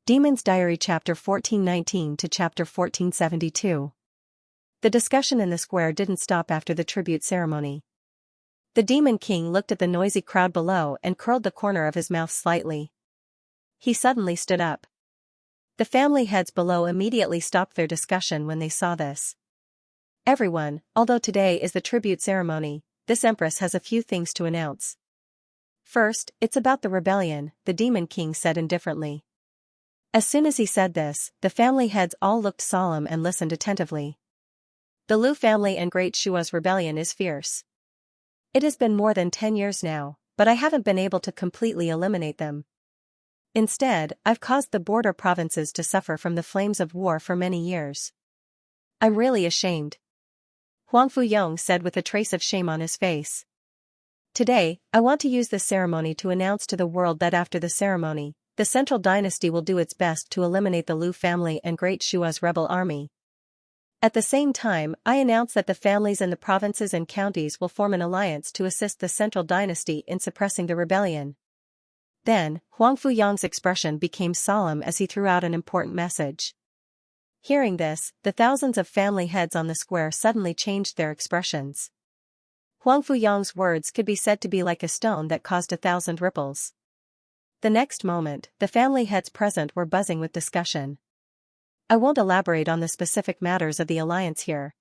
Demon's Diary Chapter 1419 to Chapter 1472. The discussion in the square didn't stop after the tribute ceremony. The Demon King looked at the noisy crowd below and curled the corner of his mouth slightly. He suddenly stood up. The family heads below immediately stopped their discussion when they saw this. Everyone, although today is the tribute ceremony, this empress has a few things to announce. First, it's about the rebellion, the Demon King said indifferently. As soon as he said this, the family heads all looked solemn and listened attentively. The Lu family and Great Shua's rebellion is fierce. It has been more than 10 years now, but I haven't been able to completely eliminate them. Instead, I've caused the border provinces to suffer from the flames of war for many years. I'm really ashamed. Huang Fuyong said with a trace of shame on his face. Today, I want to use this ceremony to announce to the world that after the ceremony, the Central Dynasty will do its best to eliminate the Lu family and Great Shua's rebel army. At the same time, I announce that the families in the provinces and counties will form an alliance to assist the Central Dynasty in suppressing the rebellion. Then, Huang Fuyong's expression became solemn as he threw out an important message. Hearing this, the thousands of family heads on the square suddenly changed their expressions. Huang Fuyong's words could be said to be like a stone that caused 1,000 ripples. The next moment, the family heads present were buzzing with discussion. I won't elaborate on the specific matters of the alliance here.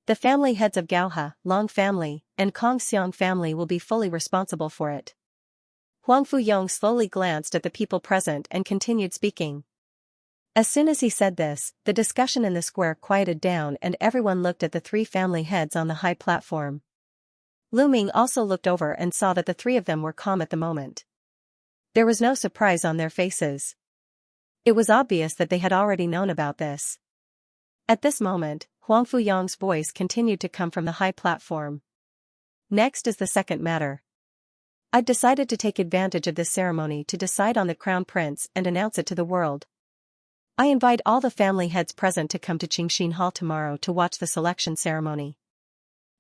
The family heads of Gaoha, Long family, and Kongxiang family will be fully responsible for it. Huang Fuyong slowly glanced at the people present and continued speaking. As soon as he said this, the discussion in the square quieted down and everyone looked at the three family heads on the high platform. Lu Ming also looked over and saw that the three of them were calm at the moment. There was no surprise on their faces. It was obvious that they had already known about this. At this moment, Huang Fuyong's voice continued to come from the high platform. Next is the second matter. I've decided to take advantage of this ceremony to decide on the crown prince and announce it to the world. I invite all the family heads present to come to Qingxin Hall tomorrow to watch the selection ceremony.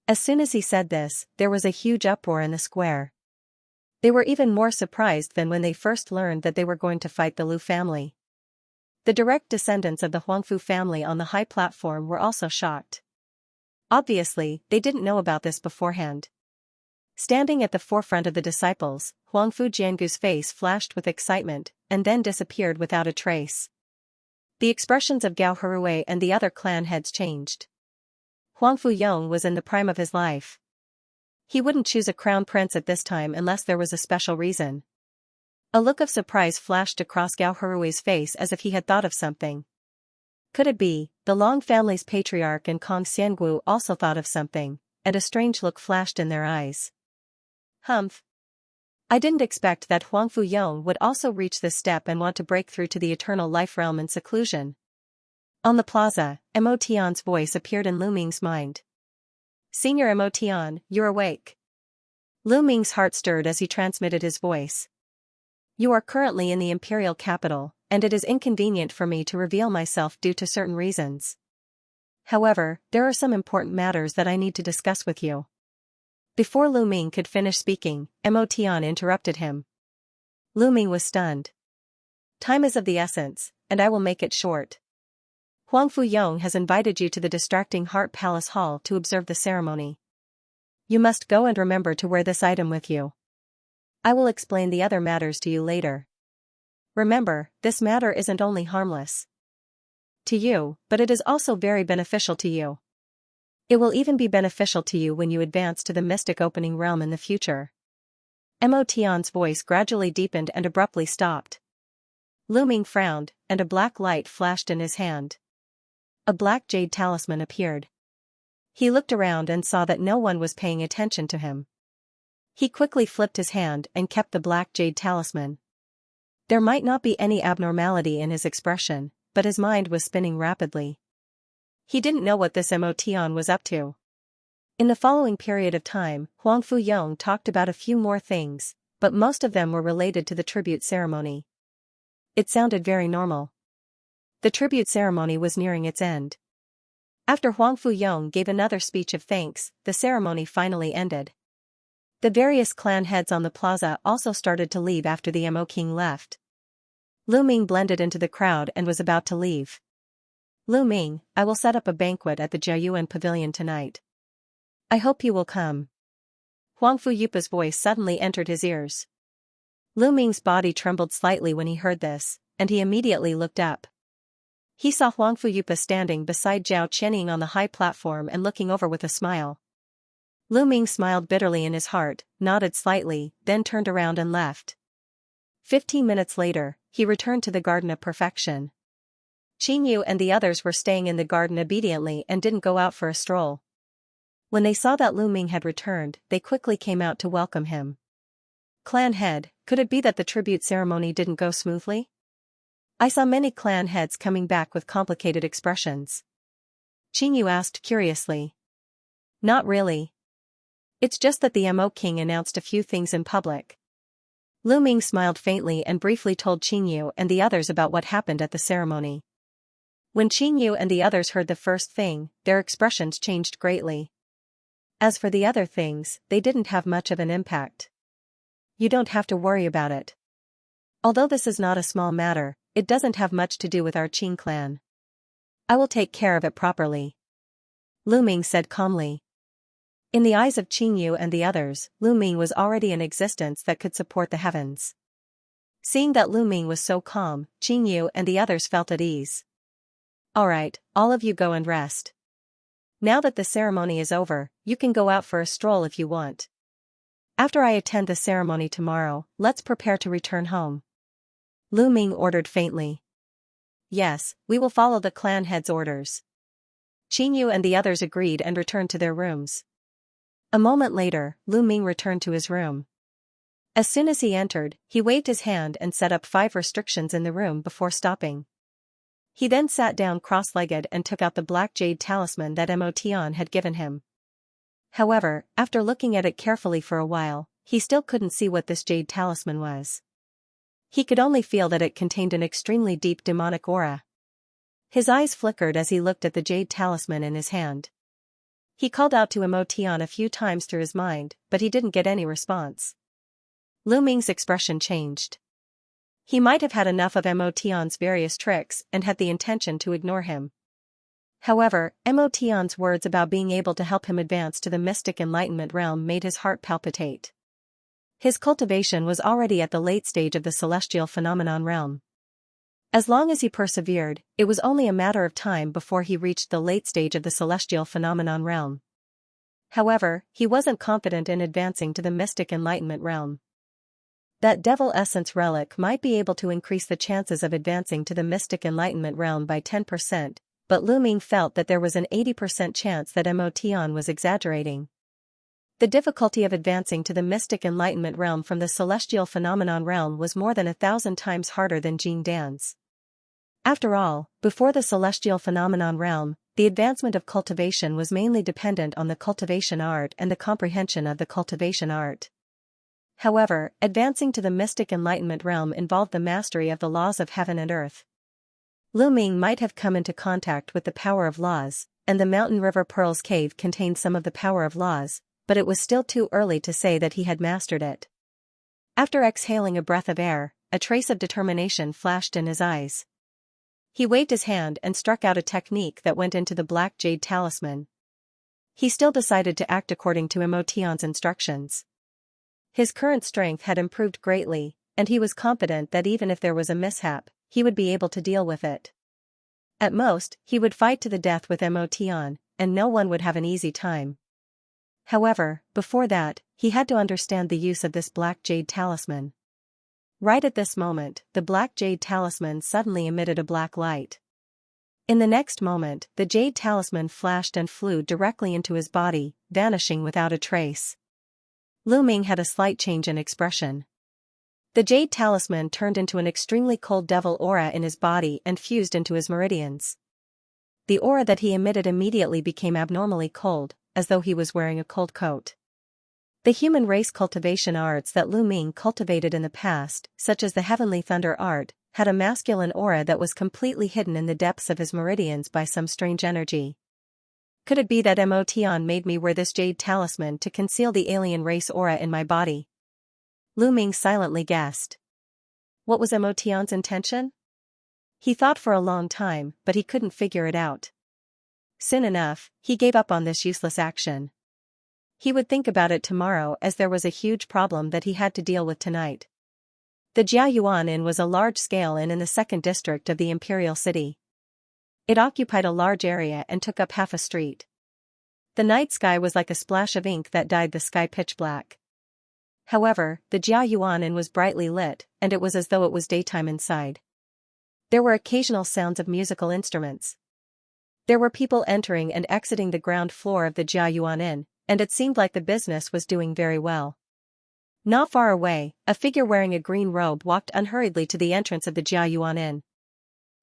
As soon as he said this, there was a huge uproar in the square. They were even more surprised than when they first learned that they were going to fight the Lu family. The direct descendants of the Huangfu family on the high platform were also shocked. Obviously, they didn't know about this beforehand. Standing at the forefront of the disciples, Huangfu Jiangu's face flashed with excitement, and then disappeared without a trace. The expressions of Gao Herue and the other clan heads changed. Huang Fuyong was in the prime of his life. He wouldn't choose a crown prince at this time unless there was a special reason. A look of surprise flashed across Gao Herue's face as if he had thought of something. Could it be, the Long family's patriarch and Kong Xiangu also thought of something, and a strange look flashed in their eyes. Humph. I didn't expect that Huang Fuyong would also reach this step and want to break through to the eternal life realm in seclusion. On the plaza, Mo Tian's voice appeared in Lu Ming's mind. Senior Mo Tian, you're awake. Lu Ming's heart stirred as he transmitted his voice. You are currently in the imperial capital, and it is inconvenient for me to reveal myself due to certain reasons. However, there are some important matters that I need to discuss with you. Before Lu Ming could finish speaking, Mo Tian interrupted him. Lu Ming was stunned. Time is of the essence, and I will make it short. Huang Fuyong has invited you to the distracting Heart Palace Hall to observe the ceremony. You must go and remember to wear this item with you. I will explain the other matters to you later. Remember, this matter isn't only harmless to you, but it is also very beneficial to you. It will even be beneficial to you when you advance to the mystic opening realm in the future. Mo Tian's voice gradually deepened and abruptly stopped. Lu Ming frowned, and a black light flashed in his hand. A black jade talisman appeared. He looked around and saw that no one was paying attention to him. He quickly flipped his hand and kept the black jade talisman. There might not be any abnormality in his expression, but his mind was spinning rapidly. He didn't know what this Mo Tian was up to. In the following period of time, Huang Fuyong talked about a few more things, but most of them were related to the tribute ceremony. It sounded very normal. The tribute ceremony was nearing its end. After Huang Fuyong gave another speech of thanks, the ceremony finally ended. The various clan heads on the plaza also started to leave after the Mo King left. Lu Ming blended into the crowd and was about to leave. Lu Ming, I will set up a banquet at the Jiayuan Pavilion tonight. I hope you will come. Huang Fuyupa's voice suddenly entered his ears. Lu Ming's body trembled slightly when he heard this, and he immediately looked up. He saw Huang Fuyupa standing beside Zhao Qianying on the high platform and looking over with a smile. Lu Ming smiled bitterly in his heart, nodded slightly, then turned around and left. 15 minutes later, he returned to the Garden of Perfection. Qingyu and the others were staying in the garden obediently and didn't go out for a stroll. When they saw that Lu Ming had returned, they quickly came out to welcome him. Clan head, could it be that the tribute ceremony didn't go smoothly? I saw many clan heads coming back with complicated expressions. Qingyu asked curiously. Not really. It's just that the Mo King announced a few things in public. Lu Ming smiled faintly and briefly told Qingyu and the others about what happened at the ceremony. When Qingyu and the others heard the first thing, their expressions changed greatly. As for the other things, they didn't have much of an impact. You don't have to worry about it. Although this is not a small matter, it doesn't have much to do with our Qing clan. I will take care of it properly. Lu Ming said calmly. In the eyes of Qingyu and the others, Lu Ming was already an existence that could support the heavens. Seeing that Lu Ming was so calm, Qingyu and the others felt at ease. Alright, all of you go and rest. Now that the ceremony is over, you can go out for a stroll if you want. After I attend the ceremony tomorrow, let's prepare to return home. Lu Ming ordered faintly. Yes, we will follow the clan head's orders. Qingyu and the others agreed and returned to their rooms. A moment later, Lu Ming returned to his room. As soon as he entered, he waved his hand and set up 5 restrictions in the room before stopping. He then sat down cross-legged and took out the black jade talisman that Mo Tian had given him. However, after looking at it carefully for a while, he still couldn't see what this jade talisman was. He could only feel that it contained an extremely deep demonic aura. His eyes flickered as he looked at the jade talisman in his hand. He called out to Mo Tian a few times through his mind, but he didn't get any response. Lu Ming's expression changed. He might have had enough of Mo Tian's various tricks and had the intention to ignore him. However, Mo Tian's words about being able to help him advance to the mystic enlightenment realm made his heart palpitate. His cultivation was already at the late stage of the celestial phenomenon realm. As long as he persevered, it was only a matter of time before he reached the late stage of the celestial phenomenon realm. However, he wasn't confident in advancing to the mystic enlightenment realm. That devil essence relic might be able to increase the chances of advancing to the mystic enlightenment realm by 10%, but Lu Ming felt that there was an 80% chance that Mo Tian was exaggerating. The difficulty of advancing to the mystic enlightenment realm from the celestial phenomenon realm was more than 1,000 times harder than Jing Dan's. After all, before the celestial phenomenon realm, the advancement of cultivation was mainly dependent on the cultivation art and the comprehension of the cultivation art. However, advancing to the mystic enlightenment realm involved the mastery of the laws of heaven and earth. Lu Ming might have come into contact with the power of laws, and the Mountain River Pearls Cave contained some of the power of laws, but it was still too early to say that he had mastered it. After exhaling a breath of air, a trace of determination flashed in his eyes. He waved his hand and struck out a technique that went into the black jade talisman. He still decided to act according to Mo Tian's instructions. His current strength had improved greatly, and he was confident that even if there was a mishap, he would be able to deal with it. At most, he would fight to the death with Mo Tian, and no one would have an easy time. However, before that, he had to understand the use of this black jade talisman. Right at this moment, the black jade talisman suddenly emitted a black light. In the next moment, the jade talisman flashed and flew directly into his body, vanishing without a trace. Lu Ming had a slight change in expression. The jade talisman turned into an extremely cold devil aura in his body and fused into his meridians. The aura that he emitted immediately became abnormally cold, as though he was wearing a cold coat. The human race cultivation arts that Lu Ming cultivated in the past, such as the heavenly thunder art, had a masculine aura that was completely hidden in the depths of his meridians by some strange energy. Could it be that Mo Tian made me wear this jade talisman to conceal the alien race aura in my body? Lu Ming silently guessed. What was Emotion's intention? He thought for a long time, but he couldn't figure it out. Soon enough, he gave up on this useless action. He would think about it tomorrow, as there was a huge problem that he had to deal with tonight. The Jiayuan Inn was a large-scale inn in the second district of the imperial city. It occupied a large area and took up half a street. The night sky was like a splash of ink that dyed the sky pitch black. However, the Jiayuan Inn was brightly lit, and it was as though it was daytime inside. There were occasional sounds of musical instruments. There were people entering and exiting the ground floor of the Jiayuan Inn, and it seemed like the business was doing very well. Not far away, a figure wearing a green robe walked unhurriedly to the entrance of the Jiayuan Inn.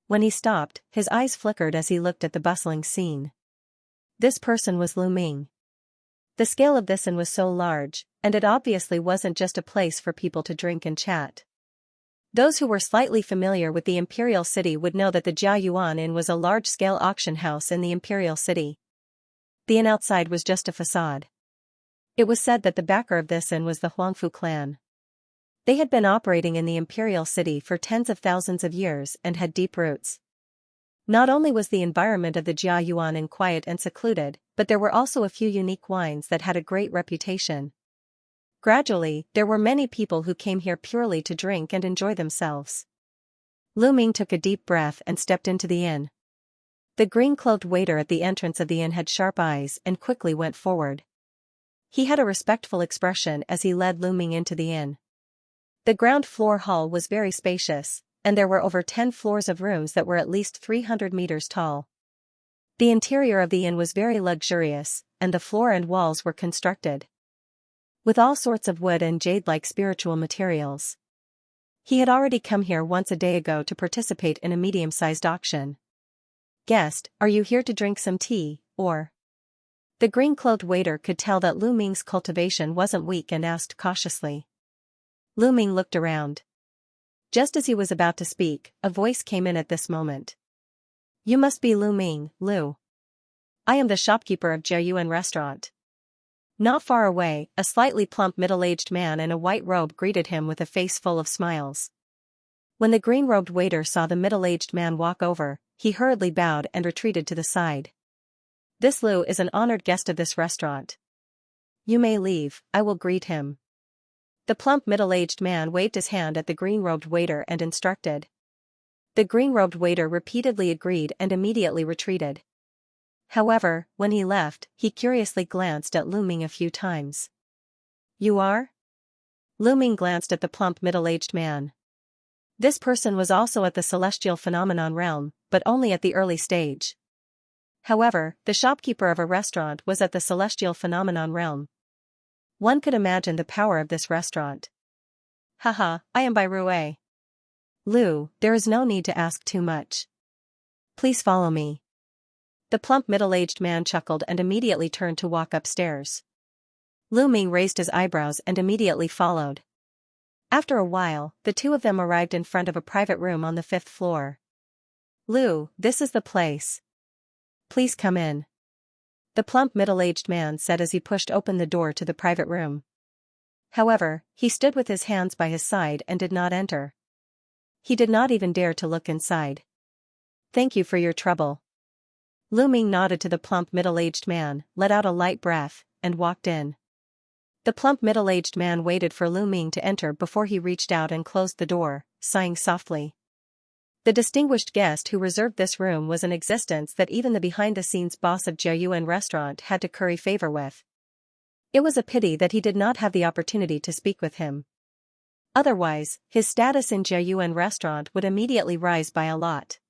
When he stopped, his eyes flickered as he looked at the bustling scene. This person was Lu Ming. The scale of this inn was so large, and it obviously wasn't just a place for people to drink and chat. Those who were slightly familiar with the imperial city would know that the Jiayuan Inn was a large-scale auction house in the imperial city. The inn outside was just a facade. It was said that the backer of this inn was the Huangfu clan. They had been operating in the imperial city for tens of thousands of years and had deep roots. Not only was the environment of the Jiayuan Inn quiet and secluded, but there were also a few unique wines that had a great reputation. Gradually, there were many people who came here purely to drink and enjoy themselves. Lu Ming took a deep breath and stepped into the inn. The green-cloaked waiter at the entrance of the inn had sharp eyes and quickly went forward. He had a respectful expression as he led Lu Ming into the inn. The ground floor hall was very spacious, and there were over 10 floors of rooms that were at least 300 meters tall. The interior of the inn was very luxurious, and the floor and walls were constructed with all sorts of wood and jade-like spiritual materials. He had already come here once a day ago to participate in a medium-sized auction. "Guest, are you here to drink some tea, or?" The green-cloaked waiter could tell that Lu Ming's cultivation wasn't weak and asked cautiously. Lu Ming looked around. Just as he was about to speak, a voice came in at this moment. "You must be Lu Ming, Lu. I am the shopkeeper of Jiayuan Restaurant." Not far away, a slightly plump middle-aged man in a white robe greeted him with a face full of smiles. When the green-robed waiter saw the middle-aged man walk over, he hurriedly bowed and retreated to the side. "This Lu is an honored guest of this restaurant. You may leave, I will greet him." The plump middle-aged man waved his hand at the green-robed waiter and instructed. The green-robed waiter repeatedly agreed and immediately retreated. However, when he left, he curiously glanced at Lu Ming a few times. "You are?" Lu Ming glanced at the plump middle-aged man. This person was also at the celestial phenomenon realm, but only at the early stage. However, the shopkeeper of a restaurant was at the celestial phenomenon realm. One could imagine the power of this restaurant. "Haha, I am by Rue. Lu, there is no need to ask too much. Please follow me." The plump middle-aged man chuckled and immediately turned to walk upstairs. Lu Ming raised his eyebrows and immediately followed. After a while, the two of them arrived in front of a private room on the 5th floor. "Lu, this is the place. Please come in," the plump middle-aged man said as he pushed open the door to the private room. However, he stood with his hands by his side and did not enter. He did not even dare to look inside. "Thank you for your trouble." Lu Ming nodded to the plump middle-aged man, let out a light breath, and walked in. The plump middle-aged man waited for Lu Ming to enter before he reached out and closed the door, sighing softly. The distinguished guest who reserved this room was an existence that even the behind-the-scenes boss of Jiayuan Restaurant had to curry favor with. It was a pity that he did not have the opportunity to speak with him. Otherwise, his status in Jiayuan Restaurant would immediately rise by a lot.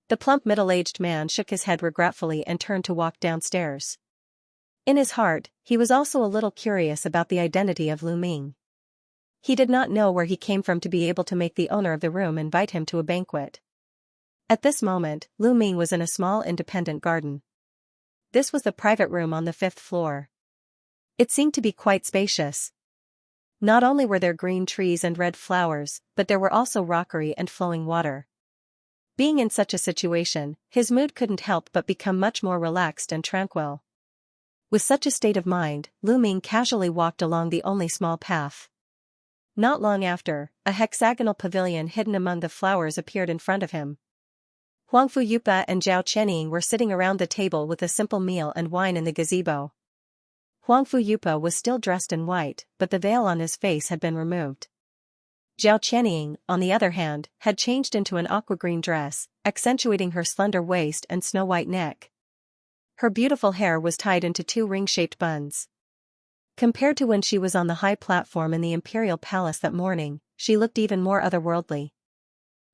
The plump middle-aged man shook his head regretfully and turned to walk downstairs. In his heart, he was also a little curious about the identity of Lu Ming. He did not know where he came from to be able to make the owner of the room invite him to a banquet. At this moment, Lu Ming was in a small independent garden. This was the private room on the 5th floor. It seemed to be quite spacious. Not only were there green trees and red flowers, but there were also rockery and flowing water. Being in such a situation, his mood couldn't help but become much more relaxed and tranquil. With such a state of mind, Lu Ming casually walked along the only small path. Not long after, a hexagonal pavilion hidden among the flowers appeared in front of him. Huang Fuyupa and Zhao Qianying were sitting around the table with a simple meal and wine in the gazebo. Huang Fuyupa was still dressed in white, but the veil on his face had been removed. Zhao Qianying, on the other hand, had changed into an aqua-green dress, accentuating her slender waist and snow-white neck. Her beautiful hair was tied into two ring-shaped buns. Compared to when she was on the high platform in the imperial palace that morning, she looked even more otherworldly.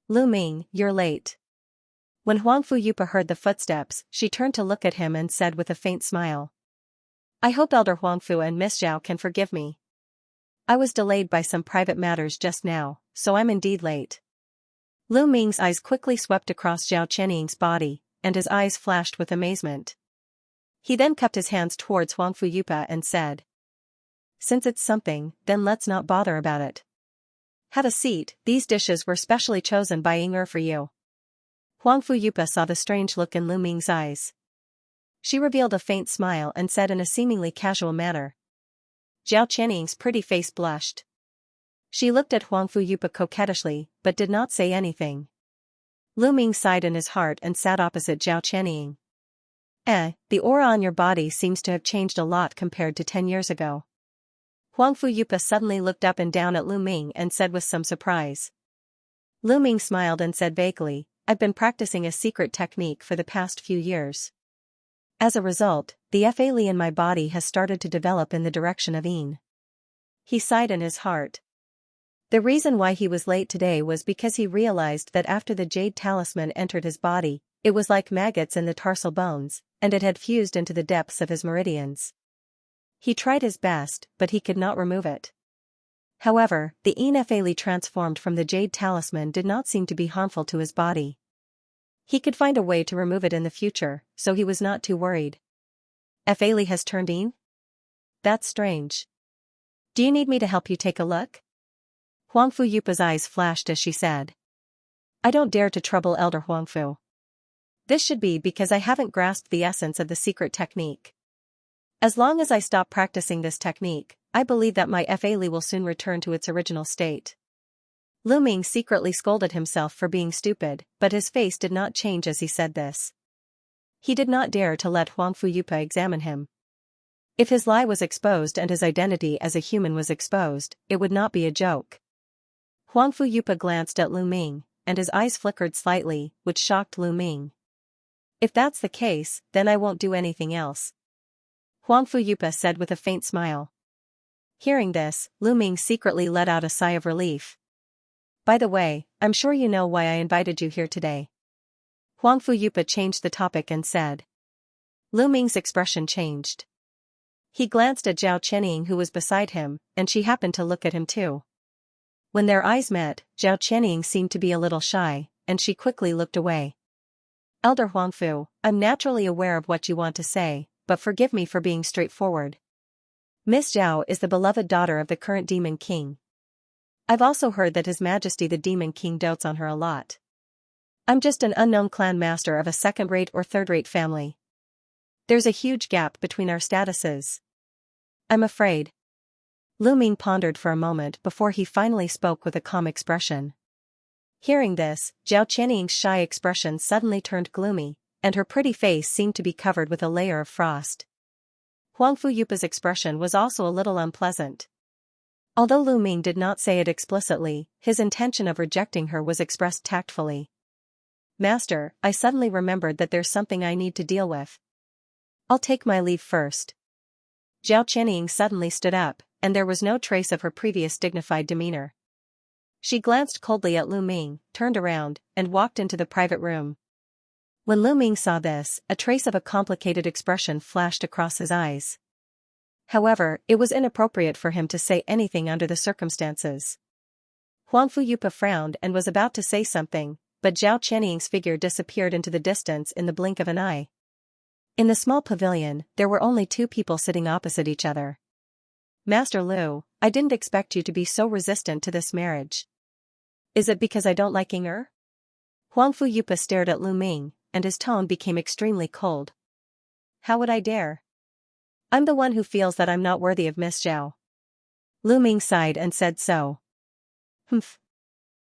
"Lu Ming, you're late." When Huang Fuyupa heard the footsteps, she turned to look at him and said with a faint smile, "I hope Elder Huangfu and Miss Zhao can forgive me. I was delayed by some private matters just now, so I'm indeed late." Lu Ming's eyes quickly swept across Zhao Qianying's body, and his eyes flashed with amazement. He then cupped his hands towards Huang Fuyupa and said, "Since it's something, then let's not bother about it. Have a seat, these dishes were specially chosen by Ying for you." Huang Fuyupa saw the strange look in Lu Ming's eyes. She revealed a faint smile and said in a seemingly casual manner. Zhao Qianying's pretty face blushed. She looked at Huang Fuyupa coquettishly, but did not say anything. Lu Ming sighed in his heart and sat opposite Zhao Qianying. The aura on your body seems to have changed a lot compared to 10 years ago." Huang Fuyupa suddenly looked up and down at Lu Ming and said with some surprise. Lu Ming smiled and said vaguely, "I've been practicing a secret technique for the past few years. As a result, the Fa Li in my body has started to develop in the direction of Yin." He sighed in his heart. The reason why he was late today was because he realized that after the jade talisman entered his body, it was like maggots in the tarsal bones, and it had fused into the depths of his meridians. He tried his best, but he could not remove it. However, the Yin Fa Li transformed from the jade talisman did not seem to be harmful to his body. He could find a way to remove it in the future, so he was not too worried. "Fa Li has turned Yin? That's strange. Do you need me to help you take a look?" Huang Fuyupa's eyes flashed as she said. "I don't dare to trouble Elder Huangfu. This should be because I haven't grasped the essence of the secret technique. As long as I stop practicing this technique, I believe that my Fa Li will soon return to its original state." Lu Ming secretly scolded himself for being stupid, but his face did not change as he said this. He did not dare to let Huang Fuyupa examine him. If his lie was exposed and his identity as a human was exposed, it would not be a joke. Huang Fuyupa glanced at Lu Ming, and his eyes flickered slightly, which shocked Lu Ming. "If that's the case, then I won't do anything else," Huang Fuyupa said with a faint smile. Hearing this, Lu Ming secretly let out a sigh of relief. "By the way, I'm sure you know why I invited you here today." Huang Fuyupa changed the topic and said. Lu Ming's expression changed. He glanced at Zhao Qianying who was beside him, and she happened to look at him too. When their eyes met, Zhao Qianying seemed to be a little shy, and she quickly looked away. "Elder Huangfu, I'm naturally aware of what you want to say, but forgive me for being straightforward. Miss Zhao is the beloved daughter of the current Demon King. I've also heard that His Majesty the Demon King dotes on her a lot. I'm just an unknown clan master of a second-rate or third-rate family. There's a huge gap between our statuses. I'm afraid." Lu Ming pondered for a moment before he finally spoke with a calm expression. Hearing this, Zhao Qianying's shy expression suddenly turned gloomy, and her pretty face seemed to be covered with a layer of frost. Huang Fuyupa's expression was also a little unpleasant. Although Lu Ming did not say it explicitly, his intention of rejecting her was expressed tactfully. "Master, I suddenly remembered that there's something I need to deal with. I'll take my leave first." Zhao Qianying suddenly stood up, and there was no trace of her previous dignified demeanor. She glanced coldly at Lu Ming, turned around, and walked into the private room. When Lu Ming saw this, a trace of a complicated expression flashed across his eyes. However, it was inappropriate for him to say anything under the circumstances. Huang Fuyupa frowned and was about to say something, but Zhao Qianying's figure disappeared into the distance in the blink of an eye. In the small pavilion, there were only two people sitting opposite each other. "Master Lu, I didn't expect you to be so resistant to this marriage. Is it because I don't like Ying? Huang Fuyupa stared at Lu Ming, and his tone became extremely cold. "How would I dare? I'm the one who feels that I'm not worthy of Miss Zhao." Lu Ming sighed and said so. Humph.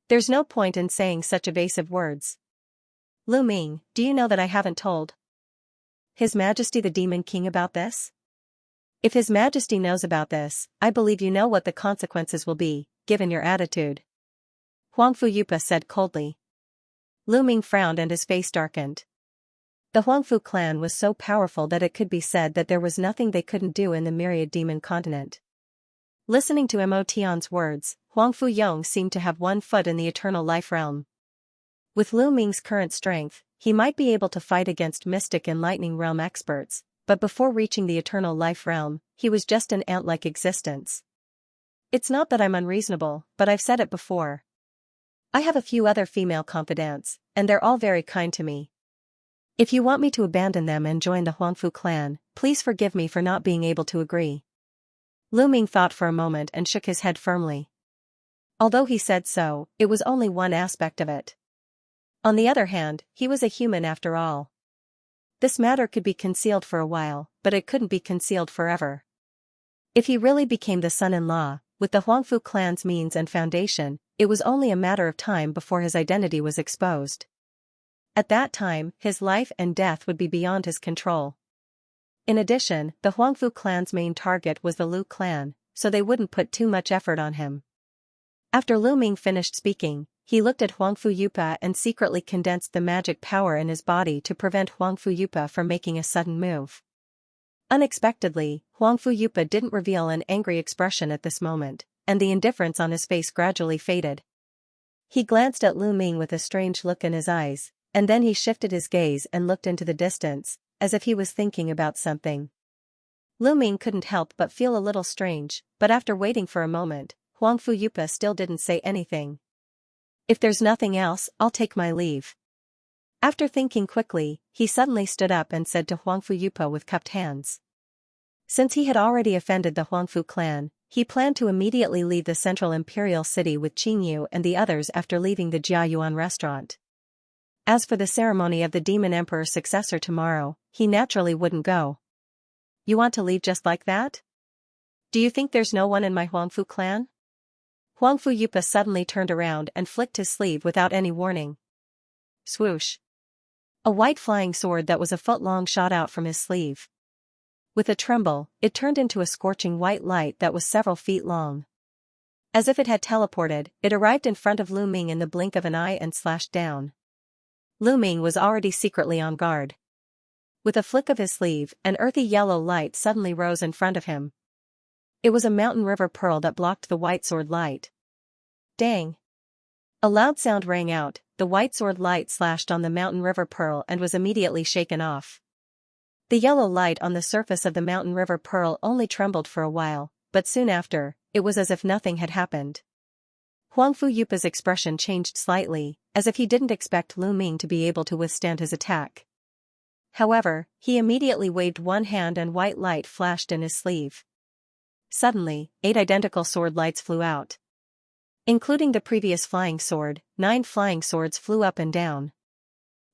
There's no point in saying such evasive words. Lu Ming, do you know that I haven't told His Majesty the Demon King about this? If His Majesty knows about this, I believe you know what the consequences will be, given your attitude. Huangfu Yupa said coldly. Lu Ming frowned and his face darkened. The Huangfu clan was so powerful that it could be said that there was nothing they couldn't do in the myriad demon continent. Listening to Mo Tian's words, Huangfu Yong seemed to have one foot in the eternal life realm. With Lu Ming's current strength, he might be able to fight against mystic and lightning realm experts, but before reaching the eternal life realm, he was just an ant-like existence. It's not that I'm unreasonable, but I've said it before. I have a few other female confidants, and they're all very kind to me. If you want me to abandon them and join the Huangfu clan, please forgive me for not being able to agree. Lu Ming thought for a moment and shook his head firmly. Although he said so, it was only one aspect of it. On the other hand, he was a human after all. This matter could be concealed for a while, but it couldn't be concealed forever. If he really became the son-in-law, with the Huangfu clan's means and foundation, it was only a matter of time before his identity was exposed. At that time, his life and death would be beyond his control. In addition, the Huangfu clan's main target was the Lu clan, so they wouldn't put too much effort on him. After Lu Ming finished speaking, he looked at Huangfu Yupa and secretly condensed the magic power in his body to prevent Huangfu Yupa from making a sudden move. Unexpectedly, Huangfu Yupa didn't reveal an angry expression at this moment, and the indifference on his face gradually faded. He glanced at Lu Ming with a strange look in his eyes, and then he shifted his gaze and looked into the distance, as if he was thinking about something. Lu Ming couldn't help but feel a little strange, but after waiting for a moment, Huangfu Yupa still didn't say anything. If there's nothing else, I'll take my leave. After thinking quickly, he suddenly stood up and said to Huangfu Yupa with cupped hands. Since he had already offended the Huangfu clan, he planned to immediately leave the central imperial city with Qingyu and the others after leaving the Jiayuan restaurant. As for the ceremony of the demon emperor's successor tomorrow, he naturally wouldn't go. You want to leave just like that? Do you think there's no one in my Huangfu clan? Huangfu Yupa suddenly turned around and flicked his sleeve without any warning. Swoosh. A white flying sword that was a foot long shot out from his sleeve. With a tremble, it turned into a scorching white light that was several feet long. As if it had teleported, it arrived in front of Lu Ming in the blink of an eye and slashed down. Lu Ming was already secretly on guard. With a flick of his sleeve, an earthy yellow light suddenly rose in front of him. It was a mountain river pearl that blocked the white sword light. Dang! A loud sound rang out, the white sword light slashed on the mountain river pearl and was immediately shaken off. The yellow light on the surface of the mountain river pearl only trembled for a while, but soon after, it was as if nothing had happened. Huangfu Yupa's expression changed slightly, as if he didn't expect Lu Ming to be able to withstand his attack. However, he immediately waved one hand and white light flashed in his sleeve. Suddenly, 8 identical sword lights flew out. Including the previous flying sword, 9 flying swords flew up and down.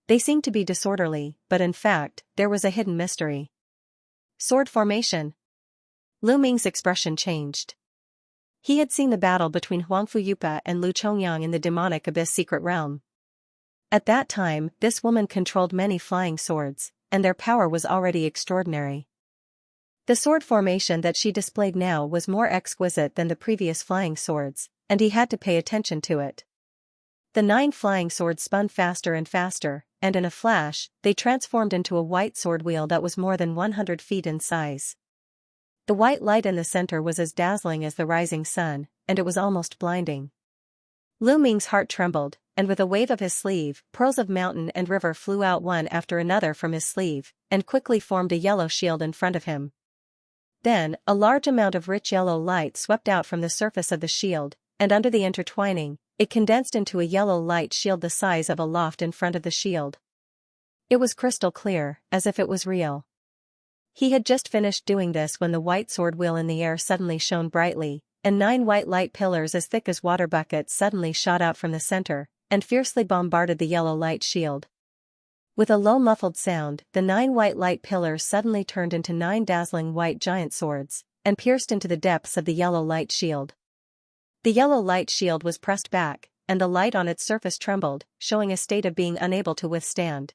They seemed to be disorderly, but in fact, there was a hidden mystery. Sword formation. Lu Ming's expression changed. He had seen the battle between Huangfu Yupa and Lu Chongyang in the demonic abyss secret realm. At that time, this woman controlled many flying swords, and their power was already extraordinary. The sword formation that she displayed now was more exquisite than the previous flying swords, and he had to pay attention to it. The 9 flying swords spun faster and faster, and in a flash, they transformed into a white sword wheel that was more than 100 feet in size. The white light in the center was as dazzling as the rising sun, and it was almost blinding. Lu Ming's heart trembled, and with a wave of his sleeve, pearls of mountain and river flew out one after another from his sleeve, and quickly formed a yellow shield in front of him. Then, a large amount of rich yellow light swept out from the surface of the shield, and under the intertwining, it condensed into a yellow light shield the size of a loft in front of the shield. It was crystal clear, as if it was real. He had just finished doing this when the white sword wheel in the air suddenly shone brightly, and 9 white light pillars as thick as water buckets suddenly shot out from the center, and fiercely bombarded the yellow light shield. With a low muffled sound, the 9 white light pillars suddenly turned into 9 dazzling white giant swords, and pierced into the depths of the yellow light shield. The yellow light shield was pressed back, and the light on its surface trembled, showing a state of being unable to withstand.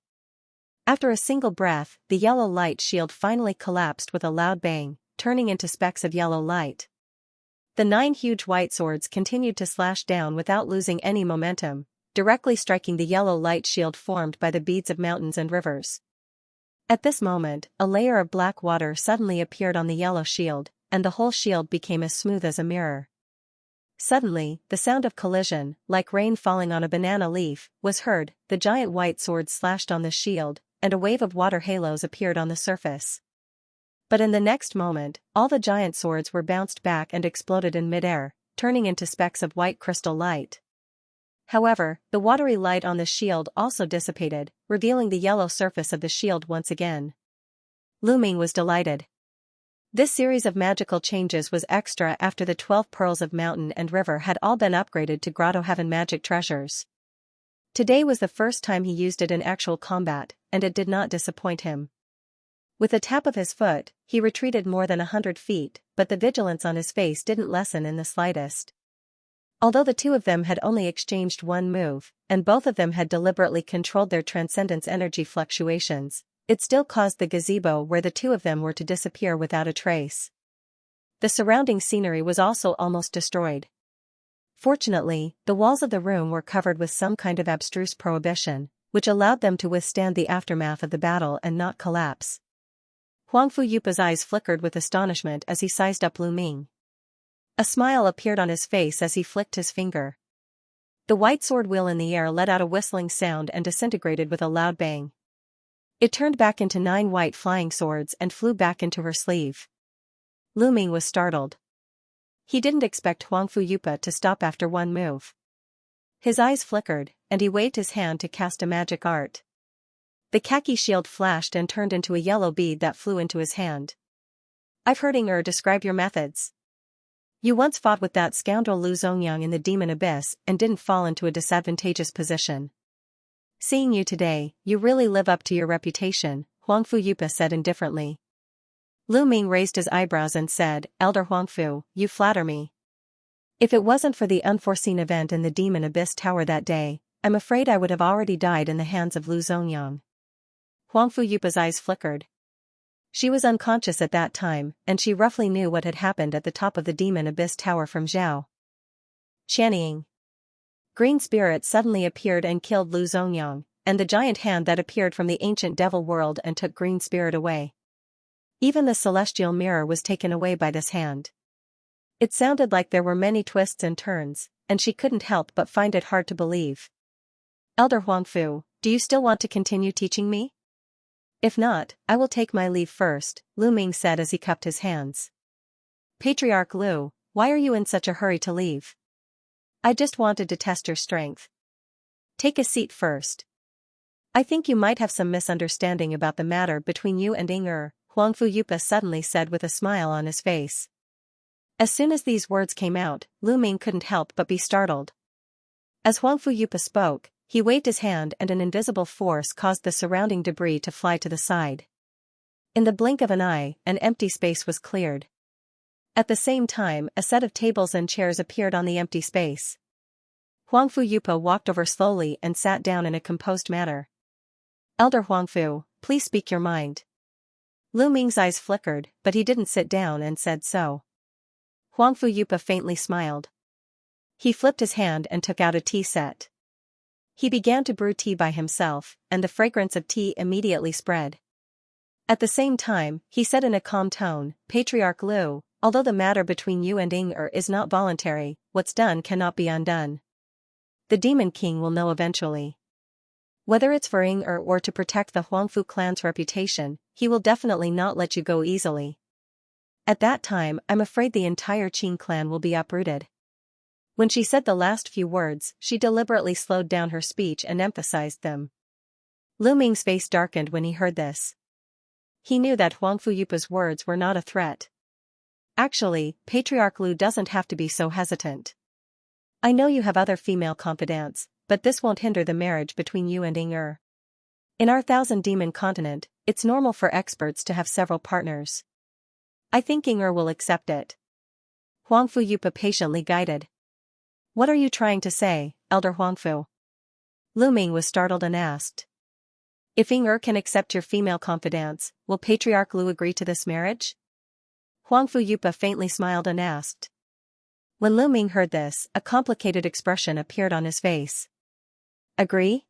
After a single breath, the yellow light shield finally collapsed with a loud bang, turning into specks of yellow light. The 9 huge white swords continued to slash down without losing any momentum, directly striking the yellow light shield formed by the beads of mountains and rivers. At this moment, a layer of black water suddenly appeared on the yellow shield, and the whole shield became as smooth as a mirror. Suddenly, the sound of collision, like rain falling on a banana leaf, was heard. The giant white sword slashed on the shield, and a wave of water halos appeared on the surface. But in the next moment, all the giant swords were bounced back and exploded in midair, turning into specks of white crystal light. However, the watery light on the shield also dissipated, revealing the yellow surface of the shield once again. Lu Ming was delighted. This series of magical changes was extra after the 12 pearls of mountain and river had all been upgraded to Grotto Heaven magic treasures. Today was the first time he used it in actual combat, and it did not disappoint him. With a tap of his foot, he retreated more than 100 feet, but the vigilance on his face didn't lessen in the slightest. Although the two of them had only exchanged one move, and both of them had deliberately controlled their transcendence energy fluctuations, it still caused the gazebo where the two of them were to disappear without a trace. The surrounding scenery was also almost destroyed. Fortunately, the walls of the room were covered with some kind of abstruse prohibition, which allowed them to withstand the aftermath of the battle and not collapse. Huangfu Yupa's eyes flickered with astonishment as he sized up Lu Ming. A smile appeared on his face as he flicked his finger. The white sword wheel in the air let out a whistling sound and disintegrated with a loud bang. It turned back into 9 white flying swords and flew back into her sleeve. Lu Ming was startled. He didn't expect Huangfu Yupa to stop after one move. His eyes flickered, and he waved his hand to cast a magic art. The khaki shield flashed and turned into a yellow bead that flew into his hand. "I've heard Inger describe your methods. You once fought with that scoundrel Lu Zongyang in the demon abyss and didn't fall into a disadvantageous position. Seeing you today, you really live up to your reputation," Huangfu Yupa said indifferently. Lu Ming raised his eyebrows and said, "Elder Huangfu, you flatter me. If it wasn't for the unforeseen event in the demon abyss tower that day, I'm afraid I would have already died in the hands of Lu Zongyang." Huangfu Yupa's eyes flickered. She was unconscious at that time, and she roughly knew what had happened at the top of the demon abyss tower from Zhao Qianying. Green spirit suddenly appeared and killed Lu Zongyang, and the giant hand that appeared from the ancient devil world and took green spirit away. Even the celestial mirror was taken away by this hand. It sounded like there were many twists and turns, and she couldn't help but find it hard to believe. "Elder Huangfu, do you still want to continue teaching me? If not, I will take my leave first," Lu Ming said as he cupped his hands. "Patriarch Lu, why are you in such a hurry to leave? I just wanted to test your strength. Take a seat first. I think you might have some misunderstanding about the matter between you and Inger," Huangfu Yupa suddenly said with a smile on his face. As soon as these words came out, Lu Ming couldn't help but be startled. As Huangfu Yupa spoke, he waved his hand and an invisible force caused the surrounding debris to fly to the side. In the blink of an eye, an empty space was cleared. At the same time, a set of tables and chairs appeared on the empty space. Huangfu Yupa walked over slowly and sat down in a composed manner. "Elder Huangfu, please speak your mind." Lu Ming's eyes flickered, but he didn't sit down and said so. Huangfu Yupa faintly smiled. He flipped his hand and took out a tea set. He began to brew tea by himself, and the fragrance of tea immediately spread. At the same time, he said in a calm tone, "Patriarch Lu, although the matter between you and Inger is not voluntary, what's done cannot be undone. The Demon King will know eventually. Whether it's for Inger or to protect the Huangfu clan's reputation, he will definitely not let you go easily. At that time, I'm afraid the entire Qin clan will be uprooted." When she said the last few words, she deliberately slowed down her speech and emphasized them. Lu Ming's face darkened when he heard this. He knew that Huangfu Yupa's words were not a threat. Actually, Patriarch Lu doesn't have to be so hesitant. "I know you have other female confidants, but this won't hinder the marriage between you and Inger. In our 1,000-demon continent, it's normal for experts to have several partners. I think Inger will accept it." Huangfu Yupa patiently guided. What are you trying to say, Elder Huangfu? Lu Ming was startled and asked. If Ying can accept your female confidants, will Patriarch Lu agree to this marriage? Huangfu Yupa faintly smiled and asked. When Lu Ming heard this, a complicated expression appeared on his face. Agree?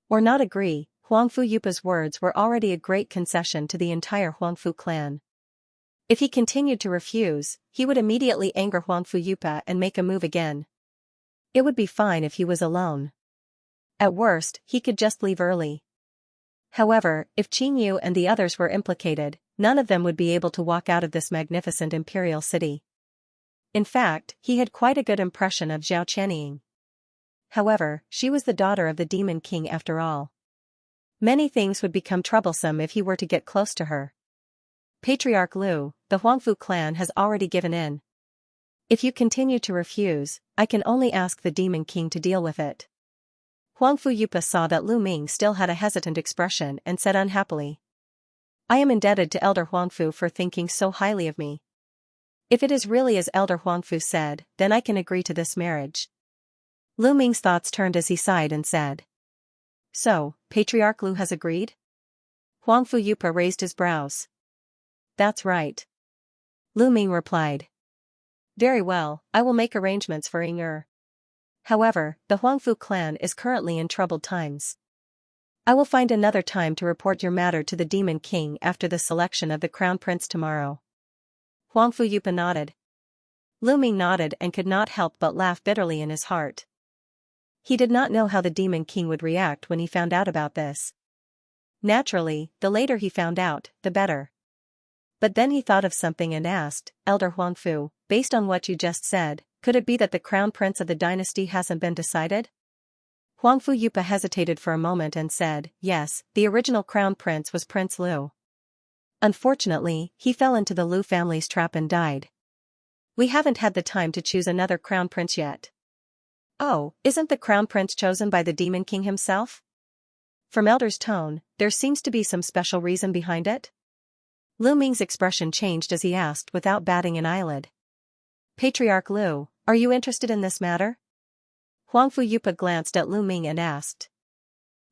Or not agree? Huangfu Yupa's words were already a great concession to the entire Huangfu clan. If he continued to refuse, he would immediately anger Huangfu Yupa and make a move again. It would be fine if he was alone. At worst, he could just leave early. However, if Qing Yu and the others were implicated, none of them would be able to walk out of this magnificent imperial city. In fact, he had quite a good impression of Zhao Qianying. However, she was the daughter of the Demon King after all. Many things would become troublesome if he were to get close to her. Patriarch Lu, the Huangfu clan has already given in. If you continue to refuse, I can only ask the Demon King to deal with it. Huangfu Yupa saw that Lu Ming still had a hesitant expression and said unhappily. I am indebted to Elder Huangfu for thinking so highly of me. If it is really as Elder Huangfu said, then I can agree to this marriage. Lu Ming's thoughts turned as he sighed and said. So, Patriarch Lu has agreed? Huangfu Yupa raised his brows. That's right. Lu Ming replied. Very well, I will make arrangements for Ying. However, the Huangfu clan is currently in troubled times. I will find another time to report your matter to the Demon King after the selection of the Crown Prince tomorrow. Huangfu Yupa nodded. Lu Ming nodded and could not help but laugh bitterly in his heart. He did not know how the Demon King would react when he found out about this. Naturally, the later he found out, the better. But then he thought of something and asked, Elder Huangfu, based on what you just said, could it be that the Crown Prince of the dynasty hasn't been decided? Huangfu Yupa hesitated for a moment and said, yes, the original Crown Prince was Prince Lu. Unfortunately, he fell into the Lu family's trap and died. We haven't had the time to choose another Crown Prince yet. Oh, isn't the Crown Prince chosen by the Demon King himself? From Elder's tone, there seems to be some special reason behind it. Lu Ming's expression changed as he asked without batting an eyelid. Patriarch Lu, are you interested in this matter? Huangfu Yupa glanced at Lu Ming and asked.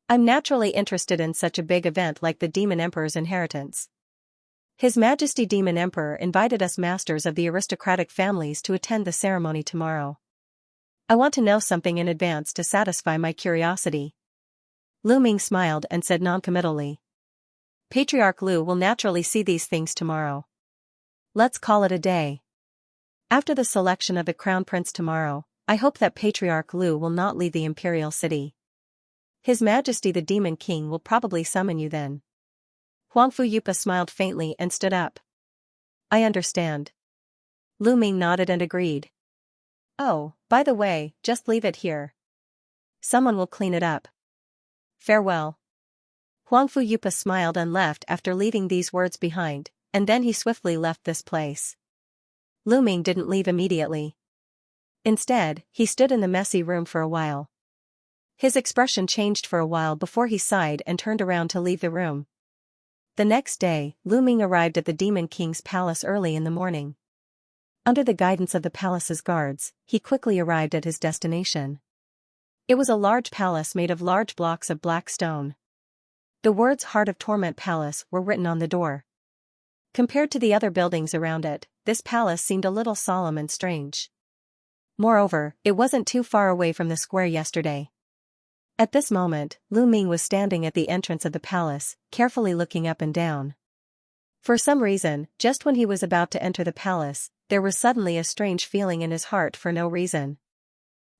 I'm naturally interested in such a big event like the Demon Emperor's inheritance. His Majesty Demon Emperor invited us masters of the aristocratic families to attend the ceremony tomorrow. I want to know something in advance to satisfy my curiosity. Lu Ming smiled and said noncommittally. Patriarch Lu will naturally see these things tomorrow. Let's call it a day. After the selection of the Crown Prince tomorrow, I hope that Patriarch Lu will not leave the imperial city. His Majesty the Demon King will probably summon you then. Huangfu Yupa smiled faintly and stood up. I understand. Lu Ming nodded and agreed. Oh, by the way, just leave it here. Someone will clean it up. Farewell. Huangfu Yupa smiled and left after leaving these words behind, and then he swiftly left this place. Lu Ming didn't leave immediately. Instead, he stood in the messy room for a while. His expression changed for a while before he sighed and turned around to leave the room. The next day, Lu Ming arrived at the Demon King's palace early in the morning. Under the guidance of the palace's guards, he quickly arrived at his destination. It was a large palace made of large blocks of black stone. The words Heart of Torment Palace were written on the door. Compared to the other buildings around it, this palace seemed a little solemn and strange. Moreover, it wasn't too far away from the square yesterday. At this moment, Lu Ming was standing at the entrance of the palace, carefully looking up and down. For some reason, just when he was about to enter the palace, there was suddenly a strange feeling in his heart for no reason.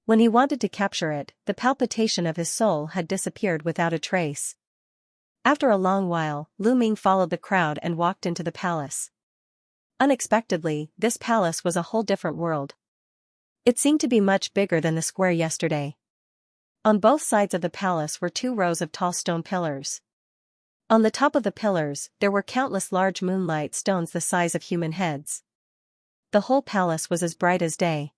When he wanted to capture it, the palpitation of his soul had disappeared without a trace. After a long while, Lu Ming followed the crowd and walked into the palace. Unexpectedly, this palace was a whole different world. It seemed to be much bigger than the square yesterday. On both sides of the palace were 2 rows of tall stone pillars. On the top of the pillars, there were countless large moonlight stones the size of human heads. The whole palace was as bright as day.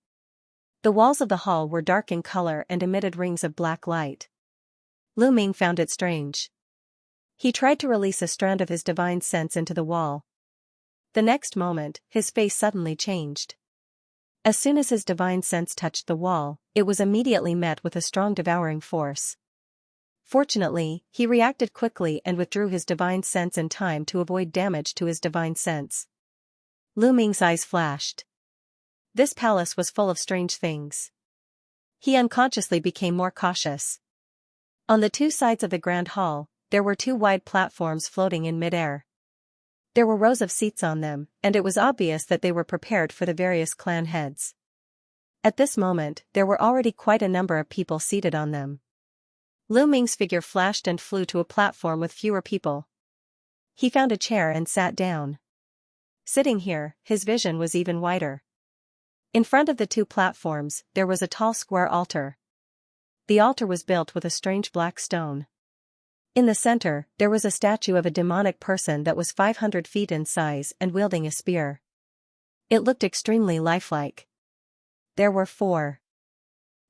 The walls of the hall were dark in color and emitted rings of black light. Lu Ming found it strange. He tried to release a strand of his divine sense into the wall. The next moment, his face suddenly changed. As soon as his divine sense touched the wall, it was immediately met with a strong devouring force. Fortunately, he reacted quickly and withdrew his divine sense in time to avoid damage to his divine sense. Lu Ming's eyes flashed. This palace was full of strange things. He unconsciously became more cautious. On the two sides of the grand hall, there were two wide platforms floating in midair. There were rows of seats on them, and it was obvious that they were prepared for the various clan heads. At this moment, there were already quite a number of people seated on them. Lu Ming's figure flashed and flew to a platform with fewer people. He found a chair and sat down. Sitting here, his vision was even wider. In front of the two platforms, there was a tall square altar. The altar was built with a strange black stone. In the center, there was a statue of a demonic person that was 500 feet in size and wielding a spear. It looked extremely lifelike. There were 4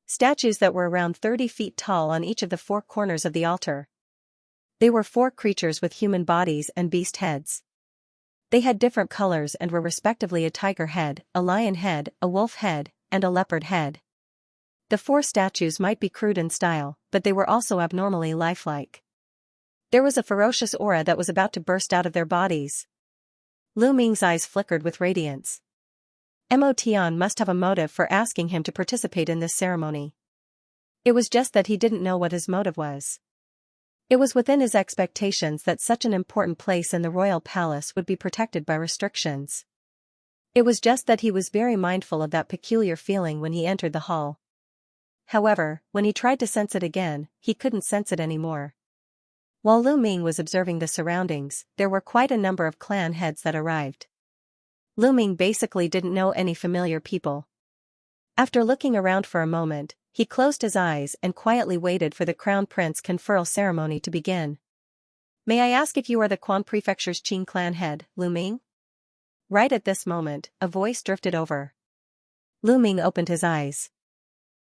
statues that were around 30 feet tall on each of the 4 corners of the altar. They were 4 creatures with human bodies and beast heads. They had different colors and were respectively a tiger head, a lion head, a wolf head, and a leopard head. The 4 statues might be crude in style, but they were also abnormally lifelike. There was a ferocious aura that was about to burst out of their bodies. Lu Ming's eyes flickered with radiance. Mo Tian must have a motive for asking him to participate in this ceremony. It was just that he didn't know what his motive was. It was within his expectations that such an important place in the royal palace would be protected by restrictions. It was just that he was very mindful of that peculiar feeling when he entered the hall. However, when he tried to sense it again, he couldn't sense it anymore. While Lu Ming was observing the surroundings, there were quite a number of clan heads that arrived. Lu Ming basically didn't know any familiar people. After looking around for a moment, he closed his eyes and quietly waited for the crown prince conferral ceremony to begin. "May I ask if you are the Quan Prefecture's Qing clan head, Lu Ming?" Right at this moment, a voice drifted over. Lu Ming opened his eyes.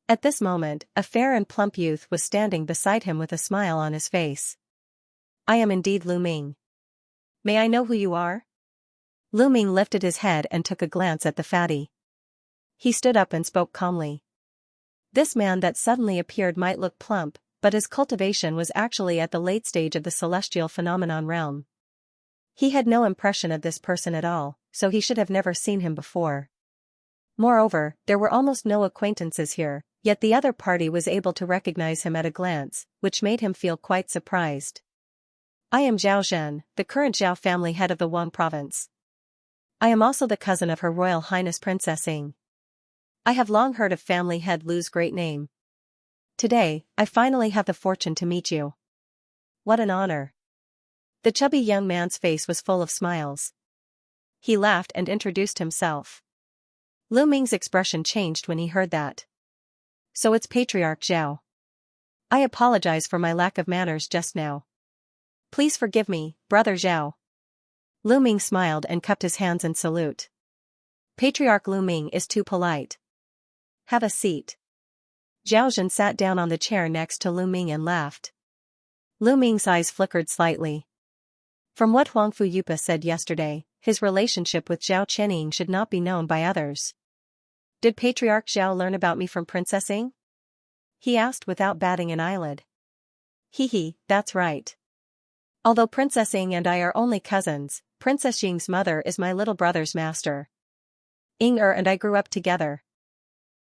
At this moment, a fair and plump youth was standing beside him with a smile on his face. "I am indeed Lu Ming. May I know who you are?" Lu Ming lifted his head and took a glance at the fatty. He stood up and spoke calmly. This man that suddenly appeared might look plump, but his cultivation was actually at the late stage of the celestial phenomenon realm. He had no impression of this person at all, so he should have never seen him before. Moreover, there were almost no acquaintances here, yet the other party was able to recognize him at a glance, which made him feel quite surprised. "I am Zhao Zhen, the current Zhao family head of the Wan province. I am also the cousin of Her Royal Highness Princess Ying. I have long heard of family head Lu's great name. Today, I finally have the fortune to meet you. What an honor." The chubby young man's face was full of smiles. He laughed and introduced himself. Lu Ming's expression changed when he heard that. "So it's Patriarch Zhao. I apologize for my lack of manners just now. Please forgive me, Brother Zhao." Lu Ming smiled and cupped his hands in salute. "Patriarch Lu Ming is too polite. Have a seat." Zhao Zhen sat down on the chair next to Lu Ming and laughed. Lu Ming's eyes flickered slightly. From what Huang Fu Yupa said yesterday, his relationship with Zhao Qianying should not be known by others. "Did Patriarch Zhao learn about me from Princess Ying?" he asked without batting an eyelid. "Hee, that's right. Although Princess Ying and I are only cousins, Princess Ying's mother is my little brother's master. Ying and I grew up together.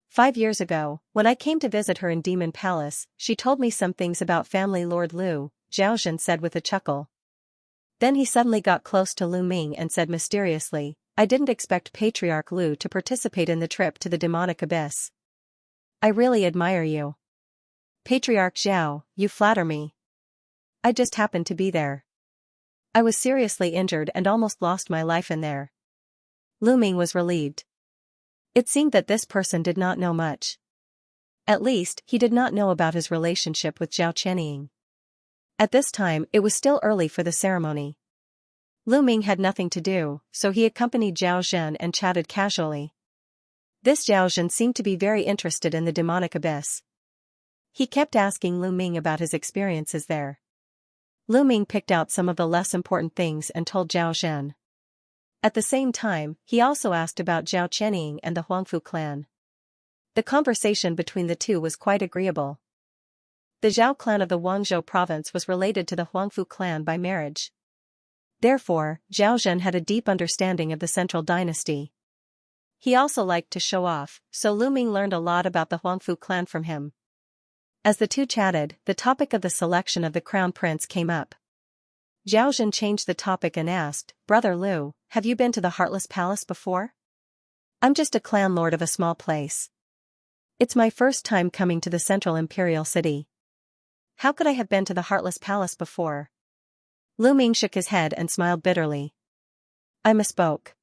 5 years ago, when I came to visit her in Demon Palace, she told me some things about family Lord Lu," Zhao Zhen said with a chuckle. Then he suddenly got close to Lu Ming and said mysteriously, "I didn't expect Patriarch Lu to participate in the trip to the demonic abyss. I really admire you. Patriarch Zhao, you flatter me. I just happened to be there. I was seriously injured and almost lost my life in there." Lu Ming was relieved. It seemed that this person did not know much. At least, he did not know about his relationship with Zhao Qianying. At this time, it was still early for the ceremony. Lu Ming had nothing to do, so he accompanied Zhao Zhen and chatted casually. This Zhao Zhen seemed to be very interested in the demonic abyss. He kept asking Lu Ming about his experiences there. Lu Ming picked out some of the less important things and told Zhao Zhen. At the same time, he also asked about Zhao Qianying and the Huangfu clan. The conversation between the two was quite agreeable. The Zhao clan of the Guangzhou province was related to the Huangfu clan by marriage. Therefore, Zhao Zhen had a deep understanding of the central dynasty. He also liked to show off, so Lu Ming learned a lot about the Huangfu clan from him. As the two chatted, the topic of the selection of the crown prince came up. Zhao Zhen changed the topic and asked, "Brother Lu, have you been to the Heartless Palace before?" "I'm just a clan lord of a small place. It's my first time coming to the central imperial city. How could I have been to the Heartless Palace before?" Lu Ming shook his head and smiled bitterly. "I misspoke.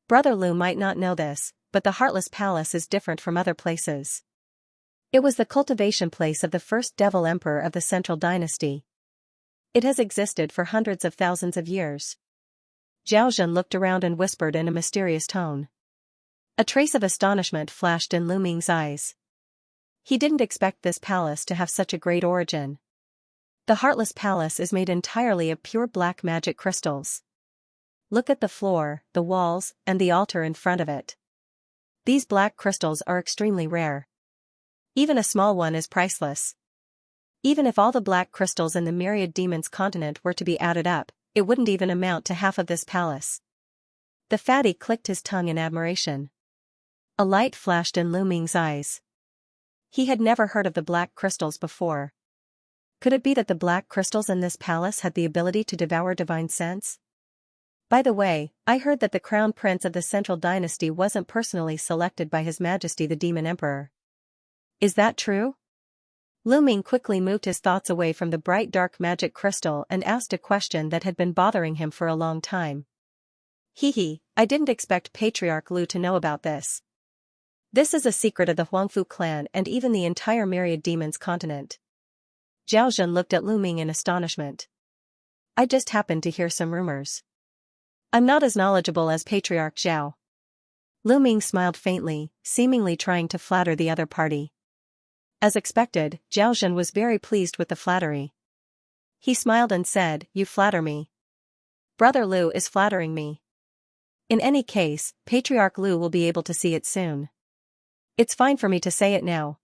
Brother Lu might not know this, but the Heartless Palace is different from other places. It was the cultivation place of the first devil emperor of the central dynasty. It has existed for hundreds of thousands of years." Zhao Zhen looked around and whispered in a mysterious tone. A trace of astonishment flashed in Lu Ming's eyes. He didn't expect this palace to have such a great origin. The Heartless Palace is made entirely of pure black magic crystals. Look at the floor, the walls, and the altar in front of it. These black crystals are extremely rare. Even a small one is priceless. Even if all the black crystals in the myriad demons continent were to be added up, it wouldn't even amount to half of this palace. The fatty clicked his tongue in admiration. A light flashed in Lu Ming's eyes. He had never heard of the black crystals before. Could it be that the black crystals in this palace had the ability to devour divine sense? By the way, I heard that the crown prince of the central dynasty wasn't personally selected by His Majesty the Demon Emperor. Is that true? Lu Ming quickly moved his thoughts away from the bright dark magic crystal and asked a question that had been bothering him for a long time. I didn't expect Patriarch Lu to know about this. This is a secret of the Huangfu clan and even the entire myriad demons continent. Zhao Zhen looked at Lu Ming in astonishment. I just happened to hear some rumors. I'm not as knowledgeable as Patriarch Zhao. Lu Ming smiled faintly, seemingly trying to flatter the other party. As expected, Zhao Zhen was very pleased with the flattery. He smiled and said, "You flatter me. Brother Lu is flattering me. In any case, Patriarch Lu will be able to see it soon. It's fine for me to say it now.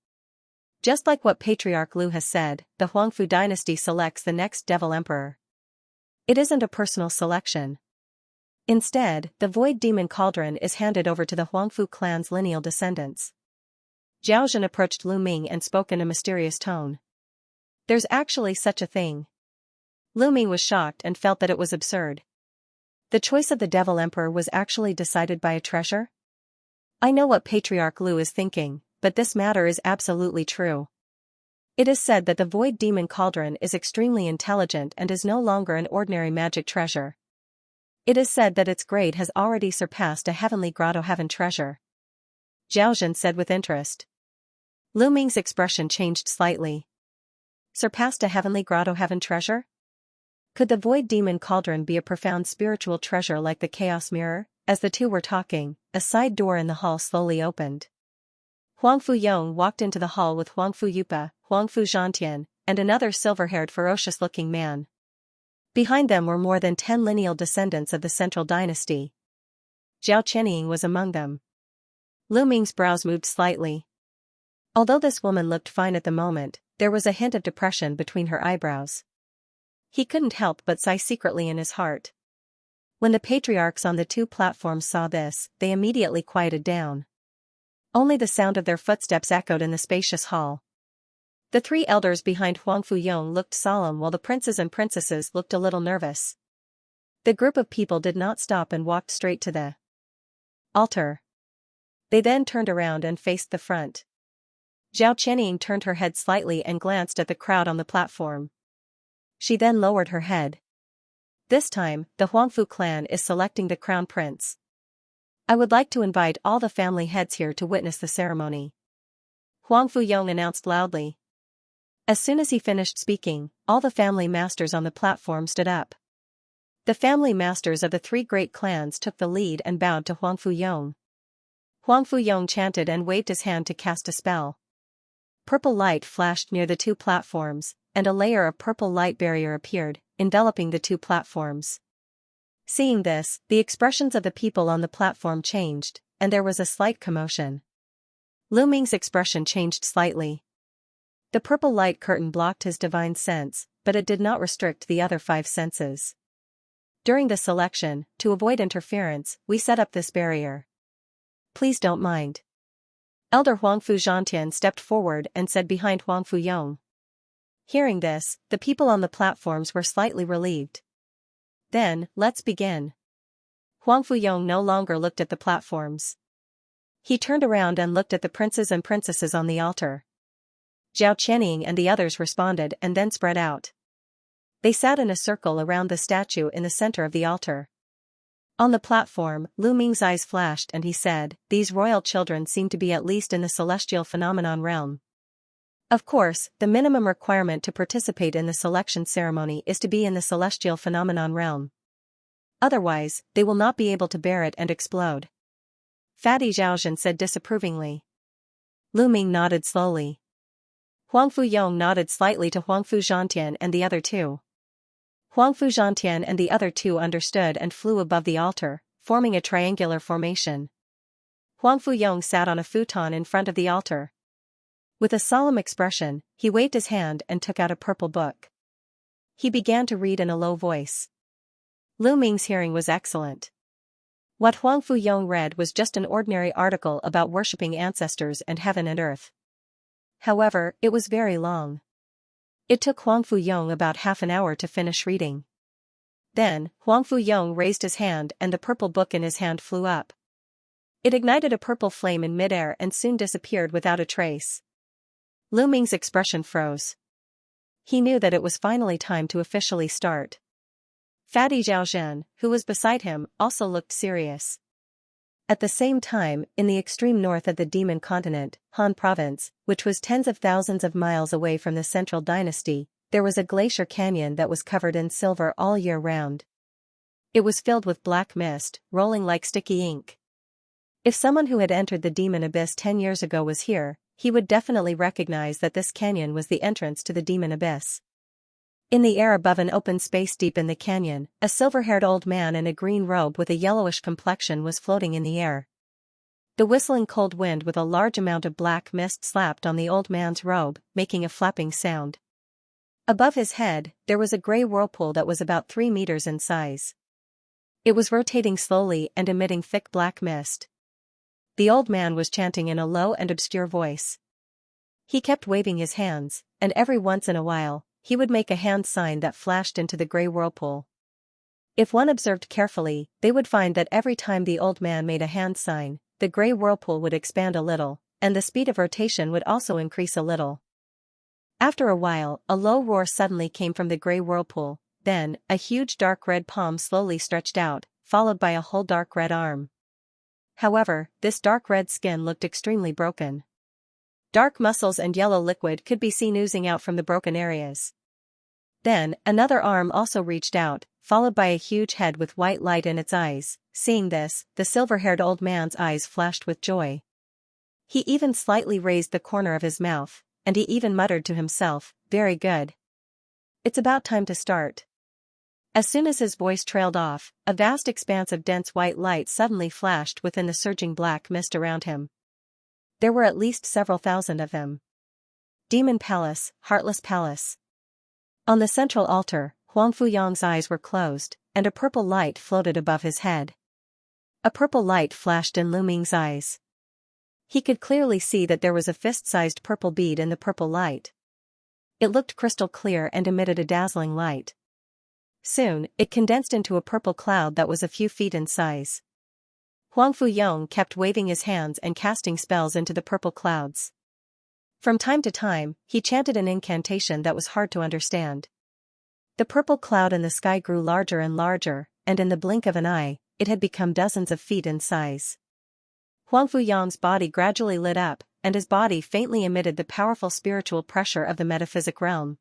Just like what Patriarch Lu has said, the Huangfu dynasty selects the next devil emperor. It isn't a personal selection. Instead, the Void Demon Cauldron is handed over to the Huangfu clan's lineal descendants." Zhao Zhen approached Lu Ming and spoke in a mysterious tone. "There's actually such a thing." Lu Ming was shocked and felt that it was absurd. The choice of the devil emperor was actually decided by a treasure? I know what Patriarch Lu is thinking, but this matter is absolutely true. It is said that the Void Demon Cauldron is extremely intelligent and is no longer an ordinary magic treasure. It is said that its grade has already surpassed a heavenly grotto heaven treasure. Zhao Zhen said with interest. Lu Ming's expression changed slightly. Surpassed a heavenly grotto heaven treasure? Could the Void Demon Cauldron be a profound spiritual treasure like the Chaos Mirror? As the two were talking, a side door in the hall slowly opened. Huangfu Yong walked into the hall with Huangfu Yupa, Huangfu Zhantian, and another silver-haired ferocious-looking man. Behind them were more than 10 lineal descendants of the central dynasty. Zhao Qianying was among them. Lu Ming's brows moved slightly. Although this woman looked fine at the moment, there was a hint of depression between her eyebrows. He couldn't help but sigh secretly in his heart. When the patriarchs on the two platforms saw this, they immediately quieted down. Only the sound of their footsteps echoed in the spacious hall. The three elders behind Huangfu Yong looked solemn while the princes and princesses looked a little nervous. The group of people did not stop and walked straight to the altar. They then turned around and faced the front. Zhao Qianying turned her head slightly and glanced at the crowd on the platform. She then lowered her head. This time, the Huangfu clan is selecting the crown prince. I would like to invite all the family heads here to witness the ceremony. Huangfu Yong announced loudly. As soon as he finished speaking, all the family masters on the platform stood up. The family masters of the three great clans took the lead and bowed to Huangfu Yong. Huangfu Yong chanted and waved his hand to cast a spell. Purple light flashed near the two platforms, and a layer of purple light barrier appeared, enveloping the two platforms. Seeing this, the expressions of the people on the platform changed, and there was a slight commotion. Lu Ming's expression changed slightly. The purple light curtain blocked his divine sense, but it did not restrict the other 5 senses. During the selection, to avoid interference, we set up this barrier. Please don't mind. Elder Huangfu Zhantian stepped forward and said behind Huangfu Yong. Hearing this, the people on the platforms were slightly relieved. Then, let's begin. Huangfu Yong no longer looked at the platforms. He turned around and looked at the princes and princesses on the altar. Zhao Qianning and the others responded and then spread out. They sat in a circle around the statue in the center of the altar. On the platform, Lu Ming's eyes flashed and he said, "These royal children seem to be at least in the celestial phenomenon realm. Of course, the minimum requirement to participate in the selection ceremony is to be in the celestial phenomenon realm. Otherwise, they will not be able to bear it and explode." Fatty Zhaozhen said disapprovingly. Lu Ming nodded slowly. Huangfu Yong nodded slightly to Huangfu Zhantian and the other 2. Huangfu Zhantian and the other 2 understood and flew above the altar, forming a triangular formation. Huangfu Yong sat on a futon in front of the altar. With a solemn expression, he waved his hand and took out a purple book. He began to read in a low voice. Lu Ming's hearing was excellent. What Huangfu Yong read was just an ordinary article about worshipping ancestors and heaven and earth. However, it was very long. It took Huangfu Yong about half an hour to finish reading. Then, Huangfu Yong raised his hand and the purple book in his hand flew up. It ignited a purple flame in midair and soon disappeared without a trace. Lu Ming's expression froze. He knew that it was finally time to officially start. Fatty Zhaozhen, who was beside him, also looked serious. At the same time, in the extreme north of the Demon Continent, Han Province, which was tens of thousands of miles away from the Central Dynasty, there was a glacier canyon that was covered in silver all year round. It was filled with black mist, rolling like sticky ink. If someone who had entered the Demon Abyss 10 years ago was here, he would definitely recognize that this canyon was the entrance to the Demon Abyss. In the air above an open space deep in the canyon, a silver-haired old man in a green robe with a yellowish complexion was floating in the air. The whistling cold wind with a large amount of black mist slapped on the old man's robe, making a flapping sound. Above his head, there was a gray whirlpool that was about 3 meters in size. It was rotating slowly and emitting thick black mist. The old man was chanting in a low and obscure voice. He kept waving his hands, and every once in a while, he would make a hand sign that flashed into the gray whirlpool. If one observed carefully, they would find that every time the old man made a hand sign, the gray whirlpool would expand a little, and the speed of rotation would also increase a little. After a while, a low roar suddenly came from the gray whirlpool, then, a huge dark red palm slowly stretched out, followed by a whole dark red arm. However, this dark red skin looked extremely broken. Dark muscles and yellow liquid could be seen oozing out from the broken areas. Then, another arm also reached out, followed by a huge head with white light in its eyes. Seeing this, the silver-haired old man's eyes flashed with joy. He even slightly raised the corner of his mouth, and he even muttered to himself, "Very good. It's about time to start." As soon as his voice trailed off, a vast expanse of dense white light suddenly flashed within the surging black mist around him. There were at least several thousand of them. Demon Palace, Heartless Palace. On the central altar, Huangfu Yong's eyes were closed, and a purple light floated above his head. A purple light flashed in Lu Ming's eyes. He could clearly see that there was a fist-sized purple bead in the purple light. It looked crystal clear and emitted a dazzling light. Soon, it condensed into a purple cloud that was a few feet in size. Huangfu Yong kept waving his hands and casting spells into the purple clouds. From time to time, he chanted an incantation that was hard to understand. The purple cloud in the sky grew larger and larger, and in the blink of an eye, it had become dozens of feet in size. Huangfu Yong's body gradually lit up, and his body faintly emitted the powerful spiritual pressure of the metaphysic realm.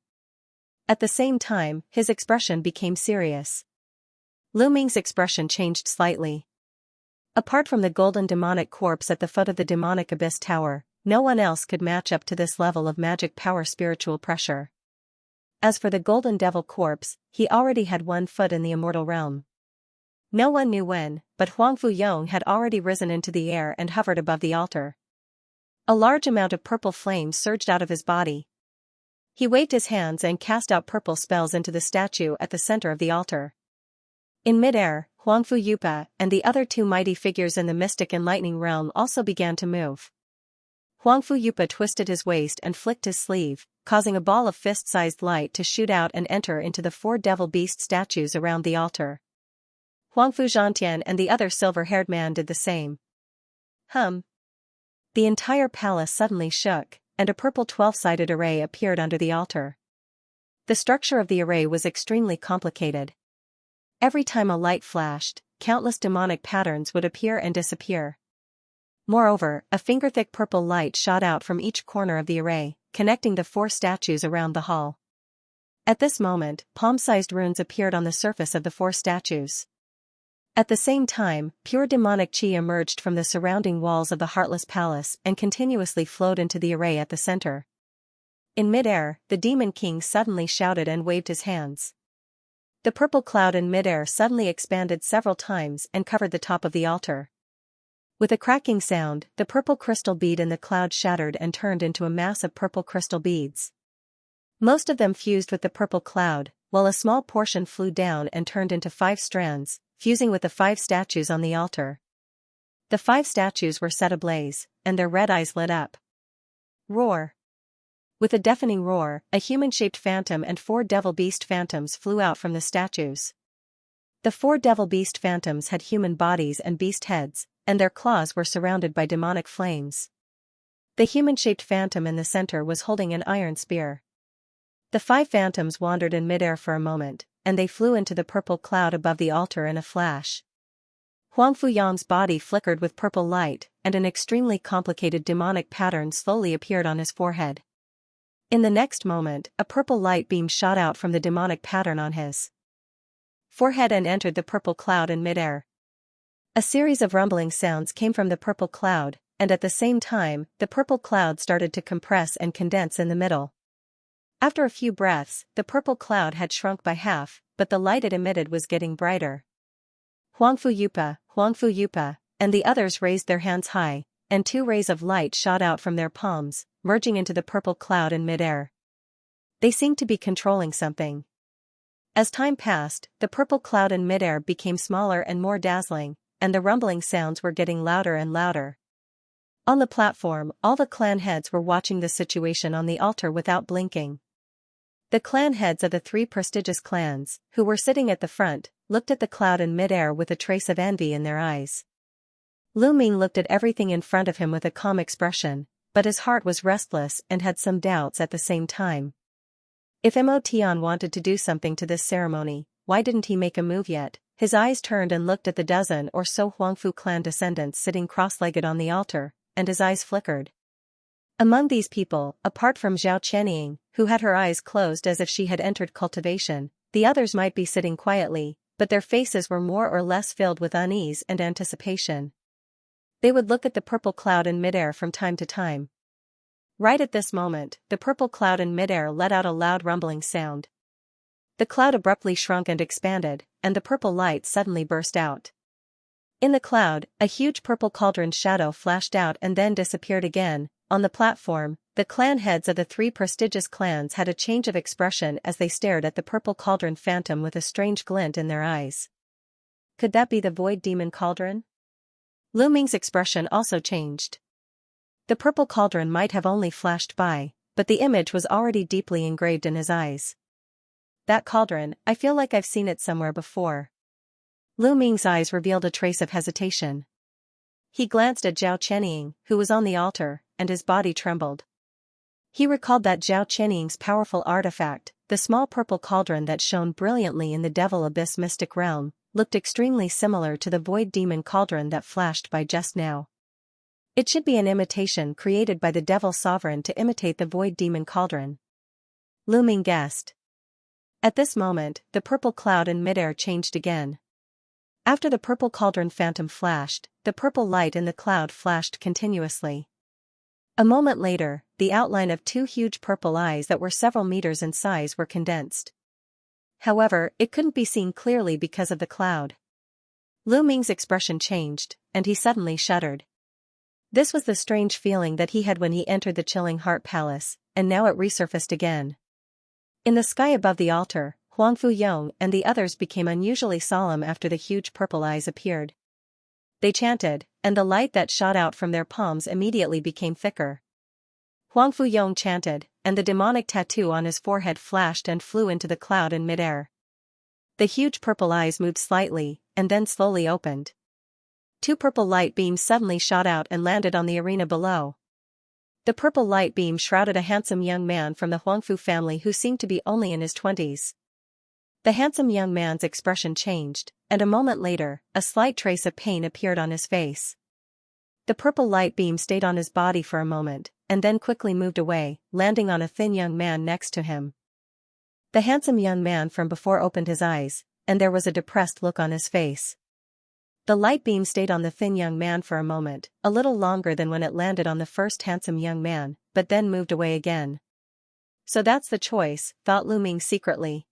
At the same time, his expression became serious. Lu Ming's expression changed slightly. Apart from the golden demonic corpse at the foot of the demonic abyss tower, no one else could match up to this level of magic power spiritual pressure. As for the golden devil corpse, he already had 1 foot in the immortal realm. No one knew when, but Huang Fuyong had already risen into the air and hovered above the altar. A large amount of purple flame surged out of his body. He waved his hands and cast out purple spells into the statue at the center of the altar. In midair, Huang Fuyupa and the other two mighty figures in the mystic and lightning realm also began to move. Huang Fuyupa twisted his waist and flicked his sleeve, causing a ball of fist-sized light to shoot out and enter into the four devil beast statues around the altar. Huang Fuzhantian and the other silver-haired man did the same. The entire palace suddenly shook, and a purple 12-sided array appeared under the altar. The structure of the array was extremely complicated. Every time a light flashed, countless demonic patterns would appear and disappear. Moreover, a finger-thick purple light shot out from each corner of the array, connecting the four statues around the hall. At this moment, palm-sized runes appeared on the surface of the four statues. At the same time, pure demonic chi emerged from the surrounding walls of the Heartless Palace and continuously flowed into the array at the center. In midair, the Demon King suddenly shouted and waved his hands. The purple cloud in midair suddenly expanded several times and covered the top of the altar. With a cracking sound, the purple crystal bead in the cloud shattered and turned into a mass of purple crystal beads. Most of them fused with the purple cloud, while a small portion flew down and turned into 5 strands, fusing with the 5 statues on the altar. The 5 statues were set ablaze, and their red eyes lit up. Roar! With a deafening roar, a human-shaped phantom and 4 devil beast phantoms flew out from the statues. The 4 devil beast phantoms had human bodies and beast heads, and their claws were surrounded by demonic flames. The human-shaped phantom in the center was holding an iron spear. The 5 phantoms wandered in midair for a moment, and they flew into the purple cloud above the altar in a flash. Huang Fuyong's body flickered with purple light, and an extremely complicated demonic pattern slowly appeared on his forehead. In the next moment, a purple light beam shot out from the demonic pattern on his forehead and entered the purple cloud in midair. A series of rumbling sounds came from the purple cloud, and at the same time, the purple cloud started to compress and condense in the middle. After a few breaths, the purple cloud had shrunk by half, but the light it emitted was getting brighter. Huang Fuyupa, and the others raised their hands high, and 2 rays of light shot out from their palms, merging into the purple cloud in midair. They seemed to be controlling something. As time passed, the purple cloud in midair became smaller and more dazzling, and the rumbling sounds were getting louder and louder. On the platform, all the clan heads were watching the situation on the altar without blinking. The clan heads of the 3 prestigious clans, who were sitting at the front, looked at the cloud in midair with a trace of envy in their eyes. Lu Ming looked at everything in front of him with a calm expression, but his heart was restless and had some doubts at the same time. If Mo Tian wanted to do something to this ceremony, why didn't he make a move yet? His eyes turned and looked at the dozen or so Huangfu clan descendants sitting cross-legged on the altar, and his eyes flickered. Among these people, apart from Zhao Chenying, who had her eyes closed as if she had entered cultivation, the others might be sitting quietly, but their faces were more or less filled with unease and anticipation. They would look at the purple cloud in midair from time to time. Right at this moment, the purple cloud in midair let out a loud rumbling sound. The cloud abruptly shrunk and expanded, and the purple light suddenly burst out. In the cloud, a huge purple cauldron shadow flashed out and then disappeared again. On the platform, the clan heads of the 3 prestigious clans had a change of expression as they stared at the purple cauldron phantom with a strange glint in their eyes. Could that be the void demon cauldron? Lu Ming's expression also changed. The purple cauldron might have only flashed by, but the image was already deeply engraved in his eyes. That cauldron, I feel like I've seen it somewhere before. Lu Ming's eyes revealed a trace of hesitation. He glanced at Zhao Chenying, who was on the altar, and his body trembled. He recalled that Zhao Chenying's powerful artifact, the small purple cauldron that shone brilliantly in the Devil Abyss mystic realm, looked extremely similar to the void demon cauldron that flashed by just now. It should be an imitation created by the Devil Sovereign to imitate the void demon cauldron. Lu Ming guessed. At this moment, the purple cloud in midair changed again. After the purple cauldron phantom flashed, the purple light in the cloud flashed continuously. A moment later, the outline of 2 huge purple eyes that were several meters in size were condensed. However, it couldn't be seen clearly because of the cloud. Lu Ming's expression changed, and he suddenly shuddered. This was the strange feeling that he had when he entered the chilling Heart Palace, and now it resurfaced again. In the sky above the altar, Huang Fuyong and the others became unusually solemn after the huge purple eyes appeared. They chanted, and the light that shot out from their palms immediately became thicker. Huang Fuyong chanted, and the demonic tattoo on his forehead flashed and flew into the cloud in midair. The huge purple eyes moved slightly, and then slowly opened. Two purple light beams suddenly shot out and landed on the arena below. The purple light beam shrouded a handsome young man from the Huangfu family who seemed to be only in his 20s. The handsome young man's expression changed, and a moment later, a slight trace of pain appeared on his face. The purple light beam stayed on his body for a moment, and then quickly moved away, landing on a thin young man next to him. The handsome young man from before opened his eyes, and there was a depressed look on his face. The light beam stayed on the thin young man for a moment, a little longer than when it landed on the first handsome young man, but then moved away again. So that's the choice, thought Lu Ming secretly.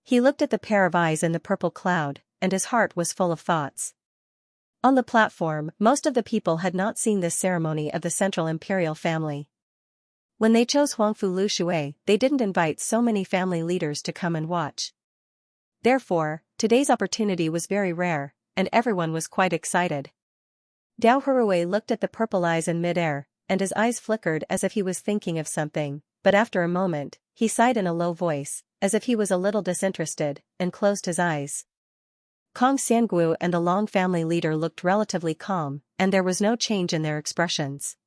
He looked at the pair of eyes in the purple cloud, and his heart was full of thoughts. On the platform, most of the people had not seen this ceremony of the Central Imperial family. When they chose Huangfu Lu Shui, they didn't invite so many family leaders to come and watch. Therefore, today's opportunity was very rare, and everyone was quite excited. Dao Hurui looked at the purple eyes in midair, and his eyes flickered as if he was thinking of something, but after a moment, he sighed in a low voice, as if he was a little disinterested, and closed his eyes. Kong Xiangu and the Long family leader looked relatively calm, and there was no change in their expressions.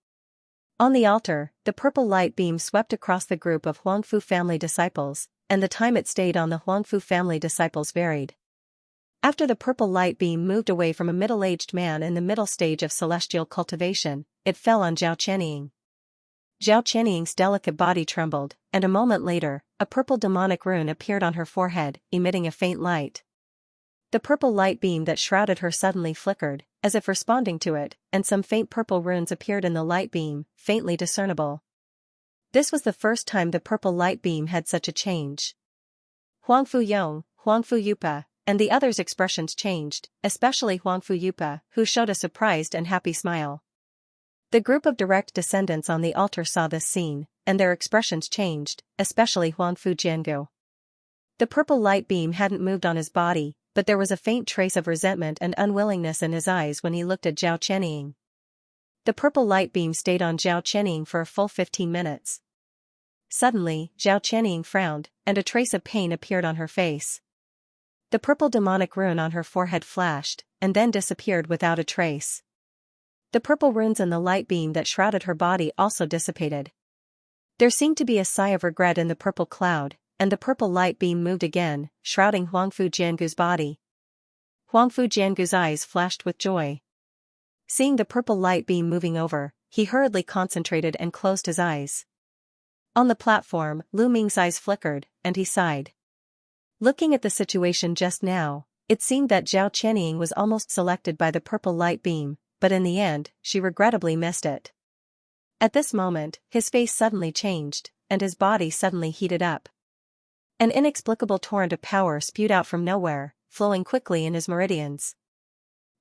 On the altar, the purple light beam swept across the group of Huangfu family disciples, and the time it stayed on the Huangfu family disciples varied. After the purple light beam moved away from a middle-aged man in the middle stage of celestial cultivation, it fell on Zhao Chenying. Zhao Chenying's delicate body trembled, and a moment later, a purple demonic rune appeared on her forehead, emitting a faint light. The purple light beam that shrouded her suddenly flickered, as if responding to it, and some faint purple runes appeared in the light beam, faintly discernible. This was the first time the purple light beam had such a change. Huang Fuyong, Huang Fuyupa, and the others' expressions changed, especially Huang Fuyupa, who showed a surprised and happy smile. The group of direct descendants on the altar saw this scene, and their expressions changed, especially Huang Fujiangu. The purple light beam hadn't moved on his body, but there was a faint trace of resentment and unwillingness in his eyes when he looked at Zhao Chenying. The purple light beam stayed on Zhao Chenying for a full 15 minutes. Suddenly, Zhao Chenying frowned, and a trace of pain appeared on her face. The purple demonic rune on her forehead flashed, and then disappeared without a trace. The purple runes in the light beam that shrouded her body also dissipated. There seemed to be a sigh of regret in the purple cloud, and the purple light beam moved again, shrouding Huang Fujiangu's body. Huang Fujiangu's eyes flashed with joy. Seeing the purple light beam moving over, he hurriedly concentrated and closed his eyes. On the platform, Lu Ming's eyes flickered, and he sighed. Looking at the situation just now, it seemed that Zhao Chenying was almost selected by the purple light beam, but in the end, she regrettably missed it. At this moment, his face suddenly changed, and his body suddenly heated up. An inexplicable torrent of power spewed out from nowhere, flowing quickly in his meridians.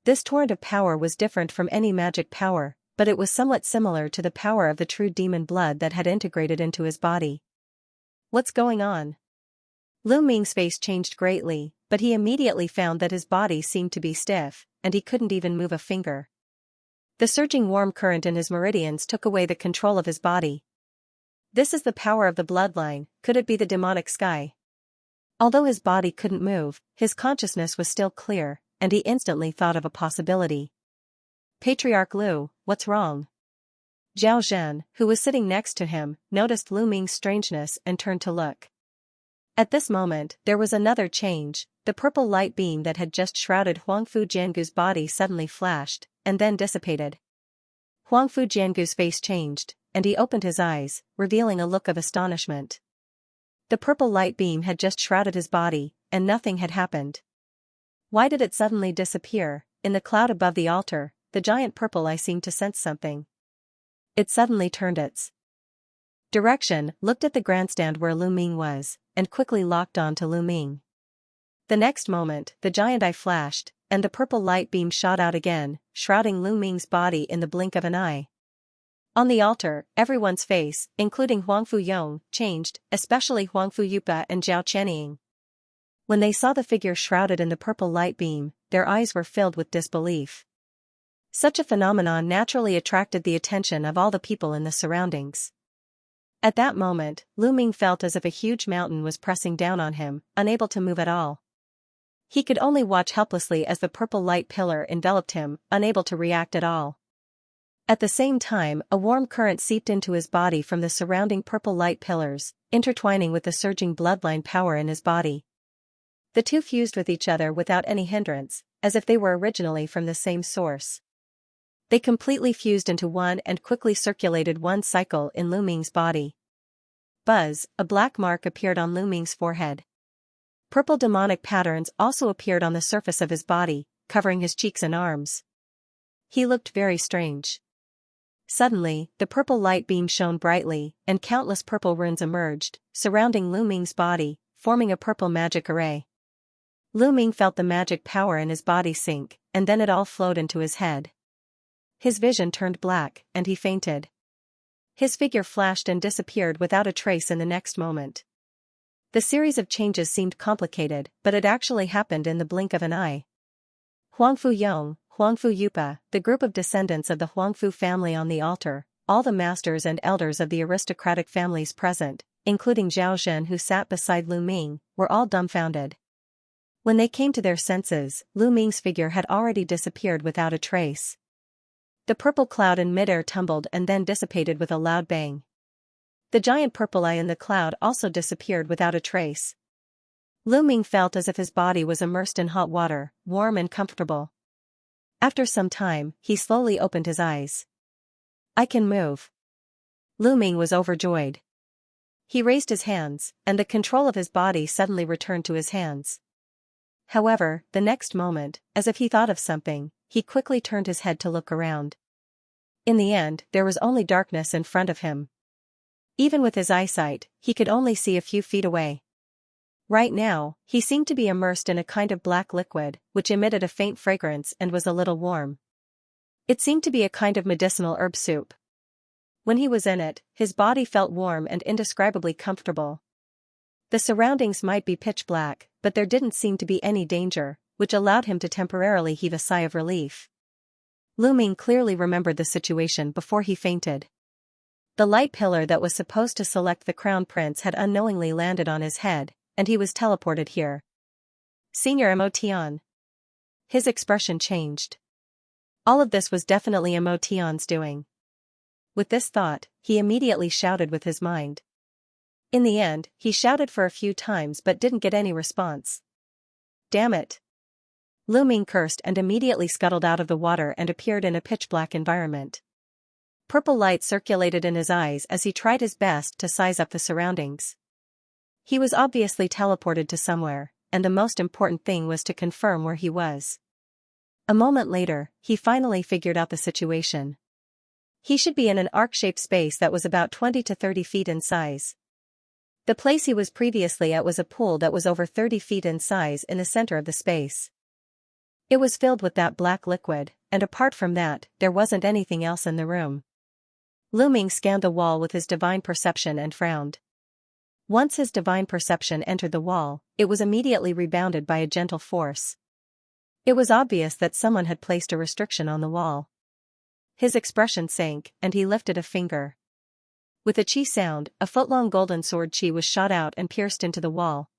This torrent of power was different from any magic power, but it was somewhat similar to the power of the true demon blood that had integrated into his body. What's going on? Lu Ming's face changed greatly, but he immediately found that his body seemed to be stiff, and he couldn't even move a finger. The surging warm current in his meridians took away the control of his body. This is the power of the bloodline, could it be the demonic sky? Although his body couldn't move, his consciousness was still clear, and he instantly thought of a possibility. Patriarch Lu, what's wrong? Zhao Zhen, who was sitting next to him, noticed Lu Ming's strangeness and turned to look. At this moment, there was another change. The purple light beam that had just shrouded Huang Fujiangu's body suddenly flashed, and then dissipated. Huang Fujiangu's face changed, and he opened his eyes, revealing a look of astonishment. The purple light beam had just shrouded his body, and nothing had happened. Why did it suddenly disappear? In the cloud above the altar, the giant purple eye seemed to sense something. It suddenly turned its direction, looked at the grandstand where Lu Ming was, and quickly locked on to Lu Ming. The next moment, the giant eye flashed, and the purple light beam shot out again, shrouding Lu Ming's body in the blink of an eye. On the altar, everyone's face, including Huangfu Yong, changed, especially Huangfu Yupa and Zhao Chenying. When they saw the figure shrouded in the purple light beam, their eyes were filled with disbelief. Such a phenomenon naturally attracted the attention of all the people in the surroundings. At that moment, Lu Ming felt as if a huge mountain was pressing down on him, unable to move at all. He could only watch helplessly as the purple light pillar enveloped him, unable to react at all. At the same time, a warm current seeped into his body from the surrounding purple light pillars, intertwining with the surging bloodline power in his body. The two fused with each other without any hindrance, as if they were originally from the same source. They completely fused into one and quickly circulated one cycle in Lu Ming's body. Buzz, a black mark appeared on Lu Ming's forehead. Purple demonic patterns also appeared on the surface of his body, covering his cheeks and arms. He looked very strange. Suddenly, the purple light beam shone brightly, and countless purple runes emerged, surrounding Lu Ming's body, forming a purple magic array. Lu Ming felt the magic power in his body sink, and then it all flowed into his head. His vision turned black, and he fainted. His figure flashed and disappeared without a trace in the next moment. The series of changes seemed complicated, but it actually happened in the blink of an eye. Huangfu Yong, Huangfu Yupa, the group of descendants of the Huangfu family on the altar, all the masters and elders of the aristocratic families present, including Zhao Zhen who sat beside Lu Ming, were all dumbfounded. When they came to their senses, Lu Ming's figure had already disappeared without a trace. The purple cloud in midair tumbled and then dissipated with a loud bang. The giant purple eye in the cloud also disappeared without a trace. Lu Ming felt as if his body was immersed in hot water, warm and comfortable. After some time, he slowly opened his eyes. "I can move." Lu Ming was overjoyed. He raised his hands, and the control of his body suddenly returned to his hands. However, the next moment, as if he thought of something, he quickly turned his head to look around. In the end, there was only darkness in front of him. Even with his eyesight, he could only see a few feet away. Right now, he seemed to be immersed in a kind of black liquid, which emitted a faint fragrance and was a little warm. It seemed to be a kind of medicinal herb soup. When he was in it, his body felt warm and indescribably comfortable. The surroundings might be pitch black, but there didn't seem to be any danger, which allowed him to temporarily heave a sigh of relief. Lu Ming clearly remembered the situation before he fainted. The light pillar that was supposed to select the crown prince had unknowingly landed on his head, and he was teleported here. Senior Emotion. His expression changed. All of this was definitely Emotion's doing. With this thought, he immediately shouted with his mind. In the end, he shouted for a few times but didn't get any response. Damn it! Lu Ming cursed and immediately scuttled out of the water and appeared in a pitch-black environment. Purple light circulated in his eyes as he tried his best to size up the surroundings. He was obviously teleported to somewhere, and the most important thing was to confirm where he was. A moment later, he finally figured out the situation. He should be in an arc-shaped space that was about 20 to 30 feet in size. The place he was previously at was a pool that was over 30 feet in size in the center of the space. It was filled with that black liquid, and apart from that, there wasn't anything else in the room. Lu Ming scanned the wall with his divine perception and frowned. Once his divine perception entered the wall, it was immediately rebounded by a gentle force. It was obvious that someone had placed a restriction on the wall. His expression sank, and he lifted a finger. With a chi sound, a foot-long golden sword chi was shot out and pierced into the wall.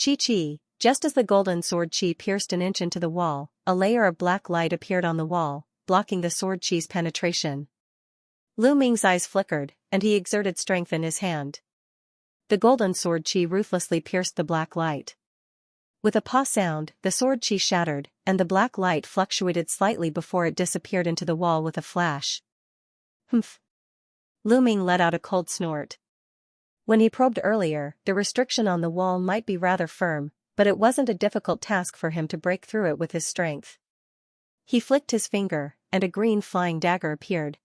Chi. Just as the golden sword chi pierced an inch into the wall, a layer of black light appeared on the wall, blocking the sword chi's penetration. Lu Ming's eyes flickered, and he exerted strength in his hand. The golden sword chi ruthlessly pierced the black light. With a pa sound, the sword chi shattered, and the black light fluctuated slightly before it disappeared into the wall with a flash. Humph! Lu Ming let out a cold snort. When he probed earlier, the restriction on the wall might be rather firm, but it wasn't a difficult task for him to break through it with his strength. He flicked his finger, and a green flying dagger appeared.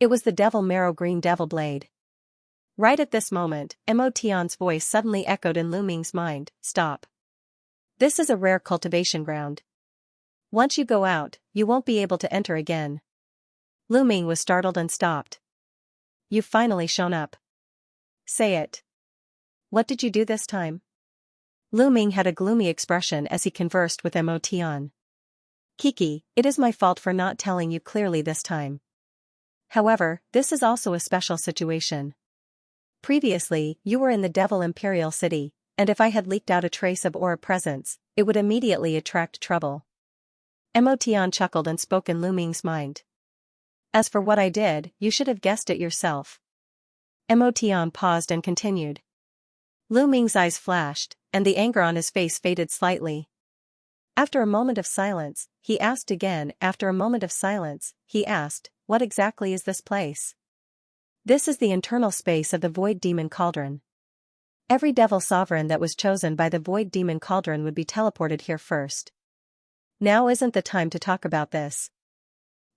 It was the devil marrow green devil blade. Right at this moment, Emotion's voice suddenly echoed in Lu Ming's mind, "Stop. This is a rare cultivation ground. Once you go out, you won't be able to enter again. Lu Ming was startled and stopped. You've finally shown up. Say it. What did you do this time? Lu Ming had a gloomy expression as he conversed with Mo Tian. Kiki, it is my fault for not telling you clearly this time. However, this is also a special situation. Previously, you were in the Devil Imperial City, and if I had leaked out a trace of aura presence, it would immediately attract trouble. Mo Tian chuckled and spoke in Lu Ming's mind. As for what I did, you should have guessed it yourself. Mo Tian paused and continued. Lu Ming's eyes flashed, and the anger on his face faded slightly. After a moment of silence, he asked again. What exactly is this place? This is the internal space of the Void Demon Cauldron. Every devil sovereign that was chosen by the Void Demon Cauldron would be teleported here first. Now isn't the time to talk about this.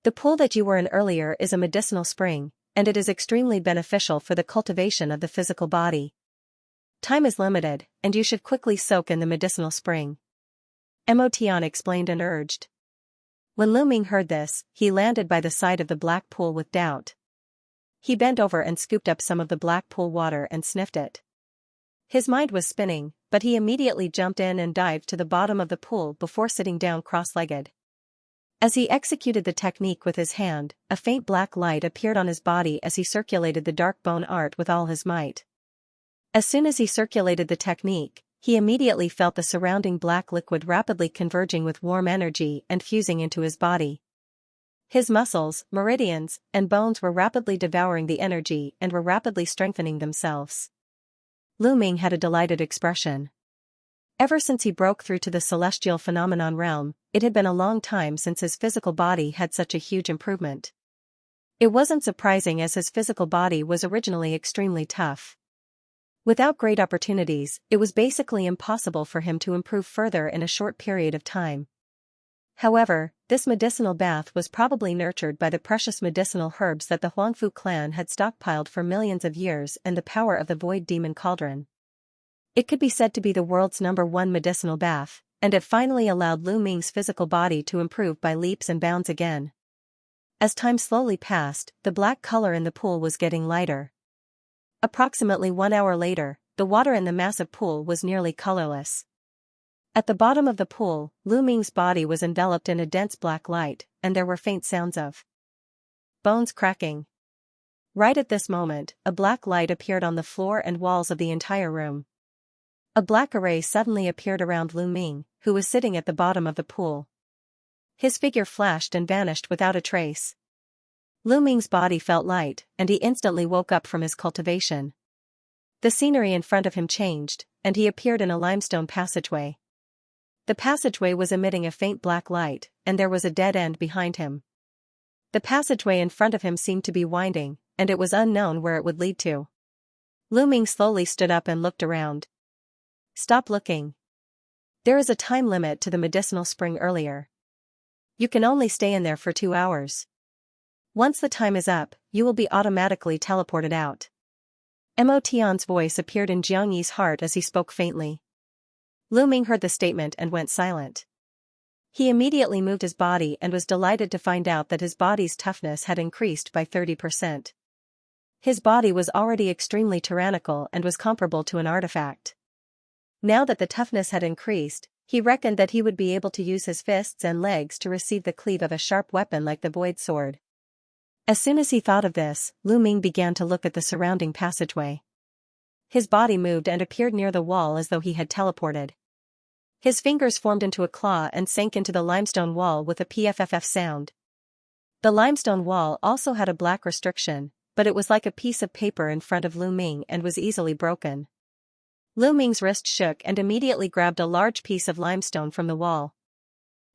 The pool that you were in earlier is a medicinal spring, and it is extremely beneficial for the cultivation of the physical body. Time is limited, and you should quickly soak in the medicinal spring. Mo Tian explained and urged. When Lu Ming heard this, he landed by the side of the black pool with doubt. He bent over and scooped up some of the black pool water and sniffed it. His mind was spinning, but he immediately jumped in and dived to the bottom of the pool before sitting down cross-legged. As he executed the technique with his hand, a faint black light appeared on his body as he circulated the dark bone art with all his might. As soon as he circulated the technique, he immediately felt the surrounding black liquid rapidly converging with warm energy and fusing into his body. His muscles, meridians, and bones were rapidly devouring the energy and were rapidly strengthening themselves. Lu Ming had a delighted expression. Ever since he broke through to the celestial phenomenon realm, it had been a long time since his physical body had such a huge improvement. It wasn't surprising as his physical body was originally extremely tough. Without great opportunities, it was basically impossible for him to improve further in a short period of time. However, this medicinal bath was probably nurtured by the precious medicinal herbs that the Huangfu clan had stockpiled for millions of years and the power of the Void Demon Cauldron. It could be said to be the world's #1 medicinal bath, and it finally allowed Lu Ming's physical body to improve by leaps and bounds again. As time slowly passed, the black color in the pool was getting lighter. Approximately 1 hour later, the water in the massive pool was nearly colorless. At the bottom of the pool, Lu Ming's body was enveloped in a dense black light, and there were faint sounds of bones cracking. Right at this moment, a black light appeared on the floor and walls of the entire room. A black array suddenly appeared around Lu Ming, who was sitting at the bottom of the pool. His figure flashed and vanished without a trace. Lu Ming's body felt light, and he instantly woke up from his cultivation. The scenery in front of him changed, and he appeared in a limestone passageway. The passageway was emitting a faint black light, and there was a dead end behind him. The passageway in front of him seemed to be winding, and it was unknown where it would lead to. Lu Ming slowly stood up and looked around. Stop looking. There is a time limit to the medicinal spring earlier. You can only stay in there for 2 hours. Once the time is up, you will be automatically teleported out. Mo Tian's voice appeared in Jiang Yi's heart as he spoke faintly. Lu Ming heard the statement and went silent. He immediately moved his body and was delighted to find out that his body's toughness had increased by 30%. His body was already extremely tyrannical and was comparable to an artifact. Now that the toughness had increased, he reckoned that he would be able to use his fists and legs to receive the cleave of a sharp weapon like the Void Sword. As soon as he thought of this, Lu Ming began to look at the surrounding passageway. His body moved and appeared near the wall as though he had teleported. His fingers formed into a claw and sank into the limestone wall with a pfff sound. The limestone wall also had a black restriction, but it was like a piece of paper in front of Lu Ming and was easily broken. Lu Ming's wrist shook and immediately grabbed a large piece of limestone from the wall.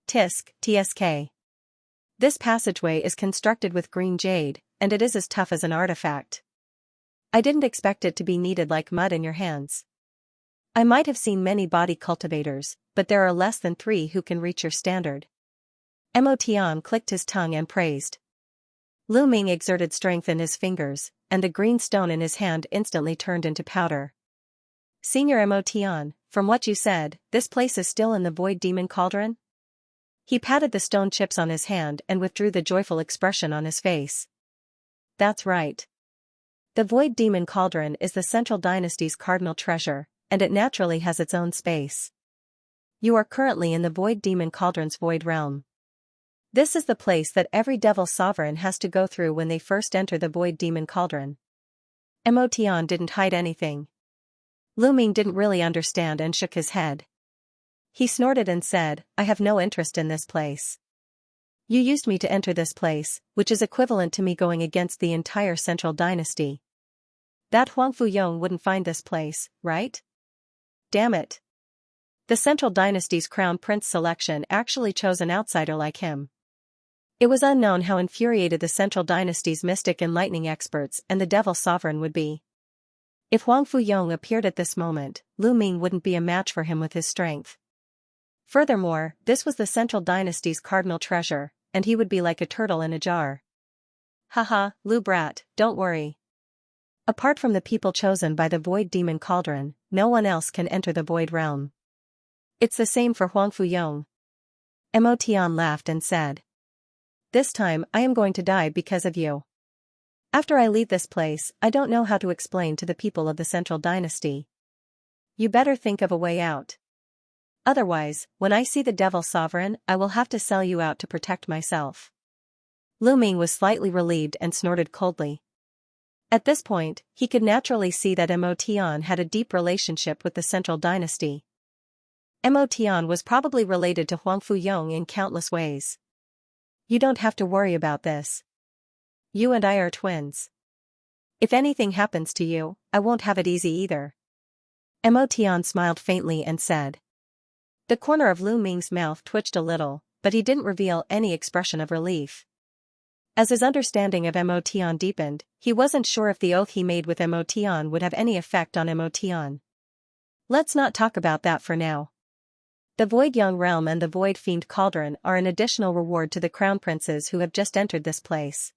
TSK. This passageway is constructed with green jade, and it is as tough as an artifact. I didn't expect it to be kneaded like mud in your hands. I might have seen many body cultivators, but there are less than 3 who can reach your standard. Mo Tian clicked his tongue and praised. Lu Ming exerted strength in his fingers, and the green stone in his hand instantly turned into powder. Senior Mo Tian, from what you said, this place is still in the Void Demon Cauldron? He patted the stone chips on his hand and withdrew the joyful expression on his face. That's right. The Void Demon Cauldron is the Central Dynasty's cardinal treasure, and it naturally has its own space. You are currently in the Void Demon Cauldron's Void Realm. This is the place that every Devil Sovereign has to go through when they first enter the Void Demon Cauldron. Emotion didn't hide anything. Lu Ming didn't really understand and shook his head. He snorted and said, I have no interest in this place. You used me to enter this place, which is equivalent to me going against the entire Central Dynasty. That Huang Fuyong wouldn't find this place, right? Damn it. The Central Dynasty's Crown Prince selection actually chose an outsider like him. It was unknown how infuriated the Central Dynasty's mystic and lightning experts and the Devil Sovereign would be. If Huang Fuyong appeared at this moment, Lu Ming wouldn't be a match for him with his strength. Furthermore, this was the Central Dynasty's cardinal treasure, and he would be like a turtle in a jar. Haha, Lu brat, don't worry. Apart from the people chosen by the Void Demon Cauldron, no one else can enter the Void Realm. It's the same for Huang Fuyong. Emotion laughed and said. This time I am going to die because of you. After I leave this place, I don't know how to explain to the people of the Central Dynasty. You better think of a way out. Otherwise, when I see the Devil Sovereign, I will have to sell you out to protect myself. Lu Ming was slightly relieved and snorted coldly. At this point, he could naturally see that Emotion had a deep relationship with the Central Dynasty. Emotion was probably related to Huang Fuyong in countless ways. You don't have to worry about this. You and I are twins. If anything happens to you, I won't have it easy either. Emotion smiled faintly and said. The corner of Lu Ming's mouth twitched a little, but he didn't reveal any expression of relief. As his understanding of Emotion deepened, he wasn't sure if the oath he made with Emotion would have any effect on Emotion. Let's not talk about that for now. The Void Young Realm and the Void Fiend Cauldron are an additional reward to the crown princes who have just entered this place.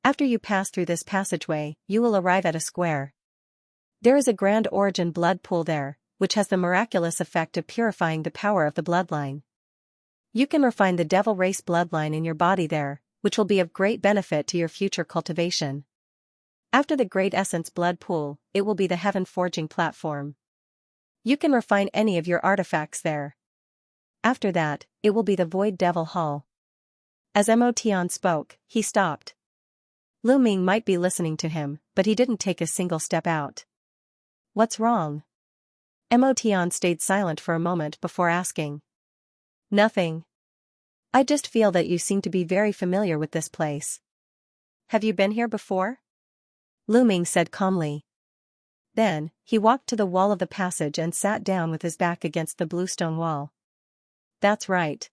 After you pass through this passageway, you will arrive at a square. There is a Grand Origin blood pool there, which has the miraculous effect of purifying the power of the bloodline. You can refine the devil race bloodline in your body there, which will be of great benefit to your future cultivation. After the Great Essence blood pool, it will be the heaven forging platform. You can refine any of your artifacts there. After that, it will be the Void Devil Hall. As Emotion spoke, he stopped. Lu Ming might be listening to him, but he didn't take a single step out. What's wrong? Emotion stayed silent for a moment before asking. Nothing. I just feel that you seem to be very familiar with this place. Have you been here before? Lu Ming said calmly. Then, he walked to the wall of the passage and sat down with his back against the blue stone wall. That's right.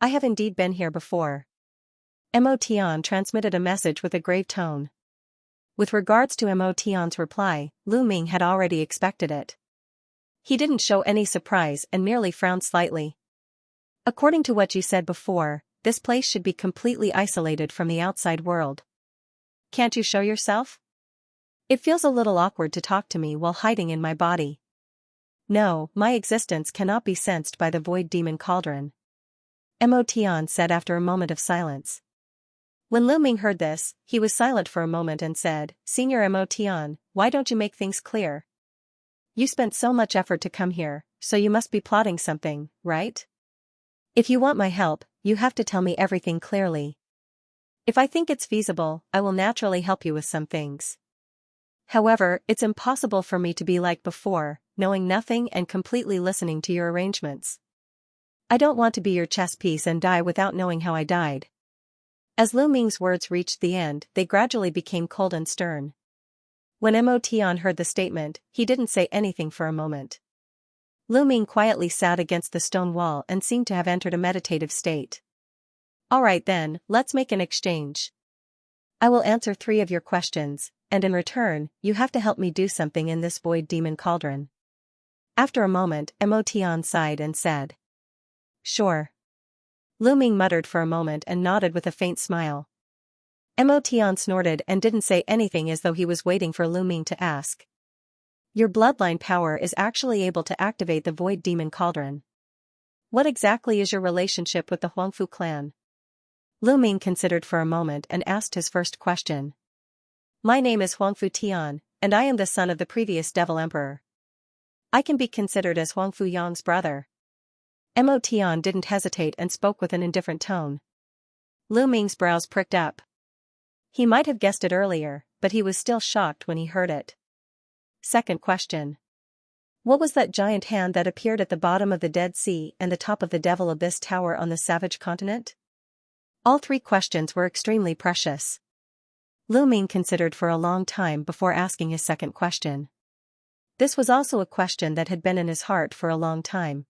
I have indeed been here before. Emotion transmitted a message with a grave tone. With regards to Emotion's reply, Lu Ming had already expected it. He didn't show any surprise and merely frowned slightly. According to what you said before, this place should be completely isolated from the outside world. Can't you show yourself? It feels a little awkward to talk to me while hiding in my body. No, my existence cannot be sensed by the Void Demon Cauldron. Emotion said after a moment of silence. When Lu Ming heard this, he was silent for a moment and said, Senior Emotion, why don't you make things clear? You spent so much effort to come here, so you must be plotting something, right? If you want my help, you have to tell me everything clearly. If I think it's feasible, I will naturally help you with some things. However, it's impossible for me to be like before, knowing nothing and completely listening to your arrangements. I don't want to be your chess piece and die without knowing how I died. As Lu Ming's words reached the end, they gradually became cold and stern. When Emotion heard the statement, he didn't say anything for a moment. Lu Ming quietly sat against the stone wall and seemed to have entered a meditative state. All right then, let's make an exchange. I will answer 3 of your questions, and in return, you have to help me do something in this Void Demon Cauldron. After a moment, Emotion sighed and said. Sure. Lu Ming muttered for a moment and nodded with a faint smile. Emotion snorted and didn't say anything as though he was waiting for Lu Ming to ask. Your bloodline power is actually able to activate the Void Demon Cauldron. What exactly is your relationship with the Huangfu clan? Lu Ming considered for a moment and asked his first question. My name is Huangfu Tian, and I am the son of the previous Devil Emperor. I can be considered as Huangfu Yang's brother. Mo Tian didn't hesitate and spoke with an indifferent tone. Lu Ming's brows pricked up. He might have guessed it earlier, but he was still shocked when he heard it. Second question. What was that giant hand that appeared at the bottom of the Dead Sea and the top of the Devil Abyss Tower on the Savage Continent? All three questions were extremely precious. Lu Ming considered for a long time before asking his second question. This was also a question that had been in his heart for a long time.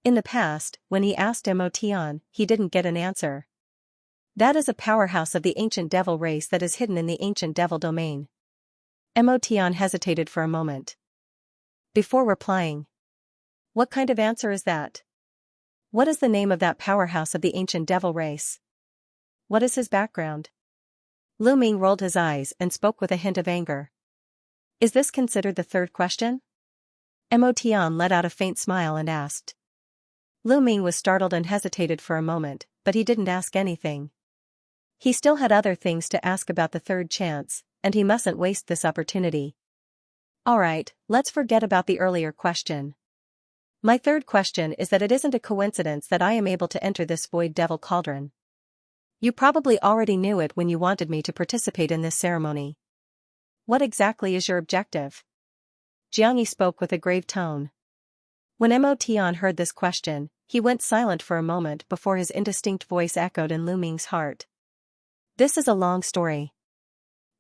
In the past, when he asked Mo Tian, he didn't get an answer. That is a powerhouse of the ancient devil race that is hidden in the ancient devil domain. Mo Tian hesitated for a moment. Before replying. What kind of answer is that? What is the name of that powerhouse of the ancient devil race? What is his background? Lu Ming rolled his eyes and spoke with a hint of anger. Is this considered the third question? Mo Tian let out a faint smile and asked. Lu Ming was startled and hesitated for a moment, but he didn't ask anything. He still had other things to ask about the third chance, and he mustn't waste this opportunity. Alright, let's forget about the earlier question. My third question is that it isn't a coincidence that I am able to enter this void devil cauldron. You probably already knew it when you wanted me to participate in this ceremony. What exactly is your objective? Xianxia spoke with a grave tone. When Mo Tian heard this question, he went silent for a moment before his indistinct voice echoed in Lu Ming's heart. This is a long story.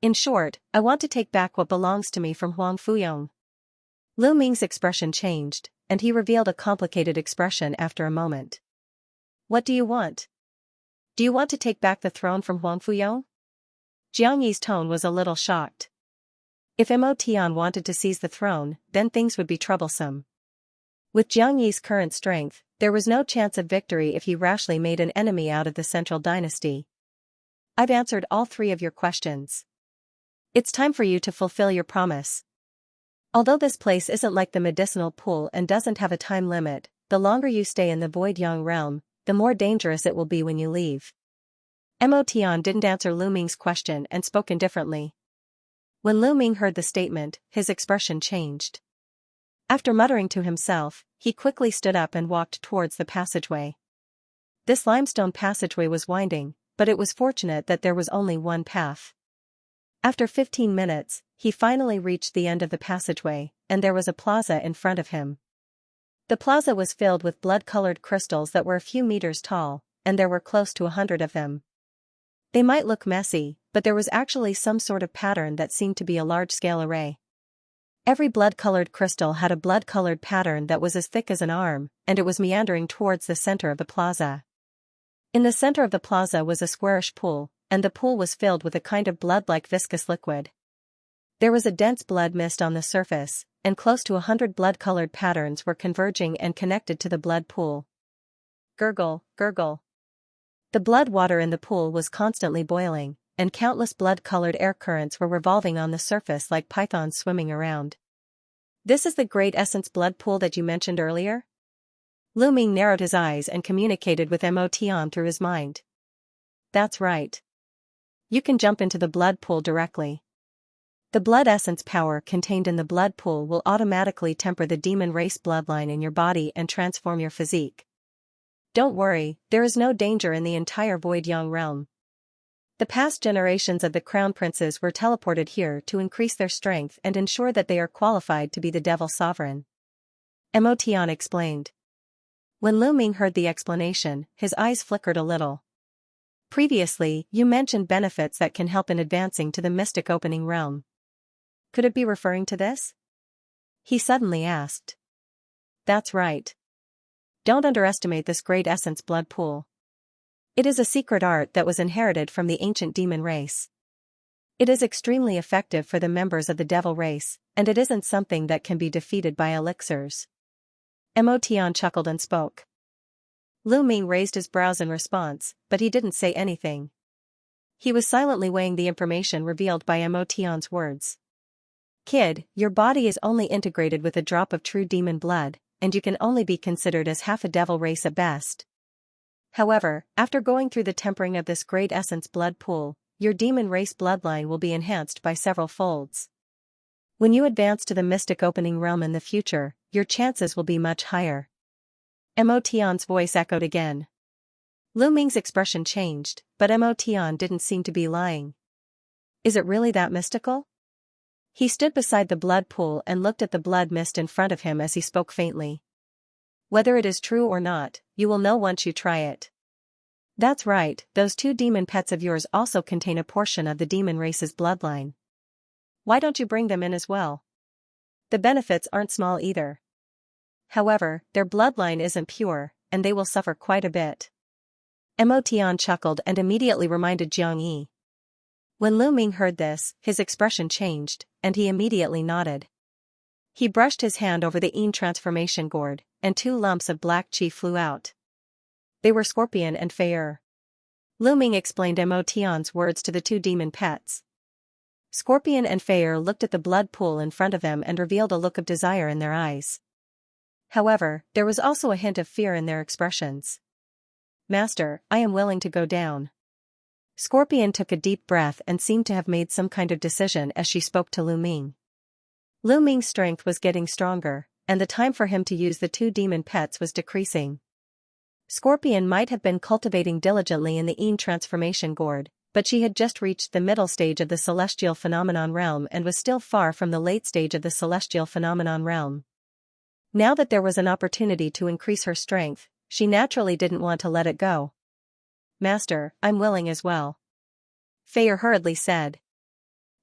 In short, I want to take back what belongs to me from Huang Fuyong. Lu Ming's expression changed, and he revealed a complicated expression after a moment. What do you want? Do you want to take back the throne from Huang Fuyong? Jiangyi's tone was a little shocked. If Mo Tian wanted to seize the throne, then things would be troublesome. With Jiangyi's current strength, there was no chance of victory if he rashly made an enemy out of the central dynasty. I've answered all three of your questions. It's time for you to fulfill your promise. Although this place isn't like the medicinal pool and doesn't have a time limit, the longer you stay in the Void Yang realm, the more dangerous it will be when you leave. Mo Tian didn't answer Lu Ming's question and spoke indifferently. When Lu Ming heard the statement, his expression changed. After muttering to himself, he quickly stood up and walked towards the passageway. This limestone passageway was winding, but it was fortunate that there was only one path. After 15 minutes, he finally reached the end of the passageway, and there was a plaza in front of him. The plaza was filled with blood-colored crystals that were a few meters tall, and there were close to 100 of them. They might look messy, but there was actually some sort of pattern that seemed to be a large-scale array. Every blood-colored crystal had a blood-colored pattern that was as thick as an arm, and it was meandering towards the center of the plaza. In the center of the plaza was a squarish pool, and the pool was filled with a kind of blood-like viscous liquid. There was a dense blood mist on the surface, and close to 100 blood-colored patterns were converging and connected to the blood pool. Gurgle, gurgle. The blood water in the pool was constantly boiling, and countless blood-colored air currents were revolving on the surface like pythons swimming around. This is the great essence blood pool that you mentioned earlier? Lu Ming narrowed his eyes and communicated with Mo Tian through his mind. That's right. You can jump into the blood pool directly. The blood essence power contained in the blood pool will automatically temper the demon race bloodline in your body and transform your physique. Don't worry, there is no danger in the entire Void Yang realm. The past generations of the crown princes were teleported here to increase their strength and ensure that they are qualified to be the devil sovereign. Mo Tian explained. When Lu Ming heard the explanation, his eyes flickered a little. Previously, you mentioned benefits that can help in advancing to the mystic opening realm. Could it be referring to this? He suddenly asked. That's right. Don't underestimate this great essence blood pool. It is a secret art that was inherited from the ancient demon race. It is extremely effective for the members of the devil race, and it isn't something that can be defeated by elixirs. Mo Tian chuckled and spoke. Lu Ming raised his brows in response, but he didn't say anything. He was silently weighing the information revealed by Mo Tian's words. Kid, your body is only integrated with a drop of true demon blood, and you can only be considered as half a devil race at best. However, after going through the tempering of this great essence blood pool, your demon race bloodline will be enhanced by several folds. When you advance to the mystic opening realm in the future, your chances will be much higher. Mo Tian's voice echoed again. Lu Ming's expression changed, but Mo Tian didn't seem to be lying. Is it really that mystical? He stood beside the blood pool and looked at the blood mist in front of him as he spoke faintly. Whether it is true or not, you will know once you try it. That's right, those 2 demon pets of yours also contain a portion of the demon race's bloodline. Why don't you bring them in as well? The benefits aren't small either. However, their bloodline isn't pure, and they will suffer quite a bit. Mo Tian chuckled and immediately reminded Xianxia. When Lu Ming heard this, his expression changed, and he immediately nodded. He brushed his hand over the Yin transformation gourd, and 2 lumps of black qi flew out. They were Scorpion and Fei. Lu Ming explained Mo Tian's words to the 2 demon pets. Scorpion and Fei looked at the blood pool in front of them and revealed a look of desire in their eyes. However, there was also a hint of fear in their expressions. Master, I am willing to go down. Scorpion took a deep breath and seemed to have made some kind of decision as she spoke to Lu Ming. Lu Ming's strength was getting stronger, and the time for him to use the 2 demon pets was decreasing. Scorpion might have been cultivating diligently in the Yin transformation gourd, but she had just reached the middle stage of the celestial phenomenon realm and was still far from the late stage of the celestial phenomenon realm. Now that there was an opportunity to increase her strength, she naturally didn't want to let it go. Master, I'm willing as well. Fei hurriedly said.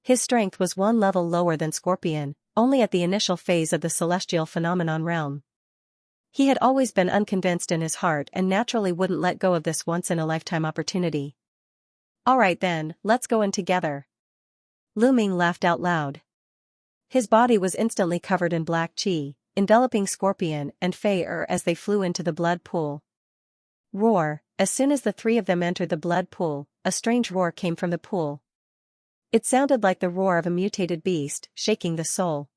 His strength was 1 level lower than Scorpion, only at the initial phase of the celestial phenomenon realm. He had always been unconvinced in his heart and naturally wouldn't let go of this once-in-a-lifetime opportunity. Alright then, let's go in together. Lu Ming laughed out loud. His body was instantly covered in black qi, enveloping Scorpion and Fei as they flew into the blood pool. Roar! As soon as the 3 of them entered the blood pool, a strange roar came from the pool. It sounded like the roar of a mutated beast, shaking the soul.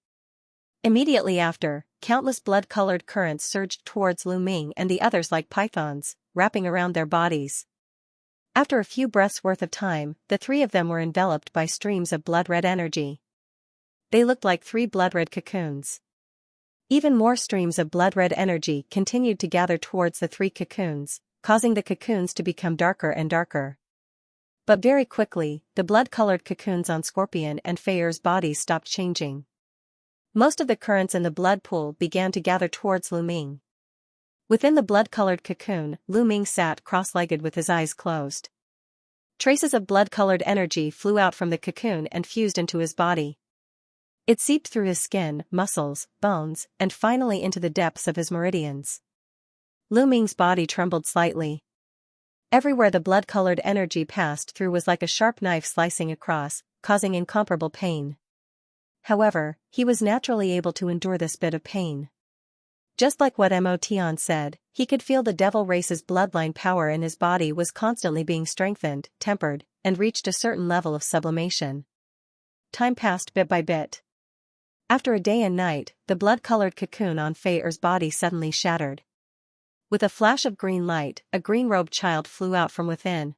Immediately after, countless blood-colored currents surged towards Lu Ming and the others like pythons, wrapping around their bodies. After a few breaths worth of time, the 3 of them were enveloped by streams of blood-red energy. They looked like 3 blood-red cocoons. Even more streams of blood-red energy continued to gather towards the 3 cocoons, causing the cocoons to become darker and darker. But very quickly, the blood-colored cocoons on Scorpion and Fei's bodies stopped changing. Most of the currents in the blood pool began to gather towards Lu Ming. Within the blood-colored cocoon, Lu Ming sat cross-legged with his eyes closed. Traces of blood-colored energy flew out from the cocoon and fused into his body. It seeped through his skin, muscles, bones, and finally into the depths of his meridians. Lu Ming's body trembled slightly. Everywhere the blood-colored energy passed through was like a sharp knife slicing across, causing incomparable pain. However, he was naturally able to endure this bit of pain. Just like what Mo Tian said, he could feel the devil race's bloodline power in his body was constantly being strengthened, tempered, and reached a certain level of sublimation. Time passed bit by bit. After a day and night, the blood-colored cocoon on Fei's body suddenly shattered. With a flash of green light, a green-robed child flew out from within.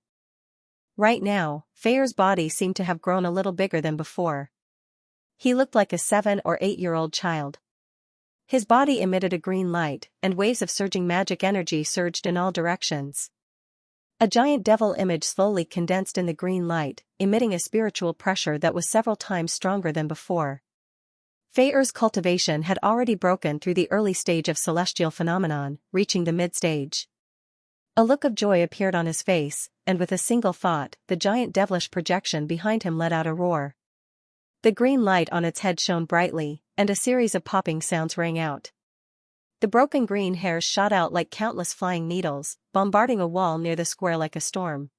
Right now, Fei's body seemed to have grown a little bigger than before. He looked like a 7 or 8-year-old child. His body emitted a green light, and waves of surging magic energy surged in all directions. A giant devil image slowly condensed in the green light, emitting a spiritual pressure that was several times stronger than before. Fei's cultivation had already broken through the early stage of celestial phenomenon, reaching the mid-stage. A look of joy appeared on his face, and with a single thought, the giant devilish projection behind him let out a roar. The green light on its head shone brightly, and a series of popping sounds rang out. The broken green hairs shot out like countless flying needles, bombarding a wall near the square like a storm.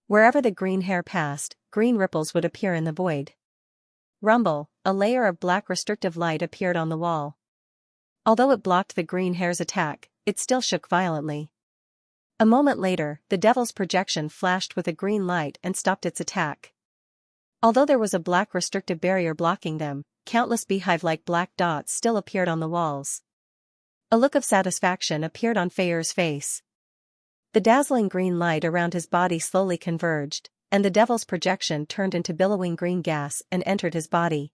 Wherever the green hair passed, green ripples would appear in the void. Rumble, a layer of black restrictive light appeared on the wall. Although it blocked the green hair's attack, it still shook violently. A moment later, the devil's projection flashed with a green light and stopped its attack. Although there was a black restrictive barrier blocking them, countless beehive-like black dots still appeared on the walls. A look of satisfaction appeared on Feier's face. The dazzling green light around his body slowly converged, and the devil's projection turned into billowing green gas and entered his body.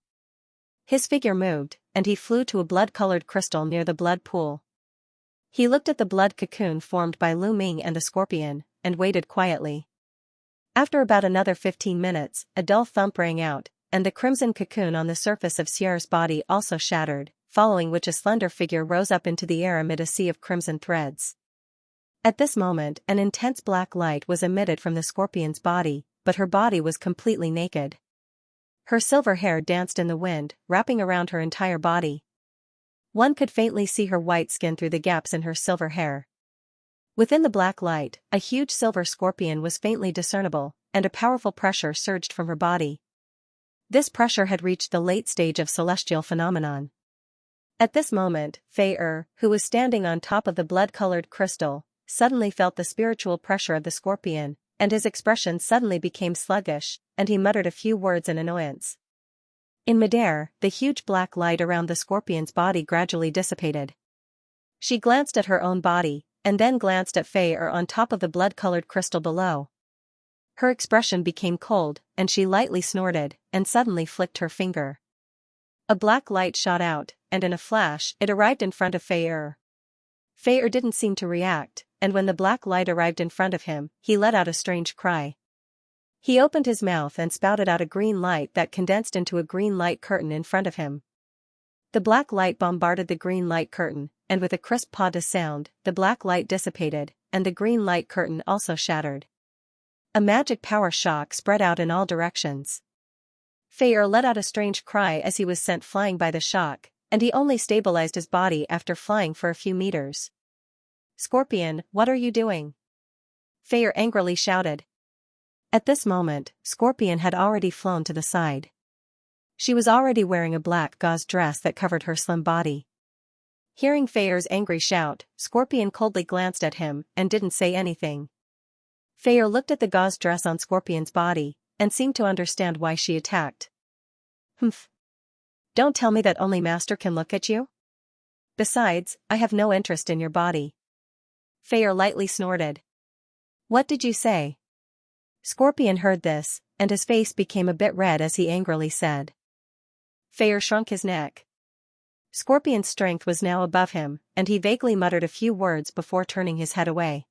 His figure moved, and he flew to a blood-colored crystal near the blood pool. He looked at the blood cocoon formed by Lu Ming and the scorpion, and waited quietly. After about another 15 minutes, a dull thump rang out, and the crimson cocoon on the surface of Xiar's body also shattered, following which a slender figure rose up into the air amid a sea of crimson threads. At this moment an intense black light was emitted from the scorpion's body, but her body was completely naked. Her silver hair danced in the wind, wrapping around her entire body. One could faintly see her white skin through the gaps in her silver hair. Within the black light, a huge silver scorpion was faintly discernible, and a powerful pressure surged from her body. This pressure had reached the late stage of celestial phenomenon. At this moment, Fei, who was standing on top of the blood-colored crystal, suddenly felt the spiritual pressure of the scorpion, and his expression suddenly became sluggish, and he muttered a few words in annoyance. In midair, the huge black light around the scorpion's body gradually dissipated. She glanced at her own body, and then glanced at Fei on top of the blood-colored crystal below. Her expression became cold, and she lightly snorted, and suddenly flicked her finger. A black light shot out, and in a flash, it arrived in front of Fei. Fei didn't seem to react, and when the black light arrived in front of him, he let out a strange cry. He opened his mouth and spouted out a green light that condensed into a green light curtain in front of him. The black light bombarded the green light curtain, and with a crisp "pada" sound, the black light dissipated, and the green light curtain also shattered. A magic power shock spread out in all directions. Fei let out a strange cry as he was sent flying by the shock, and he only stabilized his body after flying for a few meters. "Scorpion, what are you doing?" Fei angrily shouted. At this moment, Scorpion had already flown to the side. She was already wearing a black gauze dress that covered her slim body. Hearing Feier's angry shout, Scorpion coldly glanced at him and didn't say anything. Feier looked at the gauze dress on Scorpion's body, and seemed to understand why she attacked. "Humph. Don't tell me that only Master can look at you? Besides, I have no interest in your body." Feier lightly snorted. "What did you say?" Scorpion heard this, and his face became a bit red as he angrily said. Feier shrunk his neck. Scorpion's strength was now above him, and he vaguely muttered a few words before turning his head away.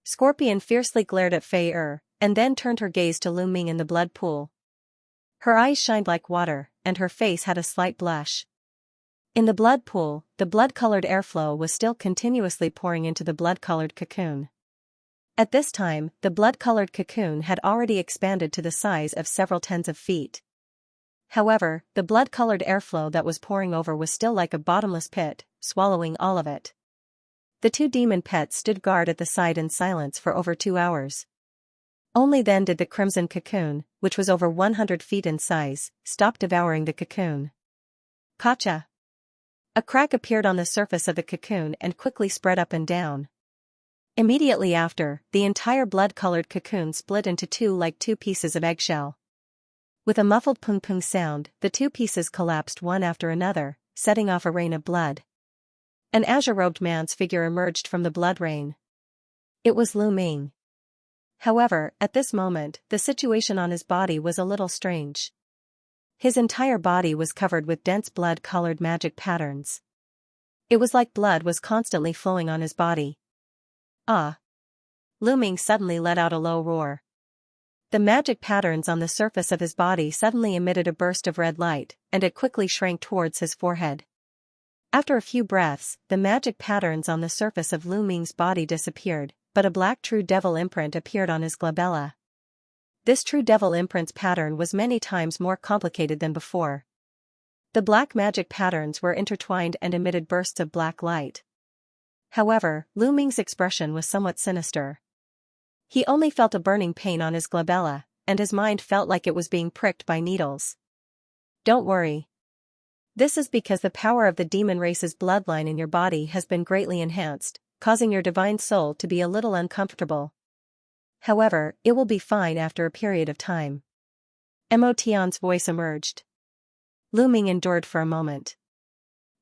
Scorpion fiercely glared at Fei, and then turned her gaze to Lu Ming in the blood pool. Her eyes shined like water, and her face had a slight blush. In the blood pool, the blood-colored airflow was still continuously pouring into the blood-colored cocoon. At this time, the blood-colored cocoon had already expanded to the size of several tens of feet. However, the blood-colored airflow that was pouring over was still like a bottomless pit, swallowing all of it. The two demon pets stood guard at the side in silence for over 2 hours. Only then did the crimson cocoon, which was over 100 feet in size, stop devouring the cocoon. Kacha! A crack appeared on the surface of the cocoon and quickly spread up and down. Immediately after, the entire blood-colored cocoon split into two like two pieces of eggshell. With a muffled pung-pung sound, the two pieces collapsed one after another, setting off a rain of blood. An azure-robed man's figure emerged from the blood rain. It was Lu Ming. However, at this moment, the situation on his body was a little strange. His entire body was covered with dense blood-colored magic patterns. It was like blood was constantly flowing on his body. "Ah!" Lu Ming suddenly let out a low roar. The magic patterns on the surface of his body suddenly emitted a burst of red light, and it quickly shrank towards his forehead. After a few breaths, the magic patterns on the surface of Lu Ming's body disappeared, but a black true devil imprint appeared on his glabella. This true devil imprint's pattern was many times more complicated than before. The black magic patterns were intertwined and emitted bursts of black light. However, Lu Ming's expression was somewhat sinister. He only felt a burning pain on his glabella, and his mind felt like it was being pricked by needles. "Don't worry. This is because the power of the demon race's bloodline in your body has been greatly enhanced, causing your divine soul to be a little uncomfortable. However, it will be fine after a period of time." Mo Tian's voice emerged. Lu Ming endured for a moment.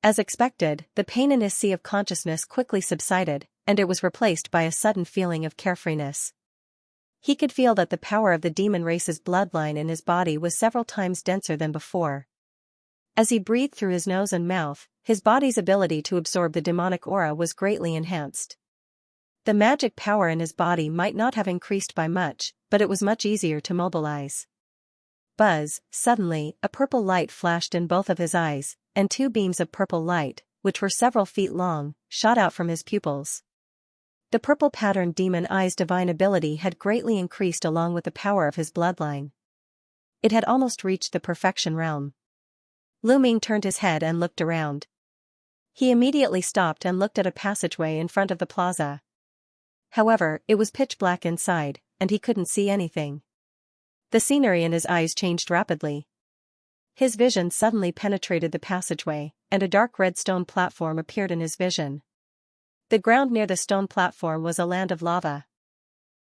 As expected, the pain in his sea of consciousness quickly subsided, and it was replaced by a sudden feeling of carefreeness. He could feel that the power of the demon race's bloodline in his body was several times denser than before. As he breathed through his nose and mouth, his body's ability to absorb the demonic aura was greatly enhanced. The magic power in his body might not have increased by much, but it was much easier to mobilize. Buzz, suddenly, a purple light flashed in both of his eyes, and two beams of purple light, which were several feet long, shot out from his pupils. The purple-patterned demon eye's divine ability had greatly increased along with the power of his bloodline. It had almost reached the perfection realm. Lu Ming turned his head and looked around. He immediately stopped and looked at a passageway in front of the plaza. However, it was pitch black inside, and he couldn't see anything. The scenery in his eyes changed rapidly. His vision suddenly penetrated the passageway, and a dark red stone platform appeared in his vision. The ground near the stone platform was a land of lava.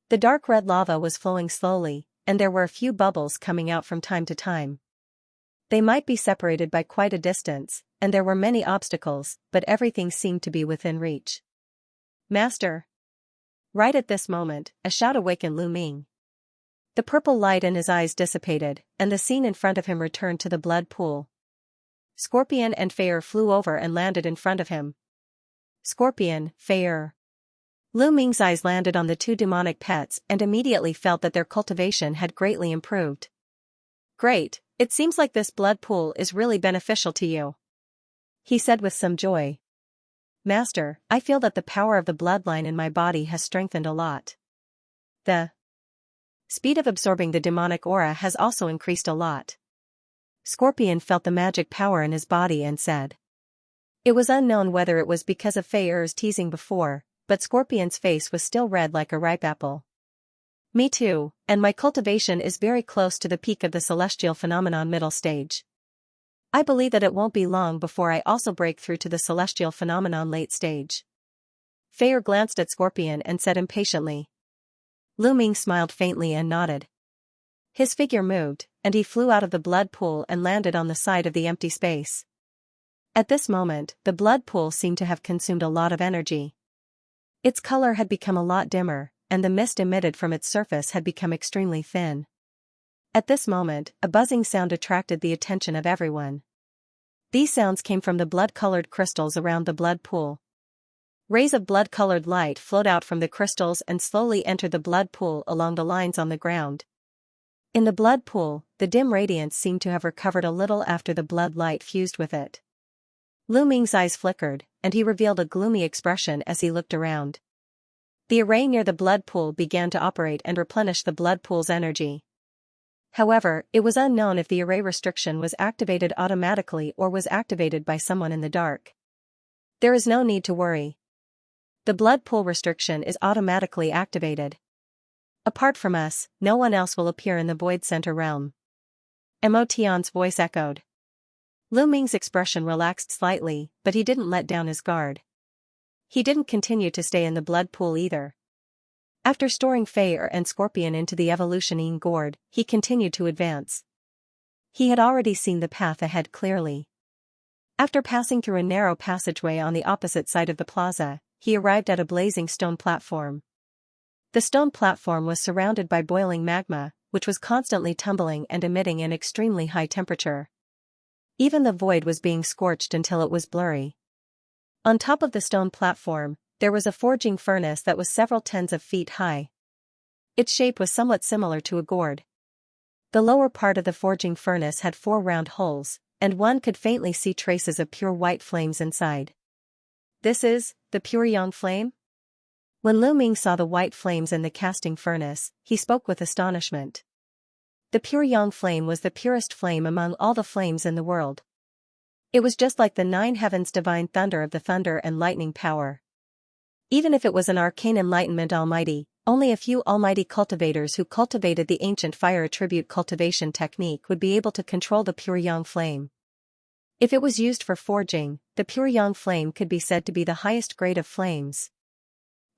The dark red lava was flowing slowly, and there were a few bubbles coming out from time to time. They might be separated by quite a distance, and there were many obstacles, but everything seemed to be within reach. "Master!" Right at this moment, a shout awakened Lu Ming. The purple light in his eyes dissipated, and the scene in front of him returned to the blood pool. Scorpion and Fire flew over and landed in front of him. Scorpion, Fire. Lu Ming's eyes landed on the two demonic pets and immediately felt that their cultivation had greatly improved. "Great, it seems like this blood pool is really beneficial to you," he said with some joy. "Master, I feel that the power of the bloodline in my body has strengthened a lot. The speed of absorbing the demonic aura has also increased a lot." Scorpion felt the magic power in his body and said. It was unknown whether it was because of Fei's teasing before, but Scorpion's face was still red like a ripe apple. "Me too, and my cultivation is very close to the peak of the celestial phenomenon middle stage. I believe that it won't be long before I also break through to the celestial phenomenon late stage." Fei glanced at Scorpion and said impatiently. Lu Ming smiled faintly and nodded. His figure moved, and he flew out of the blood pool and landed on the side of the empty space. At this moment, the blood pool seemed to have consumed a lot of energy. Its color had become a lot dimmer, and the mist emitted from its surface had become extremely thin. At this moment, a buzzing sound attracted the attention of everyone. These sounds came from the blood-colored crystals around the blood pool. Rays of blood-colored light flowed out from the crystals and slowly entered the blood pool along the lines on the ground. In the blood pool, the dim radiance seemed to have recovered a little after the blood light fused with it. Lu Ming's eyes flickered, and he revealed a gloomy expression as he looked around. The array near the blood pool began to operate and replenish the blood pool's energy. However, it was unknown if the array restriction was activated automatically or was activated by someone in the dark. There is no need to worry. The blood pool restriction is automatically activated. Apart from us, no one else will appear in the Void Center realm. Mo Tian's voice echoed. Lu Ming's expression relaxed slightly, but he didn't let down his guard. He didn't continue to stay in the blood pool either. After storing Fire and Scorpion into the evolutionine gourd, he continued to advance. He had already seen the path ahead clearly. After passing through a narrow passageway on the opposite side of the plaza, he arrived at a blazing stone platform. The stone platform was surrounded by boiling magma, which was constantly tumbling and emitting an extremely high temperature. Even the void was being scorched until it was blurry. On top of the stone platform, there was a forging furnace that was several tens of feet high. Its shape was somewhat similar to a gourd. The lower part of the forging furnace had 4 round holes, and one could faintly see traces of pure white flames inside. "This is the pure yang flame?" When Lu Ming saw the white flames in the casting furnace, he spoke with astonishment. The pure yang flame was the purest flame among all the flames in the world. It was just like the 9 heavens' divine thunder of the thunder and lightning power. Even if it was an arcane enlightenment almighty, only a few almighty cultivators who cultivated the ancient fire attribute cultivation technique would be able to control the pure yang flame. If it was used for forging, the pure yang flame could be said to be the highest grade of flames.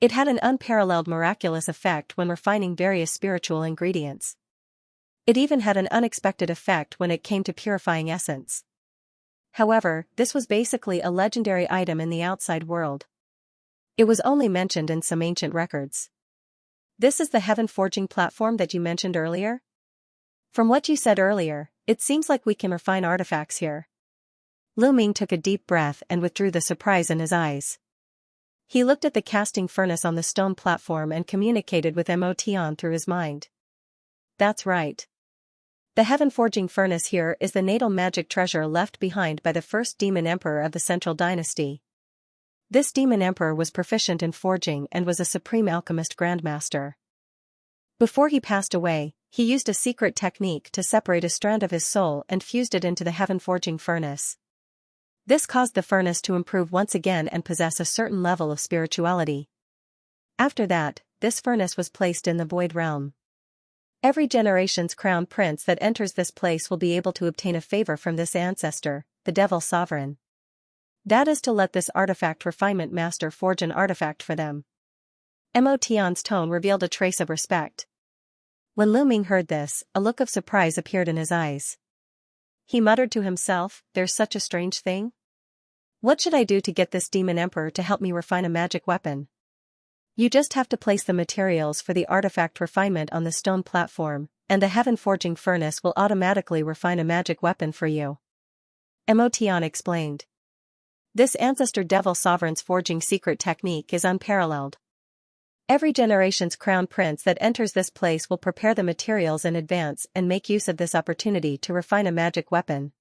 It had an unparalleled miraculous effect when refining various spiritual ingredients. It even had an unexpected effect when it came to purifying essence. However, this was basically a legendary item in the outside world. It was only mentioned in some ancient records. This is the heaven forging platform that you mentioned earlier? From what you said earlier, it seems like we can refine artifacts here. Lu Ming took a deep breath and withdrew the surprise in his eyes. He looked at the casting furnace on the stone platform and communicated with Mo Tian through his mind. That's right. The heaven forging furnace here is the natal magic treasure left behind by the first demon emperor of the Central Dynasty. This demon emperor was proficient in forging and was a supreme alchemist grandmaster. Before he passed away, he used a secret technique to separate a strand of his soul and fused it into the heaven forging furnace. This caused the furnace to improve once again and possess a certain level of spirituality. After that, this furnace was placed in the void realm. Every generation's crown prince that enters this place will be able to obtain a favor from this ancestor, the Devil Sovereign. That is to let this artifact refinement master forge an artifact for them. Mo Tian's tone revealed a trace of respect. When Lu Ming heard this, a look of surprise appeared in his eyes. He muttered to himself, there's such a strange thing? What should I do to get this demon emperor to help me refine a magic weapon? You just have to place the materials for the artifact refinement on the stone platform, and the heaven forging furnace will automatically refine a magic weapon for you. Mo Tian explained. This ancestor Devil Sovereign's forging secret technique is unparalleled. Every generation's crown prince that enters this place will prepare the materials in advance and make use of this opportunity to refine a magic weapon.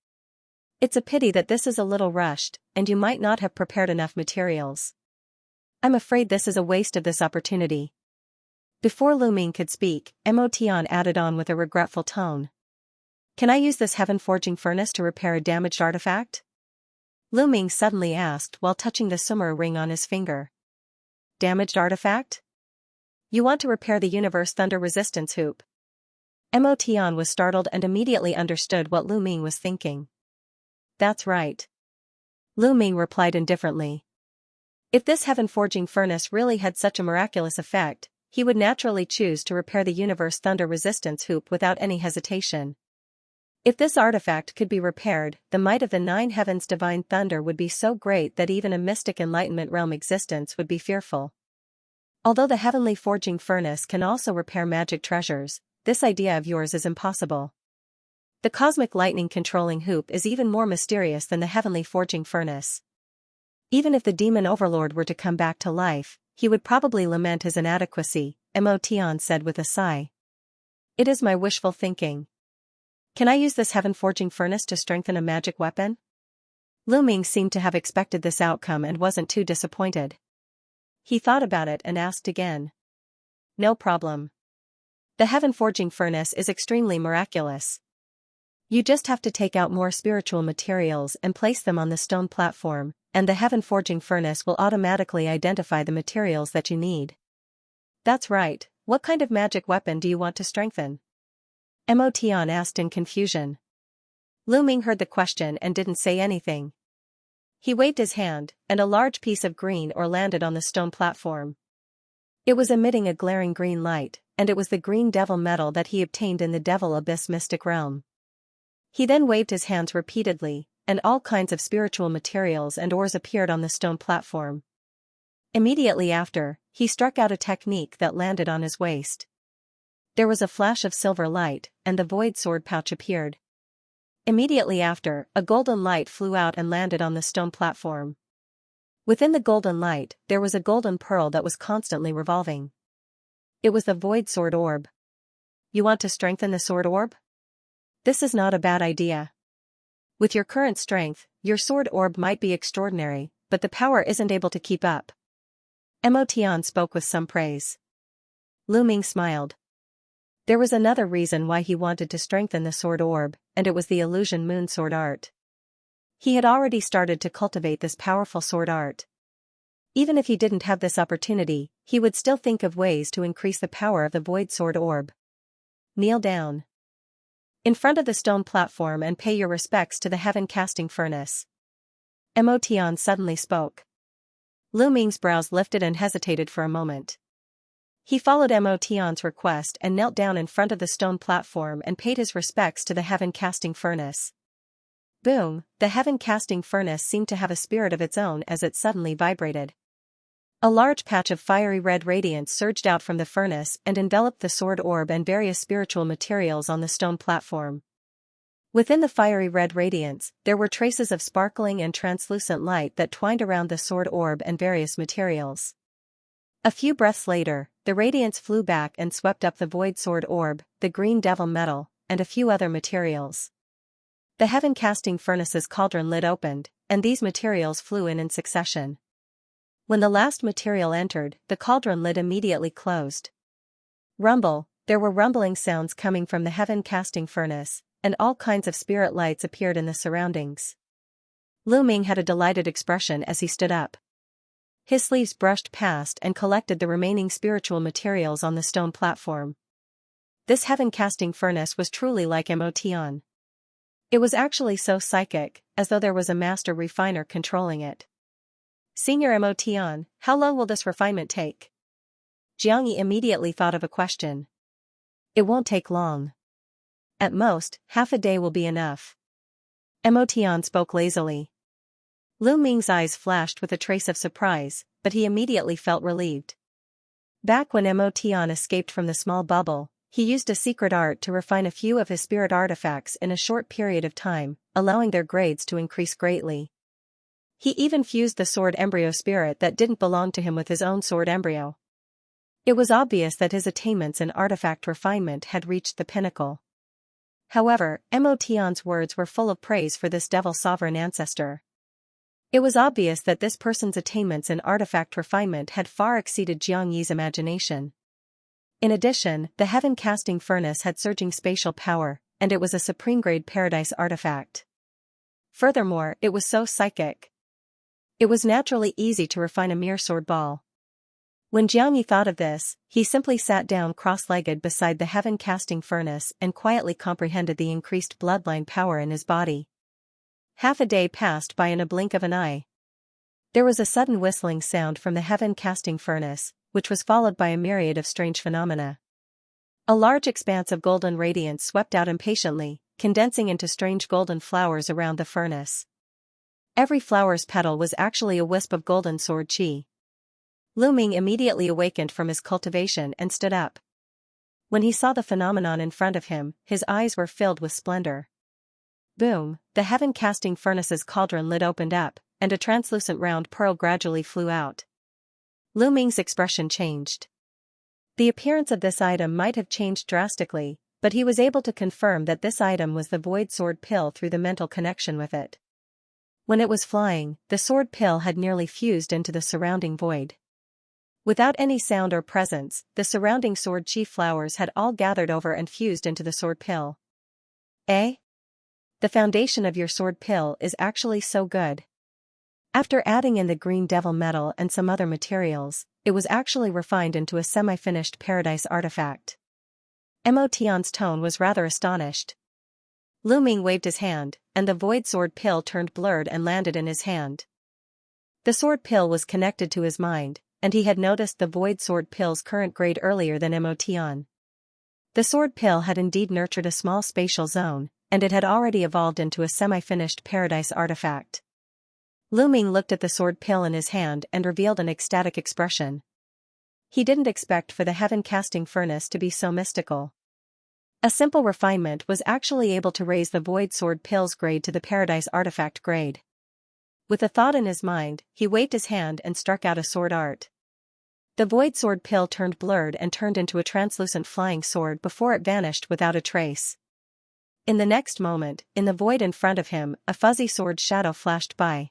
It's a pity that this is a little rushed, and you might not have prepared enough materials. I'm afraid this is a waste of this opportunity. Before Lu Ming could speak, Mo Tian added on with a regretful tone. Can I use this heaven forging furnace to repair a damaged artifact? Lu Ming suddenly asked while touching the sumer ring on his finger. Damaged artifact? You want to repair the universe thunder resistance hoop? Mo Tian was startled and immediately understood what Lu Ming was thinking. That's right. Lu Ming replied indifferently. If this heaven forging furnace really had such a miraculous effect, he would naturally choose to repair the universe thunder resistance hoop without any hesitation. If this artifact could be repaired, the might of the 9 heavens' divine thunder would be so great that even a mystic enlightenment realm existence would be fearful. Although the heavenly forging furnace can also repair magic treasures, this idea of yours is impossible. The cosmic lightning controlling hoop is even more mysterious than the heavenly forging furnace. Even if the demon overlord were to come back to life, he would probably lament his inadequacy, Mo Tian said with a sigh. It is my wishful thinking. Can I use this heaven forging furnace to strengthen a magic weapon? Lu Ming seemed to have expected this outcome and wasn't too disappointed. He thought about it and asked again. No problem. The heaven forging furnace is extremely miraculous. You just have to take out more spiritual materials and place them on the stone platform, and the heaven forging furnace will automatically identify the materials that you need. That's right, what kind of magic weapon do you want to strengthen? Mo Tian asked in confusion. Lu Ming heard the question and didn't say anything. He waved his hand, and a large piece of green ore landed on the stone platform. It was emitting a glaring green light, and it was the green devil metal that he obtained in the Devil Abyss mystic realm. He then waved his hands repeatedly, and all kinds of spiritual materials and ores appeared on the stone platform. Immediately after, he struck out a technique that landed on his waist. There was a flash of silver light, and the void sword pouch appeared. Immediately after, a golden light flew out and landed on the stone platform. Within the golden light, there was a golden pearl that was constantly revolving. It was the void sword orb. You want to strengthen the sword orb? This is not a bad idea. With your current strength, your sword orb might be extraordinary, but the power isn't able to keep up. Mo Tian spoke with some praise. Lu Ming smiled. There was another reason why he wanted to strengthen the sword orb, and it was the illusion moon sword art. He had already started to cultivate this powerful sword art. Even if he didn't have this opportunity, he would still think of ways to increase the power of the void sword orb. Kneel down in front of the stone platform and pay your respects to the heaven casting furnace. Mo Tian suddenly spoke. Lu Ming's brows lifted and hesitated for a moment. He followed Mo Tian's request and knelt down in front of the stone platform and paid his respects to the heaven casting furnace. Boom, the heaven-casting furnace seemed to have a spirit of its own as it suddenly vibrated. A large patch of fiery red radiance surged out from the furnace and enveloped the sword orb and various spiritual materials on the stone platform. Within the fiery red radiance, there were traces of sparkling and translucent light that twined around the sword orb and various materials. A few breaths later, the radiance flew back and swept up the void sword orb, the green devil metal, and a few other materials. The heaven-casting furnace's cauldron lid opened, and these materials flew in succession. When the last material entered, the cauldron lid immediately closed. Rumble, there were rumbling sounds coming from the heaven-casting furnace, and all kinds of spirit lights appeared in the surroundings. Lu Ming had a delighted expression as he stood up. His sleeves brushed past and collected the remaining spiritual materials on the stone platform. This heaven-casting furnace was truly like Motian. It was actually so psychic, as though there was a master refiner controlling it. Senior Motian, how long will this refinement take? Xianxia immediately thought of a question. It won't take long. At most, half a day will be enough. Motian spoke lazily. Lu Ming's eyes flashed with a trace of surprise, but he immediately felt relieved. Back when Motian escaped from the small bubble, he used a secret art to refine a few of his spirit artifacts in a short period of time, allowing their grades to increase greatly. He even fused the sword embryo spirit that didn't belong to him with his own sword embryo. It was obvious that his attainments in artifact refinement had reached the pinnacle. However, Motian's words were full of praise for this devil sovereign ancestor. It was obvious that this person's attainments in artifact refinement had far exceeded Jiangyi's imagination. In addition, the heaven-casting furnace had surging spatial power, and it was a supreme-grade paradise artifact. Furthermore, it was so psychic. It was naturally easy to refine a mere sword ball. When Jiangyi thought of this, he simply sat down cross-legged beside the heaven-casting furnace and quietly comprehended the increased bloodline power in his body. Half a day passed by in a blink of an eye. There was a sudden whistling sound from the heaven-casting furnace, which was followed by a myriad of strange phenomena. A large expanse of golden radiance swept out impatiently, condensing into strange golden flowers around the furnace. Every flower's petal was actually a wisp of golden sword chi. Lu Ming immediately awakened from his cultivation and stood up. When he saw the phenomenon in front of him, his eyes were filled with splendor. Boom, the heaven-casting furnace's cauldron lid opened up, and a translucent round pearl gradually flew out. Lu Ming's expression changed. The appearance of this item might have changed drastically, but he was able to confirm that this item was the void sword pill through the mental connection with it. When it was flying, the sword pill had nearly fused into the surrounding void. Without any sound or presence, the surrounding sword chi flowers had all gathered over and fused into the sword pill. Eh? The foundation of your sword pill is actually so good. After adding in the green devil metal and some other materials, it was actually refined into a semi-finished paradise artifact. Motian's tone was rather astonished. Lu Ming waved his hand, and the void sword pill turned blurred and landed in his hand. The sword pill was connected to his mind, and he had noticed the void sword pill's current grade earlier than Motian. The sword pill had indeed nurtured a small spatial zone, and it had already evolved into a semi-finished paradise artifact. Lu Ming looked at the sword pill in his hand and revealed an ecstatic expression. He didn't expect for the heaven-casting furnace to be so mystical. A simple refinement was actually able to raise the void sword pill's grade to the paradise artifact grade. With a thought in his mind, he waved his hand and struck out a sword art. The void sword pill turned blurred and turned into a translucent flying sword before it vanished without a trace. In the next moment, in the void in front of him, a fuzzy sword shadow flashed by.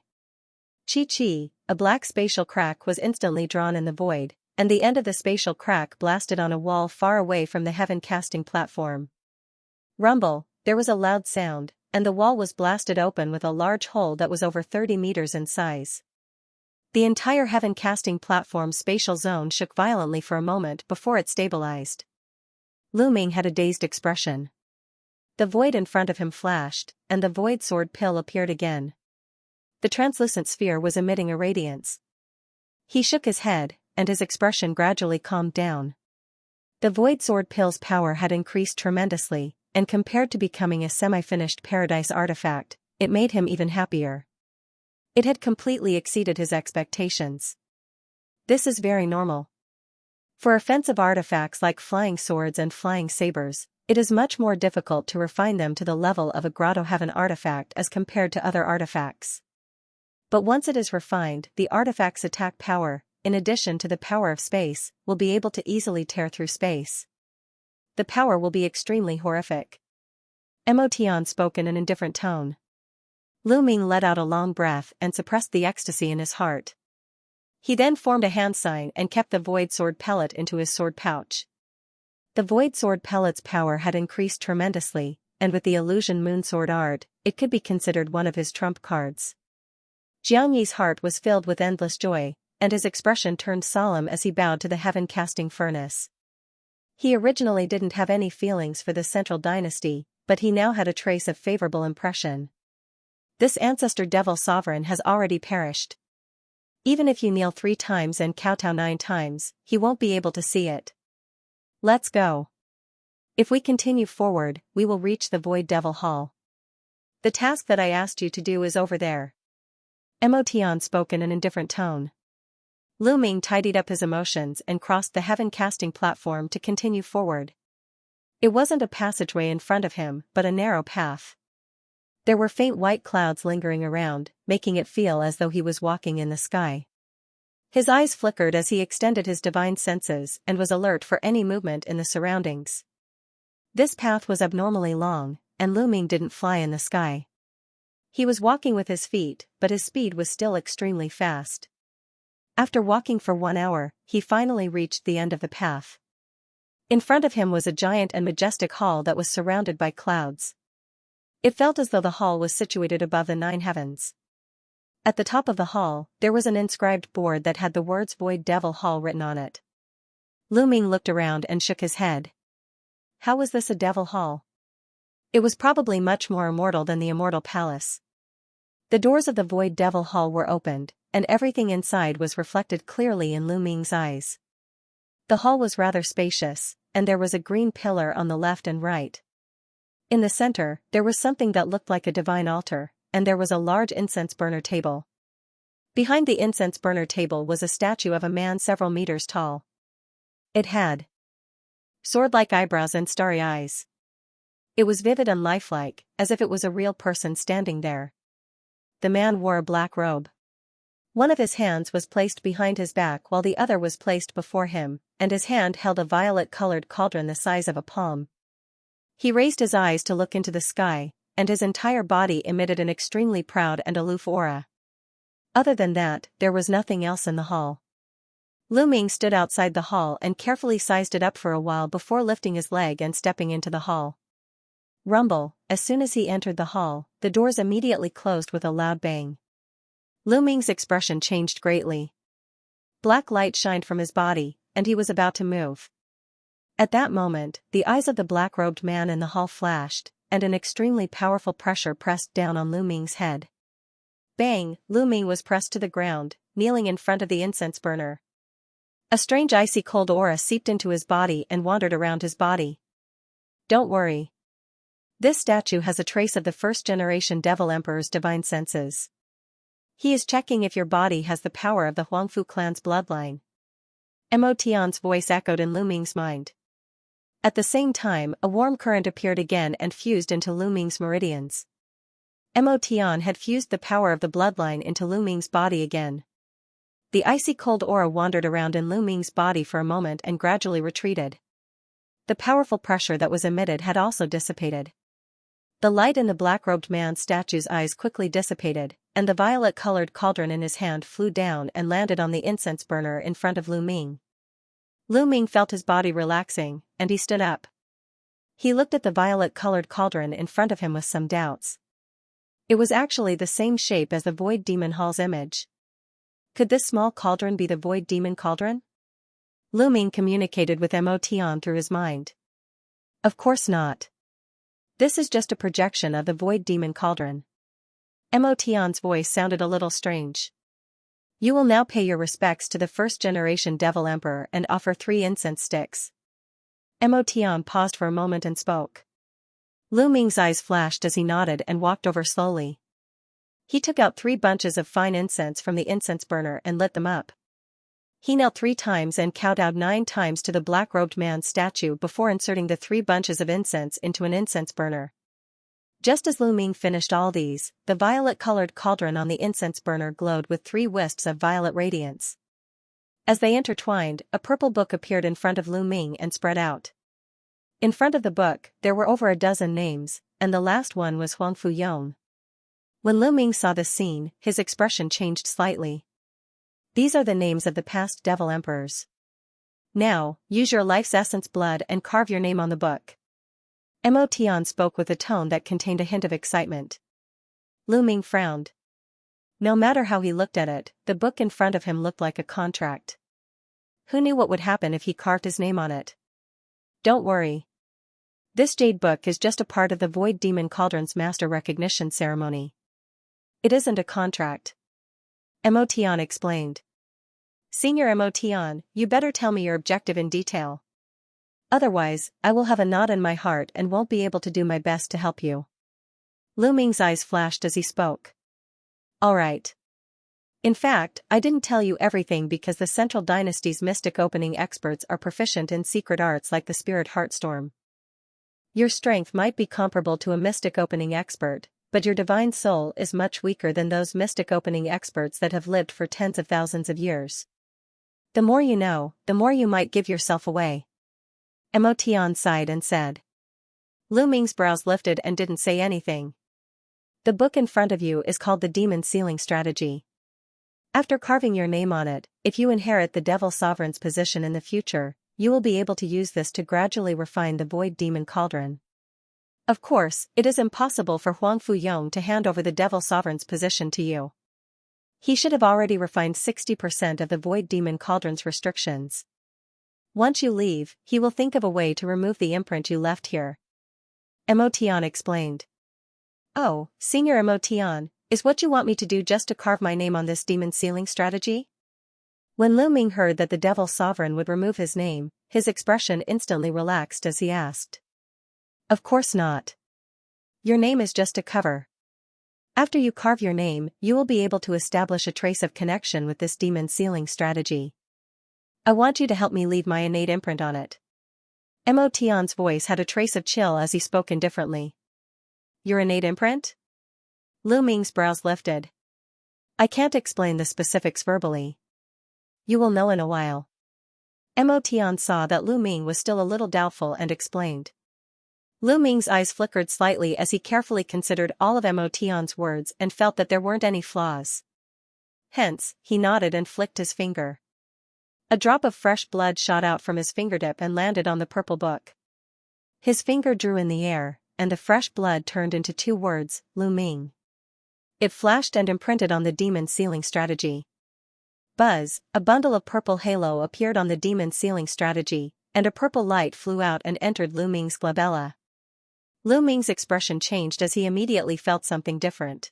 Chi-chi, a black spatial crack was instantly drawn in the void, and the end of the spatial crack blasted on a wall far away from the heaven-casting platform. Rumble, there was a loud sound, and the wall was blasted open with a large hole that was over 30 meters in size. The entire heaven-casting platform's spatial zone shook violently for a moment before it stabilized. Lu Ming had a dazed expression. The void in front of him flashed, and the void sword pill appeared again. The translucent sphere was emitting a radiance. He shook his head, and his expression gradually calmed down. The void sword pill's power had increased tremendously, and compared to becoming a semi-finished paradise artifact, it made him even happier. It had completely exceeded his expectations. This is very normal. For offensive artifacts like flying swords and flying sabers, it is much more difficult to refine them to the level of a Grotto Heaven artifact as compared to other artifacts. But once it is refined, the artifact's attack power, in addition to the power of space, will be able to easily tear through space. The power will be extremely horrific. Emotion spoke in an indifferent tone. Lu Ming let out a long breath and suppressed the ecstasy in his heart. He then formed a hand sign and kept the void sword pellet into his sword pouch. The void sword pellet's power had increased tremendously, and with the illusion moonsword art, it could be considered one of his trump cards. Xianxi's heart was filled with endless joy, and his expression turned solemn as he bowed to the heaven-casting furnace. He originally didn't have any feelings for the Central Dynasty, but he now had a trace of favorable impression. This ancestor devil sovereign has already perished. Even if you kneel 3 times and kowtow 9 times, he won't be able to see it. Let's go. If we continue forward, we will reach the Void Devil Hall. The task that I asked you to do is over there. Emotion spoke in an indifferent tone. Lu Ming tidied up his emotions and crossed the heaven-casting platform to continue forward. It wasn't a passageway in front of him, but a narrow path. There were faint white clouds lingering around, making it feel as though he was walking in the sky. His eyes flickered as he extended his divine senses and was alert for any movement in the surroundings. This path was abnormally long, and Lu Ming didn't fly in the sky. He was walking with his feet, but his speed was still extremely fast. After walking for 1 hour, he finally reached the end of the path. In front of him was a giant and majestic hall that was surrounded by clouds. It felt as though the hall was situated above the 9 heavens. At the top of the hall, there was an inscribed board that had the words Void Devil Hall written on it. Lu Ming looked around and shook his head. How was this a devil hall? It was probably much more immortal than the Immortal Palace. The doors of the Void Devil Hall were opened, and everything inside was reflected clearly in Lu Ming's eyes. The hall was rather spacious, and there was a green pillar on the left and right. In the center, there was something that looked like a divine altar, and there was a large incense burner table. Behind the incense burner table was a statue of a man several meters tall. It had sword-like eyebrows and starry eyes. It was vivid and lifelike, as if it was a real person standing there. The man wore a black robe. One of his hands was placed behind his back while the other was placed before him, and his hand held a violet-colored cauldron the size of a palm. He raised his eyes to look into the sky, and his entire body emitted an extremely proud and aloof aura. Other than that, there was nothing else in the hall. Lu Ming stood outside the hall and carefully sized it up for a while before lifting his leg and stepping into the hall. Rumble, as soon as he entered the hall, the doors immediately closed with a loud bang. Lu Ming's expression changed greatly. Black light shined from his body, and he was about to move. At that moment, the eyes of the black-robed man in the hall flashed, and an extremely powerful pressure pressed down on Lu Ming's head. Bang! Lu Ming was pressed to the ground, kneeling in front of the incense burner. A strange icy cold aura seeped into his body and wandered around his body. Don't worry. This statue has a trace of the first-generation Devil Emperor's divine senses. He is checking if your body has the power of the Huangfu clan's bloodline. Emotion's voice echoed in Lu Ming's mind. At the same time, a warm current appeared again and fused into Lu Ming's meridians. Emotion had fused the power of the bloodline into Lu Ming's body again. The icy cold aura wandered around in Lu Ming's body for a moment and gradually retreated. The powerful pressure that was emitted had also dissipated. The light in the black-robed man's statue's eyes quickly dissipated, and the violet-colored cauldron in his hand flew down and landed on the incense burner in front of Lu Ming. Lu Ming felt his body relaxing, and he stood up. He looked at the violet-colored cauldron in front of him with some doubts. It was actually the same shape as the Void Demon Hall's image. Could this small cauldron be the Void Demon Cauldron? Lu Ming communicated with Emotion through his mind. Of course not. This is just a projection of the Void Demon Cauldron. Emotion's voice sounded a little strange. You will now pay your respects to the first-generation Devil Emperor and offer 3 incense sticks. Emotion paused for a moment and spoke. Lu Ming's eyes flashed as he nodded and walked over slowly. He took out 3 bunches of fine incense from the incense burner and lit them up. He knelt 3 times and kowtowed 9 times to the black-robed man's statue before inserting the 3 bunches of incense into an incense burner. Just as Lu Ming finished all these, the violet-colored cauldron on the incense burner glowed with 3 wisps of violet radiance. As they intertwined, a purple book appeared in front of Lu Ming and spread out. In front of the book, there were over a dozen names, and the last one was Huang Fuyong. When Lu Ming saw this scene, his expression changed slightly. These are the names of the past devil emperors. Now, use your life's essence blood and carve your name on the book. Mo Tian spoke with a tone that contained a hint of excitement. Lu Ming frowned. No matter how he looked at it, the book in front of him looked like a contract. Who knew what would happen if he carved his name on it? Don't worry. This jade book is just a part of the Void Demon Cauldron's master recognition ceremony. It isn't a contract. Mo Tian explained. Senior Mo Tian, you better tell me your objective in detail. Otherwise, I will have a knot in my heart and won't be able to do my best to help you. Lu Ming's eyes flashed as he spoke. All right. In fact, I didn't tell you everything because the Central Dynasty's mystic opening experts are proficient in secret arts like the Spirit Heartstorm. Your strength might be comparable to a mystic opening expert, but your divine soul is much weaker than those mystic opening experts that have lived for tens of thousands of years. The more you know, the more you might give yourself away. Mo Tian sighed and said. Lu Ming's brows lifted and didn't say anything. The book in front of you is called the Demon Sealing Strategy. After carving your name on it, if you inherit the Devil Sovereign's position in the future, you will be able to use this to gradually refine the Void Demon Cauldron. Of course, it is impossible for Huang Fuyong to hand over the Devil Sovereign's position to you. He should have already refined 60% of the Void Demon Cauldron's restrictions. Once you leave, he will think of a way to remove the imprint you left here. Mo Tian explained. Oh, Senior Mo Tian, is what you want me to do just to carve my name on this demon sealing strategy? When Lu Ming heard that the Devil Sovereign would remove his name, his expression instantly relaxed as he asked. Of course not. Your name is just a cover. After you carve your name, you will be able to establish a trace of connection with this demon sealing strategy. I want you to help me leave my innate imprint on it. Mo Tian's voice had a trace of chill as he spoke indifferently. Your innate imprint? Lu Ming's brows lifted. I can't explain the specifics verbally. You will know in a while. Mo Tian saw that Lu Ming was still a little doubtful and explained. Lu Ming's eyes flickered slightly as he carefully considered all of Mo Tian's words and felt that there weren't any flaws. Hence, he nodded and flicked his finger. A drop of fresh blood shot out from his fingertip and landed on the purple book. His finger drew in the air, and the fresh blood turned into 2 words, Lu Ming. It flashed and imprinted on the demon sealing strategy. Buzz, a bundle of purple halo appeared on the demon sealing strategy, and a purple light flew out and entered Lu Ming's glabella. Lu Ming's expression changed as he immediately felt something different.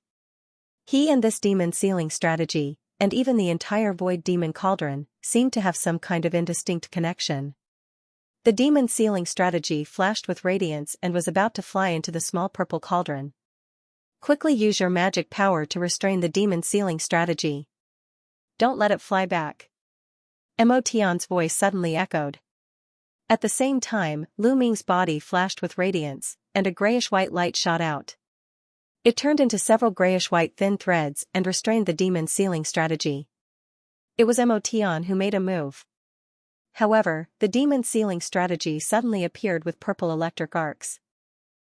He and this demon sealing strategy, and even the entire Void Demon Cauldron, seemed to have some kind of indistinct connection. The demon sealing strategy flashed with radiance and was about to fly into the small purple cauldron. Quickly use your magic power to restrain the demon sealing strategy. Don't let it fly back. Mo Tian's voice suddenly echoed. At the same time, Lu Ming's body flashed with radiance, and a grayish-white light shot out. It turned into several grayish-white thin threads and restrained the demon sealing strategy. It was Mo Tian who made a move. However, the demon sealing strategy suddenly appeared with purple electric arcs.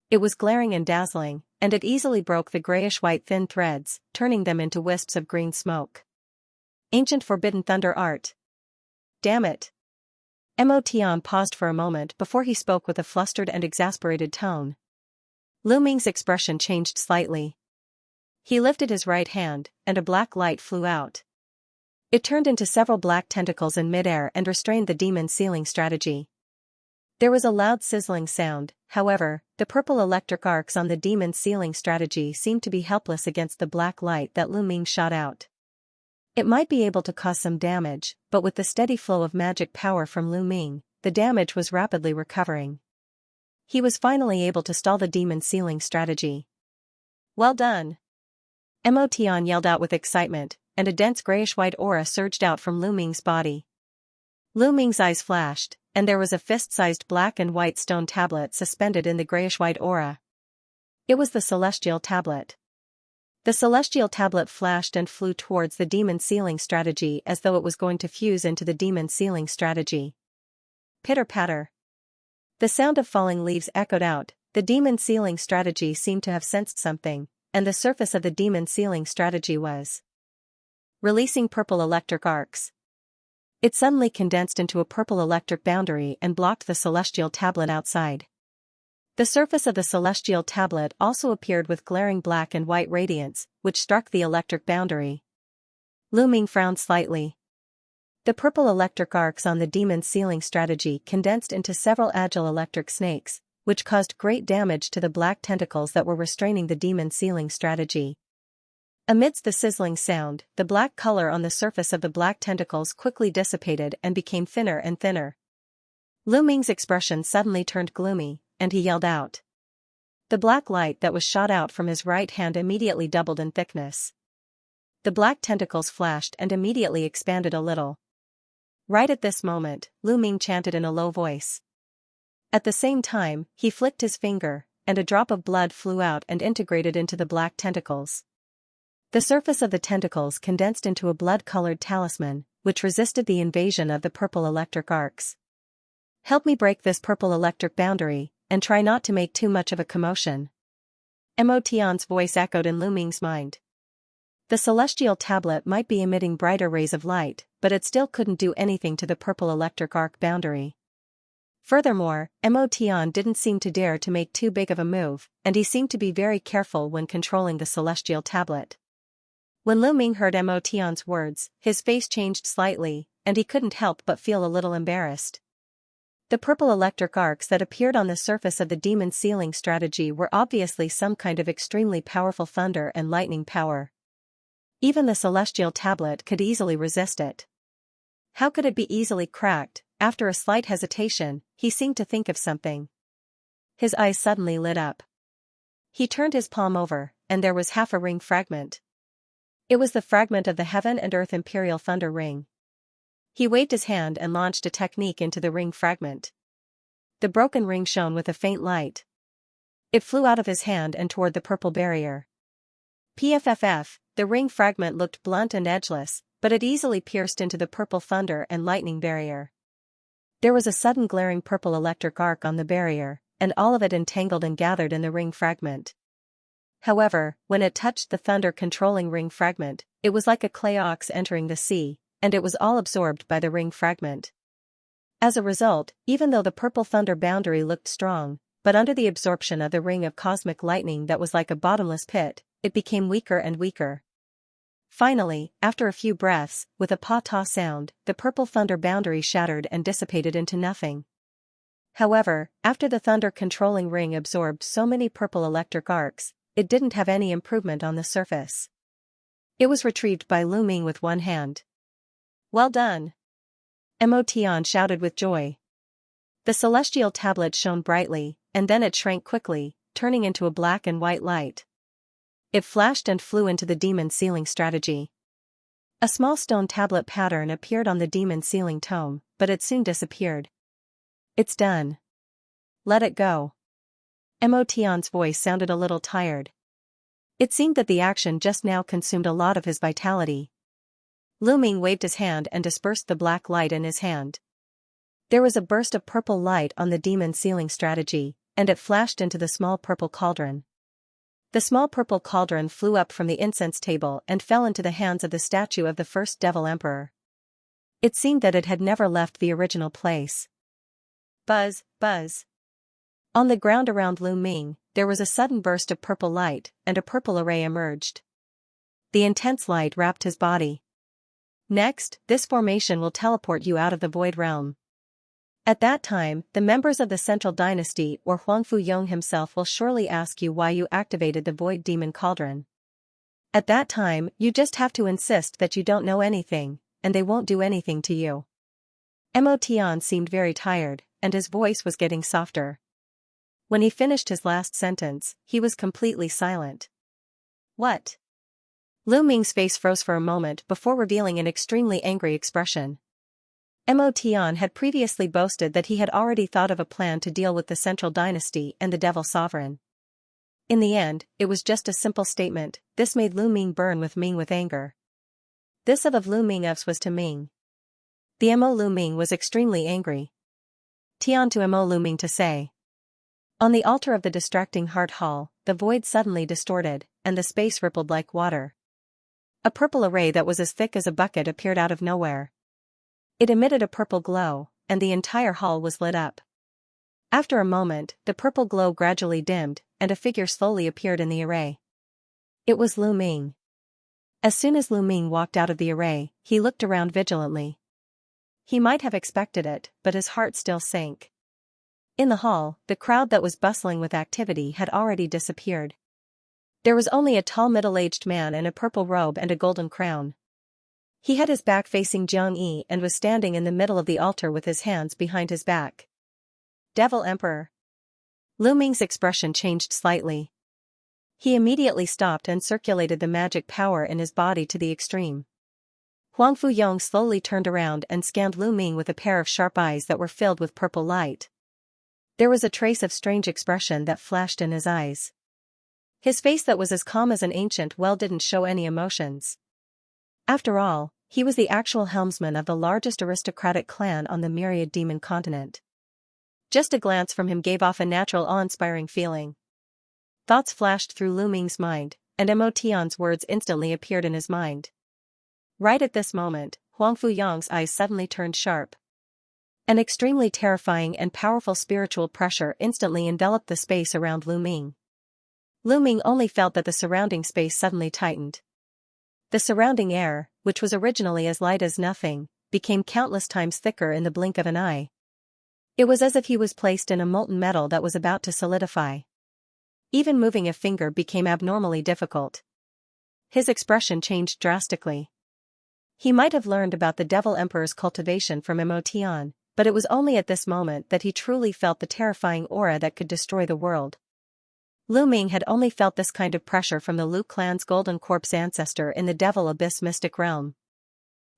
It was glaring and dazzling, and it easily broke the grayish-white thin threads, turning them into wisps of green smoke. Ancient Forbidden Thunder Art. Damn it. Mo Tian paused for a moment before he spoke with a flustered and exasperated tone. Lu Ming's expression changed slightly. He lifted his right hand, and a black light flew out. It turned into several black tentacles in midair and restrained the demon sealing strategy. There was a loud sizzling sound, however, the purple electric arcs on the demon sealing strategy seemed to be helpless against the black light that Lu Ming shot out. It might be able to cause some damage, but with the steady flow of magic power from Lu Ming, the damage was rapidly recovering. He was finally able to stall the demon sealing strategy. Well done. Emotion yelled out with excitement, and a dense grayish-white aura surged out from Lu Ming's body. Lu Ming's eyes flashed, and there was a fist-sized black and white stone tablet suspended in the grayish-white aura. It was the celestial tablet. The celestial tablet flashed and flew towards the demon sealing strategy as though it was going to fuse into the demon sealing strategy. Pitter-patter. The sound of falling leaves echoed out. The demon sealing strategy seemed to have sensed something, and the surface of the demon sealing strategy was releasing purple electric arcs. It suddenly condensed into a purple electric boundary and blocked the celestial tablet outside. The surface of the celestial tablet also appeared with glaring black and white radiance, which struck the electric boundary. Lu Ming frowned slightly. The purple electric arcs on the demon sealing strategy condensed into several agile electric snakes, which caused great damage to the black tentacles that were restraining the demon sealing strategy. Amidst the sizzling sound, the black color on the surface of the black tentacles quickly dissipated and became thinner and thinner. Lu Ming's expression suddenly turned gloomy, and he yelled out. The black light that was shot out from his right hand immediately doubled in thickness. The black tentacles flashed and immediately expanded a little. Right at this moment, Lu Ming chanted in a low voice. At the same time, he flicked his finger, and a drop of blood flew out and integrated into the black tentacles. The surface of the tentacles condensed into a blood-colored talisman, which resisted the invasion of the purple electric arcs. Help me break this purple electric boundary, and try not to make too much of a commotion. Emotion's voice echoed in Lu Ming's mind. The celestial tablet might be emitting brighter rays of light, but it still couldn't do anything to the purple electric arc boundary. Furthermore, Emotion didn't seem to dare to make too big of a move, and he seemed to be very careful when controlling the celestial tablet. When Lu Ming heard Emotion's words, his face changed slightly, and he couldn't help but feel a little embarrassed. The purple electric arcs that appeared on the surface of the demon sealing strategy were obviously some kind of extremely powerful thunder and lightning power. Even the celestial tablet could easily resist it. How could it be easily cracked? After a slight hesitation, he seemed to think of something. His eyes suddenly lit up. He turned his palm over, and there was half a ring fragment. It was the fragment of the Heaven and Earth Imperial Thunder Ring. He waved his hand and launched a technique into the ring fragment. The broken ring shone with a faint light. It flew out of his hand and toward the purple barrier. PFFF, the ring fragment looked blunt and edgeless, but it easily pierced into the purple thunder and lightning barrier. There was a sudden glaring purple electric arc on the barrier, and all of it entangled and gathered in the ring fragment. However, when it touched the thunder-controlling ring fragment, it was like a clay ox entering the sea, and it was all absorbed by the ring fragment. As a result, even though the purple thunder boundary looked strong, but under the absorption of the ring of cosmic lightning that was like a bottomless pit, it became weaker and weaker. Finally, after a few breaths, with a pa-ta sound, the purple thunder boundary shattered and dissipated into nothing. However, after the thunder-controlling ring absorbed so many purple electric arcs, it didn't have any improvement on the surface. It was retrieved by Lu Ming with one hand. Well done! Emotion shouted with joy. The celestial tablet shone brightly, and then it shrank quickly, turning into a black and white light. It flashed and flew into the demon sealing strategy. A small stone tablet pattern appeared on the demon sealing tome, but it soon disappeared. It's done. Let it go. Emotion's voice sounded a little tired. It seemed that the action just now consumed a lot of his vitality. Lu Ming waved his hand and dispersed the black light in his hand. There was a burst of purple light on the demon sealing strategy, and it flashed into the small purple cauldron. The small purple cauldron flew up from the incense table and fell into the hands of the statue of the first Devil Emperor. It seemed that it had never left the original place. Buzz, buzz. On the ground around Lu Ming, there was a sudden burst of purple light, and a purple array emerged. The intense light wrapped his body. Next, this formation will teleport you out of the Void Realm. At that time, the members of the Central Dynasty or Huangfu Yong himself will surely ask you why you activated the Void Demon Cauldron. At that time, you just have to insist that you don't know anything, and they won't do anything to you. Emotion seemed very tired, and his voice was getting softer. When he finished his last sentence, he was completely silent. What? Lu Ming's face froze for a moment before revealing an extremely angry expression. Mo Tian had previously boasted that he had already thought of a plan to deal with the Central Dynasty and the Devil Sovereign. In the end, it was just a simple statement. This made Lu Ming burn with anger. This of Lu Ming's was to Ming. The Mo Lu Ming was extremely angry. Tian to Mo Lu Ming to say. On the altar of the distracting heart hall, the void suddenly distorted, and the space rippled like water. A purple array that was as thick as a bucket appeared out of nowhere. It emitted a purple glow, and the entire hall was lit up. After a moment, the purple glow gradually dimmed, and a figure slowly appeared in the array. It was Lu Ming. As soon as Lu Ming walked out of the array, he looked around vigilantly. He might have expected it, but his heart still sank. In the hall, the crowd that was bustling with activity had already disappeared. There was only a tall middle-aged man in a purple robe and a golden crown. He had his back facing Jiang Yi and was standing in the middle of the altar with his hands behind his back. Devil Emperor. Lu Ming's expression changed slightly. He immediately stopped and circulated the magic power in his body to the extreme. Huang Fuyong slowly turned around and scanned Lu Ming with a pair of sharp eyes that were filled with purple light. There was a trace of strange expression that flashed in his eyes. His face that was as calm as an ancient well didn't show any emotions. After all, he was the actual helmsman of the largest aristocratic clan on the myriad demon continent. Just a glance from him gave off a natural awe-inspiring feeling. Thoughts flashed through Lu Ming's mind, and Mo Tian's words instantly appeared in his mind. Right at this moment, Huang Fuyong's eyes suddenly turned sharp. An extremely terrifying and powerful spiritual pressure instantly enveloped the space around Lu Ming. Lu Ming only felt that the surrounding space suddenly tightened. The surrounding air, which was originally as light as nothing, became countless times thicker in the blink of an eye. It was as if he was placed in a molten metal that was about to solidify. Even moving a finger became abnormally difficult. His expression changed drastically. He might have learned about the Devil Emperor's cultivation from Mo Tian, but it was only at this moment that he truly felt the terrifying aura that could destroy the world. Lu Ming had only felt this kind of pressure from the Lu clan's golden corpse ancestor in the Devil Abyss mystic realm.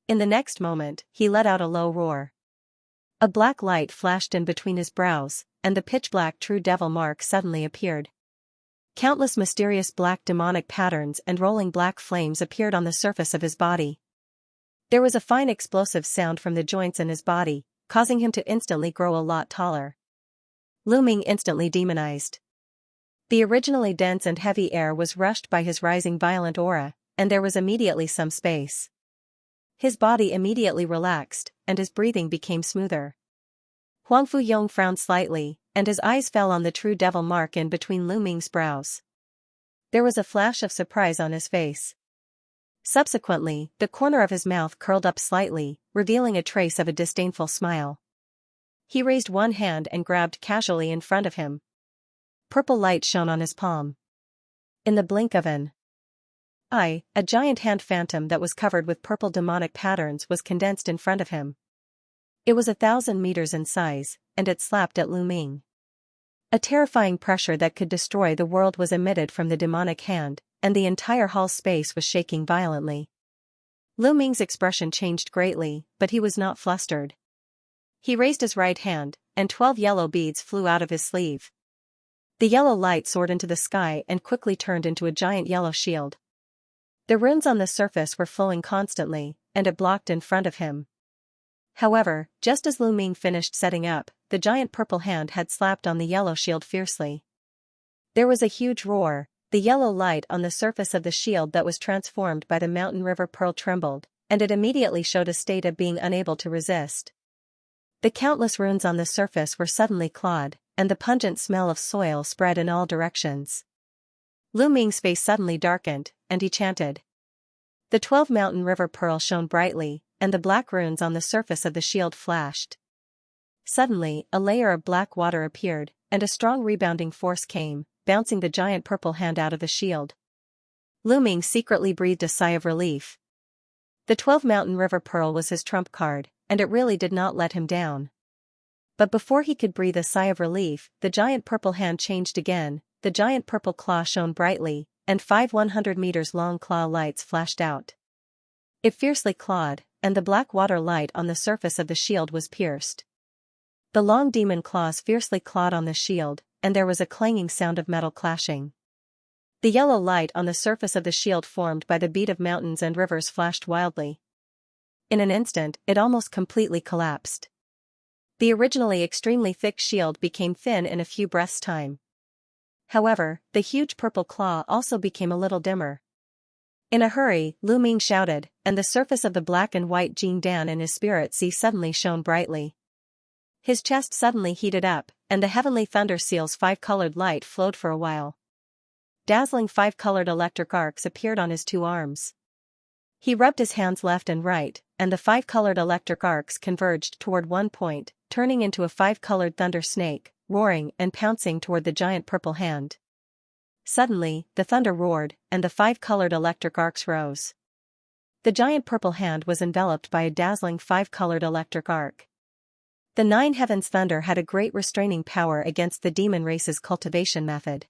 In the next moment, he let out a low roar. A black light flashed in between his brows, and the pitch-black true devil mark suddenly appeared. Countless mysterious black demonic patterns and rolling black flames appeared on the surface of his body. There was a fine explosive sound from the joints in his body, causing him to instantly grow a lot taller. Lu Ming instantly demonized. The originally dense and heavy air was rushed by his rising violent aura, and there was immediately some space. His body immediately relaxed, and his breathing became smoother. Huang Fuyong frowned slightly, and his eyes fell on the true devil mark in between Lu Ming's brows. There was a flash of surprise on his face. Subsequently, the corner of his mouth curled up slightly, revealing a trace of a disdainful smile. He raised one hand and grabbed casually in front of him. Purple light shone on his palm. In the blink of an eye, a giant hand phantom that was covered with purple demonic patterns was condensed in front of him. It was 1,000 meters in size, and it slapped at Lu Ming. A terrifying pressure that could destroy the world was emitted from the demonic hand, and the entire hall space was shaking violently. Lu Ming's expression changed greatly, but he was not flustered. He raised his right hand, and 12 yellow beads flew out of his sleeve. The yellow light soared into the sky and quickly turned into a giant yellow shield. The runes on the surface were flowing constantly, and it blocked in front of him. However, just as Lu Ming finished setting up, the giant purple hand had slapped on the yellow shield fiercely. There was a huge roar. The yellow light on the surface of the shield that was transformed by the mountain river pearl trembled, and it immediately showed a state of being unable to resist. The countless runes on the surface were suddenly clawed, and the pungent smell of soil spread in all directions. Lu Ming's face suddenly darkened, and he chanted. The 12 mountain river pearl shone brightly, and the black runes on the surface of the shield flashed. Suddenly, a layer of black water appeared, and a strong rebounding force came, bouncing the giant purple hand out of the shield. Lu Ming secretly breathed a sigh of relief. The 12 mountain river pearl was his trump card, and it really did not let him down. But before he could breathe a sigh of relief, the giant purple hand changed again. The giant purple claw shone brightly, and 5 100-meters-long claw lights flashed out. It fiercely clawed, and the black water light on the surface of the shield was pierced. The long demon claws fiercely clawed on the shield, and there was a clanging sound of metal clashing. The yellow light on the surface of the shield formed by the beat of mountains and rivers flashed wildly. In an instant, it almost completely collapsed. The originally extremely thick shield became thin in a few breaths' time. However, the huge purple claw also became a little dimmer. In a hurry, Lu Ming shouted, and the surface of the black and white Jing Dan in his spirit sea suddenly shone brightly. His chest suddenly heated up, and the heavenly thunder seal's 5-colored light flowed for a while. Dazzling 5-colored electric arcs appeared on his 2 arms. He rubbed his hands left and right, and the 5-colored electric arcs converged toward one point, turning into a 5-colored thunder snake, roaring and pouncing toward the giant purple hand. Suddenly, the thunder roared, and the 5-colored electric arcs rose. The giant purple hand was enveloped by a dazzling 5-colored electric arc. The 9 Heavens thunder had a great restraining power against the demon race's cultivation method.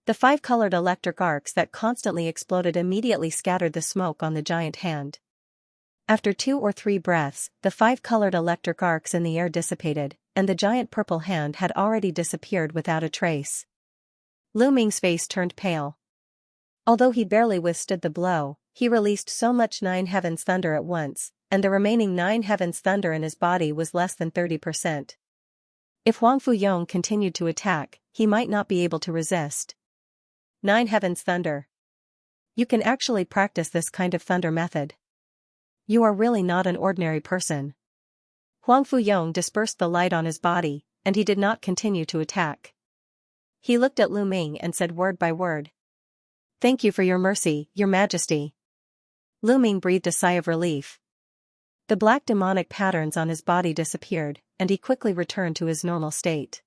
The 5-colored electric arcs that constantly exploded immediately scattered the smoke on the giant hand. After 2 or 3 breaths, the 5-colored electric arcs in the air dissipated, and the giant purple hand had already disappeared without a trace. Lu Ming's face turned pale. Although he barely withstood the blow, he released so much 9 Heavens thunder at once, and the remaining 9 Heavens thunder in his body was less than 30%. If Huang Fuyong continued to attack, he might not be able to resist. 9 Heavens thunder. You can actually practice this kind of thunder method. You are really not an ordinary person. Huang Fuyong dispersed the light on his body, and he did not continue to attack. He looked at Lu Ming and said word by word. "Thank you for your mercy, Your Majesty." Lu Ming breathed a sigh of relief. The black demonic patterns on his body disappeared, and he quickly returned to his normal state.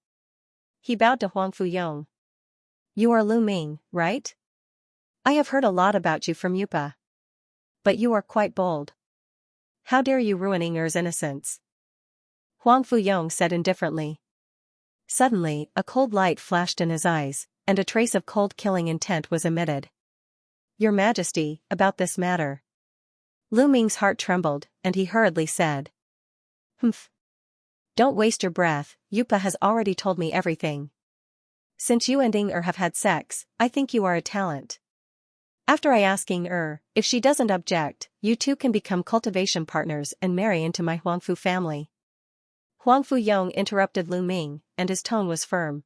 He bowed to Huang Fuyong. "You are Lu Ming, right? I have heard a lot about you from Yupa. But you are quite bold. How dare you ruin Ying'er's innocence?" Huang Fuyong said indifferently. Suddenly, a cold light flashed in his eyes, and a trace of cold killing intent was emitted. "Your Majesty, about this matter." Lu Ming's heart trembled, and he hurriedly said. "Humph. Don't waste your breath, Yupa has already told me everything. Since you and Ying'er have had sex, I think you are a talent. After I ask Ying'er, if she doesn't object, you two can become cultivation partners and marry into my Huangfu family." Huang Fuyong interrupted Lu Ming, and his tone was firm.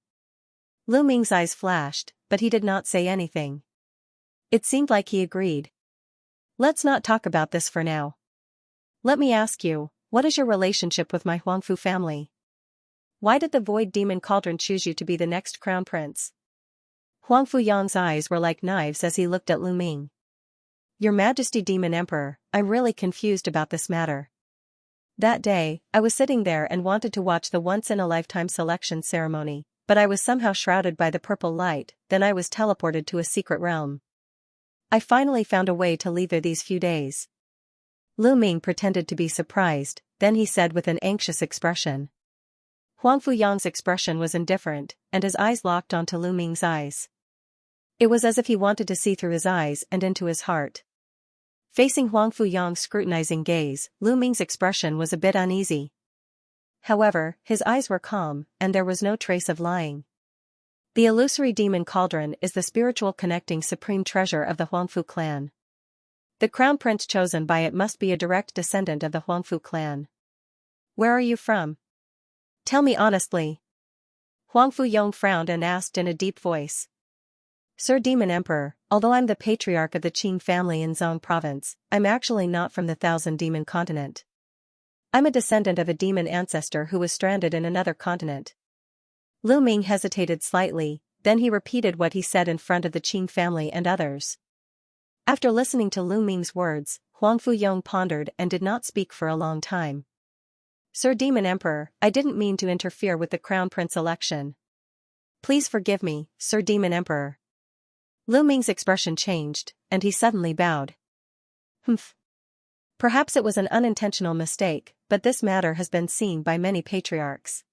Lu Ming's eyes flashed, but he did not say anything. It seemed like he agreed. "Let's not talk about this for now. Let me ask you, what is your relationship with my Huangfu family? Why did the Void Demon Cauldron choose you to be the next crown prince?" Huang Fuyong's eyes were like knives as he looked at Lu Ming. "Your Majesty Demon Emperor, I'm really confused about this matter. That day, I was sitting there and wanted to watch the once-in-a-lifetime selection ceremony, but I was somehow shrouded by the purple light, then I was teleported to a secret realm. I finally found a way to leave there these few days." Lu Ming pretended to be surprised, then he said with an anxious expression. Huang Fuyong's expression was indifferent, and his eyes locked onto Lu Ming's eyes. It was as if he wanted to see through his eyes and into his heart. Facing Huang Fuyong's scrutinizing gaze, Lu Ming's expression was a bit uneasy. However, his eyes were calm, and there was no trace of lying. The illusory demon cauldron is the spiritual connecting supreme treasure of the Huangfu clan. The crown prince chosen by it must be a direct descendant of the Huangfu clan. "Where are you from? Tell me honestly." Huang Fuyong frowned and asked in a deep voice. "Sir Demon Emperor, although I'm the patriarch of the Qing family in Zhong province, I'm actually not from the Thousand Demon continent. I'm a descendant of a demon ancestor who was stranded in another continent." Lu Ming hesitated slightly, then he repeated what he said in front of the Qing family and others. After listening to Lu Ming's words, Huang Fuyong pondered and did not speak for a long time. "Sir Demon Emperor, I didn't mean to interfere with the crown prince election. Please forgive me, Sir Demon Emperor." Lu Ming's expression changed, and he suddenly bowed. "Humph. Perhaps it was an unintentional mistake, but this matter has been seen by many patriarchs.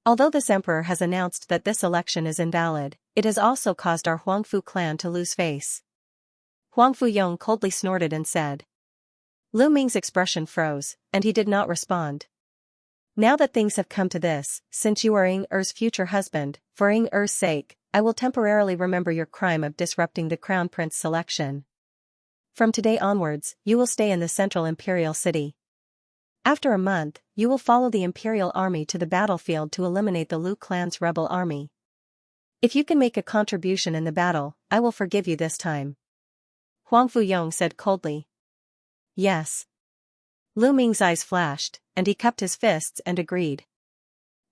Although this emperor has announced that this election is invalid, it has also caused our Huangfu clan to lose face. Huang Fuyong coldly snorted and said. Lu Ming's expression froze, and he did not respond. Now that things have come to this, since you are Ying Er's future husband, for Ying Er's sake, I will temporarily remember your crime of disrupting the crown prince selection. From today onwards, you will stay in the central imperial city. After a month, you will follow the imperial army to the battlefield to eliminate the Lu clan's rebel army. If you can make a contribution in the battle, I will forgive you this time. Huang Fuyong said coldly. Yes. Lu Ming's eyes flashed, and he cupped his fists and agreed.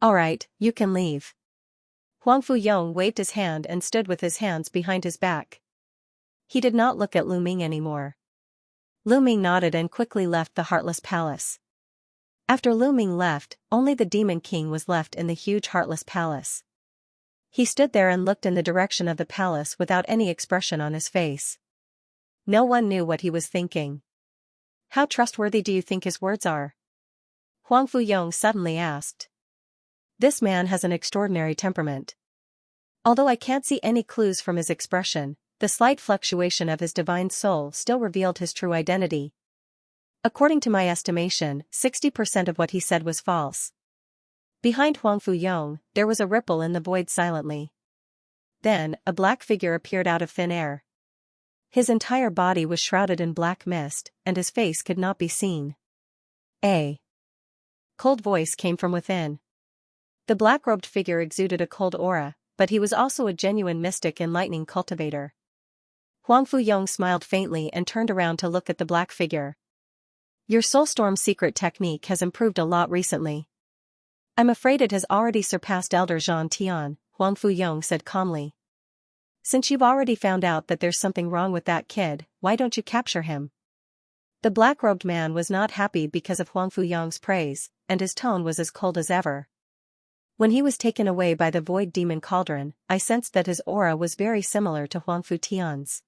All right, you can leave. Huang Fuyong waved his hand and stood with his hands behind his back. He did not look at Lu Ming anymore. Lu Ming nodded and quickly left the Heartless Palace. After Lu Ming left, only the Demon King was left in the huge Heartless Palace. He stood there and looked in the direction of the palace without any expression on his face. No one knew what he was thinking. How trustworthy do you think his words are? Huang Fuyong suddenly asked. This man has an extraordinary temperament. Although I can't see any clues from his expression, the slight fluctuation of his divine soul still revealed his true identity. According to my estimation, 60% of what he said was false. Behind Huang Fuyong, there was a ripple in the void silently. Then, a black figure appeared out of thin air. His entire body was shrouded in black mist, and his face could not be seen. A cold voice came from within. The black-robed figure exuded a cold aura, but he was also a genuine mystic enlightening cultivator. Huang Fuyong smiled faintly and turned around to look at the black figure. Your Soulstorm secret technique has improved a lot recently. I'm afraid it has already surpassed Elder Zhan Tian, Huang Fuyong said calmly. Since you've already found out that there's something wrong with that kid, why don't you capture him? The black-robed man was not happy because of Huang Fuyong's praise, and his tone was as cold as ever. When he was taken away by the Void Demon Cauldron, I sensed that his aura was very similar to Huang Futian's.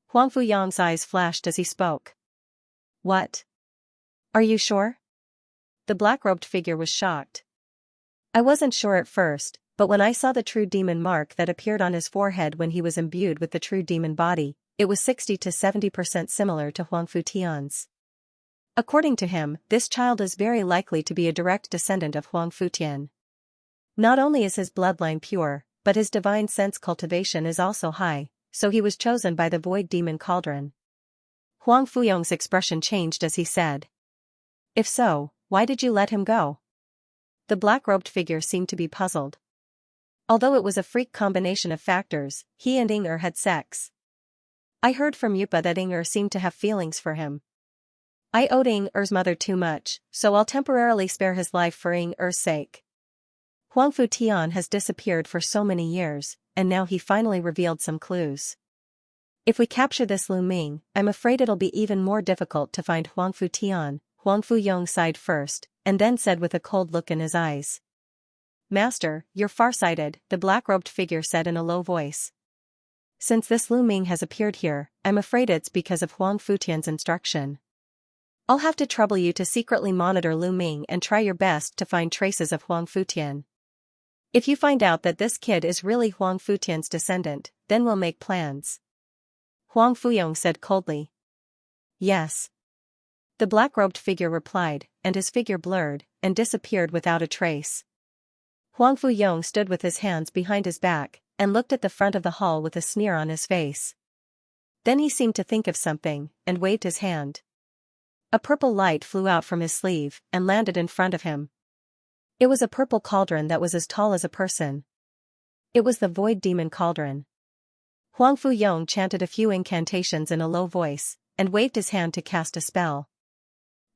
Huang Fuyong's eyes flashed as he spoke. What? Are you sure? The black-robed figure was shocked. I wasn't sure at first, but when I saw the true demon mark that appeared on his forehead when he was imbued with the true demon body, it was 60 to 70% similar to Huang Futian's. According to him, this child is very likely to be a direct descendant of Huang Futian. Not only is his bloodline pure, but his divine sense cultivation is also high, so he was chosen by the Void Demon Cauldron. Huang Fuyong's expression changed as he said. If so, why did you let him go? The black-robed figure seemed to be puzzled. Although it was a freak combination of factors, he and Ying Er had sex. I heard from Yupa that Ying Er seemed to have feelings for him. I owed Ying Er's mother too much, so I'll temporarily spare his life for Ying Er's sake. Huang Futian has disappeared for so many years, and now he finally revealed some clues. If we capture this Lu Ming, I'm afraid it'll be even more difficult to find Huang Futian. Huang Fuyong sighed first, and then said with a cold look in his eyes. Master, you're far-sighted, the black-robed figure said in a low voice. Since this Lu Ming has appeared here, I'm afraid it's because of Huang Futian's instruction. I'll have to trouble you to secretly monitor Lu Ming and try your best to find traces of Huang Futian. If you find out that this kid is really Huang Futian's descendant, then we'll make plans. Huang Fuyong said coldly. Yes. The black-robed figure replied, and his figure blurred, and disappeared without a trace. Huang Fuyong stood with his hands behind his back, and looked at the front of the hall with a sneer on his face. Then he seemed to think of something, and waved his hand. A purple light flew out from his sleeve, and landed in front of him. It was a purple cauldron that was as tall as a person. It was the Void Demon Cauldron. Huang Fuyong chanted a few incantations in a low voice, and waved his hand to cast a spell.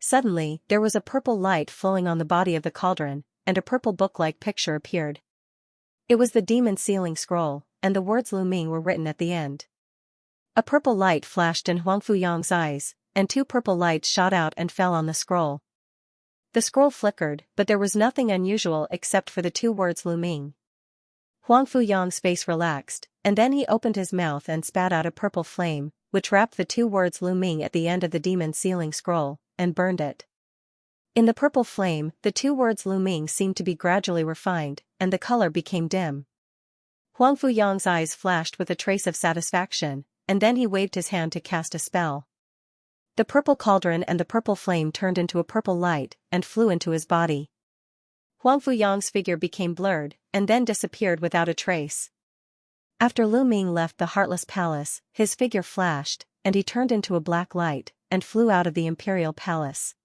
Suddenly, there was a purple light flowing on the body of the cauldron, and a purple book-like picture appeared. It was the demon sealing scroll, and the words Lu Ming were written at the end. A purple light flashed in Huang Fuyong's eyes, and two purple lights shot out and fell on the scroll. The scroll flickered, but there was nothing unusual except for the two words Lu Ming. Huang Fuyong's face relaxed, and then he opened his mouth and spat out a purple flame, which wrapped the two words Lu Ming at the end of the demon sealing scroll, and burned it. In the purple flame, the two words Lu Ming seemed to be gradually refined, and the color became dim. Huang Fuyang's eyes flashed with a trace of satisfaction, and then he waved his hand to cast a spell. The purple cauldron and the purple flame turned into a purple light and flew into his body. Huang Fuyang's figure became blurred, and then disappeared without a trace. After Lu Ming left the Heartless Palace, his figure flashed, and he turned into a black light, and flew out of the Imperial Palace.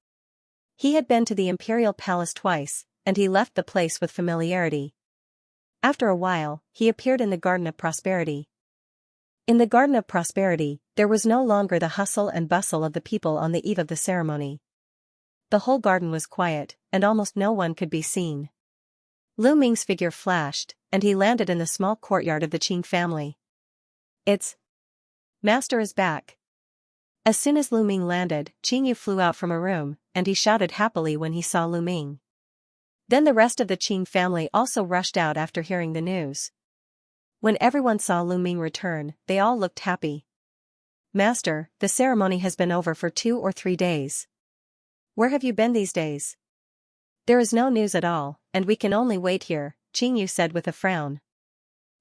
He had been to the Imperial Palace twice, and he left the place with familiarity. After a while, he appeared in the Garden of Prosperity. In the Garden of Prosperity, there was no longer the hustle and bustle of the people on the eve of the ceremony. The whole garden was quiet, and almost no one could be seen. Lu Ming's figure flashed, and he landed in the small courtyard of the Qing family. "It's Master is back." As soon as Lu Ming landed, Qingyu flew out from a room, and he shouted happily when he saw Lu Ming. Then the rest of the Qing family also rushed out after hearing the news. When everyone saw Lu Ming return, they all looked happy. "Master, the ceremony has been over for 2 or 3 days. Where have you been these days?" "There is no news at all, and we can only wait here," Qingyu said with a frown.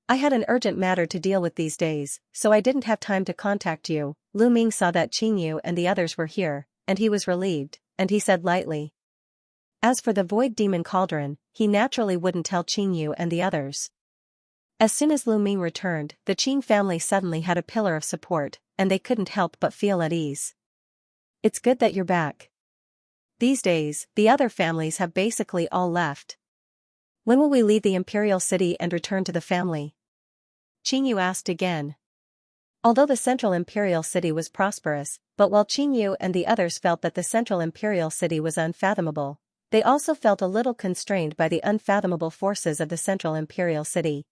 "I had an urgent matter to deal with these days, so I didn't have time to contact you." Lu Ming saw that Qingyu and the others were here, and he was relieved, and he said lightly. As for the Void Demon Cauldron, he naturally wouldn't tell Qingyu and the others. As soon as Lu Ming returned, the Qing family suddenly had a pillar of support, and they couldn't help but feel at ease. "It's good that you're back. These days, the other families have basically all left. When will we leave the Imperial City and return to the family?" Qingyu asked again. Although the Central Imperial City was prosperous, but while Qingyu and the others felt that the Central Imperial City was unfathomable, they also felt a little constrained by the unfathomable forces of the Central Imperial City.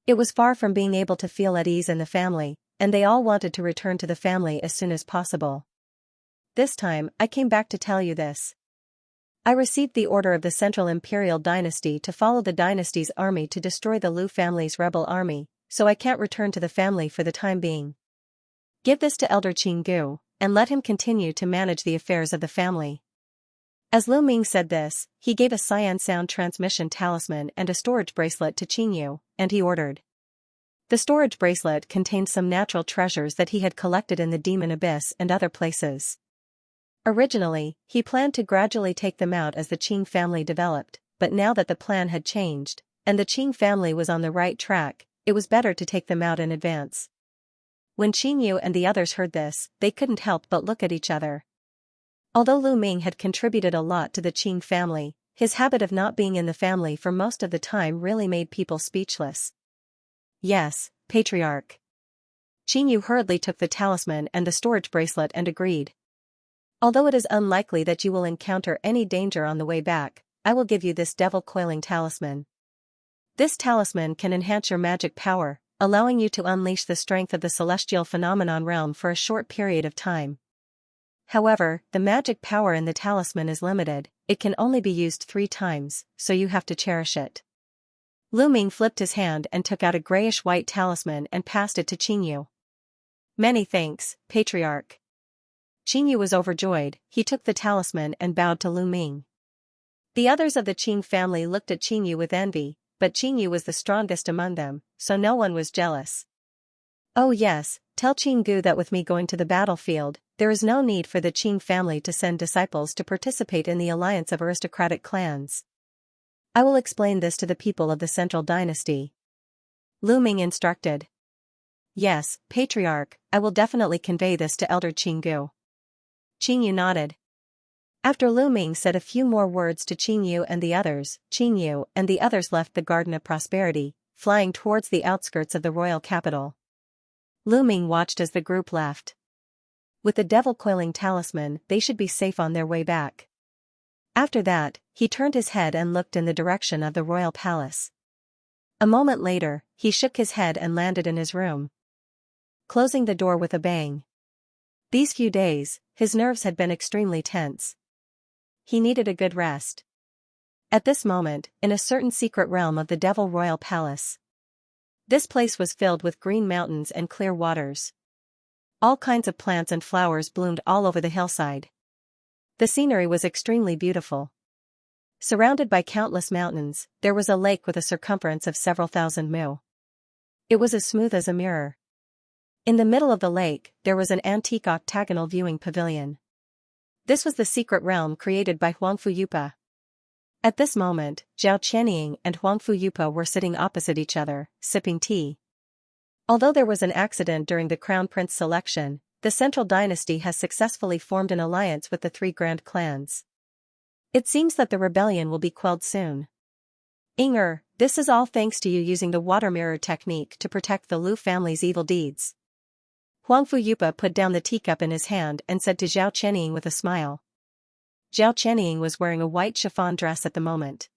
It was far from being able to feel at ease in the family, and they all wanted to return to the family as soon as possible. "This time, I came back to tell you this. I received the order of the Central Imperial Dynasty to follow the dynasty's army to destroy the Lu family's rebel army, so I can't return to the family for the time being. Give this to Elder Qinggu, and let him continue to manage the affairs of the family." As Lu Ming said this, he gave a Xian sound transmission talisman and a storage bracelet to Qingyu, and he ordered. The storage bracelet contained some natural treasures that he had collected in the Demon Abyss and other places. Originally, he planned to gradually take them out as the Qing family developed, but now that the plan had changed, and the Qing family was on the right track, it was better to take them out in advance. When Qingyu and the others heard this, they couldn't help but look at each other. Although Lu Ming had contributed a lot to the Qing family, his habit of not being in the family for most of the time really made people speechless. "Yes, Patriarch." Qingyu hurriedly took the talisman and the storage bracelet and agreed. "Although it is unlikely that you will encounter any danger on the way back, I will give you this devil coiling talisman. This talisman can enhance your magic power, allowing you to unleash the strength of the celestial phenomenon realm for a short period of time. However, the magic power in the talisman is limited, it can only be used 3 times, so you have to cherish it." Lu Ming flipped his hand and took out a grayish-white talisman and passed it to Qingyu. "Many thanks, Patriarch." Qingyu was overjoyed, he took the talisman and bowed to Lu Ming. The others of the Qing family looked at Qingyu with envy, but Qingyu was the strongest among them, so no one was jealous. "Oh yes, tell Qinggu that with me going to the battlefield, there is no need for the Qing family to send disciples to participate in the alliance of aristocratic clans. I will explain this to the people of the Central Dynasty." Lu Ming instructed. "Yes, Patriarch, I will definitely convey this to Elder Qinggu." Qingyu nodded. After Lu Ming said a few more words to Qingyu and the others, Qingyu and the others left the Garden of Prosperity, flying towards the outskirts of the royal capital. Lu Ming watched as the group left. With the devil coiling talisman, they should be safe on their way back. After that, he turned his head and looked in the direction of the royal palace. A moment later, he shook his head and landed in his room, closing the door with a bang. These few days, his nerves had been extremely tense. He needed a good rest. At this moment, in a certain secret realm of the Devil Royal Palace. This place was filled with green mountains and clear waters. All kinds of plants and flowers bloomed all over the hillside. The scenery was extremely beautiful. Surrounded by countless mountains, there was a lake with a circumference of several thousand mu. It was as smooth as a mirror. In the middle of the lake, there was an antique octagonal viewing pavilion. This was the secret realm created by Huangfu Yupa. At this moment, Zhao Qianying and Huangfu Yupa were sitting opposite each other, sipping tea. Although there was an accident during the crown prince selection, the central dynasty has successfully formed an alliance with the three grand clans. It seems that the rebellion will be quelled soon. This is all thanks to you using the water mirror technique to protect the Lu family's evil deeds. Huangfu Yupa put down the teacup in his hand and said to Zhao Qianying with a smile. Zhao Qianying was wearing a white chiffon dress at the moment.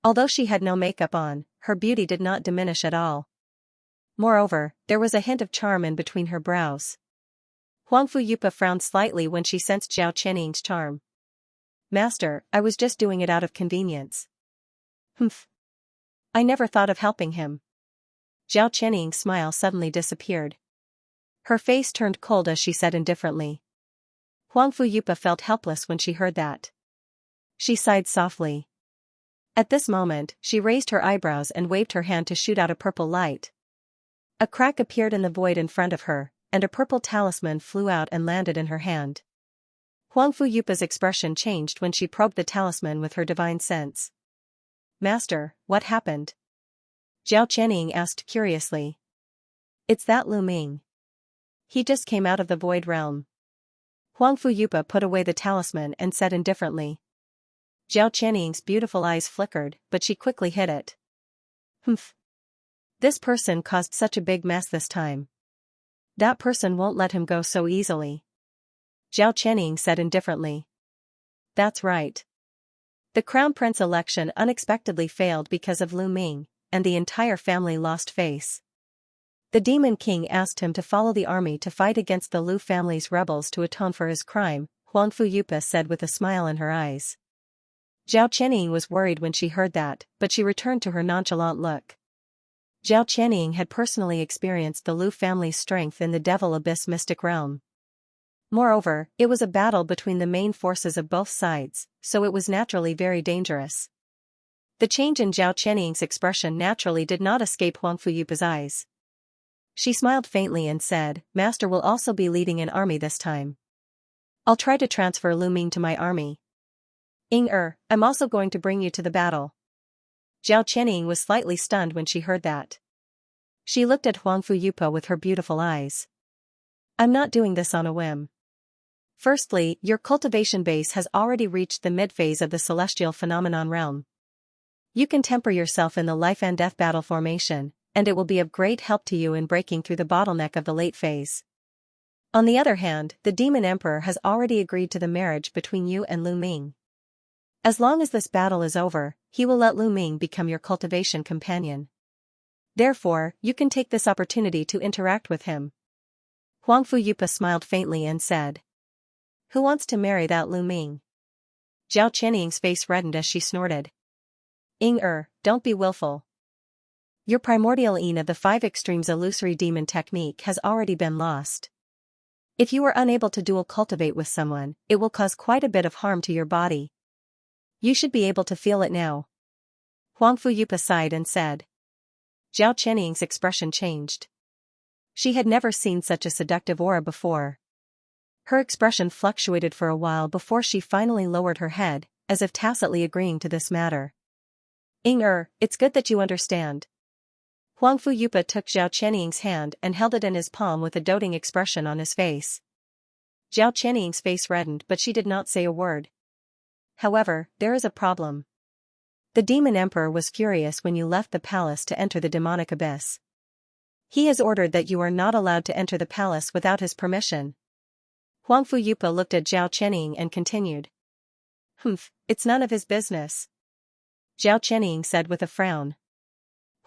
Although she had no makeup on, her beauty did not diminish at all. Moreover, there was a hint of charm in between her brows. Huangfu Yupa frowned slightly when she sensed Zhao Qianying's charm. Master, I was just doing it out of convenience. Humph. I never thought of helping him. Zhao Qianying's smile suddenly disappeared. Her face turned cold as she said indifferently. Huangfu Yupa felt helpless when she heard that. She sighed softly. At this moment, she raised her eyebrows and waved her hand to shoot out a purple light. A crack appeared in the void in front of her, and a purple talisman flew out and landed in her hand. Huangfu Yupa's expression changed when she probed the talisman with her divine sense. Master, what happened? Zhao Qianying asked curiously. It's that Lu Ming. He just came out of the void realm. Huangfu Yupa put away the talisman and said indifferently. Zhao Qianying's beautiful eyes flickered, but she quickly hid it. Humph. This person caused such a big mess this time. That person won't let him go so easily. Zhao Qianying said indifferently. That's right. The crown prince election unexpectedly failed because of Lu Ming, and the entire family lost face. The Demon King asked him to follow the army to fight against the Lu family's rebels to atone for his crime, Huangfu Yupa said with a smile in her eyes. Zhao Qianying was worried when she heard that, but she returned to her nonchalant look. Zhao Qianying had personally experienced the Lu family's strength in the Devil Abyss mystic realm. Moreover, it was a battle between the main forces of both sides, so it was naturally very dangerous. The change in Zhao Qianying's expression naturally did not escape Huangfu Yupa's eyes. She smiled faintly and said, Master will also be leading an army this time. I'll try to transfer Lu Ming to my army. I'm also going to bring you to the battle. Zhao Qianying was slightly stunned when she heard that. She looked at Huangfu Yupa with her beautiful eyes. I'm not doing this on a whim. Firstly, your cultivation base has already reached the mid-phase of the celestial phenomenon realm. You can temper yourself in the life and death battle formation, and it will be of great help to you in breaking through the bottleneck of the late phase. On the other hand, the Demon Emperor has already agreed to the marriage between you and Lu Ming. As long as this battle is over, he will let Lu Ming become your cultivation companion. Therefore, you can take this opportunity to interact with him. Huangfu Yupa smiled faintly and said. Who wants to marry that Lu Ming? Zhao Qianying's face reddened as she snorted. Don't be willful. Your primordial Yin of the 5 extremes illusory demon technique has already been lost. If you are unable to dual cultivate with someone, it will cause quite a bit of harm to your body. You should be able to feel it now. Huangfu Yupa sighed and said. Zhao Qianying's expression changed. She had never seen such a seductive aura before. Her expression fluctuated for a while before she finally lowered her head, as if tacitly agreeing to this matter. It's good that you understand. Huangfu Yupa took Zhao Qianying's hand and held it in his palm with a doting expression on his face. Zhao Qianying's face reddened, but she did not say a word. However, there is a problem. The Demon Emperor was furious when you left the palace to enter the demonic abyss. He has ordered that you are not allowed to enter the palace without his permission. Huangfu Yupa looked at Zhao Qianying and continued. It's none of his business. Zhao Qianying said with a frown.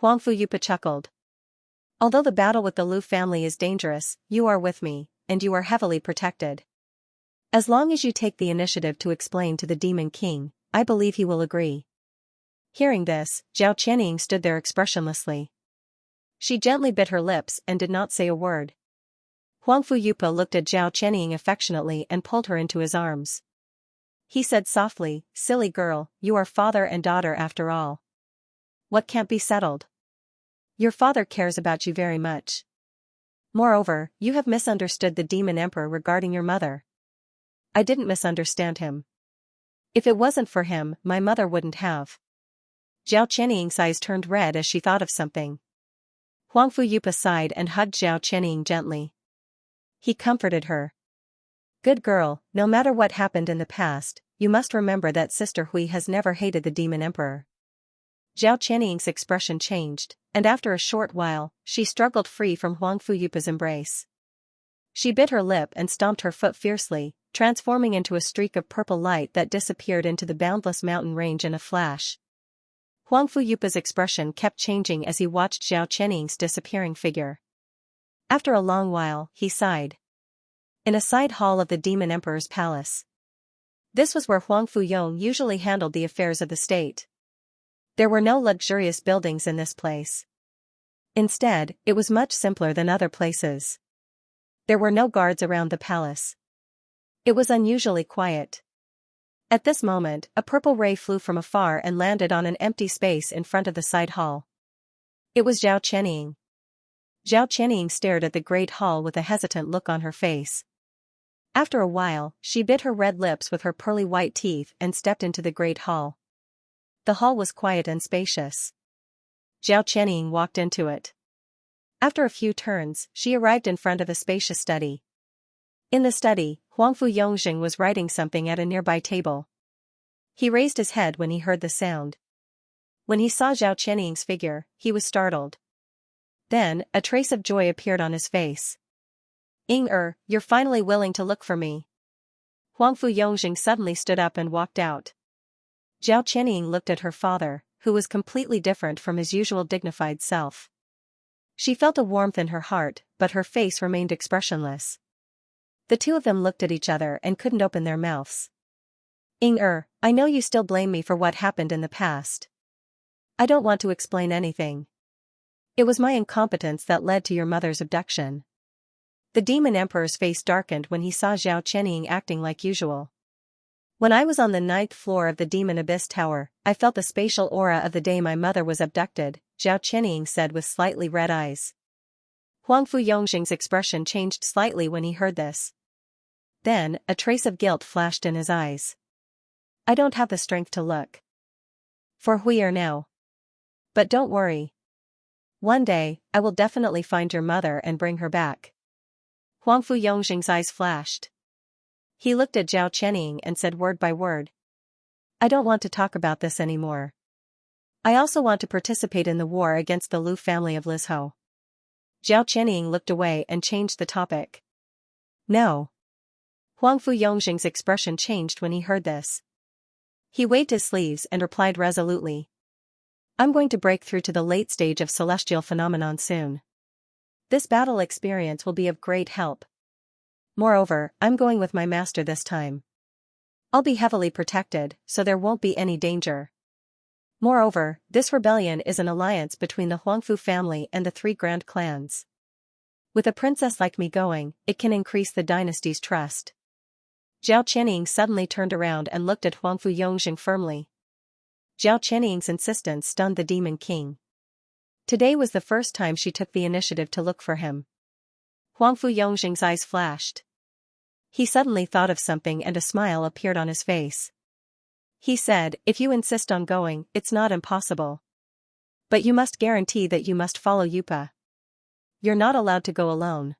Huangfu Yupa chuckled. Although the battle with the Lu family is dangerous, you are with me, and you are heavily protected. As long as you take the initiative to explain to the Demon King, I believe he will agree. Hearing this, Zhao Qianying stood there expressionlessly. She gently bit her lips and did not say a word. Huangfu Yupa looked at Zhao Qianying affectionately and pulled her into his arms. He said softly, Silly girl, you are father and daughter after all. What can't be settled? Your father cares about you very much. Moreover, you have misunderstood the demon emperor regarding your mother. I didn't misunderstand him. If it wasn't for him, my mother wouldn't have. Zhao Qianying's eyes turned red as she thought of something. Huangfu Yupa sighed and hugged Zhao Qianying gently. He comforted her. Good girl, no matter what happened in the past, you must remember that Sister Hui has never hated the demon emperor. Zhao Qianying's expression changed, and after a short while, she struggled free from Huangfu Yupa's embrace. She bit her lip and stomped her foot fiercely, transforming into a streak of purple light that disappeared into the boundless mountain range in a flash. Huangfu Yupa's expression kept changing as he watched Zhao Qianying's disappearing figure. After a long while, he sighed. In a side hall of the Demon Emperor's palace. This was where Huangfu Yong usually handled the affairs of the state. There were no luxurious buildings in this place. Instead, it was much simpler than other places. There were no guards around the palace. It was unusually quiet. At this moment, a purple ray flew from afar and landed on an empty space in front of the side hall. It was Zhao Qianying. Zhao Qianying stared at the great hall with a hesitant look on her face. After a while, she bit her red lips with her pearly white teeth and stepped into the great hall. The hall was quiet and spacious. Zhao Qianying walked into it. After a few turns, she arrived in front of a spacious study. In the study, Huangfu Yongjing was writing something at a nearby table. He raised his head when he heard the sound. When he saw Zhao Qianying's figure, he was startled. Then, a trace of joy appeared on his face. You're finally willing to look for me. Huangfu Yongjing suddenly stood up and walked out. Zhao Qianying looked at her father, who was completely different from his usual dignified self. She felt a warmth in her heart, but her face remained expressionless. The two of them looked at each other and couldn't open their mouths. I know you still blame me for what happened in the past. I don't want to explain anything. It was my incompetence that led to your mother's abduction. The demon emperor's face darkened when he saw Zhao Qianying acting like usual. When I was on the 9th floor of the Demon Abyss Tower, I felt the spatial aura of the day my mother was abducted, Zhao Qianying said with slightly red eyes. Huangfu Yongjing's expression changed slightly when he heard this. Then, a trace of guilt flashed in his eyes. I don't have the strength to look for Hui now. But don't worry. One day, I will definitely find your mother and bring her back. Huangfu Yongjing's eyes flashed. He looked at Zhao Qianying and said word by word. I don't want to talk about this anymore. I also want to participate in the war against the Lu family of Lizhou. Zhao Qianying looked away and changed the topic. No. Huangfu Yongjing's expression changed when he heard this. He waved his sleeves and replied resolutely. I'm going to break through to the late stage of celestial phenomenon soon. This battle experience will be of great help. Moreover, I'm going with my master this time. I'll be heavily protected, so there won't be any danger. Moreover, this rebellion is an alliance between the Huangfu family and the 3 grand clans. With a princess like me going, it can increase the dynasty's trust. Zhao Qianying suddenly turned around and looked at Huangfu Yongjing firmly. Zhao Qianying's insistence stunned the Demon King. Today was the first time she took the initiative to look for him. Huangfu Yongjing's eyes flashed. He suddenly thought of something and a smile appeared on his face. He said, if you insist on going, it's not impossible. But you must guarantee that you must follow Yupa. You're not allowed to go alone.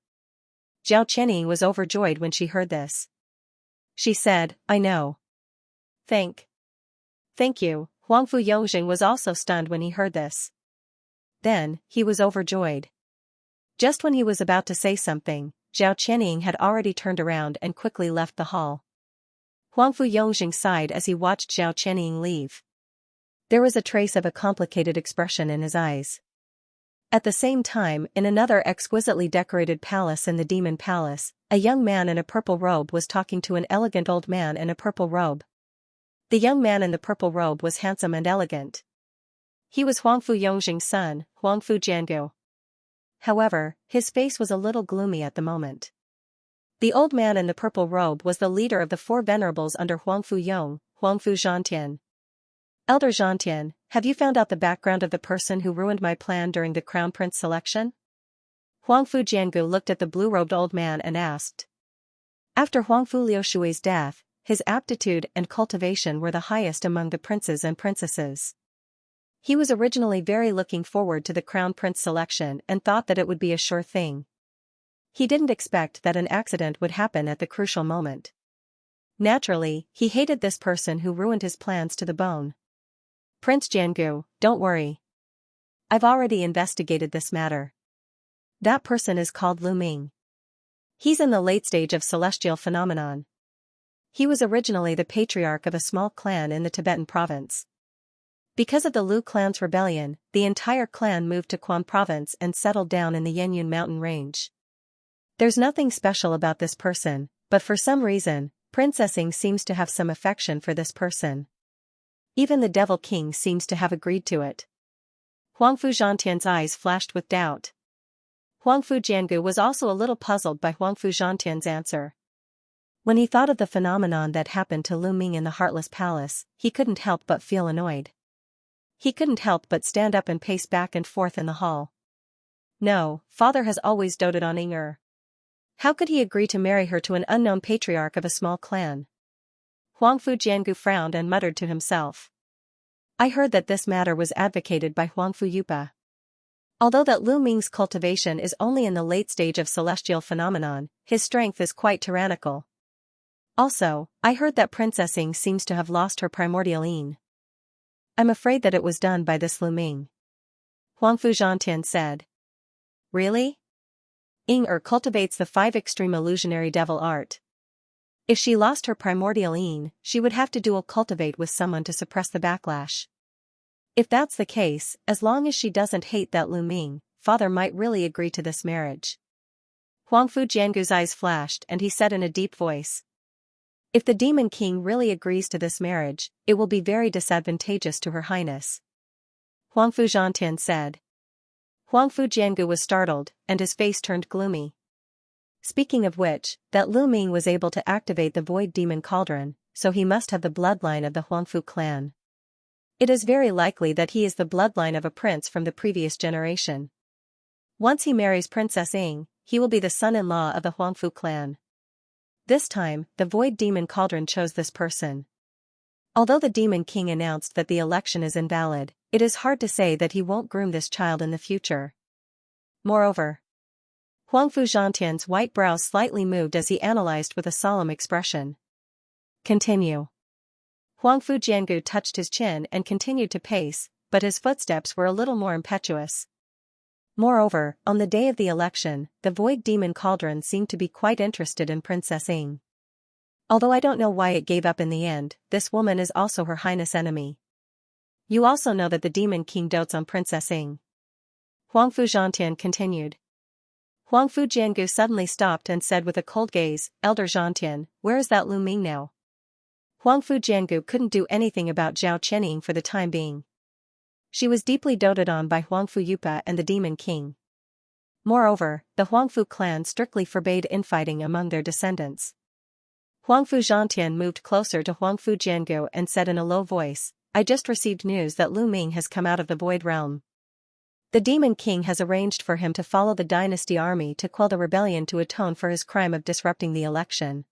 Zhao Qianying was overjoyed when she heard this. She said, I know. Thank you. Huangfu Yongjing was also stunned when he heard this. Then, he was overjoyed. Just when he was about to say something, Zhao Qianying had already turned around and quickly left the hall. Huangfu Yongjing sighed as he watched Zhao Qianying leave. There was a trace of a complicated expression in his eyes. At the same time, in another exquisitely decorated palace in the Demon Palace, a young man in a purple robe was talking to an elegant old man in a purple robe. The young man in the purple robe was handsome and elegant. He was Huangfu Yongjing's son, Huangfu Jiangu. However, his face was a little gloomy at the moment. The old man in the purple robe was the leader of the 4 venerables under Huangfu Yong, Huangfu Zhantian. Elder Zhantian, have you found out the background of the person who ruined my plan during the crown prince selection? Huangfu Jiangu looked at the blue-robed old man and asked. After Huangfu Liushui's death, his aptitude and cultivation were the highest among the princes and princesses. He was originally very looking forward to the crown prince selection and thought that it would be a sure thing. He didn't expect that an accident would happen at the crucial moment. Naturally, he hated this person who ruined his plans to the bone. Prince Jiangu, don't worry. I've already investigated this matter. That person is called Lu Ming. He's in the late stage of celestial phenomenon. He was originally the patriarch of a small clan in the Tibetan province. Because of the Lu clan's rebellion, the entire clan moved to Quam province and settled down in the Yenyun mountain range. There's nothing special about this person, but for some reason, Princess Ying seems to have some affection for this person. Even the Devil King seems to have agreed to it. Huangfu Zhantian's eyes flashed with doubt. Huangfu Jiangu was also a little puzzled by Huangfu Zhantian's answer. When he thought of the phenomenon that happened to Lu Ming in the Heartless Palace, he couldn't help but feel annoyed. He couldn't help but stand up and pace back and forth in the hall. No, father has always doted on Ying. How could he agree to marry her to an unknown patriarch of a small clan? Huangfu Jiangu frowned and muttered to himself. I heard that this matter was advocated by Huangfu Yupa. Although that Lu Ming's cultivation is only in the late stage of celestial phenomenon, his strength is quite tyrannical. Also, I heard that Princess Ying seems to have lost her primordial Yin. I'm afraid that it was done by this Lu Ming. Huangfu Zhantian said. Really? Ying cultivates the 5 extreme illusionary devil art. If she lost her primordial Yin, she would have to dual cultivate with someone to suppress the backlash. If that's the case, as long as she doesn't hate that Lu Ming, father might really agree to this marriage. Huangfu Jiangu's eyes flashed and he said in a deep voice. If the Demon King really agrees to this marriage, it will be very disadvantageous to Her Highness. Huangfu Zhantian said. Huangfu Jiangu was startled, and his face turned gloomy. Speaking of which, that Lu Ming was able to activate the Void Demon Cauldron, so he must have the bloodline of the Huangfu clan. It is very likely that he is the bloodline of a prince from the previous generation. Once he marries Princess Ying, he will be the son-in-law of the Huangfu clan. This time, the Void Demon Cauldron chose this person. Although the Demon King announced that the election is invalid, it is hard to say that he won't groom this child in the future. Moreover, Huangfu Zhantian's white brows slightly moved as he analyzed with a solemn expression. Continue. Huangfu Jiangu touched his chin and continued to pace, but his footsteps were a little more impetuous. Moreover, on the day of the election, the Void Demon Cauldron seemed to be quite interested in Princess Ying. Although I don't know why it gave up in the end, this woman is also Her Highness' enemy. You also know that the Demon King dotes on Princess Ying. Huangfu Zhantian continued. Huangfu Jiangu suddenly stopped and said with a cold gaze, Elder Zhantian, where is that Lu Ming now? Huangfu Jiangu couldn't do anything about Zhao Qianying for the time being. She was deeply doted on by Huangfu Yupa and the Demon King. Moreover, the Huangfu clan strictly forbade infighting among their descendants. Huangfu Zhantian moved closer to Huangfu Jiangu and said in a low voice, I just received news that Lu Ming has come out of the Void Realm. The Demon King has arranged for him to follow the dynasty army to quell the rebellion to atone for his crime of disrupting the election.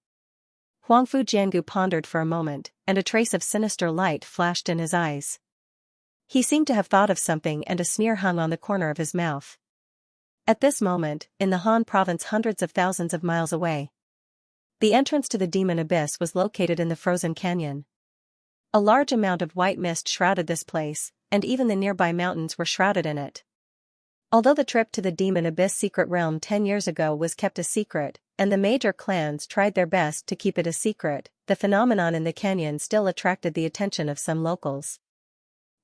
Huangfu Jiangu pondered for a moment, and a trace of sinister light flashed in his eyes. He seemed to have thought of something and a sneer hung on the corner of his mouth. At this moment, in the Han province hundreds of thousands of miles away, the entrance to the Demon Abyss was located in the frozen canyon. A large amount of white mist shrouded this place, and even the nearby mountains were shrouded in it. Although the trip to the Demon Abyss secret realm 10 years ago was kept a secret, and the major clans tried their best to keep it a secret, the phenomenon in the canyon still attracted the attention of some locals.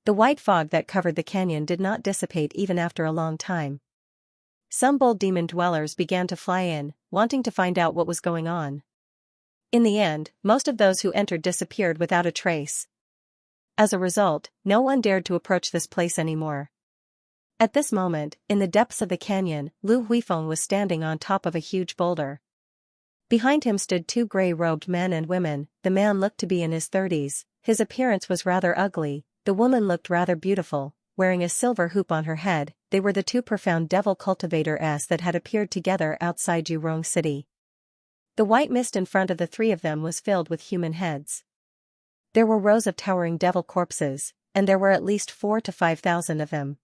The white fog that covered the canyon did not dissipate even after a long time. Some bold demon dwellers began to fly in, wanting to find out what was going on. In the end, most of those who entered disappeared without a trace. As a result, no one dared to approach this place anymore. At this moment, in the depths of the canyon, Lu Huifeng was standing on top of a huge boulder. Behind him stood 2 gray-robed men and women. The man looked to be in his 30s, his appearance was rather ugly, The woman looked rather beautiful, wearing a silver hoop on her head. They were the two profound devil cultivators that had appeared together outside Yurong City. The white mist in front of the three of them was filled with human heads. There were rows of towering devil corpses, and there were at least 4,000 to 5,000 of them.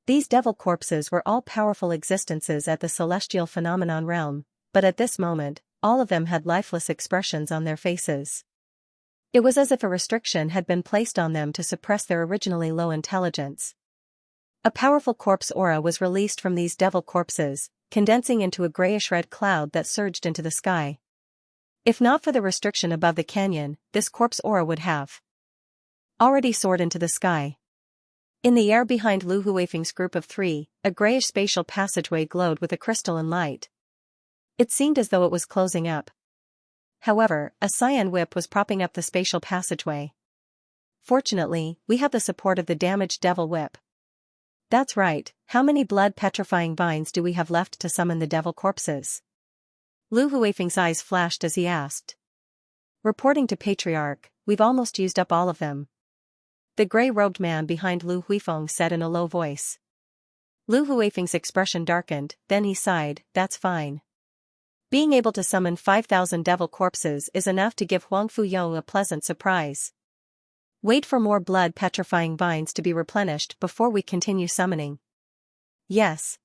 These devil corpses were all powerful existences at the celestial phenomenon realm, but at this moment, all of them had lifeless expressions on their faces. It was as if a restriction had been placed on them to suppress their originally low intelligence. A powerful corpse aura was released from these devil corpses, condensing into a grayish-red cloud that surged into the sky. If not for the restriction above the canyon, this corpse aura would have already soared into the sky. In the air behind Lu Huifeng's group of three, a grayish spatial passageway glowed with a crystalline light. It seemed as though it was closing up. However, a cyan whip was propping up the spatial passageway. Fortunately, we have the support of the damaged devil whip. That's right, how many blood-petrifying vines do we have left to summon the devil corpses? Lu Huifeng's eyes flashed as he asked. Reporting to Patriarch, we've almost used up all of them. The gray-robed man behind Lu Huifeng said in a low voice. Lu Huifeng's expression darkened, then he sighed, that's fine. Being able to summon 5,000 devil corpses is enough to give Huang Fuyong a pleasant surprise. Wait for more blood-petrifying vines to be replenished before we continue summoning. Yes.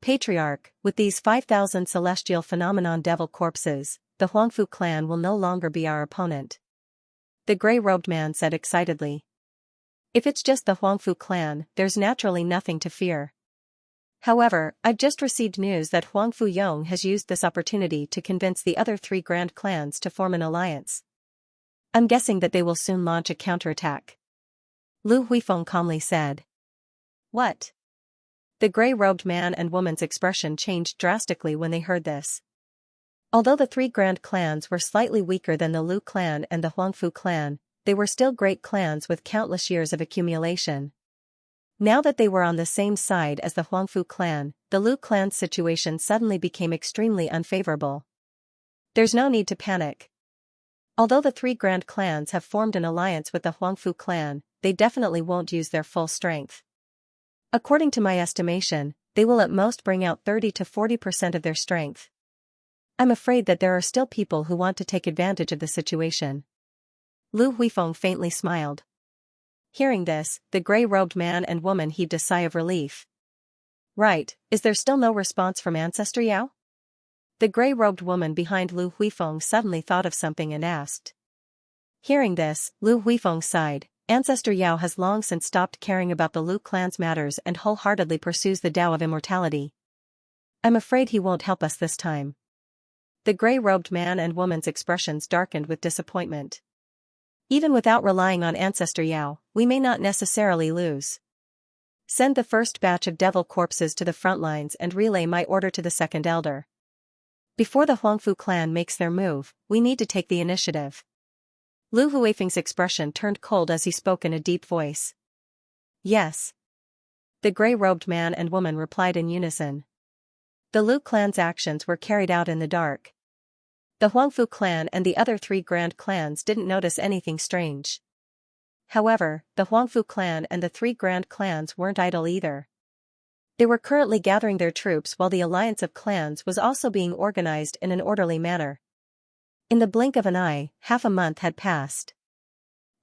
Patriarch, with these 5,000 celestial phenomenon devil corpses, the Huangfu clan will no longer be our opponent. The gray-robed man said excitedly. If it's just the Huangfu clan, there's naturally nothing to fear. However, I've just received news that Huang Fuyong has used this opportunity to convince the other three grand clans to form an alliance. I'm guessing that they will soon launch a counterattack. Lu Huifeng calmly said. What? The gray-robed man and woman's expression changed drastically when they heard this. Although the three grand clans were slightly weaker than the Lu clan and the Huangfu clan, they were still great clans with countless years of accumulation. Now that they were on the same side as the Huangfu clan, the Lu clan's situation suddenly became extremely unfavorable. There's no need to panic. Although the three grand clans have formed an alliance with the Huangfu clan, they definitely won't use their full strength. According to my estimation, they will at most bring out 30 to 40% of their strength. I'm afraid that there are still people who want to take advantage of the situation. Lu Huifeng faintly smiled. Hearing this, the gray-robed man and woman heaved a sigh of relief. Right, is there still no response from Ancestor Yao? The gray-robed woman behind Lu Huifeng suddenly thought of something and asked. Hearing this, Lu Huifeng sighed. Ancestor Yao has long since stopped caring about the Lu clan's matters and wholeheartedly pursues the Tao of immortality. I'm afraid he won't help us this time. The gray-robed man and woman's expressions darkened with disappointment. Even without relying on Ancestor Yao, we may not necessarily lose. Send the first batch of devil corpses to the front lines and relay my order to the second elder. Before the Huangfu clan makes their move, we need to take the initiative. Lu Huifeng's expression turned cold as he spoke in a deep voice. Yes. The gray-robed man and woman replied in unison. The Lu clan's actions were carried out in the dark. The Huangfu clan and the other three grand clans didn't notice anything strange. However, the Huangfu clan and the three grand clans weren't idle either. They were currently gathering their troops while the alliance of clans was also being organized in an orderly manner. In the blink of an eye, half a month had passed.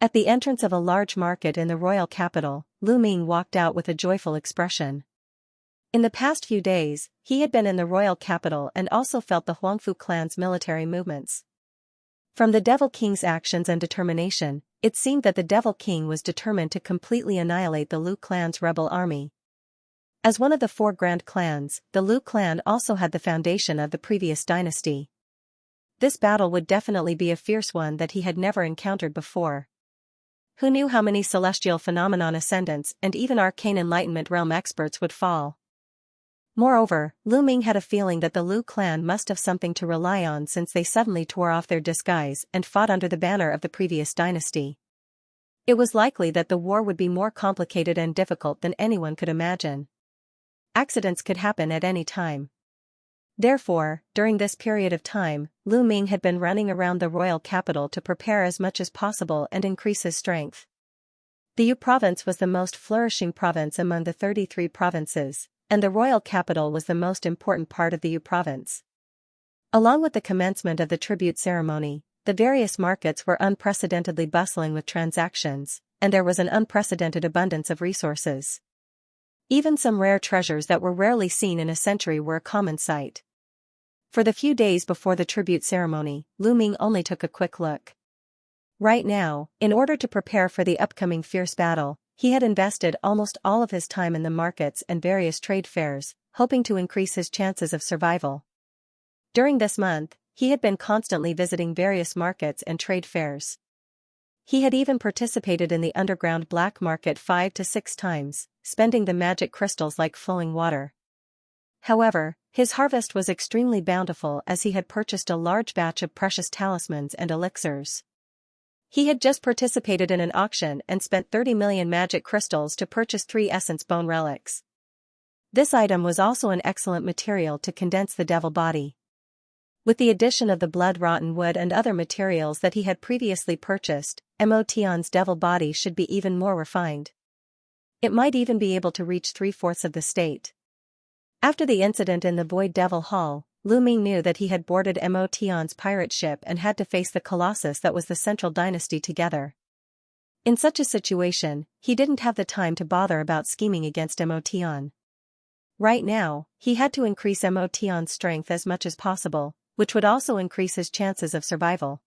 At the entrance of a large market in the royal capital, Lu Ming walked out with a joyful expression. In the past few days, he had been in the royal capital and also felt the Huangfu clan's military movements. From the Devil King's actions and determination, it seemed that the Devil King was determined to completely annihilate the Lu clan's rebel army. As one of the four grand clans, the Lu clan also had the foundation of the previous dynasty. This battle would definitely be a fierce one that he had never encountered before. Who knew how many celestial phenomenon ascendants and even arcane enlightenment realm experts would fall? Moreover, Lu Ming had a feeling that the Lu clan must have something to rely on since they suddenly tore off their disguise and fought under the banner of the previous dynasty. It was likely that the war would be more complicated and difficult than anyone could imagine. Accidents could happen at any time. Therefore, during this period of time, Lu Ming had been running around the royal capital to prepare as much as possible and increase his strength. The Yu province was the most flourishing province among the 33 provinces, and the royal capital was the most important part of the Yu province. Along with the commencement of the tribute ceremony, the various markets were unprecedentedly bustling with transactions, and there was an unprecedented abundance of resources. Even some rare treasures that were rarely seen in a century were a common sight. For the few days before the tribute ceremony, Lu Ming only took a quick look. Right now, in order to prepare for the upcoming fierce battle, he had invested almost all of his time in the markets and various trade fairs, hoping to increase his chances of survival. During this month, he had been constantly visiting various markets and trade fairs. He had even participated in the underground black market 5 to 6 times, spending the magic crystals like flowing water. However, his harvest was extremely bountiful as he had purchased a large batch of precious talismans and elixirs. He had just participated in an auction and spent 30 million magic crystals to purchase 3 essence bone relics. This item was also an excellent material to condense the devil body. With the addition of the blood-rotten wood and other materials that he had previously purchased, Motion's devil body should be even more refined. It might even be able to reach 3/4 of the state. After the incident in the Void Devil Hall, Lu Ming knew that he had boarded Motion's pirate ship and had to face the colossus that was the Central Dynasty together. In such a situation, he didn't have the time to bother about scheming against Motion. Right now, he had to increase Motion's strength as much as possible, which would also increase his chances of survival.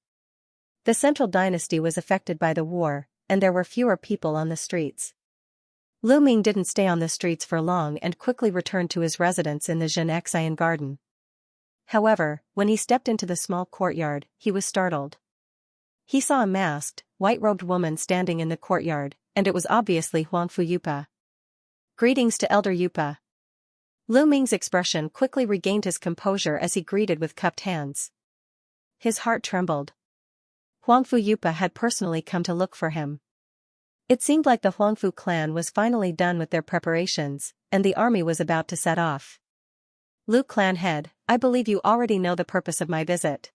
The Central Dynasty was affected by the war, and there were fewer people on the streets. Lu Ming didn't stay on the streets for long and quickly returned to his residence in the Xianxia garden. However, when he stepped into the small courtyard, he was startled. He saw a masked, white-robed woman standing in the courtyard, and it was obviously Huangfu Yupa. Greetings to Elder Yupa. Lu Ming's expression quickly regained his composure as he greeted with cupped hands. His heart trembled. Huangfu Yupa had personally come to look for him. It seemed like the Huangfu clan was finally done with their preparations, and the army was about to set off. Lu clan head, I believe you already know the purpose of my visit.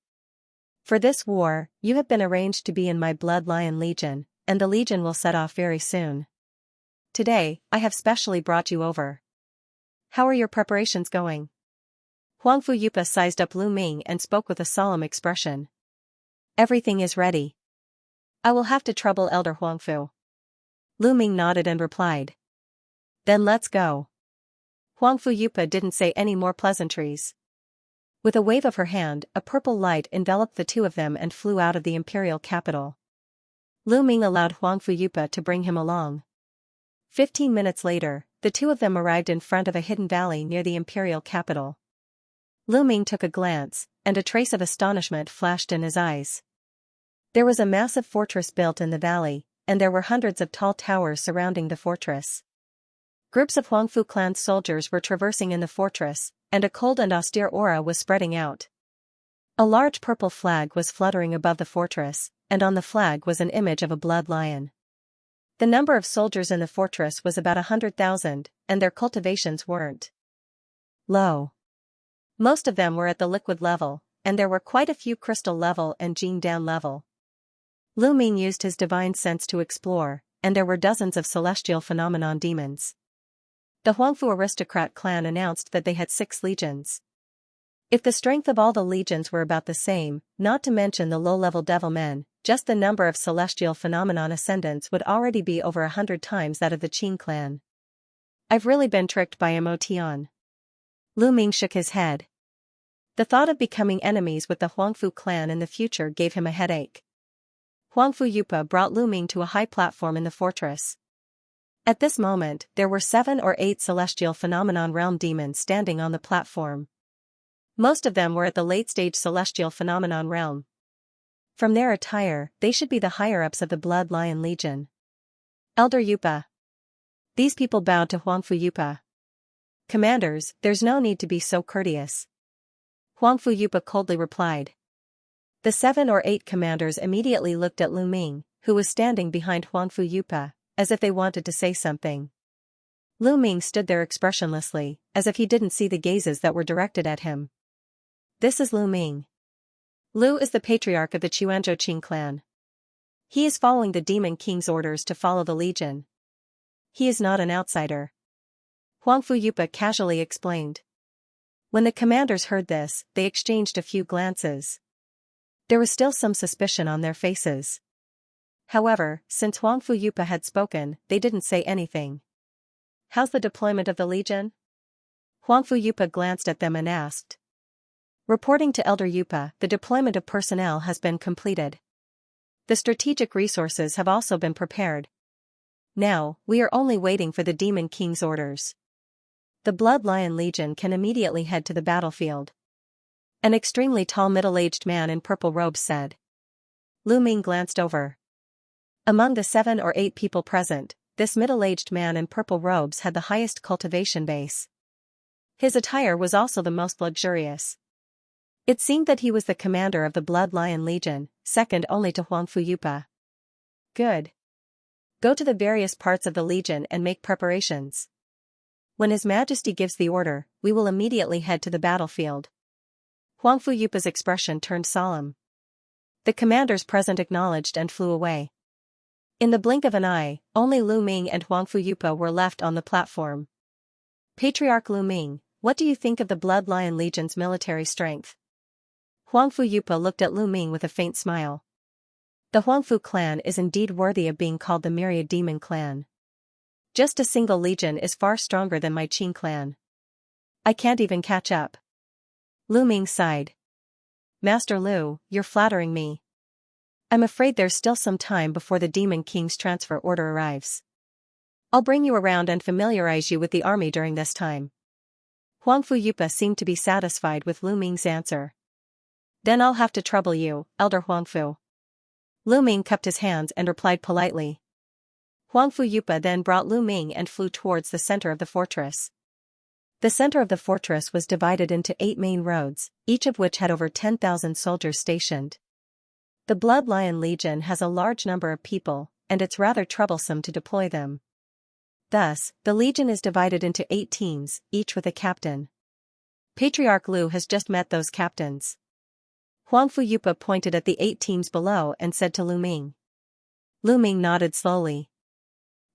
For this war, you have been arranged to be in my Blood Lion Legion, and the Legion will set off very soon. Today, I have specially brought you over. How are your preparations going? Huangfu Yupa sized up Lu Ming and spoke with a solemn expression. Everything is ready. I will have to trouble Elder Huangfu. Lu Ming nodded and replied. Then let's go. Huangfu Yupa didn't say any more pleasantries. With a wave of her hand, a purple light enveloped the two of them and flew out of the imperial capital. Lu Ming allowed Huangfu Yupa to bring him along. 15 minutes later, the two of them arrived in front of a hidden valley near the imperial capital. Lu Ming took a glance, and a trace of astonishment flashed in his eyes. There was a massive fortress built in the valley, and there were hundreds of tall towers surrounding the fortress. Groups of Huangfu clan soldiers were traversing in the fortress, and a cold and austere aura was spreading out. A large purple flag was fluttering above the fortress, and on the flag was an image of a blood lion. The number of soldiers in the fortress was about 100,000, and their cultivations weren't low. Most of them were at the liquid level, and there were quite a few crystal level and Jing Dan level. Lu Ming used his divine sense to explore, and there were dozens of celestial phenomenon demons. The Huangfu aristocrat clan announced that they had 6 legions. If the strength of all the legions were about the same, not to mention the low-level devil men, just the number of celestial phenomenon ascendants would already be over 100 times that of the Qin clan. I've really been tricked by Motion. Lu Ming shook his head. The thought of becoming enemies with the Huangfu clan in the future gave him a headache. Huangfu Yupa brought Lu Ming to a high platform in the fortress. At this moment, there were 7 or 8 celestial phenomenon realm demons standing on the platform. Most of them were at the late-stage celestial phenomenon realm. From their attire, they should be the higher-ups of the Blood Lion Legion. Elder Yupa. These people bowed to Huangfu Yupa. Commanders, there's no need to be so courteous. Huangfu Yupa coldly replied. The 7 or 8 commanders immediately looked at Lu Ming, who was standing behind Huangfu Yupa, as if they wanted to say something. Lu Ming stood there expressionlessly, as if he didn't see the gazes that were directed at him. This is Lu Ming. Lu is the patriarch of the Qianzhou Qing clan. He is following the Demon King's orders to follow the Legion. He is not an outsider. Huangfu Yupa casually explained. When the commanders heard this, they exchanged a few glances. There was still some suspicion on their faces. However, since Huangfu Yupa had spoken, they didn't say anything. How's the deployment of the Legion? Huangfu Yupa glanced at them and asked. Reporting to Elder Yupa, the deployment of personnel has been completed. The strategic resources have also been prepared. Now, we are only waiting for the Demon King's orders. The Blood Lion Legion can immediately head to the battlefield. An extremely tall middle-aged man in purple robes said. Lu Ming glanced over. Among the 7 or 8 people present, this middle-aged man in purple robes had the highest cultivation base. His attire was also the most luxurious. It seemed that he was the commander of the Blood Lion Legion, second only to Huangfu Yupa. Good. Go to the various parts of the Legion and make preparations. When His Majesty gives the order, we will immediately head to the battlefield. Huangfu Yupa's expression turned solemn. The commanders present acknowledged and flew away. In the blink of an eye, only Lu Ming and Huangfu Yupa were left on the platform. Patriarch Lu Ming, what do you think of the Blood Lion Legion's military strength? Huangfu Yupa looked at Lu Ming with a faint smile. The Huangfu clan is indeed worthy of being called the Myriad Demon Clan. Just a single legion is far stronger than my Qin clan. I can't even catch up. Lu Ming sighed. Master Lu, you're flattering me. I'm afraid there's still some time before the Demon King's transfer order arrives. I'll bring you around and familiarize you with the army during this time. Huangfu Yupa seemed to be satisfied with Lu Ming's answer. Then I'll have to trouble you, Elder Huangfu. Lu Ming cupped his hands and replied politely. Huangfu Yupa then brought Lu Ming and flew towards the center of the fortress. The center of the fortress was divided into 8 main roads, each of which had over 10,000 soldiers stationed. The Blood Lion Legion has a large number of people, and it's rather troublesome to deploy them. Thus, the Legion is divided into 8 teams, each with a captain. Patriarch Lu has just met those captains. Huangfu Yupa pointed at the 8 teams below and said to Lu Ming. Lu Ming nodded slowly.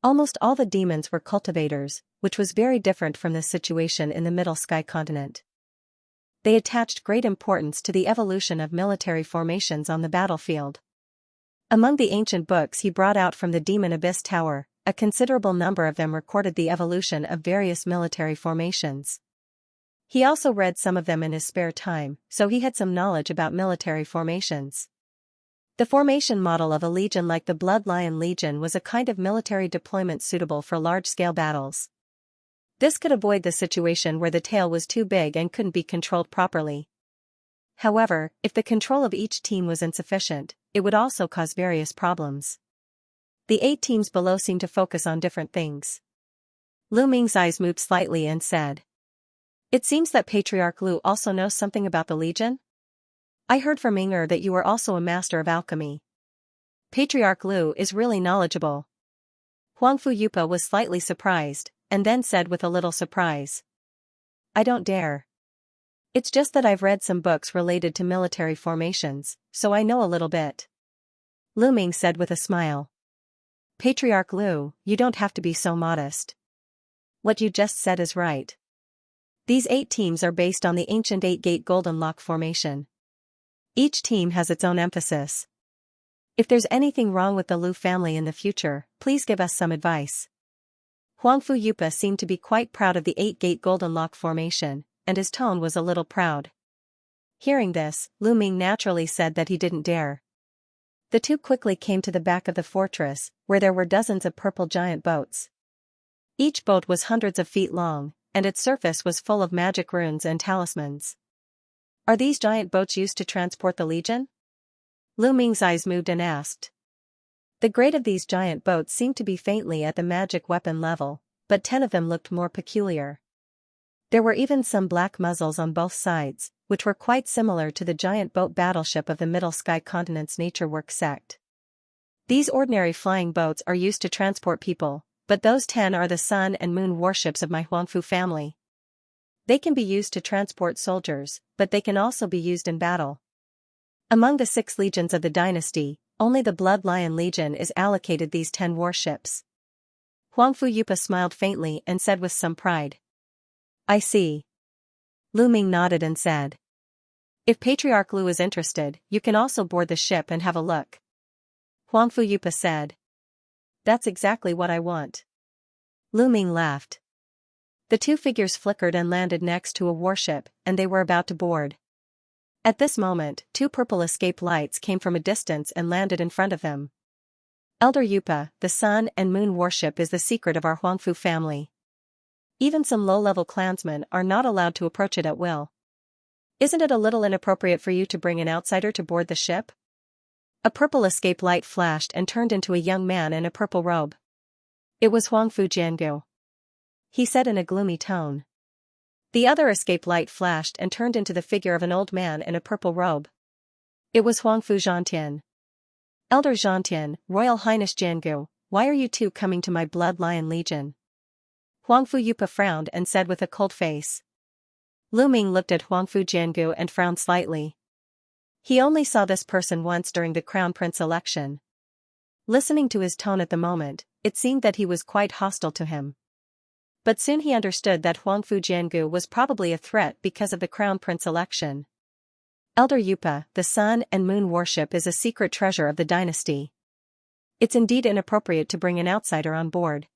Almost all the demons were cultivators, which was very different from the situation in the Middle Sky continent. They attached great importance to the evolution of military formations on the battlefield. Among the ancient books he brought out from the Demon Abyss Tower, a considerable number of them recorded the evolution of various military formations. He also read some of them in his spare time, so he had some knowledge about military formations. The formation model of a legion like the Blood Lion Legion was a kind of military deployment suitable for large-scale battles. This could avoid the situation where the tail was too big and couldn't be controlled properly. However, if the control of each team was insufficient, it would also cause various problems. The 8 teams below seemed to focus on different things. Lu Ming's eyes moved slightly and said, It seems that Patriarch Lu also knows something about the Legion? I heard from Ming'er that you are also a master of alchemy. Patriarch Lu is really knowledgeable. Huangfu Yupa was slightly surprised, and then said with a little surprise. I don't dare. It's just that I've read some books related to military formations, so I know a little bit. Lu Ming said with a smile. Patriarch Lu, you don't have to be so modest. What you just said is right. These 8 teams are based on the ancient 8-gate Golden Lock formation. Each team has its own emphasis. If there's anything wrong with the Lu family in the future, please give us some advice. Huangfu Yupa seemed to be quite proud of the 8-gate Golden Lock formation, and his tone was a little proud. Hearing this, Lu Ming naturally said that he didn't dare. The two quickly came to the back of the fortress, where there were dozens of purple giant boats. Each boat was hundreds of feet long, and its surface was full of magic runes and talismans. Are these giant boats used to transport the Legion? Lu Ming's eyes moved and asked. The grade of these giant boats seemed to be faintly at the magic weapon level, but 10 of them looked more peculiar. There were even some black muzzles on both sides, which were quite similar to the giant boat battleship of the Middle Sky Continent's Naturework sect. These ordinary flying boats are used to transport people, but those 10 are the sun and moon warships of my Huangfu family. They can be used to transport soldiers, but they can also be used in battle. Among the 6 legions of the dynasty, only the Blood Lion Legion is allocated these 10 warships. Huangfu Yupa smiled faintly and said with some pride. I see. Lu Ming nodded and said. If Patriarch Lu is interested, you can also board the ship and have a look. Huangfu Yupa said. That's exactly what I want. Lu Ming laughed. The two figures flickered and landed next to a warship, and they were about to board. At this moment, 2 purple escape lights came from a distance and landed in front of them. Elder Yupa, the Sun and Moon warship is the secret of our Huangfu family. Even some low-level clansmen are not allowed to approach it at will. Isn't it a little inappropriate for you to bring an outsider to board the ship? A purple escape light flashed and turned into a young man in a purple robe. It was Huangfu Jiangu. He said in a gloomy tone. The other escape light flashed and turned into the figure of an old man in a purple robe. It was Huangfu Zhantian. Elder Zhantian, Royal Highness Jiangu, why are you two coming to my Blood Lion Legion? Huangfu Yupa frowned and said with a cold face. Lu Ming looked at Huangfu Jiangu and frowned slightly. He only saw this person once during the Crown Prince election. Listening to his tone at the moment, it seemed that he was quite hostile to him. But soon he understood that Huangfu Jiangu was probably a threat because of the Crown Prince election. Elder Yupa, the Sun and Moon warship is a secret treasure of the dynasty. It's indeed inappropriate to bring an outsider on board.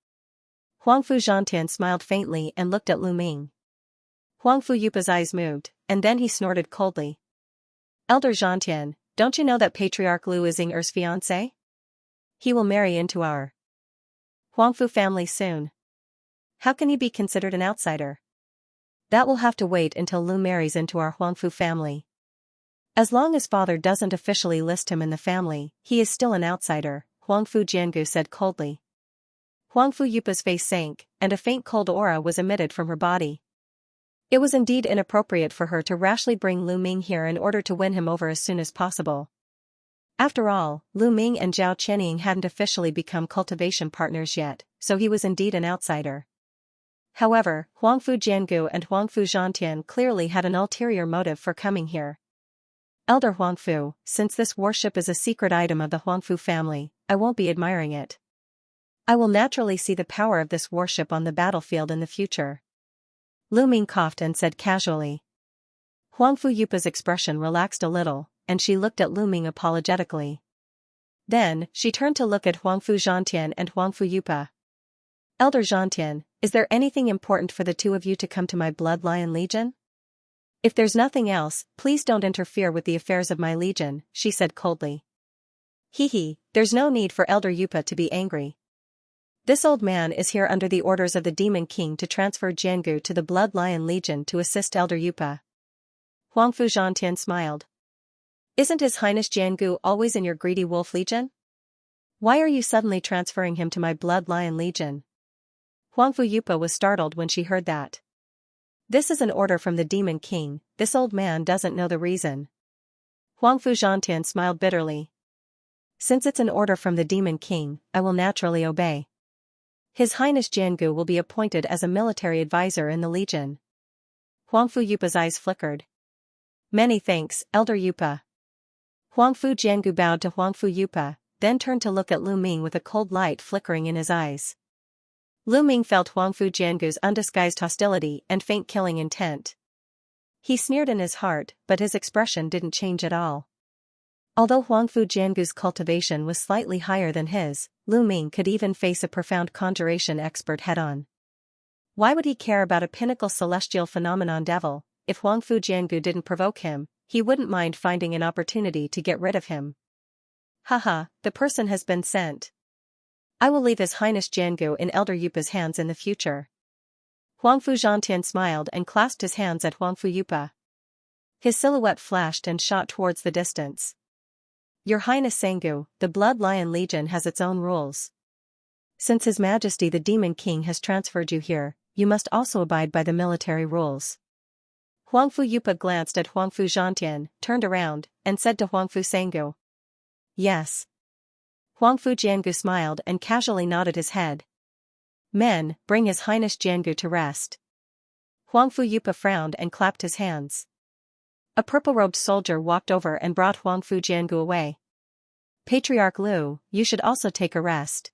Huangfu Zhantian smiled faintly and looked at Lu Ming. Huangfu Yupa's eyes moved, and then he snorted coldly. Elder Zhantian, don't you know that Patriarch Lu is Ying Er's fiancé? He will marry into our Huangfu family soon. How can he be considered an outsider? That will have to wait until Lu marries into our Huangfu family. As long as father doesn't officially list him in the family, he is still an outsider, Huangfu Jiangu said coldly. Huangfu Yupa's face sank, and a faint cold aura was emitted from her body. It was indeed inappropriate for her to rashly bring Lu Ming here in order to win him over as soon as possible. After all, Lu Ming and Zhao Qianying hadn't officially become cultivation partners yet, so he was indeed an outsider. However, Huangfu Jiangu and Huangfu Zhantian clearly had an ulterior motive for coming here. Elder Huangfu, since this warship is a secret item of the Huangfu family, I won't be admiring it. I will naturally see the power of this warship on the battlefield in the future. Lu Ming coughed and said casually. Huangfu Yupa's expression relaxed a little, and she looked at Lu Ming apologetically. Then, she turned to look at Huangfu Zhantian and Huangfu Yupa. Elder Zhantian, is there anything important for the two of you to come to my Blood Lion Legion? If there's nothing else, please don't interfere with the affairs of my legion, she said coldly. There's no need for Elder Yupa to be angry. This old man is here under the orders of the Demon King to transfer Jiangu to the Blood Lion Legion to assist Elder Yupa. Huangfu Zhantian smiled. Isn't His Highness Jiangu always in your greedy wolf legion? Why are you suddenly transferring him to my Blood Lion Legion? Huangfu Yupa was startled when she heard that. This is an order from the Demon King, this old man doesn't know the reason. Huangfu Zhantian smiled bitterly. Since it's an order from the Demon King, I will naturally obey. His Highness Jiangu will be appointed as a military advisor in the Legion. Huangfu Yupa's eyes flickered. Many thanks, Elder Yupa. Huangfu Jiangu bowed to Huangfu Yupa, then turned to look at Lu Ming with a cold light flickering in his eyes. Lu Ming felt Huangfu Jiangu's undisguised hostility and faint killing intent. He sneered in his heart, but his expression didn't change at all. Although Huangfu Jiangu's cultivation was slightly higher than his, Lu Ming could even face a profound conjuration expert head-on. Why would he care about a pinnacle celestial phenomenon devil? If Huangfu Jiangu didn't provoke him, he wouldn't mind finding an opportunity to get rid of him. Haha, the person has been sent. I will leave His Highness Jiangu in Elder Yupa's hands in the future. Huangfu Zhantian smiled and clasped his hands at Huangfu Yupa. His silhouette flashed and shot towards the distance. Your Highness Sangu, the Blood Lion Legion has its own rules. Since His Majesty the Demon King has transferred you here, you must also abide by the military rules. Huangfu Yupa glanced at Huangfu Zhantian, turned around, and said to Huangfu Sangu. Yes. Huangfu Jiangu smiled and casually nodded his head. Men, bring His Highness Jiangu to rest. Huangfu Yupa frowned and clapped his hands. A purple-robed soldier walked over and brought Huangfu Jiangu away. Patriarch Lu, you should also take a rest.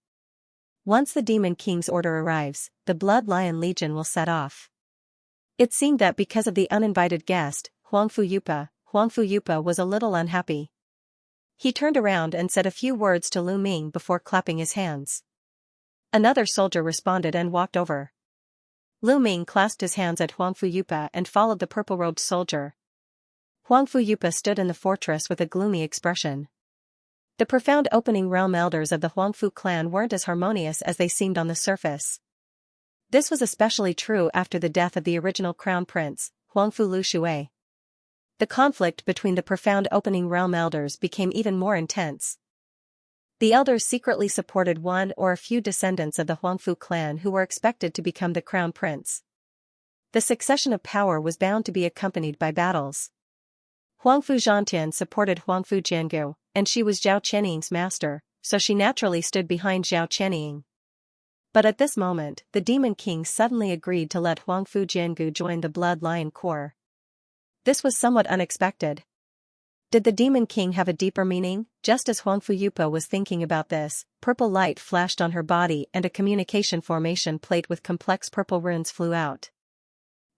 Once the Demon King's order arrives, the Blood Lion Legion will set off. It seemed that because of the uninvited guest, Huangfu Yupa was a little unhappy. He turned around and said a few words to Lu Ming before clapping his hands. Another soldier responded and walked over. Lu Ming clasped his hands at Huangfu Yupa and followed the purple-robed soldier. Huangfu Yupa stood in the fortress with a gloomy expression. The profound opening realm elders of the Huangfu clan weren't as harmonious as they seemed on the surface. This was especially true after the death of the original crown prince, Huangfu Lu Shui. The conflict between the profound opening realm elders became even more intense. The elders secretly supported one or a few descendants of the Huangfu clan who were expected to become the crown prince. The succession of power was bound to be accompanied by battles. Huangfu Zhantian supported Huangfu Jiangu, and she was Zhao Qianying's master, so she naturally stood behind Zhao Qianying. But at this moment, the Demon King suddenly agreed to let Huangfu Jiangu join the Blood Lion Corps. This was somewhat unexpected. Did the Demon King have a deeper meaning? Just as Huangfu Yupa was thinking about this, purple light flashed on her body and a communication formation plate with complex purple runes flew out.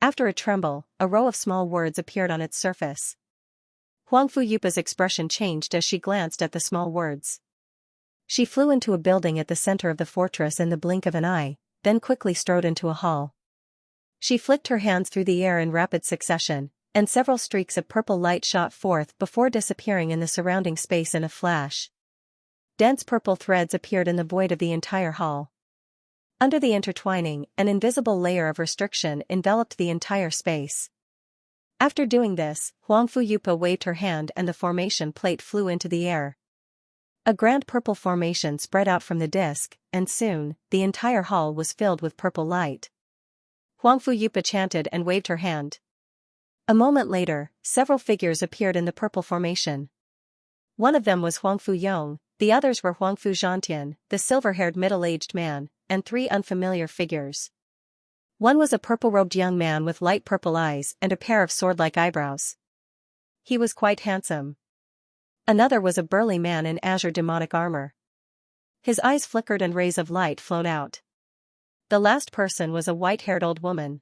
After a tremble, a row of small words appeared on its surface. Huangfu Yupa's expression changed as she glanced at the small words. She flew into a building at the center of the fortress in the blink of an eye, then quickly strode into a hall. She flicked her hands through the air in rapid succession, and several streaks of purple light shot forth before disappearing in the surrounding space in a flash. Dense purple threads appeared in the void of the entire hall. Under the intertwining, an invisible layer of restriction enveloped the entire space. After doing this, Huangfu Yupa waved her hand and the formation plate flew into the air. A grand purple formation spread out from the disk, and soon, the entire hall was filled with purple light. Huangfu Yupa chanted and waved her hand. A moment later, several figures appeared in the purple formation. One of them was Huangfu Yong, the others were Huangfu Zhantian, the silver-haired middle-aged man, and three unfamiliar figures. One was a purple-robed young man with light purple eyes and a pair of sword-like eyebrows. He was quite handsome. Another was a burly man in azure demonic armor. His eyes flickered and rays of light flowed out. The last person was a white-haired old woman.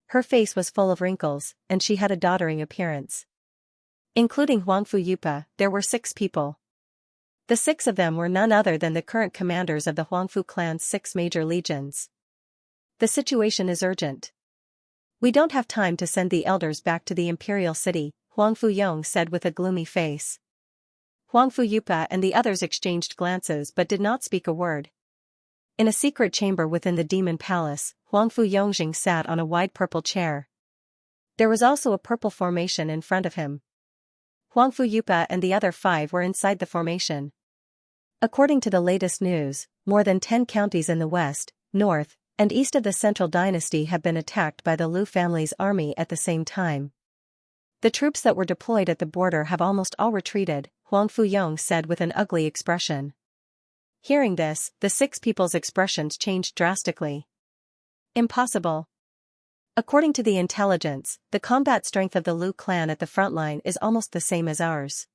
Her face was full of wrinkles, and she had a doddering appearance. Including Huangfu Yupa, there were 6 people. The 6 of them were none other than the current commanders of the Huangfu clan's 6 major legions. The situation is urgent. We don't have time to send the elders back to the imperial city, Huangfu Yong said with a gloomy face. Huangfu Yupa and the others exchanged glances but did not speak a word. In a secret chamber within the demon palace, Huangfu Yongjing sat on a wide purple chair. There was also a purple formation in front of him. Huangfu Yupa and the other 5 were inside the formation. According to the latest news, more than 10 counties in the west, north, and east of the Central Dynasty have been attacked by the Lu family's army at the same time. The troops that were deployed at the border have almost all retreated, Huangfu Yong said with an ugly expression. Hearing this, the 6 people's expressions changed drastically. Impossible. According to the intelligence, the combat strength of the Lu clan at the front line is almost the same as ours.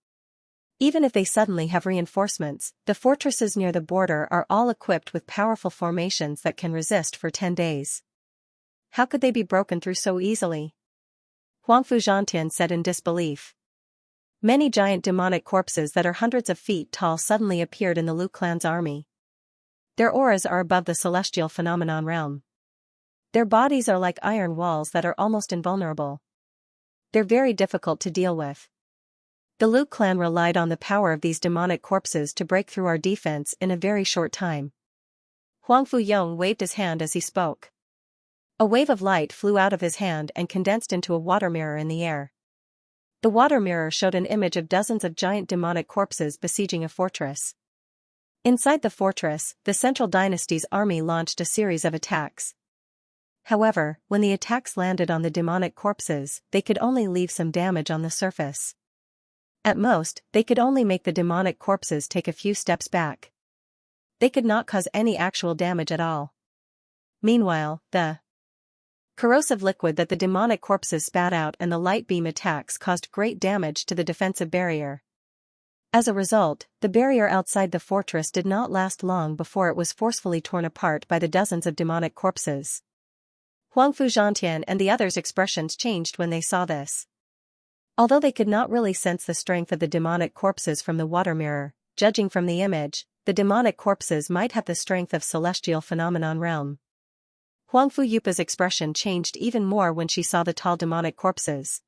Even if they suddenly have reinforcements, the fortresses near the border are all equipped with powerful formations that can resist for 10 days. How could they be broken through so easily? Huangfu Zhantian said in disbelief. Many giant demonic corpses that are hundreds of feet tall suddenly appeared in the Lu clan's army. Their auras are above the celestial phenomenon realm. Their bodies are like iron walls that are almost invulnerable. They're very difficult to deal with. The Lu clan relied on the power of these demonic corpses to break through our defense in a very short time. Huangfu Yong waved his hand as he spoke. A wave of light flew out of his hand and condensed into a water mirror in the air. The water mirror showed an image of dozens of giant demonic corpses besieging a fortress. Inside the fortress, the Central Dynasty's army launched a series of attacks. However, when the attacks landed on the demonic corpses, they could only leave some damage on the surface. At most, they could only make the demonic corpses take a few steps back. They could not cause any actual damage at all. Meanwhile, the corrosive liquid that the demonic corpses spat out and the light beam attacks caused great damage to the defensive barrier. As a result, the barrier outside the fortress did not last long before it was forcefully torn apart by the dozens of demonic corpses. Huangfu Zhantian and the others' expressions changed when they saw this. Although they could not really sense the strength of the demonic corpses from the water mirror, judging from the image, the demonic corpses might have the strength of celestial phenomenon realm. Huangfu Yupa's expression changed even more when she saw the tall demonic corpses.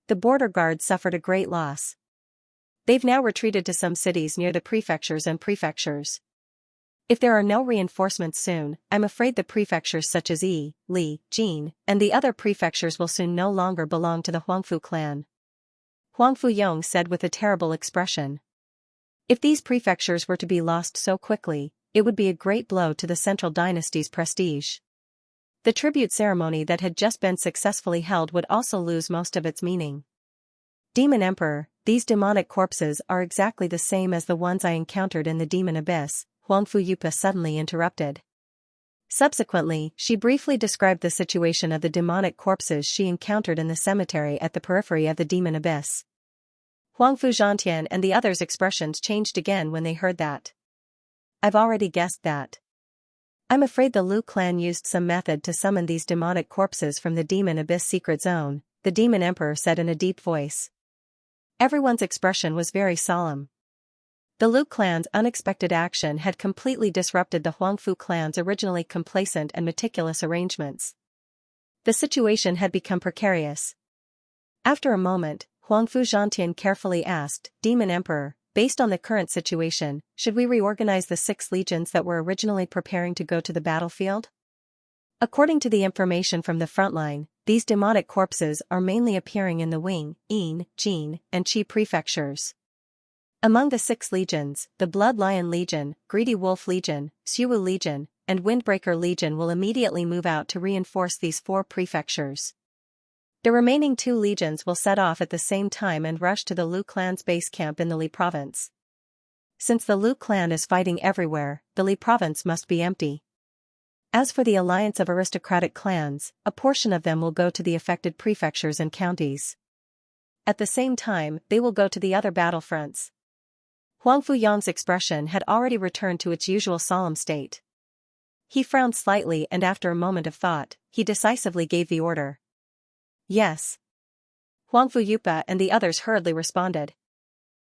The border guards suffered a great loss. They've now retreated to some cities near the prefectures and prefectures. If there are no reinforcements soon, I'm afraid the prefectures such as Yi, Li, Jin, and the other prefectures will soon no longer belong to the Huangfu clan. Huangfu Yong said with a terrible expression. If these prefectures were to be lost so quickly, it would be a great blow to the central dynasty's prestige. The tribute ceremony that had just been successfully held would also lose most of its meaning. Demon Emperor, these demonic corpses are exactly the same as the ones I encountered in the demon abyss, Huangfu Yupa suddenly interrupted. Subsequently, she briefly described the situation of the demonic corpses she encountered in the cemetery at the periphery of the demon abyss. Huangfu Zhantian and the others' expressions changed again when they heard that. I've already guessed that. I'm afraid the Lu clan used some method to summon these demonic corpses from the demon abyss secret zone, the demon emperor said in a deep voice. Everyone's expression was very solemn. The Lu clan's unexpected action had completely disrupted the Huangfu clan's originally complacent and meticulous arrangements. The situation had become precarious. After a moment, Huangfu Zhantian carefully asked, Demon Emperor, based on the current situation, should we reorganize the 6 legions that were originally preparing to go to the battlefield? According to the information from the front line, these demonic corpses are mainly appearing in the Wing, Yin, Jin, and Qi prefectures. Among the 6 legions, the Blood Lion Legion, Greedy Wolf Legion, Suwu Legion, and Windbreaker Legion will immediately move out to reinforce these 4 prefectures. The remaining 2 legions will set off at the same time and rush to the Lu clan's base camp in the Li province. Since the Lu clan is fighting everywhere, the Li province must be empty. As for the alliance of aristocratic clans, a portion of them will go to the affected prefectures and counties. At the same time, they will go to the other battlefronts. Huangfu Yang's expression had already returned to its usual solemn state. He frowned slightly and after a moment of thought, he decisively gave the order. Yes. Huangfu Yupa and the others hurriedly responded.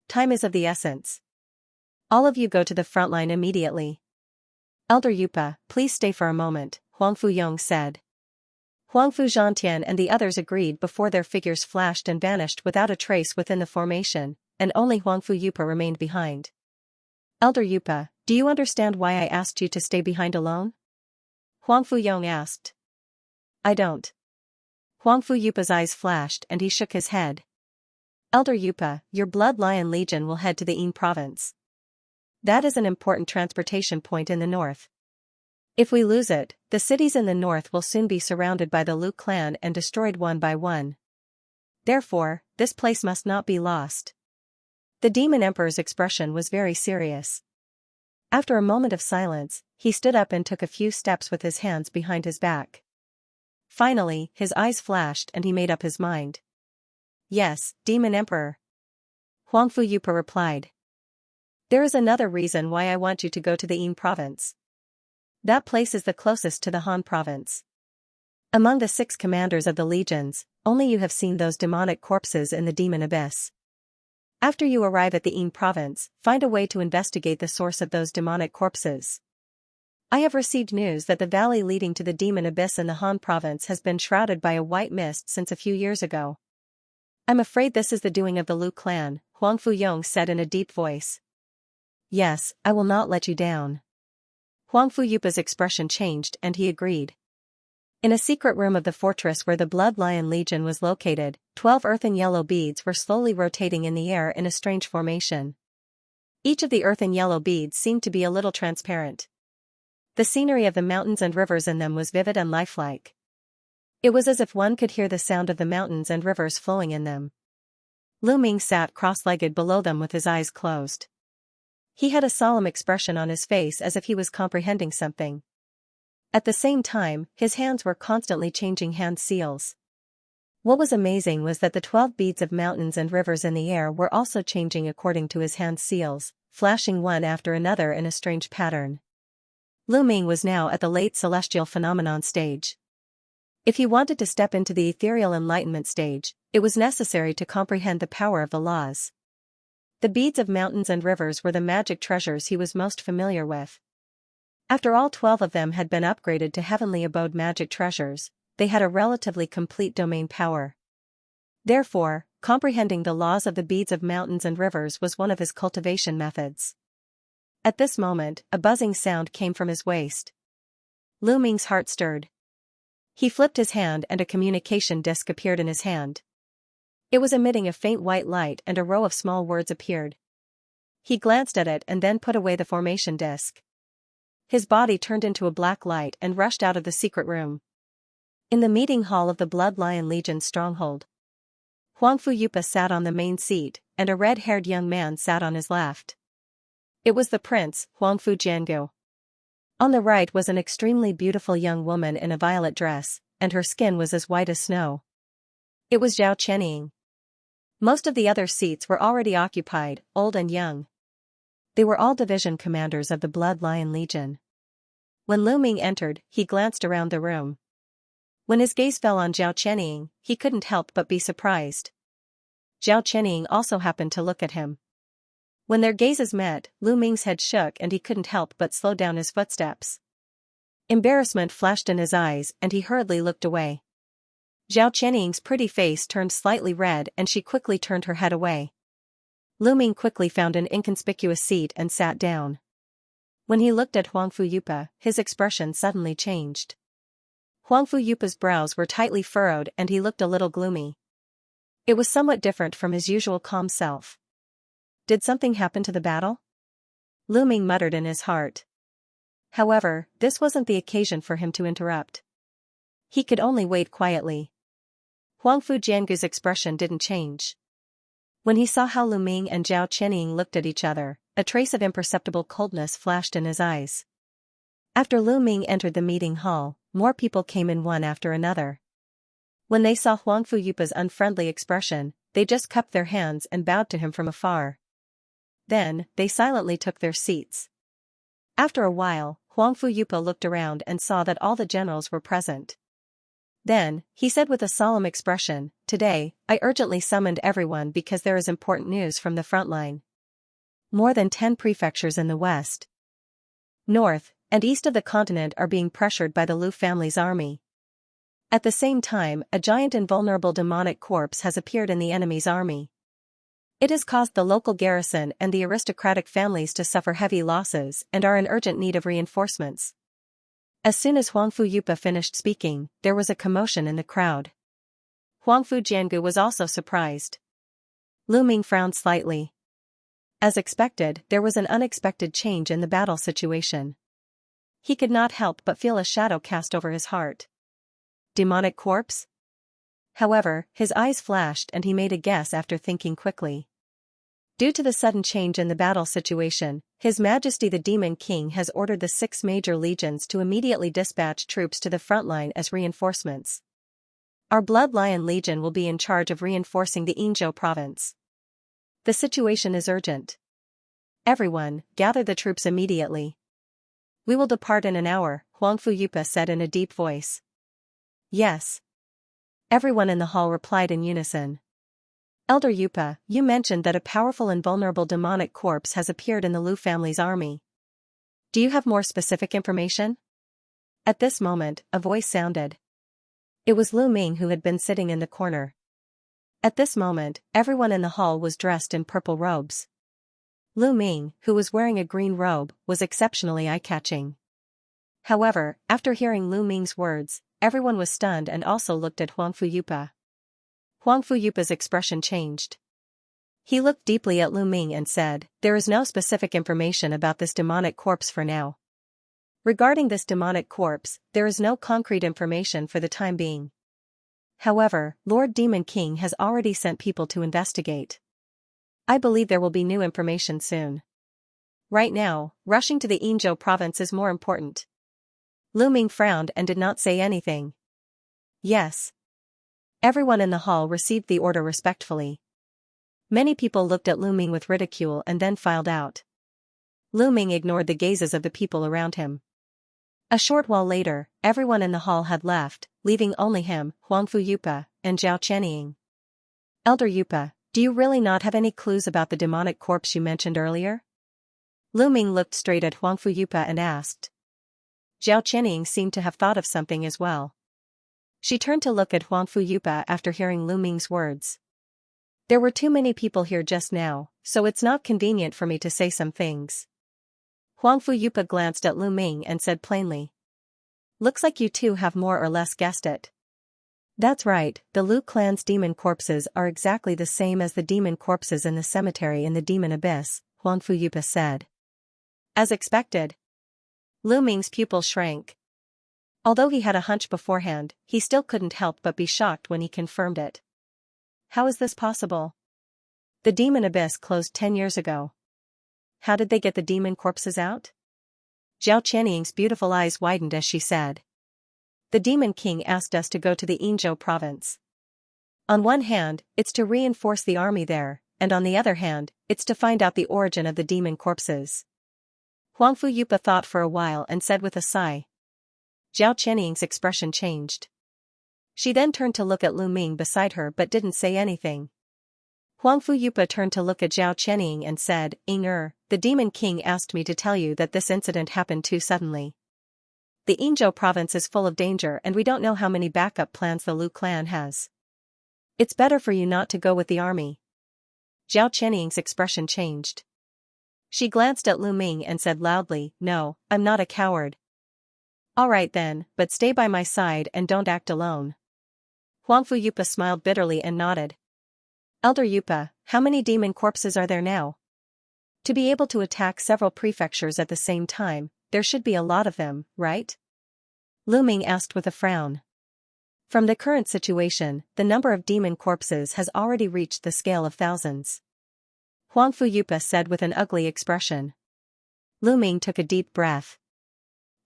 Time is of the essence. All of you go to the front line immediately. Elder Yupa, please stay for a moment, Huangfu Yong said. Huangfu Zhantian and the others agreed before their figures flashed and vanished without a trace within the formation, and only Huangfu Yupa remained behind. Elder Yupa, do you understand why I asked you to stay behind alone? Huangfu Yong asked. I don't. Huangfu Yupa's eyes flashed and he shook his head. Elder Yupa, your Blood Lion Legion will head to the Yin province. That is an important transportation point in the north. If we lose it, the cities in the north will soon be surrounded by the Lu clan and destroyed one by one. Therefore, this place must not be lost. The Demon Emperor's expression was very serious. After a moment of silence, he stood up and took a few steps with his hands behind his back. Finally, his eyes flashed and he made up his mind. Yes, Demon Emperor. Huangfu Yupa replied. There is another reason why I want you to go to the Yin province. That place is the closest to the Han province. Among the 6 commanders of the legions, only you have seen those demonic corpses in the demon abyss. After you arrive at the Yin province, find a way to investigate the source of those demonic corpses. I have received news that the valley leading to the demon abyss in the Han province has been shrouded by a white mist since a few years ago. I'm afraid this is the doing of the Lu clan, Huangfu Yong said in a deep voice. Yes, I will not let you down. Huangfu Yupa's expression changed and he agreed. In a secret room of the fortress where the Blood Lion Legion was located, 12 earthen yellow beads were slowly rotating in the air in a strange formation. Each of the earthen yellow beads seemed to be a little transparent. The scenery of the mountains and rivers in them was vivid and lifelike. It was as if one could hear the sound of the mountains and rivers flowing in them. Lu Ming sat cross-legged below them with his eyes closed. He had a solemn expression on his face as if he was comprehending something. At the same time, his hands were constantly changing hand seals. What was amazing was that the 12 beads of mountains and rivers in the air were also changing according to his hand seals, flashing one after another in a strange pattern. Lu Ming was now at the late celestial phenomenon stage. If he wanted to step into the ethereal enlightenment stage, it was necessary to comprehend the power of the laws. The beads of mountains and rivers were the magic treasures he was most familiar with. After all 12 of them had been upgraded to heavenly abode magic treasures, they had a relatively complete domain power. Therefore, comprehending the laws of the beads of mountains and rivers was one of his cultivation methods. At this moment, a buzzing sound came from his waist. Lu Ming's heart stirred. He flipped his hand and a communication disc appeared in his hand. It was emitting a faint white light and a row of small words appeared. He glanced at it and then put away the formation disc. His body turned into a black light and rushed out of the secret room. In the meeting hall of the Blood Lion Legion's stronghold, Huangfu Yupa sat on the main seat, and a red-haired young man sat on his left. It was the prince, Huangfu Jiangu. On the right was an extremely beautiful young woman in a violet dress, and her skin was as white as snow. It was Zhao Chenying. Most of the other seats were already occupied, old and young. They were all division commanders of the Blood Lion Legion. When Lu Ming entered, he glanced around the room. When his gaze fell on Zhao Chenying, he couldn't help but be surprised. Zhao Chenying also happened to look at him. When their gazes met, Lu Ming's head shook and he couldn't help but slow down his footsteps. Embarrassment flashed in his eyes and he hurriedly looked away. Zhao Chenying's pretty face turned slightly red and she quickly turned her head away. Lu Ming quickly found an inconspicuous seat and sat down. When he looked at Huangfu Yupa, his expression suddenly changed. Huangfu Yupa's brows were tightly furrowed and he looked a little gloomy. It was somewhat different from his usual calm self. Did something happen to the battle? Lu Ming muttered in his heart. However, this wasn't the occasion for him to interrupt. He could only wait quietly. Huangfu Jiangu's expression didn't change. When he saw how Lu Ming and Zhao Chenying looked at each other, a trace of imperceptible coldness flashed in his eyes. After Lu Ming entered the meeting hall, more people came in one after another. When they saw Huangfu Yupa's unfriendly expression, they just cupped their hands and bowed to him from afar. Then, they silently took their seats. After a while, Huangfu Yupa looked around and saw that all the generals were present. Then, he said with a solemn expression, "Today, I urgently summoned everyone because there is important news from the front line. More than 10 prefectures in the west, north, and east of the continent are being pressured by the Lu family's army. At the same time, a giant invulnerable demonic corpse has appeared in the enemy's army. It has caused the local garrison and the aristocratic families to suffer heavy losses and are in urgent need of reinforcements." As soon as Huangfu Yupa finished speaking, there was a commotion in the crowd. Huangfu Jiangu was also surprised. Lu Ming frowned slightly. As expected, there was an unexpected change in the battle situation. He could not help but feel a shadow cast over his heart. Demonic corpse? However, his eyes flashed and he made a guess after thinking quickly. Due to the sudden change in the battle situation, His Majesty the Demon King has ordered the 6 major legions to immediately dispatch troops to the front line as reinforcements. Our Blood Lion Legion will be in charge of reinforcing the Yinzhou province. The situation is urgent. Everyone, gather the troops immediately. We will depart in an hour, Huangfu Yupa said in a deep voice. Yes. Everyone in the hall replied in unison. Elder Yupa, you mentioned that a powerful and vulnerable demonic corpse has appeared in the Lu family's army. Do you have more specific information? At this moment, a voice sounded. It was Lu Ming who had been sitting in the corner. At this moment, everyone in the hall was dressed in purple robes. Lu Ming, who was wearing a green robe, was exceptionally eye-catching. However, after hearing Lu Ming's words, everyone was stunned and also looked at Huangfu Yupa. Huangfu Yupa's expression changed. He looked deeply at Lu Ming and said, "There is no specific information about this demonic corpse for now. Regarding this demonic corpse, there is no concrete information for the time being. However, Lord Demon King has already sent people to investigate. I believe there will be new information soon. Right now, rushing to the Yinzhou province is more important." Lu Ming frowned and did not say anything. Yes. Everyone in the hall received the order respectfully. Many people looked at Lu Ming with ridicule and then filed out. Lu Ming ignored the gazes of the people around him. A short while later, everyone in the hall had left, leaving only him, Huangfu Yupa, and Zhao Qianying. Elder Yupa, do you really not have any clues about the demonic corpse you mentioned earlier? Lu Ming looked straight at Huangfu Yupa and asked. Zhao Qianying seemed to have thought of something as well. She turned to look at Huangfu Yupa after hearing Lu Ming's words. There were too many people here just now, so it's not convenient for me to say some things. Huangfu Yupa glanced at Lu Ming and said plainly. Looks like you two have more or less guessed it. That's right, the Lu clan's demon corpses are exactly the same as the demon corpses in the cemetery in the demon abyss, Huangfu Yupa said. As expected. Lu Ming's pupil shrank. Although he had a hunch beforehand, he still couldn't help but be shocked when he confirmed it. How is this possible? The demon abyss closed 10 years ago. How did they get the demon corpses out? Zhao Qianying's beautiful eyes widened as she said. The demon king asked us to go to the Yinzhou province. On one hand, it's to reinforce the army there, and on the other hand, it's to find out the origin of the demon corpses. Huangfu Yupa thought for a while and said with a sigh. Zhao Qianying's expression changed. She then turned to look at Lu Ming beside her but didn't say anything. Huangfu Yupa turned to look at Zhao Qianying and said, the demon king asked me to tell you that this incident happened too suddenly. The Yinzhou province is full of danger and we don't know how many backup plans the Lu clan has. It's better for you not to go with the army. Zhao Qianying's expression changed. She glanced at Lu Ming and said loudly, No, I'm not a coward. All right then, but stay by my side and don't act alone. Huangfu Yupa smiled bitterly and nodded. Elder Yupa, how many demon corpses are there now? To be able to attack several prefectures at the same time, there should be a lot of them, right? Lu Ming asked with a frown. From the current situation, the number of demon corpses has already reached the scale of thousands. Huangfu Yupa said with an ugly expression. Lu Ming took a deep breath.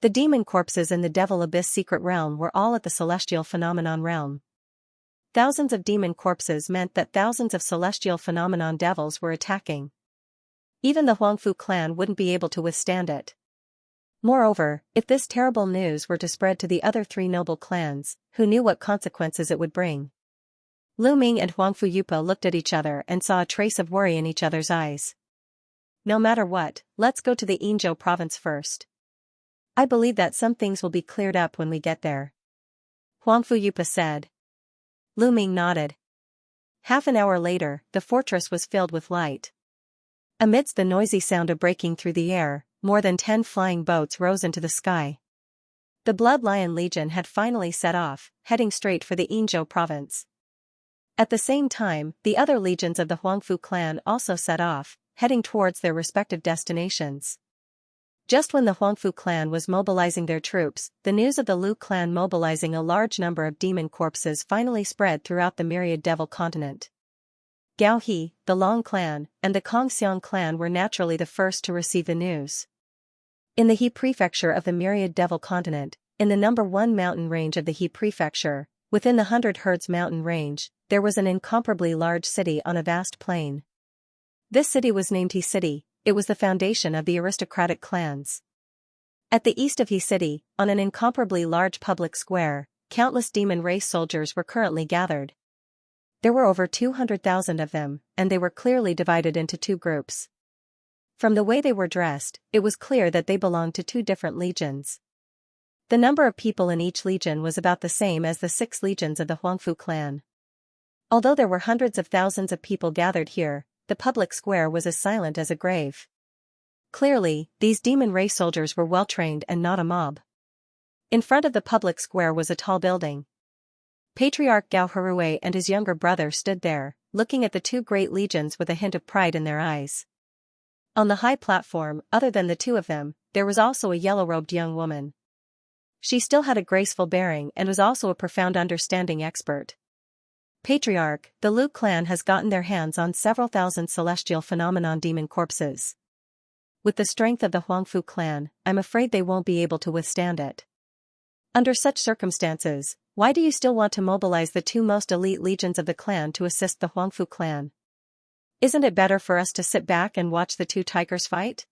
The demon corpses in the Devil Abyss secret realm were all at the celestial phenomenon realm. Thousands of demon corpses meant that thousands of celestial phenomenon devils were attacking. Even the Huangfu clan wouldn't be able to withstand it. Moreover, if this terrible news were to spread to the other three noble clans, who knew what consequences it would bring? Lu Ming and Huangfu Yupa looked at each other and saw a trace of worry in each other's eyes. No matter what, let's go to the Yinzhou province first. I believe that some things will be cleared up when we get there. Huangfu Yupa said. Lu Ming nodded. Half an hour later, the fortress was filled with light. Amidst the noisy sound of breaking through the air, more than 10 flying boats rose into the sky. The Blood Lion Legion had finally set off, heading straight for the Yinzhou province. At the same time, the other legions of the Huangfu clan also set off, heading towards their respective destinations. Just when the Huangfu clan was mobilizing their troops, the news of the Lu clan mobilizing a large number of demon corpses finally spread throughout the myriad devil continent. Gao He, the Long clan, and the Kongxiang clan were naturally the first to receive the news. In the He prefecture of the myriad devil continent, in the number 1 mountain range of the He prefecture, within the 100 Hertz mountain range, there was an incomparably large city on a vast plain. This city was named He City. It was the foundation of the aristocratic clans. At the east of He City, on an incomparably large public square, countless demon race soldiers were currently gathered. There were over 200,000 of them, and they were clearly divided into two groups. From the way they were dressed, it was clear that they belonged to two different legions. The number of people in each legion was about the same as the 6 legions of the Huangfu clan. Although there were hundreds of thousands of people gathered here, the public square was as silent as a grave. Clearly, these demon race soldiers were well-trained and not a mob. In front of the public square was a tall building. Patriarch Gao Harue and his younger brother stood there, looking at the two great legions with a hint of pride in their eyes. On the high platform, other than the two of them, there was also a yellow-robed young woman. She still had a graceful bearing and was also a profound understanding expert. Patriarch, the Lu clan has gotten their hands on several thousand celestial phenomenon demon corpses. With the strength of the Huangfu clan, I'm afraid they won't be able to withstand it. Under such circumstances, Why do you still want to mobilize the two most elite legions of the clan to assist the Huangfu clan? Isn't it better for us to sit back and watch the two tigers fight?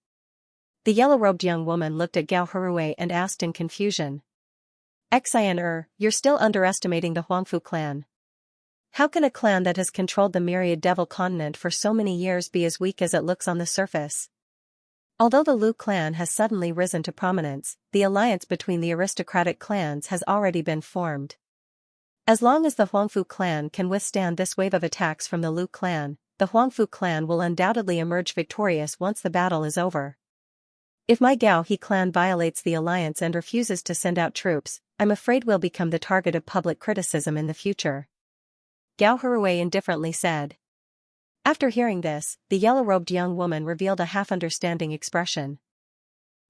The yellow-robed young woman looked at Gao Hurui and asked in confusion. Xianxia, you're still underestimating the Huangfu clan. How can a clan that has controlled the myriad devil continent for so many years be as weak as it looks on the surface? Although the Lu clan has suddenly risen to prominence, the alliance between the aristocratic clans has already been formed. As long as the Huangfu clan can withstand this wave of attacks from the Lu clan, the Huangfu clan will undoubtedly emerge victorious once the battle is over. If my Gao He clan violates the alliance and refuses to send out troops, I'm afraid we'll become the target of public criticism in the future. Gao Hurui indifferently said. After hearing this, the yellow-robed young woman revealed a half-understanding expression.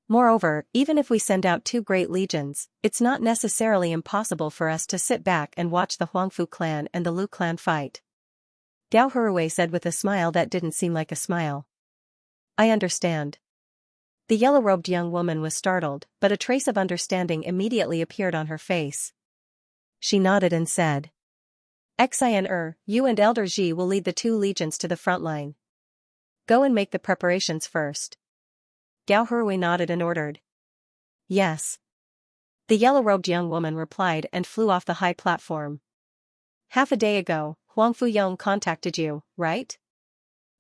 Moreover, even if we send out two great legions, it's not necessarily impossible for us to sit back and watch the Huangfu clan and the Lu clan fight. Gao Hurui said with a smile that didn't seem like a smile. I understand. The yellow-robed young woman was startled, but a trace of understanding immediately appeared on her face. She nodded and said. Xianxia, you and Elder Ji will lead the two legions to the front line. Go and make the preparations first. Gao Hurui nodded and ordered. Yes. The yellow-robed young woman replied and flew off the high platform. Half a day ago, Huangfu Yong contacted you, right?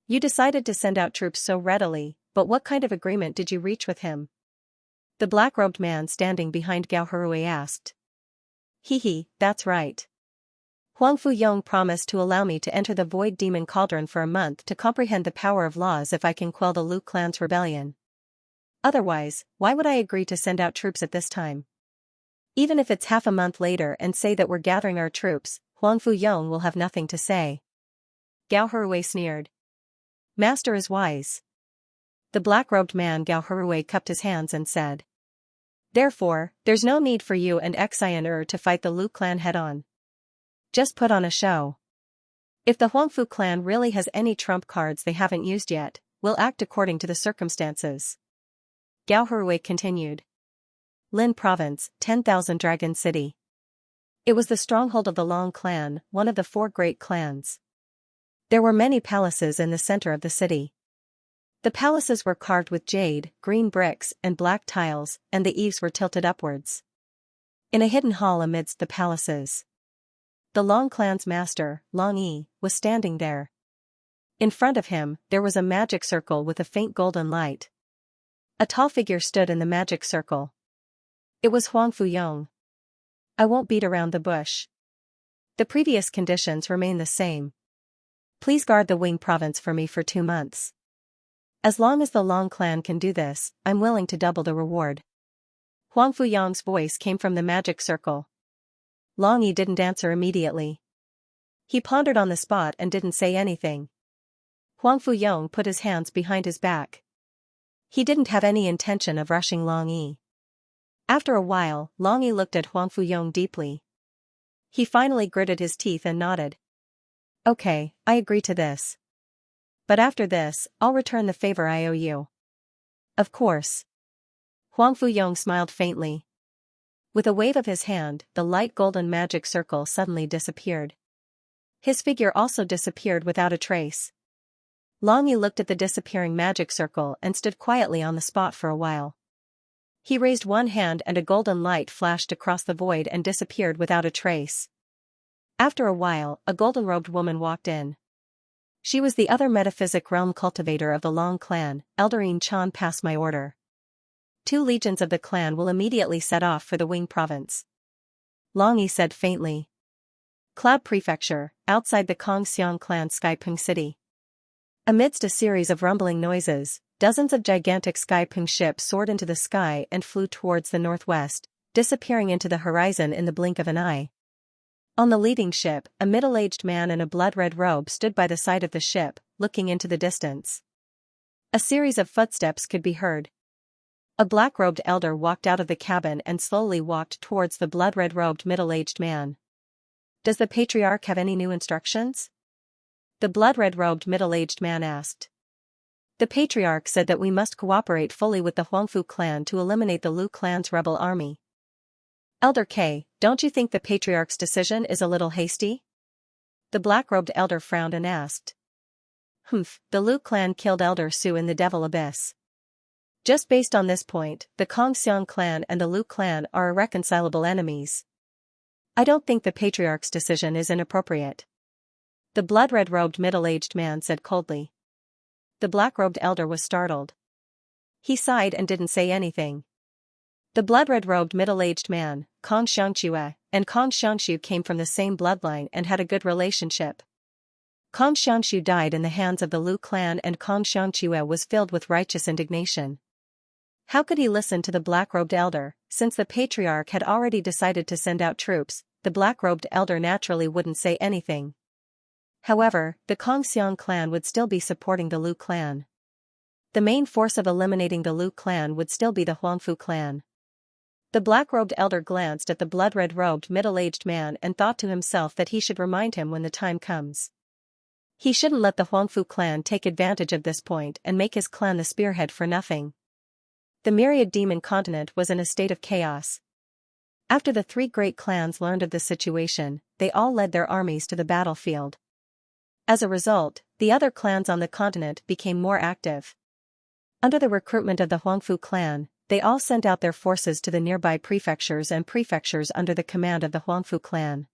You decided to send out troops so readily, but what kind of agreement did you reach with him? The black-robed man standing behind Gao Hurui asked. That's right. Huangfu Yong promised to allow me to enter the Void Demon Cauldron for a month to comprehend the power of laws if I can quell the Lu clan's rebellion. Otherwise, why would I agree to send out troops at this time? Even if it's half a month later and say that we're gathering our troops, Huangfu Yong will have nothing to say. Gao Hurui sneered. Master is wise. The black-robed man Gao Hurui cupped his hands and said. Therefore, there's no need for you and Xianxia to fight the Lu clan head-on. Just put on a show. If the Huangfu clan really has any trump cards they haven't used yet, we'll act according to the circumstances. Gao Hurui continued. Lin Province, 10,000 Dragon City. It was the stronghold of the Long clan, one of the four great clans. There were many palaces in the center of the city. The palaces were carved with jade, green bricks, and black tiles, and the eaves were tilted upwards. In a hidden hall amidst the palaces, the Long clan's master, Long Yi, was standing there. In front of him, there was a magic circle with a faint golden light. A tall figure stood in the magic circle. It was Huangfu Yong. I won't beat around the bush. The previous conditions remain the same. Please guard the Wing province for me for 2 months. As long as the Long clan can do this, I'm willing to double the reward. Huangfu Yong's voice came from the magic circle. Long Yi didn't answer immediately. He pondered on the spot and didn't say anything. Huangfu Yong put his hands behind his back. He didn't have any intention of rushing Long Yi. After a while, Long Yi looked at Huangfu Yong deeply. He finally gritted his teeth and nodded. Okay, I agree to this. But after this, I'll return the favor I owe you. Of course. Huangfu Yong smiled faintly. With a wave of his hand, the light golden magic circle suddenly disappeared. His figure also disappeared without a trace. Long Yi looked at the disappearing magic circle and stood quietly on the spot for a while. He raised one hand and a golden light flashed across the void and disappeared without a trace. After a while, a golden-robed woman walked in. She was the other metaphysic realm cultivator of the Long clan, Elderine Chan. Pass my order. 2 legions of the clan will immediately set off for the Wing province. Long Yi said faintly. Cloud Prefecture, outside the Kongxiang clan Sky Peng City. Amidst a series of rumbling noises, dozens of gigantic Sky Peng ships soared into the sky and flew towards the northwest, disappearing into the horizon in the blink of an eye. On the leading ship, a middle-aged man in a blood-red robe stood by the side of the ship, looking into the distance. A series of footsteps could be heard. A black-robed elder walked out of the cabin and slowly walked towards the blood-red-robed middle-aged man. Does the patriarch have any new instructions? The blood-red-robed middle-aged man asked. The patriarch said that we must cooperate fully with the Huangfu clan to eliminate the Lu clan's rebel army. Elder K, don't you think the patriarch's decision is a little hasty? The black-robed elder frowned and asked. The Lu clan killed Elder Su in the Devil Abyss. Just based on this point, the Kongxiang clan and the Lu clan are irreconcilable enemies. I don't think the patriarch's decision is inappropriate. The blood-red-robed middle-aged man said coldly. The black-robed elder was startled. He sighed and didn't say anything. The blood-red-robed middle-aged man, Kong Xianxia, and Kong Xianxiu came from the same bloodline and had a good relationship. Kong Xianxiu died in the hands of the Lu clan and Kong Xianxia was filled with righteous indignation. How could he listen to the black-robed elder? Since the patriarch had already decided to send out troops, the black-robed elder naturally wouldn't say anything. However, the Kongxiang clan would still be supporting the Lu clan. The main force of eliminating the Lu clan would still be the Huangfu clan. The black-robed elder glanced at the blood-red-robed middle-aged man and thought to himself that he should remind him when the time comes. He shouldn't let the Huangfu clan take advantage of this point and make his clan the spearhead for nothing. The myriad demon continent was in a state of chaos. After the three great clans learned of the situation, they all led their armies to the battlefield. As a result, the other clans on the continent became more active. Under the recruitment of the Huangfu clan, they all sent out their forces to the nearby prefectures and prefectures under the command of the Huangfu clan.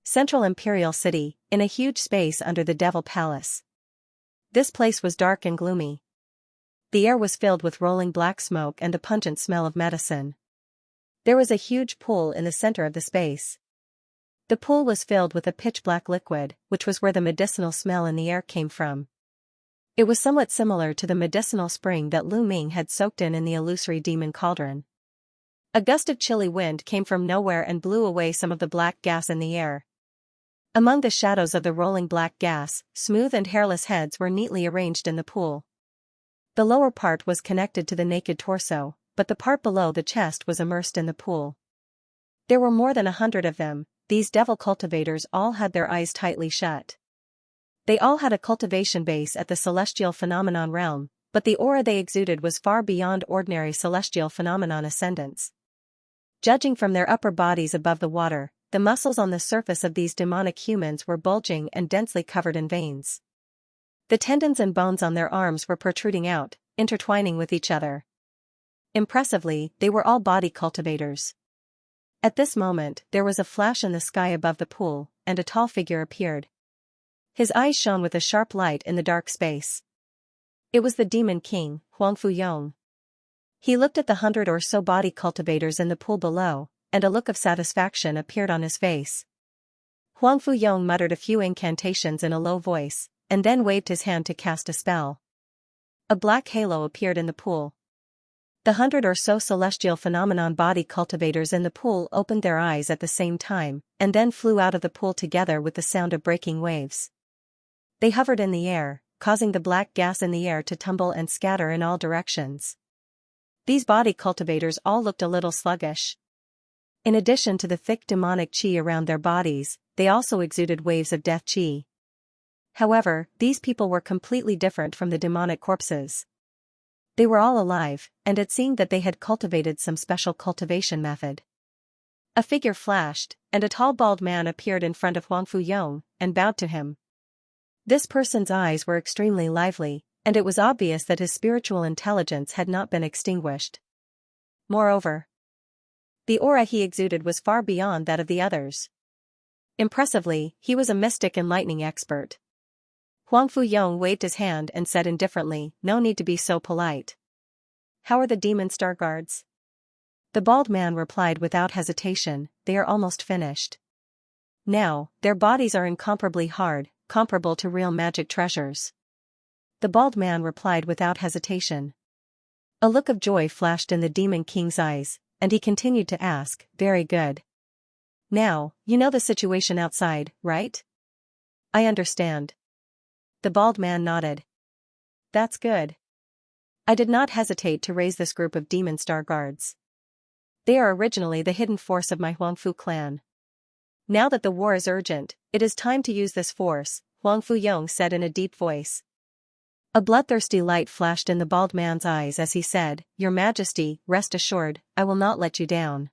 Central Imperial City, in a huge space under the Devil Palace. This place was dark and gloomy. The air was filled with rolling black smoke and the pungent smell of medicine. There was a huge pool in the center of the space. The pool was filled with a pitch-black liquid, which was where the medicinal smell in the air came from. It was somewhat similar to the medicinal spring that Lu Ming had soaked in the illusory demon cauldron. A gust of chilly wind came from nowhere and blew away some of the black gas in the air. Among the shadows of the rolling black gas, smooth and hairless heads were neatly arranged in the pool. The lower part was connected to the naked torso, but the part below the chest was immersed in the pool. There were more than 100 of them. These devil cultivators all had their eyes tightly shut. They all had a cultivation base at the celestial phenomenon realm, but the aura they exuded was far beyond ordinary celestial phenomenon ascendants. Judging from their upper bodies above the water, the muscles on the surface of these demonic humans were bulging and densely covered in veins. The tendons and bones on their arms were protruding out, intertwining with each other. Impressively, they were all body cultivators. At this moment, there was a flash in the sky above the pool, and a tall figure appeared. His eyes shone with a sharp light in the dark space. It was the Demon King, Huangfu Yong. He looked at the 100 or so body cultivators in the pool below, and a look of satisfaction appeared on his face. Huangfu Yong muttered a few incantations in a low voice, and then waved his hand to cast a spell. A black halo appeared in the pool. The 100 or so celestial phenomenon body cultivators in the pool opened their eyes at the same time, and then flew out of the pool together with the sound of breaking waves. They hovered in the air, causing the black gas in the air to tumble and scatter in all directions. These body cultivators all looked a little sluggish. In addition to the thick demonic qi around their bodies, they also exuded waves of death qi. However, these people were completely different from the demonic corpses. They were all alive, and it seemed that they had cultivated some special cultivation method. A figure flashed, and a tall bald man appeared in front of Huangfu Yong, and bowed to him. This person's eyes were extremely lively, and it was obvious that his spiritual intelligence had not been extinguished. Moreover, the aura he exuded was far beyond that of the others. Impressively, he was a mystic and lightning expert. Huangfu Yong waved his hand and said indifferently, "No need to be so polite. How are the demon star guards?" The bald man replied without hesitation, "They are almost finished. Now, their bodies are incomparably hard, comparable to real magic treasures." The bald man replied without hesitation. A look of joy flashed in the Demon King's eyes, and he continued to ask, "Very good. Now, you know the situation outside, right?" "I understand." The bald man nodded. "That's good. I did not hesitate to raise this group of demon star guards. They are originally the hidden force of my Huangfu clan. Now that the war is urgent, it is time to use this force," Huangfu Yong said in a deep voice. A bloodthirsty light flashed in the bald man's eyes as he said, "Your Majesty, rest assured, I will not let you down."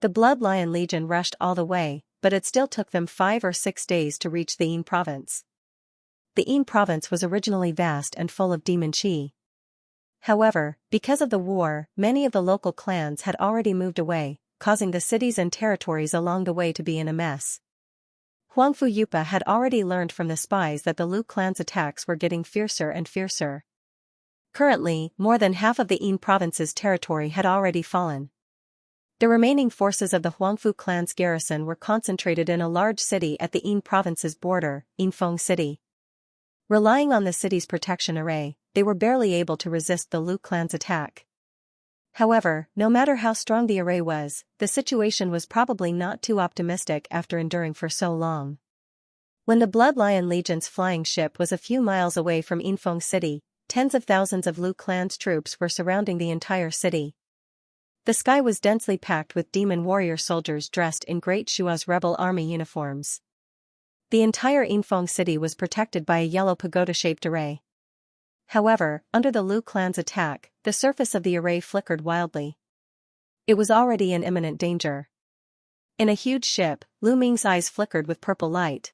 The Blood Lion Legion rushed all the way, but it still took them 5 or 6 days to reach the Yin province. The Yin province was originally vast and full of demon qi. However, because of the war, many of the local clans had already moved away, causing the cities and territories along the way to be in a mess. Huangfu Yupa had already learned from the spies that the Lu clan's attacks were getting fiercer and fiercer. Currently, more than half of the Yin province's territory had already fallen. The remaining forces of the Huangfu clan's garrison were concentrated in a large city at the Yin province's border, Yinfeng City. Relying on the city's protection array, they were barely able to resist the Lu clan's attack. However, no matter how strong the array was, the situation was probably not too optimistic after enduring for so long. When the Blood Lion Legion's flying ship was a few miles away from Yinfeng City, tens of thousands of Lu clan's troops were surrounding the entire city. The sky was densely packed with demon warrior soldiers dressed in Great Shua's rebel army uniforms. The entire Yinfeng City was protected by a yellow pagoda-shaped array. However, under the Lu clan's attack, the surface of the array flickered wildly. It was already in imminent danger. In a huge ship, Lu Ming's eyes flickered with purple light.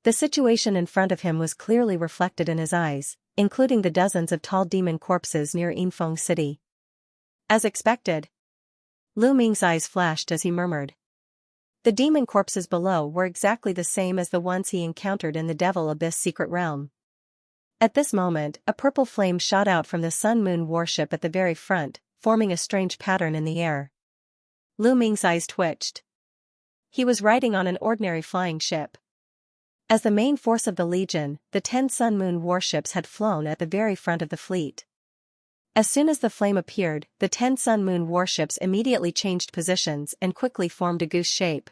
The situation in front of him was clearly reflected in his eyes, including the dozens of tall demon corpses near Yinfeng City. As expected, Lu Ming's eyes flashed as he murmured. The demon corpses below were exactly the same as the ones he encountered in the Devil Abyss secret realm. At this moment, a purple flame shot out from the Sun Moon warship at the very front, forming a strange pattern in the air. Lu Ming's eyes twitched. He was riding on an ordinary flying ship. As the main force of the Legion, the 10 Sun Moon warships had flown at the very front of the fleet. As soon as the flame appeared, the 10 Sun Moon warships immediately changed positions and quickly formed a goose shape.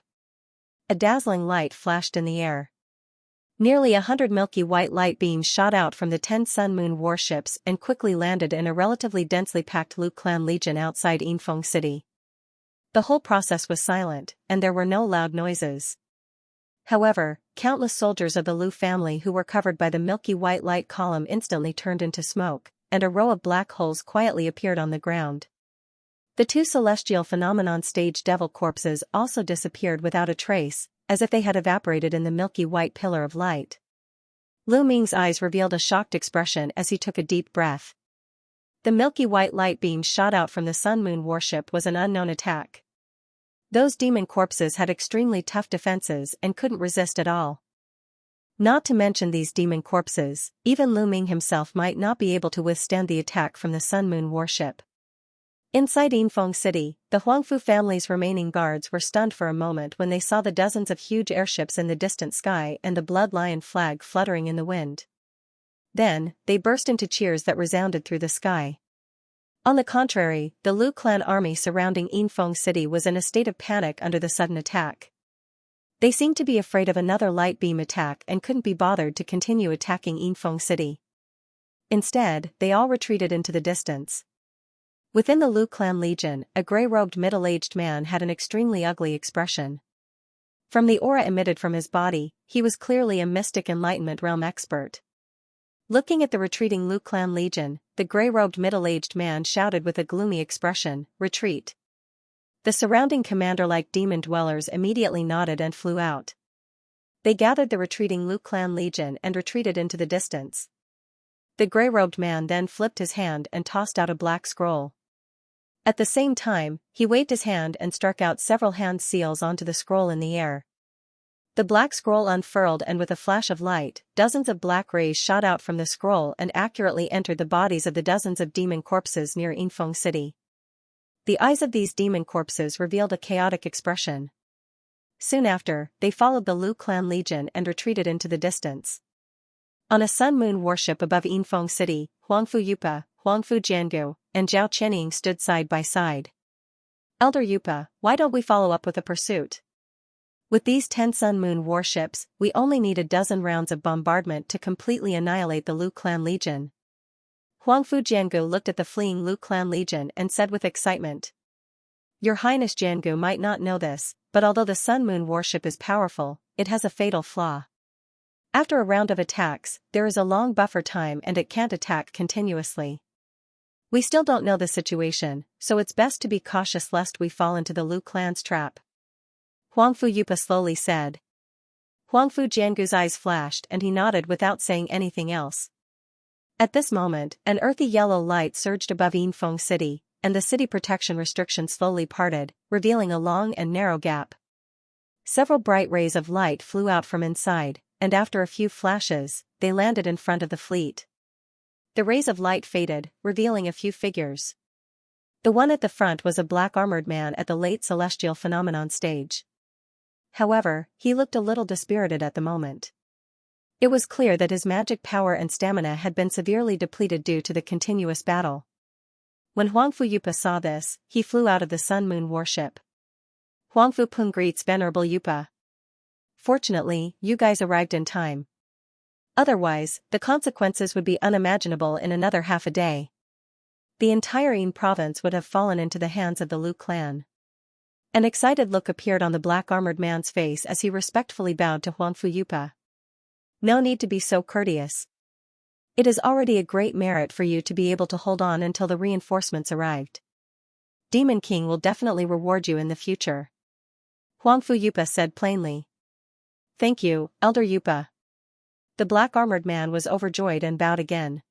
A dazzling light flashed in the air. Nearly 100 milky white light beams shot out from the 10 Sun Moon warships and quickly landed in a relatively densely packed Lu clan legion outside Yinfeng City. The whole process was silent, and there were no loud noises. However, countless soldiers of the Lu family who were covered by the milky white light column instantly turned into smoke, and a row of black holes quietly appeared on the ground. The 2 celestial phenomenon stage devil corpses also disappeared without a trace, as if they had evaporated in the milky white pillar of light. Lu Ming's eyes revealed a shocked expression as he took a deep breath. The milky white light beam shot out from the Sun Moon warship was an unknown attack. Those demon corpses had extremely tough defenses and couldn't resist at all. Not to mention these demon corpses, even Lu Ming himself might not be able to withstand the attack from the Sun Moon warship. Inside Yinfeng City, the Huangfu family's remaining guards were stunned for a moment when they saw the dozens of huge airships in the distant sky and the Blood Lion flag fluttering in the wind. Then, they burst into cheers that resounded through the sky. On the contrary, the Lu clan army surrounding Yinfeng City was in a state of panic under the sudden attack. They seemed to be afraid of another light beam attack and couldn't be bothered to continue attacking Yinfeng City. Instead, they all retreated into the distance. Within the Lu clan legion, a gray-robed middle-aged man had an extremely ugly expression. From the aura emitted from his body, he was clearly a mystic enlightenment realm expert. Looking at the retreating Lu clan legion, the gray-robed middle-aged man shouted with a gloomy expression, "Retreat." The surrounding commander-like demon dwellers immediately nodded and flew out. They gathered the retreating Lu clan legion and retreated into the distance. The gray-robed man then flipped his hand and tossed out a black scroll. At the same time, he waved his hand and struck out several hand seals onto the scroll in the air. The black scroll unfurled, and with a flash of light, dozens of black rays shot out from the scroll and accurately entered the bodies of the dozens of demon corpses near Yinfeng City. The eyes of these demon corpses revealed a chaotic expression. Soon after, they followed the Lu clan legion and retreated into the distance. On a Sun Moon warship above Yinfeng City, Huangfu Yupa, Huangfu Jiangu, and Zhao Qianying stood side by side. "Elder Yupa, why don't we follow up with a pursuit? With these 10 Sun Moon warships, we only need a dozen rounds of bombardment to completely annihilate the Lu clan legion." Huangfu Jiangu looked at the fleeing Lu clan legion and said with excitement. "Your Highness Jiangu might not know this, but although the Sun Moon warship is powerful, it has a fatal flaw. After a round of attacks, there is a long buffer time and it can't attack continuously. We still don't know the situation, so it's best to be cautious lest we fall into the Lu clan's trap. Huangfu Yupa slowly said. Huangfu Jiangu's eyes flashed and he nodded without saying anything else. At this moment, an earthy yellow light surged above Yinfeng City, and the city protection restriction slowly parted, revealing a long and narrow gap. Several bright rays of light flew out from inside, and after a few flashes, they landed in front of the fleet. The rays of light faded, revealing a few figures. The one at the front was a black-armored man at the late celestial phenomenon stage. However, he looked a little dispirited at the moment. It was clear that his magic power and stamina had been severely depleted due to the continuous battle. When Huangfu Yupa saw this, he flew out of the Sun Moon warship. Huangfu Peng greets Venerable Yupa. Fortunately, you guys arrived in time. Otherwise, the consequences would be unimaginable in another half a day. The entire Yin province would have fallen into the hands of the Lu clan. An excited look appeared on the black-armored man's face as he respectfully bowed to Huangfu Yupa. No need to be so courteous. It is already a great merit for you to be able to hold on until the reinforcements arrived. Demon King will definitely reward you in the future. Huangfu Yupa said plainly. Thank you, Elder Yupa. The black-armored man was overjoyed and bowed again.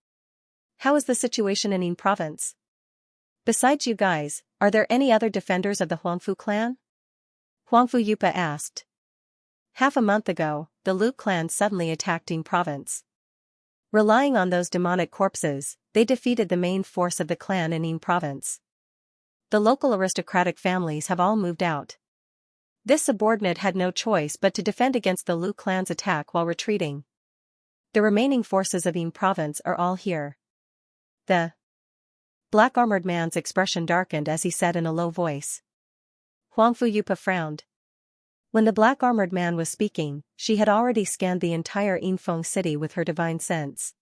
How is the situation in Yin province? Besides you guys, are there any other defenders of the Huangfu clan? Huangfu Yupa asked. Half a month ago, the Lu clan suddenly attacked Yin province. Relying on those demonic corpses, they defeated the main force of the clan in Yin province. The local aristocratic families have all moved out. This subordinate had no choice but to defend against the Lu clan's attack while retreating. The remaining forces of Yin province are all here. The black-armored man's expression darkened as he said in a low voice. Huangfu Yupa frowned. When the black-armored man was speaking, she had already scanned the entire Yinfeng city with her divine sense.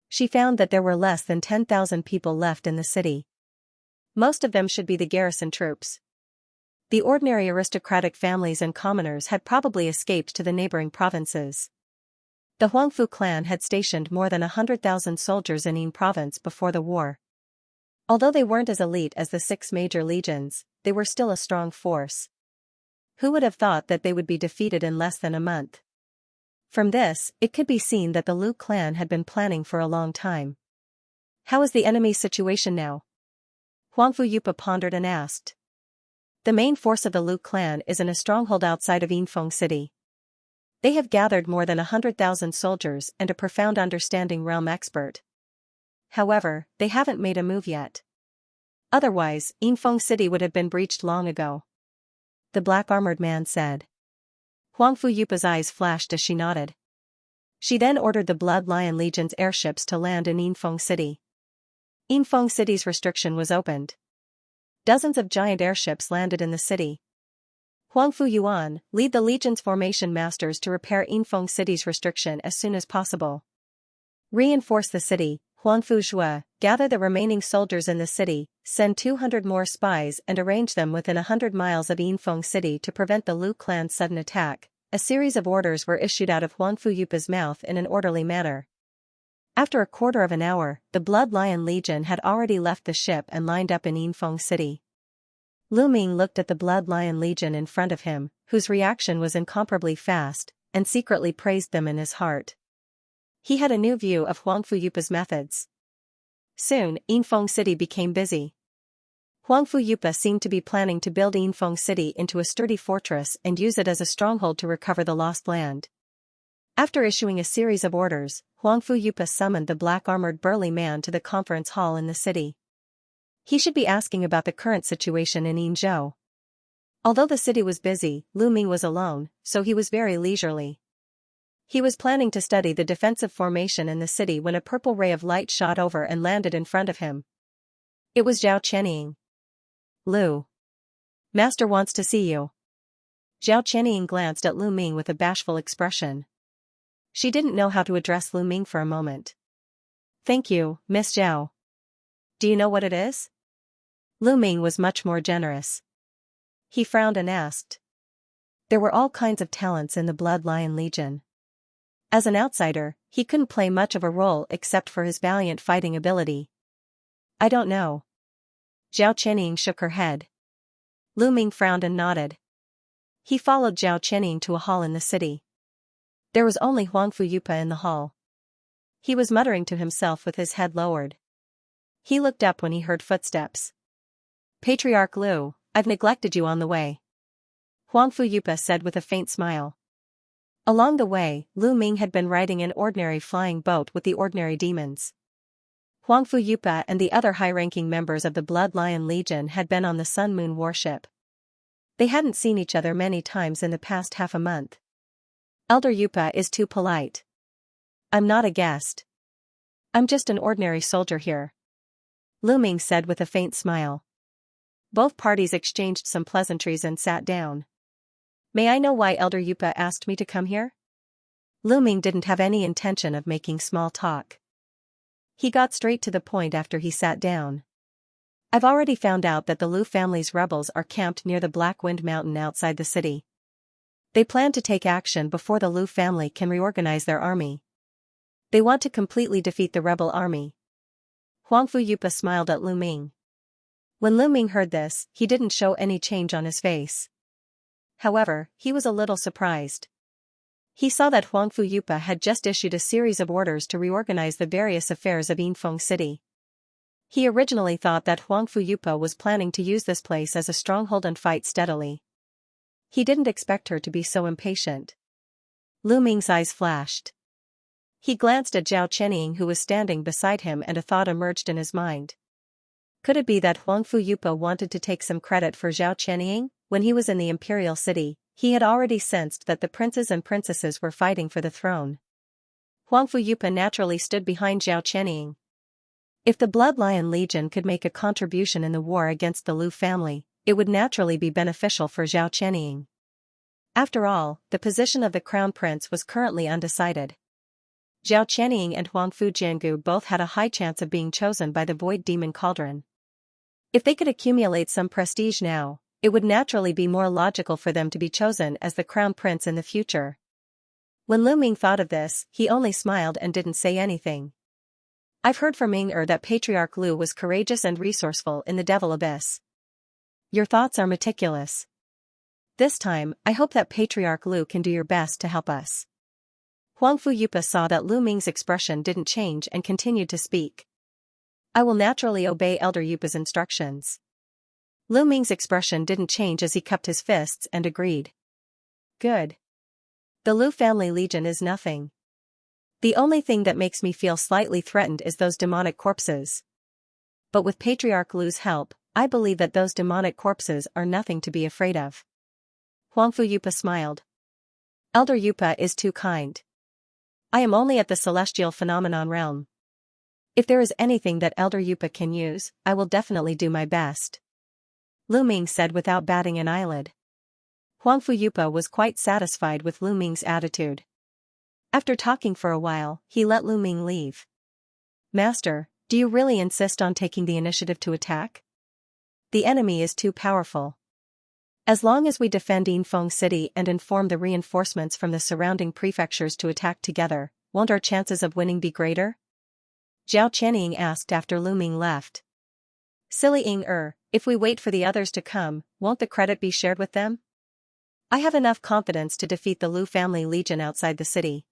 She found that there were less than 10,000 people left in the city. Most of them should be the garrison troops. The ordinary aristocratic families and commoners had probably escaped to the neighboring provinces. The Huangfu clan had stationed more than 100,000 soldiers in Yin province before the war. Although they weren't as elite as the 6 major legions, they were still a strong force. Who would have thought that they would be defeated in less than a month? From this, it could be seen that the Lu clan had been planning for a long time. How is the enemy's situation now? Huangfu Yupa pondered and asked. The main force of the Lu clan is in a stronghold outside of Yinfeng city. They have gathered more than 100,000 soldiers and a profound understanding realm expert. However, they haven't made a move yet. Otherwise, Yinfeng city would have been breached long ago. The black-armored man said. Huangfu Yupa's eyes flashed as she nodded. She then ordered the Blood Lion Legion's airships to land in Yinfeng city. Yinfeng city's restriction was opened. Dozens of giant airships landed in the city. Huangfu Yuan, lead the Legion's formation masters to repair Yinfeng city's restriction as soon as possible. Reinforce the city, Huangfu Zhua, gather the remaining soldiers in the city, send 200 more spies and arrange them within 100 miles of Yinfeng city to prevent the Lu clan's sudden attack. A series of orders were issued out of Huangfu Yupa's mouth in an orderly manner. After a quarter of an hour, the Blood Lion Legion had already left the ship and lined up in Yinfeng city. Lu Ming looked at the Blood Lion Legion in front of him, whose reaction was incomparably fast, and secretly praised them in his heart. He had a new view of Huangfu Yupa's methods. Soon, Yinfeng city became busy. Huangfu Yupa seemed to be planning to build Yinfeng city into a sturdy fortress and use it as a stronghold to recover the lost land. After issuing a series of orders, Huangfu Yupa summoned the black-armored burly man to the conference hall in the city. He should be asking about the current situation in Yinzhou. Although the city was busy, Lu Ming was alone, so he was very leisurely. He was planning to study the defensive formation in the city when a purple ray of light shot over and landed in front of him. It was Zhao Qianying. Lu. Master wants to see you. Zhao Qianying glanced at Lu Ming with a bashful expression. She didn't know how to address Lu Ming for a moment. Thank you, Miss Zhao. Do you know what it is? Lu Ming was much more generous. He frowned and asked. There were all kinds of talents in the Blood Lion Legion. As an outsider, he couldn't play much of a role except for his valiant fighting ability. I don't know. Zhao Qianying shook her head. Lu Ming frowned and nodded. He followed Zhao Qianying to a hall in the city. There was only Huang Fuyupa in the hall. He was muttering to himself with his head lowered. He looked up when he heard footsteps. Patriarch Lu, I've neglected you on the way. Huang Fuyupa said with a faint smile. Along the way, Lu Ming had been riding an ordinary flying boat with the ordinary demons. Huang Fuyupa and the other high-ranking members of the Blood Lion Legion had been on the Sun Moon warship. They hadn't seen each other many times in the past half a month. Elder Yupa is too polite. I'm not a guest. I'm just an ordinary soldier here. Lu Ming said with a faint smile. Both parties exchanged some pleasantries and sat down. May I know why Elder Yupa asked me to come here? Lu Ming didn't have any intention of making small talk. He got straight to the point after he sat down. I've already found out that the Lu family's rebels are camped near the Black Wind Mountain outside the city. They plan to take action before the Lu family can reorganize their army. They want to completely defeat the rebel army. Huang Fuyupa smiled at Lu Ming. When Lu Ming heard this, he didn't show any change on his face. However, he was a little surprised. He saw that Huang Fuyupa had just issued a series of orders to reorganize the various affairs of Yinfeng City. He originally thought that Huang Fuyupa was planning to use this place as a stronghold and fight steadily. He didn't expect her to be so impatient. Lu Ming's eyes flashed. He glanced at Zhao Qianying who was standing beside him and a thought emerged in his mind. Could it be that Huang Fuyupa wanted to take some credit for Zhao Qianying? When he was in the imperial city, he had already sensed that the princes and princesses were fighting for the throne. Huang Fuyupa naturally stood behind Zhao Qianying. If the Blood Lion Legion could make a contribution in the war against the Lu family, it would naturally be beneficial for Zhao Qianying. After all, the position of the crown prince was currently undecided. Zhao Qianying and Huang Fujiangu both had a high chance of being chosen by the Void Demon Cauldron. If they could accumulate some prestige now, it would naturally be more logical for them to be chosen as the crown prince in the future. When Lu Ming thought of this, he only smiled and didn't say anything. I've heard from Ming that Patriarch Lu was courageous and resourceful in the Devil Abyss. Your thoughts are meticulous. This time, I hope that Patriarch Lu can do your best to help us. Huang Fuyupa saw that Lu Ming's expression didn't change and continued to speak. I will naturally obey Elder Yupa's instructions. Lu Ming's expression didn't change as he cupped his fists and agreed. Good. The Lu family legion is nothing. The only thing that makes me feel slightly threatened is those demonic corpses. But with Patriarch Lu's help, I believe that those demonic corpses are nothing to be afraid of. Huang Fuyupa smiled. Elder Yupa is too kind. I am only at the celestial phenomenon realm. If there is anything that Elder Yupa can use, I will definitely do my best. Lu Ming said without batting an eyelid. Huang Fuyupa was quite satisfied with Lu Ming's attitude. After talking for a while, he let Lu Ming leave. Master, do you really insist on taking the initiative to attack? The enemy is too powerful. As long as we defend Yinfeng City and inform the reinforcements from the surrounding prefectures to attack together, won't our chances of winning be greater? Zhao Qianying asked after Lu Ming left. Silly if we wait for the others to come, won't the credit be shared with them? I have enough confidence to defeat the Lu family legion outside the city.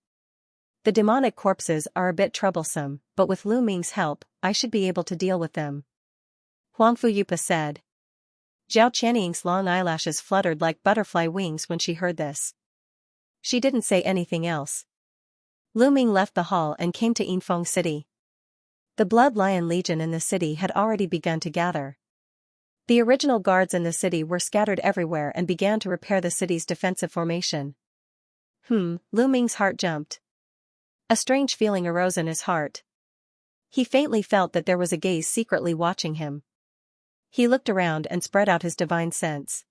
The demonic corpses are a bit troublesome, but with Lu Ming's help, I should be able to deal with them. Huang Fuyupa said. Zhao Qianying's long eyelashes fluttered like butterfly wings when she heard this. She didn't say anything else. Lu Ming left the hall and came to Yinfeng City. The Blood Lion Legion in the city had already begun to gather. The original guards in the city were scattered everywhere and began to repair the city's defensive formation. Lu Ming's heart jumped. A strange feeling arose in his heart. He faintly felt that there was a gaze secretly watching him. He looked around and spread out his divine sense.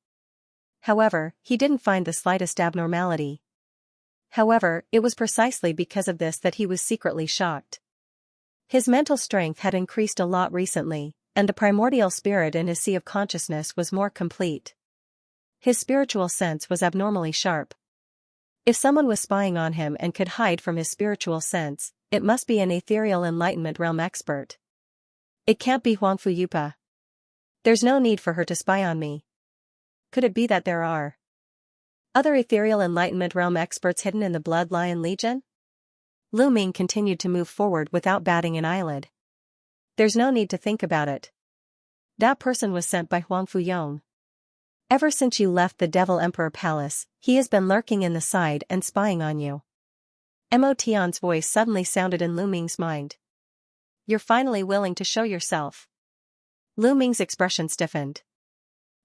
However, he didn't find the slightest abnormality. However, it was precisely because of this that he was secretly shocked. His mental strength had increased a lot recently, and the primordial spirit in his sea of consciousness was more complete. His spiritual sense was abnormally sharp. If someone was spying on him and could hide from his spiritual sense, it must be an ethereal enlightenment realm expert. It can't be Huangfu Yupa. There's no need for her to spy on me. Could it be that there are other ethereal enlightenment realm experts hidden in the Blood Lion Legion? Lu Ming continued to move forward without batting an eyelid. There's no need to think about it. That person was sent by Huangfu Yong. Ever since you left the Devil Emperor Palace, he has been lurking in the side and spying on you. Mo Tian's voice suddenly sounded in Lu Ming's mind. You're finally willing to show yourself. Lu Ming's expression stiffened.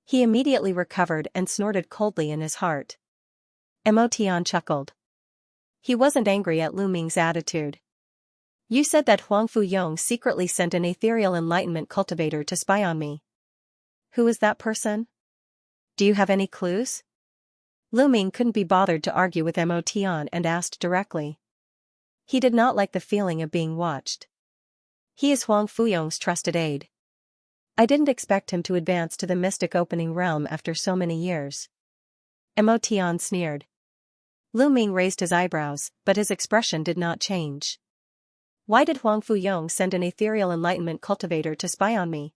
He immediately recovered and snorted coldly in his heart. Mo Tian chuckled. He wasn't angry at Lu Ming's attitude. You said that Huangfu Yong secretly sent an ethereal enlightenment cultivator to spy on me. Who is that person? Do you have any clues? Lu Ming couldn't be bothered to argue with Mo Tian and asked directly. He did not like the feeling of being watched. He is Huangfu Yong's trusted aide. I didn't expect him to advance to the mystic opening realm after so many years. Mo Tian sneered. Lu Ming raised his eyebrows, but his expression did not change. Why did Huangfu Yong send an ethereal enlightenment cultivator to spy on me?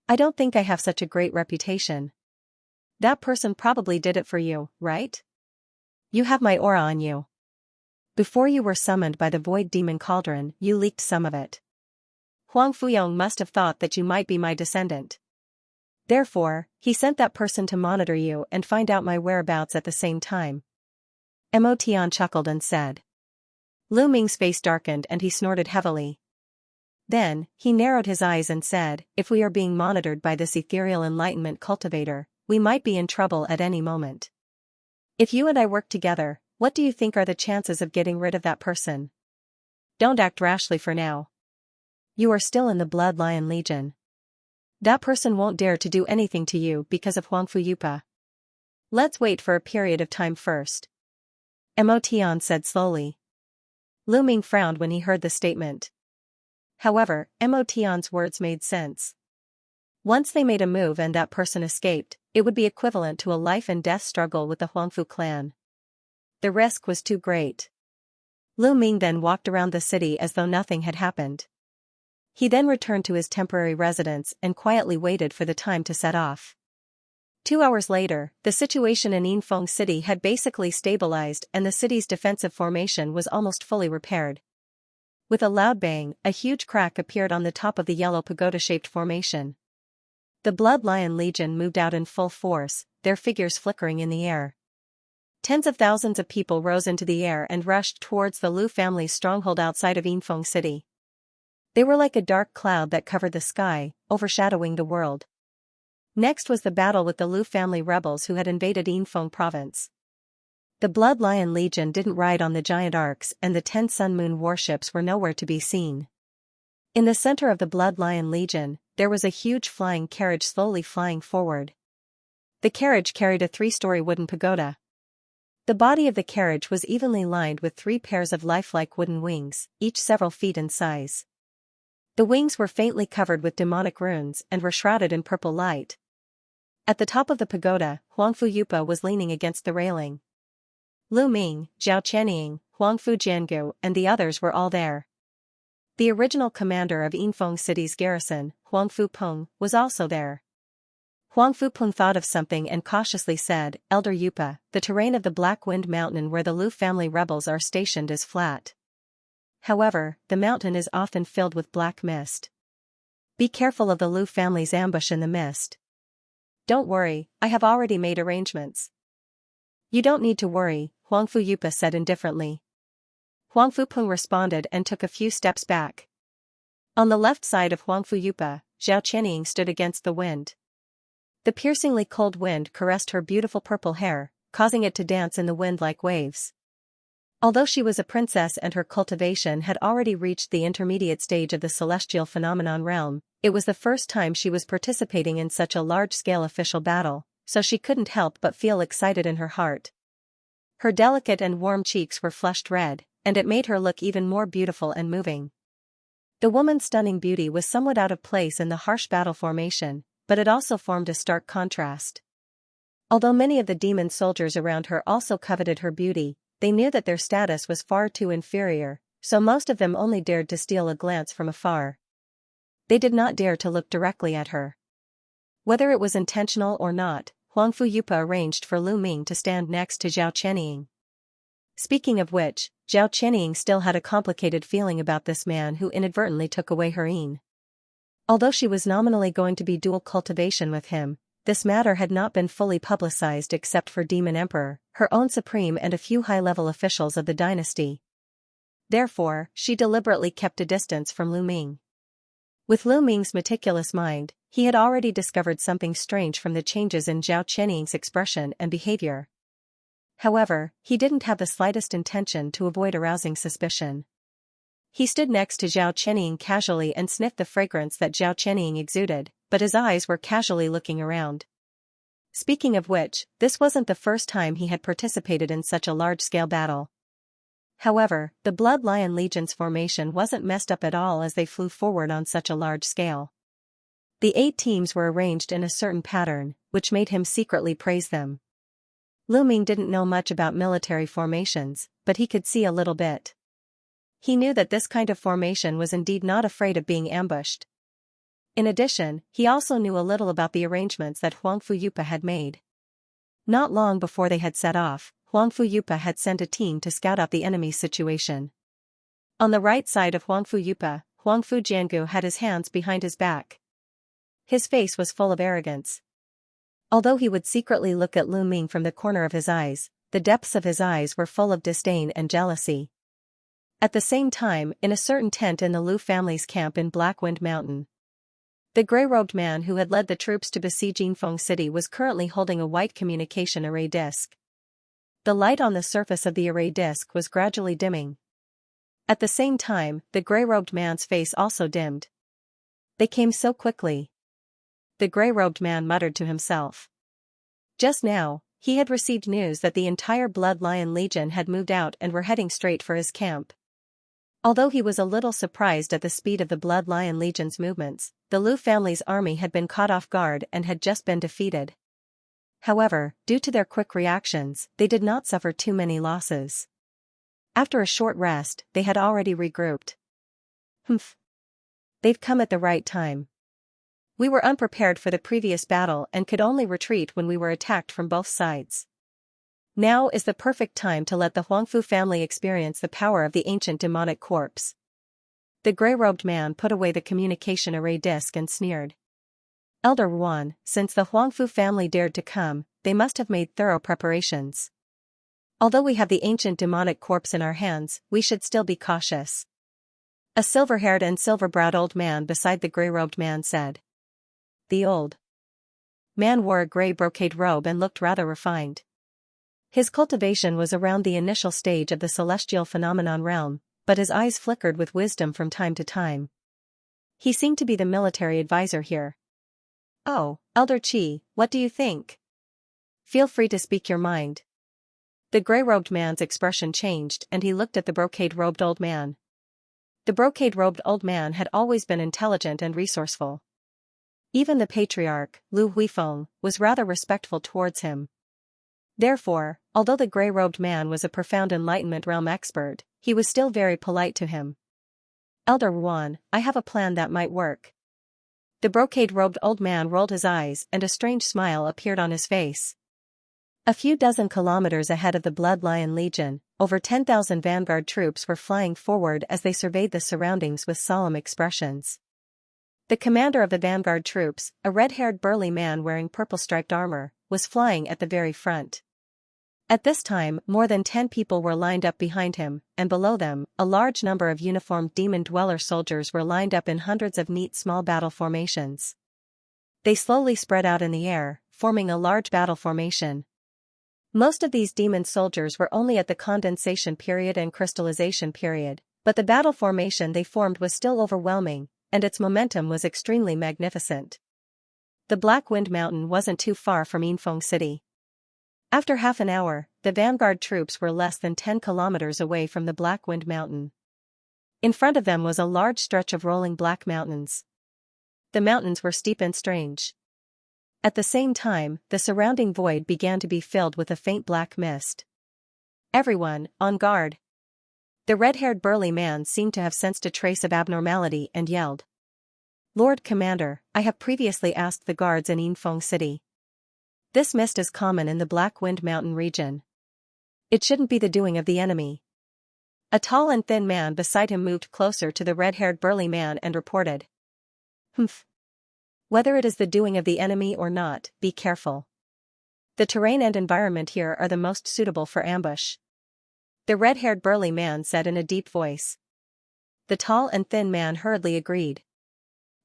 I don't think I have such a great reputation. That person probably did it for you, right? You have my aura on you. Before you were summoned by the Void Demon Cauldron, you leaked some of it. Huangfu Yong must have thought that you might be my descendant. Therefore, he sent that person to monitor you and find out my whereabouts at the same time. Mo Tian chuckled and said. Lu Ming's face darkened and he snorted heavily. Then, he narrowed his eyes and said, if we are being monitored by this ethereal enlightenment cultivator, we might be in trouble at any moment. If you and I work together, what do you think are the chances of getting rid of that person? Don't act rashly for now. You are still in the Blood Lion Legion. That person won't dare to do anything to you because of Huangfu Yupa. Let's wait for a period of time first. Mo Tian said slowly. Lu Ming frowned when he heard the statement. However, Mo Tian's words made sense. Once they made a move and that person escaped, it would be equivalent to a life-and-death struggle with the Huangfu clan. The risk was too great. Lu Ming then walked around the city as though nothing had happened. He then returned to his temporary residence and quietly waited for the time to set off. 2 hours later, the situation in Yinfeng City had basically stabilized and the city's defensive formation was almost fully repaired. With a loud bang, a huge crack appeared on the top of the yellow pagoda-shaped formation. The Blood Lion Legion moved out in full force, their figures flickering in the air. Tens of thousands of people rose into the air and rushed towards the Lu family's stronghold outside of Yinfeng City. They were like a dark cloud that covered the sky, overshadowing the world. Next was the battle with the Lu family rebels who had invaded Yinfeng province. The Blood Lion Legion didn't ride on the giant arcs and the 10 Sun Moon warships were nowhere to be seen. In the center of the Blood Lion Legion, there was a huge flying carriage slowly flying forward. The carriage carried a 3-story wooden pagoda. The body of the carriage was evenly lined with 3 pairs of lifelike wooden wings, each several feet in size. The wings were faintly covered with demonic runes and were shrouded in purple light. At the top of the pagoda, Huangfu Yupa was leaning against the railing. Lu Ming, Zhao Qianying, Huangfu Jiangu and the others were all there. The original commander of Yinfeng City's garrison, Huangfu Peng, was also there. Huangfu Peng thought of something and cautiously said, Elder Yupa, the terrain of the Black Wind Mountain where the Lu family rebels are stationed is flat. However, the mountain is often filled with black mist. Be careful of the Lu family's ambush in the mist. Don't worry, I have already made arrangements. You don't need to worry, Huangfu Yupa said indifferently. Huangfu Peng responded and took a few steps back. On the left side of Huangfu Yupa, Zhao Qianying stood against the wind. The piercingly cold wind caressed her beautiful purple hair, causing it to dance in the wind like waves. Although she was a princess and her cultivation had already reached the intermediate stage of the celestial phenomenon realm, it was the first time she was participating in such a large-scale official battle, so she couldn't help but feel excited in her heart. Her delicate and warm cheeks were flushed red, and it made her look even more beautiful and moving. The woman's stunning beauty was somewhat out of place in the harsh battle formation, but it also formed a stark contrast. Although many of the demon soldiers around her also coveted her beauty, they knew that their status was far too inferior, so most of them only dared to steal a glance from afar. They did not dare to look directly at her. Whether it was intentional or not, Huang Fuyupa arranged for Lu Ming to stand next to Zhao Qianying. Speaking of which, Zhao Qianying still had a complicated feeling about this man who inadvertently took away her yin. Although she was nominally going to be dual cultivation with him, this matter had not been fully publicized except for Demon Emperor, her own supreme and a few high-level officials of the dynasty. Therefore, she deliberately kept a distance from Lu Ming. With Lu Ming's meticulous mind, he had already discovered something strange from the changes in Zhao Qianying's expression and behavior. However, he didn't have the slightest intention to avoid arousing suspicion. He stood next to Zhao Qianying casually and sniffed the fragrance that Zhao Qianying exuded, but his eyes were casually looking around. Speaking of which, this wasn't the first time he had participated in such a large-scale battle. However, the Blood Lion Legion's formation wasn't messed up at all as they flew forward on such a large scale. The 8 teams were arranged in a certain pattern, which made him secretly praise them. Lu Ming didn't know much about military formations, but he could see a little bit. He knew that this kind of formation was indeed not afraid of being ambushed. In addition, he also knew a little about the arrangements that Huang Fuyupa had made. Not long before they had set off, Huang Fuyupa had sent a team to scout out the enemy's situation. On the right side of Huang Fuyupa, Huang Fujiangu had his hands behind his back. His face was full of arrogance. Although he would secretly look at Lu Ming from the corner of his eyes, the depths of his eyes were full of disdain and jealousy. At the same time, in a certain tent in the Lu family's camp in Blackwind Mountain, the gray-robed man who had led the troops to besiege Yinfeng City was currently holding a white communication array disc. The light on the surface of the array disc was gradually dimming. At the same time, the gray-robed man's face also dimmed. They came so quickly. The gray-robed man muttered to himself. Just now, he had received news that the entire Blood Lion Legion had moved out and were heading straight for his camp. Although he was a little surprised at the speed of the Blood Lion Legion's movements, the Lu family's army had been caught off guard and had just been defeated. However, due to their quick reactions, they did not suffer too many losses. After a short rest, they had already regrouped. Humph. They've come at the right time. We were unprepared for the previous battle and could only retreat when we were attacked from both sides. Now is the perfect time to let the Huangfu family experience the power of the ancient demonic corpse. The gray-robed man put away the communication array disc and sneered. Elder Yuan, since the Huangfu family dared to come, they must have made thorough preparations. Although we have the ancient demonic corpse in our hands, we should still be cautious. A silver-haired and silver-browed old man beside the gray-robed man said. The old man wore a gray brocade robe and looked rather refined. His cultivation was around the initial stage of the celestial phenomenon realm, but his eyes flickered with wisdom from time to time. He seemed to be the military advisor here. Oh, Elder Qi, what do you think? Feel free to speak your mind. The gray-robed man's expression changed and he looked at the brocade-robed old man. The brocade-robed old man had always been intelligent and resourceful. Even the patriarch, Lu Huifeng, was rather respectful towards him. Therefore, although the gray-robed man was a profound enlightenment realm expert, he was still very polite to him. Elder Yuan, I have a plan that might work. The brocade-robed old man rolled his eyes and a strange smile appeared on his face. A few dozen kilometers ahead of the Blood Lion Legion, over 10,000 vanguard troops were flying forward as they surveyed the surroundings with solemn expressions. The commander of the vanguard troops, a red-haired burly man wearing purple-striped armor, was flying at the very front. At this time, more than 10 people were lined up behind him, and below them, a large number of uniformed demon dweller soldiers were lined up in hundreds of neat small battle formations. They slowly spread out in the air, forming a large battle formation. Most of these demon soldiers were only at the condensation period and crystallization period, but the battle formation they formed was still overwhelming, and its momentum was extremely magnificent. The Black Wind Mountain wasn't too far from Yinfeng City. After half an hour, the vanguard troops were less than 10 kilometers away from the Black Wind Mountain. In front of them was a large stretch of rolling black mountains. The mountains were steep and strange. At the same time, the surrounding void began to be filled with a faint black mist. Everyone, on guard. The red-haired burly man seemed to have sensed a trace of abnormality and yelled. Lord Commander, I have previously asked the guards in Yinfeng City. This mist is common in the Black Wind Mountain region. It shouldn't be the doing of the enemy. A tall and thin man beside him moved closer to the red-haired burly man and reported. Humph. Whether it is the doing of the enemy or not, be careful. The terrain and environment here are the most suitable for ambush. The red-haired burly man said in a deep voice. The tall and thin man hurriedly agreed.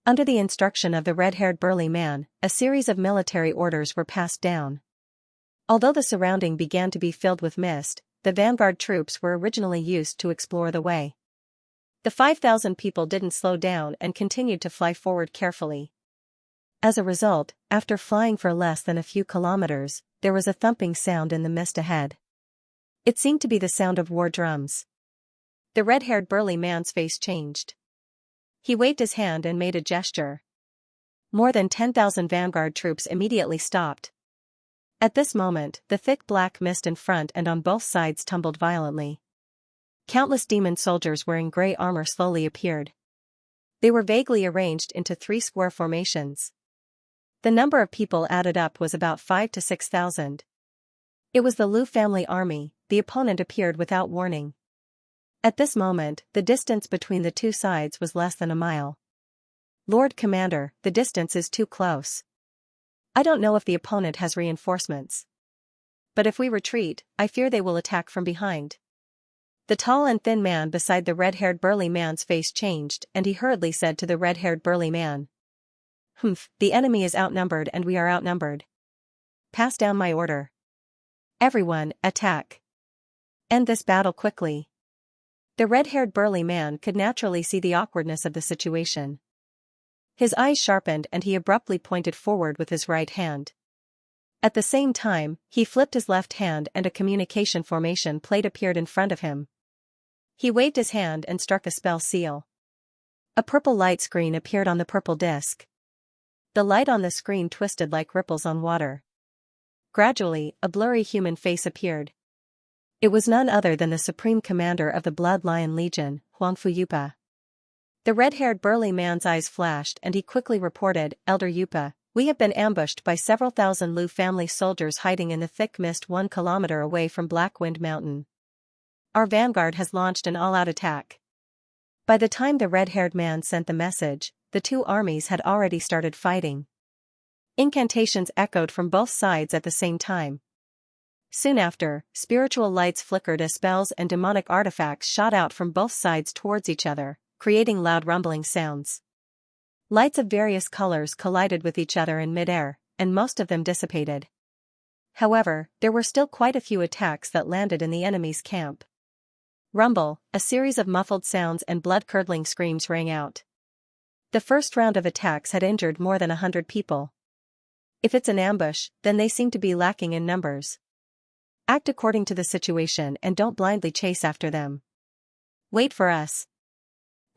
Under the instruction of the red-haired burly man, a series of military orders were passed down. Although the surrounding began to be filled with mist, the vanguard troops were originally used to explore the way. The 5,000 people didn't slow down and continued to fly forward carefully. As a result, after flying for less than a few kilometers, there was a thumping sound in the mist ahead. It seemed to be the sound of war drums. The red-haired burly man's face changed. He waved his hand and made a gesture. More than 10,000 vanguard troops immediately stopped. At this moment, the thick black mist in front and on both sides tumbled violently. Countless demon soldiers wearing gray armor slowly appeared. They were vaguely arranged into 3 square formations. The number of people added up was about 5,000 to 6,000. It was the Liu family army. The opponent appeared without warning. At this moment, the distance between the two sides was less than a mile. Lord Commander, the distance is too close. I don't know if the opponent has reinforcements. But if we retreat, I fear they will attack from behind. The tall and thin man beside the red-haired burly man's face changed and he hurriedly said to the red-haired burly man. Humph, the enemy is outnumbered and we are outnumbered. Pass down my order. Everyone, attack. End this battle quickly. The red-haired burly man could naturally see the awkwardness of the situation. His eyes sharpened and he abruptly pointed forward with his right hand. At the same time, he flipped his left hand and a communication formation plate appeared in front of him. He waved his hand and struck a spell seal. A purple light screen appeared on the purple disc. The light on the screen twisted like ripples on water. Gradually, a blurry human face appeared. It was none other than the supreme commander of the Blood Lion Legion, Huangfu Yupa. The red-haired burly man's eyes flashed and he quickly reported, Elder Yupa, we have been ambushed by several thousand Liu family soldiers hiding in the thick mist 1 kilometer away from Black Wind Mountain. Our vanguard has launched an all-out attack. By the time the red-haired man sent the message, the two armies had already started fighting. Incantations echoed from both sides at the same time. Soon after, spiritual lights flickered as spells and demonic artifacts shot out from both sides towards each other, creating loud rumbling sounds. Lights of various colors collided with each other in midair, and most of them dissipated. However, there were still quite a few attacks that landed in the enemy's camp. Rumble, a series of muffled sounds and blood-curdling screams rang out. The first round of attacks had injured more than 100 people. If it's an ambush, then they seem to be lacking in numbers. Act according to the situation and don't blindly chase after them. Wait for us.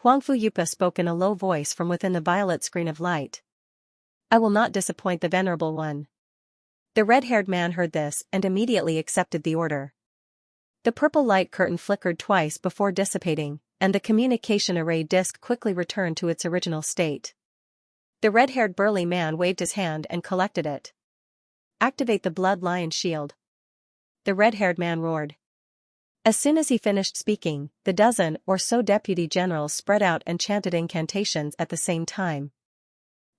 Huangfu Yupa spoke in a low voice from within the violet screen of light. I will not disappoint the Venerable One. The red-haired man heard this and immediately accepted the order. The purple light curtain flickered twice before dissipating, and the communication array disc quickly returned to its original state. The red-haired burly man waved his hand and collected it. Activate the Blood Lion Shield. The red-haired man roared. As soon as he finished speaking, the dozen or so deputy generals spread out and chanted incantations at the same time.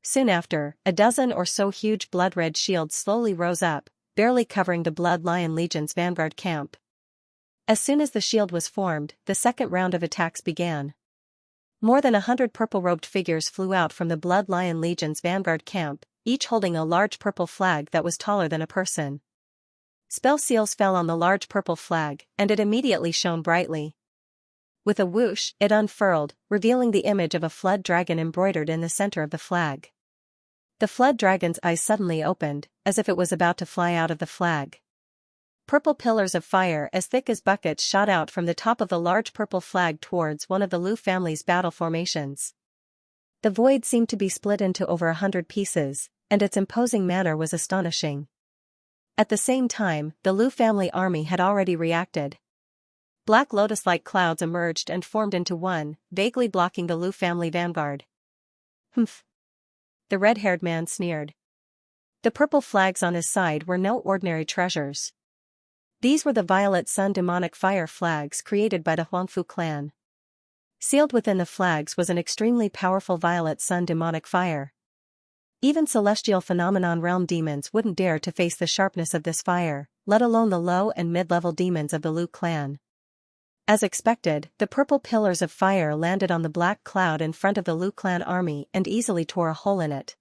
Soon after, a dozen or so huge blood-red shields slowly rose up, barely covering the Blood Lion Legion's vanguard camp. As soon as the shield was formed, the second round of attacks began. More than 100 purple-robed figures flew out from the Blood Lion Legion's vanguard camp, each holding a large purple flag that was taller than a person. Spell seals fell on the large purple flag, and it immediately shone brightly. With a whoosh, it unfurled, revealing the image of a flood dragon embroidered in the center of the flag. The flood dragon's eyes suddenly opened, as if it was about to fly out of the flag. Purple pillars of fire as thick as buckets shot out from the top of the large purple flag towards one of the Liu family's battle formations. The void seemed to be split into over 100 pieces, and its imposing manner was astonishing. At the same time, the Liu family army had already reacted. Black lotus-like clouds emerged and formed into one, vaguely blocking the Liu family vanguard. Humph. The red-haired man sneered. The purple flags on his side were no ordinary treasures. These were the Violet Sun demonic fire flags created by the Huangfu clan. Sealed within the flags was an extremely powerful Violet Sun demonic fire. Even celestial phenomenon realm demons wouldn't dare to face the sharpness of this fire, let alone the low and mid-level demons of the Lu clan. As expected, the purple pillars of fire landed on the black cloud in front of the Lu clan army and easily tore a hole in it.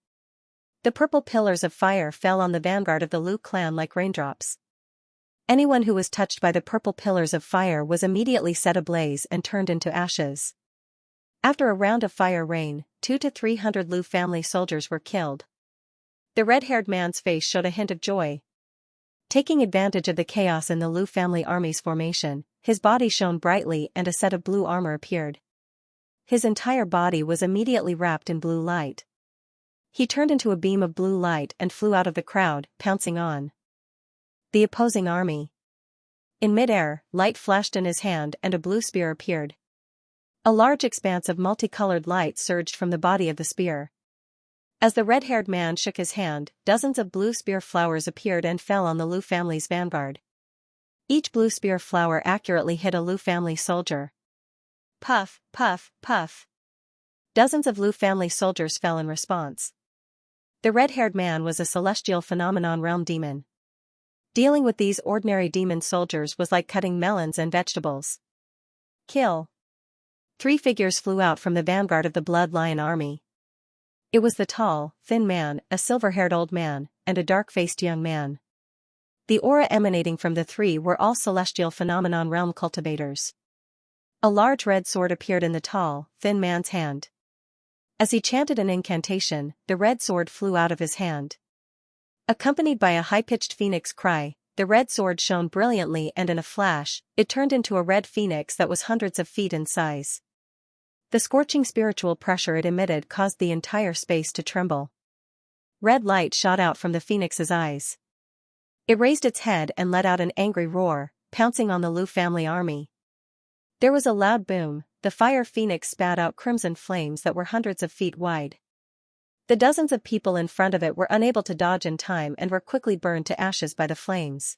The purple pillars of fire fell on the vanguard of the Lu clan like raindrops. Anyone who was touched by the purple pillars of fire was immediately set ablaze and turned into ashes. After a round of fire rain, 200 to 300 Lu family soldiers were killed. The red-haired man's face showed a hint of joy. Taking advantage of the chaos in the Lu family army's formation, his body shone brightly and a set of blue armor appeared. His entire body was immediately wrapped in blue light. He turned into a beam of blue light and flew out of the crowd, pouncing on the opposing army. In mid-air, light flashed in his hand and a blue spear appeared. A large expanse of multicolored light surged from the body of the spear. As the red-haired man shook his hand, dozens of blue spear flowers appeared and fell on the Lu family's vanguard. Each blue spear flower accurately hit a Lu family soldier. Puff, puff, puff. Dozens of Lu family soldiers fell in response. The red-haired man was a celestial phenomenon realm demon. Dealing with these ordinary demon soldiers was like cutting melons and vegetables. Kill. 3 figures flew out from the vanguard of the Blood Lion army. It was the tall, thin man, a silver-haired old man, and a dark-faced young man. The aura emanating from the 3 were all celestial phenomenon realm cultivators. A large red sword appeared in the tall, thin man's hand. As he chanted an incantation, the red sword flew out of his hand. Accompanied by a high-pitched phoenix cry, the red sword shone brilliantly and in a flash, it turned into a red phoenix that was hundreds of feet in size. The scorching spiritual pressure it emitted caused the entire space to tremble. Red light shot out from the phoenix's eyes. It raised its head and let out an angry roar, pouncing on the Lu family army. There was a loud boom. The fire phoenix spat out crimson flames that were hundreds of feet wide. The dozens of people in front of it were unable to dodge in time and were quickly burned to ashes by the flames.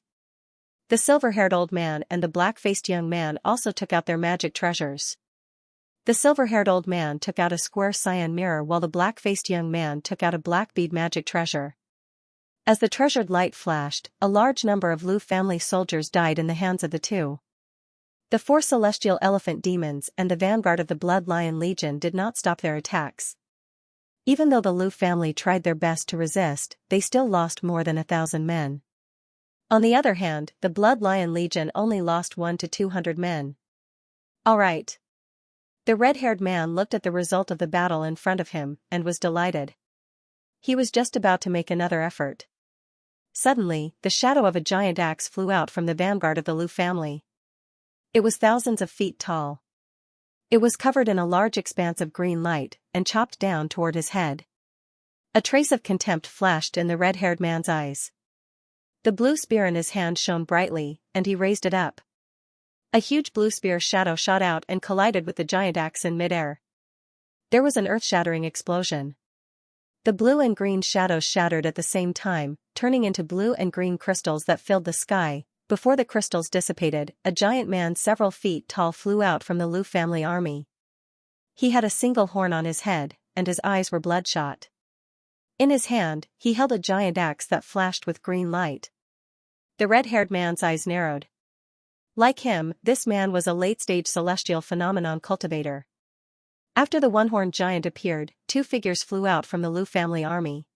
The silver-haired old man and the black-faced young man also took out their magic treasures. The silver-haired old man took out a square cyan mirror while the black-faced young man took out a black bead magic treasure. As the treasured light flashed, a large number of Lu family soldiers died in the hands of the 2. The 4 celestial elephant demons and the vanguard of the Blood Lion Legion did not stop their attacks. Even though the Lu family tried their best to resist, they still lost more than 1,000 men. On the other hand, the Blood Lion Legion only lost 100 to 200 men. All right. The red-haired man looked at the result of the battle in front of him and was delighted. He was just about to make another effort. Suddenly, the shadow of a giant axe flew out from the vanguard of the Lu family. It was thousands of feet tall. It was covered in a large expanse of green light, and chopped down toward his head. A trace of contempt flashed in the red-haired man's eyes. The blue spear in his hand shone brightly, and he raised it up. A huge blue spear shadow shot out and collided with the giant axe in midair. There was an earth-shattering explosion. The blue and green shadows shattered at the same time, turning into blue and green crystals that filled the sky. Before the crystals dissipated, a giant man several feet tall flew out from the Lu family army. He had a single horn on his head, and his eyes were bloodshot. In his hand, he held a giant axe that flashed with green light. The red-haired man's eyes narrowed. Like him, this man was a late-stage celestial phenomenon cultivator. After the one-horned giant appeared, 2 figures flew out from the Lu family army.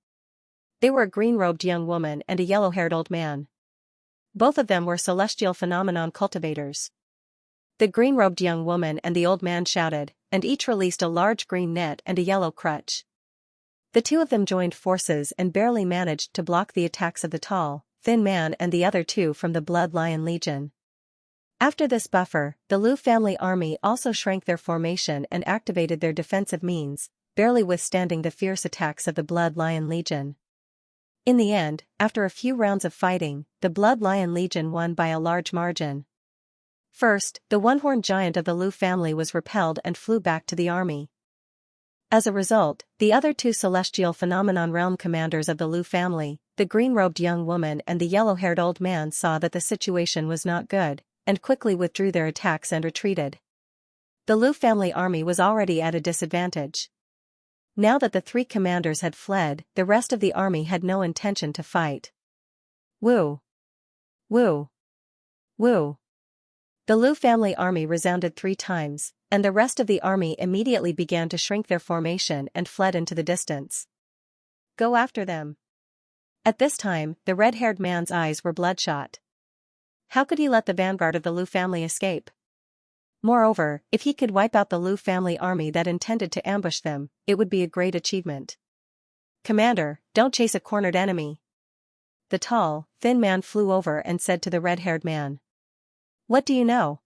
They were a green-robed young woman and a yellow-haired old man. Both of them were celestial phenomenon cultivators. The green-robed young woman and the old man shouted, and each released a large green net and a yellow crutch. The 2 of them joined forces and barely managed to block the attacks of the tall, thin man and the other 2 from the Blood Lion Legion. After this buffer, the Lu family army also shrank their formation and activated their defensive means, barely withstanding the fierce attacks of the Blood Lion Legion. In the end, after a few rounds of fighting, the Blood Lion Legion won by a large margin. First, the one-horned giant of the Lu family was repelled and flew back to the army. As a result, the other two celestial phenomenon realm commanders of the Lu family, the green-robed young woman and the yellow-haired old man, saw that the situation was not good, and quickly withdrew their attacks and retreated. The Lu family army was already at a disadvantage. Now that the three commanders had fled, the rest of the army had no intention to fight. Woo! Woo! Woo! The Lu family army resounded 3 times, and the rest of the army immediately began to shrink their formation and fled into the distance. Go after them. At this time, the red-haired man's eyes were bloodshot. How could he let the vanguard of the Lu family escape? Moreover, if he could wipe out the Lu family army that intended to ambush them, it would be a great achievement. Commander, don't chase a cornered enemy. The tall, thin man flew over and said to the red-haired man. What do you know?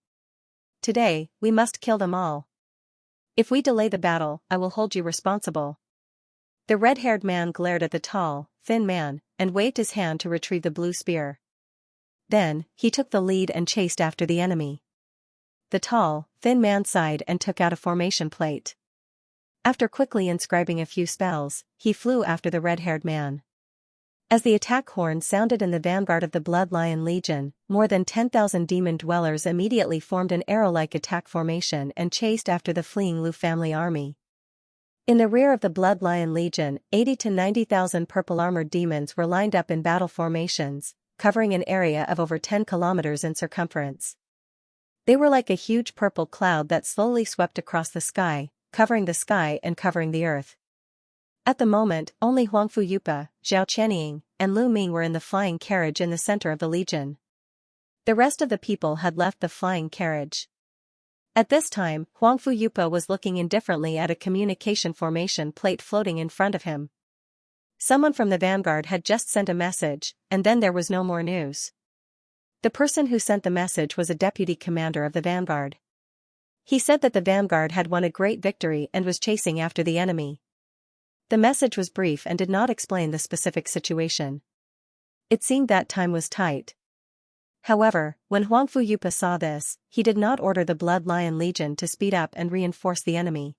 Today, we must kill them all. If we delay the battle, I will hold you responsible. The red-haired man glared at the tall, thin man, and waved his hand to retrieve the blue spear. Then, he took the lead and chased after the enemy. The tall, thin man sighed and took out a formation plate. After quickly inscribing a few spells, he flew after the red-haired man. As the attack horn sounded in the vanguard of the Blood Lion Legion, more than 10,000 demon dwellers immediately formed an arrow-like attack formation and chased after the fleeing Lu family army. In the rear of the Blood Lion Legion, 80 to 90,000 purple-armored demons were lined up in battle formations, covering an area of over 10 kilometers in circumference. They were like a huge purple cloud that slowly swept across the sky and covering the earth. At the moment, only Huangfu Yupa, Zhao Qianying, and Lu Ming were in the flying carriage in the center of the legion. The rest of the people had left the flying carriage. At this time, Huangfu Yupa was looking indifferently at a communication formation plate floating in front of him. Someone from the vanguard had just sent a message, and then there was no more news. The person who sent the message was a deputy commander of the vanguard. He said that the vanguard had won a great victory and was chasing after the enemy. The message was brief and did not explain the specific situation. It seemed that time was tight. However, when Huangfu Yupa saw this, he did not order the Blood Lion Legion to speed up and reinforce the enemy.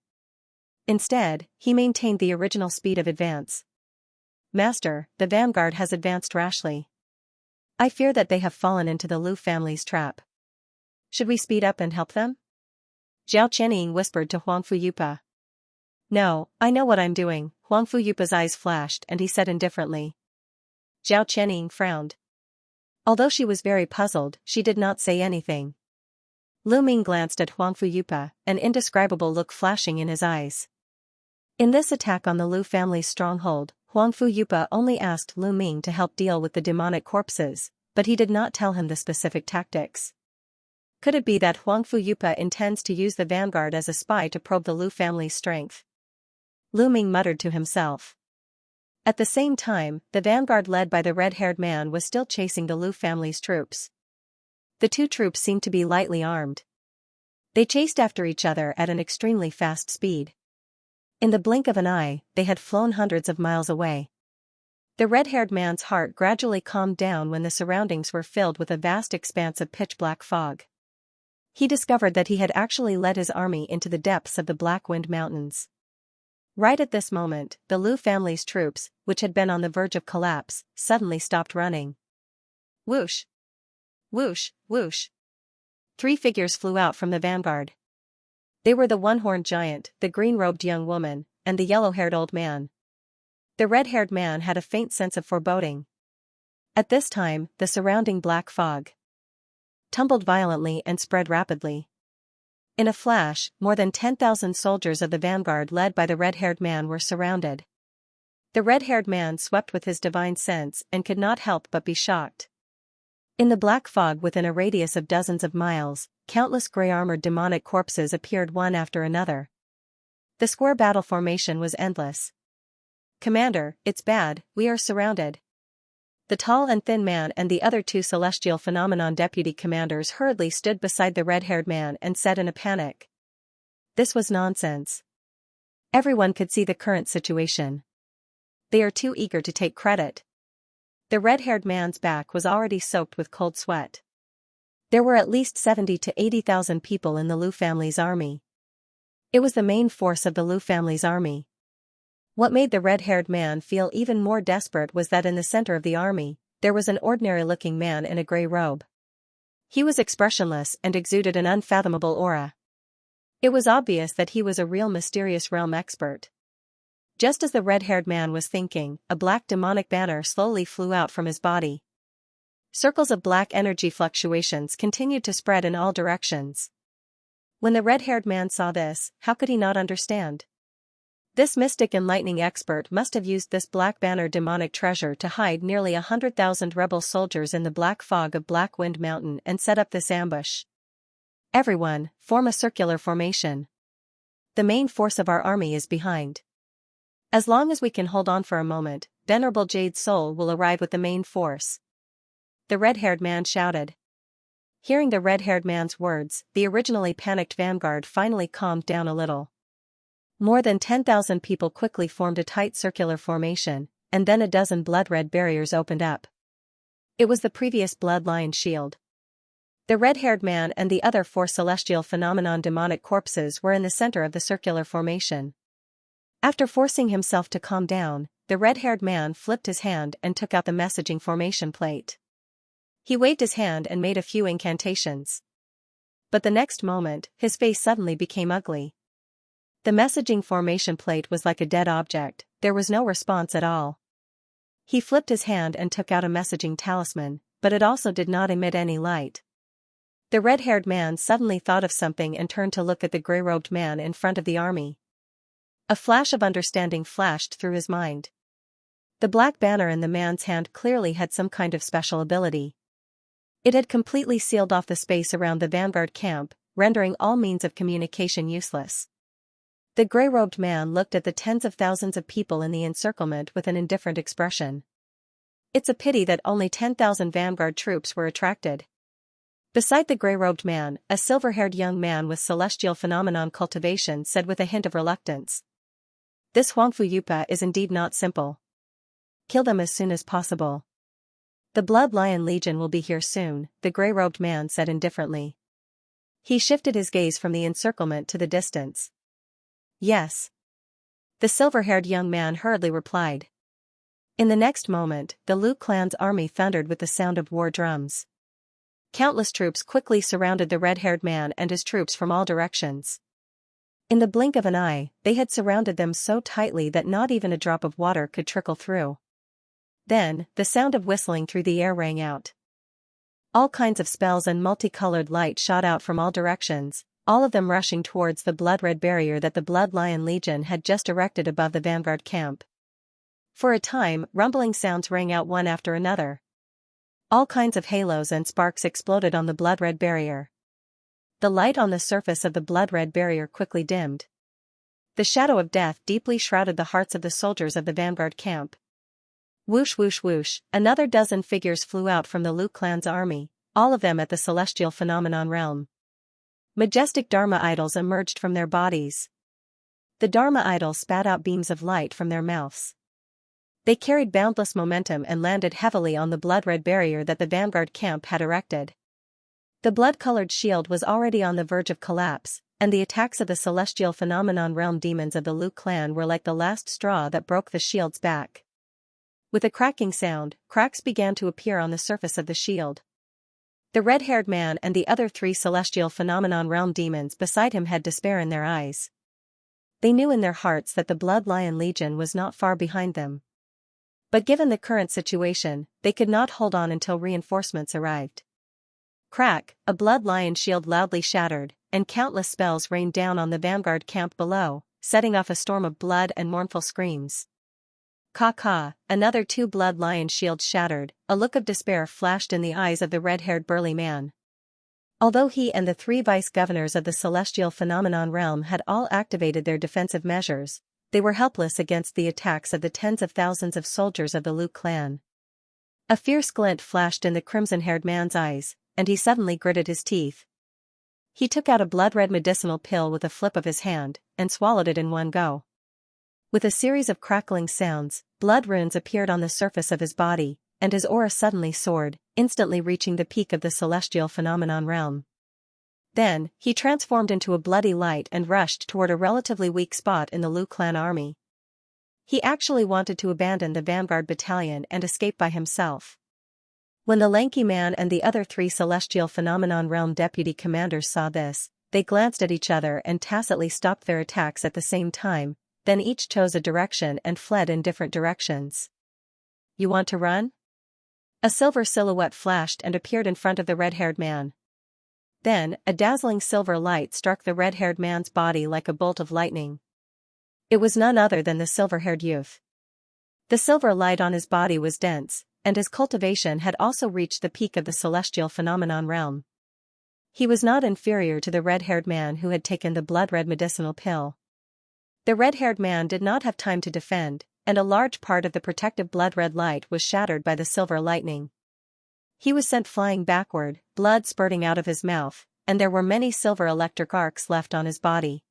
Instead, he maintained the original speed of advance. Master, the vanguard has advanced rashly. I fear that they have fallen into the Lu family's trap. Should we speed up and help them? Zhao Qianying whispered to Huangfu Yupa. No, I know what I'm doing. Huangfu Yupa's eyes flashed and he said indifferently. Zhao Qianying frowned. Although she was very puzzled, she did not say anything. Lu Ming glanced at Huangfu Yupa, an indescribable look flashing in his eyes. In this attack on the Lu family's stronghold, Huangfu Yupa only asked Lu Ming to help deal with the demonic corpses, but he did not tell him the specific tactics. Could it be that Huangfu Yupa intends to use the vanguard as a spy to probe the Lu family's strength? Lu Ming muttered to himself. At the same time, the vanguard led by the red-haired man was still chasing the Lu family's troops. The two troops seemed to be lightly armed. They chased after each other at an extremely fast speed. In the blink of an eye, they had flown hundreds of miles away. The red-haired man's heart gradually calmed down when the surroundings were filled with a vast expanse of pitch-black fog. He discovered that he had actually led his army into the depths of the Black Wind Mountains. Right at this moment, the Lu family's troops, which had been on the verge of collapse, suddenly stopped running. Whoosh! Whoosh! Whoosh! 3 figures flew out from the vanguard. They were the one-horned giant, the green-robed young woman, and the yellow-haired old man. The red-haired man had a faint sense of foreboding. At this time, the surrounding black fog tumbled violently and spread rapidly. In a flash, more than 10,000 soldiers of the vanguard led by the red-haired man were surrounded. The red-haired man swept with his divine sense and could not help but be shocked. In the black fog within a radius of dozens of miles, countless gray-armored demonic corpses appeared one after another. The square battle formation was endless. Commander, it's bad, we are surrounded. The tall and thin man and the other 2 celestial phenomenon deputy commanders hurriedly stood beside the red-haired man and said in a panic. This was nonsense. Everyone could see the current situation. They are too eager to take credit. The red-haired man's back was already soaked with cold sweat. There were at least 70 to 80,000 people in the Lu family's army. It was the main force of the Lu family's army. What made the red-haired man feel even more desperate was that in the center of the army, there was an ordinary-looking man in a gray robe. He was expressionless and exuded an unfathomable aura. It was obvious that he was a real mysterious realm expert. Just as the red-haired man was thinking, a black demonic banner slowly flew out from his body. Circles of black energy fluctuations continued to spread in all directions. When the red-haired man saw this, how could he not understand? This mystic and lightning expert must have used this black banner demonic treasure to hide nearly 100,000 rebel soldiers in the black fog of Black Wind Mountain and set up this ambush. Everyone, form a circular formation. The main force of our army is behind. As long as we can hold on for a moment, Venerable Jade Soul will arrive with the main force. The red-haired man shouted. Hearing the red-haired man's words, the originally panicked vanguard finally calmed down a little. More than 10,000 people quickly formed a tight circular formation, and then a dozen blood-red barriers opened up. It was the previous bloodline shield. The red-haired man and the other 4 celestial phenomenon demonic corpses were in the center of the circular formation. After forcing himself to calm down, the red-haired man flipped his hand and took out the messaging formation plate. He waved his hand and made a few incantations. But the next moment, his face suddenly became ugly. The messaging formation plate was like a dead object, there was no response at all. He flipped his hand and took out a messaging talisman, but it also did not emit any light. The red-haired man suddenly thought of something and turned to look at the gray-robed man in front of the army. A flash of understanding flashed through his mind. The black banner in the man's hand clearly had some kind of special ability. It had completely sealed off the space around the vanguard camp, rendering all means of communication useless. The gray-robed man looked at the tens of thousands of people in the encirclement with an indifferent expression. It's a pity that only 10,000 vanguard troops were attracted. Beside the gray-robed man, a silver-haired young man with celestial phenomenon cultivation said with a hint of reluctance. This Huangfu Yupa is indeed not simple. Kill them as soon as possible. The Blood Lion Legion will be here soon, the gray-robed man said indifferently. He shifted his gaze from the encirclement to the distance. Yes. The silver-haired young man hurriedly replied. In the next moment, the Lu clan's army thundered with the sound of war drums. Countless troops quickly surrounded the red-haired man and his troops from all directions. In the blink of an eye, they had surrounded them so tightly that not even a drop of water could trickle through. Then, the sound of whistling through the air rang out. All kinds of spells and multicolored light shot out from all directions, all of them rushing towards the blood-red barrier that the Blood Lion Legion had just erected above the vanguard camp. For a time, rumbling sounds rang out one after another. All kinds of halos and sparks exploded on the blood-red barrier. The light on the surface of the blood-red barrier quickly dimmed. The shadow of death deeply shrouded the hearts of the soldiers of the vanguard camp. Whoosh whoosh whoosh, another dozen figures flew out from the Lu clan's army, all of them at the celestial phenomenon realm. Majestic Dharma idols emerged from their bodies. The Dharma idols spat out beams of light from their mouths. They carried boundless momentum and landed heavily on the blood-red barrier that the vanguard camp had erected. The blood-colored shield was already on the verge of collapse, and the attacks of the celestial phenomenon realm demons of the Lu clan were like the last straw that broke the shield's back. With a cracking sound, cracks began to appear on the surface of the shield. The red-haired man and the other 3 celestial phenomenon realm demons beside him had despair in their eyes. They knew in their hearts that the Blood Lion Legion was not far behind them. But given the current situation, they could not hold on until reinforcements arrived. Crack, a Blood Lion shield loudly shattered, and countless spells rained down on the vanguard camp below, setting off a storm of blood and mournful screams. Ka, another 2 Blood Lion shields shattered, a look of despair flashed in the eyes of the red-haired burly man. Although he and the 3 vice-governors of the celestial phenomenon realm had all activated their defensive measures, they were helpless against the attacks of the tens of thousands of soldiers of the Lu clan. A fierce glint flashed in the crimson-haired man's eyes, and he suddenly gritted his teeth. He took out a blood-red medicinal pill with a flip of his hand, and swallowed it in one go. With a series of crackling sounds, blood runes appeared on the surface of his body, and his aura suddenly soared, instantly reaching the peak of the celestial phenomenon realm. Then, he transformed into a bloody light and rushed toward a relatively weak spot in the Liu clan army. He actually wanted to abandon the vanguard battalion and escape by himself. When the lanky man and the other 3 Celestial Phenomenon Realm deputy commanders saw this, they glanced at each other and tacitly stopped their attacks at the same time, then each chose a direction and fled in different directions. "You want to run?" A silver silhouette flashed and appeared in front of the red-haired man. Then, a dazzling silver light struck the red-haired man's body like a bolt of lightning. It was none other than the silver-haired youth. The silver light on his body was dense, and his cultivation had also reached the peak of the Celestial Phenomenon Realm. He was not inferior to the red-haired man who had taken the blood-red medicinal pill. The red-haired man did not have time to defend, and a large part of the protective blood-red light was shattered by the silver lightning. He was sent flying backward, blood spurting out of his mouth, and there were many silver electric arcs left on his body.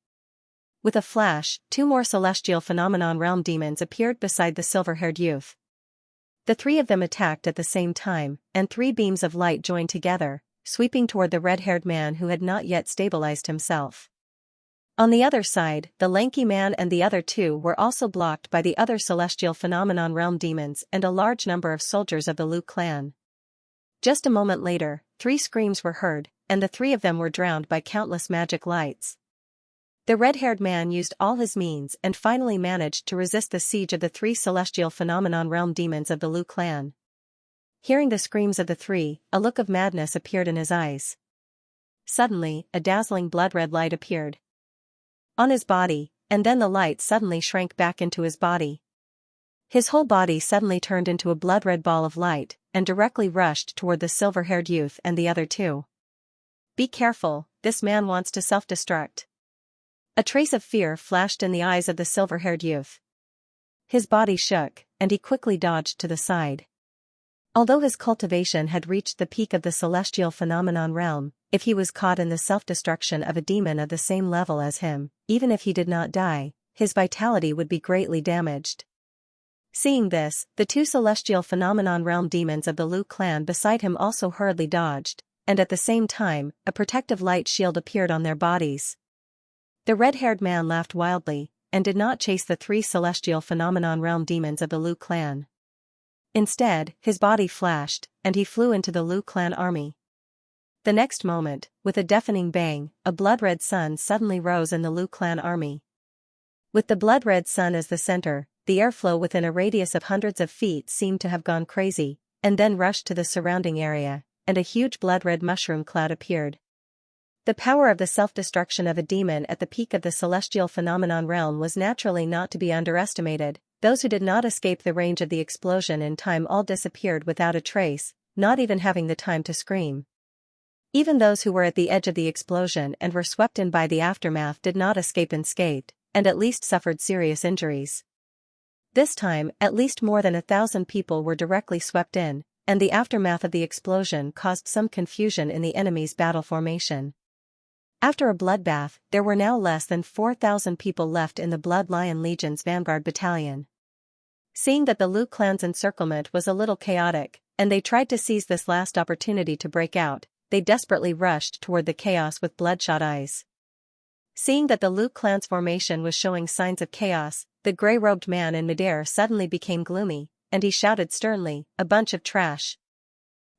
With a flash, 2 more Celestial Phenomenon Realm demons appeared beside the silver-haired youth. The 3 of them attacked at the same time, and 3 beams of light joined together, sweeping toward the red-haired man who had not yet stabilized himself. On the other side, the lanky man and the other 2 were also blocked by the other Celestial Phenomenon Realm demons and a large number of soldiers of the Liu clan. Just a moment later, 3 screams were heard, and the 3 of them were drowned by countless magic lights. The red-haired man used all his means and finally managed to resist the siege of the 3 Celestial Phenomenon Realm demons of the Liu clan. Hearing the screams of the 3, a look of madness appeared in his eyes. Suddenly, a dazzling blood-red light appeared on his body, and then the light suddenly shrank back into his body. His whole body suddenly turned into a blood-red ball of light, and directly rushed toward the silver-haired youth and the other 2. "Be careful, this man wants to self-destruct." A trace of fear flashed in the eyes of the silver-haired youth. His body shook, and he quickly dodged to the side. Although his cultivation had reached the peak of the Celestial Phenomenon Realm, if he was caught in the self-destruction of a demon of the same level as him, even if he did not die, his vitality would be greatly damaged. Seeing this, the 2 Celestial Phenomenon Realm demons of the Liu clan beside him also hurriedly dodged, and at the same time, a protective light shield appeared on their bodies. The red-haired man laughed wildly, and did not chase the 3 Celestial Phenomenon Realm demons of the Liu clan. Instead, his body flashed, and he flew into the Liu clan army. The next moment, with a deafening bang, a blood-red sun suddenly rose in the Liu clan army. With the blood-red sun as the center, the airflow within a radius of hundreds of feet seemed to have gone crazy, and then rushed to the surrounding area, and a huge blood-red mushroom cloud appeared. The power of the self-destruction of a demon at the peak of the Celestial Phenomenon Realm was naturally not to be underestimated. Those who did not escape the range of the explosion in time all disappeared without a trace, not even having the time to scream. Even those who were at the edge of the explosion and were swept in by the aftermath did not escape unscathed, and at least suffered serious injuries. This time, at least more than 1,000 people were directly swept in, and the aftermath of the explosion caused some confusion in the enemy's battle formation. After a bloodbath, there were now less than 4,000 people left in the Blood Lion Legion's vanguard battalion. Seeing that the Liu clan's encirclement was a little chaotic, and they tried to seize this last opportunity to break out, they desperately rushed toward the chaos with bloodshot eyes. Seeing that the Liu clan's formation was showing signs of chaos, the gray-robed man in midair suddenly became gloomy, and he shouted sternly, "A bunch of trash."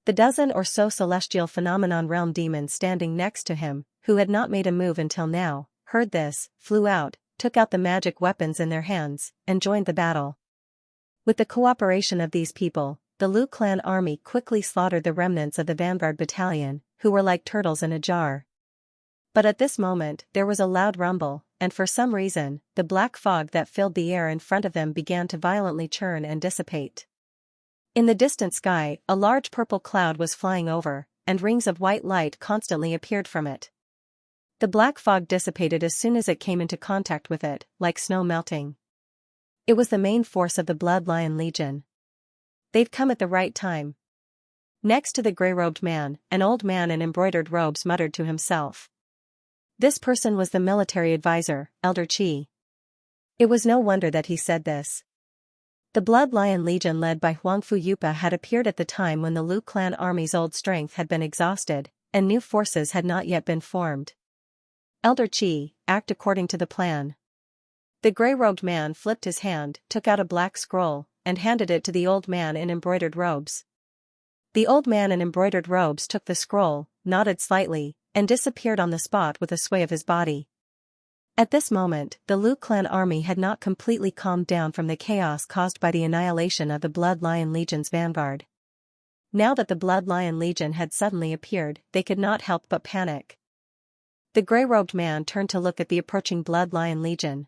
The dozen or so Celestial Phenomenon Realm demons standing next to him, who had not made a move until now, heard this, flew out, took out the magic weapons in their hands, and joined the battle. With the cooperation of these people, the Liu clan army quickly slaughtered the remnants of the vanguard battalion, who were like turtles in a jar. But at this moment, there was a loud rumble, and for some reason, the black fog that filled the air in front of them began to violently churn and dissipate. In the distant sky, a large purple cloud was flying over, and rings of white light constantly appeared from it. The black fog dissipated as soon as it came into contact with it, like snow melting. It was the main force of the Blood Lion Legion. "They've come at the right time." Next to the gray-robed man, an old man in embroidered robes muttered to himself. This person was the military advisor, Elder Qi. It was no wonder that he said this. The Blood Lion Legion led by Huangfu Yupa had appeared at the time when the Liu clan army's old strength had been exhausted, and new forces had not yet been formed. Elder Qi, act according to the plan. The gray-robed man flipped his hand, took out a black scroll, and handed it to the old man in embroidered robes. The old man in embroidered robes took the scroll, nodded slightly, and disappeared on the spot with a sway of his body. At this moment, the Lu clan army had not completely calmed down from the chaos caused by the annihilation of the Blood Lion Legion's vanguard. Now that the Blood Lion Legion had suddenly appeared, they could not help but panic. The gray-robed man turned to look at the approaching Blood Lion Legion.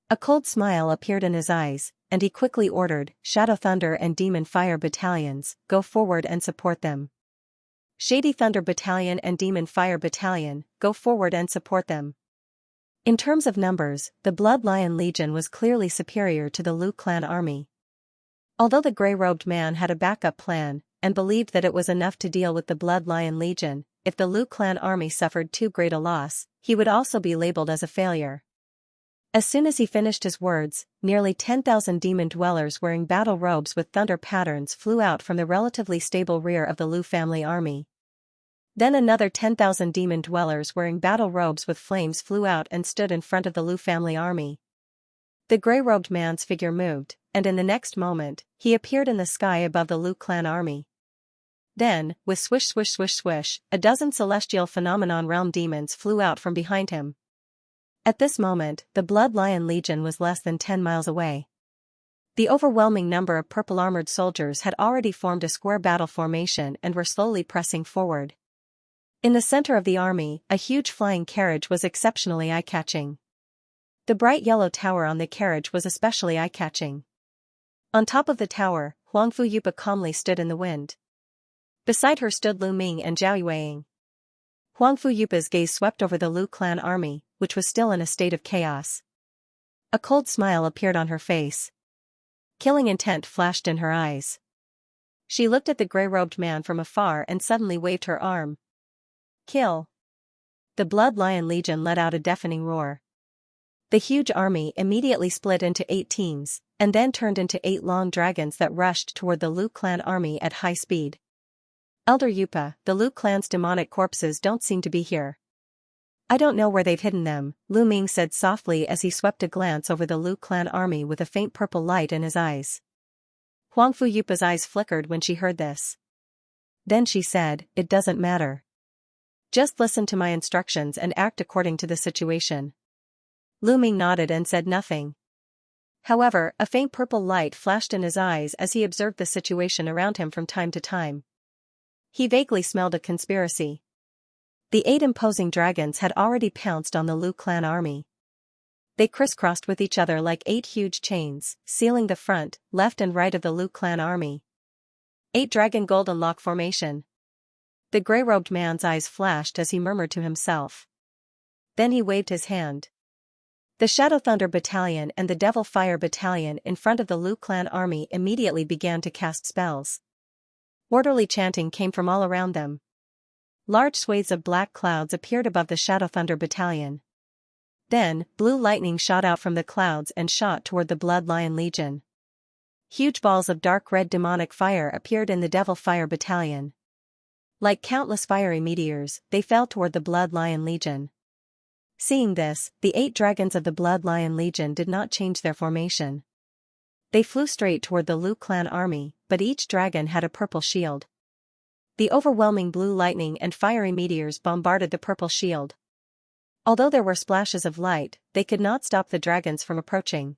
A cold smile appeared in his eyes, and he quickly ordered, Shadow Thunder and Demon Fire Battalions, go forward and support them. Shady Thunder Battalion and Demon Fire Battalion, go forward and support them. In terms of numbers, the Blood Lion Legion was clearly superior to the Lu clan army. Although the gray-robed man had a backup plan, and believed that it was enough to deal with the Blood Lion Legion, if the Lu clan army suffered too great a loss, he would also be labeled as a failure. As soon as he finished his words, nearly 10,000 demon dwellers wearing battle robes with thunder patterns flew out from the relatively stable rear of the Lu family army. Then another 10,000 demon dwellers wearing battle robes with flames flew out and stood in front of the Lu family army. The gray-robed man's figure moved, and in the next moment, he appeared in the sky above the Lu clan army. Then, with swish swish swish swish, a dozen celestial phenomenon realm demons flew out from behind him. At this moment, the Blood Lion Legion was less than 10 miles away. The overwhelming number of purple-armored soldiers had already formed a square battle formation and were slowly pressing forward. In the center of the army, a huge flying carriage was exceptionally eye-catching. The bright yellow tower on the carriage was especially eye-catching. On top of the tower, Huangfu Yupa calmly stood in the wind. Beside her stood Lu Ming and Zhao Yueying. Huangfu Yupa's gaze swept over the Lu clan army, which was still in a state of chaos. A cold smile appeared on her face. Killing intent flashed in her eyes. She looked at the gray-robed man from afar and suddenly waved her arm. Kill! The Blood Lion Legion let out a deafening roar. The huge army immediately split into 8 teams, and then turned into 8 long dragons that rushed toward the Lu clan army at high speed. Elder Yupa, the Lu clan's demonic corpses don't seem to be here. I don't know where they've hidden them, Lu Ming said softly as he swept a glance over the Lu clan army with a faint purple light in his eyes. Huangfu Yupa's eyes flickered when she heard this. Then she said, it doesn't matter. Just listen to my instructions and act according to the situation. Lu Ming nodded and said nothing. However, a faint purple light flashed in his eyes as he observed the situation around him from time to time. He vaguely smelled a conspiracy. The 8 imposing dragons had already pounced on the Lu clan army. They crisscrossed with each other like 8 huge chains, sealing the front, left and right of the Lu clan army. 8 Dragon Golden Lock Formation. The gray-robed man's eyes flashed as he murmured to himself. Then he waved his hand. The Shadow Thunder Battalion and the Devil Fire Battalion in front of the Lu clan army immediately began to cast spells. Orderly chanting came from all around them. Large swathes of black clouds appeared above the Shadow Thunder Battalion. Then, blue lightning shot out from the clouds and shot toward the Blood Lion Legion. Huge balls of dark red demonic fire appeared in the Devil Fire Battalion. Like countless fiery meteors, they fell toward the Blood Lion Legion. Seeing this, the 8 dragons of the Blood Lion Legion did not change their formation. They flew straight toward the Lu clan army, but each dragon had a purple shield. The overwhelming blue lightning and fiery meteors bombarded the purple shield. Although there were splashes of light, they could not stop the dragons from approaching.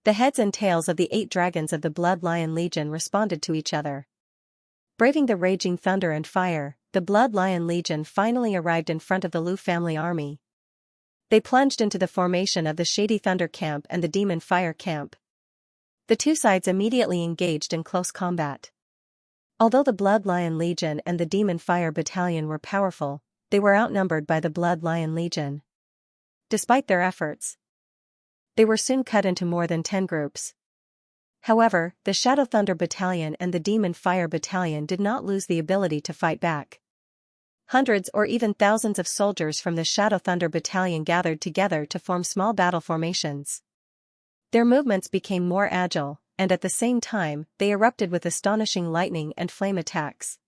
The heads and tails of the 8 dragons of the Blood Lion Legion responded to each other. Braving the raging thunder and fire, the Blood Lion Legion finally arrived in front of the Lu family army. They plunged into the formation of the Shady Thunder Camp and the Demon Fire Camp. The two sides immediately engaged in close combat. Although the Blood Lion Legion and the Demon Fire Battalion were powerful, they were outnumbered by the Blood Lion Legion. Despite their efforts, they were soon cut into more than 10 groups. However, the Shadow Thunder Battalion and the Demon Fire Battalion did not lose the ability to fight back. Hundreds or even thousands of soldiers from the Shadow Thunder Battalion gathered together to form small battle formations. Their movements became more agile, and at the same time, they erupted with astonishing lightning and flame attacks.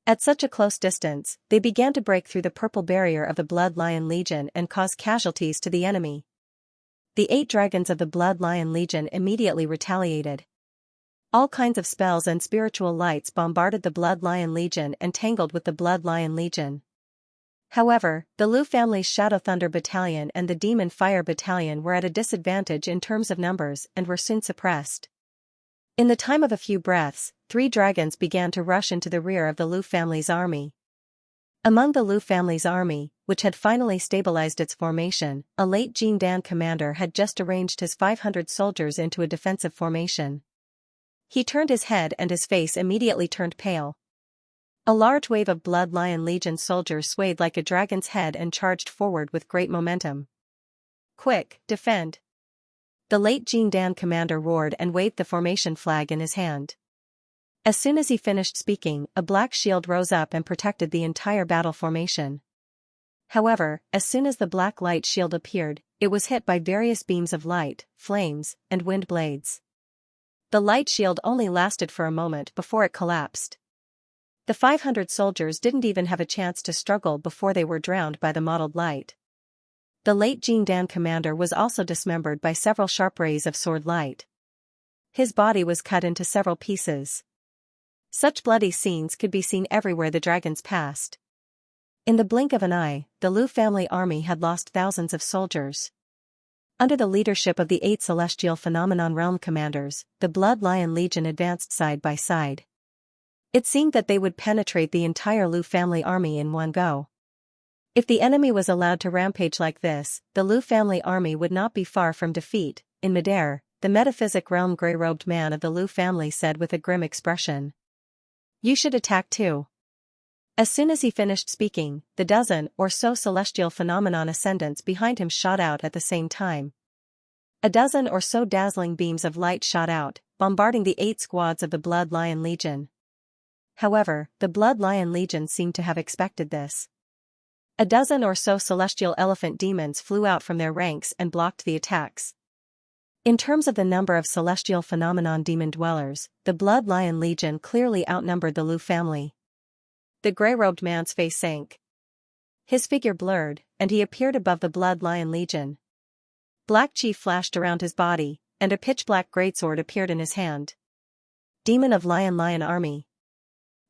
At such a close distance, they began to break through the purple barrier of the Blood Lion Legion and cause casualties to the enemy. The 8 dragons of the Blood Lion Legion immediately retaliated. All kinds of spells and spiritual lights bombarded the Blood Lion Legion and tangled with the Blood Lion Legion. However, the Lu family's Shadow Thunder Battalion and the Demon Fire Battalion were at a disadvantage in terms of numbers and were soon suppressed. In the time of a few breaths, 3 dragons began to rush into the rear of the Lu family's army. Among the Lu family's army, which had finally stabilized its formation, a late Jin Dan commander had just arranged his 500 soldiers into a defensive formation. He turned his head and his face immediately turned pale. A large wave of Blood Lion Legion soldiers swayed like a dragon's head and charged forward with great momentum. "Quick, defend!" The late Jin Dan commander roared and waved the formation flag in his hand. As soon as he finished speaking, a black shield rose up and protected the entire battle formation. However, as soon as the black light shield appeared, it was hit by various beams of light, flames, and wind blades. The light shield only lasted for a moment before it collapsed. The 500 soldiers didn't even have a chance to struggle before they were drowned by the mottled light. The late Jin Dan commander was also dismembered by several sharp rays of sword light. His body was cut into several pieces. Such bloody scenes could be seen everywhere the dragons passed. In the blink of an eye, the Lu family army had lost thousands of soldiers. Under the leadership of the 8 celestial phenomenon realm commanders, the Blood Lion Legion advanced side by side. It seemed that they would penetrate the entire Lu family army in one go. If the enemy was allowed to rampage like this, the Lu family army would not be far from defeat. In midair, the metaphysic realm grey-robed man of the Lu family said with a grim expression, "You should attack too." As soon as he finished speaking, the dozen or so celestial phenomenon ascendants behind him shot out at the same time. A dozen or so dazzling beams of light shot out, bombarding the 8 squads of the Blood Lion Legion. However, the Blood Lion Legion seemed to have expected this. A dozen or so celestial elephant demons flew out from their ranks and blocked the attacks. In terms of the number of celestial phenomenon demon dwellers, the Blood Lion Legion clearly outnumbered the Lu family. The grey-robed man's face sank. His figure blurred, and he appeared above the Blood Lion Legion. Black chi flashed around his body, and a pitch-black greatsword appeared in his hand. Demon of Lion Army.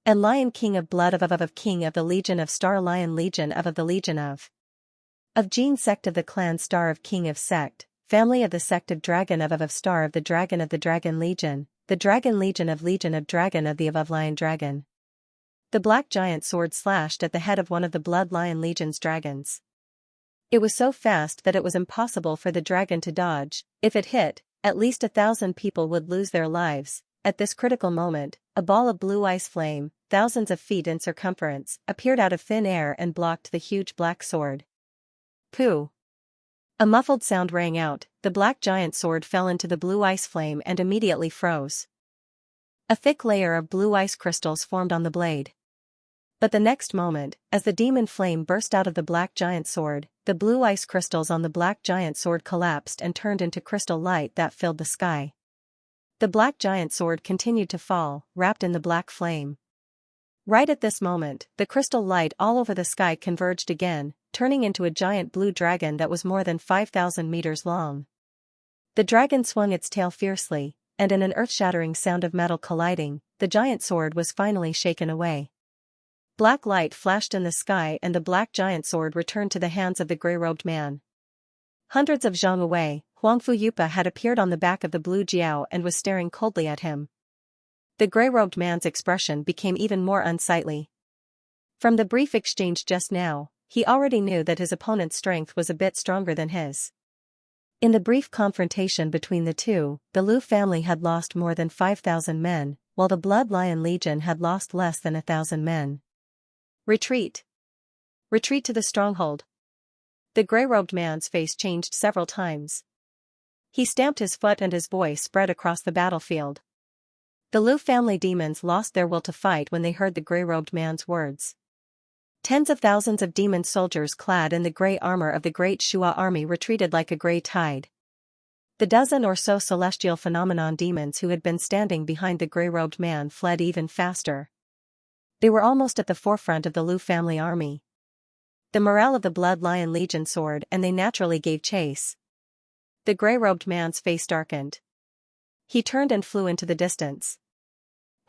And Lion King of Blood of King of the Legion of Star Lion Legion of the Legion of Jin Sect of the Clan Star of King of Sect, Family of the Sect of Dragon of Star of the Dragon Legion, the Dragon Legion of Dragon of the Lion Dragon. The black giant sword slashed at the head of one of the Blood Lion Legion's dragons. It was so fast that it was impossible for the dragon to dodge. If it hit, at least 1,000 people would lose their lives. At this critical moment, a ball of blue ice flame, thousands of feet in circumference, appeared out of thin air and blocked the huge black sword. Pooh! A muffled sound rang out, the black giant sword fell into the blue ice flame and immediately froze. A thick layer of blue ice crystals formed on the blade. But the next moment, as the demon flame burst out of the black giant sword, the blue ice crystals on the black giant sword collapsed and turned into crystal light that filled the sky. The black giant sword continued to fall, wrapped in the black flame. Right at this moment, the crystal light all over the sky converged again, turning into a giant blue dragon that was more than 5,000 meters long. The dragon swung its tail fiercely, and in an earth-shattering sound of metal colliding, the giant sword was finally shaken away. Black light flashed in the sky and the black giant sword returned to the hands of the grey-robed man. Hundreds of zhang away, Huangfu Yupa had appeared on the back of the blue Jiao and was staring coldly at him. The grey-robed man's expression became even more unsightly. From the brief exchange just now, he already knew that his opponent's strength was a bit stronger than his. In the brief confrontation between the two, the Lu family had lost more than 5,000 men, while the Blood Lion Legion had lost less than 1,000 men. Retreat! Retreat to the stronghold! The grey-robed man's face changed several times. He stamped his foot and his voice spread across the battlefield. The Lu family demons lost their will to fight when they heard the grey-robed man's words. Tens of thousands of demon soldiers clad in the grey armor of the Great Shua army retreated like a grey tide. The dozen or so celestial phenomenon demons who had been standing behind the grey-robed man fled even faster. They were almost at the forefront of the Lu family army. The morale of the Blood Lion Legion soared and they naturally gave chase. The gray-robed man's face darkened. He turned and flew into the distance.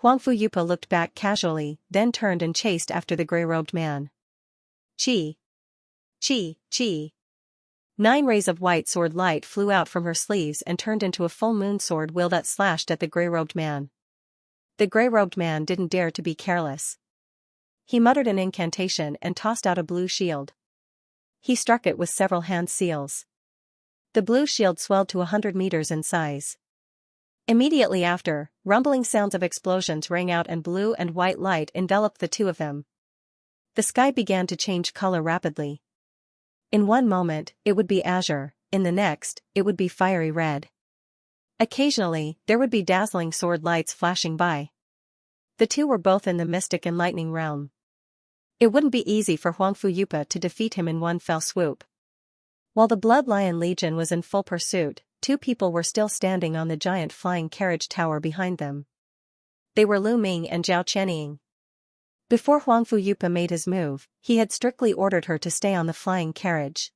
Huangfu Yupa looked back casually, then turned and chased after the gray-robed man. Chi! Chi! Chi! 9 rays of white sword light flew out from her sleeves and turned into a full moon sword will that slashed at the gray-robed man. The gray-robed man didn't dare to be careless. He muttered an incantation and tossed out a blue shield. He struck it with several hand seals. The blue shield swelled to 100 meters in size. Immediately after, rumbling sounds of explosions rang out and blue and white light enveloped the two of them. The sky began to change color rapidly. In one moment, it would be azure, in the next, it would be fiery red. Occasionally, there would be dazzling sword lights flashing by. The two were both in the mystic and lightning realm. It wouldn't be easy for Huangfu Yupa to defeat him in one fell swoop. While the Blood Lion Legion was in full pursuit, 2 people were still standing on the giant flying carriage tower behind them. They were Lu Ming and Zhao Qianying. Before Huangfu Yupa made his move, he had strictly ordered her to stay on the flying carriage.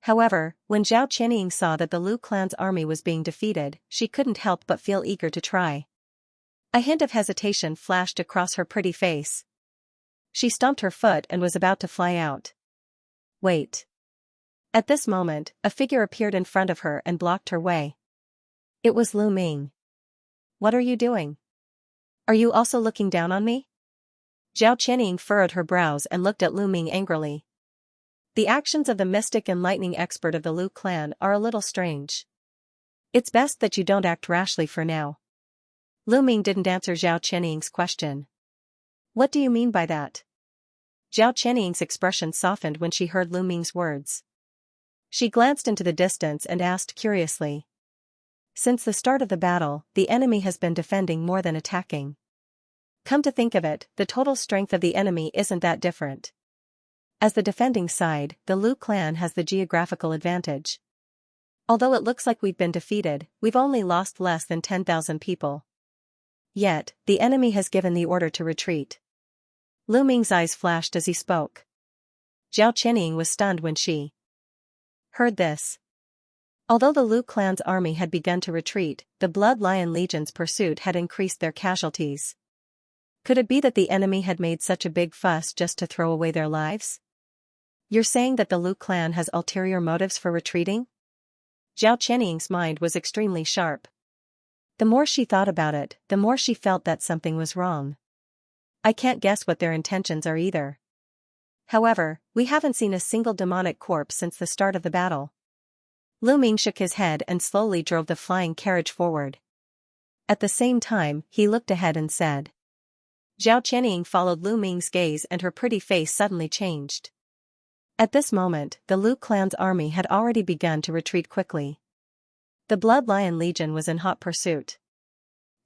However, when Zhao Qianying saw that the Lu clan's army was being defeated, she couldn't help but feel eager to try. A hint of hesitation flashed across her pretty face. She stomped her foot and was about to fly out. Wait. At this moment, a figure appeared in front of her and blocked her way. It was Lu Ming. What are you doing? Are you also looking down on me? Zhao Qianying furrowed her brows and looked at Lu Ming angrily. The actions of the mystic and lightning expert of the Lu clan are a little strange. It's best that you don't act rashly for now. Lu Ming didn't answer Zhao Qianying's question. What do you mean by that? Zhao Qianying's expression softened when she heard Lu Ming's words. She glanced into the distance and asked curiously. Since the start of the battle, the enemy has been defending more than attacking. Come to think of it, the total strength of the enemy isn't that different. As the defending side, the Lu clan has the geographical advantage. Although it looks like we've been defeated, we've only lost less than 10,000 people. Yet, the enemy has given the order to retreat. Lu Ming's eyes flashed as he spoke. Zhao Qianying was stunned when she heard this. Although the Lu clan's army had begun to retreat, the Blood Lion Legion's pursuit had increased their casualties. Could it be that the enemy had made such a big fuss just to throw away their lives? You're saying that the Lu clan has ulterior motives for retreating? Zhao Qianying's mind was extremely sharp. The more she thought about it, the more she felt that something was wrong. I can't guess what their intentions are either. However, we haven't seen a single demonic corpse since the start of the battle. Lu Ming shook his head and slowly drove the flying carriage forward. At the same time, he looked ahead and said. Zhao Qianying followed Lu Ming's gaze and her pretty face suddenly changed. At this moment, the Lu clan's army had already begun to retreat quickly. The Blood Lion Legion was in hot pursuit.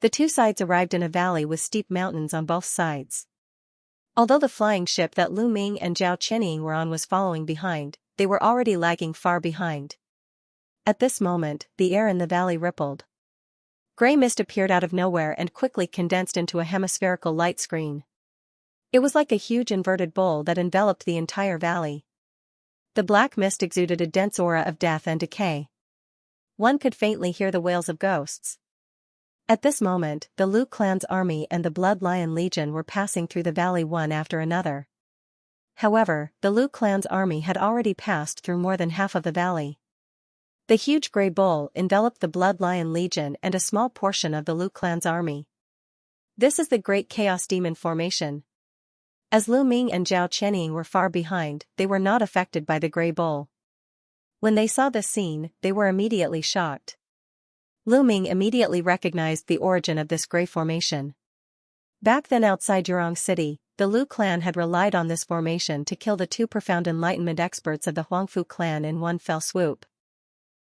The two sides arrived in a valley with steep mountains on both sides. Although the flying ship that Lu Ming and Zhao Qianying were on was following behind, they were already lagging far behind. At this moment, the air in the valley rippled. Gray mist appeared out of nowhere and quickly condensed into a hemispherical light screen. It was like a huge inverted bowl that enveloped the entire valley. The black mist exuded a dense aura of death and decay. One could faintly hear the wails of ghosts. At this moment, the Lu clan's army and the Blood Lion Legion were passing through the valley one after another. However, the Lu clan's army had already passed through more than half of the valley. The huge gray bowl enveloped the Blood Lion Legion and a small portion of the Lu clan's army. This is the Great Chaos Demon Formation. As Lu Ming and Zhao Qianying were far behind, they were not affected by the gray bowl. When they saw this scene, they were immediately shocked. Lu Ming immediately recognized the origin of this gray formation. Back then outside Yurong City, the Lu clan had relied on this formation to kill the 2 profound enlightenment experts of the Huangfu clan in one fell swoop.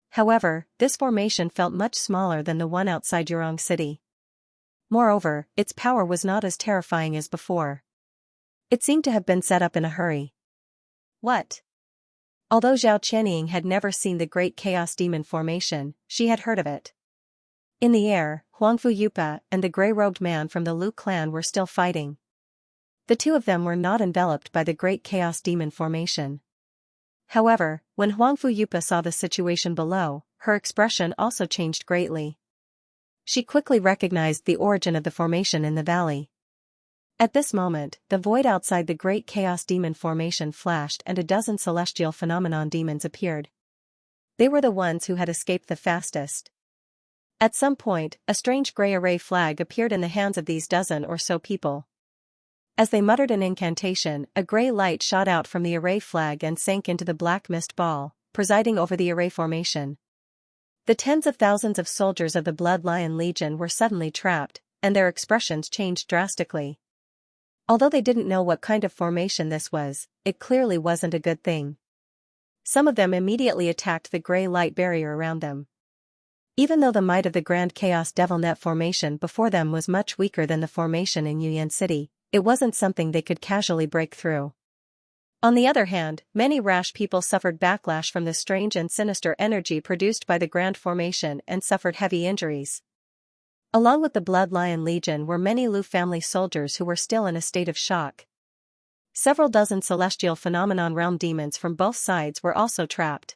However, this formation felt much smaller than the one outside Yurong City. Moreover, its power was not as terrifying as before. It seemed to have been set up in a hurry. What? Although Zhao Qianying had never seen the Great Chaos Demon Formation, she had heard of it. In the air, Huangfu Yupa and the gray-robed man from the Lu clan were still fighting. The two of them were not enveloped by the great chaos demon formation. However, when Huangfu Yupa saw the situation below, her expression also changed greatly. She quickly recognized the origin of the formation in the valley. At this moment, the void outside the great chaos demon formation flashed and a dozen celestial phenomenon demons appeared. They were the ones who had escaped the fastest. At some point, a strange gray array flag appeared in the hands of these dozen or so people. As they muttered an incantation, a gray light shot out from the array flag and sank into the black mist ball, presiding over the array formation. The tens of thousands of soldiers of the Blood Lion Legion were suddenly trapped, and their expressions changed drastically. Although they didn't know what kind of formation this was, it clearly wasn't a good thing. Some of them immediately attacked the gray light barrier around them. Even though the might of the Grand Chaos Devil Net formation before them was much weaker than the formation in Yuyan City, it wasn't something they could casually break through. On the other hand, many rash people suffered backlash from the strange and sinister energy produced by the Grand Formation and suffered heavy injuries. Along with the Blood Lion Legion were many Lu family soldiers who were still in a state of shock. Several dozen celestial phenomenon realm demons from both sides were also trapped.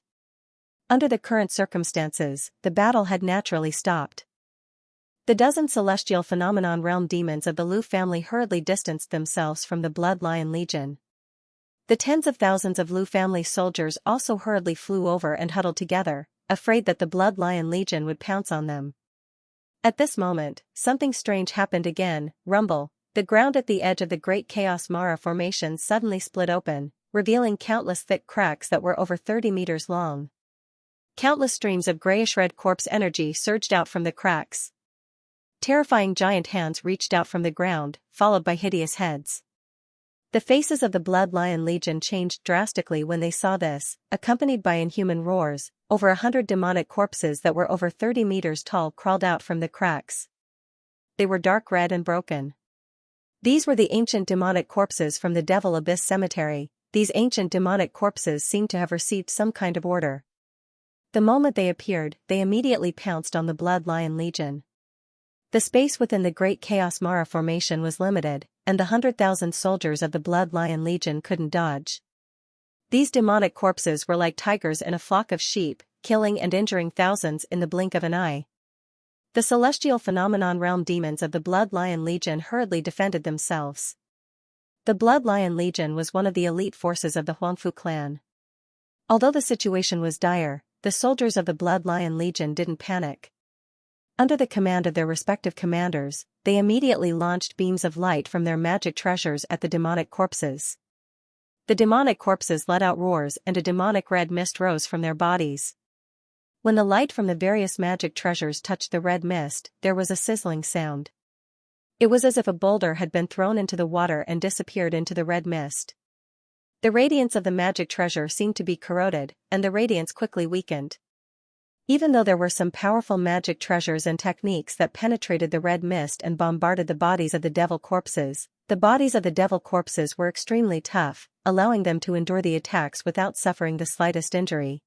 Under the current circumstances, the battle had naturally stopped. The dozen celestial phenomenon realm demons of the Lu family hurriedly distanced themselves from the Blood Lion Legion. The tens of thousands of Lu family soldiers also hurriedly flew over and huddled together, afraid that the Blood Lion Legion would pounce on them. At this moment, something strange happened again. Rumble. The ground at the edge of the Great Chaos Mara formation suddenly split open, revealing countless thick cracks that were over 30 meters long. Countless streams of grayish-red corpse energy surged out from the cracks. Terrifying giant hands reached out from the ground, followed by hideous heads. The faces of the Blood Lion Legion changed drastically when they saw this, accompanied by inhuman roars. Over 100 demonic corpses that were over 30 meters tall crawled out from the cracks. They were dark red and broken. These were the ancient demonic corpses from the Devil Abyss Cemetery. These ancient demonic corpses seemed to have received some kind of order. The moment they appeared, they immediately pounced on the Blood Lion Legion. The space within the Great Chaos Mara formation was limited, and the 100,000 soldiers of the Blood Lion Legion couldn't dodge. These demonic corpses were like tigers in a flock of sheep, killing and injuring thousands in the blink of an eye. The celestial phenomenon realm demons of the Blood Lion Legion hurriedly defended themselves. The Blood Lion Legion was one of the elite forces of the Huangfu clan. Although the situation was dire, the soldiers of the Blood Lion Legion didn't panic. Under the command of their respective commanders, they immediately launched beams of light from their magic treasures at the demonic corpses. The demonic corpses let out roars and a demonic red mist rose from their bodies. When the light from the various magic treasures touched the red mist, there was a sizzling sound. It was as if a boulder had been thrown into the water and disappeared into the red mist. The radiance of the magic treasure seemed to be corroded, and the radiance quickly weakened. Even though there were some powerful magic treasures and techniques that penetrated the red mist and bombarded the bodies of the devil corpses, the bodies of the devil corpses were extremely tough, allowing them to endure the attacks without suffering the slightest injury.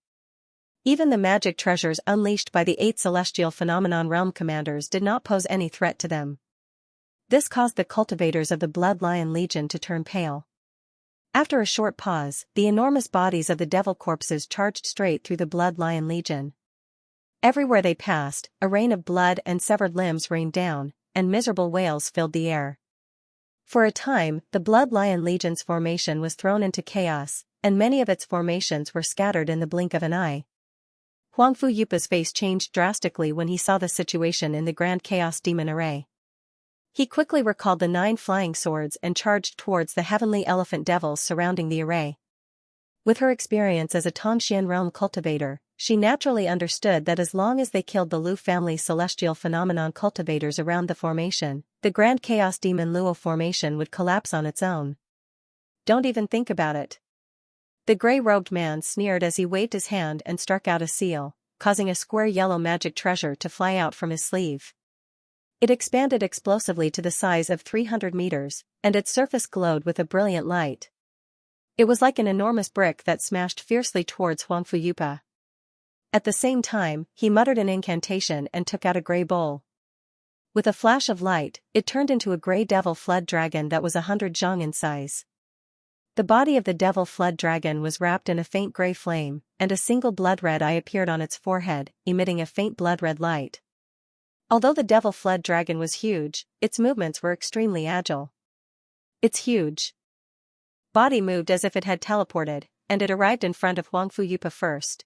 Even the magic treasures unleashed by the 8 celestial phenomenon realm commanders did not pose any threat to them. This caused the cultivators of the Blood Lion Legion to turn pale. After a short pause, the enormous bodies of the devil corpses charged straight through the Blood Lion Legion. Everywhere they passed, a rain of blood and severed limbs rained down, and miserable wails filled the air. For a time, the Blood Lion Legion's formation was thrown into chaos, and many of its formations were scattered in the blink of an eye. Huangfu Yupa's face changed drastically when he saw the situation in the Grand Chaos Demon Array. He quickly recalled the 9 flying swords and charged towards the heavenly elephant devils surrounding the array. With her experience as a Tongxian realm cultivator, she naturally understood that as long as they killed the Lu family celestial phenomenon cultivators around the formation, the Grand Chaos Demon Luo formation would collapse on its own. Don't even think about it. The gray-robed man sneered as he waved his hand and struck out a seal, causing a square yellow magic treasure to fly out from his sleeve. It expanded explosively to the size of 300 meters, and its surface glowed with a brilliant light. It was like an enormous brick that smashed fiercely towards Huangfu Yupa. At the same time, he muttered an incantation and took out a gray bowl. With a flash of light, it turned into a gray devil flood dragon that was 100 zhang in size. The body of the devil flood dragon was wrapped in a faint gray flame, and a single blood-red eye appeared on its forehead, emitting a faint blood-red light. Although the devil flood dragon was huge, its movements were extremely agile. Its huge body moved as if it had teleported, and it arrived in front of Huang Fuyupa first.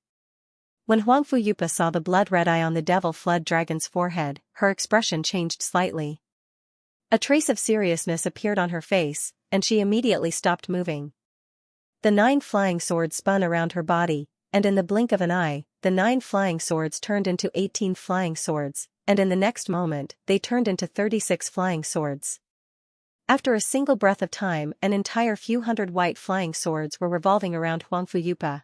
When Huang Fuyupa saw the blood-red eye on the devil flood dragon's forehead, her expression changed slightly. A trace of seriousness appeared on her face, and she immediately stopped moving. The 9 flying swords spun around her body, and in the blink of an eye, the 9 flying swords turned into 18 flying swords, and in the next moment, they turned into 36 flying swords. After a single breath of time, an entire few hundred white flying swords were revolving around Huang Fuyupa.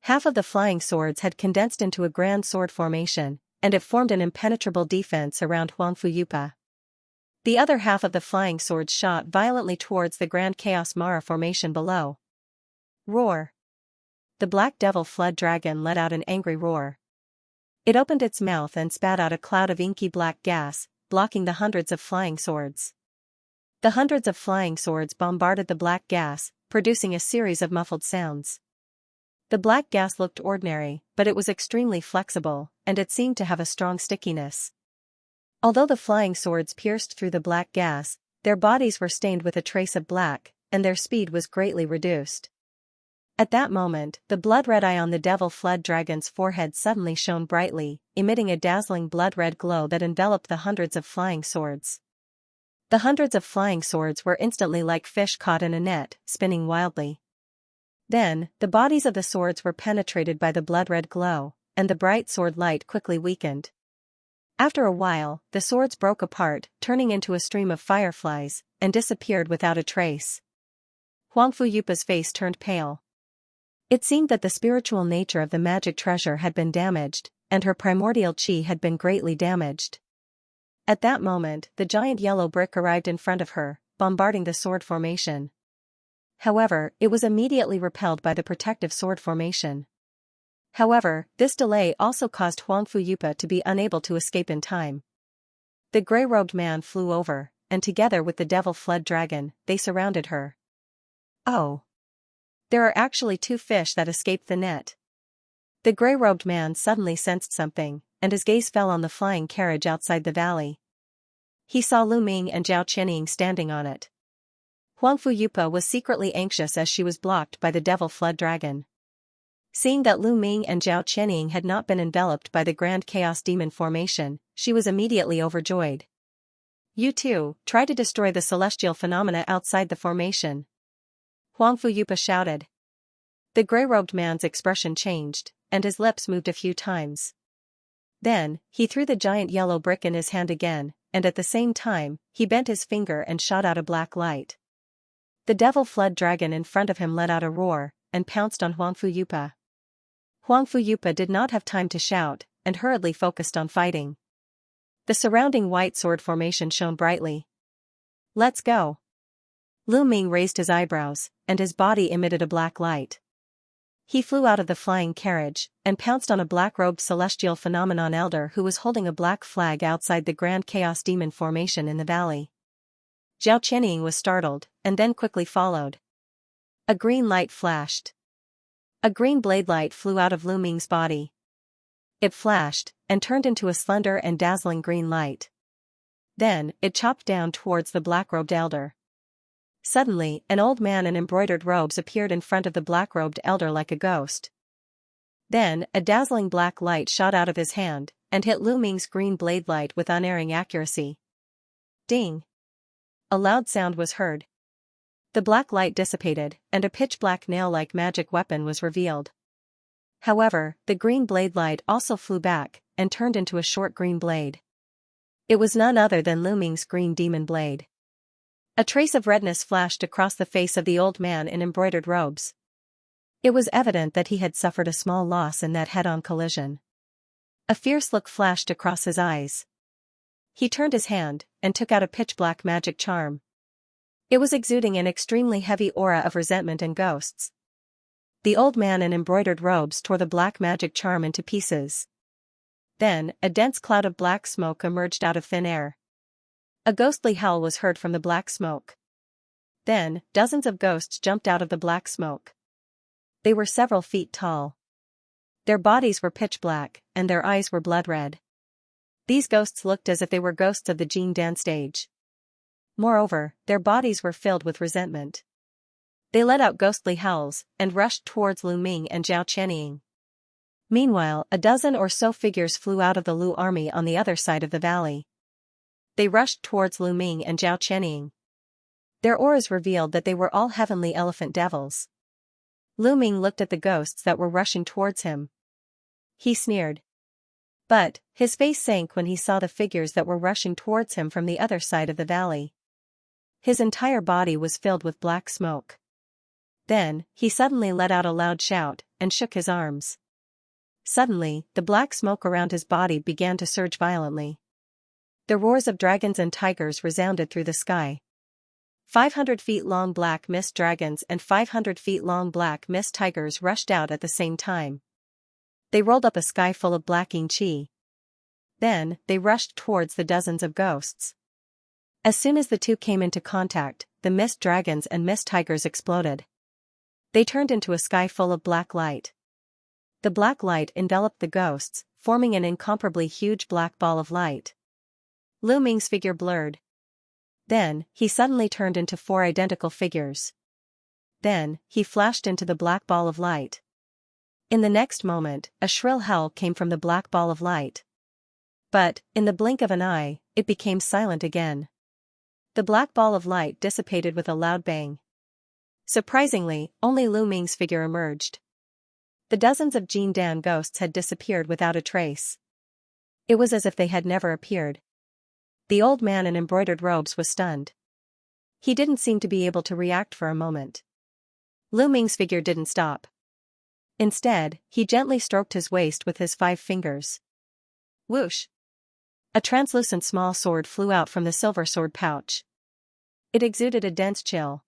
Half of the flying swords had condensed into a grand sword formation, and it formed an impenetrable defense around Huang Fuyupa. The other half of the flying swords shot violently towards the Grand Chaos Mara formation below. Roar! The black devil flood dragon let out an angry roar. It opened its mouth and spat out a cloud of inky black gas, blocking the hundreds of flying swords. The hundreds of flying swords bombarded the black gas, producing a series of muffled sounds. The black gas looked ordinary, but it was extremely flexible, and it seemed to have a strong stickiness. Although the flying swords pierced through the black gas, their bodies were stained with a trace of black, and their speed was greatly reduced. At that moment, the blood-red eye on the devil flood dragon's forehead suddenly shone brightly, emitting a dazzling blood-red glow that enveloped the hundreds of flying swords. The hundreds of flying swords were instantly like fish caught in a net, spinning wildly. Then, the bodies of the swords were penetrated by the blood-red glow, and the bright sword light quickly weakened. After a while, the swords broke apart, turning into a stream of fireflies, and disappeared without a trace. Huang Fuyupa's face turned pale. It seemed that the spiritual nature of the magic treasure had been damaged, and her primordial qi had been greatly damaged. At that moment, the giant yellow brick arrived in front of her, bombarding the sword formation. However, it was immediately repelled by the protective sword formation. However, this delay also caused Huang Fuyupa to be unable to escape in time. The gray-robed man flew over, and together with the devil flood dragon, they surrounded her. Oh! There are actually 2 fish that escaped the net. The gray-robed man suddenly sensed something, and his gaze fell on the flying carriage outside the valley. He saw Lu Ming and Zhao Qianying standing on it. Huang Fuyupa was secretly anxious as she was blocked by the devil flood dragon. Seeing that Lu Ming and Zhao Qianying had not been enveloped by the Grand Chaos Demon formation, she was immediately overjoyed. You too, try to destroy the celestial phenomena outside the formation. Huang Fuyupa shouted. The gray-robed man's expression changed, and his lips moved a few times. Then, he threw the giant yellow brick in his hand again, and at the same time, he bent his finger and shot out a black light. The devil flood dragon in front of him let out a roar, and pounced on Huang Fuyupa. Huang Fuyupa did not have time to shout, and hurriedly focused on fighting. The surrounding white sword formation shone brightly. Let's go! Lu Ming raised his eyebrows, and his body emitted a black light. He flew out of the flying carriage, and pounced on a black-robed celestial phenomenon elder who was holding a black flag outside the Grand Chaos Demon formation in the valley. Zhao Qianying was startled, and then quickly followed. A green light flashed. A green blade light flew out of Lu Ming's body. It flashed, and turned into a slender and dazzling green light. Then, it chopped down towards the black-robed elder. Suddenly, an old man in embroidered robes appeared in front of the black-robed elder like a ghost. Then, a dazzling black light shot out of his hand, and hit Lu Ming's green blade light with unerring accuracy. Ding! A loud sound was heard. The black light dissipated, and a pitch-black nail-like magic weapon was revealed. However, the green blade light also flew back, and turned into a short green blade. It was none other than Lu Ming's green demon blade. A trace of redness flashed across the face of the old man in embroidered robes. It was evident that he had suffered a small loss in that head-on collision. A fierce look flashed across his eyes. He turned his hand, and took out a pitch-black magic charm. It was exuding an extremely heavy aura of resentment and ghosts. The old man in embroidered robes tore the black magic charm into pieces. Then, a dense cloud of black smoke emerged out of thin air. A ghostly howl was heard from the black smoke. Then, dozens of ghosts jumped out of the black smoke. They were several feet tall. Their bodies were pitch black, and their eyes were blood red. These ghosts looked as if they were ghosts of the Jin Dan stage. Moreover, their bodies were filled with resentment. They let out ghostly howls, and rushed towards Lu Ming and Zhao Qianying. Meanwhile, a dozen or so figures flew out of the Lu army on the other side of the valley. They rushed towards Lu Ming and Zhao Qianying. Their auras revealed that they were all heavenly elephant devils. Lu Ming looked at the ghosts that were rushing towards him. He sneered. But, his face sank when he saw the figures that were rushing towards him from the other side of the valley. His entire body was filled with black smoke. Then, he suddenly let out a loud shout, and shook his arms. Suddenly, the black smoke around his body began to surge violently. The roars of dragons and tigers resounded through the sky. 500 feet long black mist dragons and 500 feet long black mist tigers rushed out at the same time. They rolled up a sky full of blacking chi. Then, they rushed towards the dozens of ghosts. As soon as the two came into contact, the mist dragons and mist tigers exploded. They turned into a sky full of black light. The black light enveloped the ghosts, forming an incomparably huge black ball of light. Lu Ming's figure blurred. Then, he suddenly turned into 4 identical figures. Then, he flashed into the black ball of light. In the next moment, a shrill howl came from the black ball of light. But, in the blink of an eye, it became silent again. The black ball of light dissipated with a loud bang. Surprisingly, only Lu Ming's figure emerged. The dozens of Jin Dan ghosts had disappeared without a trace. It was as if they had never appeared. The old man in embroidered robes was stunned. He didn't seem to be able to react for a moment. Lu Ming's figure didn't stop. Instead, he gently stroked his waist with his 5 fingers. Whoosh! A translucent small sword flew out from the silver sword pouch. It exuded a dense chill.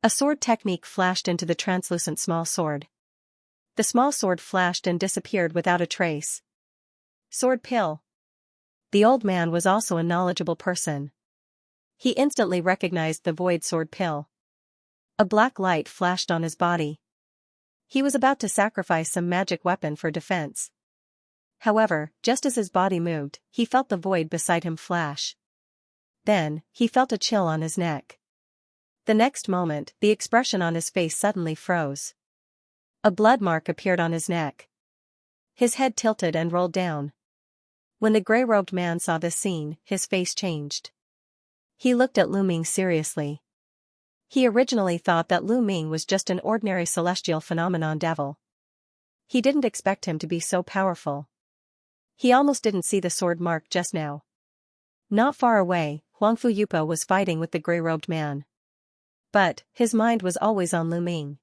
A sword technique flashed into the translucent small sword. The small sword flashed and disappeared without a trace. Sword pill. The old man was also a knowledgeable person. He instantly recognized the void sword pill. A black light flashed on his body. He was about to sacrifice some magic weapon for defense. However, just as his body moved, he felt the void beside him flash. Then, he felt a chill on his neck. The next moment, the expression on his face suddenly froze. A blood mark appeared on his neck. His head tilted and rolled down. When the gray-robed man saw this scene, his face changed. He looked at Lu Ming seriously. He originally thought that Lu Ming was just an ordinary celestial phenomenon devil. He didn't expect him to be so powerful. He almost didn't see the sword mark just now. Not far away, Huangfu Yupa was fighting with the gray-robed man. But, his mind was always on Lu Ming.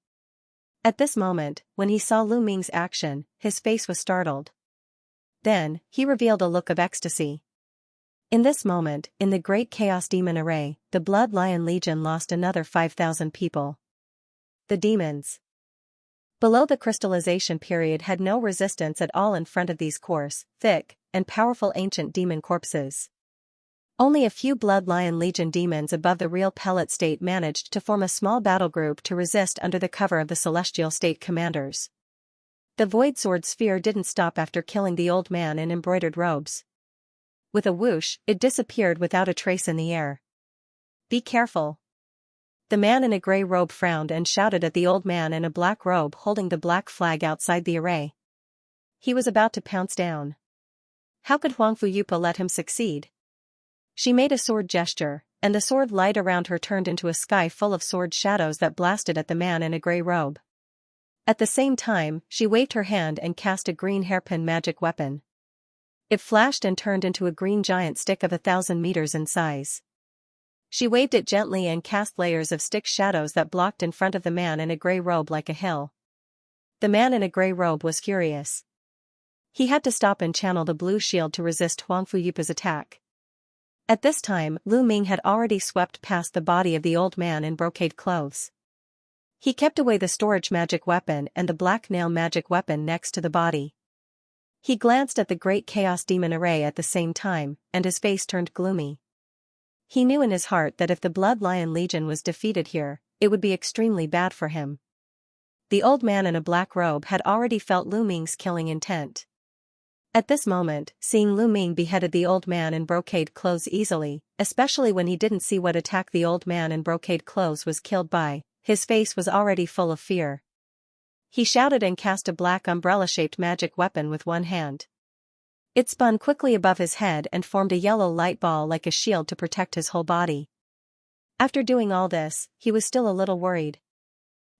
At this moment, when he saw Lu Ming's action, his face was startled. Then, he revealed a look of ecstasy. In this moment, in the Great Chaos Demon Array, the Blood Lion Legion lost another 5,000 people. The demons below the crystallization period had no resistance at all in front of these coarse, thick, and powerful ancient demon corpses. Only a few Blood Lion Legion demons above the real pellet state managed to form a small battle group to resist under the cover of the celestial state commanders. The void sword sphere didn't stop after killing the old man in embroidered robes. With a whoosh, it disappeared without a trace in the air. Be careful. The man in a gray robe frowned and shouted at the old man in a black robe holding the black flag outside the array. He was about to pounce down. How could Huangfu Yupa let him succeed? She made a sword gesture, and the sword light around her turned into a sky full of sword shadows that blasted at the man in a gray robe. At the same time, she waved her hand and cast a green hairpin magic weapon. It flashed and turned into a green giant stick of 1,000 meters in size. She waved it gently and cast layers of stick shadows that blocked in front of the man in a gray robe like a hill. The man in a gray robe was furious. He had to stop and channel the blue shield to resist Huangfu Yupa's attack. At this time, Lu Ming had already swept past the body of the old man in brocade clothes. He kept away the storage magic weapon and the black nail magic weapon next to the body. He glanced at the great chaos demon array at the same time, and his face turned gloomy. He knew in his heart that if the Blood Lion Legion was defeated here, it would be extremely bad for him. The old man in a black robe had already felt Lu Ming's killing intent. At this moment, seeing Lu Ming beheaded the old man in brocade clothes easily, especially when he didn't see what attack the old man in brocade clothes was killed by, his face was already full of fear. He shouted and cast a black umbrella-shaped magic weapon with one hand. It spun quickly above his head and formed a yellow light ball like a shield to protect his whole body. After doing all this, he was still a little worried.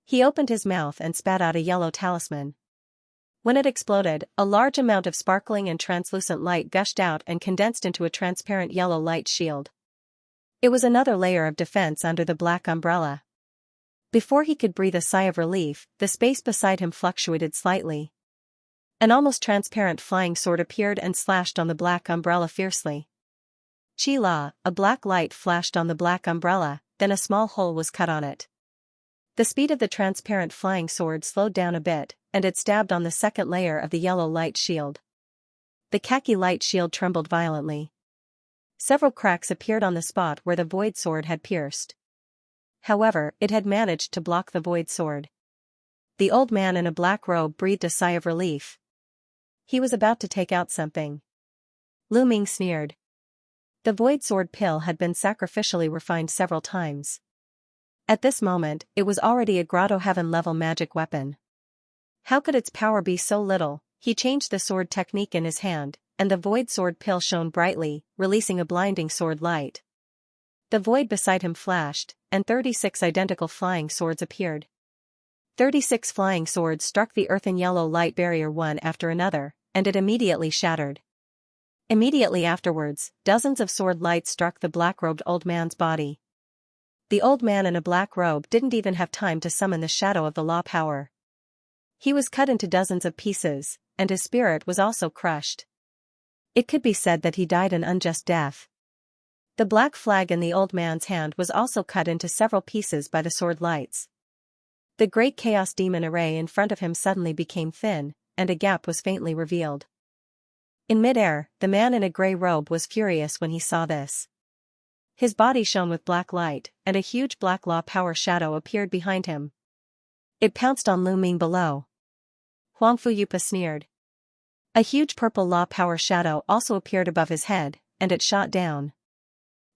He opened his mouth and spat out a yellow talisman. When it exploded, a large amount of sparkling and translucent light gushed out and condensed into a transparent yellow light shield. It was another layer of defense under the black umbrella. Before he could breathe a sigh of relief, the space beside him fluctuated slightly. An almost transparent flying sword appeared and slashed on the black umbrella fiercely. Chi-la, a black light flashed on the black umbrella, then a small hole was cut on it. The speed of the transparent flying sword slowed down a bit, and it stabbed on the second layer of the yellow light shield. The khaki light shield trembled violently. Several cracks appeared on the spot where the void sword had pierced. However, it had managed to block the void sword. The old man in a black robe breathed a sigh of relief. He was about to take out something. Lu Ming sneered. The void sword pill had been sacrificially refined several times. At this moment, it was already a Grotto Heaven-level magic weapon. How could its power be so little? He changed the sword technique in his hand, and the void sword pill shone brightly, releasing a blinding sword light. The void beside him flashed, and 36 identical flying swords appeared. 36 flying swords struck the earthen yellow light barrier one after another, and it immediately shattered. Immediately afterwards, dozens of sword lights struck the black-robed old man's body. The old man in a black robe didn't even have time to summon the shadow of the law power. He was cut into dozens of pieces, and his spirit was also crushed. It could be said that he died an unjust death. The black flag in the old man's hand was also cut into several pieces by the sword lights. The great chaos demon array in front of him suddenly became thin, and a gap was faintly revealed. In midair, the man in a grey robe was furious when he saw this. His body shone with black light, and a huge black law power shadow appeared behind him. It pounced on Lu Ming below. Huang Fuyupa sneered. A huge purple law power shadow also appeared above his head, and it shot down.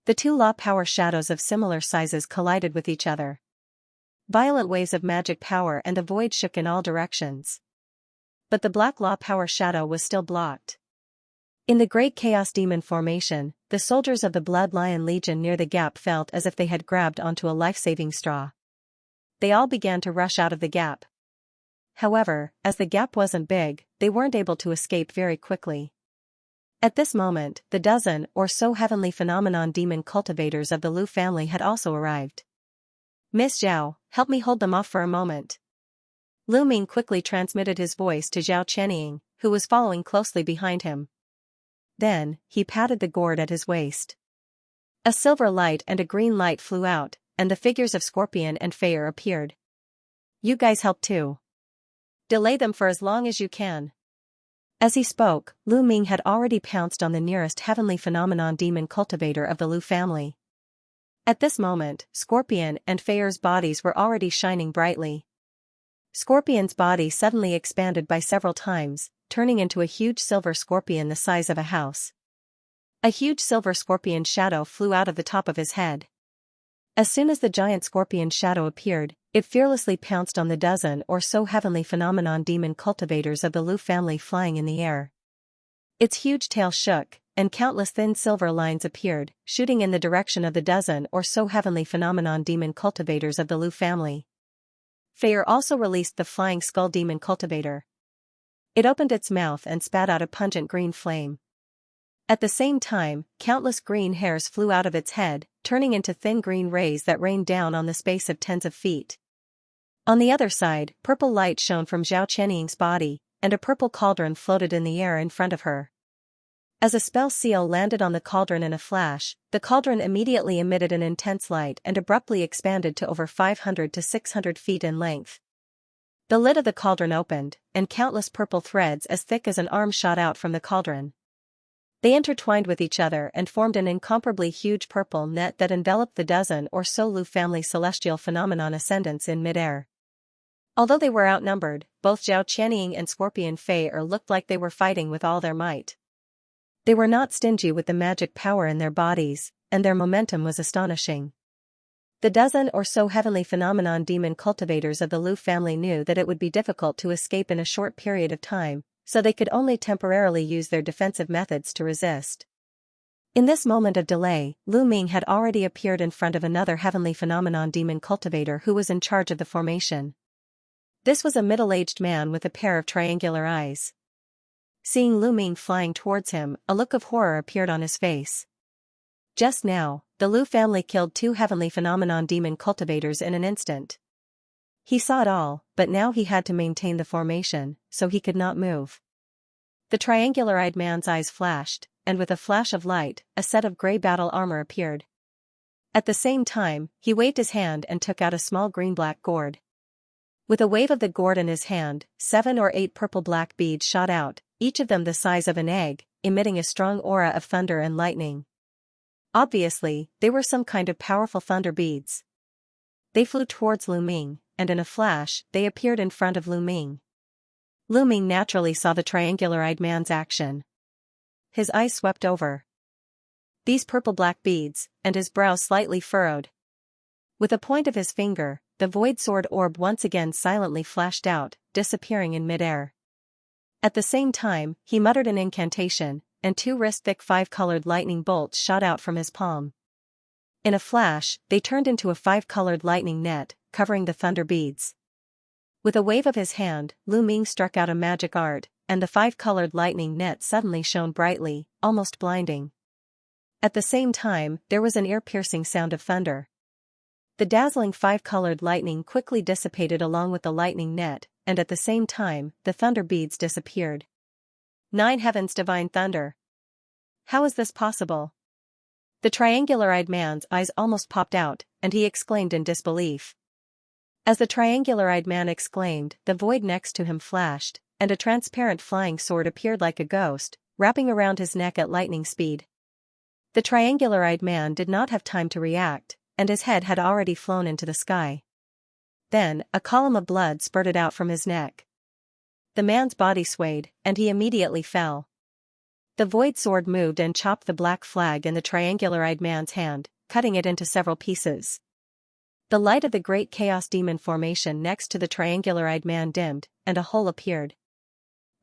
The two law power shadows of similar sizes collided with each other. Violent waves of magic power and the void shook in all directions. But the black law power shadow was still blocked. In the great chaos demon formation, the soldiers of the Blood Lion Legion near the gap felt as if they had grabbed onto a life-saving straw. They all began to rush out of the gap. However, as the gap wasn't big, they weren't able to escape very quickly. At this moment, the dozen or so heavenly phenomenon demon cultivators of the Lu family had also arrived. Miss Zhao, help me hold them off for a moment. Lu Ming quickly transmitted his voice to Zhao Chenying, who was following closely behind him. Then, he patted the gourd at his waist. A silver light and a green light flew out, and the figures of Scorpion and Fire appeared. You guys help too. Delay them for as long as you can. As he spoke, Lu Ming had already pounced on the nearest heavenly phenomenon demon cultivator of the Lu family. At this moment, Scorpion and Fire's bodies were already shining brightly. Scorpion's body suddenly expanded by several times, turning into a huge silver scorpion the size of a house. A huge silver scorpion shadow flew out of the top of his head. As soon as the giant scorpion shadow appeared, it fearlessly pounced on the dozen or so heavenly phenomenon demon cultivators of the Lu family flying in the air. Its huge tail shook, and countless thin silver lines appeared, shooting in the direction of the dozen or so heavenly phenomenon demon cultivators of the Lu family. Fire also released the flying skull demon cultivator. It opened its mouth and spat out a pungent green flame. At the same time, countless green hairs flew out of its head, turning into thin green rays that rained down on the space of tens of feet. On the other side, purple light shone from Zhao Chenying's body, and a purple cauldron floated in the air in front of her. As a spell seal landed on the cauldron in a flash, the cauldron immediately emitted an intense light and abruptly expanded to over 500 to 600 feet in length. The lid of the cauldron opened, and countless purple threads as thick as an arm shot out from the cauldron. They intertwined with each other and formed an incomparably huge purple net that enveloped the dozen or so Lu family celestial phenomenon ascendants in midair. Although they were outnumbered, both Zhao Qianying and Scorpion Fei looked like they were fighting with all their might. They were not stingy with the magic power in their bodies, and their momentum was astonishing. The dozen or so heavenly phenomenon demon cultivators of the Lu family knew that it would be difficult to escape in a short period of time, so they could only temporarily use their defensive methods to resist. In this moment of delay, Lu Ming had already appeared in front of another heavenly phenomenon demon cultivator who was in charge of the formation. This was a middle-aged man with a pair of triangular eyes. Seeing Lu Ming flying towards him, a look of horror appeared on his face. Just now, the Lu family killed 2 heavenly phenomenon demon cultivators in an instant. He saw it all, but now he had to maintain the formation, so he could not move. The triangular-eyed man's eyes flashed, and with a flash of light, a set of grey battle armor appeared. At the same time, he waved his hand and took out a small green-black gourd. With a wave of the gourd in his hand, 7 or 8 purple-black beads shot out, each of them the size of an egg, emitting a strong aura of thunder and lightning. Obviously, they were some kind of powerful thunder beads. They flew towards Lu Ming, and in a flash, they appeared in front of Lu Ming. Lu Ming naturally saw the triangular-eyed man's action. His eyes swept over these purple-black beads, and his brow slightly furrowed. With a point of his finger, the void sword orb once again silently flashed out, disappearing in midair. At the same time, he muttered an incantation, and 2 wrist-thick 5-colored lightning bolts shot out from his palm. In a flash, they turned into a 5-colored lightning net, covering the thunder beads. With a wave of his hand, Lu Ming struck out a magic art, and the 5-colored lightning net suddenly shone brightly, almost blinding. At the same time, there was an ear-piercing sound of thunder. The dazzling 5-colored lightning quickly dissipated along with the lightning net, and at the same time, the thunder beads disappeared. 9 heavens divine thunder! How is this possible? The triangular-eyed man's eyes almost popped out, and he exclaimed in disbelief. As the triangular-eyed man exclaimed, the void next to him flashed, and a transparent flying sword appeared like a ghost, wrapping around his neck at lightning speed. The triangular-eyed man did not have time to react, and his head had already flown into the sky. Then, a column of blood spurted out from his neck. The man's body swayed, and he immediately fell. The void sword moved and chopped the black flag in the triangular-eyed man's hand, cutting it into several pieces. The light of the great chaos demon formation next to the triangular-eyed man dimmed, and a hole appeared.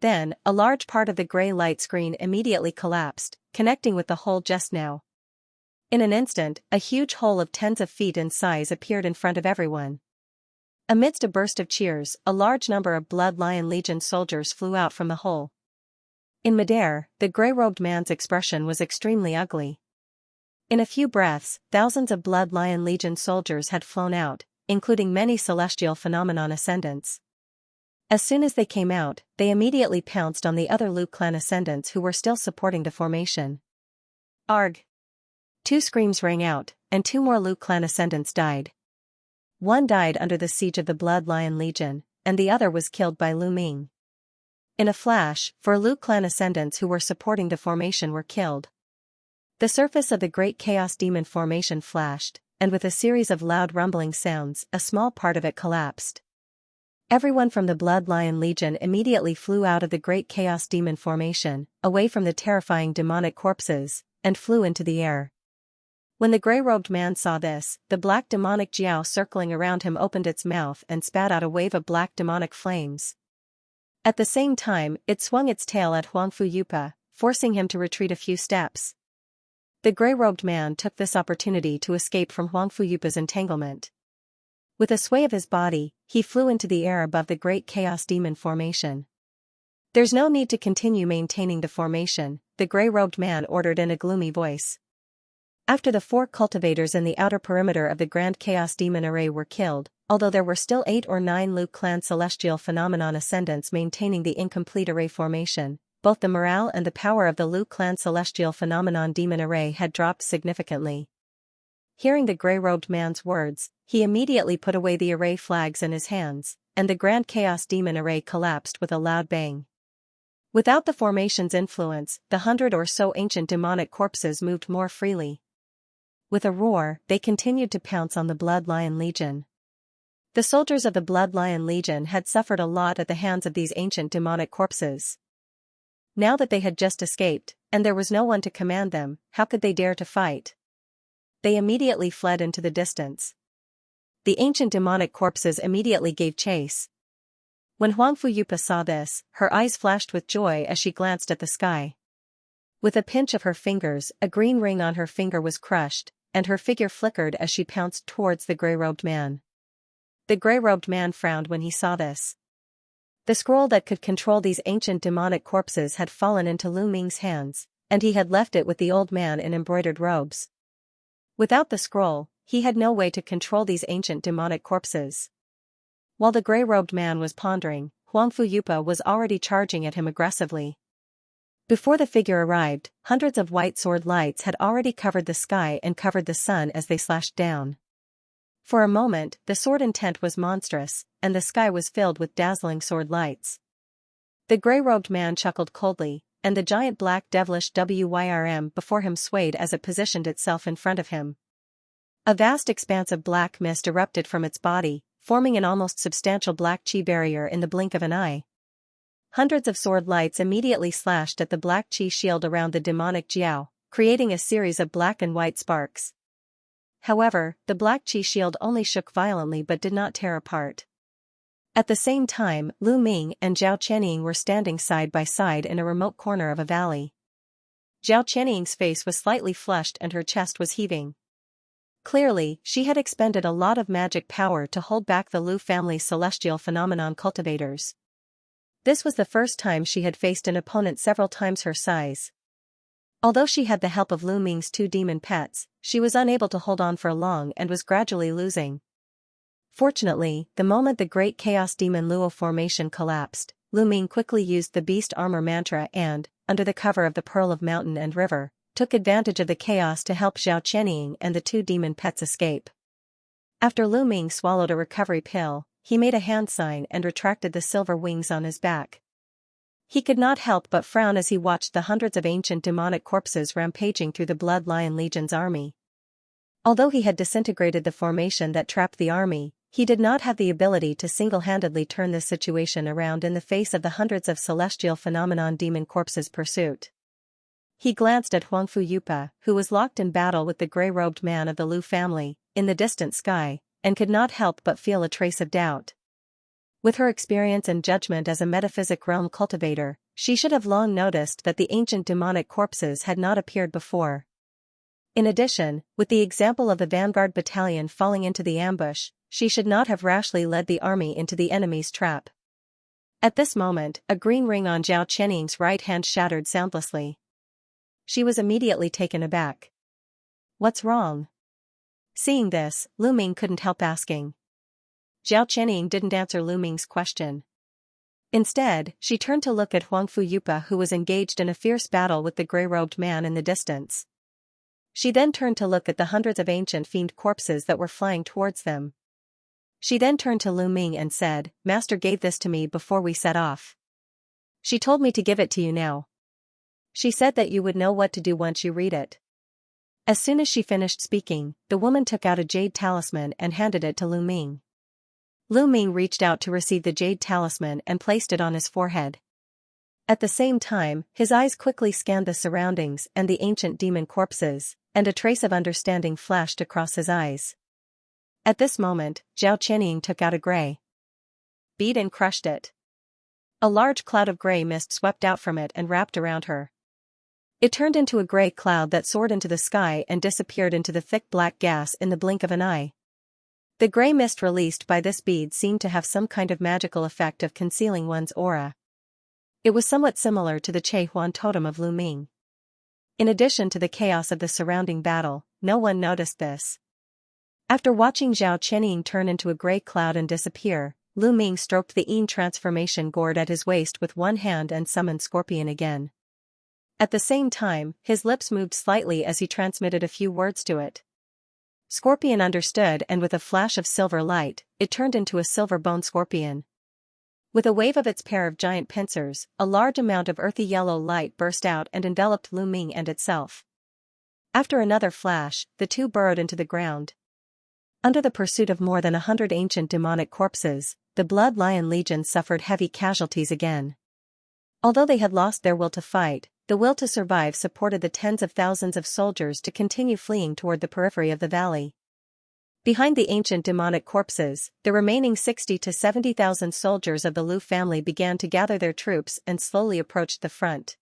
Then, a large part of the grey light screen immediately collapsed, connecting with the hole just now. In an instant, a huge hole of tens of feet in size appeared in front of everyone. Amidst a burst of cheers, a large number of Blood Lion Legion soldiers flew out from the hole. In midair, the grey-robed man's expression was extremely ugly. In a few breaths, thousands of Blood Lion Legion soldiers had flown out, including many celestial phenomenon ascendants. As soon as they came out, they immediately pounced on the other Lu clan ascendants who were still supporting the formation. Arg! 2 screams rang out, and 2 more Lu clan ascendants died. One died under the siege of the Blood Lion Legion, and the other was killed by Lu Ming. In a flash, 4 Lu clan ascendants who were supporting the formation were killed. The surface of the great chaos demon formation flashed, and with a series of loud rumbling sounds, a small part of it collapsed. Everyone from the Blood Lion Legion immediately flew out of the great chaos demon formation, away from the terrifying demonic corpses, and flew into the air. When the grey-robed man saw this, the black demonic jiao circling around him opened its mouth and spat out a wave of black demonic flames. At the same time, it swung its tail at Huangfu Yupa, forcing him to retreat a few steps. The grey-robed man took this opportunity to escape from Huangfu Yupa's entanglement. With a sway of his body, he flew into the air above the great chaos demon formation. "There's no need to continue maintaining the formation," the grey-robed man ordered in a gloomy voice. After the 4 cultivators in the outer perimeter of the Grand Chaos Demon Array were killed, although there were still 8 or 9 Lu clan celestial phenomenon ascendants maintaining the incomplete array formation, both the morale and the power of the Lu clan celestial phenomenon demon array had dropped significantly. Hearing the grey-robed man's words, he immediately put away the array flags in his hands, and the Grand Chaos Demon Array collapsed with a loud bang. Without the formation's influence, the 100 or so ancient demonic corpses moved more freely. With a roar, they continued to pounce on the Blood Lion Legion. The soldiers of the Blood Lion Legion had suffered a lot at the hands of these ancient demonic corpses. Now that they had just escaped, and there was no one to command them, how could they dare to fight? They immediately fled into the distance. The ancient demonic corpses immediately gave chase. When Huang Fuyupa saw this, her eyes flashed with joy as she glanced at the sky. With a pinch of her fingers, a green ring on her finger was crushed, and her figure flickered as she pounced towards the gray-robed man. The gray-robed man frowned when he saw this. The scroll that could control these ancient demonic corpses had fallen into Lu Ming's hands, and he had left it with the old man in embroidered robes. Without the scroll, he had no way to control these ancient demonic corpses. While the gray-robed man was pondering, Huang Fuyupa was already charging at him aggressively. Before the figure arrived, hundreds of white sword lights had already covered the sky and covered the sun as they slashed down. For a moment, the sword intent was monstrous, and the sky was filled with dazzling sword lights. The gray-robed man chuckled coldly, and the giant black devilish WYRM before him swayed as it positioned itself in front of him. A vast expanse of black mist erupted from its body, forming an almost substantial black chi barrier in the blink of an eye. Hundreds of sword lights immediately slashed at the black chi shield around the demonic Jiao, creating a series of black and white sparks. However, the black chi shield only shook violently but did not tear apart. At the same time, Lu Ming and Zhao Qianying were standing side by side in a remote corner of a valley. Zhao Qianying's face was slightly flushed and her chest was heaving. Clearly, she had expended a lot of magic power to hold back the Lu family's celestial phenomenon cultivators. This was the first time she had faced an opponent several times her size. Although she had the help of Lu Ming's 2 demon pets, she was unable to hold on for long and was gradually losing. Fortunately, the moment the Great Chaos Demon Luo formation collapsed, Lu Ming quickly used the Beast Armor mantra and, under the cover of the Pearl of Mountain and River, took advantage of the chaos to help Zhao Qianying and the 2 demon pets escape. After Lu Ming swallowed a recovery pill, he made a hand sign and retracted the silver wings on his back. He could not help but frown as he watched the hundreds of ancient demonic corpses rampaging through the Blood Lion Legion's army. Although he had disintegrated the formation that trapped the army, he did not have the ability to single-handedly turn this situation around in the face of the hundreds of celestial phenomenon demon corpses' pursuit. He glanced at Huang Fuyupa, who was locked in battle with the gray-robed man of the Lu family, in the distant sky, and could not help but feel a trace of doubt. With her experience and judgment as a metaphysic realm cultivator, she should have long noticed that the ancient demonic corpses had not appeared before. In addition, with the example of the vanguard battalion falling into the ambush, she should not have rashly led the army into the enemy's trap. At this moment, a green ring on Zhao Qianying's right hand shattered soundlessly. She was immediately taken aback. "What's wrong?" Seeing this, Lu Ming couldn't help asking. Zhao Qianying didn't answer Lu Ming's question. Instead, she turned to look at Huang Fuyupa, who was engaged in a fierce battle with the gray-robed man in the distance. She then turned to look at the hundreds of ancient fiend corpses that were flying towards them. She then turned to Lu Ming and said, "Master gave this to me before we set off. She told me to give it to you now. She said that you would know what to do once you read it." As soon as she finished speaking, the woman took out a jade talisman and handed it to Lu Ming. Lu Ming reached out to receive the jade talisman and placed it on his forehead. At the same time, his eyes quickly scanned the surroundings and the ancient demon corpses, and a trace of understanding flashed across his eyes. At this moment, Zhao Qianying took out a gray bead and crushed it. A large cloud of gray mist swept out from it and wrapped around her. It turned into a gray cloud that soared into the sky and disappeared into the thick black gas in the blink of an eye. The gray mist released by this bead seemed to have some kind of magical effect of concealing one's aura. It was somewhat similar to the Che Huan totem of Lu Ming. In addition to the chaos of the surrounding battle, no one noticed this. After watching Zhao Qianying turn into a gray cloud and disappear, Lu Ming stroked the Yin transformation gourd at his waist with one hand and summoned Scorpion again. At the same time, his lips moved slightly as he transmitted a few words to it. Scorpion understood, and with a flash of silver light, it turned into a silver bone scorpion. With a wave of its pair of giant pincers, a large amount of earthy yellow light burst out and enveloped Lu Ming and itself. After another flash, the two burrowed into the ground. Under the pursuit of more than 100 ancient demonic corpses, the Blood Lion Legion suffered heavy casualties again. Although they had lost their will to fight, the will to survive supported the tens of thousands of soldiers to continue fleeing toward the periphery of the valley. Behind the ancient demonic corpses, the remaining 60 to 70,000 soldiers of the Lu family began to gather their troops and slowly approached the front.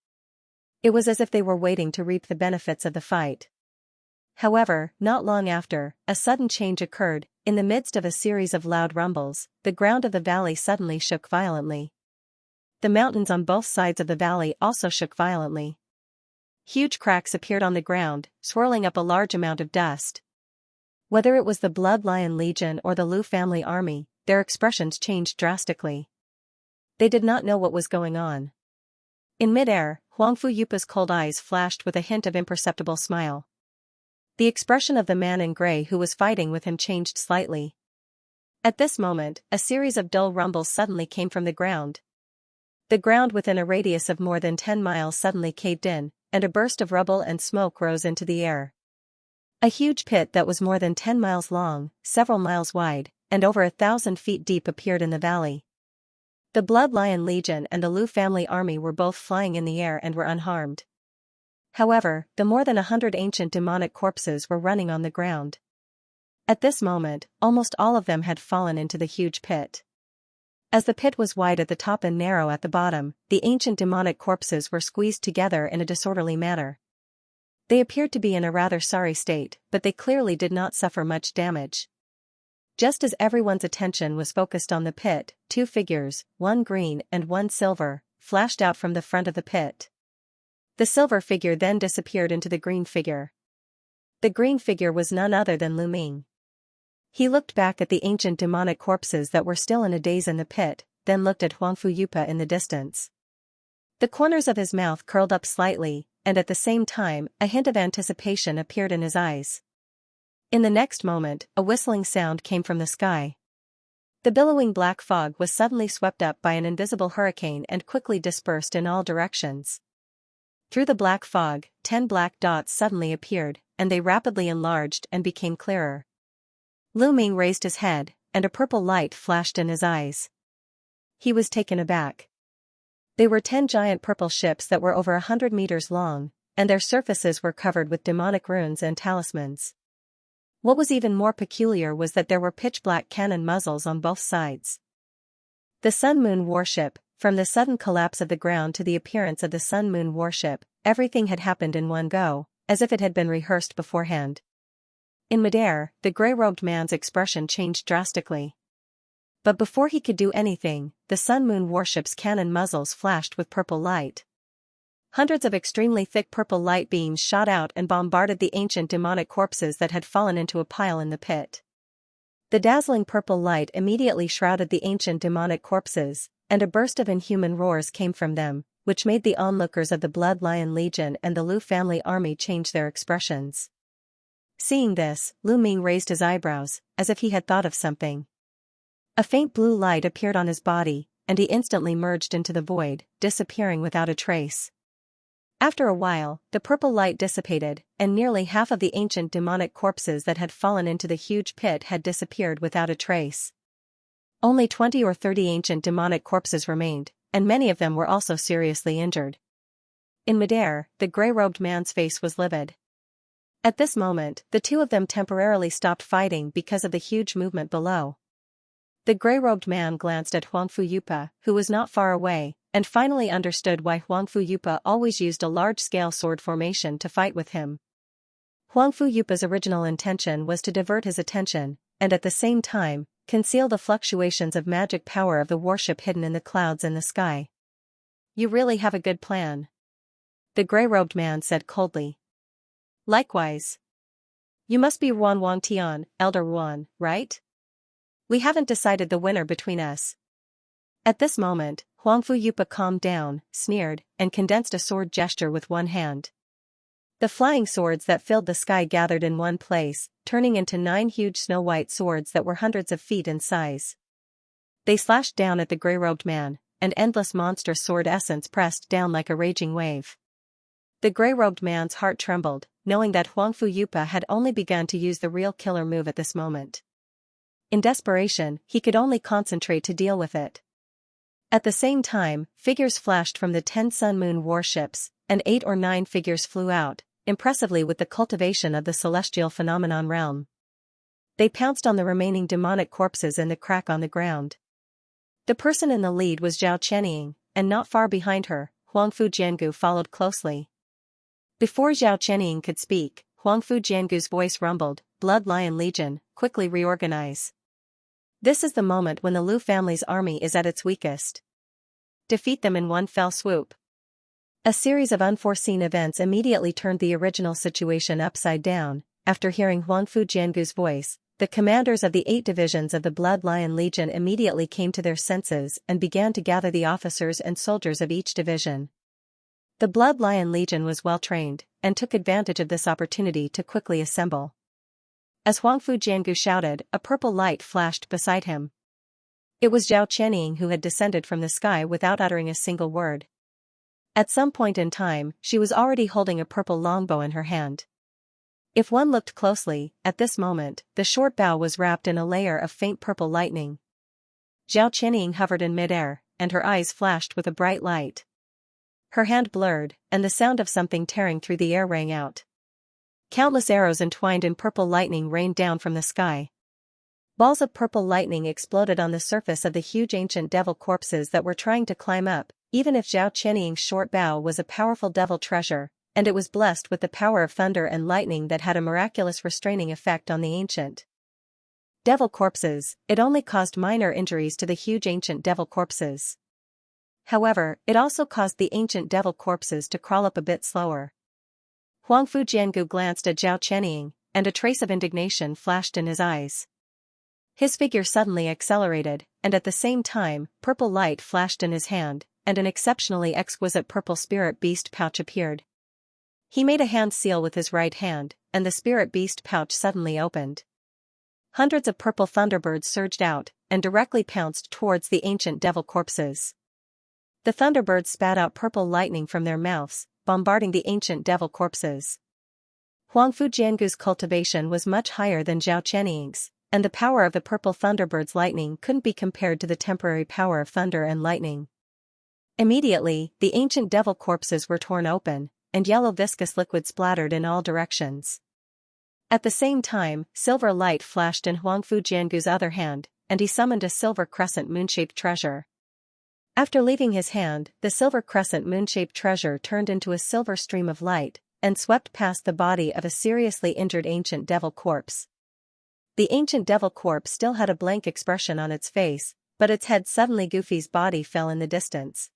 It was as if they were waiting to reap the benefits of the fight. However, not long after, a sudden change occurred. In the midst of a series of loud rumbles, the ground of the valley suddenly shook violently. The mountains on both sides of the valley also shook violently. Huge cracks appeared on the ground, swirling up a large amount of dust. Whether it was the Blood Lion Legion or the Lu family army, their expressions changed drastically. They did not know what was going on. In midair, Huangfu Yupa's cold eyes flashed with a hint of imperceptible smile. The expression of the man in gray who was fighting with him changed slightly. At this moment, a series of dull rumbles suddenly came from the ground. The ground within a radius of more than 10 miles suddenly caved in, and a burst of rubble and smoke rose into the air. A huge pit that was more than 10 miles long, several miles wide, and over 1,000 feet deep appeared in the valley. The Blood Lion Legion and the Lu family army were both flying in the air and were unharmed. However, the more than 100 ancient demonic corpses were running on the ground. At this moment, almost all of them had fallen into the huge pit. As the pit was wide at the top and narrow at the bottom, the ancient demonic corpses were squeezed together in a disorderly manner. They appeared to be in a rather sorry state, but they clearly did not suffer much damage. Just as everyone's attention was focused on the pit, two figures, one green and one silver, flashed out from the front of the pit. The silver figure then disappeared into the green figure. The green figure was none other than Lu Ming. He looked back at the ancient demonic corpses that were still in a daze in the pit, then looked at Huangfu Yupa in the distance. The corners of his mouth curled up slightly, and at the same time, a hint of anticipation appeared in his eyes. In the next moment, a whistling sound came from the sky. The billowing black fog was suddenly swept up by an invisible hurricane and quickly dispersed in all directions. Through the black fog, 10 black dots suddenly appeared, and they rapidly enlarged and became clearer. Lu Ming raised his head, and a purple light flashed in his eyes. He was taken aback. They were 10 giant purple ships that were over 100 meters long, and their surfaces were covered with demonic runes and talismans. What was even more peculiar was that there were pitch-black cannon muzzles on both sides. The Sun Moon warship. From the sudden collapse of the ground to the appearance of the Sun Moon warship, everything had happened in one go, as if it had been rehearsed beforehand. In midair, the gray-robed man's expression changed drastically. But before he could do anything, the Sun Moon warship's cannon muzzles flashed with purple light. Hundreds of extremely thick purple light beams shot out and bombarded the ancient demonic corpses that had fallen into a pile in the pit. The dazzling purple light immediately shrouded the ancient demonic corpses, and a burst of inhuman roars came from them, which made the onlookers of the Blood Lion Legion and the Lu family army change their expressions. Seeing this, Lu Ming raised his eyebrows, as if he had thought of something. A faint blue light appeared on his body, and he instantly merged into the void, disappearing without a trace. After a while, the purple light dissipated, and nearly half of the ancient demonic corpses that had fallen into the huge pit had disappeared without a trace. Only 20 or 30 ancient demonic corpses remained, and many of them were also seriously injured. In midair, the gray-robed man's face was livid. At this moment, the two of them temporarily stopped fighting because of the huge movement below. The gray-robed man glanced at Huangfu Yupa, who was not far away, and finally understood why Huangfu Yupa always used a large-scale sword formation to fight with him. Huangfu Yupa's original intention was to divert his attention, and at the same time, conceal the fluctuations of magic power of the warship hidden in the clouds in the sky. You really have a good plan, the gray-robed man said coldly. Likewise. You must be Ruan Wangtian, Elder Ruan, right? We haven't decided the winner between us. At this moment, Huangfu Yupa calmed down, sneered, and condensed a sword gesture with one hand. The flying swords that filled the sky gathered in one place, turning into 9 huge snow-white swords that were hundreds of feet in size. They slashed down at the gray-robed man, and endless monstrous sword essence pressed down like a raging wave. The gray-robed man's heart trembled, knowing that Huangfu Yupa had only begun to use the real killer move at this moment. In desperation, he could only concentrate to deal with it. At the same time, figures flashed from the 10 Sun-Moon warships, and 8 or 9 figures flew out, impressively with the cultivation of the celestial phenomenon realm. They pounced on the remaining demonic corpses in the crack on the ground. The person in the lead was Zhao Chenying, and not far behind her, Huangfu Jiangu followed closely. Before Zhao Chenying could speak, Huangfu Jiangu's voice rumbled, "Blood Lion Legion, quickly reorganize. This is the moment when the Lu family's army is at its weakest. Defeat them in one fell swoop." A series of unforeseen events immediately turned the original situation upside down. After hearing Huangfu Jiangu's voice, the commanders of the 8 divisions of the Blood Lion Legion immediately came to their senses and began to gather the officers and soldiers of each division. The Blood Lion Legion was well trained, and took advantage of this opportunity to quickly assemble. As Huangfu Jiangu shouted, a purple light flashed beside him. It was Zhao Chenying who had descended from the sky without uttering a single word. At some point in time, she was already holding a purple longbow in her hand. If one looked closely, at this moment, the short bow was wrapped in a layer of faint purple lightning. Zhao Chenying hovered in midair, and her eyes flashed with a bright light. Her hand blurred, and the sound of something tearing through the air rang out. Countless arrows entwined in purple lightning rained down from the sky. Balls of purple lightning exploded on the surface of the huge ancient devil corpses that were trying to climb up. Even if Zhao Chenying's short bow was a powerful devil treasure, and it was blessed with the power of thunder and lightning that had a miraculous restraining effect on the ancient devil corpses, it only caused minor injuries to the huge ancient devil corpses. However, it also caused the ancient devil corpses to crawl up a bit slower. Huangfu Jiangu glanced at Zhao Chenying, and a trace of indignation flashed in his eyes. His figure suddenly accelerated, and at the same time, purple light flashed in his hand, and an exceptionally exquisite purple spirit beast pouch appeared. He made a hand seal with his right hand, and the spirit beast pouch suddenly opened. Hundreds of purple thunderbirds surged out, and directly pounced towards the ancient devil corpses. The thunderbirds spat out purple lightning from their mouths, bombarding the ancient devil corpses. Huangfu Jiangu's cultivation was much higher than Zhao Chenying's, and the power of the purple thunderbird's lightning couldn't be compared to the temporary power of thunder and lightning. Immediately, the ancient devil corpses were torn open, and yellow viscous liquid splattered in all directions. At the same time, silver light flashed in Huangfu Jiangu's other hand, and he summoned a silver crescent moon-shaped treasure. After leaving his hand, the silver crescent moon-shaped treasure turned into a silver stream of light, and swept past the body of a seriously injured ancient devil corpse. The ancient devil corpse still had a blank expression on its face, but its head suddenly Goofy's body fell in the distance.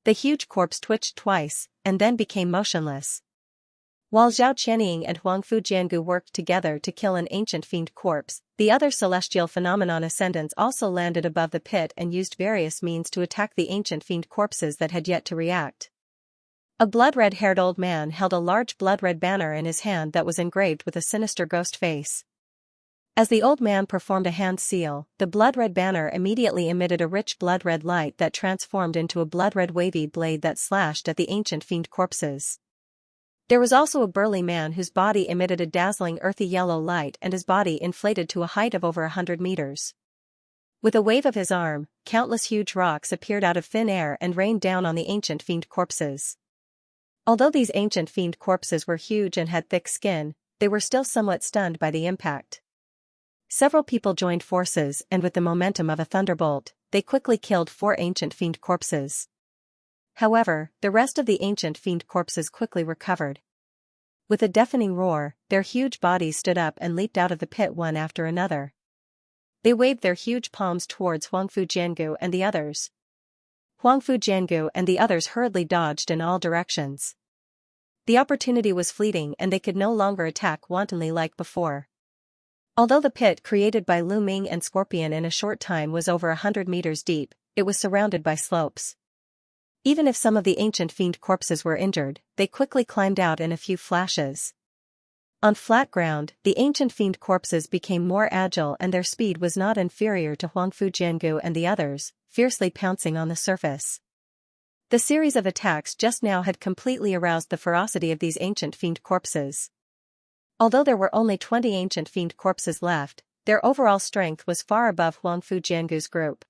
The huge corpse twitched twice, and then became motionless. While Zhao Chenying and Huangfu Jiangu worked together to kill an ancient fiend corpse, the other celestial phenomenon ascendants also landed above the pit and used various means to attack the ancient fiend corpses that had yet to react. A blood-red-haired old man held a large blood-red banner in his hand that was engraved with a sinister ghost face. As the old man performed a hand seal, the blood-red banner immediately emitted a rich blood-red light that transformed into a blood-red wavy blade that slashed at the ancient fiend corpses. There was also a burly man whose body emitted a dazzling earthy yellow light and his body inflated to a height of over 100 meters. With a wave of his arm, countless huge rocks appeared out of thin air and rained down on the ancient fiend corpses. Although these ancient fiend corpses were huge and had thick skin, they were still somewhat stunned by the impact. Several people joined forces and with the momentum of a thunderbolt, they quickly killed 4 ancient fiend corpses. However, the rest of the ancient fiend corpses quickly recovered. With a deafening roar, their huge bodies stood up and leaped out of the pit one after another. They waved their huge palms towards Huangfu Jiangu and the others. Huangfu Jiangu and the others hurriedly dodged in all directions. The opportunity was fleeting and they could no longer attack wantonly like before. Although the pit created by Lu Ming and Scorpion in a short time was over 100 meters deep, it was surrounded by slopes. Even if some of the ancient fiend corpses were injured, they quickly climbed out in a few flashes. On flat ground, the ancient fiend corpses became more agile and their speed was not inferior to Huangfu Jiangu and the others, fiercely pouncing on the surface. The series of attacks just now had completely aroused the ferocity of these ancient fiend corpses. Although there were only 20 ancient fiend corpses left, their overall strength was far above Huangfu Jiangu's group.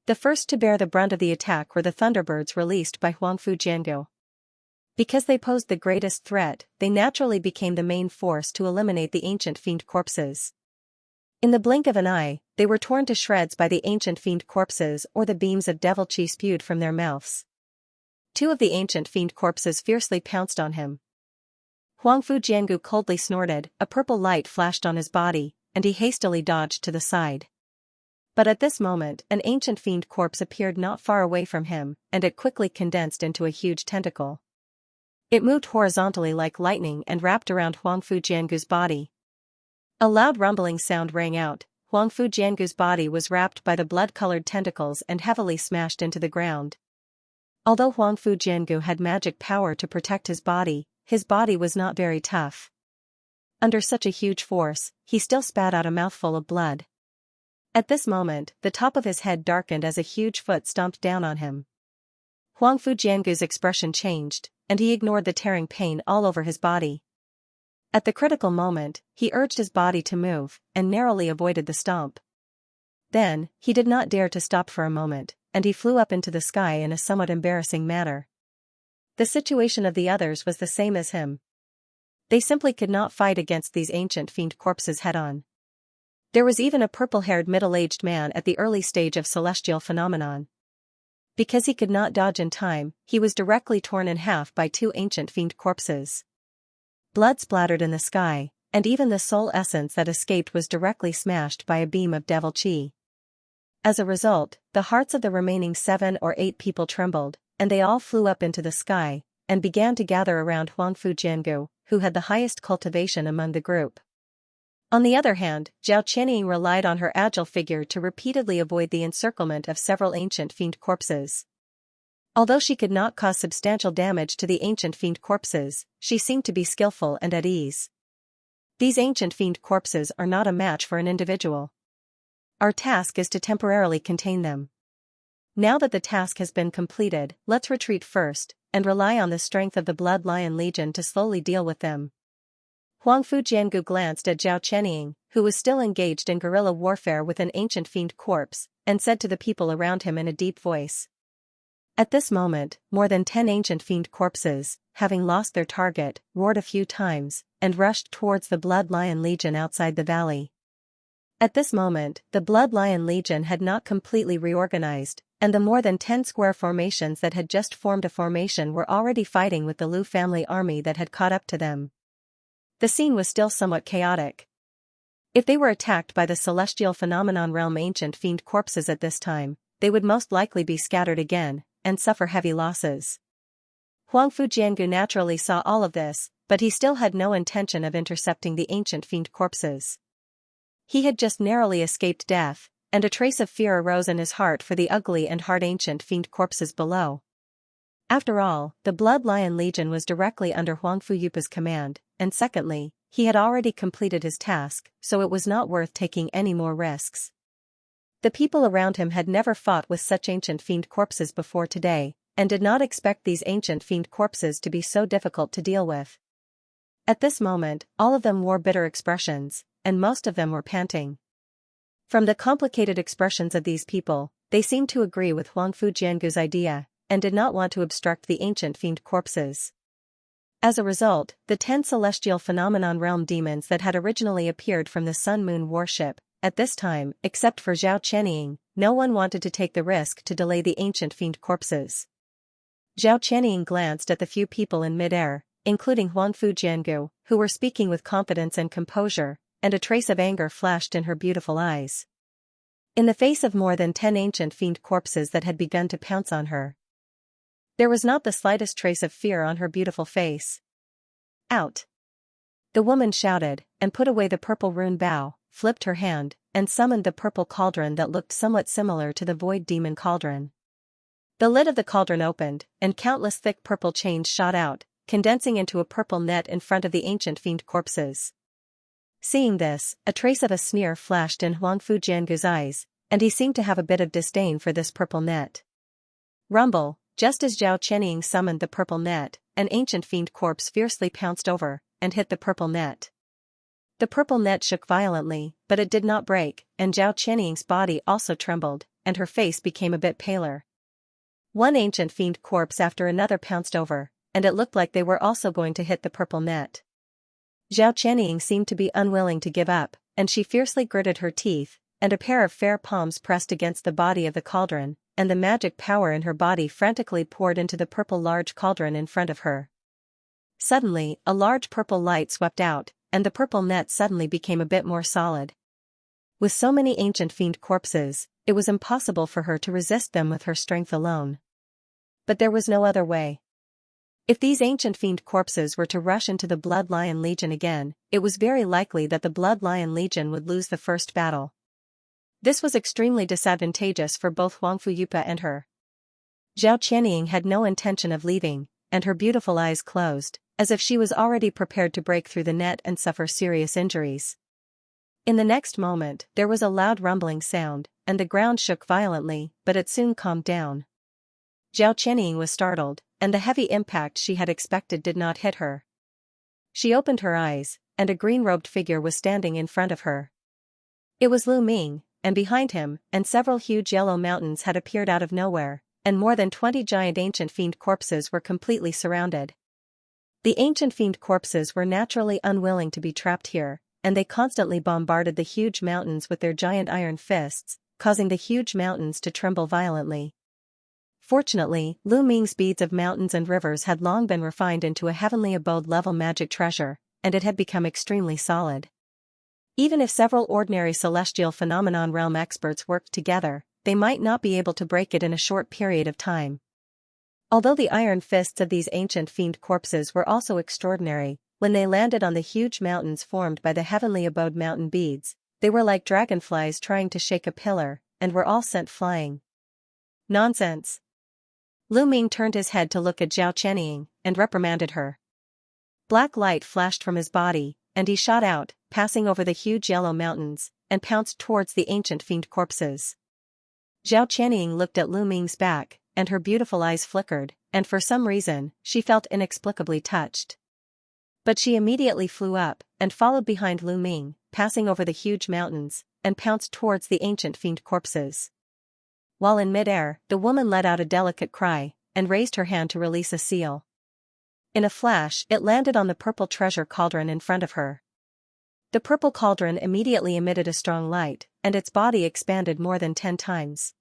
The first to bear the brunt of the attack were the Thunderbirds released by Huangfu Jiangu. Because they posed the greatest threat, they naturally became the main force to eliminate the ancient fiend corpses. In the blink of an eye, they were torn to shreds by the ancient fiend corpses or the beams of devil chi spewed from their mouths. 2 of the ancient fiend corpses fiercely pounced on him. Huangfu Jiangu coldly snorted, a purple light flashed on his body, and he hastily dodged to the side. But at this moment, an ancient fiend corpse appeared not far away from him, and it quickly condensed into a huge tentacle. It moved horizontally like lightning and wrapped around Huangfu Jiangu's body. A loud rumbling sound rang out. Huangfu Jiangu's body was wrapped by the blood-colored tentacles and heavily smashed into the ground. Although Huangfu Jiangu had magic power to protect his body was not very tough. Under such a huge force, he still spat out a mouthful of blood. At this moment, the top of his head darkened as a huge foot stomped down on him. Huangfu Jiangu's expression changed, and he ignored the tearing pain all over his body. At the critical moment, he urged his body to move, and narrowly avoided the stomp. Then, he did not dare to stop for a moment, and he flew up into the sky in a somewhat embarrassing manner. The situation of the others was the same as him. They simply could not fight against these ancient fiend corpses head-on. There was even a purple-haired middle-aged man at the early stage of celestial phenomenon. Because he could not dodge in time, he was directly torn in half by 2 ancient fiend corpses. Blood splattered in the sky, and even the soul essence that escaped was directly smashed by a beam of devil chi. As a result, the hearts of the remaining 7 or 8 people trembled, and they all flew up into the sky, and began to gather around Huangfu Jiangu, who had the highest cultivation among the group. On the other hand, Xianxia relied on her agile figure to repeatedly avoid the encirclement of several ancient fiend corpses. Although she could not cause substantial damage to the ancient fiend corpses, she seemed to be skillful and at ease. These ancient fiend corpses are not a match for an individual. Our task is to temporarily contain them. Now that the task has been completed, let's retreat first, and rely on the strength of the Blood Lion Legion to slowly deal with them. Huangfu Jiangu glanced at Zhao Chenying, who was still engaged in guerrilla warfare with an ancient fiend corpse, and said to the people around him in a deep voice. At this moment, more than 10 ancient fiend corpses, having lost their target, roared a few times, and rushed towards the Blood Lion Legion outside the valley. At this moment, the Blood Lion Legion had not completely reorganized, and the more than 10 square formations that had just formed a formation were already fighting with the Liu family army that had caught up to them. The scene was still somewhat chaotic. If they were attacked by the celestial phenomenon realm ancient fiend corpses at this time, they would most likely be scattered again, and suffer heavy losses. Huangfu Jiangu naturally saw all of this, but he still had no intention of intercepting the ancient fiend corpses. He had just narrowly escaped death, and a trace of fear arose in his heart for the ugly and hard ancient fiend corpses below. After all, the Blood Lion Legion was directly under Huangfu Yupa's command, and secondly, he had already completed his task, so it was not worth taking any more risks. The people around him had never fought with such ancient fiend corpses before today, and did not expect these ancient fiend corpses to be so difficult to deal with. At this moment, all of them wore bitter expressions, and most of them were panting. From the complicated expressions of these people, they seemed to agree with Huangfu Jiangu's idea, and did not want to obstruct the ancient fiend corpses. As a result, the 10 celestial phenomenon realm demons that had originally appeared from the Sun-Moon warship, at this time, except for Zhao Chenying, no one wanted to take the risk to delay the ancient fiend corpses. Zhao Chenying glanced at the few people in midair, including Huangfu Jiangu, who were speaking with confidence and composure, and a trace of anger flashed in her beautiful eyes. In the face of more than 10 ancient fiend corpses that had begun to pounce on her, there was not the slightest trace of fear on her beautiful face. Out! The woman shouted, and put away the purple rune bow, flipped her hand, and summoned the purple cauldron that looked somewhat similar to the void demon cauldron. The lid of the cauldron opened, and countless thick purple chains shot out, condensing into a purple net in front of the ancient fiend corpses. Seeing this, a trace of a sneer flashed in Huangfu Jiangu's eyes, and he seemed to have a bit of disdain for this purple net. Rumble, just as Zhao Qianying summoned the purple net, an ancient fiend corpse fiercely pounced over, and hit the purple net. The purple net shook violently, but it did not break, and Zhao Qianying's body also trembled, and her face became a bit paler. One ancient fiend corpse after another pounced over, and it looked like they were also going to hit the purple net. Zhao Qianying seemed to be unwilling to give up, and she fiercely gritted her teeth, and a pair of fair palms pressed against the body of the cauldron, and the magic power in her body frantically poured into the purple large cauldron in front of her. Suddenly, a large purple light swept out, and the purple net suddenly became a bit more solid. With so many ancient fiend corpses, it was impossible for her to resist them with her strength alone. But there was no other way. If these ancient fiend corpses were to rush into the Blood Lion Legion again, it was very likely that the Blood Lion Legion would lose the first battle. This was extremely disadvantageous for both Huangfu Yupa and her. Zhao Qianying had no intention of leaving, and her beautiful eyes closed, as if she was already prepared to break through the net and suffer serious injuries. In the next moment, there was a loud rumbling sound, and the ground shook violently, but it soon calmed down. Zhao Qianying was startled, and the heavy impact she had expected did not hit her. She opened her eyes, and a green-robed figure was standing in front of her. It was Lu Ming, and behind him, and several huge yellow mountains had appeared out of nowhere, and more than 20 giant ancient fiend corpses were completely surrounded. The ancient fiend corpses were naturally unwilling to be trapped here, and they constantly bombarded the huge mountains with their giant iron fists, causing the huge mountains to tremble violently. Fortunately, Lu Ming's beads of mountains and rivers had long been refined into a heavenly abode-level magic treasure, and it had become extremely solid. Even if several ordinary celestial phenomenon realm experts worked together, they might not be able to break it in a short period of time. Although the iron fists of these ancient fiend corpses were also extraordinary, when they landed on the huge mountains formed by the heavenly abode mountain beads, they were like dragonflies trying to shake a pillar, and were all sent flying. Nonsense! Lu Ming turned his head to look at Zhao Qianying, and reprimanded her. Black light flashed from his body, and he shot out, passing over the huge yellow mountains, and pounced towards the ancient fiend corpses. Zhao Qianying looked at Lu Ming's back, and her beautiful eyes flickered, and for some reason, she felt inexplicably touched. But she immediately flew up, and followed behind Lu Ming, passing over the huge mountains, and pounced towards the ancient fiend corpses. While in mid-air, the woman let out a delicate cry, and raised her hand to release a seal. In a flash, it landed on the purple treasure cauldron in front of her. The purple cauldron immediately emitted a strong light, and its body expanded more than 10 times.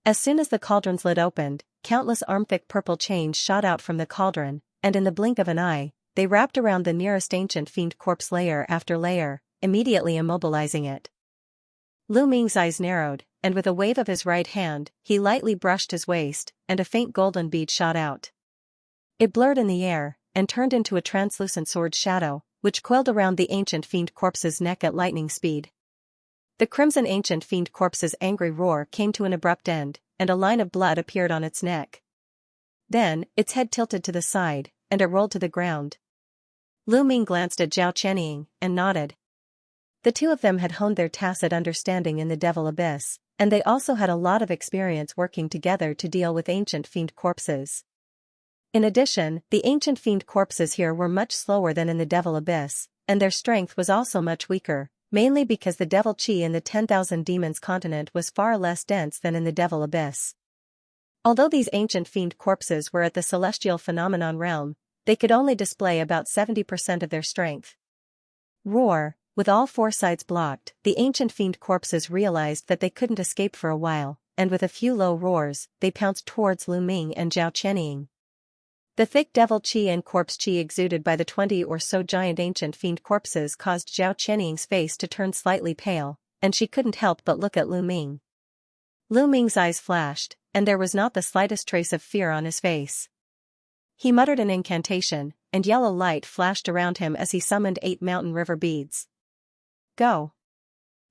As soon as the cauldron's lid opened, countless arm-thick purple chains shot out from the cauldron, and in the blink of an eye, they wrapped around the nearest ancient fiend corpse layer after layer, immediately immobilizing it. Lu Ming's eyes narrowed, and with a wave of his right hand, he lightly brushed his waist, and a faint golden bead shot out. It blurred in the air, and turned into a translucent sword shadow, which coiled around the ancient fiend corpse's neck at lightning speed. The crimson ancient fiend corpse's angry roar came to an abrupt end, and a line of blood appeared on its neck. Then, its head tilted to the side, and it rolled to the ground. Lu Ming glanced at Zhao Qianying, and nodded. The two of them had honed their tacit understanding in the Devil Abyss, and they also had a lot of experience working together to deal with ancient fiend corpses. In addition, the ancient fiend corpses here were much slower than in the Devil Abyss, and their strength was also much weaker, mainly because the Devil Chi in the 10,000 Demons continent was far less dense than in the Devil Abyss. Although these ancient fiend corpses were at the celestial phenomenon realm, they could only display about 70% of their strength. Roar! With all 4 sides blocked, the ancient fiend corpses realized that they couldn't escape for a while, and with a few low roars, they pounced towards Lu Ming and Zhao Qianying. The thick devil chi and corpse chi exuded by the 20 or so giant ancient fiend corpses caused Zhao Qianying's face to turn slightly pale, and she couldn't help but look at Lu Ming. Lu Ming's eyes flashed, and there was not the slightest trace of fear on his face. He muttered an incantation, and yellow light flashed around him as he summoned 8 mountain river beads. Go!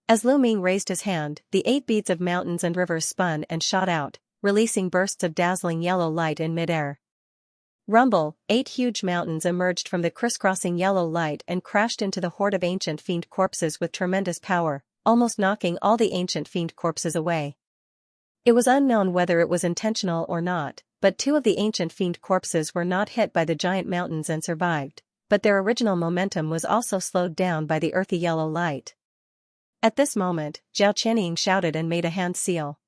As Lu Ming raised his hand, the 8 beads of mountains and rivers spun and shot out, releasing bursts of dazzling yellow light in mid-air. Rumble, 8 huge mountains emerged from the crisscrossing yellow light and crashed into the horde of ancient fiend corpses with tremendous power, almost knocking all the ancient fiend corpses away. It was unknown whether it was intentional or not, but 2 of the ancient fiend corpses were not hit by the giant mountains and survived, but their original momentum was also slowed down by the earthy yellow light. At this moment, Xianxia shouted and made a hand seal.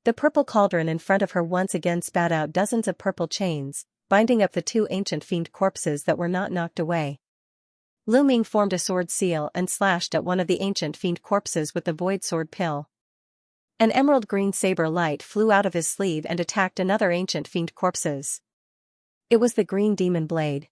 The purple cauldron in front of her once again spat out dozens of purple chains, binding up the 2 ancient fiend corpses that were not knocked away. Lu Ming formed a sword seal and slashed at one of the ancient fiend corpses with the void sword pill. An emerald green saber light flew out of his sleeve and attacked another ancient fiend corpses. It was the green demon blade.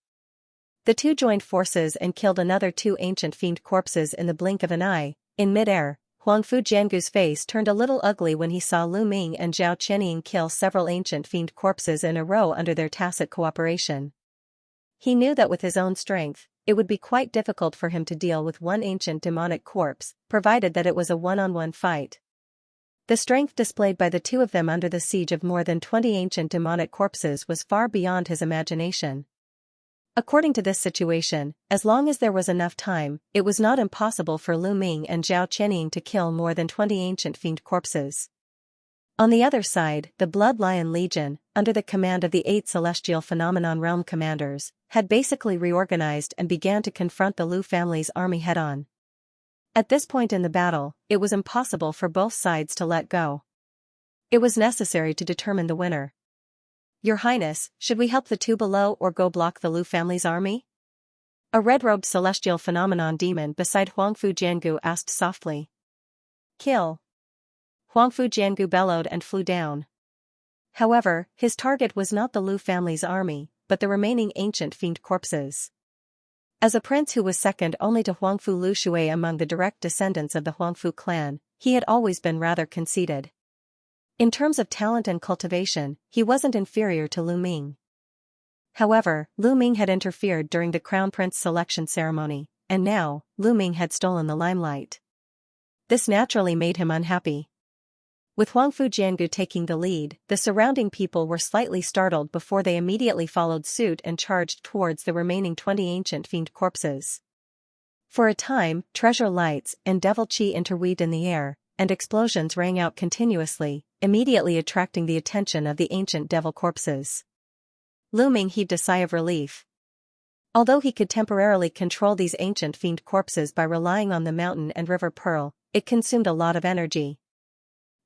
The 2 joined forces and killed another 2 ancient fiend corpses in the blink of an eye. In midair, Huangfu Jiangu's face turned a little ugly when he saw Lu Ming and Zhao Qianying kill several ancient fiend corpses in a row under their tacit cooperation. He knew that with his own strength, it would be quite difficult for him to deal with one ancient demonic corpse, provided that it was a one-on-one fight. The strength displayed by the 2 of them under the siege of more than 20 ancient demonic corpses was far beyond his imagination. According to this situation, as long as there was enough time, it was not impossible for Lu Ming and Zhao Qianying to kill more than 20 ancient fiend corpses. On the other side, the Blood Lion Legion, under the command of the 8 Celestial Phenomenon Realm commanders, had basically reorganized and began to confront the Lu family's army head-on. At this point in the battle, it was impossible for both sides to let go. It was necessary to determine the winner. "Your Highness, should we help the 2 below or go block the Lu family's army?" A red-robed celestial phenomenon demon beside Huangfu Jiangu asked softly. "Kill." Huangfu Jiangu bellowed and flew down. However, his target was not the Lu family's army, but the remaining ancient fiend corpses. As a prince who was second only to Huangfu Lu Shui among the direct descendants of the Huangfu clan, he had always been rather conceited. In terms of talent and cultivation, he wasn't inferior to Lu Ming. However, Lu Ming had interfered during the crown prince selection ceremony, and now, Lu Ming had stolen the limelight. This naturally made him unhappy. With Huangfu Jiangu taking the lead, the surrounding people were slightly startled before they immediately followed suit and charged towards the remaining 20 ancient fiend corpses. For a time, treasure lights and devil chi interweaved in the air, and explosions rang out continuously, immediately attracting the attention of the ancient devil corpses. Lu Ming heaved a sigh of relief. Although he could temporarily control these ancient fiend corpses by relying on the mountain and river pearl, it consumed a lot of energy.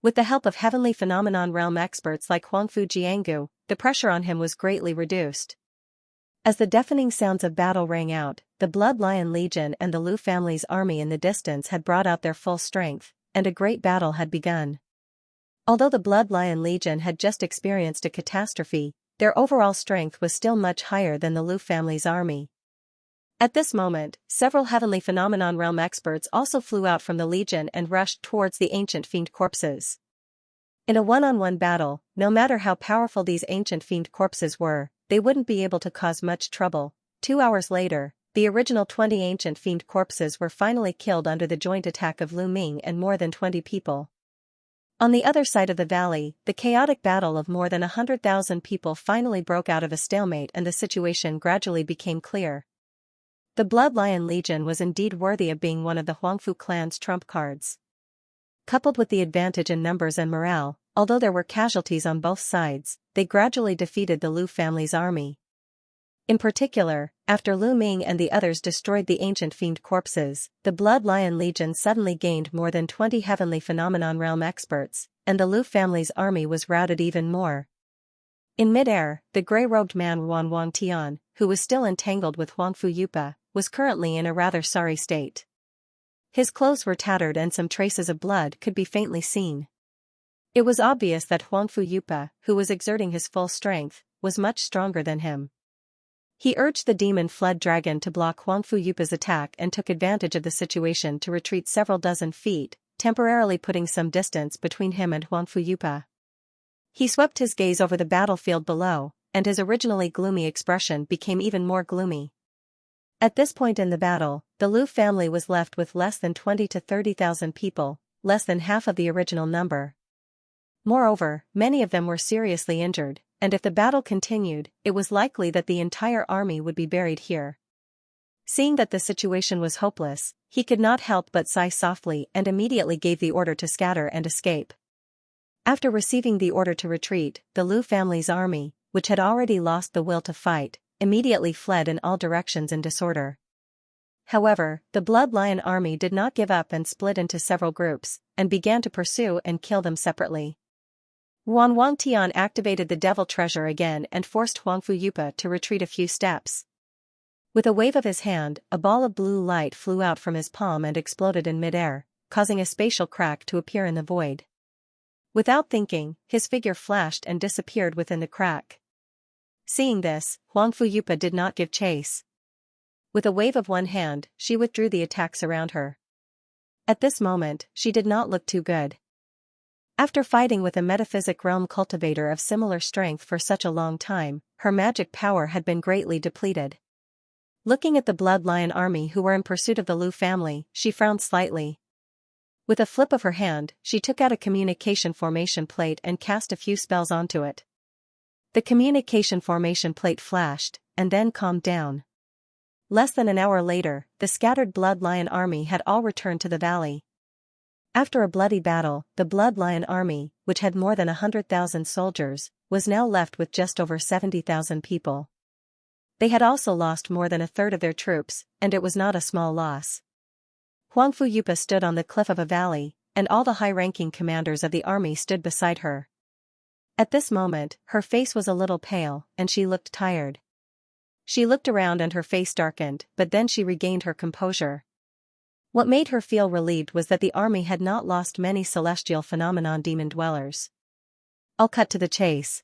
With the help of heavenly phenomenon realm experts like Huangfu Jiangu, the pressure on him was greatly reduced. As the deafening sounds of battle rang out, the Blood Lion Legion and the Lu family's army in the distance had brought out their full strength, and a great battle had begun. Although the Blood Lion Legion had just experienced a catastrophe, their overall strength was still much higher than the Lu family's army. At this moment, several heavenly phenomenon realm experts also flew out from the Legion and rushed towards the ancient fiend corpses. In a one-on-one battle, no matter how powerful these ancient fiend corpses were, they wouldn't be able to cause much trouble. 2 hours later, the original 20 ancient fiend corpses were finally killed under the joint attack of Lu Ming and more than 20 people. On the other side of the valley, the chaotic battle of more than 100,000 people finally broke out of a stalemate and the situation gradually became clear. The Blood Lion Legion was indeed worthy of being one of the Huangfu clan's trump cards. Coupled with the advantage in numbers and morale, although there were casualties on both sides, they gradually defeated the Lu family's army. In particular, after Lu Ming and the others destroyed the ancient fiend corpses, the Blood Lion Legion suddenly gained more than 20 heavenly phenomenon realm experts, and the Lu family's army was routed even more. In midair, the grey-robed man Ruan Wang Tian, who was still entangled with Huangfu Yupa, was currently in a rather sorry state. His clothes were tattered and some traces of blood could be faintly seen. It was obvious that Huangfu Yupa, who was exerting his full strength, was much stronger than him. He urged the demon-fled dragon to block Huangfu Yupa's attack and took advantage of the situation to retreat several dozen feet, temporarily putting some distance between him and Huangfu Yupa. He swept his gaze over the battlefield below, and his originally gloomy expression became even more gloomy. At this point in the battle, the Lu family was left with less than 20 to 30,000 people, less than half of the original number. Moreover, many of them were seriously injured, and if the battle continued, it was likely that the entire army would be buried here. Seeing that the situation was hopeless, he could not help but sigh softly and immediately gave the order to scatter and escape. After receiving the order to retreat, the Liu family's army, which had already lost the will to fight, immediately fled in all directions in disorder. However, the Blood Lion army did not give up and split into several groups, and began to pursue and kill them separately. Wang Tian activated the Devil Treasure again and forced Huangfu Yupa to retreat a few steps. With a wave of his hand, a ball of blue light flew out from his palm and exploded in midair, causing a spatial crack to appear in the void. Without thinking, his figure flashed and disappeared within the crack. Seeing this, Huangfu Yupa did not give chase. With a wave of one hand, she withdrew the attacks around her. At this moment, she did not look too good. After fighting with a metaphysic realm cultivator of similar strength for such a long time, her magic power had been greatly depleted. Looking at the Blood Lion army who were in pursuit of the Liu family, she frowned slightly. With a flip of her hand, she took out a communication formation plate and cast a few spells onto it. The communication formation plate flashed, and then calmed down. Less than an hour later, the scattered Blood Lion army had all returned to the valley. After a bloody battle, the Blood Lion army, which had more than 100,000 soldiers, was now left with just over 70,000 people. They had also lost more than a third of their troops, and it was not a small loss. Huangfu Yupa stood on the cliff of a valley, and all the high-ranking commanders of the army stood beside her. At this moment, her face was a little pale, and she looked tired. She looked around and her face darkened, but then she regained her composure. What made her feel relieved was that the army had not lost many celestial phenomenon demon dwellers. I'll cut to the chase.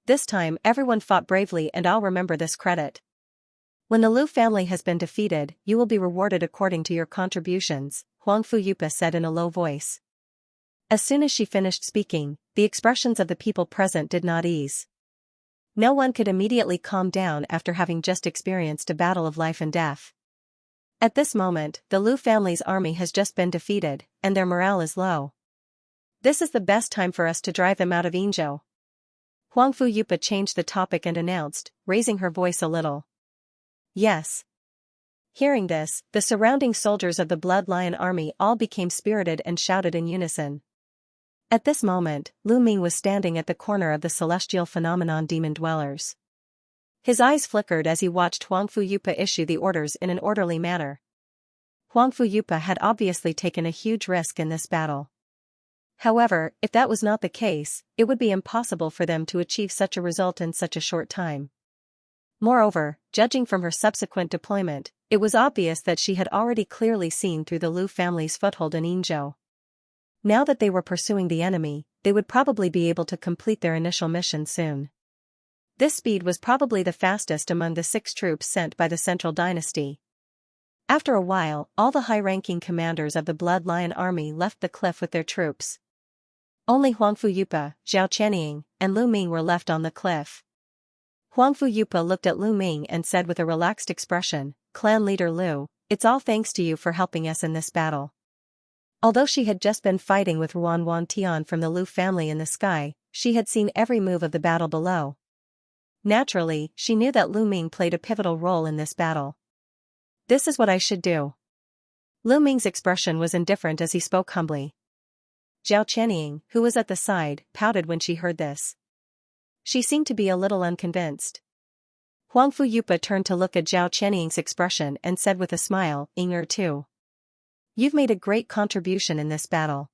This time everyone fought bravely and I'll remember this credit. When the Liu family has been defeated, you will be rewarded according to your contributions, Huangfu Yupa said in a low voice. As soon as she finished speaking, the expressions of the people present did not ease. No one could immediately calm down after having just experienced a battle of life and death. At this moment, the Liu family's army has just been defeated, and their morale is low. This is the best time for us to drive them out of Yingzhou. Huangfu Yupa changed the topic and announced, raising her voice a little. Yes. Hearing this, the surrounding soldiers of the Blood Lion army all became spirited and shouted in unison. At this moment, Lu Ming was standing at the corner of the celestial phenomenon demon dwellers. His eyes flickered as he watched Huangfu Yupa issue the orders in an orderly manner. Huangfu Yupa had obviously taken a huge risk in this battle. However, if that was not the case, it would be impossible for them to achieve such a result in such a short time. Moreover, judging from her subsequent deployment, it was obvious that she had already clearly seen through the Liu family's foothold in Yingzhou. Now that they were pursuing the enemy, they would probably be able to complete their initial mission soon. This speed was probably the fastest among the 6 troops sent by the Central Dynasty. After a while, all the high-ranking commanders of the Blood Lion army left the cliff with their troops. Only Huangfu Yupa, Zhao Qianying, and Lu Ming were left on the cliff. Huangfu Yupa looked at Lu Ming and said with a relaxed expression, "Clan leader Lu, it's all thanks to you for helping us in this battle." Although she had just been fighting with Wang Tian from the Liu family in the sky, she had seen every move of the battle below. Naturally, she knew that Lu Ming played a pivotal role in this battle. This is what I should do. Lu Ming's expression was indifferent as he spoke humbly. Zhao Qianying, who was at the side, pouted when she heard this. She seemed to be a little unconvinced. Huangfu Yupa turned to look at Zhao Qianying's expression and said with a smile, "Inger too. You've made a great contribution in this battle."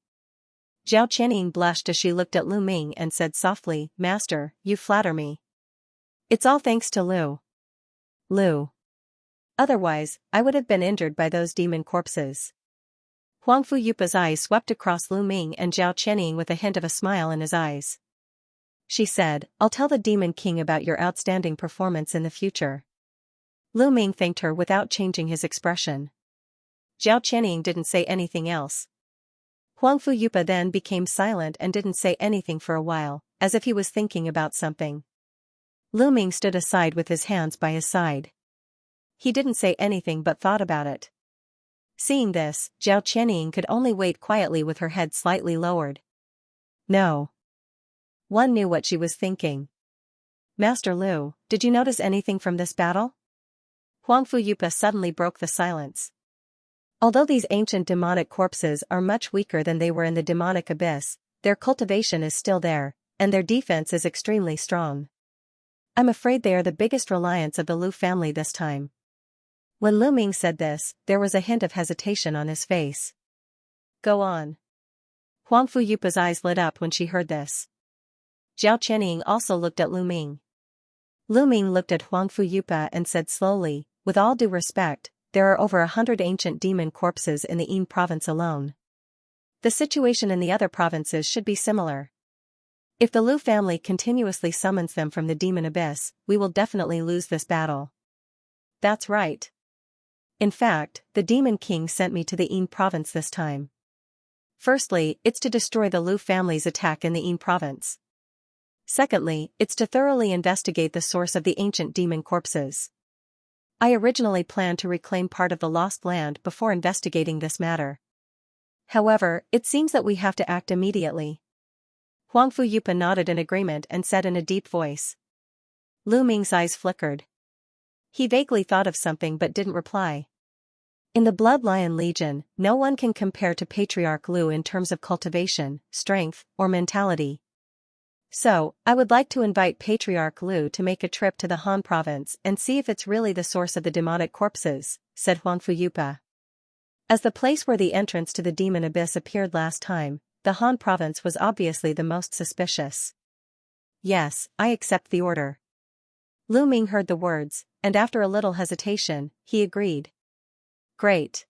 Zhao Qianying blushed as she looked at Lu Ming and said softly, "Master, you flatter me. It's all thanks to Lu. Lu. Otherwise, I would have been injured by those demon corpses." Huangfu Yupa's eyes swept across Lu Ming and Zhao Qianying with a hint of a smile in his eyes. She said, "I'll tell the Demon King about your outstanding performance in the future." Lu Ming thanked her without changing his expression. Zhao Qianying didn't say anything else. Huangfu Yupa then became silent and didn't say anything for a while, as if he was thinking about something. Lu Ming stood aside with his hands by his side. He didn't say anything but thought about it. Seeing this, Zhao Qianying could only wait quietly with her head slightly lowered. No one knew what she was thinking. Master Lu, did you notice anything from this battle? Huang Fuyupa suddenly broke the silence. Although these ancient demonic corpses are much weaker than they were in the demonic abyss, their cultivation is still there, and their defense is extremely strong. I'm afraid they are the biggest reliance of the Lu family this time. When Lu Ming said this, there was a hint of hesitation on his face. Go on. Huang Fuyupa's eyes lit up when she heard this. Zhao Qianying also looked at Lu Ming. Lu Ming looked at Huang Fuyupa and said slowly, with all due respect, there are over 100 ancient demon corpses in the Yin province alone. The situation in the other provinces should be similar. If the Lu family continuously summons them from the demon abyss, we will definitely lose this battle. That's right. In fact, the Demon King sent me to the Yin province this time. Firstly, it's to destroy the Lu family's attack in the Yin province. Secondly, it's to thoroughly investigate the source of the ancient demon corpses. I originally planned to reclaim part of the lost land before investigating this matter. However, it seems that we have to act immediately. Huang Fuyupa nodded in agreement and said in a deep voice. Lu Ming's eyes flickered. He vaguely thought of something but didn't reply. In the Blood Lion Legion, no one can compare to Patriarch Lu in terms of cultivation, strength, or mentality. So, I would like to invite Patriarch Lu to make a trip to the Han province and see if it's really the source of the demonic corpses, said Huang Fuyupa. As the place where the entrance to the demon abyss appeared last time, the Han province was obviously the most suspicious. Yes, I accept the order. Lu Ming heard the words, and after a little hesitation, he agreed. Great.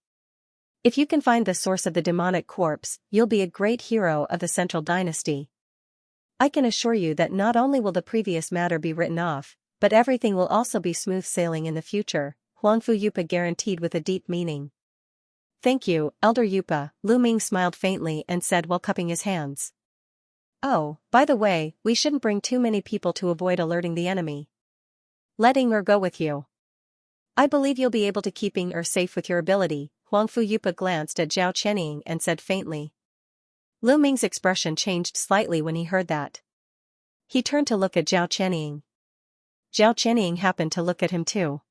If you can find the source of the demonic corpse, you'll be a great hero of the Central Dynasty. I can assure you that not only will the previous matter be written off, but everything will also be smooth sailing in the future, Huang Fuyupa guaranteed with a deep meaning. Thank you, Elder Yupa, Lu Ming smiled faintly and said while cupping his hands. Oh, by the way, we shouldn't bring too many people to avoid alerting the enemy. Letting her go with you. I believe you'll be able to keeping her safe with your ability, Huang Fuyupa glanced at Zhao Qianying and said faintly. Lu Ming's expression changed slightly when he heard that. He turned to look at Zhao Qianying. Zhao Qianying happened to look at him too.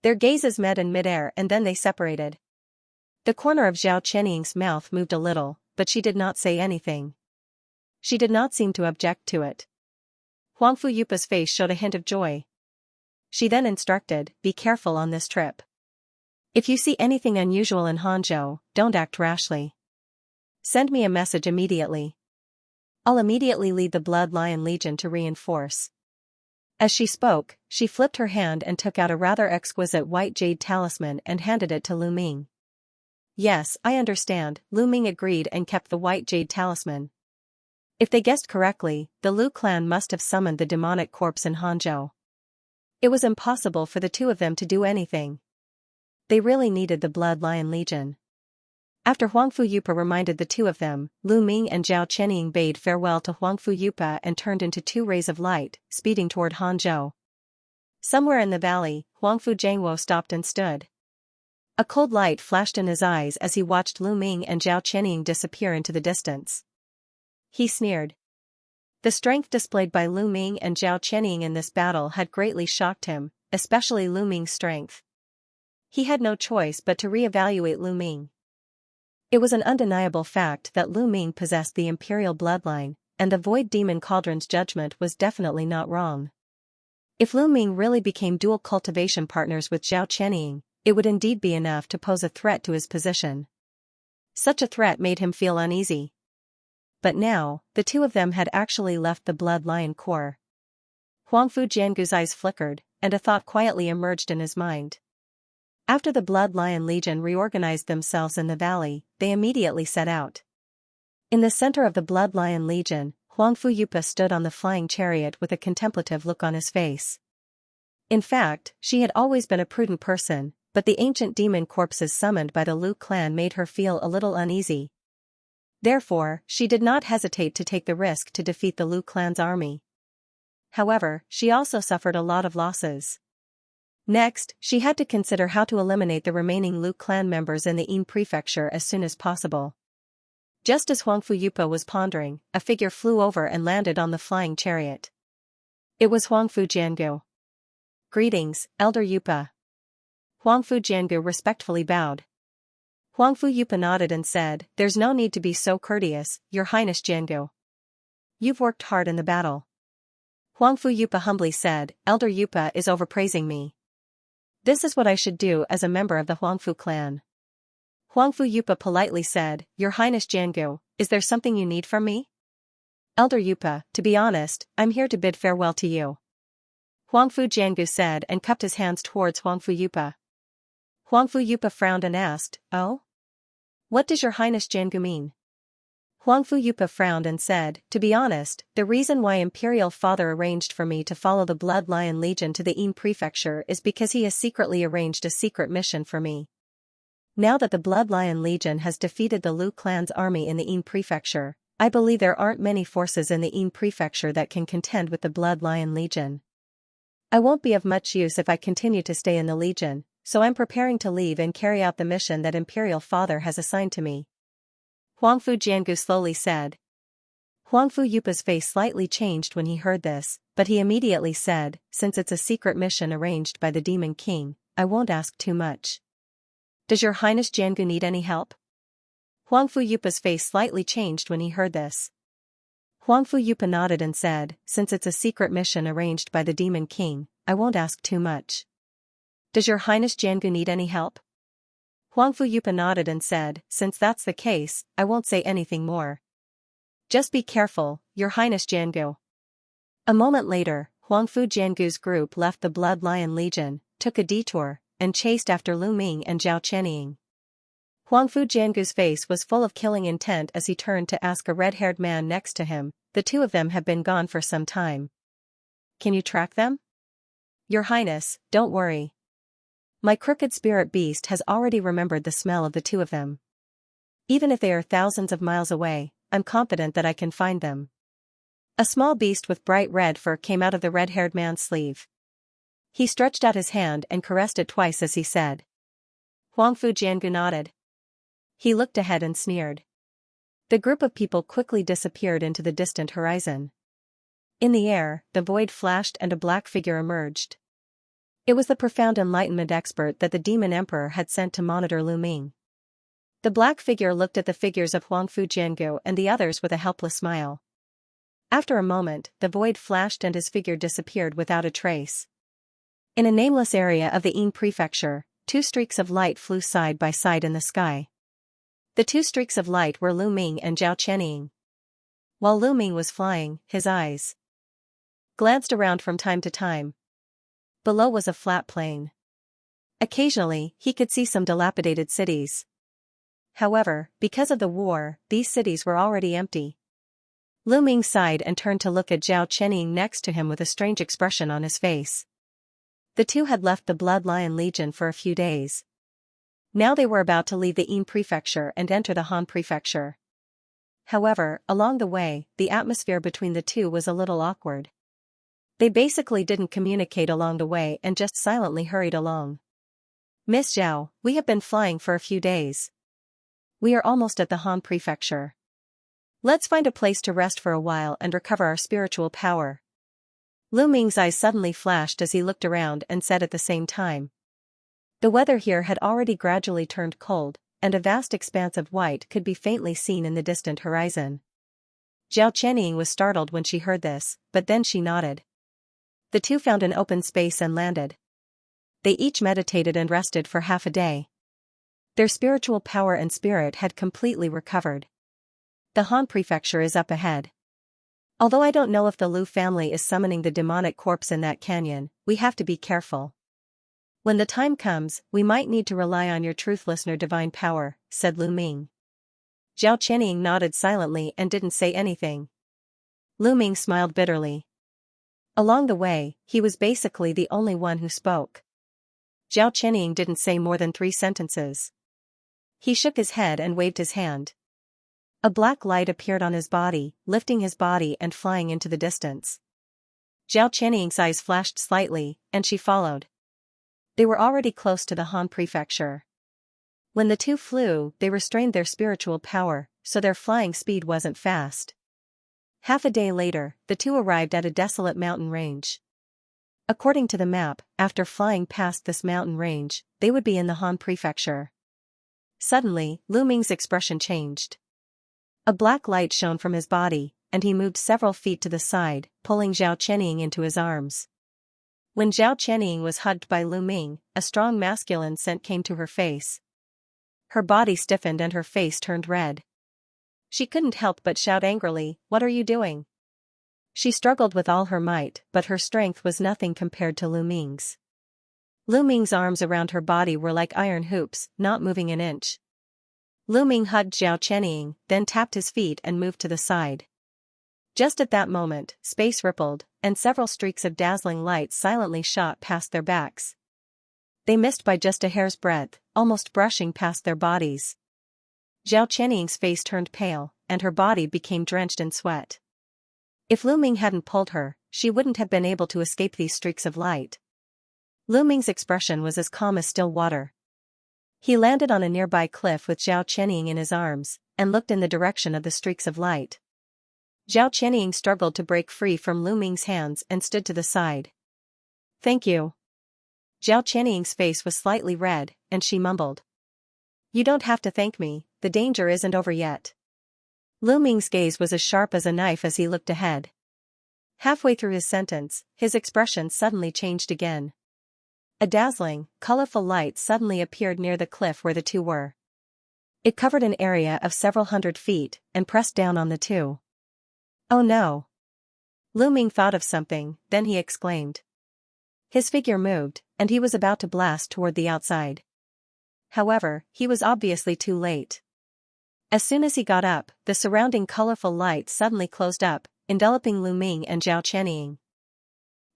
Their gazes met in midair and then they separated. The corner of Zhao Qianying's mouth moved a little, but she did not say anything. She did not seem to object to it. Huang Fuyupa's face showed a hint of joy. She then instructed, be careful on this trip. If you see anything unusual in Hangzhou, don't act rashly. Send me a message immediately. I'll immediately lead the Blood Lion Legion to reinforce. As she spoke, she flipped her hand and took out a rather exquisite white jade talisman and handed it to Lu Ming. Yes, I understand, Lu Ming agreed and kept the white jade talisman. If they guessed correctly, the Lu clan must have summoned the demonic corpse in Hangzhou. It was impossible for the two of them to do anything. They really needed the Blood Lion Legion. After Huang Fuyupa reminded the two of them, Lu Ming and Zhao Qianying bade farewell to Huang Fuyupa and turned into two rays of light, speeding toward Hangzhou. Somewhere in the valley, Huang Fujiangwo stopped and stood. A cold light flashed in his eyes as he watched Lu Ming and Zhao Qianying disappear into the distance. He sneered. The strength displayed by Lu Ming and Zhao Qianying in this battle had greatly shocked him, especially Lu Ming's strength. He had no choice but to re-evaluate Lu Ming. It was an undeniable fact that Lu Ming possessed the imperial bloodline, and the Void Demon Cauldron's judgment was definitely not wrong. If Lu Ming really became dual cultivation partners with Zhao Qianying, it would indeed be enough to pose a threat to his position. Such a threat made him feel uneasy. But now, the two of them had actually left the Blood Lion Corps. Huang Fujiangu's eyes flickered, and a thought quietly emerged in his mind. After the Blood Lion Legion reorganized themselves in the valley, they immediately set out. In the center of the Blood Lion Legion, Huang Fuyupa stood on the flying chariot with a contemplative look on his face. In fact, she had always been a prudent person, but the ancient demon corpses summoned by the Lu clan made her feel a little uneasy. Therefore, she did not hesitate to take the risk to defeat the Lu clan's army. However, she also suffered a lot of losses. Next, she had to consider how to eliminate the remaining Lu clan members in the Yin prefecture as soon as possible. Just as Huang Fuyupa was pondering, a figure flew over and landed on the flying chariot. It was Huangfu Jiangu. Greetings, Elder Yupa. Huangfu Jiangu respectfully bowed. Huangfu Yupa nodded and said, "There's no need to be so courteous, Your Highness Jiangu. You've worked hard in the battle." Huangfu Yupa humbly said, "Elder Yupa is overpraising me. This is what I should do as a member of the Huangfu clan." Huangfu Yupa politely said, "Your Highness Jiangu, is there something you need from me?" "Elder Yupa, to be honest, I'm here to bid farewell to you," Huangfu Jiangu said and cupped his hands towards Huangfu Yupa. Huangfu Yupa frowned and asked, "Oh? What does Your Highness Jiangu mean?" Huangfu Yupa frowned and said, "To be honest, the reason why Imperial Father arranged for me to follow the Blood Lion Legion to the Yin Prefecture is because he has secretly arranged a secret mission for me. Now that the Blood Lion Legion has defeated the Lu clan's army in the Yin Prefecture, I believe there aren't many forces in the Yin Prefecture that can contend with the Blood Lion Legion. I won't be of much use if I continue to stay in the Legion, so I'm preparing to leave and carry out the mission that Imperial Father has assigned to me," Huangfu Jiangu slowly said. Huangfu Yupa's face slightly changed when he heard this, but he immediately said, "Since it's a secret mission arranged by the Demon King, I won't ask too much. Does Your Highness Jiangu need any help?" Huangfu Yupa's face slightly changed when he heard this. Huangfu Yupa nodded and said, "Since it's a secret mission arranged by the Demon King, I won't ask too much. Does Your Highness Jiangu need any help?" Huangfu Yupa nodded and said, "Since that's the case, I won't say anything more. Just be careful, Your Highness Jiangu." A moment later, Huangfu Jiangu's group left the Blood Lion Legion, took a detour, and chased after Lu Ming and Zhao Chenying. Huangfu Jiangu's face was full of killing intent as he turned to ask a red-haired man next to him. The two of them have been gone for some time. "Can you track them?" "Your Highness, don't worry. My crooked spirit beast has already remembered the smell of the two of them. Even if they are thousands of miles away, I'm confident that I can find them." A small beast with bright red fur came out of the red-haired man's sleeve. He stretched out his hand and caressed it twice as he said. Huangfu Jiangu nodded. He looked ahead and sneered. The group of people quickly disappeared into the distant horizon. In the air, the void flashed and a black figure emerged. It was the profound enlightenment expert that the Demon Emperor had sent to monitor Lu Ming. The black figure looked at the figures of Huangfu Jiangu and the others with a helpless smile. After a moment, the void flashed and his figure disappeared without a trace. In a nameless area of the Yin Prefecture, two streaks of light flew side by side in the sky. The two streaks of light were Lu Ming and Zhao Chenying. While Lu Ming was flying, his eyes glanced around from time to time. Below was a flat plain. Occasionally, he could see some dilapidated cities. However, because of the war, these cities were already empty. Lu Ming sighed and turned to look at Zhao Chenying next to him with a strange expression on his face. The two had left the Blood Lion Legion for a few days. Now they were about to leave the Yin Prefecture and enter the Han Prefecture. However, along the way, the atmosphere between the two was a little awkward. They basically didn't communicate along the way and just silently hurried along. "Miss Zhao, we have been flying for a few days. We are almost at the Han Prefecture. Let's find a place to rest for a while and recover our spiritual power." Lu Ming's eyes suddenly flashed as he looked around and said at the same time. The weather here had already gradually turned cold, and a vast expanse of white could be faintly seen in the distant horizon. Zhao Chenying was startled when she heard this, but then she nodded. The two found an open space and landed. They each meditated and rested for half a day. Their spiritual power and spirit had completely recovered. The Han Prefecture is up ahead. Although I don't know if the Lu family is summoning the demonic corpse in that canyon, we have to be careful. When the time comes, we might need to rely on your truth listener divine power, said Lu Ming. Zhao Chenying nodded silently and didn't say anything. Lu Ming smiled bitterly. Along the way, he was basically the only one who spoke. Zhao Chenying didn't say more than 3 sentences. He shook his head and waved his hand. A black light appeared on his body, lifting his body and flying into the distance. Zhao Chenying's eyes flashed slightly, and she followed. They were already close to the Han Prefecture. When the two flew, they restrained their spiritual power, so their flying speed wasn't fast. Half a day later, the two arrived at a desolate mountain range. According to the map, after flying past this mountain range, they would be in the Han Prefecture. Suddenly, Lu Ming's expression changed. A black light shone from his body, and he moved several feet to the side, pulling Zhao Qianying into his arms. When Zhao Qianying was hugged by Lu Ming, a strong masculine scent came to her face. Her body stiffened and her face turned red. She couldn't help but shout angrily, "What are you doing?" She struggled with all her might, but her strength was nothing compared to Lu Ming's. Lu Ming's arms around her body were like iron hoops, not moving an inch. Lu Ming hugged Zhao Qianying, then tapped his feet and moved to the side. Just at that moment, space rippled, and several streaks of dazzling light silently shot past their backs. They missed by just a hair's breadth, almost brushing past their bodies. Zhao Qianying's face turned pale, and her body became drenched in sweat. If Lu Ming hadn't pulled her, she wouldn't have been able to escape these streaks of light. Lu Ming's expression was as calm as still water. He landed on a nearby cliff with Zhao Qianying in his arms, and looked in the direction of the streaks of light. Zhao Qianying struggled to break free from Lu Ming's hands and stood to the side. "Thank you." Zhao Qianying's face was slightly red, and she mumbled. "You don't have to thank me, the danger isn't over yet." Lu Ming's gaze was as sharp as a knife as he looked ahead. Halfway through his sentence, his expression suddenly changed again. A dazzling, colorful light suddenly appeared near the cliff where the two were. It covered an area of several hundred feet, and pressed down on the two. "Oh no!" Lu Ming thought of something, then he exclaimed. His figure moved, and he was about to blast toward the outside. However, he was obviously too late. As soon as he got up, the surrounding colorful light suddenly closed up, enveloping Lu Ming and Zhao Qianying.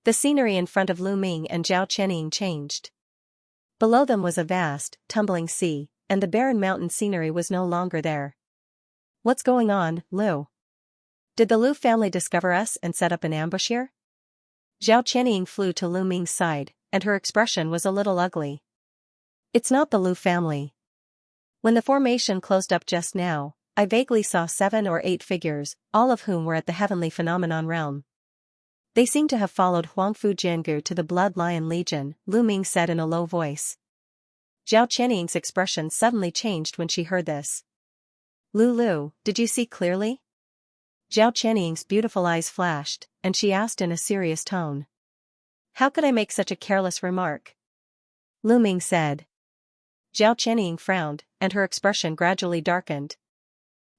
The scenery in front of Lu Ming and Zhao Qianying changed. Below them was a vast, tumbling sea, and the barren mountain scenery was no longer there. "What's going on, Lu? Did the Lu family discover us and set up an ambush here?" Zhao Qianying flew to Lu Ming's side, and her expression was a little ugly. "It's not the Lu family. When the formation closed up just now, I vaguely saw 7 or 8 figures, all of whom were at the heavenly phenomenon realm. They seem to have followed Huangfu Jiangu to the Blood Lion Legion," Lu Ming said in a low voice. Zhao Qianying's expression suddenly changed when she heard this. Lu, did you see clearly?" Zhao Qianying's beautiful eyes flashed, and she asked in a serious tone. "How could I make such a careless remark?" Lu Ming said. Zhao Qianying frowned, and her expression gradually darkened.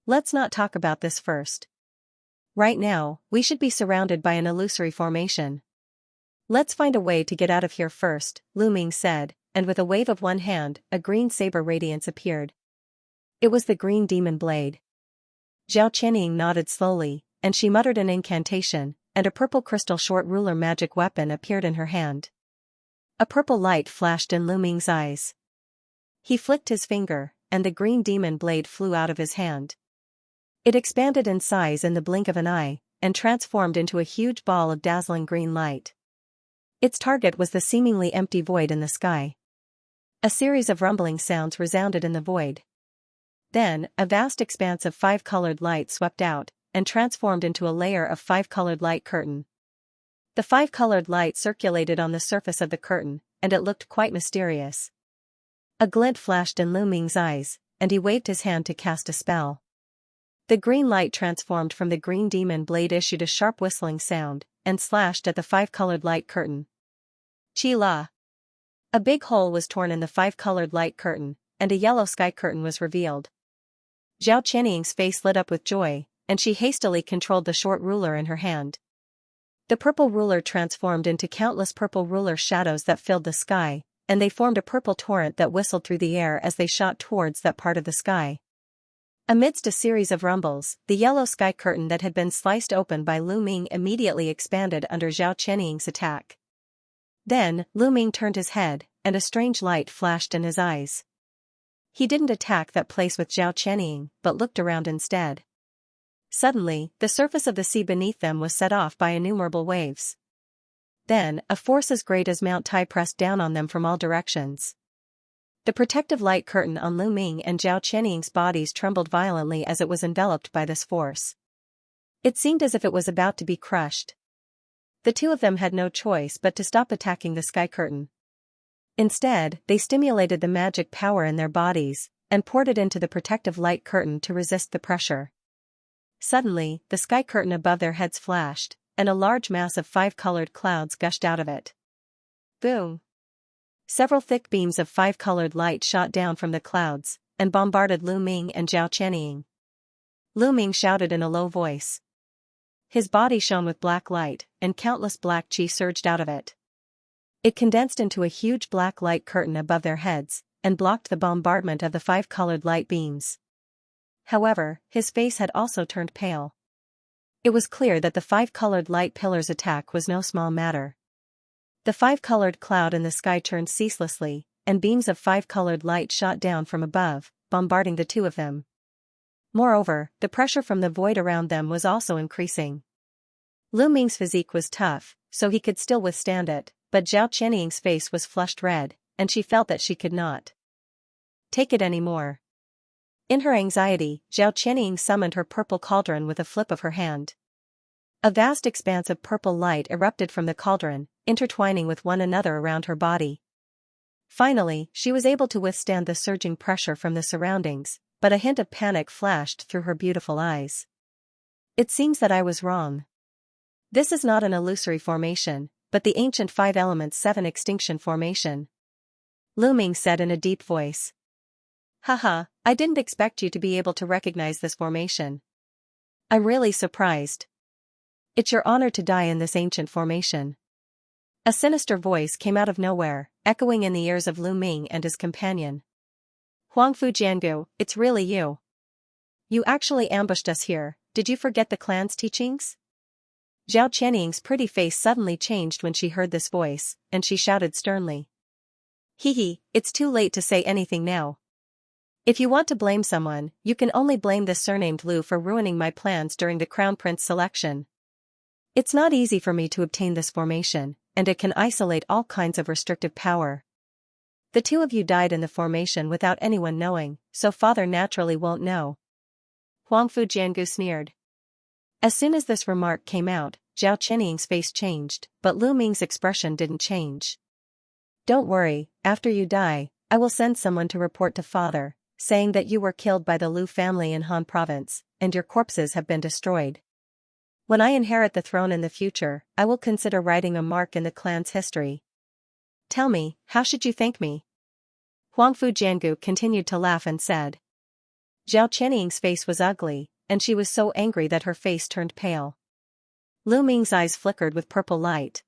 "Let's not talk about this first. Right now, we should be surrounded by an illusory formation. Let's find a way to get out of here first," Lu Ming said, and with a wave of one hand, a green saber radiance appeared. It was the green demon blade. Zhao Qianying nodded slowly, and she muttered an incantation, and a purple crystal short ruler magic weapon appeared in her hand. A purple light flashed in Lu Ming's eyes. He flicked his finger, and the green demon blade flew out of his hand. It expanded in size in the blink of an eye, and transformed into a huge ball of dazzling green light. Its target was the seemingly empty void in the sky. A series of rumbling sounds resounded in the void. Then, a vast expanse of 5-colored light swept out, and transformed into a layer of 5-colored light curtain. The 5-colored light circulated on the surface of the curtain, and it looked quite mysterious. A glint flashed in Lu Ming's eyes, and he waved his hand to cast a spell. The green light transformed from the green demon blade issued a sharp whistling sound, and slashed at the 5-colored light curtain. Chi-la! A big hole was torn in the 5-colored light curtain, and a yellow sky curtain was revealed. Zhao Qianying's face lit up with joy, and she hastily controlled the short ruler in her hand. The purple ruler transformed into countless purple ruler shadows that filled the sky, and they formed a purple torrent that whistled through the air as they shot towards that part of the sky. Amidst a series of rumbles, the yellow sky curtain that had been sliced open by Lu Ming immediately expanded under Zhao Qianying's attack. Then, Lu Ming turned his head, and a strange light flashed in his eyes. He didn't attack that place with Zhao Qianying, but looked around instead. Suddenly, the surface of the sea beneath them was set off by innumerable waves. Then, a force as great as Mount Tai pressed down on them from all directions. The protective light curtain on Lu Ming and Zhao Qianying's bodies trembled violently as it was enveloped by this force. It seemed as if it was about to be crushed. The two of them had no choice but to stop attacking the sky curtain. Instead, they stimulated the magic power in their bodies, and poured it into the protective light curtain to resist the pressure. Suddenly, the sky curtain above their heads flashed, and a large mass of 5-colored clouds gushed out of it. Boom! Several thick beams of 5-colored light shot down from the clouds, and bombarded Lu Ming and Zhao Qianying. Lu Ming shouted in a low voice. His body shone with black light, and countless black qi surged out of it. It condensed into a huge black light curtain above their heads, and blocked the bombardment of the 5-colored light beams. However, his face had also turned pale. It was clear that the 5-colored light pillar's attack was no small matter. The 5-colored cloud in the sky turned ceaselessly, and beams of 5-colored light shot down from above, bombarding the two of them. Moreover, the pressure from the void around them was also increasing. Lu Ming's physique was tough, so he could still withstand it, but Zhao Qianying's face was flushed red, and she felt that she could not take it anymore. In her anxiety, Zhao Qianying summoned her purple cauldron with a flip of her hand. A vast expanse of purple light erupted from the cauldron, intertwining with one another around her body. Finally, she was able to withstand the surging pressure from the surroundings, but a hint of panic flashed through her beautiful eyes. It seems that I was wrong. This is not an illusory formation, but the ancient 5-element 7 extinction formation. Lu Ming said in a deep voice. Haha, I didn't expect you to be able to recognize this formation. I'm really surprised. It's your honor to die in this ancient formation. A sinister voice came out of nowhere, echoing in the ears of Lu Ming and his companion. Huangfu Jiangu, it's really you. You actually ambushed us here, did you forget the clan's teachings? Zhao Qianying's pretty face suddenly changed when she heard this voice, and she shouted sternly. Hehe, it's too late to say anything now. If you want to blame someone, you can only blame this surnamed Lu for ruining my plans during the Crown Prince selection. It's not easy for me to obtain this formation, and it can isolate all kinds of restrictive power. The two of you died in the formation without anyone knowing, so father naturally won't know. Huangfu Jiangu sneered. As soon as this remark came out, Zhao Qianying's face changed, but Lu Ming's expression didn't change. Don't worry, after you die, I will send someone to report to father, saying that you were killed by the Lu family in Han province, and your corpses have been destroyed. When I inherit the throne in the future, I will consider writing a mark in the clan's history. Tell me, how should you thank me? Huangfu Jiangu continued to laugh and said. Zhao Qianying's face was ugly, and she was so angry that her face turned pale. Lu Ming's eyes flickered with purple light.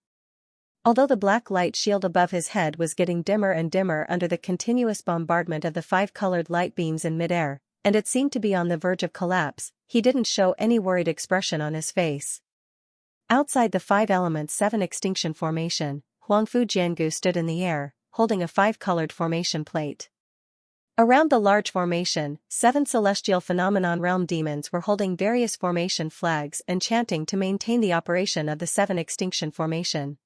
Although the black light shield above his head was getting dimmer and dimmer under the continuous bombardment of the 5-colored light beams in midair, and it seemed to be on the verge of collapse, he didn't show any worried expression on his face. Outside the 5-element 7 extinction formation, Huangfu Jiangu stood in the air, holding a 5-colored formation plate. Around the large formation, 7 celestial phenomenon realm demons were holding various formation flags and chanting to maintain the operation of the 7 extinction formation.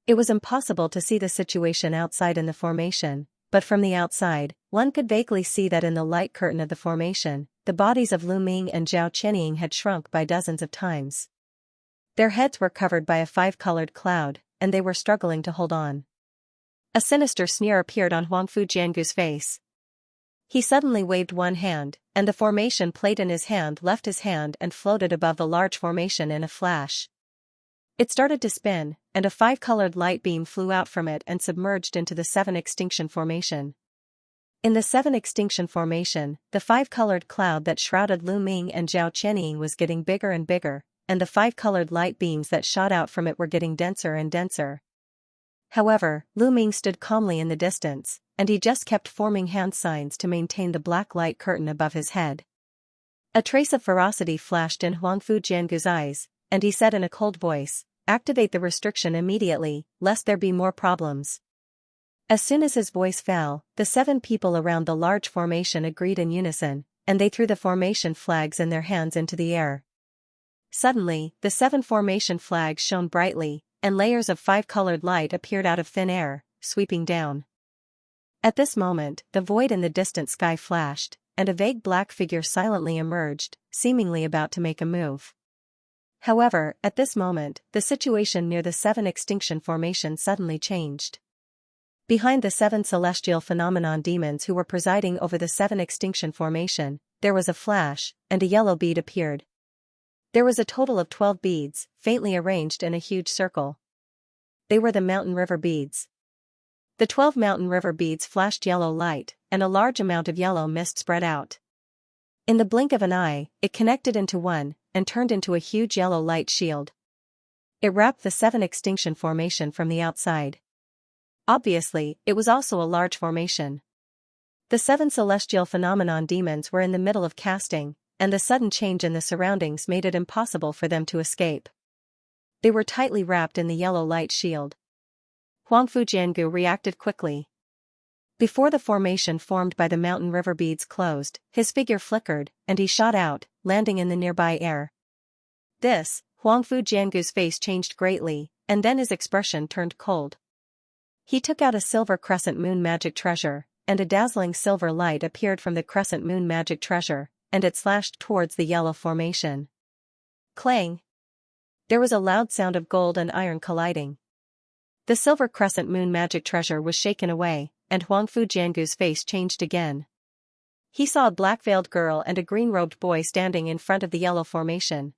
It was impossible to see the situation outside in the formation, but from the outside, one could vaguely see that in the light curtain of the formation, the bodies of Lu Ming and Zhao Qianying had shrunk by dozens of times. Their heads were covered by a 5-colored cloud, and they were struggling to hold on. A sinister sneer appeared on Huangfu Jiangu's face. He suddenly waved one hand, and the formation plate in his hand left his hand and floated above the large formation in a flash. It started to spin, and a 5-colored light beam flew out from it and submerged into the 7 extinction formation. In the 7 extinction formation, the 5-colored cloud that shrouded Lu Ming and Zhao Qianying was getting bigger and bigger, and the 5-colored light beams that shot out from it were getting denser and denser. However, Lu Ming stood calmly in the distance, and he just kept forming hand signs to maintain the black light curtain above his head. A trace of ferocity flashed in Huangfu Jiangu's eyes, and he said in a cold voice, "Activate the restriction immediately, lest there be more problems." As soon as his voice fell, the 7 people around the large formation agreed in unison, and they threw the formation flags in their hands into the air. Suddenly, the 7 formation flags shone brightly, and layers of 5-colored light appeared out of thin air, sweeping down. At this moment, the void in the distant sky flashed, and a vague black figure silently emerged, seemingly about to make a move. However, at this moment, the situation near the 7 extinction formation suddenly changed. Behind the 7 celestial phenomenon demons who were presiding over the 7 extinction formation, there was a flash, and a yellow bead appeared. There was a total of 12 beads, faintly arranged in a huge circle. They were the mountain river beads. The 12 mountain river beads flashed yellow light, and a large amount of yellow mist spread out. In the blink of an eye, it connected into one, and turned into a huge yellow light shield. It wrapped the 7 extinction formation from the outside. Obviously, it was also a large formation. The 7 celestial phenomenon demons were in the middle of casting, and the sudden change in the surroundings made it impossible for them to escape. They were tightly wrapped in the yellow light shield. Huangfu Jiangu reacted quickly. Before the formation formed by the mountain river beads closed, his figure flickered, and he shot out, landing in the nearby air. Huangfu Jiangu's face changed greatly, and then his expression turned cold. He took out a silver crescent moon magic treasure, and a dazzling silver light appeared from the crescent moon magic treasure, and it slashed towards the yellow formation. Clang! There was a loud sound of gold and iron colliding. The silver crescent moon magic treasure was shaken away, and Huangfu Jiangu's face changed again. He saw a black-veiled girl and a green-robed boy standing in front of the yellow formation.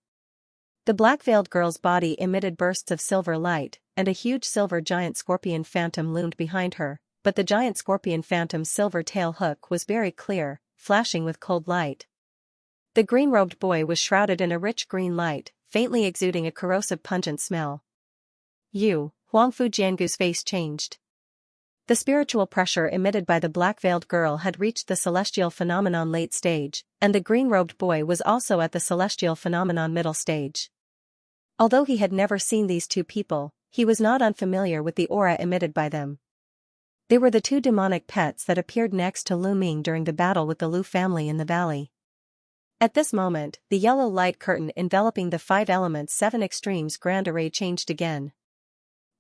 The black-veiled girl's body emitted bursts of silver light, and a huge silver giant scorpion phantom loomed behind her, but the giant scorpion phantom's silver tail hook was very clear, flashing with cold light. The green-robed boy was shrouded in a rich green light, faintly exuding a corrosive pungent smell. Huangfu Jiangu's face changed. The spiritual pressure emitted by the black-veiled girl had reached the celestial phenomenon late stage, and the green-robed boy was also at the celestial phenomenon middle stage. Although he had never seen these two people, he was not unfamiliar with the aura emitted by them. They were the 2 demonic pets that appeared next to Lu Ming during the battle with the Lu family in the valley. At this moment, the yellow light curtain enveloping the 5 elements 7 extremes grand array changed again.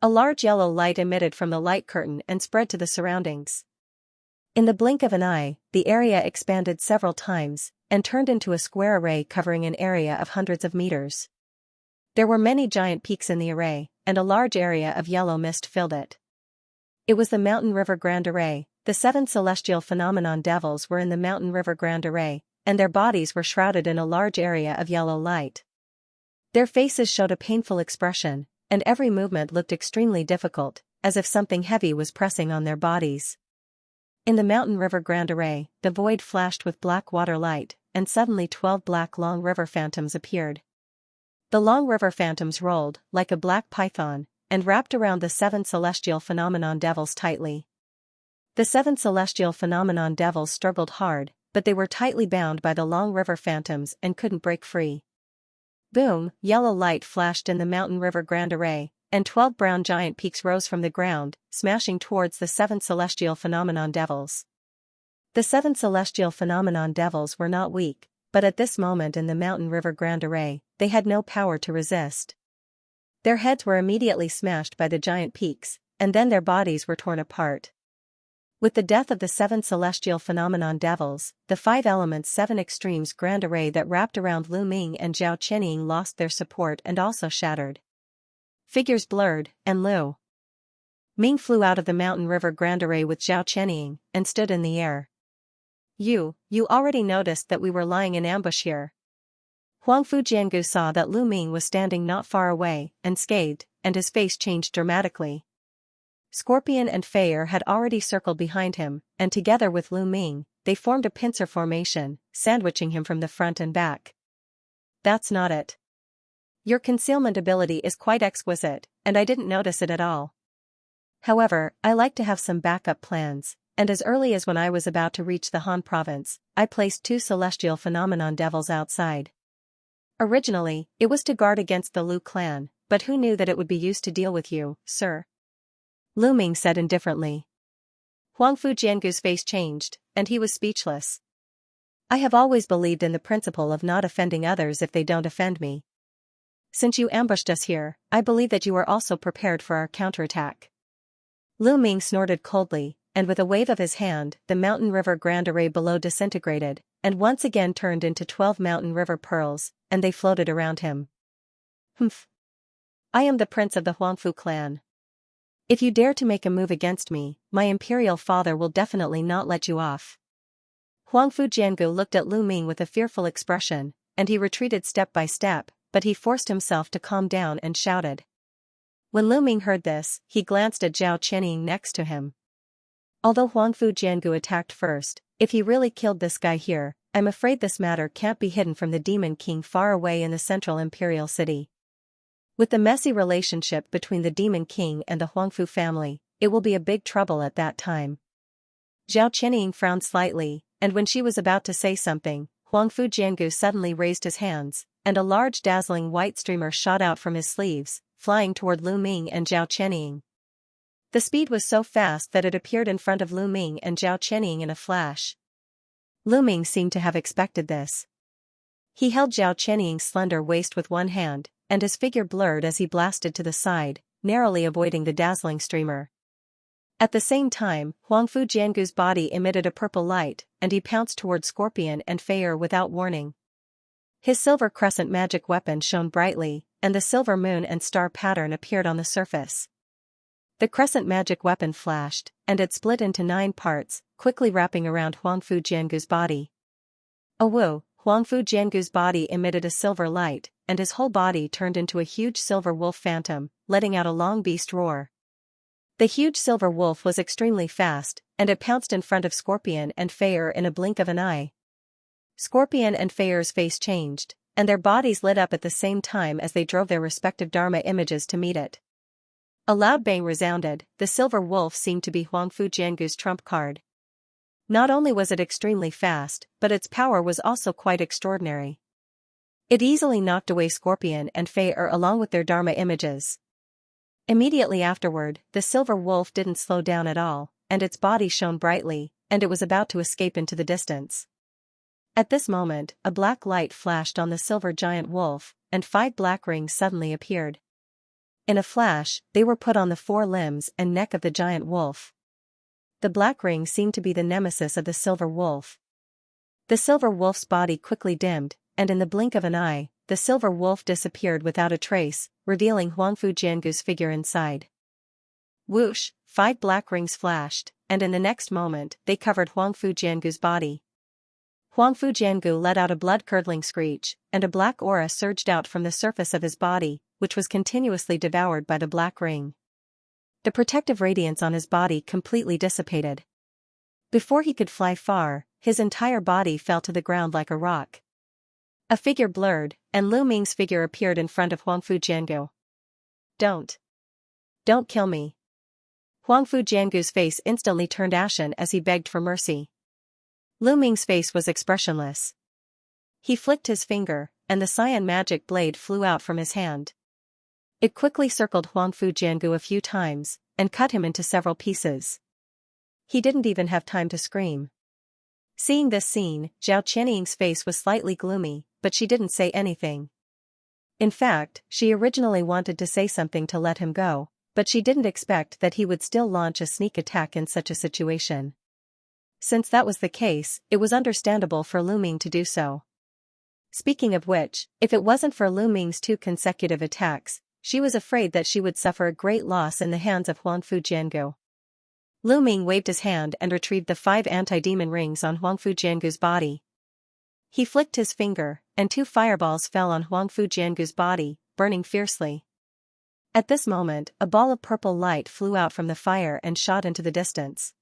A large yellow light emitted from the light curtain and spread to the surroundings. In the blink of an eye, the area expanded several times, and turned into a square array covering an area of hundreds of meters. There were many giant peaks in the array, and a large area of yellow mist filled it. It was the Mountain River Grand Array. The 7 celestial phenomenon devils were in the Mountain River Grand Array, and their bodies were shrouded in a large area of yellow light. Their faces showed a painful expression, and every movement looked extremely difficult, as if something heavy was pressing on their bodies. In the Mountain River Grand Array, the void flashed with black water light, and suddenly 12 black long river phantoms appeared. The long river phantoms rolled, like a black python, and wrapped around the 7 celestial phenomenon devils tightly. The 7 celestial phenomenon devils struggled hard, but they were tightly bound by the long river phantoms and couldn't break free. Boom! Yellow light flashed in the Mountain River Grand Array, and 12 brown giant peaks rose from the ground, smashing towards the 7 celestial phenomenon devils. The 7 celestial phenomenon devils were not weak, but at this moment in the Mountain River Grand Array, they had no power to resist. Their heads were immediately smashed by the giant peaks, and then their bodies were torn apart. With the death of the 7 celestial phenomenon devils, the 5 elements 7 extremes grand array that wrapped around Lu Ming and Zhao Qianying lost their support and also shattered. Figures blurred, and Lu Ming flew out of the Mountain River Grand Array with Zhao Qianying, and stood in the air. You already noticed that we were lying in ambush here. Huangfu Jiangu saw that Lu Ming was standing not far away, unscathed, and his face changed dramatically. Scorpion and Feier had already circled behind him, and together with Lu Ming, they formed a pincer formation, sandwiching him from the front and back. That's not it. Your concealment ability is quite exquisite, and I didn't notice it at all. However, I like to have some backup plans, and as early as when I was about to reach the Han province, I placed 2 celestial phenomenon devils outside. Originally, it was to guard against the Lu clan, but who knew that it would be used to deal with you, sir? Lu Ming said indifferently. Huangfu Jiangu's face changed, and he was speechless. I have always believed in the principle of not offending others if they don't offend me. Since you ambushed us here, I believe that you are also prepared for our counterattack. Lu Ming snorted coldly, and with a wave of his hand, the Mountain River Grand Array below disintegrated, and once again turned into 12 Mountain River pearls, and they floated around him. Humph. I am the prince of the Huangfu clan. If you dare to make a move against me, my imperial father will definitely not let you off. Huangfu Jiangu looked at Lu Ming with a fearful expression, and he retreated step by step, but he forced himself to calm down and shouted. When Lu Ming heard this, he glanced at Zhao Qianying next to him. Although Huangfu Jiangu attacked first, if he really killed this guy here, I'm afraid this matter can't be hidden from the Demon King far away in the central imperial city. With the messy relationship between the Demon King and the Huangfu family, it will be a big trouble at that time. Zhao Qianying frowned slightly, and when she was about to say something, Huangfu Jiangu suddenly raised his hands, and a large dazzling white streamer shot out from his sleeves, flying toward Lu Ming and Zhao Qianying. The speed was so fast that it appeared in front of Lu Ming and Zhao Qianying in a flash. Lu Ming seemed to have expected this. He held Zhao Qianying's slender waist with one hand, and his figure blurred as he blasted to the side, narrowly avoiding the dazzling streamer. At the same time, Huangfu Jiangu's body emitted a purple light, and he pounced toward Scorpion and Fei without warning. His silver crescent magic weapon shone brightly, and the silver moon and star pattern appeared on the surface. The crescent magic weapon flashed, and it split into 9 parts, quickly wrapping around Huangfu Jiangu's body. Woo! Huangfu Jiangu's body emitted a silver light, and his whole body turned into a huge silver wolf phantom, letting out a long beast roar. The huge silver wolf was extremely fast, and it pounced in front of Scorpion and Fei in a blink of an eye. Scorpion and Fei's face changed, and their bodies lit up at the same time as they drove their respective Dharma images to meet it. A loud bang resounded. The silver wolf seemed to be Huangfu Jiangu's trump card. Not only was it extremely fast, but its power was also quite extraordinary. It easily knocked away Scorpion and Fei along with their Dharma images. Immediately afterward, the silver wolf didn't slow down at all, and its body shone brightly, and it was about to escape into the distance. At this moment, a black light flashed on the silver giant wolf, and 5 black rings suddenly appeared. In a flash, they were put on the 4 limbs and neck of the giant wolf. The black ring seemed to be the nemesis of the silver wolf. The silver wolf's body quickly dimmed, and in the blink of an eye, the silver wolf disappeared without a trace, revealing Huangfu Jiangu's figure inside. Whoosh! 5 black rings flashed, and in the next moment, they covered Huangfu Jiangu's body. Huangfu Jiangu let out a blood-curdling screech, and a black aura surged out from the surface of his body, which was continuously devoured by the black ring. The protective radiance on his body completely dissipated. Before he could fly far, his entire body fell to the ground like a rock. A figure blurred, and Lu Ming's figure appeared in front of Huangfu Jiangu. Don't kill me. Huangfu Jiangu's face instantly turned ashen as he begged for mercy. Lu Ming's face was expressionless. He flicked his finger, and the cyan magic blade flew out from his hand. It quickly circled Huangfu Jiangu a few times, and cut him into several pieces. He didn't even have time to scream. Seeing this scene, Zhao Qianying's face was slightly gloomy, but she didn't say anything. In fact, she originally wanted to say something to let him go, but she didn't expect that he would still launch a sneak attack in such a situation. Since that was the case, it was understandable for Lu Ming to do so. Speaking of which, if it wasn't for Lu Ming's 2 consecutive attacks, she was afraid that she would suffer a great loss in the hands of Huangfu Jiangu. Lu Ming waved his hand and retrieved the 5 anti-demon rings on Huangfu Jiangu's body. He flicked his finger, and 2 fireballs fell on Huangfu Jiangu's body, burning fiercely. At this moment, a ball of purple light flew out from the fire and shot into the distance.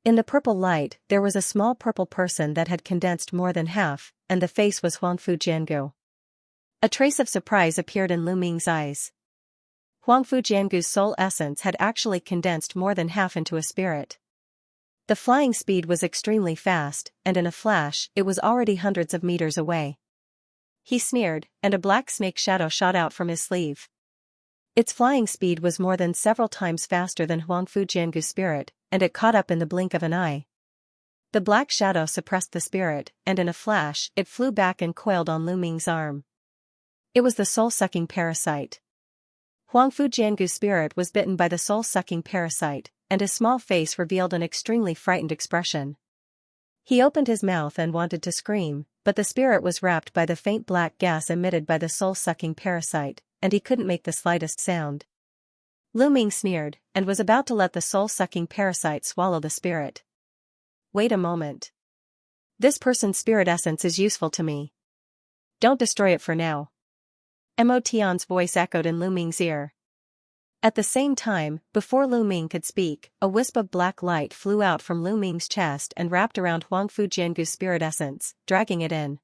In the purple light, there was a small purple person that had condensed more than half, and the face was Huangfu Jiangu. A trace of surprise appeared in Lu Ming's eyes. Huangfu Jiangu's soul essence had actually condensed more than half into a spirit. The flying speed was extremely fast, and in a flash, it was already hundreds of meters away. He sneered, and a black snake shadow shot out from his sleeve. Its flying speed was more than several times faster than Huangfu Jiangu's spirit, and it caught up in the blink of an eye. The black shadow suppressed the spirit, and in a flash, it flew back and coiled on Lu Ming's arm. It was the soul-sucking parasite. Huangfu Jiangu's spirit was bitten by the soul-sucking parasite, and his small face revealed an extremely frightened expression. He opened his mouth and wanted to scream, but the spirit was wrapped by the faint black gas emitted by the soul-sucking parasite, and he couldn't make the slightest sound. Lu Ming sneered, and was about to let the soul-sucking parasite swallow the spirit. Wait a moment. This person's spirit essence is useful to me. Don't destroy it for now. Mo Tian's voice echoed in Lu Ming's ear. At the same time, before Lu Ming could speak, a wisp of black light flew out from Lu Ming's chest and wrapped around Huangfu Jiangu's spirit essence, dragging it in.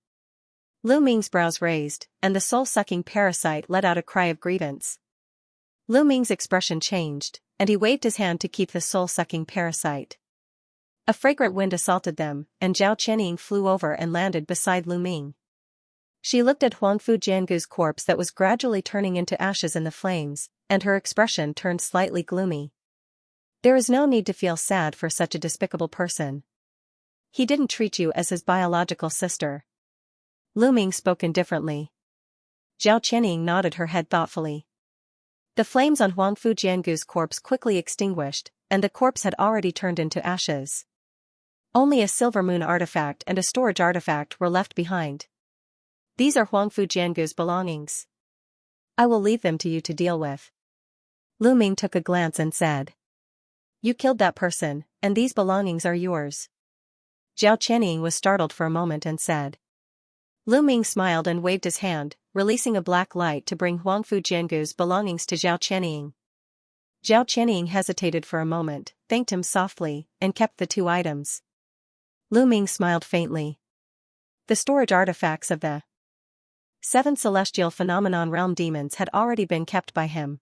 Lu Ming's brows raised, and the soul-sucking parasite let out a cry of grievance. Lu Ming's expression changed, and he waved his hand to keep the soul-sucking parasite. A fragrant wind assaulted them, and Zhao Qianying flew over and landed beside Lu Ming. She looked at Huangfu Jiangu's corpse that was gradually turning into ashes in the flames, and her expression turned slightly gloomy. There is no need to feel sad for such a despicable person. He didn't treat you as his biological sister. Lu Ming spoke indifferently. Zhao Qianying nodded her head thoughtfully. The flames on Huangfu Jiangu's corpse quickly extinguished, and the corpse had already turned into ashes. Only a silver moon artifact and a storage artifact were left behind. These are Huangfu Jiangu's belongings. I will leave them to you to deal with. Lu Ming took a glance and said. You killed that person, and these belongings are yours. Zhao Qianying was startled for a moment and said. Lu Ming smiled and waved his hand, releasing a black light to bring Huangfu Jiangu's belongings to Zhao Qianying. Zhao Qianying hesitated for a moment, thanked him softly, and kept the two items. Lu Ming smiled faintly. The storage artifacts of the 7 celestial phenomenon realm demons had already been kept by him.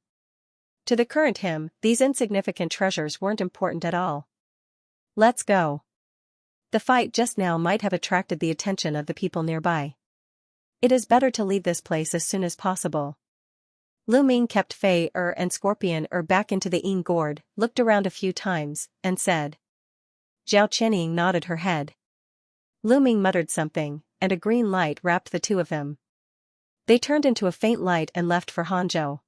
To the current him, these insignificant treasures weren't important at all. Let's go. The fight just now might have attracted the attention of the people nearby. It is better to leave this place as soon as possible. Lu Ming kept Fei and Scorpion back into the Yin gourd, looked around a few times, and said. Zhao Qianying nodded her head. Lu Ming muttered something, and a green light wrapped the two of them. They turned into a faint light and left for Hangzhou.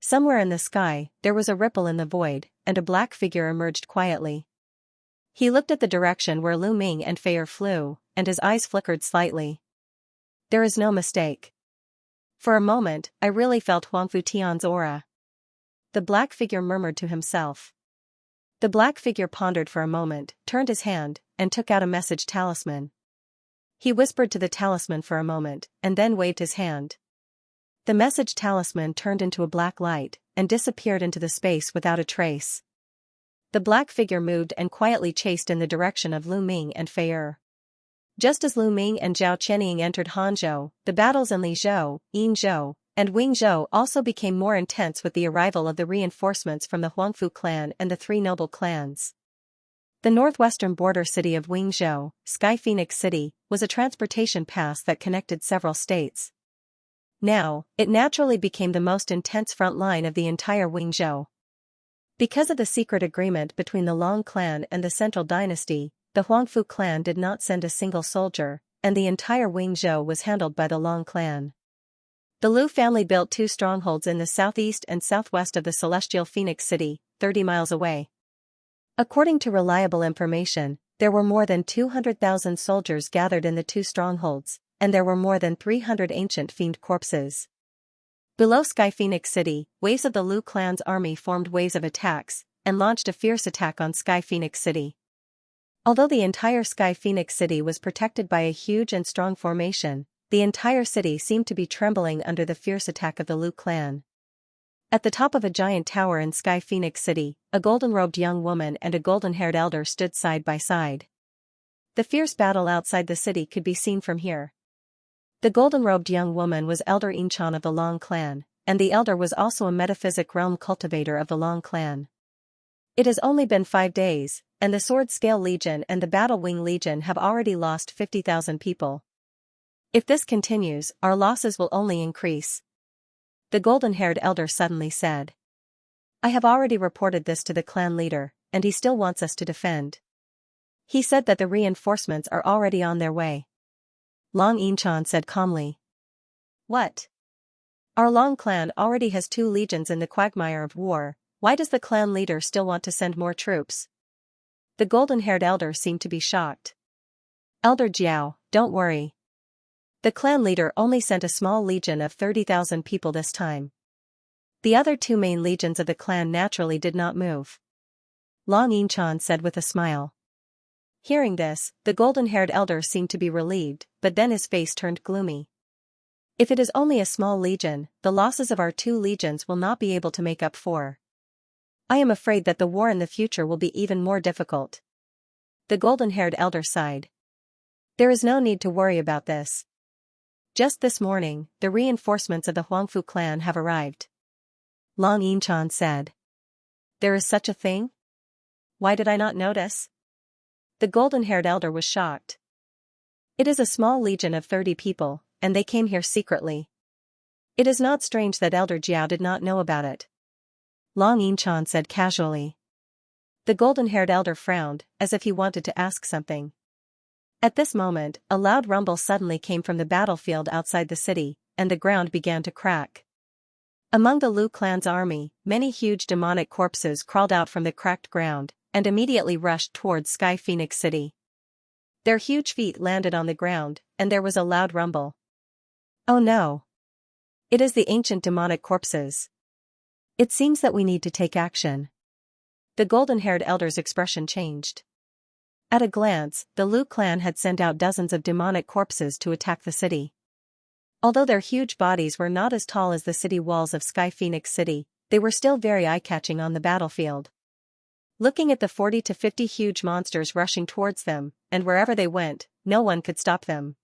Somewhere in the sky, there was a ripple in the void, and a black figure emerged quietly. He looked at the direction where Lu Ming and Fei flew, and his eyes flickered slightly. There is no mistake. For a moment, I really felt Huangfu Tian's aura. The black figure murmured to himself. The black figure pondered for a moment, turned his hand, and took out a message talisman. He whispered to the talisman for a moment, and then waved his hand. The message talisman turned into a black light, and disappeared into the space without a trace. The black figure moved and quietly chased in the direction of Lu Ming and Fei. Just as Lu Ming and Zhao Qianying entered Hangzhou, the battles in Lizhou, Yinzhou, and Wingzhou also became more intense with the arrival of the reinforcements from the Huangfu clan and the three noble clans. The northwestern border city of Wingzhou, Sky Phoenix City, was a transportation pass that connected several states. Now, it naturally became the most intense front line of the entire Wingzhou. Because of the secret agreement between the Long clan and the Central Dynasty, the Huangfu clan did not send a single soldier, and the entire Wingzhou was handled by the Long clan. The Lu family built 2 strongholds in the southeast and southwest of the celestial Phoenix City, 30 miles away. According to reliable information, there were more than 200,000 soldiers gathered in the 2 strongholds, and there were more than 300 ancient fiend corpses. Below Sky Phoenix City, waves of the Lu clan's army formed waves of attacks, and launched a fierce attack on Sky Phoenix City. Although the entire Sky Phoenix City was protected by a huge and strong formation, the entire city seemed to be trembling under the fierce attack of the Lu clan. At the top of a giant tower in Sky Phoenix City, a golden-robed young woman and a golden-haired elder stood side by side. The fierce battle outside the city could be seen from here. The golden-robed young woman was Elder Yinchan of the Long clan, and the elder was also a metaphysic realm cultivator of the Long clan. It has only been 5 days, and the Sword Scale Legion and the Battle Wing Legion have already lost 50,000 people. If this continues, our losses will only increase. The golden-haired elder suddenly said. I have already reported this to the clan leader, and he still wants us to defend. He said that the reinforcements are already on their way. Long Yinchan said calmly. What? Our Long clan already has 2 legions in the quagmire of war. Why does the clan leader still want to send more troops? The golden-haired elder seemed to be shocked. Elder Jiao, don't worry. The clan leader only sent a small legion of 30,000 people this time. The other two main legions of the clan naturally did not move. Long Yinchan said with a smile. Hearing this, the golden-haired elder seemed to be relieved, but then his face turned gloomy. If it is only a small legion, the losses of our two legions will not be able to make up for. I am afraid that the war in the future will be even more difficult. The golden-haired elder sighed. There is no need to worry about this. Just this morning, the reinforcements of the Huangfu clan have arrived. Long Yinchan said. There is such a thing? Why did I not notice? The golden-haired elder was shocked. It is a small legion of 30 people, and they came here secretly. It is not strange that Elder Jiao did not know about it. Long Yinchan said casually. The golden-haired elder frowned, as if he wanted to ask something. At this moment, a loud rumble suddenly came from the battlefield outside the city, and the ground began to crack. Among the Lu clan's army, many huge demonic corpses crawled out from the cracked ground, and immediately rushed towards Sky Phoenix City. Their huge feet landed on the ground, and there was a loud rumble. Oh no! It is the ancient demonic corpses. It seems that we need to take action. The golden-haired elder's expression changed. At a glance, the Lu clan had sent out dozens of demonic corpses to attack the city. Although their huge bodies were not as tall as the city walls of Sky Phoenix City, they were still very eye-catching on the battlefield. Looking at the 40 to 50 huge monsters rushing towards them, and wherever they went, no one could stop them.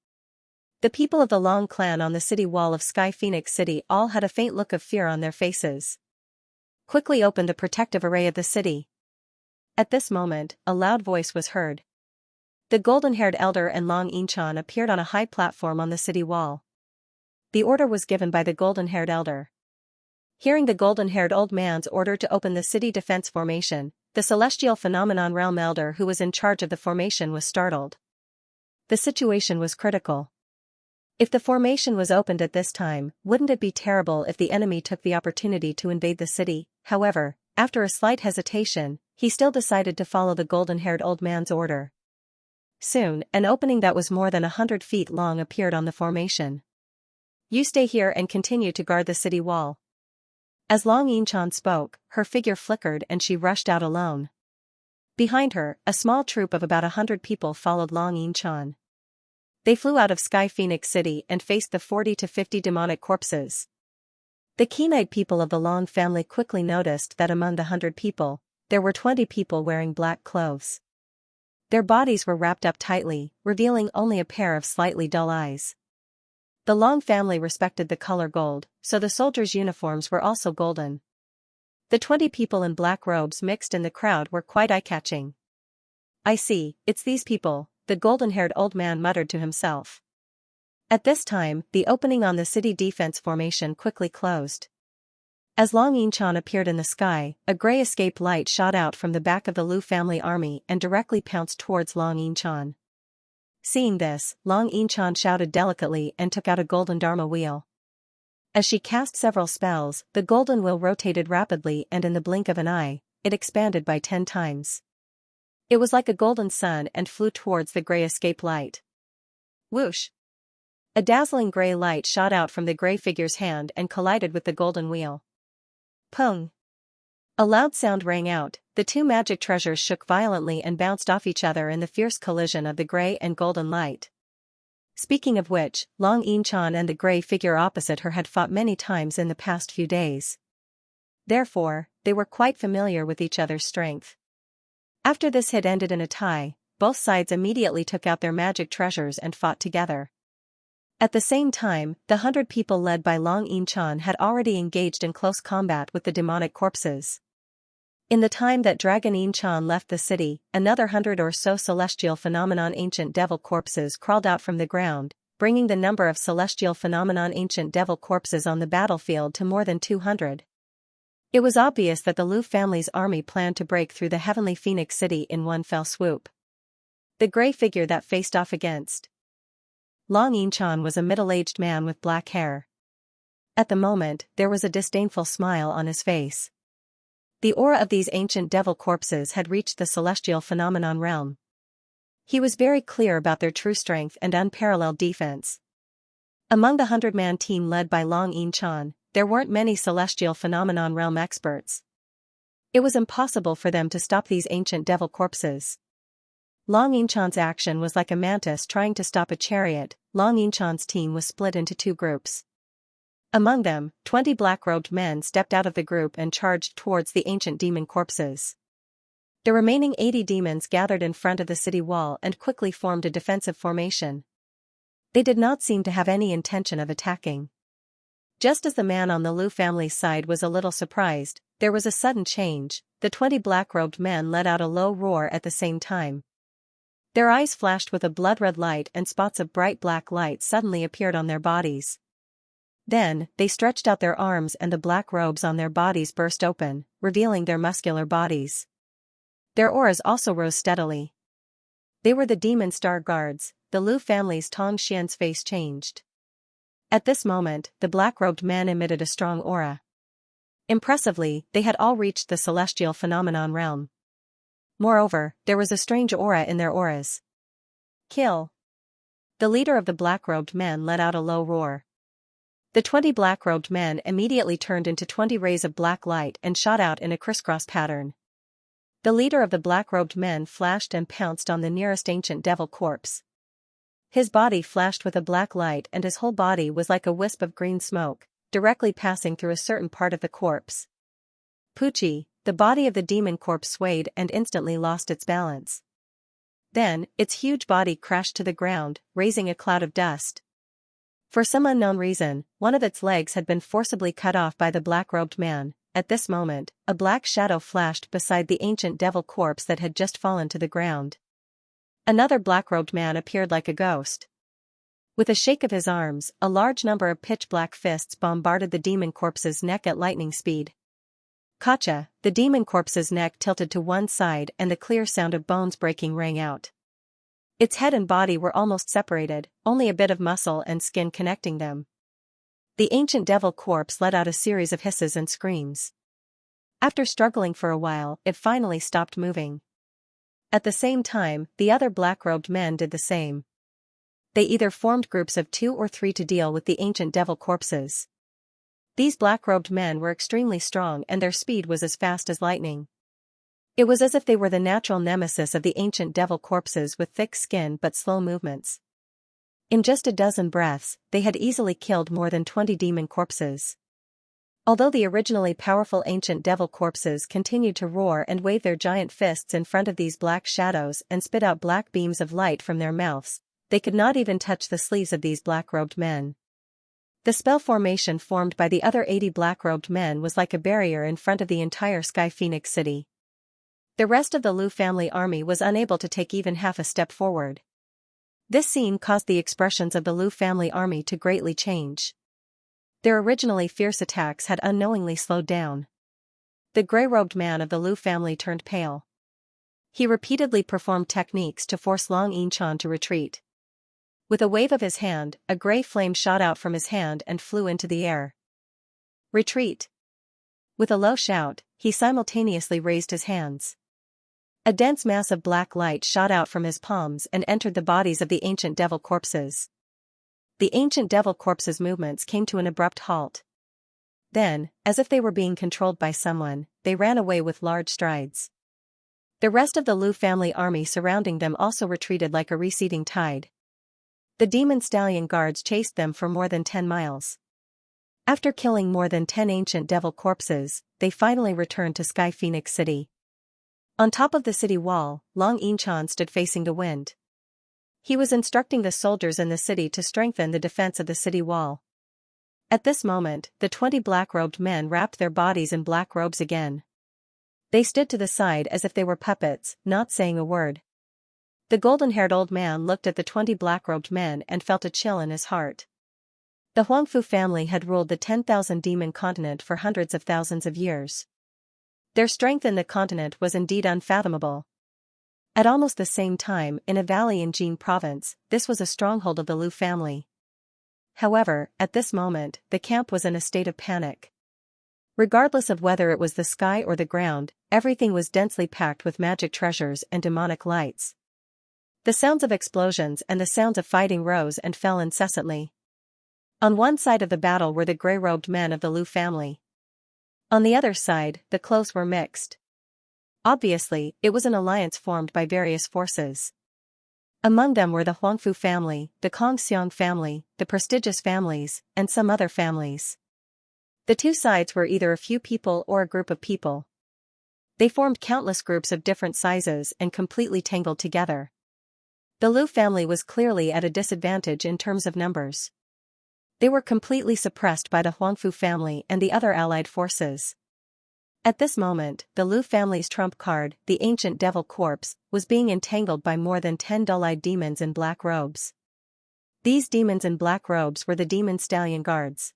The people of the Long clan on the city wall of Sky Phoenix City all had a faint look of fear on their faces. Quickly opened the protective array of the city. At this moment, a loud voice was heard. The golden-haired elder and Long Yinchan appeared on a high platform on the city wall. The order was given by the golden-haired elder. Hearing the golden-haired old man's order to open the city defense formation, the celestial phenomenon realm elder who was in charge of the formation was startled. The situation was critical. If the formation was opened at this time, wouldn't it be terrible if the enemy took the opportunity to invade the city? However, after a slight hesitation, he still decided to follow the golden-haired old man's order. Soon, an opening that was more than 100 feet long appeared on the formation. You stay here and continue to guard the city wall. As Long Yinchan spoke, her figure flickered and she rushed out alone. Behind her, a small troop of about 100 people followed Long Yinchan. They flew out of Sky Phoenix City and faced the 40 to 50 demonic corpses. The keen-eyed people of the Long family quickly noticed that among the 100 people, there were 20 people wearing black clothes. Their bodies were wrapped up tightly, revealing only a pair of slightly dull eyes. The Long family respected the color gold, so the soldiers' uniforms were also golden. The 20 people in black robes mixed in the crowd were quite eye-catching. I see, it's these people, the golden-haired old man muttered to himself. At this time, the opening on the city defense formation quickly closed. As Long Yinchan appeared in the sky, a gray escape light shot out from the back of the Lu family army and directly pounced towards Long Yinchan. Seeing this, Long Yinchan shouted delicately and took out a golden Dharma wheel. As she cast several spells, the golden wheel rotated rapidly and in the blink of an eye, it expanded by 10 times. It was like a golden sun and flew towards the gray escape light. Whoosh! A dazzling gray light shot out from the gray figure's hand and collided with the golden wheel. Pung! A loud sound rang out, the two magic treasures shook violently and bounced off each other in the fierce collision of the gray and golden light. Speaking of which, Long Yinchan and the gray figure opposite her had fought many times in the past few days. Therefore, they were quite familiar with each other's strength. After this hit ended in a tie, both sides immediately took out their magic treasures and fought together. At the same time, the 100 people led by Long Yinchan had already engaged in close combat with the demonic corpses. In the time that Dragon Yinchan left the city, another 100 or so celestial phenomenon ancient devil corpses crawled out from the ground, bringing the number of celestial phenomenon ancient devil corpses on the battlefield to more than 200. It was obvious that the Lu family's army planned to break through the heavenly Phoenix City in one fell swoop. The gray figure that faced off against Long Yinchan was a middle-aged man with black hair. At the moment, there was a disdainful smile on his face. The aura of these ancient devil corpses had reached the celestial phenomenon realm. He was very clear about their true strength and unparalleled defense. Among the 100-man team led by Long Yinchan, there weren't many celestial phenomenon realm experts. It was impossible for them to stop these ancient devil corpses. Long Yinchan's action was like a mantis trying to stop a chariot. Long Yinchan's team was split into two groups. Among them, 20 black-robed men stepped out of the group and charged towards the ancient demon corpses. The remaining 80 demons gathered in front of the city wall and quickly formed a defensive formation. They did not seem to have any intention of attacking. Just as the man on the Liu family's side was a little surprised, there was a sudden change. The 20 black-robed men let out a low roar at the same time. Their eyes flashed with a blood-red light and spots of bright black light suddenly appeared on their bodies. Then, they stretched out their arms and the black robes on their bodies burst open, revealing their muscular bodies. Their auras also rose steadily. They were the demon star guards. The Liu family's Tong Xian's face changed. At this moment, the black-robed men emitted a strong aura. Impressively, they had all reached the celestial phenomenon realm. Moreover, there was a strange aura in their auras. Kill! The leader of the black-robed men let out a low roar. The 20 black-robed men immediately turned into 20 rays of black light and shot out in a crisscross pattern. The leader of the black-robed men flashed and pounced on the nearest ancient devil corpse. His body flashed with a black light and his whole body was like a wisp of green smoke, directly passing through a certain part of the corpse. Pucci, the body of the demon corpse swayed and instantly lost its balance. Then, its huge body crashed to the ground, raising a cloud of dust. For some unknown reason, one of its legs had been forcibly cut off by the black-robed man. At this moment, a black shadow flashed beside the ancient devil corpse that had just fallen to the ground. Another black-robed man appeared like a ghost. With a shake of his arms, a large number of pitch-black fists bombarded the demon corpse's neck at lightning speed. Kacha, the demon corpse's neck tilted to one side and the clear sound of bones breaking rang out. Its head and body were almost separated, only a bit of muscle and skin connecting them. The ancient devil corpse let out a series of hisses and screams. After struggling for a while, it finally stopped moving. At the same time, the other black-robed men did the same. They either formed groups of 2 or 3 to deal with the ancient devil corpses. These black-robed men were extremely strong and their speed was as fast as lightning. It was as if they were the natural nemesis of the ancient devil corpses with thick skin but slow movements. In just a dozen breaths, they had easily killed more than 20 demon corpses. Although the originally powerful ancient devil corpses continued to roar and wave their giant fists in front of these black shadows and spit out black beams of light from their mouths, they could not even touch the sleeves of these black-robed men. The spell formation formed by the other 80 black-robed men was like a barrier in front of the entire Sky Phoenix city. The rest of the Liu family army was unable to take even half a step forward. This scene caused the expressions of the Liu family army to greatly change. Their originally fierce attacks had unknowingly slowed down. The gray-robed man of the Liu family turned pale. He repeatedly performed techniques to force Long Yinchan to retreat. With a wave of his hand, a gray flame shot out from his hand and flew into the air. Retreat! With a low shout, he simultaneously raised his hands. A dense mass of black light shot out from his palms and entered the bodies of the ancient devil corpses. The ancient devil corpses' movements came to an abrupt halt. Then, as if they were being controlled by someone, they ran away with large strides. The rest of the Liu family army surrounding them also retreated like a receding tide. The demon stallion guards chased them for more than 10 miles. After killing more than 10 ancient devil corpses, they finally returned to Sky Phoenix City. On top of the city wall, Long Yinchan stood facing the wind. He was instructing the soldiers in the city to strengthen the defense of the city wall. At this moment, the 20 black-robed men wrapped their bodies in black robes again. They stood to the side as if they were puppets, not saying a word. The golden-haired old man looked at the 20 black-robed men and felt a chill in his heart. The Huangfu family had ruled the 10,000 demon continent for hundreds of thousands of years. Their strength in the continent was indeed unfathomable. At almost the same time, in a valley in Jin province, this was a stronghold of the Liu family. However, at this moment, the camp was in a state of panic. Regardless of whether it was the sky or the ground, everything was densely packed with magic treasures and demonic lights. The sounds of explosions and the sounds of fighting rose and fell incessantly. On one side of the battle were the gray-robed men of the Lu family. On the other side, the clothes were mixed. Obviously, it was an alliance formed by various forces. Among them were the Huangfu family, the Kongxiang family, the prestigious families, and some other families. The two sides were either a few people or a group of people. They formed countless groups of different sizes and completely tangled together. The Lu family was clearly at a disadvantage in terms of numbers. They were completely suppressed by the Huangfu family and the other allied forces. At this moment, the Lu family's trump card, the ancient devil corpse, was being entangled by more than 10 dull-eyed demons in black robes. These demons in black robes were the demon stallion guards.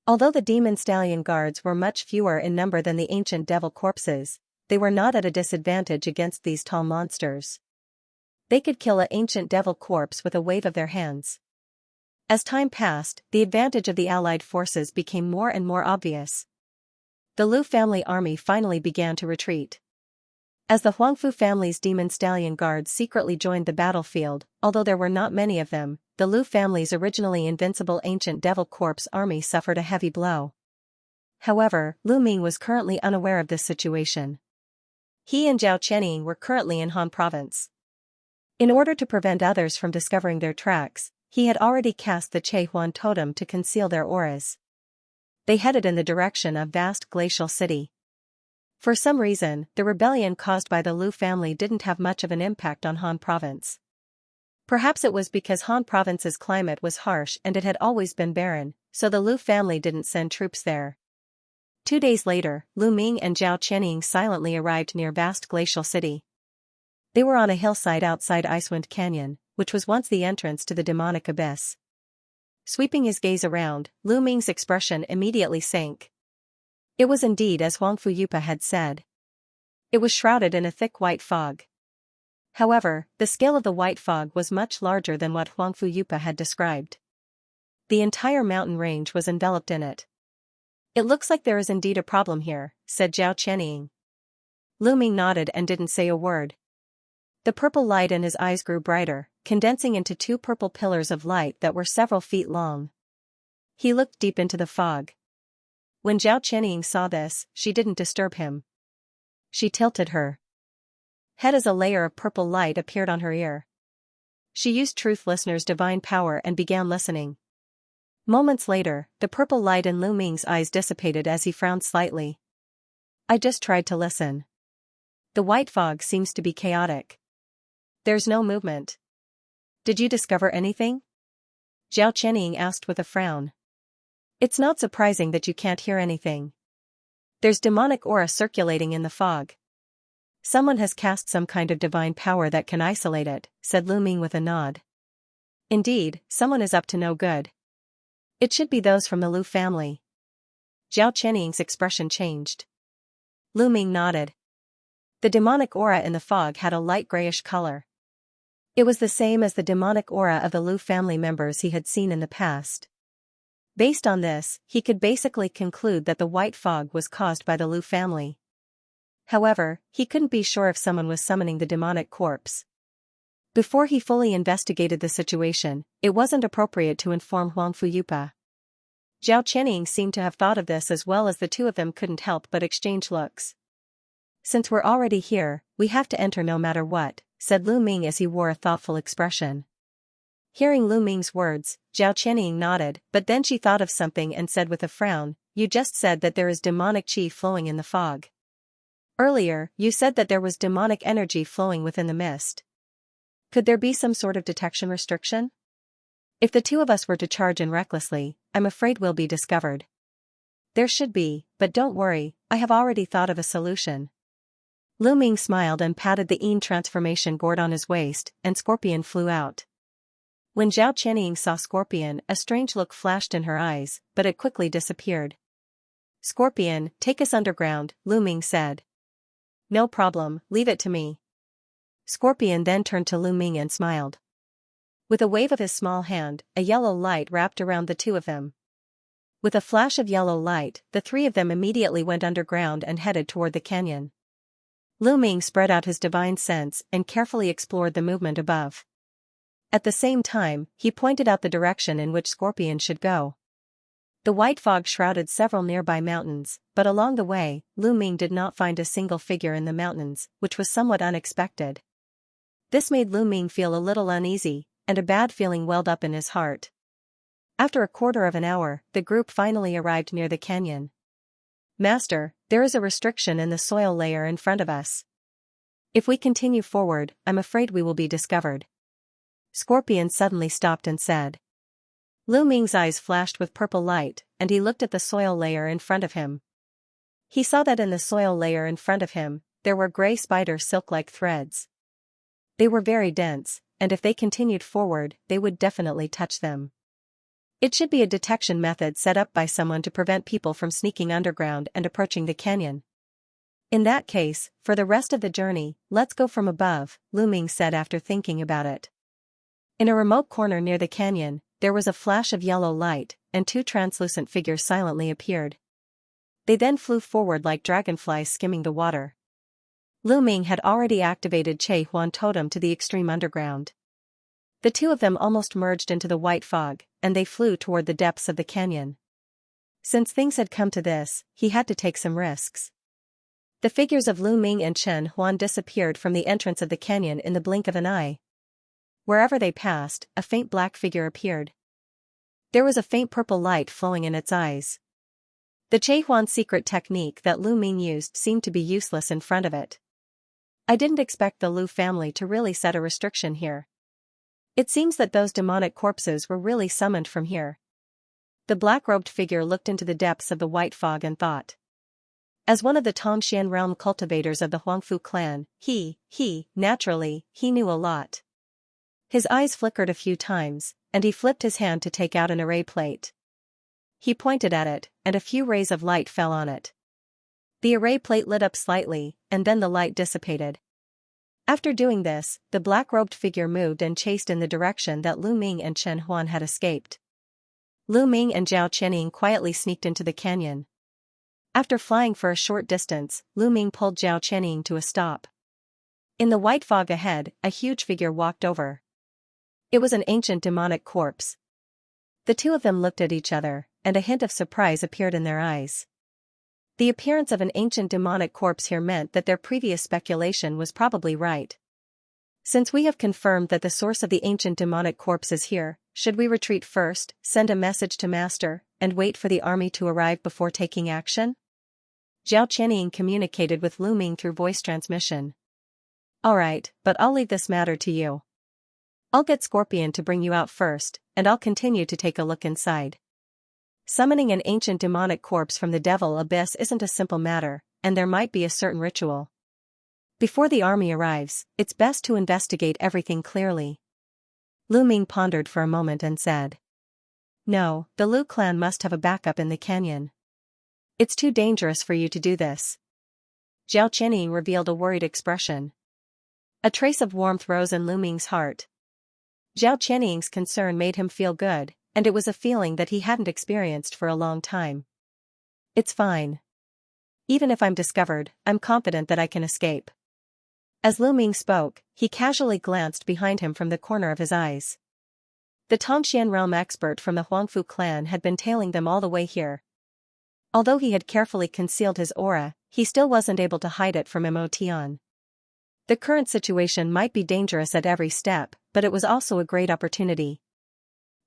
Although the demon stallion guards were much fewer in number than the ancient devil corpses, they were not at a disadvantage against these tall monsters. They could kill an ancient devil corpse with a wave of their hands. As time passed, the advantage of the allied forces became more and more obvious. The Lu family army finally began to retreat. As the Huangfu family's demon stallion guards secretly joined the battlefield, although there were not many of them, the Lu family's originally invincible ancient devil corpse army suffered a heavy blow. However, Lu Ming was currently unaware of this situation. He and Zhao Qianying were currently in Han province. In order to prevent others from discovering their tracks, he had already cast the Che Huan totem to conceal their auras. They headed in the direction of vast glacial city. For some reason, the rebellion caused by the Lu family didn't have much of an impact on Han province. Perhaps it was because Han province's climate was harsh and it had always been barren, so the Lu family didn't send troops there. 2 days later, Lu Ming and Zhao Qianying silently arrived near vast glacial city. They were on a hillside outside Icewind Canyon, which was once the entrance to the demonic abyss. Sweeping his gaze around, Lu Ming's expression immediately sank. It was indeed as Huangfu Yupa had said. It was shrouded in a thick white fog. However, the scale of the white fog was much larger than what Huangfu Yupa had described. The entire mountain range was enveloped in it. It looks like there is indeed a problem here, said Zhao Qianying. Lu Ming nodded and didn't say a word. The purple light in his eyes grew brighter, condensing into 2 purple pillars of light that were several feet long. He looked deep into the fog. When Zhao Qianying saw this, she didn't disturb him. She tilted her head as a layer of purple light appeared on her ear. She used Truth Listener's divine power and began listening. Moments later, the purple light in Lu Ming's eyes dissipated as he frowned slightly. I just tried to listen. The white fog seems to be chaotic. There's no movement. Did you discover anything? Zhao Qianying asked with a frown. It's not surprising that you can't hear anything. There's demonic aura circulating in the fog. Someone has cast some kind of divine power that can isolate it, said Lu Ming with a nod. Indeed, someone is up to no good. It should be those from the Lu family. Zhao Qianying's expression changed. Lu Ming nodded. The demonic aura in the fog had a light grayish color. It was the same as the demonic aura of the Lu family members he had seen in the past. Based on this, he could basically conclude that the white fog was caused by the Lu family. However, he couldn't be sure if someone was summoning the demonic corpse. Before he fully investigated the situation, it wasn't appropriate to inform Huangfu Yupa. Zhao Qianying seemed to have thought of this as well as the two of them couldn't help but exchange looks. Since we're already here, we have to enter no matter what, said Lu Ming as he wore a thoughtful expression. Hearing Lu Ming's words, Zhao Qianying nodded, but then she thought of something and said with a frown, you just said that there is demonic qi flowing in the fog. Earlier, you said that there was demonic energy flowing within the mist. Could there be some sort of detection restriction? If the two of us were to charge in recklessly, I'm afraid we'll be discovered. There should be, but don't worry, I have already thought of a solution. Lu Ming smiled and patted the Yin transformation gourd on his waist, and Scorpion flew out. When Zhao Qianying saw Scorpion, a strange look flashed in her eyes, but it quickly disappeared. Scorpion, take us underground, Lu Ming said. No problem, leave it to me. Scorpion then turned to Lu Ming and smiled. With a wave of his small hand, a yellow light wrapped around the two of them. With a flash of yellow light, the three of them immediately went underground and headed toward the canyon. Lu Ming spread out his divine sense and carefully explored the movement above. At the same time, he pointed out the direction in which Scorpion should go. The white fog shrouded several nearby mountains, but along the way, Lu Ming did not find a single figure in the mountains, which was somewhat unexpected. This made Lu Ming feel a little uneasy, and a bad feeling welled up in his heart. After a quarter of an hour, the group finally arrived near the canyon. "Master, there is a restriction in the soil layer in front of us. If we continue forward, I'm afraid we will be discovered." Scorpion suddenly stopped and said. Lu Ming's eyes flashed with purple light, and he looked at the soil layer in front of him. He saw that in the soil layer in front of him, there were gray spider silk-like threads. They were very dense, and if they continued forward, they would definitely touch them. It should be a detection method set up by someone to prevent people from sneaking underground and approaching the canyon. "In that case, for the rest of the journey, let's go from above," Lu Ming said after thinking about it. In a remote corner near the canyon, there was a flash of yellow light, and two translucent figures silently appeared. They then flew forward like dragonflies skimming the water. Lu Ming had already activated Che Huan Totem to the extreme underground. The two of them almost merged into the white fog, and they flew toward the depths of the canyon. Since things had come to this, he had to take some risks. The figures of Lu Ming and Chen Huan disappeared from the entrance of the canyon in the blink of an eye. Wherever they passed, a faint black figure appeared. There was a faint purple light flowing in its eyes. The Che Huan secret technique that Lu Ming used seemed to be useless in front of it. "I didn't expect the Lu family to really set a restriction here. It seems that those demonic corpses were really summoned from here." The black-robed figure looked into the depths of the white fog and thought. As one of the Tongxian realm cultivators of the Huangfu clan, naturally, he knew a lot. His eyes flickered a few times, and he flipped his hand to take out an array plate. He pointed at it, and a few rays of light fell on it. The array plate lit up slightly, and then the light dissipated. After doing this, the black-robed figure moved and chased in the direction that Lu Ming and Chen Huan had escaped. Lu Ming and Zhao Qianying quietly sneaked into the canyon. After flying for a short distance, Lu Ming pulled Zhao Qianying to a stop. In the white fog ahead, a huge figure walked over. It was an ancient demonic corpse. The two of them looked at each other, and a hint of surprise appeared in their eyes. The appearance of an ancient demonic corpse here meant that their previous speculation was probably right. "Since we have confirmed that the source of the ancient demonic corpse is here, should we retreat first, send a message to Master, and wait for the army to arrive before taking action?" Zhao Qianying communicated with Lu Ming through voice transmission. "All right, but I'll leave this matter to you. I'll get Scorpion to bring you out first, and I'll continue to take a look inside." Summoning an ancient demonic corpse from the devil abyss isn't a simple matter, and there might be a certain ritual. Before the army arrives, it's best to investigate everything clearly. Lu Ming pondered for a moment and said. "No, the Lu clan must have a backup in the canyon. It's too dangerous for you to do this." Zhao Qianying revealed a worried expression. A trace of warmth rose in Lu Ming's heart. Zhao Qianying's concern made him feel good, and it was a feeling that he hadn't experienced for a long time. "It's fine. Even if I'm discovered, I'm confident that I can escape." As Lu Ming spoke, he casually glanced behind him from the corner of his eyes. The Tongxian realm expert from the Huangfu clan had been tailing them all the way here. Although he had carefully concealed his aura, he still wasn't able to hide it from Mo Tian. The current situation might be dangerous at every step, but it was also a great opportunity.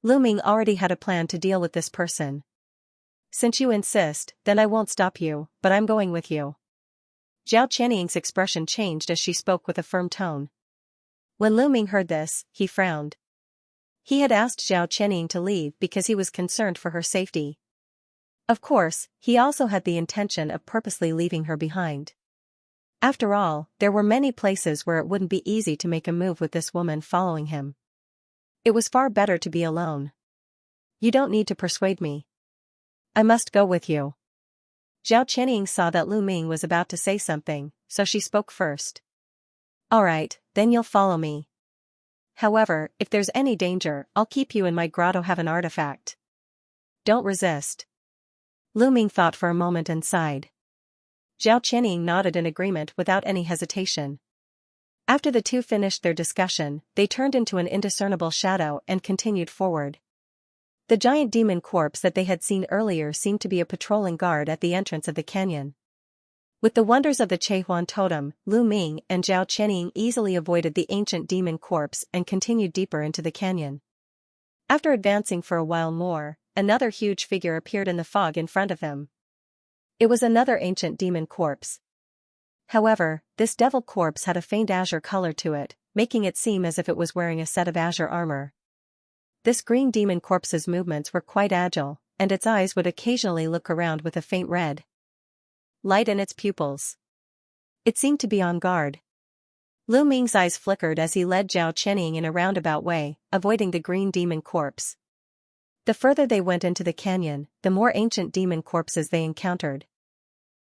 Lu Ming already had a plan to deal with this person. "Since you insist, then I won't stop you, but I'm going with you." Zhao Qianying's expression changed as she spoke with a firm tone. When Lu Ming heard this, he frowned. He had asked Zhao Qianying to leave because he was concerned for her safety. Of course, he also had the intention of purposely leaving her behind. After all, there were many places where it wouldn't be easy to make a move with this woman following him. It was far better to be alone. "You don't need to persuade me. I must go with you." Zhao Qianying saw that Lu Ming was about to say something, so she spoke first. "All right, then you'll follow me. However, if there's any danger, I'll keep you in my grotto have an artifact. Don't resist." Lu Ming thought for a moment and sighed. Zhao Qianying nodded in agreement without any hesitation. After the two finished their discussion, they turned into an indiscernible shadow and continued forward. The giant demon corpse that they had seen earlier seemed to be a patrolling guard at the entrance of the canyon. With the wonders of the Chehuan totem, Lu Ming and Zhao Qianying easily avoided the ancient demon corpse and continued deeper into the canyon. After advancing for a while more, another huge figure appeared in the fog in front of them. It was another ancient demon corpse. However, this devil corpse had a faint azure color to it, making it seem as if it was wearing a set of azure armor. This green demon corpse's movements were quite agile, and its eyes would occasionally look around with a faint red light in its pupils. It seemed to be on guard. Lu Ming's eyes flickered as he led Zhao Qianying in a roundabout way, avoiding the green demon corpse. The further they went into the canyon, the more ancient demon corpses they encountered.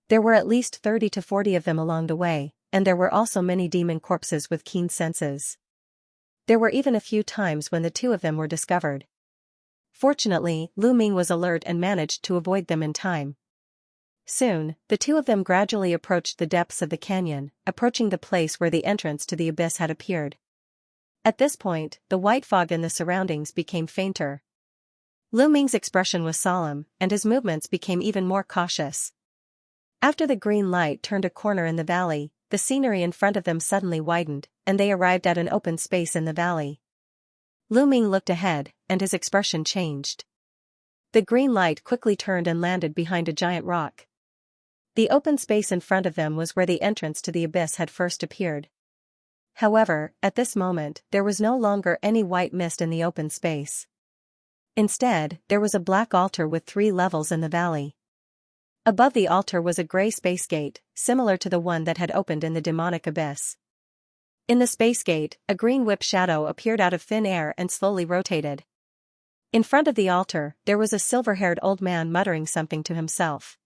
There were at least 30 to 40 of them along the way, and there were also many demon corpses with keen senses. There were even a few times when the two of them were discovered. Fortunately, Lu Ming was alert and managed to avoid them in time. Soon, the two of them gradually approached the depths of the canyon, approaching the place where the entrance to the abyss had appeared. At this point, the white fog in the surroundings became fainter. Lu Ming's expression was solemn, and his movements became even more cautious. After the green light turned a corner in the valley, the scenery in front of them suddenly widened, and they arrived at an open space in the valley. Lu Ming looked ahead, and his expression changed. The green light quickly turned and landed behind a giant rock. The open space in front of them was where the entrance to the abyss had first appeared. However, at this moment, there was no longer any white mist in the open space. Instead, there was a black altar with 3 levels in the valley. Above the altar was a gray space gate, similar to the one that had opened in the demonic abyss. In the space gate, a green whip shadow appeared out of thin air and slowly rotated. In front of the altar, there was a silver-haired old man muttering something to himself.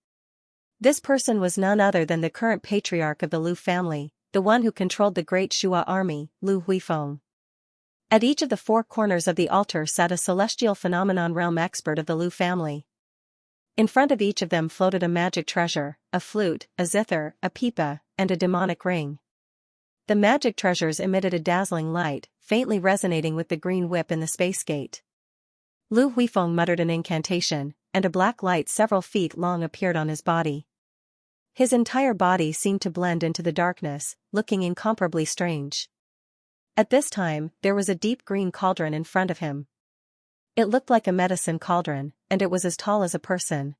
This person was none other than the current patriarch of the Lu family, the one who controlled the great Shua army, Lu Huifeng. At each of the 4 corners of the altar sat a celestial phenomenon realm expert of the Lu family. In front of each of them floated a magic treasure, a flute, a zither, a pipa, and a demonic ring. The magic treasures emitted a dazzling light, faintly resonating with the green whip in the space gate. Lu Huifeng muttered an incantation, and a black light several feet long appeared on his body. His entire body seemed to blend into the darkness, looking incomparably strange. At this time, there was a deep green cauldron in front of him. It looked like a medicine cauldron, and it was as tall as a person.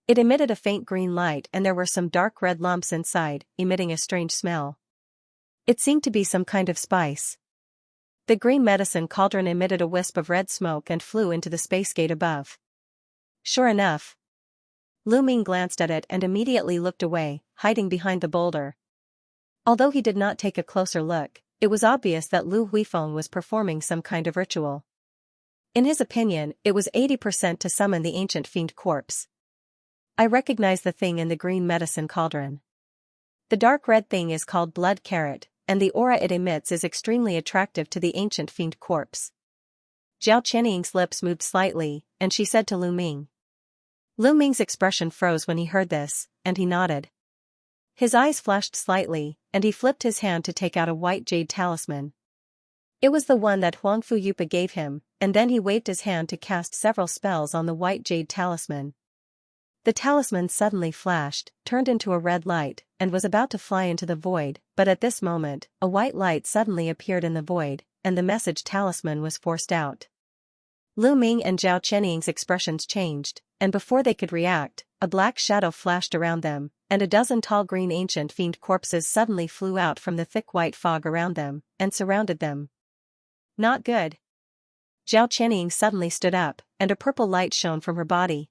It emitted a faint green light and there were some dark red lumps inside, emitting a strange smell. It seemed to be some kind of spice. The green medicine cauldron emitted a wisp of red smoke and flew into the space gate above. Sure enough, Lu Ming glanced at it and immediately looked away, hiding behind the boulder. Although he did not take a closer look, it was obvious that Lu Huifeng was performing some kind of ritual. In his opinion, it was 80% to summon the ancient fiend corpse. I recognize the thing in the green medicine cauldron. The dark red thing is called blood carrot, and the aura it emits is extremely attractive to the ancient fiend corpse. Zhao Qianying's lips moved slightly, and she said to Lu Ming. Lu Ming's expression froze when he heard this, and he nodded. His eyes flashed slightly, and he flipped his hand to take out a white jade talisman. It was the one that Huang Fu Yupa gave him, and then he waved his hand to cast several spells on the white jade talisman. The talisman suddenly flashed, turned into a red light, and was about to fly into the void, but at this moment, a white light suddenly appeared in the void, and the message talisman was forced out. Lu Ming and Zhao Qianying's expressions changed, and before they could react, a black shadow flashed around them, and a dozen tall green ancient fiend corpses suddenly flew out from the thick white fog around them, and surrounded them. Not good. Zhao Qianying suddenly stood up, and a purple light shone from her body.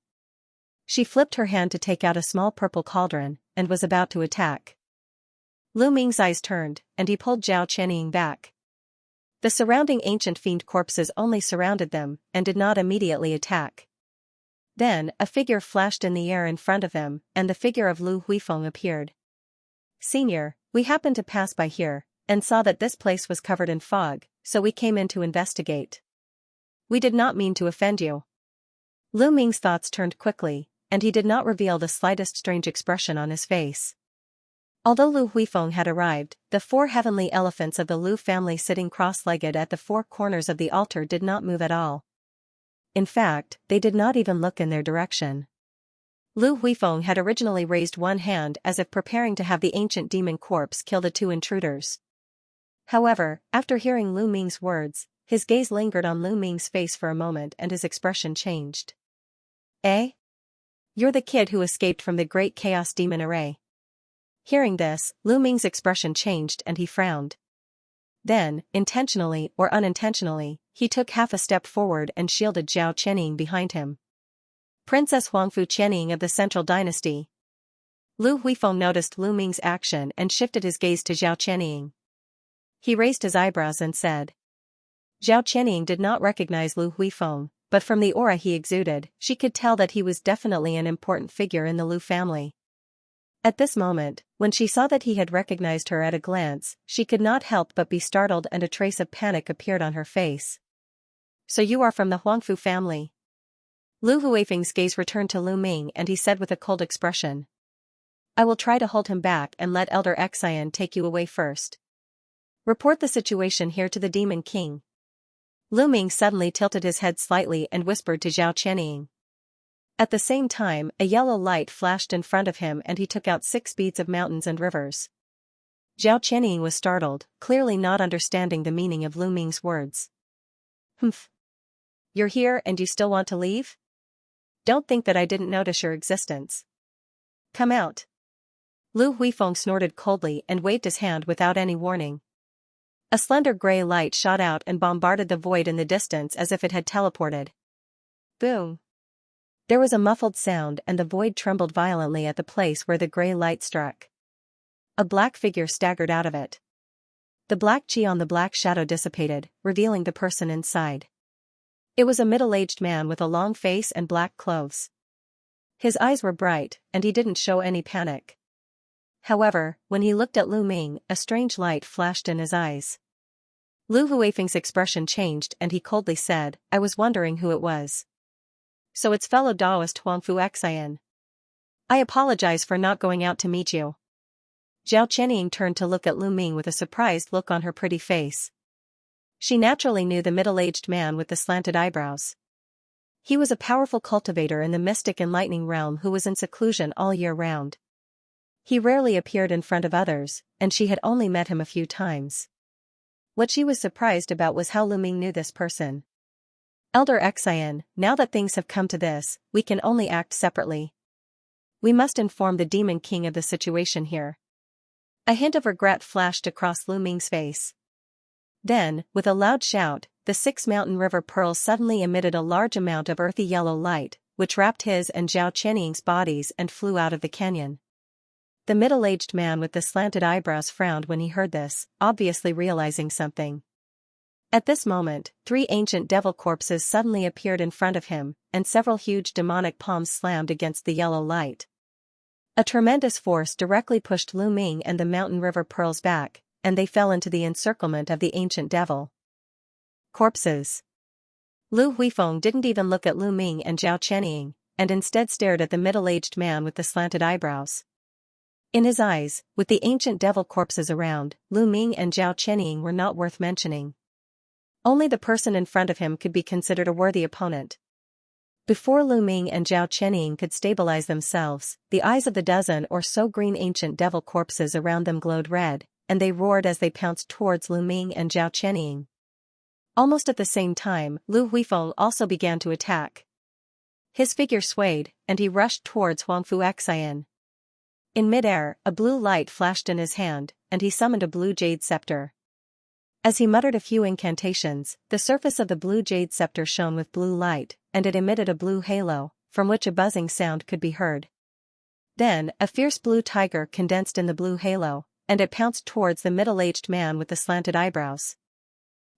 She flipped her hand to take out a small purple cauldron, and was about to attack. Lu Ming's eyes turned, and he pulled Zhao Qianying back. The surrounding ancient fiend corpses only surrounded them, and did not immediately attack. Then, a figure flashed in the air in front of them, and the figure of Lu Huifeng appeared. Senior, we happened to pass by here, and saw that this place was covered in fog, so we came in to investigate. We did not mean to offend you. Lu Ming's thoughts turned quickly, and he did not reveal the slightest strange expression on his face. Although Lu Huifeng had arrived, the 4 heavenly elephants of the Lu family sitting cross-legged at the 4 corners of the altar did not move at all. In fact, they did not even look in their direction. Lu Huifeng had originally raised one hand as if preparing to have the ancient demon corpse kill the 2 intruders. However, after hearing Lu Ming's words, his gaze lingered on Lu Ming's face for a moment and his expression changed. "Eh? You're the kid who escaped from the great chaos demon array." Hearing this, Lu Ming's expression changed and he frowned. Then, intentionally or unintentionally, he took half a step forward and shielded Zhao Qianying behind him. "Princess Huangfu Qianying of the Central Dynasty." Lu Huifeng noticed Lu Ming's action and shifted his gaze to Zhao Qianying. He raised his eyebrows and said. Zhao Qianying did not recognize Lu Huifeng, but from the aura he exuded, she could tell that he was definitely an important figure in the Lu family. At this moment, when she saw that he had recognized her at a glance, she could not help but be startled and a trace of panic appeared on her face. "So you are from the Huangfu family?" Lu Huifeng's gaze returned to Lu Ming and he said with a cold expression. "I will try to hold him back and let Elder Xian take you away first. Report the situation here to the Demon King." Lu Ming suddenly tilted his head slightly and whispered to Zhao Qianying. At the same time, a yellow light flashed in front of him and he took out 6 beads of mountains and rivers. Zhao Qianying was startled, clearly not understanding the meaning of Lu Ming's words. "Humph. You're here and you still want to leave? Don't think that I didn't notice your existence. Come out." Lu Huifeng snorted coldly and waved his hand without any warning. A slender gray light shot out and bombarded the void in the distance as if it had teleported. Boom. There was a muffled sound and the void trembled violently at the place where the gray light struck. A black figure staggered out of it. The black chi on the black shadow dissipated, revealing the person inside. It was a middle-aged man with a long face and black clothes. His eyes were bright, and he didn't show any panic. However, when he looked at Lu Ming, a strange light flashed in his eyes. Lu Huifeng's expression changed and he coldly said, "I was wondering who it was. So it's fellow Taoist Huangfu Xian. I apologize for not going out to meet you." Zhao Qianying turned to look at Lu Ming with a surprised look on her pretty face. She naturally knew the middle-aged man with the slanted eyebrows. He was a powerful cultivator in the mystic and lightning realm who was in seclusion all year round. He rarely appeared in front of others, and she had only met him a few times. What she was surprised about was how Lu Ming knew this person. "Elder Xian, now that things have come to this, we can only act separately. We must inform the Demon King of the situation here." A hint of regret flashed across Lu Ming's face. Then, with a loud shout, the 6 mountain river pearls suddenly emitted a large amount of earthy yellow light, which wrapped his and Zhao Qianying's bodies and flew out of the canyon. The middle-aged man with the slanted eyebrows frowned when he heard this, obviously realizing something. At this moment, 3 ancient devil corpses suddenly appeared in front of him, and several huge demonic palms slammed against the yellow light. A tremendous force directly pushed Lu Ming and the mountain river pearls back, and they fell into the encirclement of the ancient devil. Corpses. Lu Huifeng didn't even look at Lu Ming and Zhao Qianying, and instead stared at the middle-aged man with the slanted eyebrows. In his eyes, with the ancient devil corpses around, Lu Ming and Zhao Qianying were not worth mentioning. Only the person in front of him could be considered a worthy opponent. Before Lu Ming and Zhao Qianying could stabilize themselves, the eyes of the dozen or so green ancient devil corpses around them glowed red, and they roared as they pounced towards Lu Ming and Zhao Qianying. Almost at the same time, Lu Huifeng also began to attack. His figure swayed, and he rushed towards Huangfu Xian. In midair, a blue light flashed in his hand, and he summoned a blue jade scepter. As he muttered a few incantations, the surface of the blue jade scepter shone with blue light, and it emitted a blue halo, from which a buzzing sound could be heard. Then, a fierce blue tiger condensed in the blue halo, and it pounced towards the middle-aged man with the slanted eyebrows.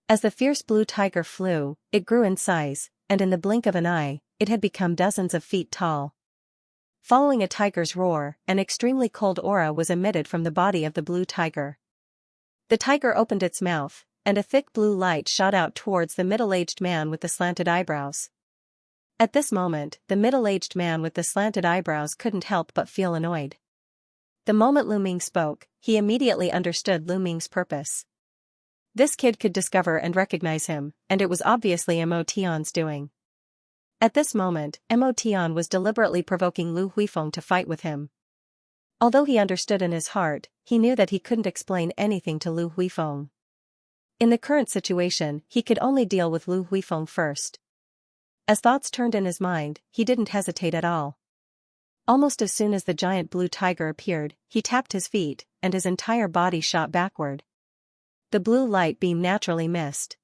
As the fierce blue tiger flew, it grew in size, and in the blink of an eye, it had become dozens of feet tall. Following a tiger's roar, an extremely cold aura was emitted from the body of the blue tiger. The tiger opened its mouth, and a thick blue light shot out towards the middle-aged man with the slanted eyebrows. At this moment, the middle-aged man with the slanted eyebrows couldn't help but feel annoyed. The moment Lu Ming spoke, he immediately understood Lu Ming's purpose. This kid could discover and recognize him, and it was obviously Mo Tian's doing. At this moment, Mo Tian was deliberately provoking Lu Huifeng to fight with him. Although he understood in his heart, he knew that he couldn't explain anything to Lu Huifeng. In the current situation, he could only deal with Lu Huifeng first. As thoughts turned in his mind, he didn't hesitate at all. Almost as soon as the giant blue tiger appeared, he tapped his feet, and his entire body shot backward. The blue light beam naturally missed.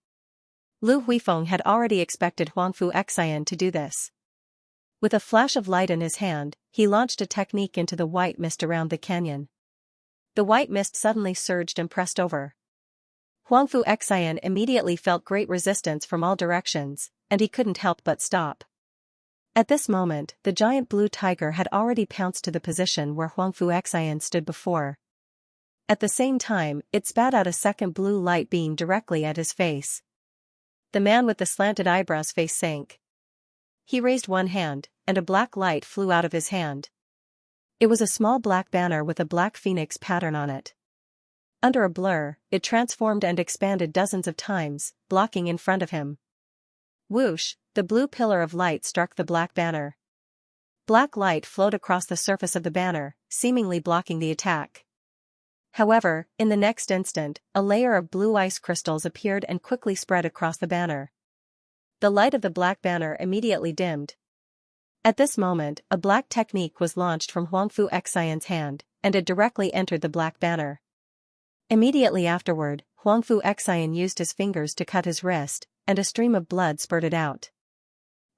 Lu Huifeng had already expected Huangfu Xian to do this. With a flash of light in his hand, he launched a technique into the white mist around the canyon. The white mist suddenly surged and pressed over. Huangfu Xian immediately felt great resistance from all directions, and he couldn't help but stop. At this moment, the giant blue tiger had already pounced to the position where Huangfu Xian stood before. At the same time, it spat out a second blue light beam directly at his face. The man with the slanted eyebrows' face sank. He raised one hand, and a black light flew out of his hand. It was a small black banner with a black phoenix pattern on it. Under a blur, it transformed and expanded dozens of times, blocking in front of him. Whoosh, the blue pillar of light struck the black banner. Black light flowed across the surface of the banner, seemingly blocking the attack. However, in the next instant, a layer of blue ice crystals appeared and quickly spread across the banner. The light of the black banner immediately dimmed. At this moment, a black technique was launched from Huangfu Xian's hand, and it directly entered the black banner. Immediately afterward, Huangfu Xian used his fingers to cut his wrist, and a stream of blood spurted out.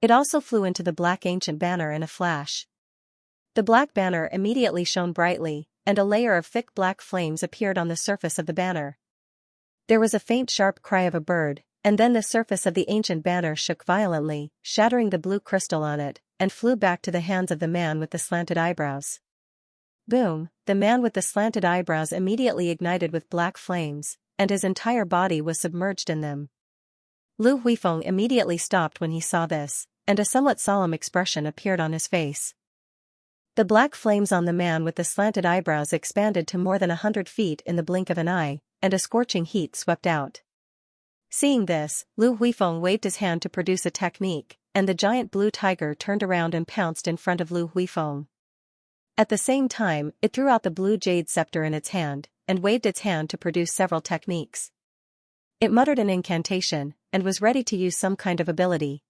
It also flew into the black ancient banner in a flash. The black banner immediately shone brightly, and a layer of thick black flames appeared on the surface of the banner. There was a faint sharp cry of a bird, and then the surface of the ancient banner shook violently, shattering the blue crystal on it, and flew back to the hands of the man with the slanted eyebrows. Boom, the man with the slanted eyebrows immediately ignited with black flames, and his entire body was submerged in them. Lu Huifeng immediately stopped when he saw this, and a somewhat solemn expression appeared on his face. The black flames on the man with the slanted eyebrows expanded to more than 100 feet in the blink of an eye, and a scorching heat swept out. Seeing this, Lu Huifeng waved his hand to produce a technique, and the giant blue tiger turned around and pounced in front of Lu Huifeng. At the same time, it threw out the blue jade scepter in its hand, and waved its hand to produce several techniques. It muttered an incantation, and was ready to use some kind of ability.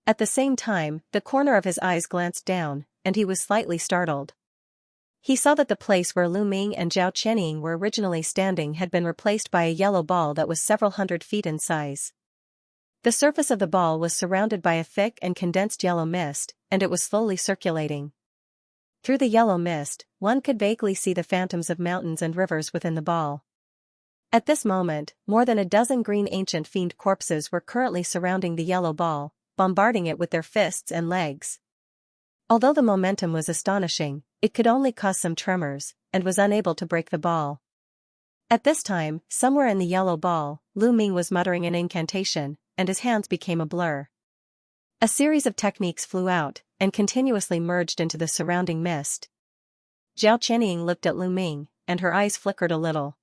At the same time, the corner of his eyes glanced down, and he was slightly startled. He saw that the place where Lu Ming and Zhao Qianying were originally standing had been replaced by a yellow ball that was several hundred feet in size. The surface of the ball was surrounded by a thick and condensed yellow mist, and it was slowly circulating. Through the yellow mist, one could vaguely see the phantoms of mountains and rivers within the ball. At this moment, more than a dozen green ancient fiend corpses were currently surrounding the yellow ball, bombarding it with their fists and legs. Although the momentum was astonishing, it could only cause some tremors, and was unable to break the ball. At this time, somewhere in the yellow ball, Lu Ming was muttering an incantation, and his hands became a blur. A series of techniques flew out, and continuously merged into the surrounding mist. Zhao Qianying looked at Lu Ming, and her eyes flickered a little.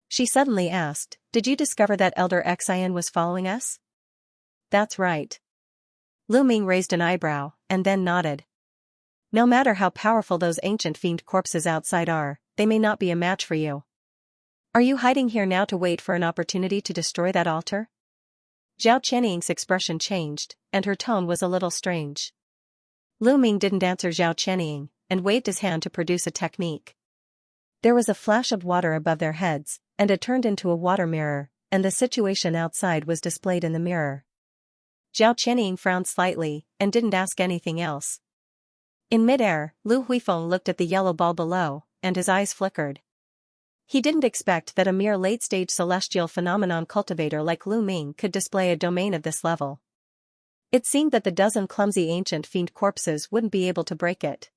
She suddenly asked, "Did you discover that Elder Xian was following us?" "That's right." Lu Ming raised an eyebrow, and then nodded. "No matter how powerful those ancient fiend corpses outside are, they may not be a match for you. Are you hiding here now to wait for an opportunity to destroy that altar?" Zhao Qianying's expression changed, and her tone was a little strange. Lu Ming didn't answer Zhao Qianying, and waved his hand to produce a technique. There was a flash of water above their heads, and it turned into a water mirror, and the situation outside was displayed in the mirror. Zhao Qianying frowned slightly, and didn't ask anything else. In midair, Lu Huifeng looked at the yellow ball below, and his eyes flickered. He didn't expect that a mere late-stage celestial phenomenon cultivator like Lu Ming could display a domain of this level. It seemed that the dozen clumsy ancient fiend corpses wouldn't be able to break it.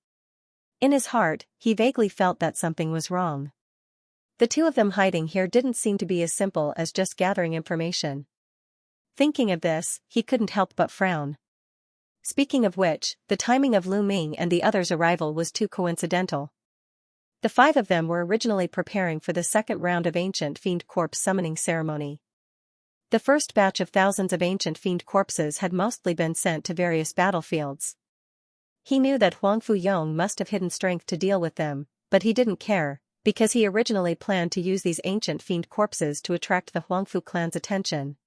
In his heart, he vaguely felt that something was wrong. The two of them hiding here didn't seem to be as simple as just gathering information. Thinking of this, he couldn't help but frown. Speaking of which, the timing of Lu Ming and the others' arrival was too coincidental. The 5 of them were originally preparing for the second round of Ancient Fiend Corpse summoning ceremony. The first batch of thousands of Ancient Fiend corpses had mostly been sent to various battlefields. He knew that Huang Fuyong must have hidden strength to deal with them, but he didn't care, because he originally planned to use these Ancient Fiend corpses to attract the Huangfu clan's attention.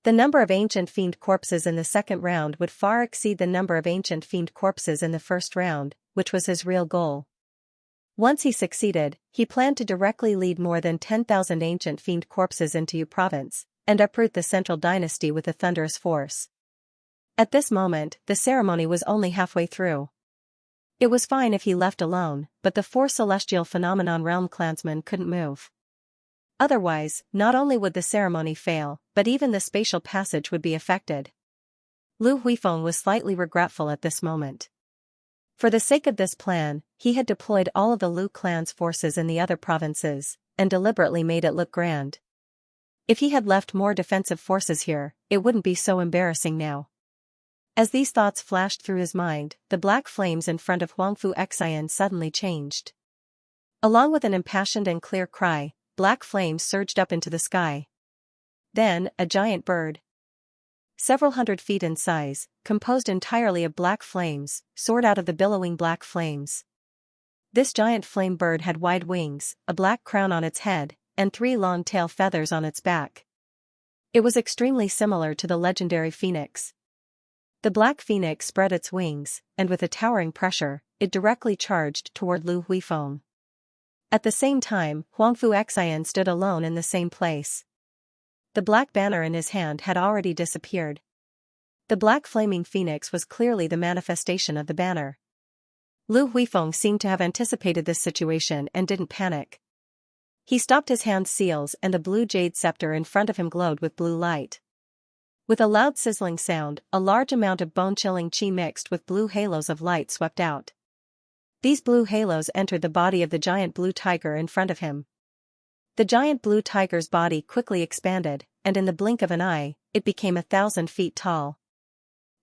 The number of Ancient Fiend corpses in the second round would far exceed the number of Ancient Fiend corpses in the first round, which was his real goal. Once he succeeded, he planned to directly lead more than 10,000 Ancient Fiend corpses into Yu province, and uproot the central dynasty with a thunderous force. At this moment, the ceremony was only halfway through. It was fine if he left alone, but the 4 celestial phenomenon realm clansmen couldn't move. Otherwise, not only would the ceremony fail, but even the spatial passage would be affected. Lu Huifeng was slightly regretful at this moment. For the sake of this plan, he had deployed all of the Lu clan's forces in the other provinces, and deliberately made it look grand. If he had left more defensive forces here, it wouldn't be so embarrassing now. As these thoughts flashed through his mind, the black flames in front of Huangfu Xian suddenly changed. Along with an impassioned and clear cry, black flames surged up into the sky. Then, a giant bird, several 100 feet in size, composed entirely of black flames, soared out of the billowing black flames. This giant flame bird had wide wings, a black crown on its head, and 3 long tail feathers on its back. It was extremely similar to the legendary phoenix. The black phoenix spread its wings, and with a towering pressure, it directly charged toward Lu Huifeng. At the same time, Huangfu Xian stood alone in the same place. The black banner in his hand had already disappeared. The black flaming phoenix was clearly the manifestation of the banner. Lu Huifeng seemed to have anticipated this situation and didn't panic. He stopped his hand seals and the blue jade scepter in front of him glowed with blue light. With a loud sizzling sound, a large amount of bone-chilling qi mixed with blue halos of light swept out. These blue halos entered the body of the giant blue tiger in front of him. The giant blue tiger's body quickly expanded, and in the blink of an eye, it became 1,000 feet tall.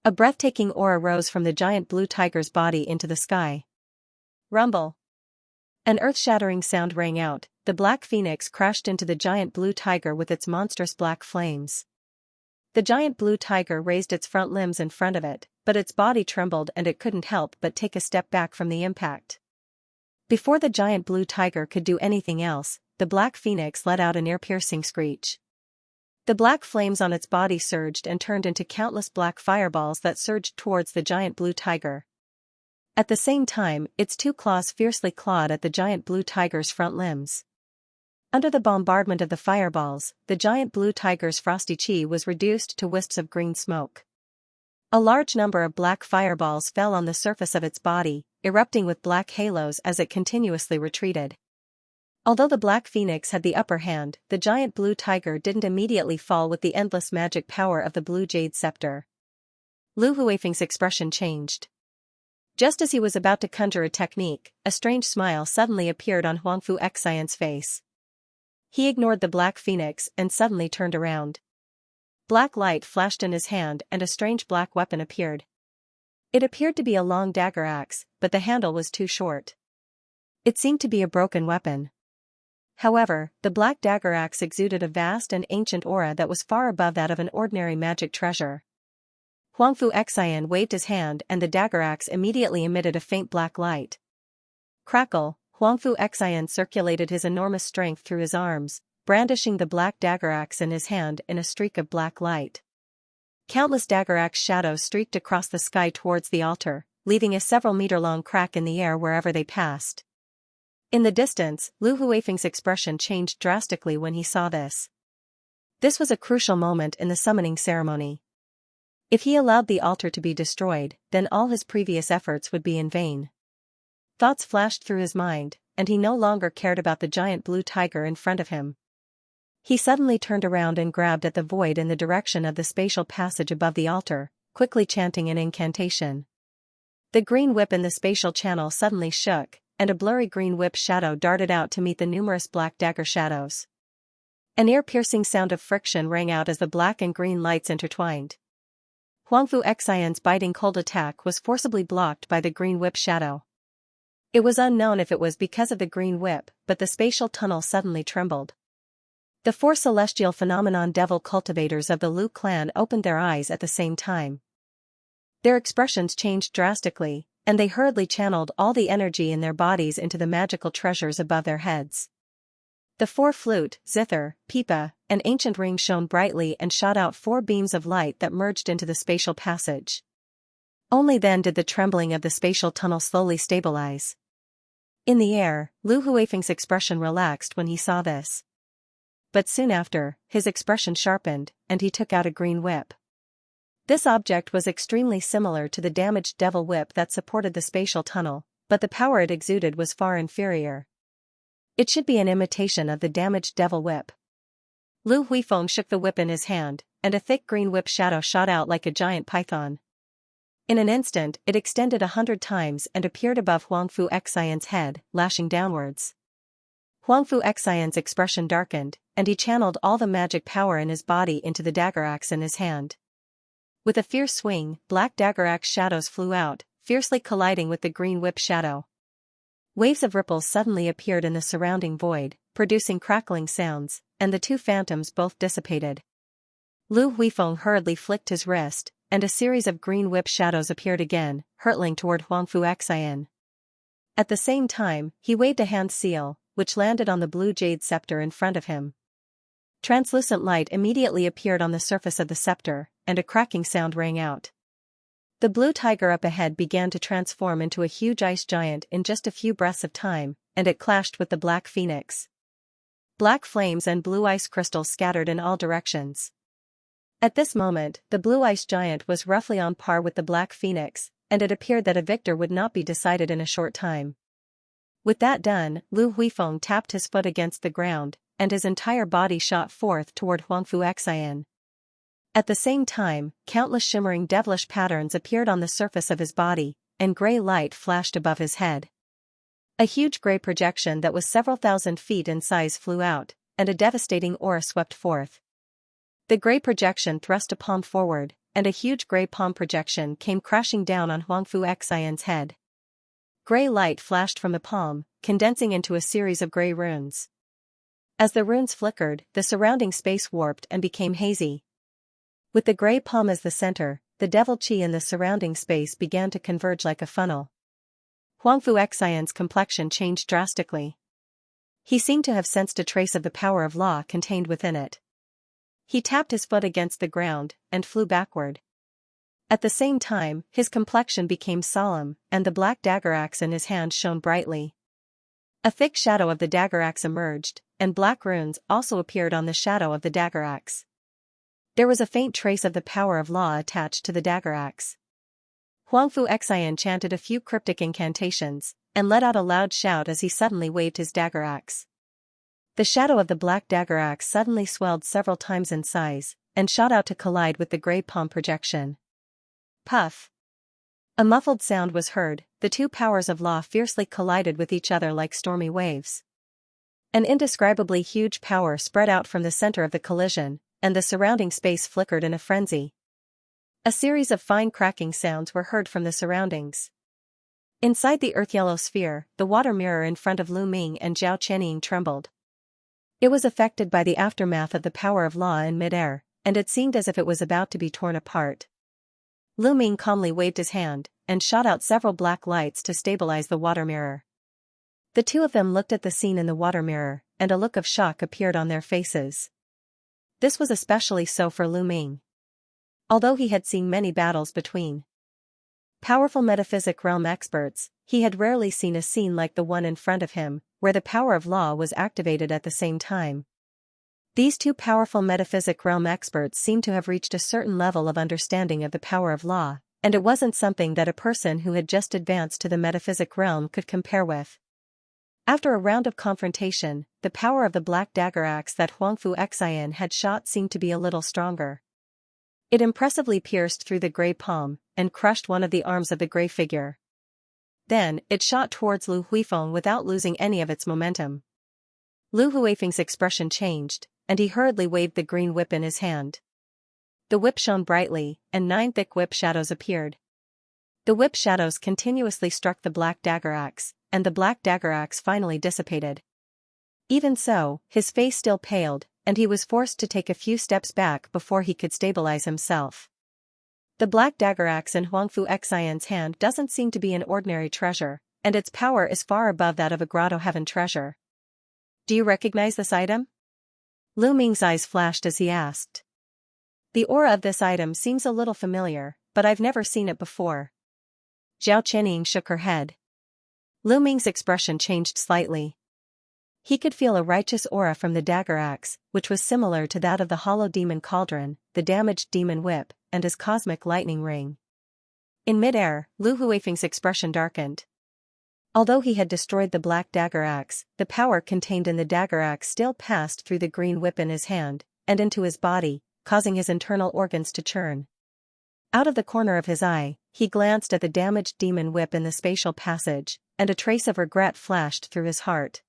A breathtaking aura rose from the giant blue tiger's body into the sky. Rumble! An earth-shattering sound rang out. The black phoenix crashed into the giant blue tiger with its monstrous black flames. The giant blue tiger raised its front limbs in front of it, but its body trembled and it couldn't help but take a step back from the impact. Before the giant blue tiger could do anything else, the black phoenix let out an ear-piercing screech. The black flames on its body surged and turned into countless black fireballs that surged towards the giant blue tiger. At the same time, its 2 claws fiercely clawed at the giant blue tiger's front limbs. Under the bombardment of the fireballs, the giant blue tiger's frosty chi was reduced to wisps of green smoke. A large number of black fireballs fell on the surface of its body, erupting with black halos as it continuously retreated. Although the black phoenix had the upper hand, the giant blue tiger didn't immediately fall with the endless magic power of the blue jade scepter. Lu Huifeng's expression changed. Just as he was about to conjure a technique, a strange smile suddenly appeared on Huangfu Xian's face. He ignored the black phoenix and suddenly turned around. Black light flashed in his hand and a strange black weapon appeared. It appeared to be a long dagger axe, but the handle was too short. It seemed to be a broken weapon. However, the black dagger axe exuded a vast and ancient aura that was far above that of an ordinary magic treasure. Huangfu Xian waved his hand and the dagger axe immediately emitted a faint black light. Crackle! Huangfu Xian circulated his enormous strength through his arms, brandishing the black dagger axe in his hand in a streak of black light. Countless dagger axe shadows streaked across the sky towards the altar, leaving a several-meter-long crack in the air wherever they passed. In the distance, Lu Huifeng's expression changed drastically when he saw this. This was a crucial moment in the summoning ceremony. If he allowed the altar to be destroyed, then all his previous efforts would be in vain. Thoughts flashed through his mind, and he no longer cared about the giant blue tiger in front of him. He suddenly turned around and grabbed at the void in the direction of the spatial passage above the altar, quickly chanting an incantation. The green whip in the spatial channel suddenly shook, and a blurry green whip shadow darted out to meet the numerous black dagger shadows. An ear-piercing sound of friction rang out as the black and green lights intertwined. Huangfu Xian's biting cold attack was forcibly blocked by the green whip shadow. It was unknown if it was because of the green whip, but the spatial tunnel suddenly trembled. The four celestial phenomenon devil cultivators of the Lu clan opened their eyes at the same time. Their expressions changed drastically, and they hurriedly channeled all the energy in their bodies into the magical treasures above their heads. The four flute, zither, pipa, and ancient ring shone brightly and shot out four beams of light that merged into the spatial passage. Only then did the trembling of the spatial tunnel slowly stabilize. In the air, Lu Huifeng's expression relaxed when he saw this. But soon after, his expression sharpened, and he took out a green whip. This object was extremely similar to the damaged devil whip that supported the spatial tunnel, but the power it exuded was far inferior. It should be an imitation of the damaged devil whip. Lu Huifeng shook the whip in his hand, and a thick green whip shadow shot out like a giant python. In an instant, it extended 100 times and appeared above Huangfu Xian's head, lashing downwards. Huangfu Xian's expression darkened, and he channeled all the magic power in his body into the dagger axe in his hand. With a fierce swing, black dagger axe shadows flew out, fiercely colliding with the green whip shadow. Waves of ripples suddenly appeared in the surrounding void, producing crackling sounds, and the two phantoms both dissipated. Lu Huifeng hurriedly flicked his wrist, and a series of green whip shadows appeared again, hurtling toward Huangfu Xian. At the same time, he waved a hand seal, which landed on the blue jade scepter in front of him. Translucent light immediately appeared on the surface of the scepter, and a cracking sound rang out. The blue tiger up ahead began to transform into a huge ice giant in just a few breaths of time, and it clashed with the black phoenix. Black flames and blue ice crystals scattered in all directions. At this moment, the blue ice giant was roughly on par with the black phoenix, and it appeared that a victor would not be decided in a short time. With that done, Lu Huifeng tapped his foot against the ground, and his entire body shot forth toward Huangfu Xian. At the same time, countless shimmering devilish patterns appeared on the surface of his body, and gray light flashed above his head. A huge gray projection that was several thousand feet in size flew out, and a devastating aura swept forth. The gray projection thrust a palm forward, and a huge gray palm projection came crashing down on Huangfu Xian's head. Gray light flashed from the palm, condensing into a series of gray runes. As the runes flickered, the surrounding space warped and became hazy. With the gray palm as the center, the devil chi in the surrounding space began to converge like a funnel. Huangfu Xian's complexion changed drastically. He seemed to have sensed a trace of the power of law contained within it. He tapped his foot against the ground, and flew backward. At the same time, his complexion became solemn, and the black dagger axe in his hand shone brightly. A thick shadow of the dagger axe emerged, and black runes also appeared on the shadow of the dagger axe. There was a faint trace of the power of law attached to the dagger axe. Huangfu Xian chanted a few cryptic incantations, and let out a loud shout as he suddenly waved his dagger axe. The shadow of the black dagger axe suddenly swelled several times in size, and shot out to collide with the gray palm projection. Puff! A muffled sound was heard, the two powers of law fiercely collided with each other like stormy waves. An indescribably huge power spread out from the center of the collision, and the surrounding space flickered in a frenzy. A series of fine cracking sounds were heard from the surroundings. Inside the earth-yellow sphere, the water mirror in front of Lu Ming and Zhao Qianying trembled. It was affected by the aftermath of the power of law in midair, and it seemed as if it was about to be torn apart. Lu Ming calmly waved his hand, and shot out several black lights to stabilize the water mirror. The two of them looked at the scene in the water mirror, and a look of shock appeared on their faces. This was especially so for Lu Ming. Although he had seen many battles between powerful metaphysic realm experts, he had rarely seen a scene like the one in front of him, where the power of law was activated at the same time. These two powerful metaphysic realm experts seemed to have reached a certain level of understanding of the power of law, and it wasn't something that a person who had just advanced to the metaphysic realm could compare with. After a round of confrontation, the power of the black dagger axe that Huangfu Xian had shot seemed to be a little stronger. It impressively pierced through the gray palm, and crushed one of the arms of the gray figure. Then, it shot towards Lu Huifeng without losing any of its momentum. Lu Huifeng's expression changed, and he hurriedly waved the green whip in his hand. The whip shone brightly, and 9 thick whip shadows appeared. The whip shadows continuously struck the black dagger axe, and the black dagger axe finally dissipated. Even so, his face still paled, and he was forced to take a few steps back before he could stabilize himself. The black dagger axe in Huangfu Xian's hand doesn't seem to be an ordinary treasure, and its power is far above that of a grotto heaven treasure. Do you recognize this item? Lu Ming's eyes flashed as he asked. The aura of this item seems a little familiar, but I've never seen it before. Zhao Qianying shook her head. Lu Ming's expression changed slightly. He could feel a righteous aura from the dagger axe, which was similar to that of the hollow demon cauldron, the damaged demon whip, and his cosmic lightning ring. In midair, Lu Huifeng's expression darkened. Although he had destroyed the black dagger axe, the power contained in the dagger axe still passed through the green whip in his hand, and into his body, causing his internal organs to churn. Out of the corner of his eye, he glanced at the damaged demon whip in the spatial passage, and a trace of regret flashed through his heart.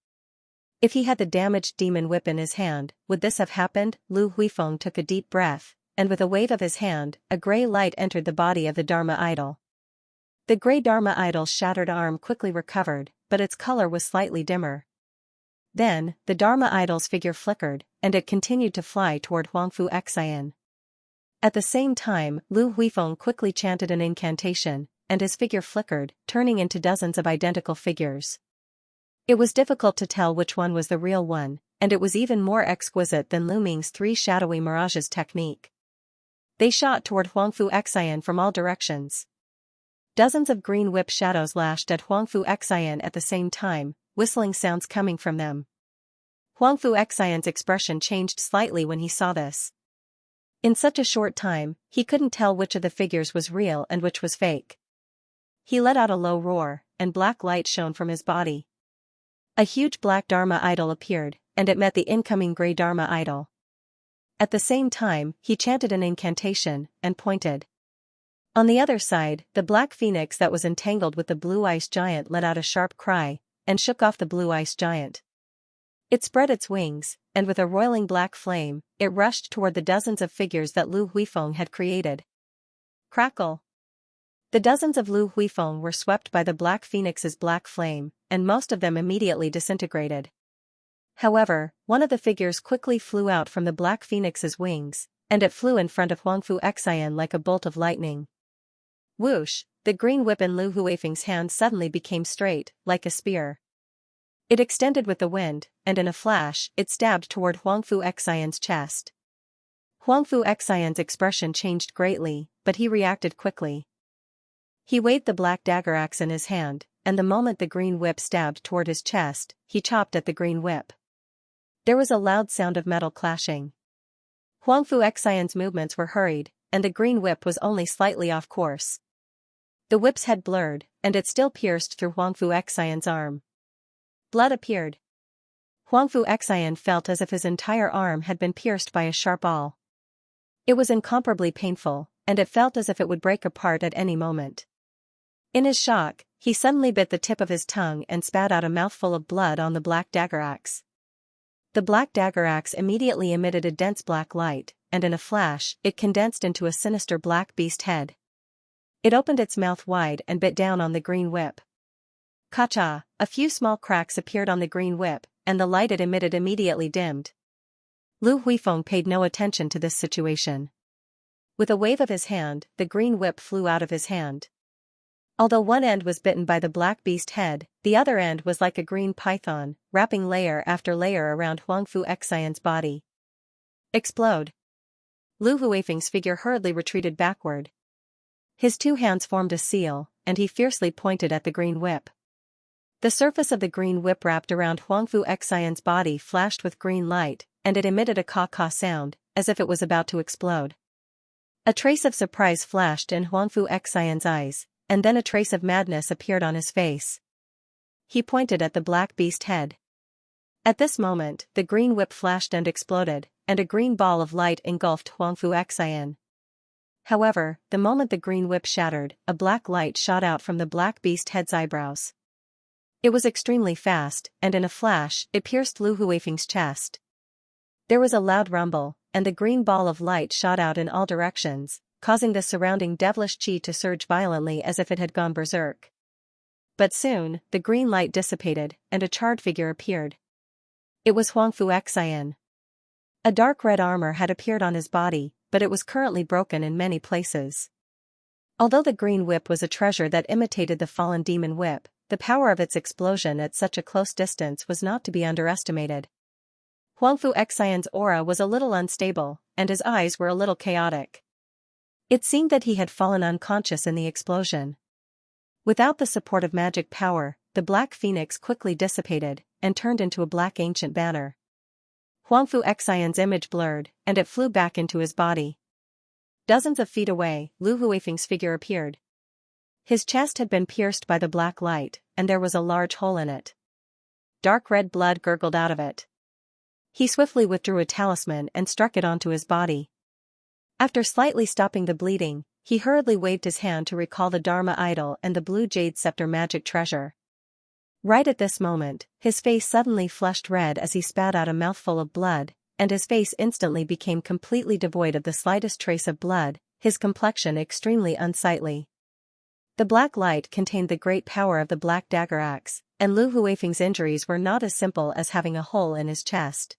If he had the damaged demon whip in his hand, would this have happened? Lu Huifeng took a deep breath, and with a wave of his hand, a grey light entered the body of the Dharma idol. The grey Dharma idol's shattered arm quickly recovered, but its color was slightly dimmer. Then, the Dharma idol's figure flickered, and it continued to fly toward Huangfu Xian. At the same time, Lu Huifeng quickly chanted an incantation, and his figure flickered, turning into dozens of identical figures. It was difficult to tell which one was the real one, and it was even more exquisite than Lu Ming's 3 shadowy mirages technique. They shot toward Huangfu Xian from all directions. Dozens of green whip shadows lashed at Huangfu Xian at the same time, whistling sounds coming from them. Huangfu Xian's expression changed slightly when he saw this. In such a short time, he couldn't tell which of the figures was real and which was fake. He let out a low roar, and black light shone from his body. A huge black Dharma idol appeared, and it met the incoming grey Dharma idol. At the same time, he chanted an incantation, and pointed. On the other side, the black phoenix that was entangled with the blue ice giant let out a sharp cry, and shook off the blue ice giant. It spread its wings, and with a roiling black flame, it rushed toward the dozens of figures that Lu Huifeng had created. Crackle! The dozens of Lu Huifeng were swept by the black phoenix's black flame, and most of them immediately disintegrated. However, one of the figures quickly flew out from the black phoenix's wings, and it flew in front of Huangfu Xian like a bolt of lightning. Whoosh! The green whip in Lu Huifeng's hand suddenly became straight, like a spear. It extended with the wind, and in a flash, it stabbed toward Huangfu Xian's chest. Huangfu Xian's expression changed greatly, but he reacted quickly. He waved the black dagger axe in his hand, and the moment the green whip stabbed toward his chest, he chopped at the green whip. There was a loud sound of metal clashing. Huangfu Xian's movements were hurried, and the green whip was only slightly off course. The whip's head blurred, and it still pierced through Huangfu Xian's arm. Blood appeared. Huangfu Xian felt as if his entire arm had been pierced by a sharp awl. It was incomparably painful, and it felt as if it would break apart at any moment. In his shock, he suddenly bit the tip of his tongue and spat out a mouthful of blood on the black dagger axe. The black dagger axe immediately emitted a dense black light, and in a flash, it condensed into a sinister black beast head. It opened its mouth wide and bit down on the green whip. Ka-cha! A few small cracks appeared on the green whip, and the light it emitted immediately dimmed. Lu Huifeng paid no attention to this situation. With a wave of his hand, the green whip flew out of his hand. Although one end was bitten by the black beast head, the other end was like a green python, wrapping layer after layer around Huangfu Xian's body. Explode! Lu Huifeng's figure hurriedly retreated backward. His 2 hands formed a seal, and he fiercely pointed at the green whip. The surface of the green whip wrapped around Huangfu Xian's body flashed with green light, and it emitted a caw-caw sound, as if it was about to explode. A trace of surprise flashed in Huangfu Xian's eyes, and then a trace of madness appeared on his face. He pointed at the black beast head. At this moment, the green whip flashed and exploded, and a green ball of light engulfed Huangfu Xian. However, the moment the green whip shattered, a black light shot out from the black beast head's eyebrows. It was extremely fast, and in a flash, it pierced Lu Huifeng's chest. There was a loud rumble, and the green ball of light shot out in all directions, causing the surrounding devilish chi to surge violently as if it had gone berserk. But soon, the green light dissipated, and a charred figure appeared. It was Huangfu Xian. A dark red armor had appeared on his body, but it was currently broken in many places. Although the green whip was a treasure that imitated the fallen demon whip, the power of its explosion at such a close distance was not to be underestimated. Huangfu Xian's aura was a little unstable, and his eyes were a little chaotic. It seemed that he had fallen unconscious in the explosion. Without the support of magic power, the black phoenix quickly dissipated, and turned into a black ancient banner. Huangfu Xian's image blurred, and it flew back into his body. Dozens of feet away, Lu Huifeng's figure appeared. His chest had been pierced by the black light, and there was a large hole in it. Dark red blood gurgled out of it. He swiftly withdrew a talisman and struck it onto his body. After slightly stopping the bleeding, he hurriedly waved his hand to recall the Dharma idol and the blue jade scepter magic treasure. Right at this moment, his face suddenly flushed red as he spat out a mouthful of blood, and his face instantly became completely devoid of the slightest trace of blood, his complexion extremely unsightly. The black light contained the great power of the black dagger axe, and Lu Huifeng's injuries were not as simple as having a hole in his chest.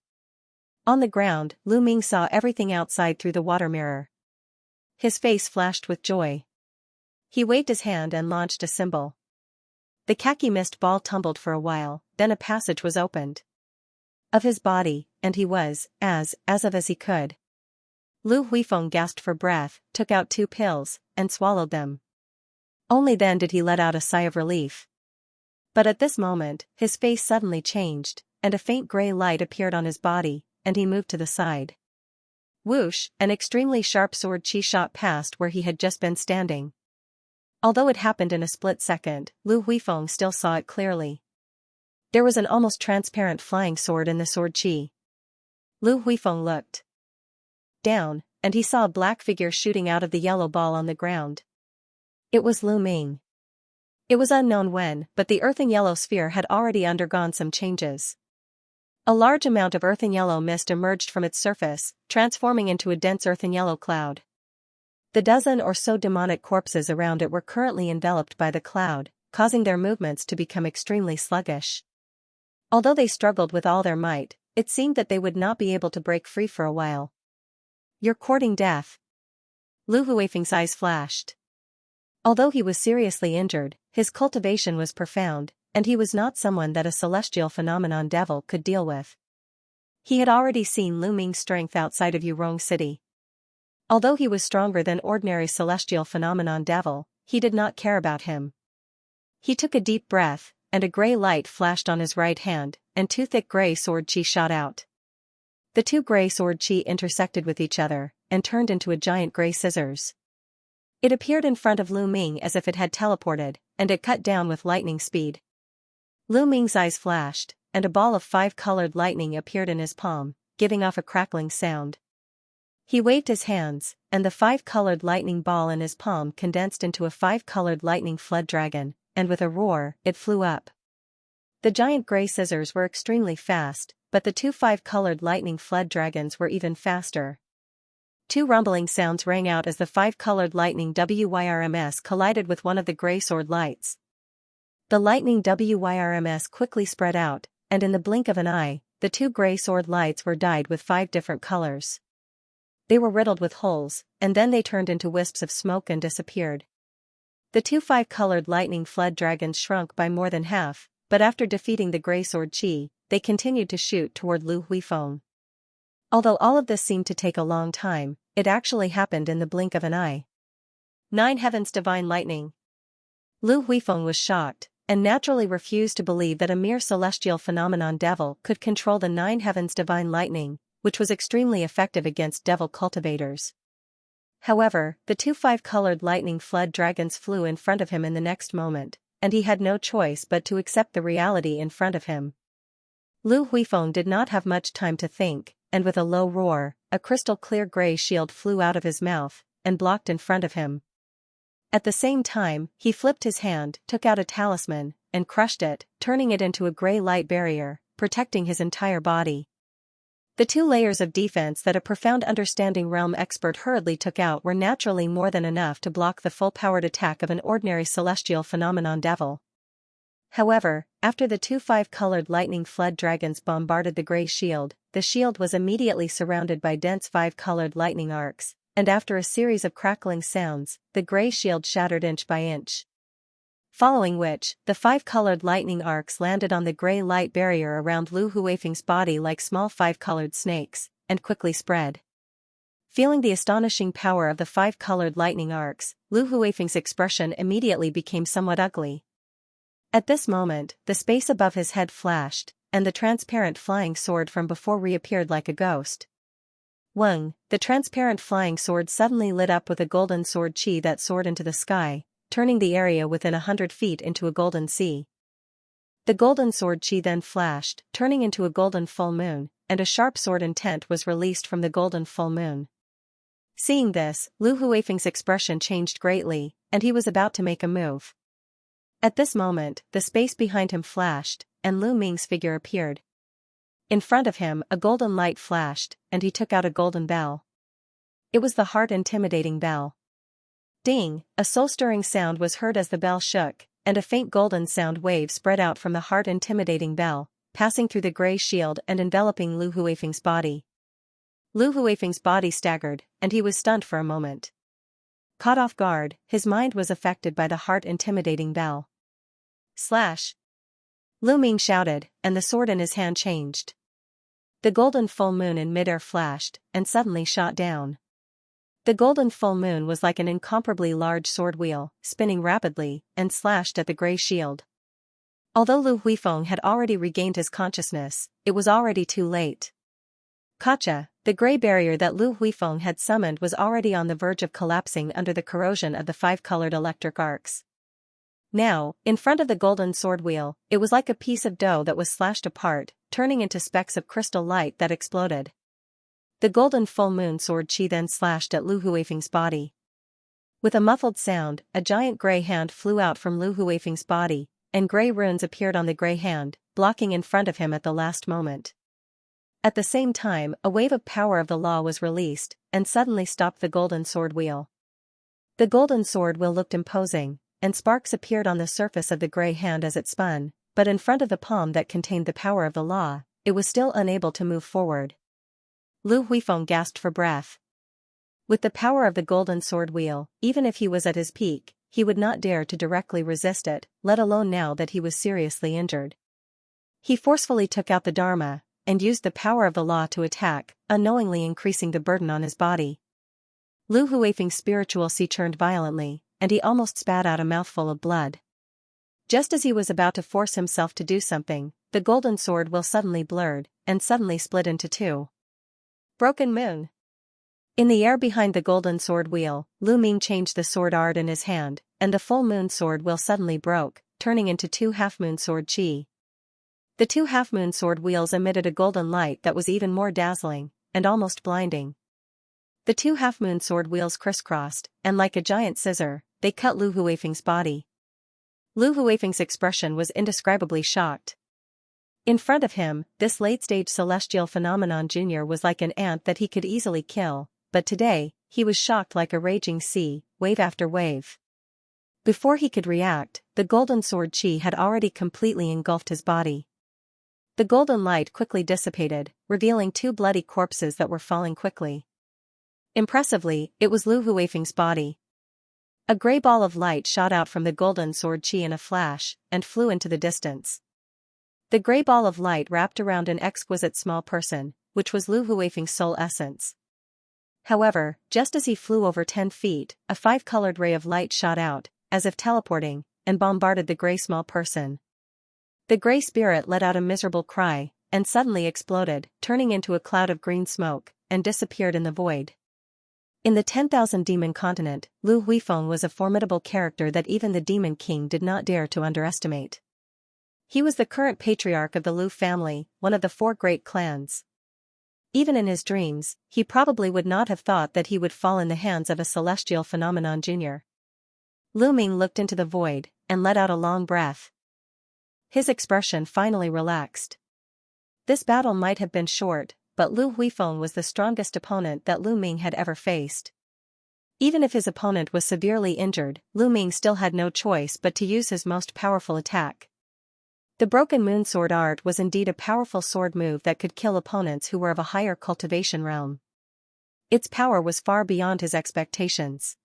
On the ground, Lu Ming saw everything outside through the water mirror. His face flashed with joy. He waved his hand and launched a symbol. The khaki mist ball tumbled for a while, then a passage was opened. Of his body, and he was, as he could. Lu Huifeng gasped for breath, took out 2 pills, and swallowed them. Only then did he let out a sigh of relief. But at this moment, his face suddenly changed, and a faint gray light appeared on his body, and he moved to the side. Whoosh, an extremely sharp sword chi shot past where he had just been standing. Although it happened in a split second, Lu Huifeng still saw it clearly. There was an almost transparent flying sword in the sword chi. Lu Huifeng looked down, and he saw a black figure shooting out of the yellow ball on the ground. It was Lu Ming. It was unknown when, but the earthen yellow sphere had already undergone some changes. A large amount of earthen yellow mist emerged from its surface, transforming into a dense earthen yellow cloud. The dozen or so demonic corpses around it were currently enveloped by the cloud, causing their movements to become extremely sluggish. Although they struggled with all their might, it seemed that they would not be able to break free for a while. "You're courting death." Lu Huifeng's eyes flashed. Although he was seriously injured, his cultivation was profound, and he was not someone that a celestial phenomenon devil could deal with. He had already seen Lu Ming's strength outside of Yurong City. Although he was stronger than ordinary celestial phenomenon devil, he did not care about him. He took a deep breath, and a gray light flashed on his right hand, and 2 thick gray sword chi shot out. The 2 gray sword chi intersected with each other, and turned into a giant gray scissors. It appeared in front of Lu Ming as if it had teleported, and it cut down with lightning speed. Lu Ming's eyes flashed, and a ball of 5-colored lightning appeared in his palm, giving off a crackling sound. He waved his hands, and the 5-colored lightning ball in his palm condensed into a 5-colored lightning flood dragon, and with a roar, it flew up. The giant gray scissors were extremely fast, but the 2 5-colored lightning flood dragons were even faster. 2 rumbling sounds rang out as the 5-colored lightning WYRMS collided with one of the gray sword lights. The lightning WYRMS quickly spread out, and in the blink of an eye, the 2 gray sword lights were dyed with 5 different colors. They were riddled with holes, and then they turned into wisps of smoke and disappeared. The 2 5-colored lightning flood dragons shrunk by more than half, but after defeating the gray sword chi, they continued to shoot toward Lu Huifeng. Although all of this seemed to take a long time, it actually happened in the blink of an eye. 9 heavens divine lightning. Lu Huifeng was shocked, and naturally refused to believe that a mere celestial phenomenon devil could control the 9 heavens divine lightning, which was extremely effective against devil cultivators. However, the 2 5-colored lightning flood dragons flew in front of him in the next moment, and he had no choice but to accept the reality in front of him. Lu Huifeng did not have much time to think, and with a low roar, a crystal-clear gray shield flew out of his mouth, and blocked in front of him. At the same time, he flipped his hand, took out a talisman, and crushed it, turning it into a gray light barrier, protecting his entire body. The 2 layers of defense that a profound understanding realm expert hurriedly took out were naturally more than enough to block the full-powered attack of an ordinary celestial phenomenon devil. However, after the two five-colored lightning flood dragons bombarded the gray shield, the shield was immediately surrounded by dense five-colored lightning arcs, and after a series of crackling sounds, the gray shield shattered inch by inch. Following which, the five-colored lightning arcs landed on the gray light barrier around Lu Huifeng's body like small five-colored snakes, and quickly spread. Feeling the astonishing power of the five-colored lightning arcs, Lu Huifeng's expression immediately became somewhat ugly. At this moment, the space above his head flashed, and the transparent flying sword from before reappeared like a ghost. Weng, the transparent flying sword suddenly lit up with a golden sword chi that soared into the sky, turning the area within 100 feet into a golden sea. The golden sword chi then flashed, turning into a golden full moon, and a sharp sword intent was released from the golden full moon. Seeing this, Lu Huifeng's expression changed greatly, and he was about to make a move. At this moment, the space behind him flashed, and Lu Ming's figure appeared. In front of him, a golden light flashed, and he took out a golden bell. It was the heart-intimidating bell. Ding! A soul-stirring sound was heard as the bell shook, and a faint golden sound wave spread out from the heart-intimidating bell, passing through the gray shield and enveloping Lu Huifeng's body. Lu Huifeng's body staggered, and he was stunned for a moment. Caught off guard, his mind was affected by the heart-intimidating bell. Slash! Lu Ming shouted, and the sword in his hand changed. The golden full moon in midair flashed, and suddenly shot down. The golden full moon was like an incomparably large sword wheel, spinning rapidly, and slashed at the gray shield. Although Lu Huifeng had already regained his consciousness, it was already too late. Kacha, the gray barrier that Lu Huifeng had summoned was already on the verge of collapsing under the corrosion of the five-colored electric arcs. Now, in front of the golden sword wheel, it was like a piece of dough that was slashed apart, turning into specks of crystal light that exploded. The golden full moon sword chi then slashed at Lu Huifeng's body. With a muffled sound, a giant gray hand flew out from Lu Huifeng's body, and gray runes appeared on the gray hand, blocking in front of him at the last moment. At the same time, a wave of power of the law was released, and suddenly stopped the golden sword wheel. The golden sword wheel looked imposing, and sparks appeared on the surface of the gray hand as it spun, but in front of the palm that contained the power of the law, it was still unable to move forward. Lu Huifeng gasped for breath. With the power of the golden sword wheel, even if he was at his peak, he would not dare to directly resist it, let alone now that he was seriously injured. He forcefully took out the Dharma, and used the power of the law to attack, unknowingly increasing the burden on his body. Lu Huifeng's spiritual sea churned violently, and he almost spat out a mouthful of blood. Just as he was about to force himself to do something, the golden sword wheel suddenly blurred, and suddenly split into two. Broken moon. In the air behind the golden sword wheel, Lu Ming changed the sword art in his hand, and the full moon sword wheel suddenly broke, turning into two half-moon sword chi. The two half-moon sword wheels emitted a golden light that was even more dazzling, and almost blinding. The two half-moon sword wheels crisscrossed, and like a giant scissor, they cut Lu Huifeng's body. Lu Huifeng's expression was indescribably shocked. In front of him, this late-stage celestial phenomenon junior was like an ant that he could easily kill, but today, he was shocked like a raging sea, wave after wave. Before he could react, the golden sword chi had already completely engulfed his body. The golden light quickly dissipated, revealing two bloody corpses that were falling quickly. Impressively, it was Lu Huifeng's body. A gray ball of light shot out from the golden sword chi in a flash, and flew into the distance. The gray ball of light wrapped around an exquisite small person, which was Lu Huifeng's soul essence. However, just as he flew over 10 feet, a five-colored ray of light shot out, as if teleporting, and bombarded the gray small person. The gray spirit let out a miserable cry, and suddenly exploded, turning into a cloud of green smoke, and disappeared in the void. In the 10,000 demon continent, Lu Huifeng was a formidable character that even the demon king did not dare to underestimate. He was the current patriarch of the Lu family, one of the 4 great clans. Even in his dreams, he probably would not have thought that he would fall in the hands of a celestial phenomenon junior. Lu Ming looked into the void, and let out a long breath. His expression finally relaxed. This battle might have been short, but Lu Huifeng was the strongest opponent that Lu Ming had ever faced. Even if his opponent was severely injured, Lu Ming still had no choice but to use his most powerful attack. The broken moon sword art was indeed a powerful sword move that could kill opponents who were of a higher cultivation realm. Its power was far beyond his expectations.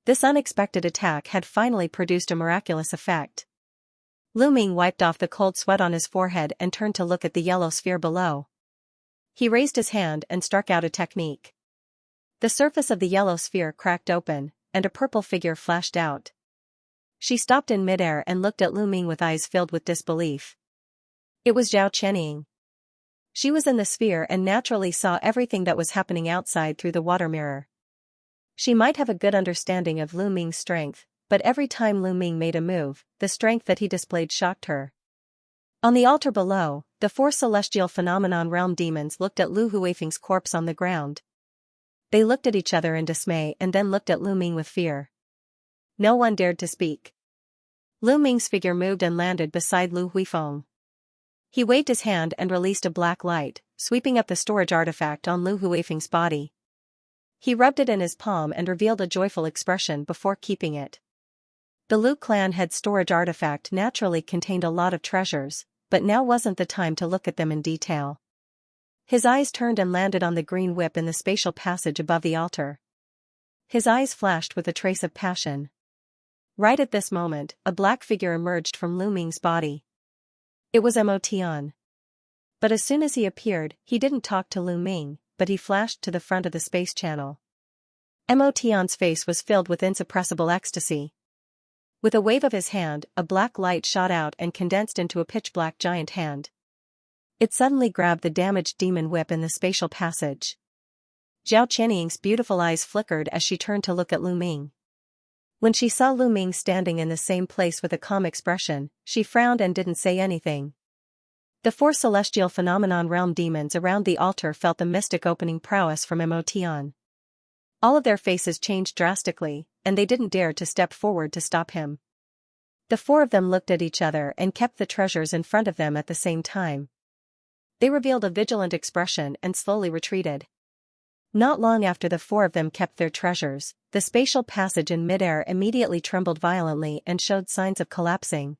This unexpected attack had finally produced a miraculous effect. Lu Ming wiped off the cold sweat on his forehead and turned to look at the yellow sphere below. He raised his hand and struck out a technique. The surface of the yellow sphere cracked open, and a purple figure flashed out. She stopped in midair and looked at Lu Ming with eyes filled with disbelief. It was Xianxia. She was in the sphere and naturally saw everything that was happening outside through the water mirror. She might have a good understanding of Lu Ming's strength, but every time Lu Ming made a move, the strength that he displayed shocked her. On the altar below, the 4 celestial phenomenon realm demons looked at Lu Huifeng's corpse on the ground. They looked at each other in dismay and then looked at Lu Ming with fear. No one dared to speak. Lu Ming's figure moved and landed beside Lu Huifeng. He waved his hand and released a black light, sweeping up the storage artifact on Lu Huifeng's body. He rubbed it in his palm and revealed a joyful expression before keeping it. The Lu clan head storage artifact naturally contained a lot of treasures, but now wasn't the time to look at them in detail. His eyes turned and landed on the green whip in the spatial passage above the altar. His eyes flashed with a trace of passion. Right at this moment, a black figure emerged from Lu Ming's body. It was Mo Tian. But as soon as he appeared, he didn't talk to Lu Ming, but he flashed to the front of the space channel. Mo Tian's face was filled with insuppressible ecstasy. With a wave of his hand, a black light shot out and condensed into a pitch-black giant hand. It suddenly grabbed the damaged demon whip in the spatial passage. Zhao Qianying's beautiful eyes flickered as she turned to look at Lu Ming. When she saw Lu Ming standing in the same place with a calm expression, she frowned and didn't say anything. The 4 celestial phenomenon realm demons around the altar felt the mystic opening prowess from Mo Tian. All of their faces changed drastically, and they didn't dare to step forward to stop him. The 4 of them looked at each other and kept the treasures in front of them at the same time. They revealed a vigilant expression and slowly retreated. Not long after the 4 of them kept their treasures, the spatial passage in midair immediately trembled violently and showed signs of collapsing.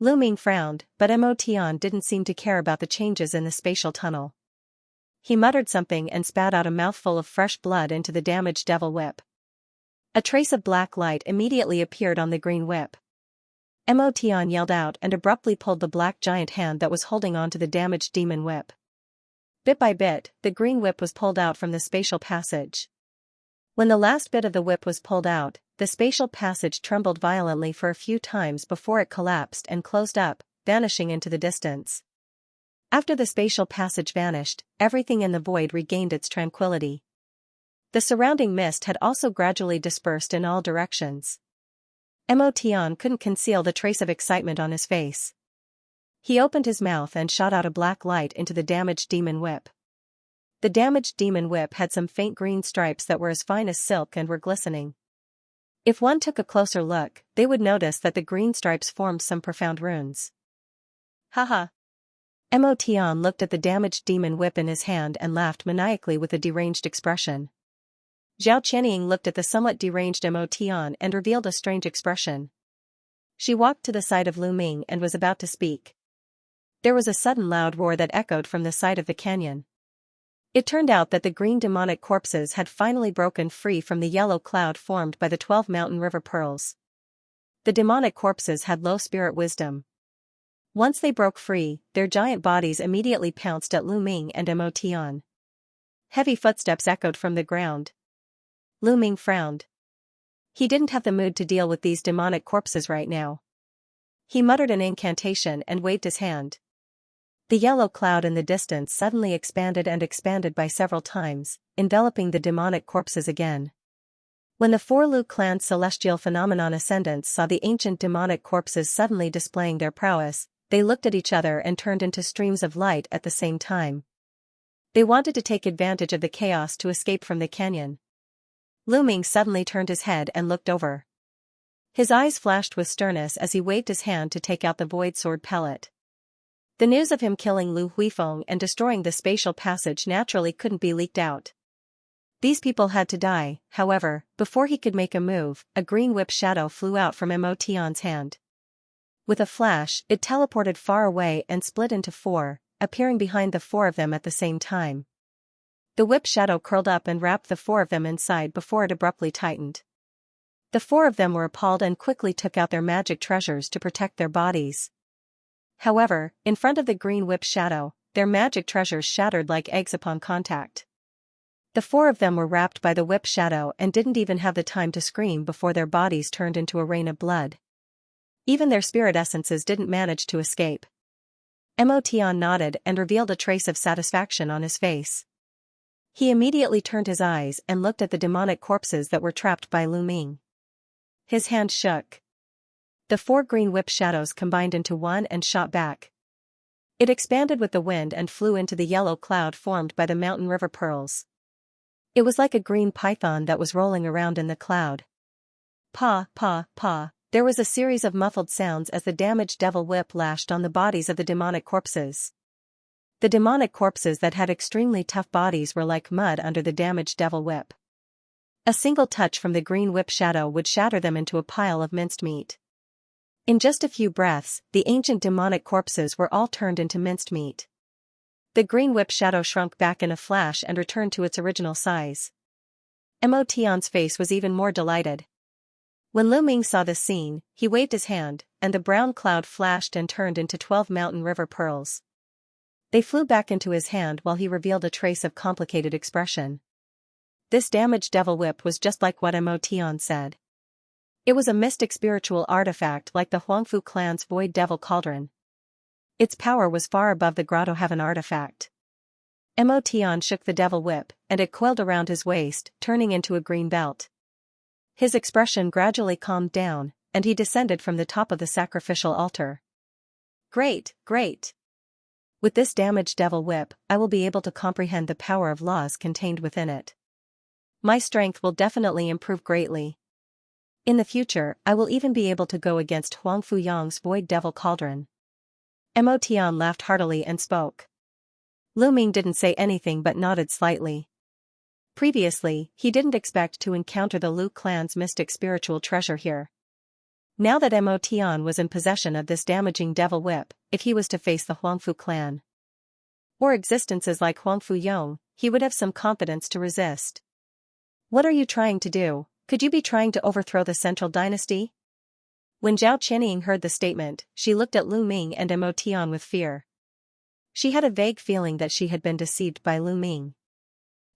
Lu Ming frowned, but Mo Tian didn't seem to care about the changes in the spatial tunnel. He muttered something and spat out a mouthful of fresh blood into the damaged devil whip. A trace of black light immediately appeared on the green whip. Mo Tian yelled out and abruptly pulled the black giant hand that was holding onto the damaged demon whip. Bit by bit, the green whip was pulled out from the spatial passage. When the last bit of the whip was pulled out, the spatial passage trembled violently for a few times before it collapsed and closed up, vanishing into the distance. After the spatial passage vanished, everything in the void regained its tranquility. The surrounding mist had also gradually dispersed in all directions. Mo Tian couldn't conceal the trace of excitement on his face. He opened his mouth and shot out a black light into the damaged demon whip. The damaged demon whip had some faint green stripes that were as fine as silk and were glistening. If one took a closer look, they would notice that the green stripes formed some profound runes. Haha. Mo Tian looked at the damaged demon whip in his hand and laughed maniacally with a deranged expression. Zhao Qianying looked at the somewhat deranged Mo Tian and revealed a strange expression. She walked to the side of Lu Ming and was about to speak. There was a sudden loud roar that echoed from the side of the canyon. It turned out that the green demonic corpses had finally broken free from the yellow cloud formed by the 12 mountain river pearls. The demonic corpses had low spirit wisdom. Once they broke free, their giant bodies immediately pounced at Lu Ming and Mo Tian. Heavy footsteps echoed from the ground. Lu Ming frowned. He didn't have the mood to deal with these demonic corpses right now. He muttered an incantation and waved his hand. The yellow cloud in the distance suddenly expanded and expanded by several times, enveloping the demonic corpses again. When the 4 Lu clan celestial phenomenon ascendants saw the ancient demonic corpses suddenly displaying their prowess, they looked at each other and turned into streams of light at the same time. They wanted to take advantage of the chaos to escape from the canyon. Lu Ming suddenly turned his head and looked over. His eyes flashed with sternness as he waved his hand to take out the void sword pellet. The news of him killing Lu Huifeng and destroying the spatial passage naturally couldn't be leaked out. These people had to die. However, before he could make a move, a green whip shadow flew out from Mo Tian's hand. With a flash, it teleported far away and split into four, appearing behind the four of them at the same time. The whip shadow curled up and wrapped the four of them inside before it abruptly tightened. The four of them were appalled and quickly took out their magic treasures to protect their bodies. However, in front of the green whip shadow, their magic treasures shattered like eggs upon contact. The four of them were wrapped by the whip shadow and didn't even have the time to scream before their bodies turned into a rain of blood. Even their spirit essences didn't manage to escape. Motion nodded and revealed a trace of satisfaction on his face. He immediately turned his eyes and looked at the demonic corpses that were trapped by Lu Ming. His hand shook. The four green whip shadows combined into one and shot back. It expanded with the wind and flew into the yellow cloud formed by the mountain river pearls. It was like a green python that was rolling around in the cloud. Pa, pa, pa. There was a series of muffled sounds as the damaged devil whip lashed on the bodies of the demonic corpses. The demonic corpses that had extremely tough bodies were like mud under the damaged devil whip. A single touch from the green whip shadow would shatter them into a pile of minced meat. In just a few breaths, the ancient demonic corpses were all turned into minced meat. The green whip shadow shrunk back in a flash and returned to its original size. Motion's face was even more delighted. When Lu Ming saw this scene, he waved his hand, and the brown cloud flashed and turned into 12 mountain river pearls. They flew back into his hand while he revealed a trace of complicated expression. This damaged devil whip was just like what Motion said. It was a mystic spiritual artifact like the Huangfu clan's void devil cauldron. Its power was far above the grotto heaven artifact. Motion shook the devil whip, and it coiled around his waist, turning into a green belt. His expression gradually calmed down, and he descended from the top of the sacrificial altar. Great, great! With this damaged devil whip, I will be able to comprehend the power of laws contained within it. My strength will definitely improve greatly. In the future, I will even be able to go against Huangfu Yang's void devil cauldron. Motion laughed heartily and spoke. Lu Ming didn't say anything but nodded slightly. Previously, he didn't expect to encounter the Lu clan's mystic spiritual treasure here. Now that Motion was in possession of this damaging devil whip, if he was to face the Huangfu clan or existences like Huangfu Yong, he would have some confidence to resist. What are you trying to do? Could you be trying to overthrow the central dynasty? When Zhao Qianying heard the statement, she looked at Lu Ming and Motion with fear. She had a vague feeling that she had been deceived by Lu Ming.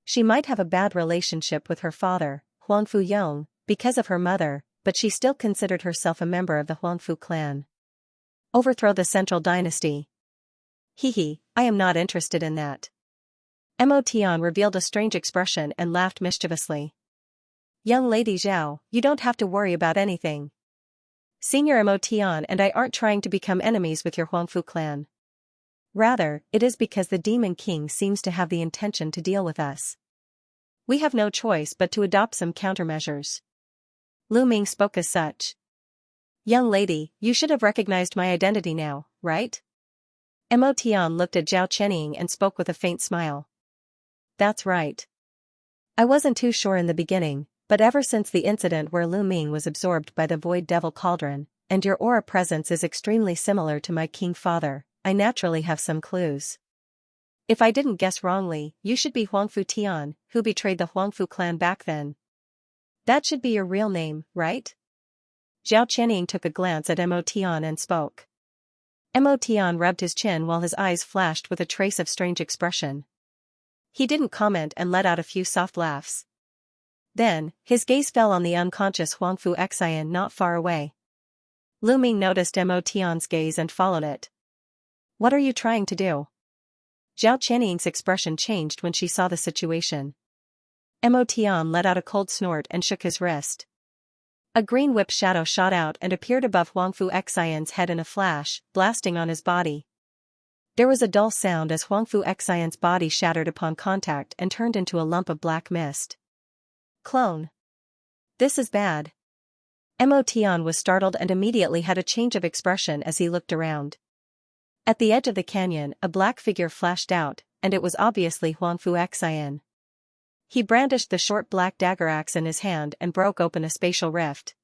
She might have a bad relationship with her father, Huangfu Yong, because of her mother, but she still considered herself a member of the Huangfu clan. Overthrow the central dynasty. Hehe, I am not interested in that. Motion revealed a strange expression and laughed mischievously. Young lady Zhao, you don't have to worry about anything. Senior Motion and I aren't trying to become enemies with your Huangfu clan. Rather, it is because the Demon King seems to have the intention to deal with us. We have no choice but to adopt some countermeasures. Lu Ming spoke as such. Young lady, you should have recognized my identity now, right? Motion looked at Zhao Qianying and spoke with a faint smile. That's right. I wasn't too sure in the beginning, but ever since the incident where Lu Ming was absorbed by the void devil cauldron, and your aura presence is extremely similar to my king father, I naturally have some clues. If I didn't guess wrongly, you should be Huangfu Tian, who betrayed the Huangfu clan back then. That should be your real name, right? Zhao Qianying took a glance at Motion and spoke. Motion rubbed his chin while his eyes flashed with a trace of strange expression. He didn't comment and let out a few soft laughs. Then, his gaze fell on the unconscious Huangfu Xian not far away. Lu Ming noticed Motion's gaze and followed it. What are you trying to do? Zhao Qianying's expression changed when she saw the situation. Motion let out a cold snort and shook his wrist. A green whip shadow shot out and appeared above Huangfu Xian's head in a flash, blasting on his body. There was a dull sound as Huangfu Xian's body shattered upon contact and turned into a lump of black mist. Clone. This is bad. Motion was startled and immediately had a change of expression as he looked around. At the edge of the canyon, a black figure flashed out, and it was obviously Huangfu Xian. He brandished the short black dagger axe in his hand and broke open a spatial rift.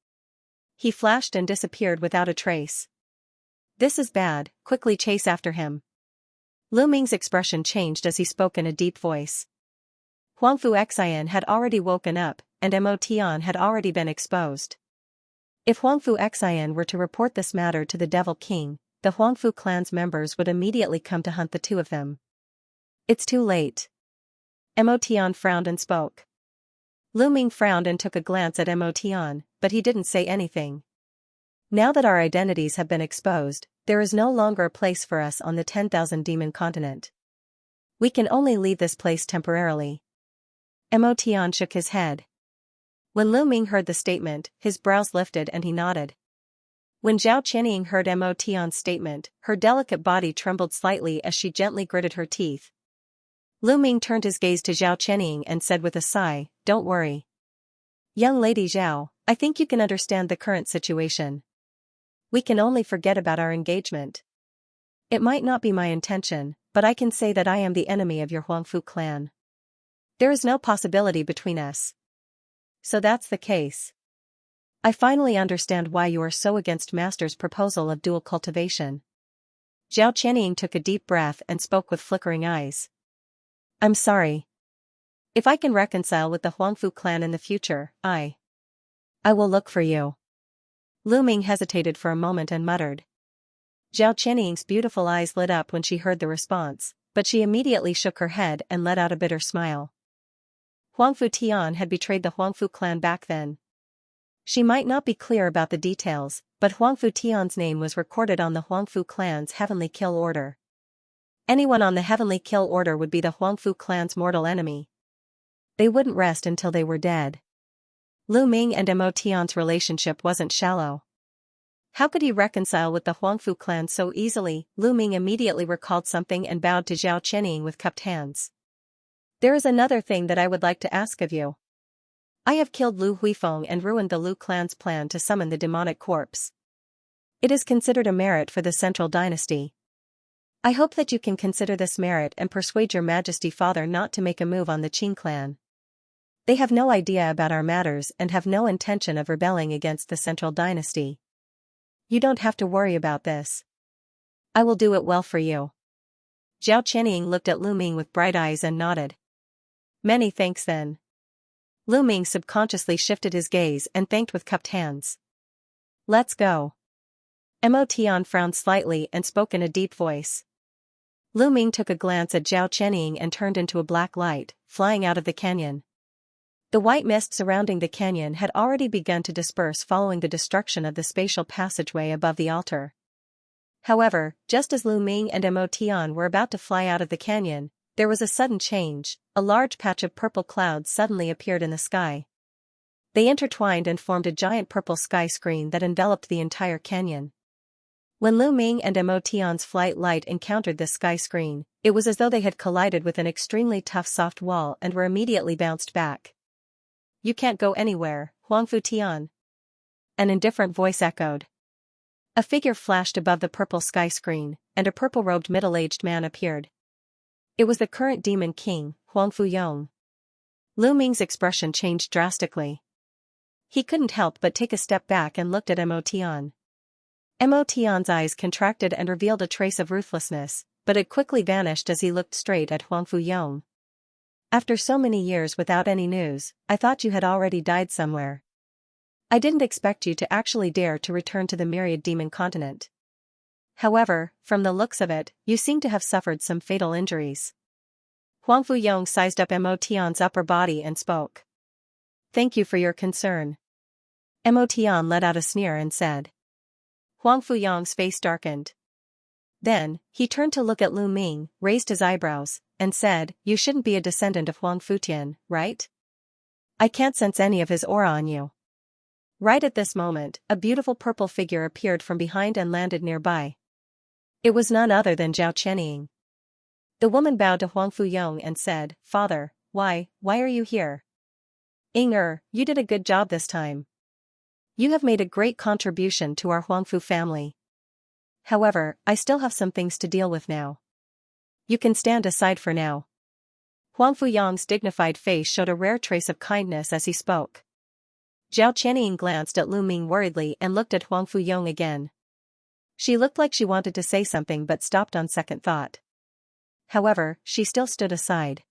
He flashed and disappeared without a trace. This is bad, quickly chase after him. Lu Ming's expression changed as he spoke in a deep voice. Huangfu Xian had already woken up, and Mo Tian had already been exposed. If Huangfu Xian were to report this matter to the Devil King, the Huangfu clan's members would immediately come to hunt the two of them. It's too late. Mo Tian frowned and spoke. Lu Ming frowned and took a glance at Mo Tian, but he didn't say anything. Now that our identities have been exposed, there is no longer a place for us on the 10,000 demon continent. We can only leave this place temporarily. Mo Tian shook his head. When Lu Ming heard the statement, his brows lifted and he nodded. When Zhao Qianying heard Mo Tian's statement, her delicate body trembled slightly as she gently gritted her teeth. Lu Ming turned his gaze to Zhao Qianying and said with a sigh, "Don't worry. Young lady Zhao, I think you can understand the current situation. We can only forget about our engagement. It might not be my intention, but I can say that I am the enemy of your Huangfu clan. There is no possibility between us. So that's the case. I finally understand why you are so against Master's proposal of dual cultivation." Zhao Qianying took a deep breath and spoke with flickering eyes. "I'm sorry. If I can reconcile with the Huangfu clan in the future, I will look for you." Lu Ming hesitated for a moment and muttered. Zhao Qianying's beautiful eyes lit up when she heard the response, but she immediately shook her head and let out a bitter smile. Huangfu Tian had betrayed the Huangfu clan back then. She might not be clear about the details, but Huangfu Tian's name was recorded on the Huangfu clan's Heavenly Kill Order. Anyone on the Heavenly Kill Order would be the Huangfu clan's mortal enemy. They wouldn't rest until they were dead. Lu Ming and Mo Tian's relationship wasn't shallow. How could he reconcile with the Huangfu clan so easily? Lu Ming immediately recalled something and bowed to Zhao Qianying with cupped hands. "There is another thing that I would like to ask of you. I have killed Lu Huifeng and ruined the Lu clan's plan to summon the demonic corpse. It is considered a merit for the Central Dynasty. I hope that you can consider this merit and persuade your Majesty Father not to make a move on the Qing clan. They have no idea about our matters and have no intention of rebelling against the Central Dynasty. You don't have to worry about this. I will do it well for you." Zhao Qianying looked at Lu Ming with bright eyes and nodded. "Many thanks then." Lu Ming subconsciously shifted his gaze and thanked with cupped hands. "Let's go." Mo Tian frowned slightly and spoke in a deep voice. Lu Ming took a glance at Zhao Qianying and turned into a black light, flying out of the canyon. The white mist surrounding the canyon had already begun to disperse following the destruction of the spatial passageway above the altar. However, just as Lu Ming and Mo Tian were about to fly out of the canyon, there was a sudden change. A large patch of purple clouds suddenly appeared in the sky. They intertwined and formed a giant purple sky screen that enveloped the entire canyon. When Lu Ming and Mo Tian's flight light encountered this sky screen, it was as though they had collided with an extremely tough soft wall and were immediately bounced back. "You can't go anywhere, Huangfu Tian." An indifferent voice echoed. A figure flashed above the purple sky screen, and a purple-robed middle-aged man appeared. It was the current Demon King, Huangfu Yong. Lu Ming's expression changed drastically. He couldn't help but take a step back and looked at Mo Tian. Mo Tian's eyes contracted and revealed a trace of ruthlessness, but it quickly vanished as he looked straight at Huangfu Yong. "After so many years without any news, I thought you had already died somewhere. I didn't expect you to actually dare to return to the myriad demon continent. However, from the looks of it, you seem to have suffered some fatal injuries." Huangfu Yong sized up Mo Tian's upper body and spoke. "Thank you for your concern." Mo Tian let out a sneer and said. Huangfu Yong's face darkened. Then, he turned to look at Lu Ming, raised his eyebrows, and said, "You shouldn't be a descendant of Huang Futian, right? I can't sense any of his aura on you." Right at this moment, a beautiful purple figure appeared from behind and landed nearby. It was none other than Zhao Qianying. The woman bowed to Huangfu Yong and said, "Father, why are you here?" You did a good job this time. You have made a great contribution to our Huangfu family. However, I still have some things to deal with now. You can stand aside for now." Huangfu Yong's dignified face showed a rare trace of kindness as he spoke. Zhao Qianying glanced at Lu Ming worriedly and looked at Huangfu Yong again. She looked like she wanted to say something but stopped on second thought. However, she still stood aside.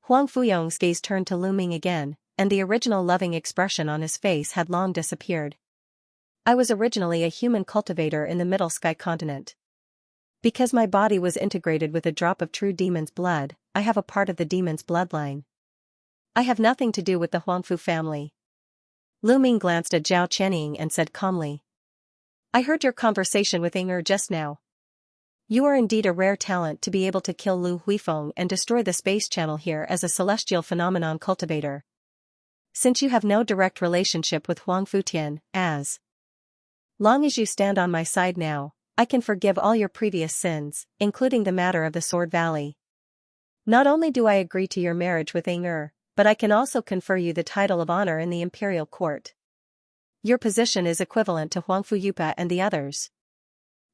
Huang Fuyong's gaze turned to Lu Ming again, and the original loving expression on his face had long disappeared. I was originally a human cultivator in the Middle Sky continent. Because my body was integrated with a drop of true demon's blood, I have a part of the demon's bloodline. I have nothing to do with the Huangfu family. Lu Ming glanced at Zhao Qianying and said calmly. I heard your conversation with Ying just now. You are indeed a rare talent to be able to kill Lu Huifeng and destroy the space channel here as a celestial phenomenon cultivator. Since you have no direct relationship with Huang Futian, as long as you stand on my side now, I can forgive all your previous sins, including the matter of the Sword Valley. Not only do I agree to your marriage with Ying, but I can also confer you the title of honor in the imperial court. Your position is equivalent to Huang Fuyupa and the others.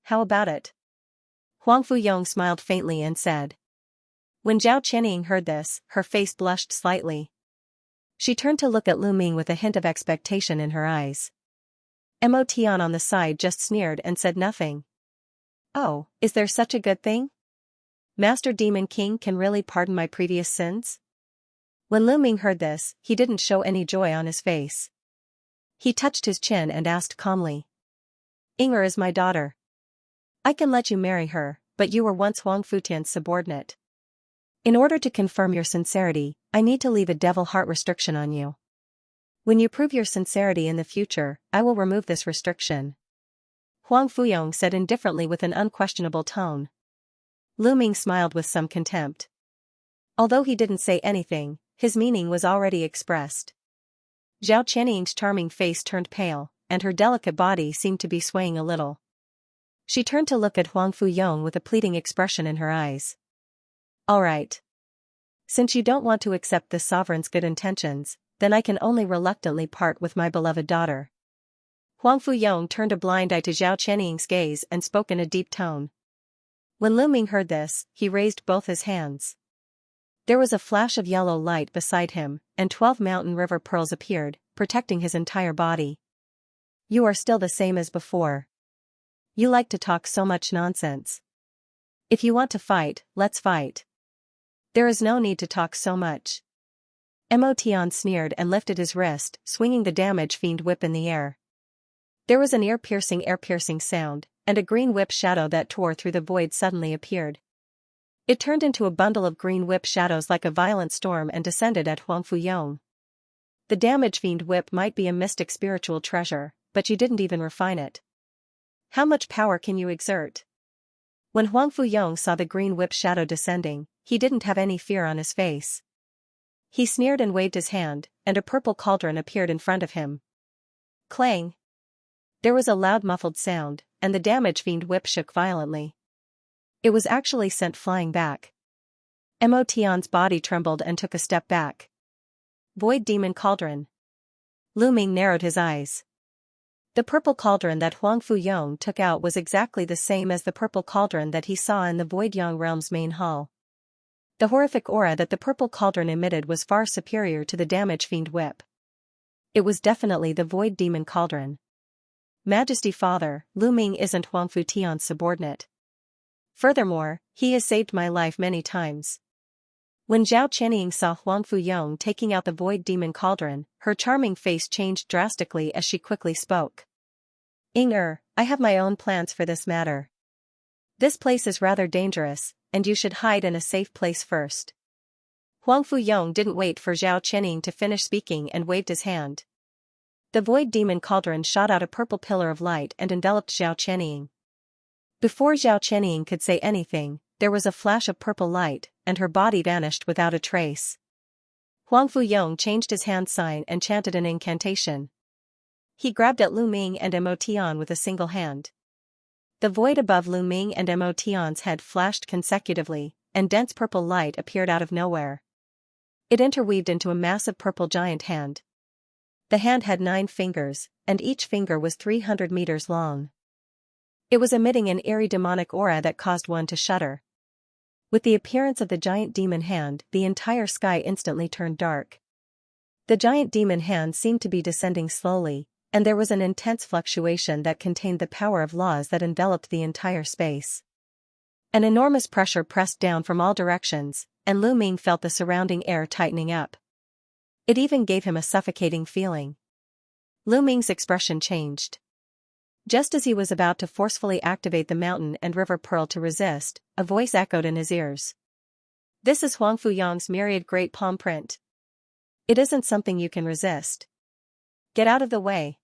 How about it? Huang Fuyong smiled faintly and said. When Zhao Qianying heard this, her face blushed slightly. She turned to look at Lu Ming with a hint of expectation in her eyes. Mo Tian on the side just sneered and said nothing. Oh, is there such a good thing? Master Demon King can really pardon my previous sins? When Lu Ming heard this, he didn't show any joy on his face. He touched his chin and asked calmly. Ying is my daughter. I can let you marry her, but you were once Huang Futian's subordinate. In order to confirm your sincerity, I need to leave a devil heart restriction on you. When you prove your sincerity in the future, I will remove this restriction. Huang Fuyong said indifferently with an unquestionable tone. Lu Ming smiled with some contempt. Although he didn't say anything, his meaning was already expressed. Zhao Qianying's charming face turned pale, and her delicate body seemed to be swaying a little. She turned to look at Huang Fuyong with a pleading expression in her eyes. All right. Since you don't want to accept the sovereign's good intentions, then I can only reluctantly part with my beloved daughter. Huang Fuyong turned a blind eye to Zhao Qianying's gaze and spoke in a deep tone. When Lu Ming heard this, he raised both his hands. There was a flash of yellow light beside him, and 12 mountain river pearls appeared, protecting his entire body. You are still the same as before. You like to talk so much nonsense. If you want to fight, let's fight. There is no need to talk so much. Mo Tian sneered and lifted his wrist, swinging the damage fiend whip in the air. There was an ear-piercing sound, and a green whip shadow that tore through the void suddenly appeared. It turned into a bundle of green whip shadows like a violent storm and descended at Huang Fuyong. The damage fiend whip might be a mystic spiritual treasure, but you didn't even refine it. How much power can you exert? When Huang Fuyong saw the green whip shadow descending, he didn't have any fear on his face. He sneered and waved his hand, and a purple cauldron appeared in front of him. Clang! There was a loud muffled sound, and the damage fiend whip shook violently. It was actually sent flying back. Mo Tian's body trembled and took a step back. Void Demon Cauldron. Lu Ming narrowed his eyes. The purple cauldron that Huang Fuyong took out was exactly the same as the purple cauldron that he saw in the Void Yang Realm's main hall. The horrific aura that the purple cauldron emitted was far superior to the damage fiend whip. It was definitely the Void Demon Cauldron. Majesty Father, Lu Ming isn't Huang Futian's subordinate. Furthermore, he has saved my life many times. When Zhao Qianying saw Huang Fuyong taking out the Void Demon Cauldron, her charming face changed drastically as she quickly spoke. Ying, I have my own plans for this matter. This place is rather dangerous, and you should hide in a safe place first. Huang Fuyong didn't wait for Zhao Qianying to finish speaking and waved his hand. The Void Demon Cauldron shot out a purple pillar of light and enveloped Zhao Qianying. Before Zhao Qianying could say anything, there was a flash of purple light, and her body vanished without a trace. Huang Fuyong changed his hand sign and chanted an incantation. He grabbed at Lu Ming and Mo Tian with a single hand. The void above Lu Ming and Mo Tian's head flashed consecutively, and dense purple light appeared out of nowhere. It interweaved into a massive purple giant hand. The hand had 9 fingers, and each finger was 300 meters long. It was emitting an eerie demonic aura that caused one to shudder. With the appearance of the giant demon hand, the entire sky instantly turned dark. The giant demon hand seemed to be descending slowly, and there was an intense fluctuation that contained the power of laws that enveloped the entire space. An enormous pressure pressed down from all directions, and Lu Ming felt the surrounding air tightening up. It even gave him a suffocating feeling. Lu Ming's expression changed. Just as he was about to forcefully activate the mountain and river pearl to resist, a voice echoed in his ears. "This is Huang Fuyang's myriad great palm print. It isn't something you can resist. Get out of the way."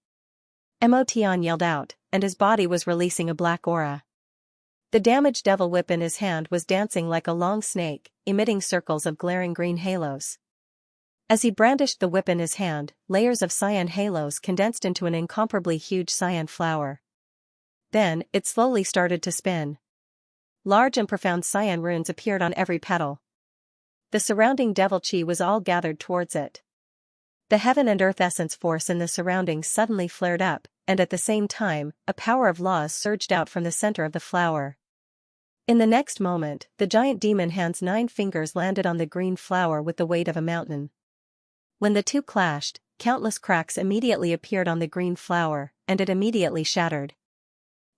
Mo Tian yelled out, and his body was releasing a black aura. The damaged devil whip in his hand was dancing like a long snake, emitting circles of glaring green halos. As he brandished the whip in his hand, layers of cyan halos condensed into an incomparably huge cyan flower. Then, it slowly started to spin. Large and profound cyan runes appeared on every petal. The surrounding devil chi was all gathered towards it. The heaven and earth essence force in the surroundings suddenly flared up, and at the same time, a power of laws surged out from the center of the flower. In the next moment, the giant demon hand's 9 fingers landed on the green flower with the weight of a mountain. When the two clashed, countless cracks immediately appeared on the green flower, and it immediately shattered.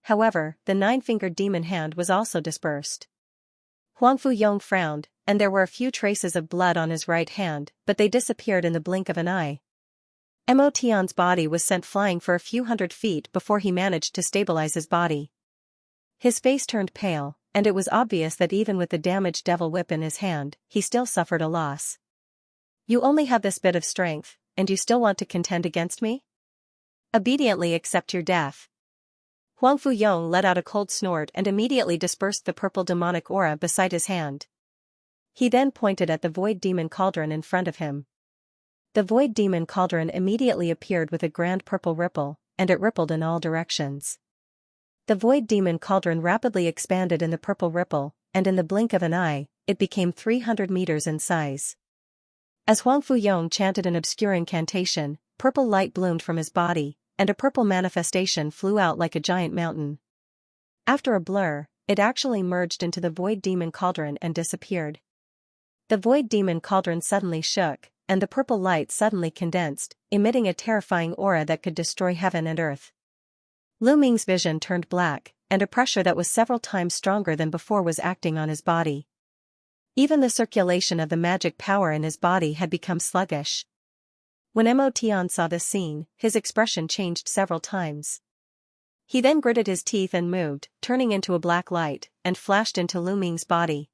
However, the 9-fingered demon hand was also dispersed. Huang Fuyong frowned, and there were a few traces of blood on his right hand, but they disappeared in the blink of an eye. Mo Tian's body was sent flying for a few hundred feet before he managed to stabilize his body. His face turned pale, and it was obvious that even with the damaged devil whip in his hand, he still suffered a loss. "You only have this bit of strength, and you still want to contend against me? Obediently accept your death." Huang Fuyong let out a cold snort and immediately dispersed the purple demonic aura beside his hand. He then pointed at the void demon cauldron in front of him. The void demon cauldron immediately appeared with a grand purple ripple, and it rippled in all directions. The void demon cauldron rapidly expanded in the purple ripple, and in the blink of an eye, it became 300 meters in size. As Huang Fuyong chanted an obscure incantation, purple light bloomed from his body, and a purple manifestation flew out like a giant mountain. After a blur, it actually merged into the void demon cauldron and disappeared. The void demon cauldron suddenly shook, and the purple light suddenly condensed, emitting a terrifying aura that could destroy heaven and earth. Lu Ming's vision turned black, and a pressure that was several times stronger than before was acting on his body. Even the circulation of the magic power in his body had become sluggish. When Mo Tian saw this scene, his expression changed several times. He then gritted his teeth and moved, turning into a black light, and flashed into Lu Ming's body.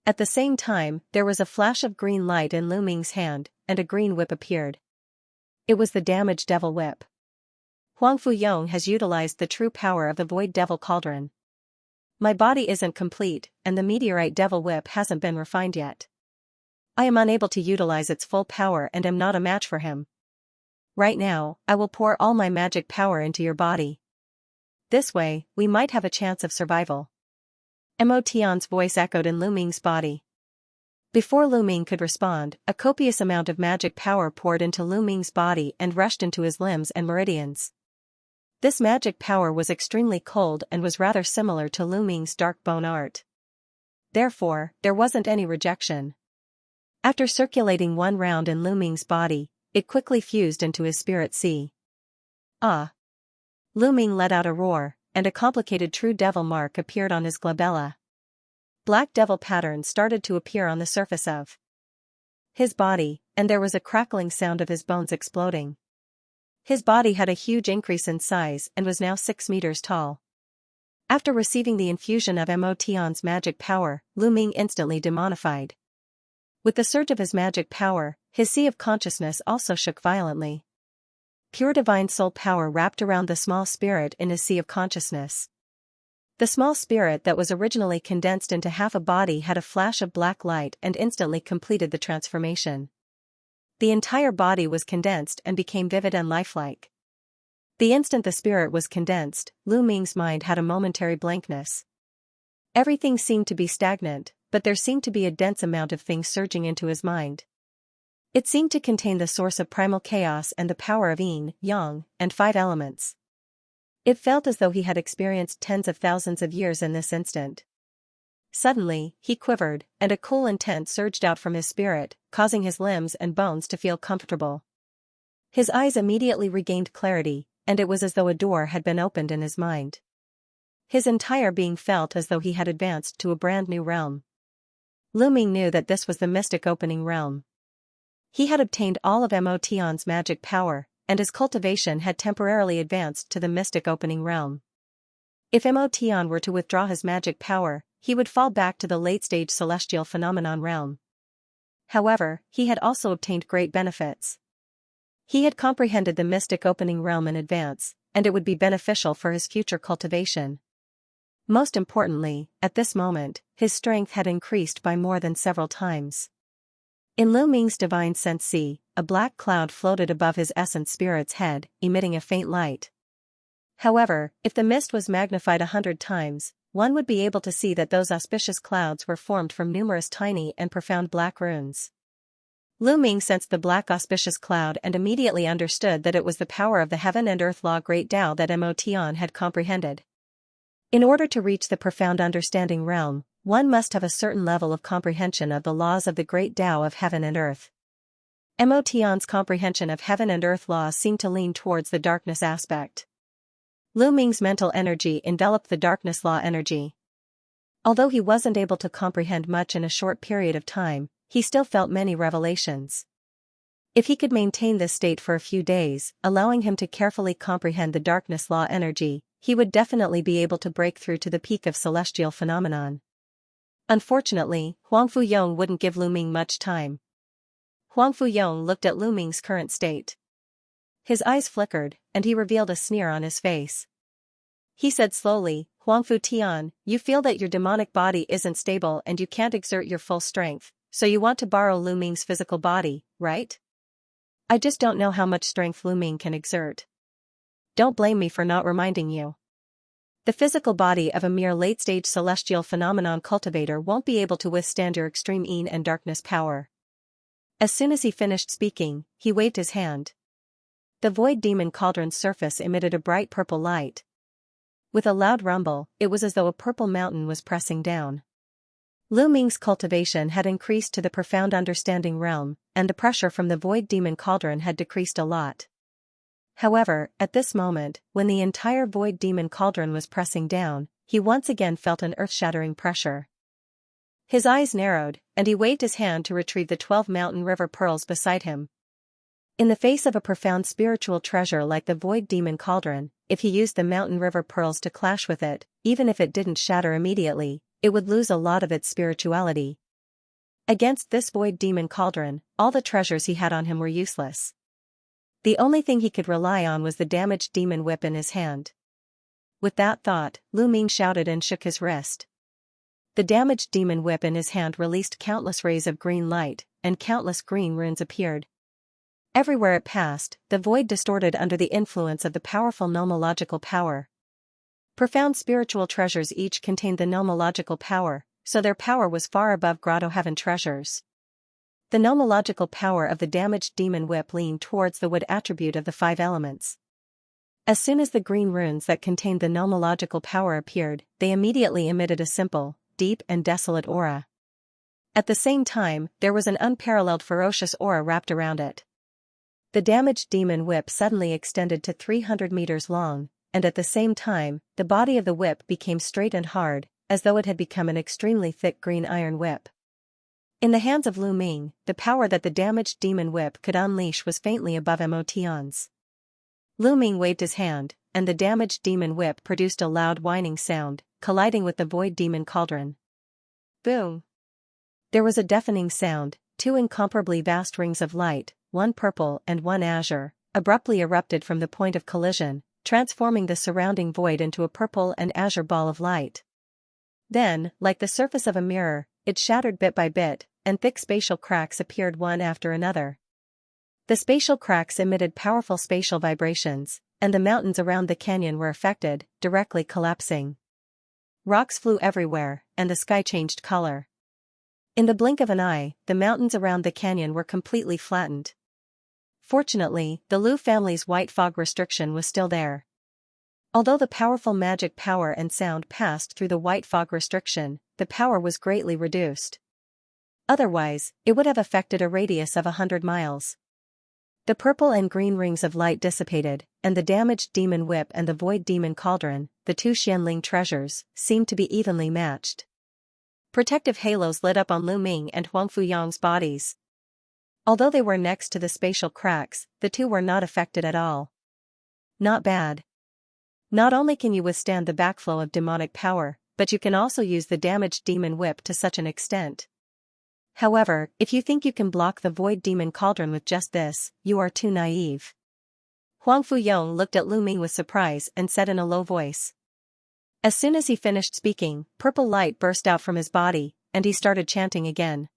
At the same time, there was a flash of green light in Lu Ming's hand, and a green whip appeared. It was the damaged devil whip. Huang Fuyong has utilized the true power of the void devil cauldron. My body isn't complete, and the meteorite devil whip hasn't been refined yet. I am unable to utilize its full power and am not a match for him. Right now, I will pour all my magic power into your body. This way, we might have a chance of survival." Mo Tian's voice echoed in Lu Ming's body. Before Lu Ming could respond, a copious amount of magic power poured into Lu Ming's body and rushed into his limbs and meridians. This magic power was extremely cold and was rather similar to Lu Ming's dark bone art. Therefore, there wasn't any rejection. After circulating one round in Lu Ming's body, it quickly fused into his spirit sea. "Ah!" Lu Ming let out a roar, and a complicated true devil mark appeared on his glabella. Black devil patterns started to appear on the surface of his body, and there was a crackling sound of his bones exploding. His body had a huge increase in size and was now 6 meters tall. After receiving the infusion of Mo Tian's magic power, Lu Ming instantly demonified. With the surge of his magic power, his sea of consciousness also shook violently. Pure divine soul power wrapped around the small spirit in his sea of consciousness. The small spirit that was originally condensed into half a body had a flash of black light and instantly completed the transformation. The entire body was condensed and became vivid and lifelike. The instant the spirit was condensed, Lu Ming's mind had a momentary blankness. Everything seemed to be stagnant, but there seemed to be a dense amount of things surging into his mind. It seemed to contain the source of primal chaos and the power of yin, yang, and 5 elements. It felt as though he had experienced tens of thousands of years in this instant. Suddenly, he quivered, and a cool intent surged out from his spirit, causing his limbs and bones to feel comfortable. His eyes immediately regained clarity, and it was as though a door had been opened in his mind. His entire being felt as though he had advanced to a brand new realm. Lu Ming knew that this was the mystic opening realm. He had obtained all of Mo Tian's magic power, and his cultivation had temporarily advanced to the mystic opening realm. If Mo Tian were to withdraw his magic power, he would fall back to the late-stage celestial phenomenon realm. However, he had also obtained great benefits. He had comprehended the mystic opening realm in advance, and it would be beneficial for his future cultivation. Most importantly, at this moment, his strength had increased by more than several times. In Lu Ming's divine sense, a black cloud floated above his essence spirit's head, emitting a faint light. However, if the mist was magnified 100 times, one would be able to see that those auspicious clouds were formed from numerous tiny and profound black runes. Lu Ming sensed the black auspicious cloud and immediately understood that it was the power of the heaven and earth law great Tao that Mo Tian had comprehended. In order to reach the profound understanding realm, one must have a certain level of comprehension of the laws of the great Tao of heaven and earth. Mo Tian's comprehension of heaven and earth laws seemed to lean towards the darkness aspect. Lu Ming's mental energy enveloped the darkness law energy. Although he wasn't able to comprehend much in a short period of time, he still felt many revelations. If he could maintain this state for a few days, allowing him to carefully comprehend the darkness law energy, he would definitely be able to break through to the peak of celestial phenomenon. Unfortunately, Huang Fuyong wouldn't give Lu Ming much time. Huang Fuyong looked at Lu Ming's current state. His eyes flickered, and he revealed a sneer on his face. He said slowly, "Huang Futian, you feel that your demonic body isn't stable and you can't exert your full strength, so you want to borrow Lu Ming's physical body, right? I just don't know how much strength Lu Ming can exert. Don't blame me for not reminding you. The physical body of a mere late-stage celestial phenomenon cultivator won't be able to withstand your extreme yin and darkness power." As soon as he finished speaking, he waved his hand. The void demon cauldron's surface emitted a bright purple light. With a loud rumble, it was as though a purple mountain was pressing down. Lu Ming's cultivation had increased to the profound understanding realm, and the pressure from the void demon cauldron had decreased a lot. However, at this moment, when the entire void demon cauldron was pressing down, he once again felt an earth-shattering pressure. His eyes narrowed, and he waved his hand to retrieve the 12 mountain river pearls beside him. In the face of a profound spiritual treasure like the void demon cauldron, if he used the mountain river pearls to clash with it, even if it didn't shatter immediately, it would lose a lot of its spirituality. Against this void demon cauldron, all the treasures he had on him were useless. The only thing he could rely on was the damaged demon whip in his hand. With that thought, Lu Ming shouted and shook his wrist. The damaged demon whip in his hand released countless rays of green light, and countless green runes appeared. Everywhere it passed, the void distorted under the influence of the powerful nomological power. Profound spiritual treasures each contained the nomological power, so their power was far above grotto heaven treasures. The nomological power of the damaged demon whip leaned towards the wood attribute of the 5 elements. As soon as the green runes that contained the nomological power appeared, they immediately emitted a simple, deep and desolate aura. At the same time, there was an unparalleled ferocious aura wrapped around it. The damaged demon whip suddenly extended to 300 meters long, and at the same time, the body of the whip became straight and hard, as though it had become an extremely thick green iron whip. In the hands of Lu Ming, the power that the damaged demon whip could unleash was faintly above Mo Tian's. Lu Ming waved his hand, and the damaged demon whip produced a loud whining sound, colliding with the void demon cauldron. Boom! There was a deafening sound. 2 incomparably vast rings of light, one purple and one azure, abruptly erupted from the point of collision, transforming the surrounding void into a purple and azure ball of light. Then, like the surface of a mirror, it shattered bit by bit, and thick spatial cracks appeared one after another. The spatial cracks emitted powerful spatial vibrations, and the mountains around the canyon were affected, directly collapsing. Rocks flew everywhere, and the sky changed color. In the blink of an eye, the mountains around the canyon were completely flattened. Fortunately, the Lu family's white fog restriction was still there. Although the powerful magic power and sound passed through the white fog restriction, the power was greatly reduced. Otherwise, it would have affected a radius of 100 miles. The purple and green rings of light dissipated, and the damaged demon whip and the void demon cauldron, the two Xianling treasures, seemed to be evenly matched. Protective halos lit up on Lu Ming and Huang Fuyong's bodies. Although they were next to the spatial cracks, the two were not affected at all. Not bad. Not only can you withstand the backflow of demonic power, but you can also use the damaged demon whip to such an extent. However, if you think you can block the void demon cauldron with just this, you are too naive. Huang Fuyong looked at Lu Ming with surprise and said in a low voice. As soon as he finished speaking, purple light burst out from his body, and he started chanting again.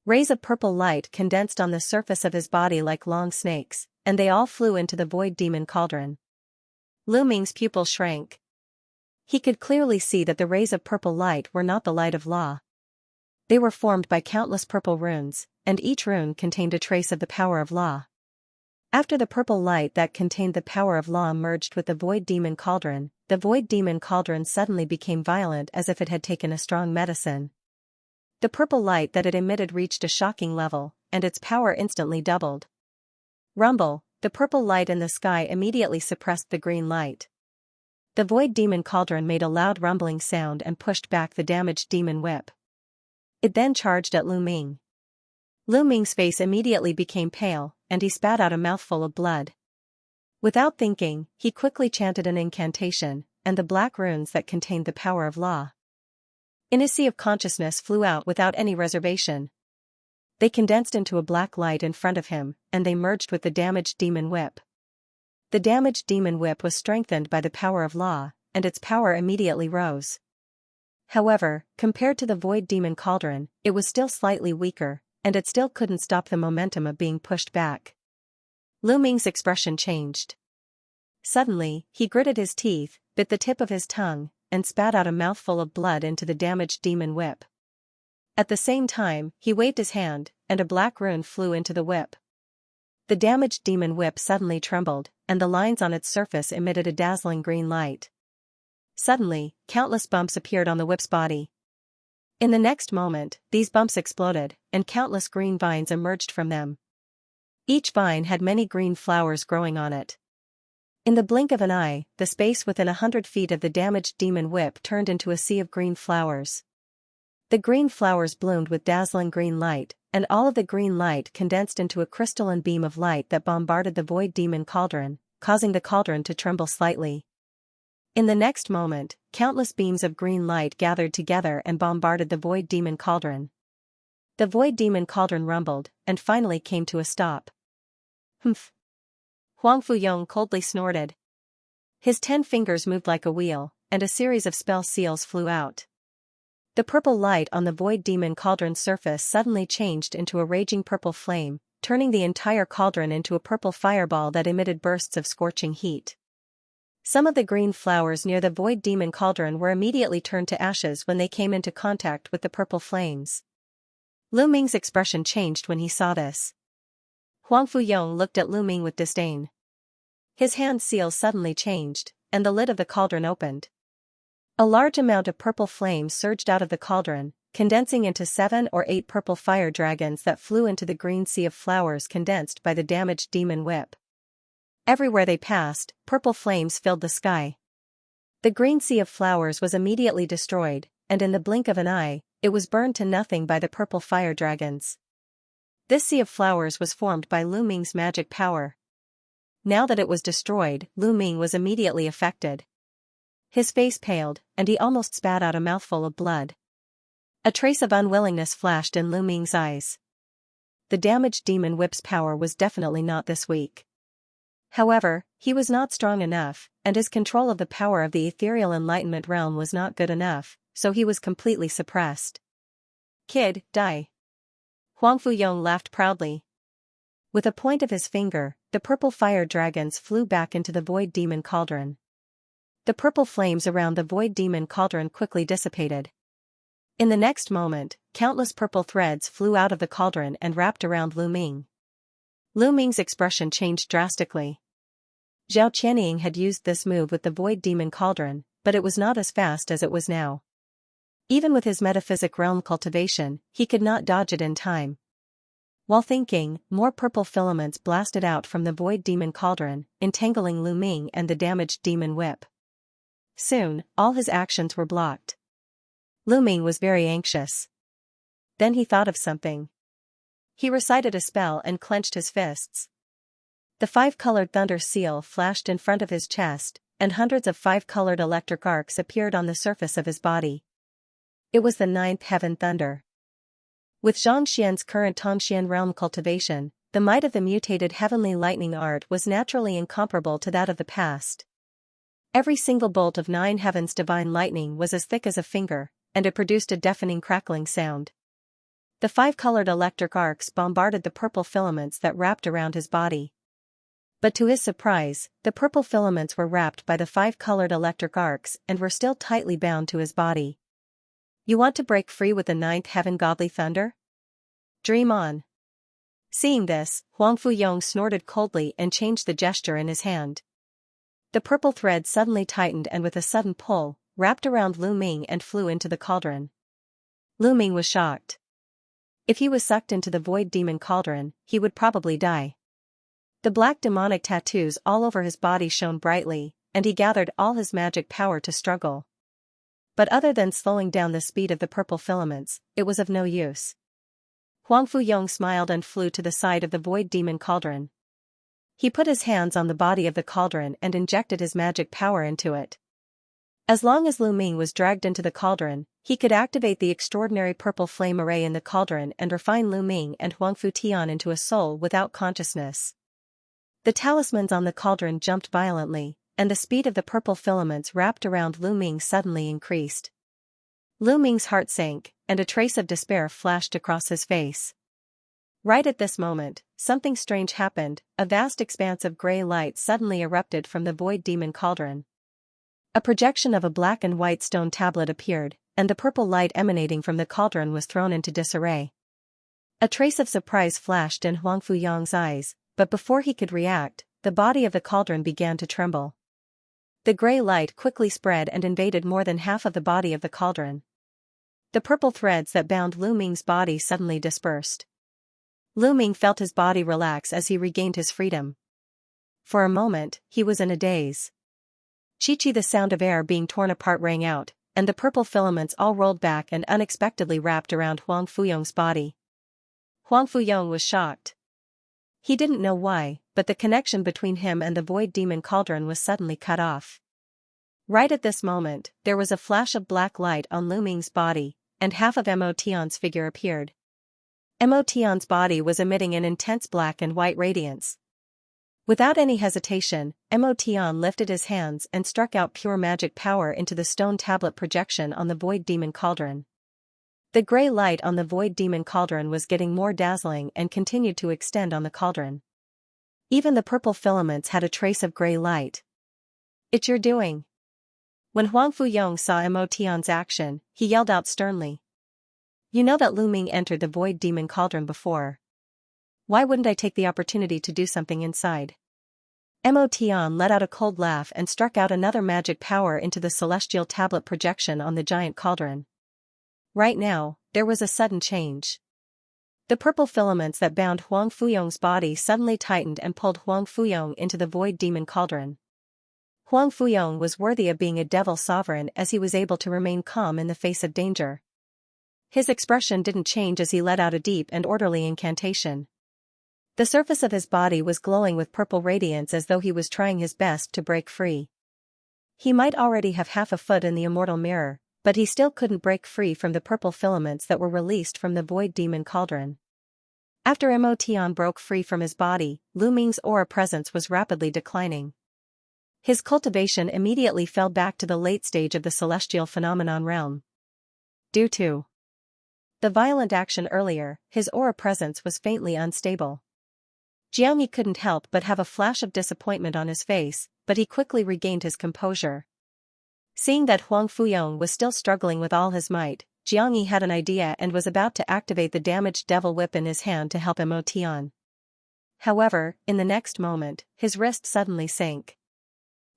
Rays of purple light condensed on the surface of his body like long snakes, and they all flew into the void demon cauldron. Lu Ming's pupil shrank. He could clearly see that the rays of purple light were not the light of law. They were formed by countless purple runes, and each rune contained a trace of the power of law. After the purple light that contained the power of law merged with the void demon cauldron, the void demon cauldron suddenly became violent as if it had taken a strong medicine. The purple light that it emitted reached a shocking level, and its power instantly doubled. Rumble, the purple light in the sky immediately suppressed the green light. The void demon cauldron made a loud rumbling sound and pushed back the damaged demon whip. It then charged at Lu Ming. Lu Ming's face immediately became pale, and he spat out a mouthful of blood. Without thinking, he quickly chanted an incantation, and the black runes that contained the power of law in a sea of consciousness flew out without any reservation. They condensed into a black light in front of him, and they merged with the damaged demon whip. The damaged demon whip was strengthened by the power of law, and its power immediately rose. However, compared to the void demon cauldron, it was still slightly weaker, and it still couldn't stop the momentum of being pushed back. Lu Ming's expression changed. Suddenly, he gritted his teeth, bit the tip of his tongue, and spat out a mouthful of blood into the damaged demon whip. At the same time, he waved his hand, and a black rune flew into the whip. The damaged demon whip suddenly trembled, and the lines on its surface emitted a dazzling green light. Suddenly, countless bumps appeared on the whip's body. In the next moment, these bumps exploded, and countless green vines emerged from them. Each vine had many green flowers growing on it. In the blink of an eye, the space within 100 feet of the damaged demon whip turned into a sea of green flowers. The green flowers bloomed with dazzling green light, and all of the green light condensed into a crystalline beam of light that bombarded the void demon cauldron, causing the cauldron to tremble slightly. In the next moment, countless beams of green light gathered together and bombarded the void demon cauldron. The void demon cauldron rumbled, and finally came to a stop. Humph! Huang Fuyong coldly snorted. His 10 fingers moved like a wheel, and a series of spell seals flew out. The purple light on the void demon cauldron's surface suddenly changed into a raging purple flame, turning the entire cauldron into a purple fireball that emitted bursts of scorching heat. Some of the green flowers near the void demon cauldron were immediately turned to ashes when they came into contact with the purple flames. Lu Ming's expression changed when he saw this. Huang Fuyong looked at Lu Ming with disdain. His hand seal suddenly changed, and the lid of the cauldron opened. A large amount of purple flame surged out of the cauldron, condensing into 7 or 8 purple fire dragons that flew into the green sea of flowers condensed by the damaged demon whip. Everywhere they passed, purple flames filled the sky. The green sea of flowers was immediately destroyed, and in the blink of an eye, it was burned to nothing by the purple fire dragons. This sea of flowers was formed by Lu Ming's magic power. Now that it was destroyed, Lu Ming was immediately affected. His face paled, and he almost spat out a mouthful of blood. A trace of unwillingness flashed in Lu Ming's eyes. The damaged demon whip's power was definitely not this weak. However, he was not strong enough, and his control of the power of the ethereal enlightenment realm was not good enough, so he was completely suppressed. Kid, die. Huang Fuyong laughed proudly. With a point of his finger, the purple fire dragons flew back into the void demon cauldron. The purple flames around the void demon cauldron quickly dissipated. In the next moment, countless purple threads flew out of the cauldron and wrapped around Lu Ming. Lu Ming's expression changed drastically. Zhao Qianying had used this move with the void demon cauldron, but it was not as fast as it was now. Even with his metaphysic realm cultivation, he could not dodge it in time. While thinking, more purple filaments blasted out from the void demon cauldron, entangling Lu Ming and the damaged demon whip. Soon, all his actions were blocked. Lu Ming was very anxious. Then he thought of something. He recited a spell and clenched his fists. The five-colored thunder seal flashed in front of his chest, and hundreds of five-colored electric arcs appeared on the surface of his body. It was the ninth heaven thunder. With Xianxia's current Tongxian realm cultivation, the might of the mutated heavenly lightning art was naturally incomparable to that of the past. Every single bolt of 9 heavens divine lightning was as thick as a finger, and it produced a deafening crackling sound. The five-colored electric arcs bombarded the purple filaments that wrapped around his body. But to his surprise, the purple filaments were wrapped by the five-colored electric arcs and were still tightly bound to his body. You want to break free with the ninth heaven godly thunder? Dream on. Seeing this, Huang Fuyong snorted coldly and changed the gesture in his hand. The purple thread suddenly tightened and with a sudden pull, wrapped around Lu Ming and flew into the cauldron. Lu Ming was shocked. If he was sucked into the void demon cauldron, he would probably die. The black demonic tattoos all over his body shone brightly, and he gathered all his magic power to struggle. But other than slowing down the speed of the purple filaments, it was of no use. Huang Fuyong smiled and flew to the side of the void demon cauldron. He put his hands on the body of the cauldron and injected his magic power into it. As long as Lu Ming was dragged into the cauldron, he could activate the extraordinary purple flame array in the cauldron and refine Lu Ming and Huang Futian into a soul without consciousness. The talismans on the cauldron jumped violently, and the speed of the purple filaments wrapped around Lu Ming suddenly increased. Lu Ming's heart sank, and a trace of despair flashed across his face. Right at this moment, something strange happened. A vast expanse of gray light suddenly erupted from the void demon cauldron. A projection of a black and white stone tablet appeared, and the purple light emanating from the cauldron was thrown into disarray. A trace of surprise flashed in Huang Fuyong's eyes, but before he could react, the body of the cauldron began to tremble. The gray light quickly spread and invaded more than half of the body of the cauldron. The purple threads that bound Lu Ming's body suddenly dispersed. Lu Ming felt his body relax as he regained his freedom. For a moment, he was in a daze. Chi-chi, the sound of air being torn apart rang out, and the purple filaments all rolled back and unexpectedly wrapped around Huang Fuyong's body. Huang Fuyong was shocked. He didn't know why, but the connection between him and the void demon cauldron was suddenly cut off. Right at this moment, there was a flash of black light on Lu Ming's body, and half of Mo Tian's figure appeared. Mo Tian's body was emitting an intense black and white radiance. Without any hesitation, Mo Tian lifted his hands and struck out pure magic power into the stone tablet projection on the void demon cauldron. The gray light on the void demon cauldron was getting more dazzling and continued to extend on the cauldron. Even the purple filaments had a trace of gray light. "It's your doing." When Huang Fuyong saw Mo Tian's action, he yelled out sternly. "You know that Lu Ming entered the void demon cauldron before. Why wouldn't I take the opportunity to do something inside?" Mo Tian let out a cold laugh and struck out another magic power into the celestial tablet projection on the giant cauldron. Right now, there was a sudden change. The purple filaments that bound Huang Fuyong's body suddenly tightened and pulled Huang Fuyong into the void demon cauldron. Huang Fuyong was worthy of being a devil sovereign as he was able to remain calm in the face of danger. His expression didn't change as he let out a deep and orderly incantation. The surface of his body was glowing with purple radiance as though he was trying his best to break free. He might already have half a foot in the immortal mirror, but he still couldn't break free from the purple filaments that were released from the void demon cauldron. After Mo Tian broke free from his body, Lu Ming's aura presence was rapidly declining. His cultivation immediately fell back to the late stage of the celestial phenomenon realm. Due to the violent action earlier, his aura presence was faintly unstable. Xianxia couldn't help but have a flash of disappointment on his face, but he quickly regained his composure. Seeing that Huang Fuyong was still struggling with all his might, Xianxia had an idea and was about to activate the damaged devil whip in his hand to help Mo Tian. However, in the next moment, his wrist suddenly sank.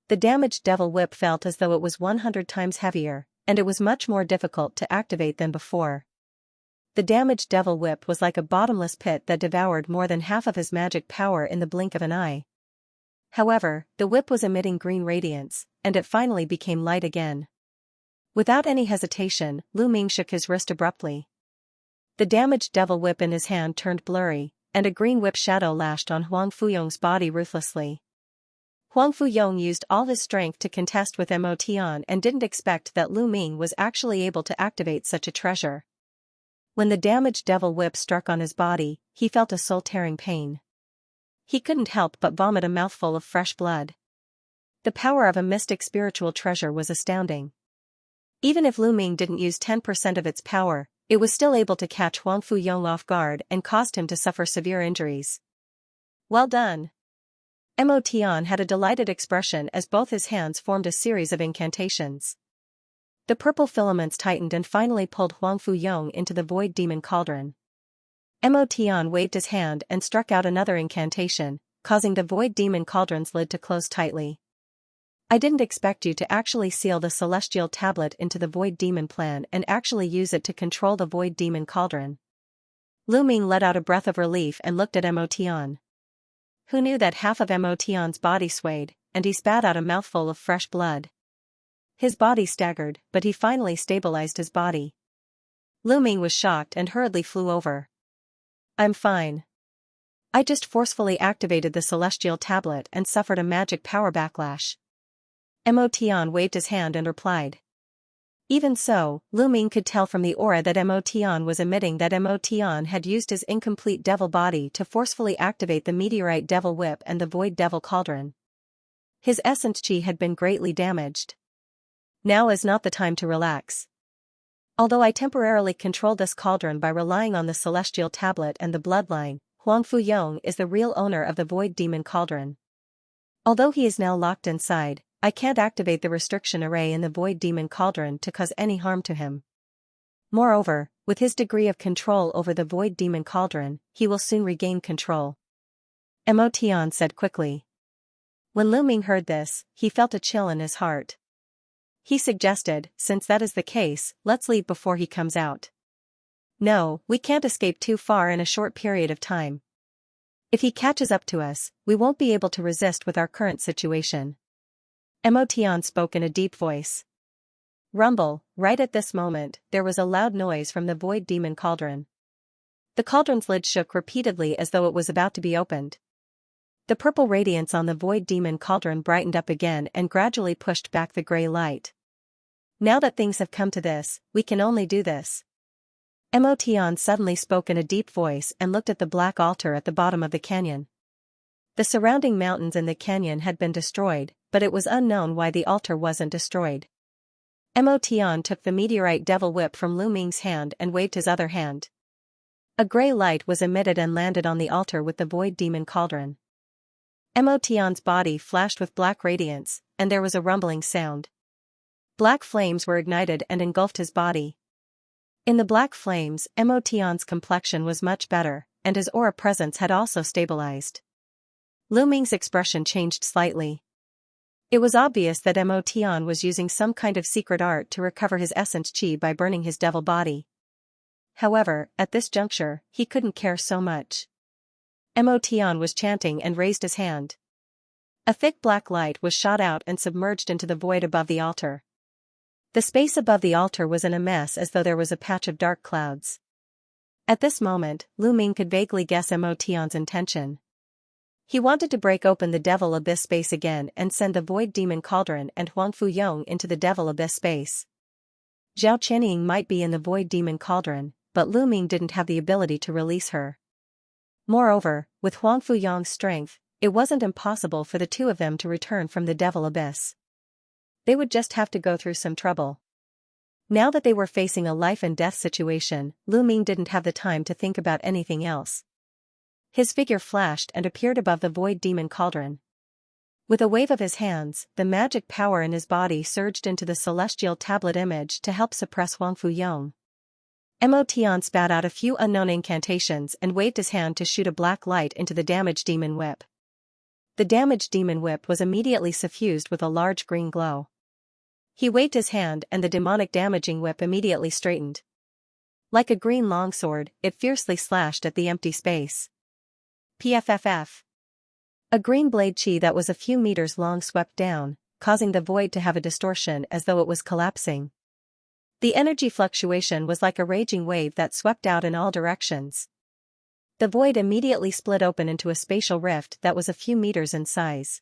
The damaged devil whip felt as though it was 100 times heavier, and it was much more difficult to activate than before. The damaged devil whip was like a bottomless pit that devoured more than half of his magic power in the blink of an eye. However, the whip was emitting green radiance, and it finally became light again. Without any hesitation, Lu Ming shook his wrist abruptly. The damaged devil whip in his hand turned blurry, and a green whip shadow lashed on Huang Fuyong's body ruthlessly. Huang Fuyong used all his strength to contest with Mo Tian and didn't expect that Lu Ming was actually able to activate such a treasure. When the damaged devil whip struck on his body, he felt a soul-tearing pain. He couldn't help but vomit a mouthful of fresh blood. The power of a mystic spiritual treasure was astounding. Even if Lu Ming didn't use 10% of its power, it was still able to catch Huang Fuyong off guard and caused him to suffer severe injuries. Well done. Mo Tian had a delighted expression as both his hands formed a series of incantations. The purple filaments tightened and finally pulled Huang Fuyong into the void demon cauldron. Mo Tian waved his hand and struck out another incantation, causing the void demon cauldron's lid to close tightly. I didn't expect you to actually seal the celestial tablet into the void demon plan and actually use it to control the void demon cauldron. Lu Ming let out a breath of relief and looked at Mo Tian. Who knew that half of Mo Tian's body swayed, and he spat out a mouthful of fresh blood. His body staggered, but he finally stabilized his body. Lu Ming was shocked and hurriedly flew over. I'm fine. I just forcefully activated the celestial tablet and suffered a magic power backlash. Mo Tian waved his hand and replied. Even so, Lu Ming could tell from the aura that Mo Tian was emitting that Mo Tian had used his incomplete devil body to forcefully activate the meteorite devil whip and the void devil cauldron. His essence chi had been greatly damaged. Now is not the time to relax. Although I temporarily control this cauldron by relying on the celestial tablet and the bloodline, Huang Fuyong is the real owner of the void demon cauldron. Although he is now locked inside, I can't activate the restriction array in the void demon cauldron to cause any harm to him. Moreover, with his degree of control over the void demon cauldron, he will soon regain control. Mo Tian said quickly. When Lu Ming heard this, he felt a chill in his heart. He suggested, since that is the case, let's leave before he comes out. No, we can't escape too far in a short period of time. If he catches up to us, we won't be able to resist with our current situation. Mo Tian spoke in a deep voice. Rumble, right at this moment, there was a loud noise from the void demon cauldron. The cauldron's lid shook repeatedly as though it was about to be opened. The purple radiance on the void demon cauldron brightened up again and gradually pushed back the gray light. Now that things have come to this, we can only do this. Mo Tian suddenly spoke in a deep voice and looked at the black altar at the bottom of the canyon. The surrounding mountains in the canyon had been destroyed, but it was unknown why the altar wasn't destroyed. Mo Tian took the meteorite devil whip from Lu Ming's hand and waved his other hand. A gray light was emitted and landed on the altar with the void demon cauldron. Mo Tian's body flashed with black radiance, and there was a rumbling sound. Black flames were ignited and engulfed his body. In the black flames, Mo Tian's complexion was much better, and his aura presence had also stabilized. Lu Ming's expression changed slightly. It was obvious that Mo Tian was using some kind of secret art to recover his essence chi by burning his devil body. However, at this juncture, he couldn't care so much. Mo Tian was chanting and raised his hand. A thick black light was shot out and submerged into the void above the altar. The space above the altar was in a mess as though there was a patch of dark clouds. At this moment, Lu Ming could vaguely guess Mo Tian's intention. He wanted to break open the devil abyss space again and send the void demon cauldron and Huang Fuyong into the devil abyss space. Zhao Qianying might be in the void demon cauldron, but Lu Ming didn't have the ability to release her. Moreover, with Huang Fuyong's strength, it wasn't impossible for the two of them to return from the devil abyss. They would just have to go through some trouble. Now that they were facing a life-and-death situation, Lu Ming didn't have the time to think about anything else. His figure flashed and appeared above the void demon cauldron. With a wave of his hands, the magic power in his body surged into the celestial tablet image to help suppress Huang Fuyong. Mo Tian spat out a few unknown incantations and waved his hand to shoot a black light into the damaged demon whip. The damaged demon whip was immediately suffused with a large green glow. He waved his hand and the demonic damaging whip immediately straightened. Like a green longsword, it fiercely slashed at the empty space. PFFF. A green blade chi that was a few meters long swept down, causing the void to have a distortion as though it was collapsing. The energy fluctuation was like a raging wave that swept out in all directions. The void immediately split open into a spatial rift that was a few meters in size.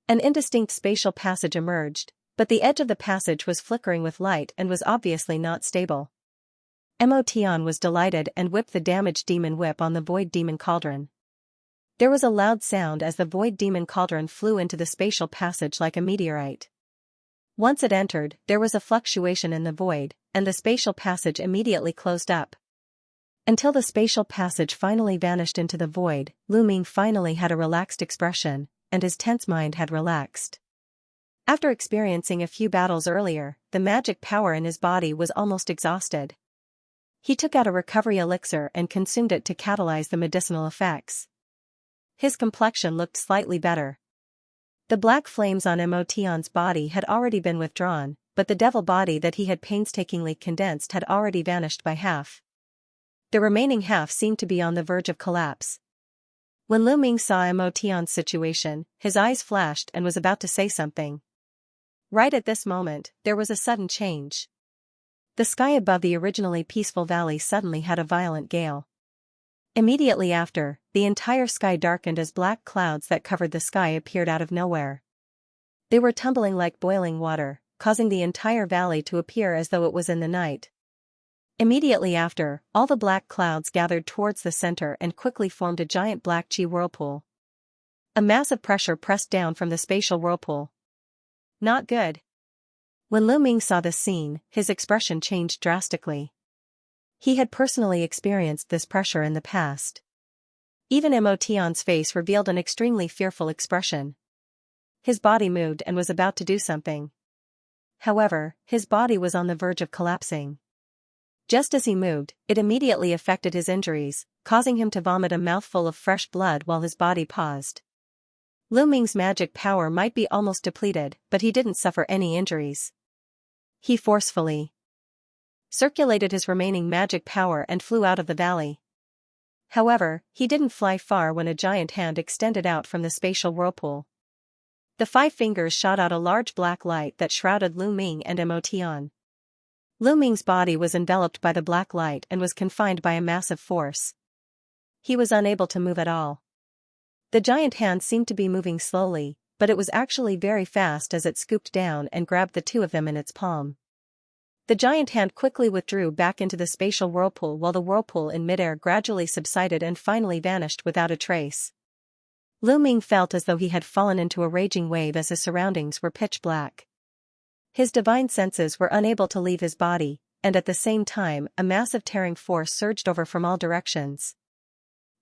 An indistinct spatial passage emerged, but the edge of the passage was flickering with light and was obviously not stable. Motion was delighted and whipped the damaged demon whip on the void demon cauldron. There was a loud sound as the void demon cauldron flew into the spatial passage like a meteorite. Once it entered, there was a fluctuation in the void, and the spatial passage immediately closed up. Until the spatial passage finally vanished into the void, Lu Ming finally had a relaxed expression, and his tense mind had relaxed. After experiencing a few battles earlier, the magic power in his body was almost exhausted. He took out a recovery elixir and consumed it to catalyze the medicinal effects. His complexion looked slightly better. The black flames on Motion's body had already been withdrawn, but the devil body that he had painstakingly condensed had already vanished by half. The remaining half seemed to be on the verge of collapse. When Lu Ming saw Motion's situation, his eyes flashed and was about to say something. Right at this moment, there was a sudden change. The sky above the originally peaceful valley suddenly had a violent gale. Immediately after, the entire sky darkened as black clouds that covered the sky appeared out of nowhere. They were tumbling like boiling water, causing the entire valley to appear as though it was in the night. Immediately after, all the black clouds gathered towards the center and quickly formed a giant black chi whirlpool. A massive pressure pressed down from the spatial whirlpool. Not good. When Lu Ming saw this scene, his expression changed drastically. He had personally experienced this pressure in the past. Even Motion's face revealed an extremely fearful expression. His body moved and was about to do something. However, his body was on the verge of collapsing. Just as he moved, it immediately affected his injuries, causing him to vomit a mouthful of fresh blood while his body paused. Lu Ming's magic power might be almost depleted, but he didn't suffer any injuries. He forcefully circulated his remaining magic power and flew out of the valley. However, he didn't fly far when a giant hand extended out from the spatial whirlpool. The 5 fingers shot out a large black light that shrouded Lu Ming and Motion. Lu Ming's body was enveloped by the black light and was confined by a massive force. He was unable to move at all. The giant hand seemed to be moving slowly, but it was actually very fast as it scooped down and grabbed the 2 of them in its palm. The giant hand quickly withdrew back into the spatial whirlpool while the whirlpool in midair gradually subsided and finally vanished without a trace. Lu Ming felt as though he had fallen into a raging wave as his surroundings were pitch black. His divine senses were unable to leave his body, and at the same time a massive tearing force surged over from all directions.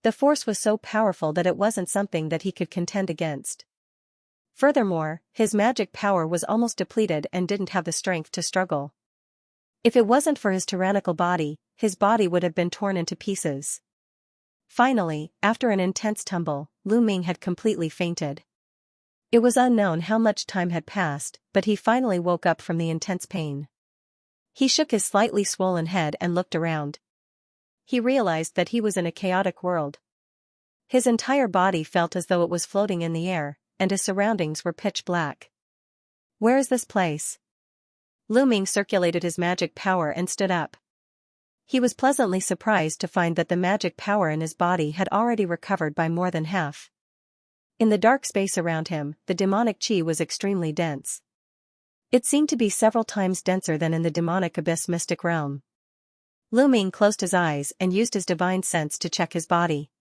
The force was so powerful that it wasn't something that he could contend against. Furthermore, his magic power was almost depleted and didn't have the strength to struggle. If it wasn't for his tyrannical body, his body would have been torn into pieces. Finally, after an intense tumble, Lu Ming had completely fainted. It was unknown how much time had passed, but he finally woke up from the intense pain. He shook his slightly swollen head and looked around. He realized that he was in a chaotic world. His entire body felt as though it was floating in the air, and his surroundings were pitch black. Where is this place? Lu Ming circulated his magic power and stood up. He was pleasantly surprised to find that the magic power in his body had already recovered by more than half. In the dark space around him, the demonic chi was extremely dense. It seemed to be several times denser than in the demonic abyss mystic realm. Lu Ming closed his eyes and used his divine sense to check his body.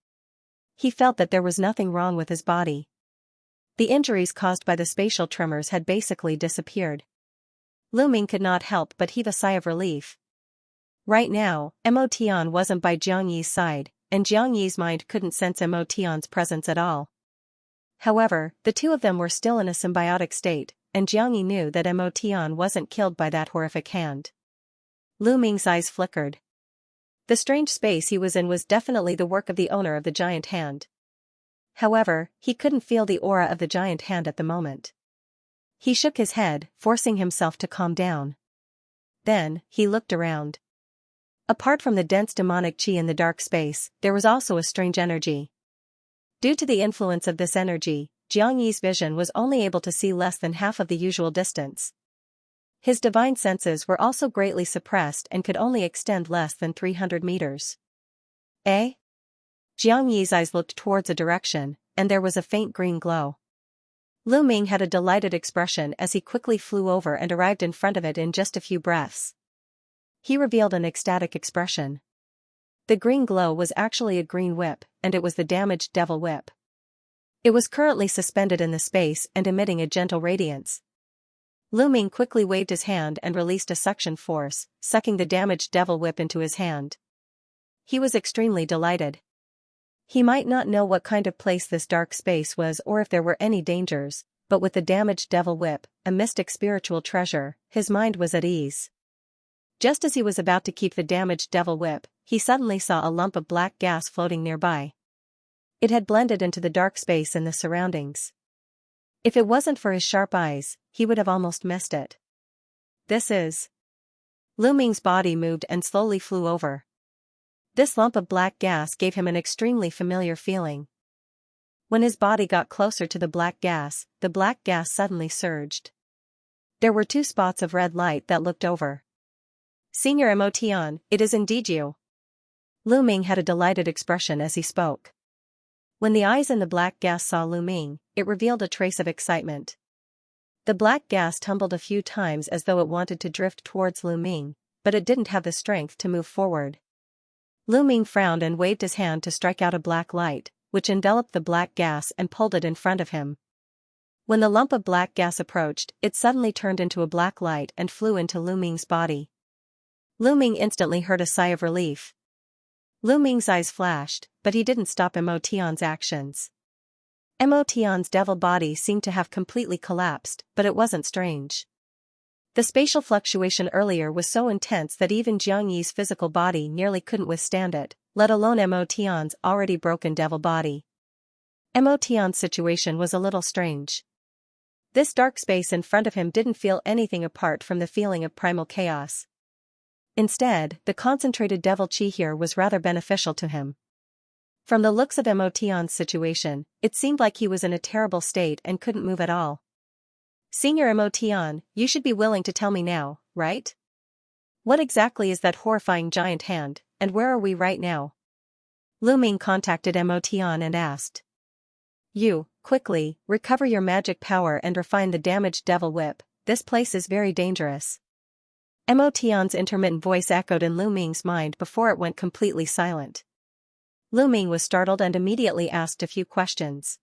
He felt that there was nothing wrong with his body. The injuries caused by the spatial tremors had basically disappeared. Lu Ming could not help but heave a sigh of relief. Right now, Motion wasn't by Jiang Yi's side, and Jiang Yi's mind couldn't sense Motion's presence at all. However, the 2 of them were still in a symbiotic state, and Jiang Yi knew that Motion wasn't killed by that horrific hand. Lu Ming's eyes flickered. The strange space he was in was definitely the work of the owner of the giant hand. However, he couldn't feel the aura of the giant hand at the moment. He shook his head, forcing himself to calm down. Then, he looked around. Apart from the dense demonic chi in the dark space, there was also a strange energy. Due to the influence of this energy, Xianxi's vision was only able to see less than half of the usual distance. His divine senses were also greatly suppressed and could only extend less than 300 meters. Eh? Xianxi's eyes looked towards a direction, and there was a faint green glow. Lu Ming had a delighted expression as he quickly flew over and arrived in front of it in just a few breaths. He revealed an ecstatic expression. The green glow was actually a green whip, and it was the damaged devil whip. It was currently suspended in the space and emitting a gentle radiance. Lu Ming quickly waved his hand and released a suction force, sucking the damaged devil whip into his hand. He was extremely delighted. He might not know what kind of place this dark space was or if there were any dangers, but with the damaged devil whip, a mystic spiritual treasure, his mind was at ease. Just as he was about to keep the damaged devil whip, he suddenly saw a lump of black gas floating nearby. It had blended into the dark space in the surroundings. If it wasn't for his sharp eyes, he would have almost missed it. This is... Lu Ming's body moved and slowly flew over. This lump of black gas gave him an extremely familiar feeling. When his body got closer to the black gas suddenly surged. There were 2 spots of red light that looked over. Senior Emotion, it is indeed you. Lu Ming had a delighted expression as he spoke. When the eyes in the black gas saw Lu Ming, it revealed a trace of excitement. The black gas tumbled a few times as though it wanted to drift towards Lu Ming, but it didn't have the strength to move forward. Lu Ming frowned and waved his hand to strike out a black light, which enveloped the black gas and pulled it in front of him. When the lump of black gas approached, it suddenly turned into a black light and flew into Lu Ming's body. Lu Ming instantly heard a sigh of relief. Lu Ming's eyes flashed, but he didn't stop Emotion's actions. Emotion's devil body seemed to have completely collapsed, but it wasn't strange. The spatial fluctuation earlier was so intense that even Xianxi's physical body nearly couldn't withstand it, let alone Emotion's already broken devil body. Emotion's situation was a little strange. This dark space in front of him didn't feel anything apart from the feeling of primal chaos. Instead, the concentrated devil chi here was rather beneficial to him. From the looks of Emotion's situation, it seemed like he was in a terrible state and couldn't move at all. Senior Emotion, you should be willing to tell me now, right? What exactly is that horrifying giant hand, and where are we right now? Lu Ming contacted Emotion and asked. You, quickly, recover your magic power and refine the damaged devil whip, this place is very dangerous. Emotion's intermittent voice echoed in Lu Ming's mind before it went completely silent. Lu Ming was startled and immediately asked a few questions.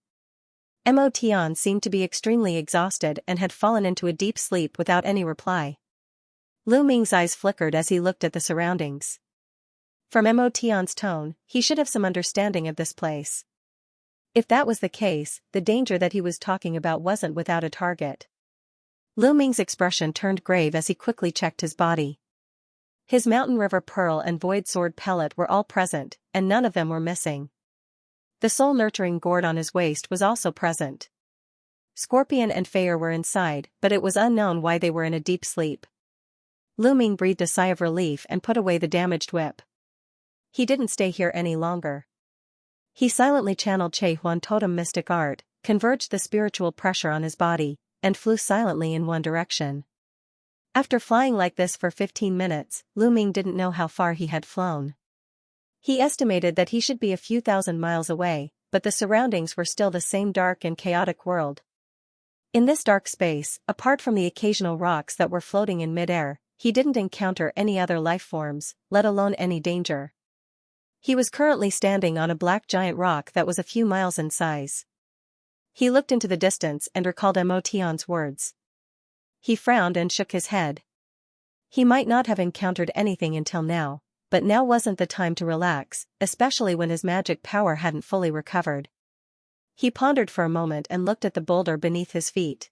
Emotion seemed to be extremely exhausted and had fallen into a deep sleep without any reply. Lu Ming's eyes flickered as he looked at the surroundings. From Emotion's tone, he should have some understanding of this place. If that was the case, the danger that he was talking about wasn't without a target. Lu Ming's expression turned grave as he quickly checked his body. His Mountain River Pearl and Void Sword pellet were all present, and none of them were missing. The soul-nurturing gourd on his waist was also present. Scorpion and Feyre were inside, but it was unknown why they were in a deep sleep. Lu Ming breathed a sigh of relief and put away the damaged whip. He didn't stay here any longer. He silently channeled Che Huan Totem mystic art, converged the spiritual pressure on his body, and flew silently in one direction. After flying like this for 15 minutes, Lu Ming didn't know how far he had flown. He estimated that he should be a few thousand miles away, but the surroundings were still the same dark and chaotic world. In this dark space, apart from the occasional rocks that were floating in midair, he didn't encounter any other life forms, let alone any danger. He was currently standing on a black giant rock that was a few miles in size. He looked into the distance and recalled Emotion's words. He frowned and shook his head. He might not have encountered anything until now, but now wasn't the time to relax, especially when his magic power hadn't fully recovered. He pondered for a moment and looked at the boulder beneath his feet.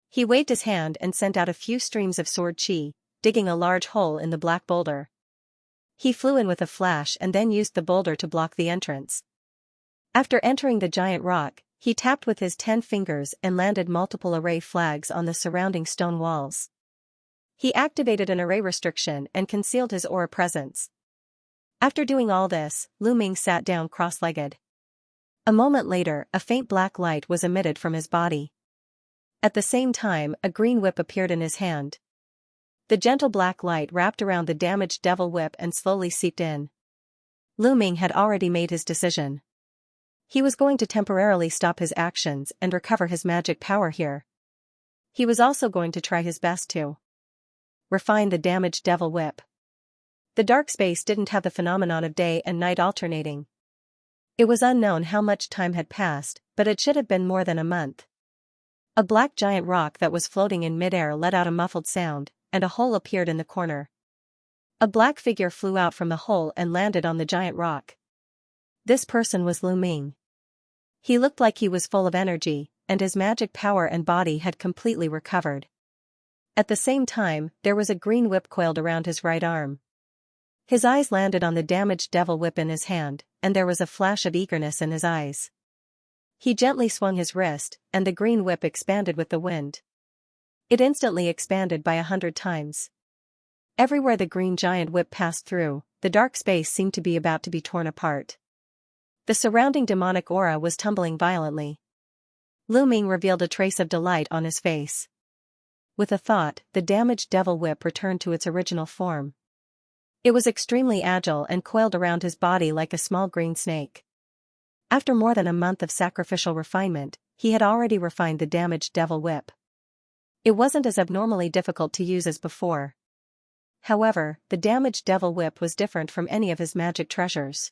He waved his hand and sent out a few streams of sword chi, digging a large hole in the black boulder. He flew in with a flash and then used the boulder to block the entrance. After entering the giant rock, he tapped with his 10 fingers and landed multiple array flags on the surrounding stone walls. He activated an array restriction and concealed his aura presence. After doing all this, Lu Ming sat down cross-legged. A moment later, a faint black light was emitted from his body. At the same time, a green whip appeared in his hand. The gentle black light wrapped around the damaged devil whip and slowly seeped in. Lu Ming had already made his decision. He was going to temporarily stop his actions and recover his magic power here. He was also going to try his best to refine the damaged devil whip. The dark space didn't have the phenomenon of day and night alternating. It was unknown how much time had passed, but it should have been more than a month. A black giant rock that was floating in midair let out a muffled sound, and a hole appeared in the corner. A black figure flew out from the hole and landed on the giant rock. This person was Lu Ming. He looked like he was full of energy, and his magic power and body had completely recovered. At the same time, there was a green whip coiled around his right arm. His eyes landed on the damaged devil whip in his hand, and there was a flash of eagerness in his eyes. He gently swung his wrist, and the green whip expanded with the wind. It instantly expanded by 100 times. Everywhere the green giant whip passed through, the dark space seemed to be about to be torn apart. The surrounding demonic aura was tumbling violently. Lu Ming revealed a trace of delight on his face. With a thought, the damaged devil whip returned to its original form. It was extremely agile and coiled around his body like a small green snake. After more than a month of sacrificial refinement, he had already refined the damaged devil whip. It wasn't as abnormally difficult to use as before. However, the damaged devil whip was different from any of his magic treasures.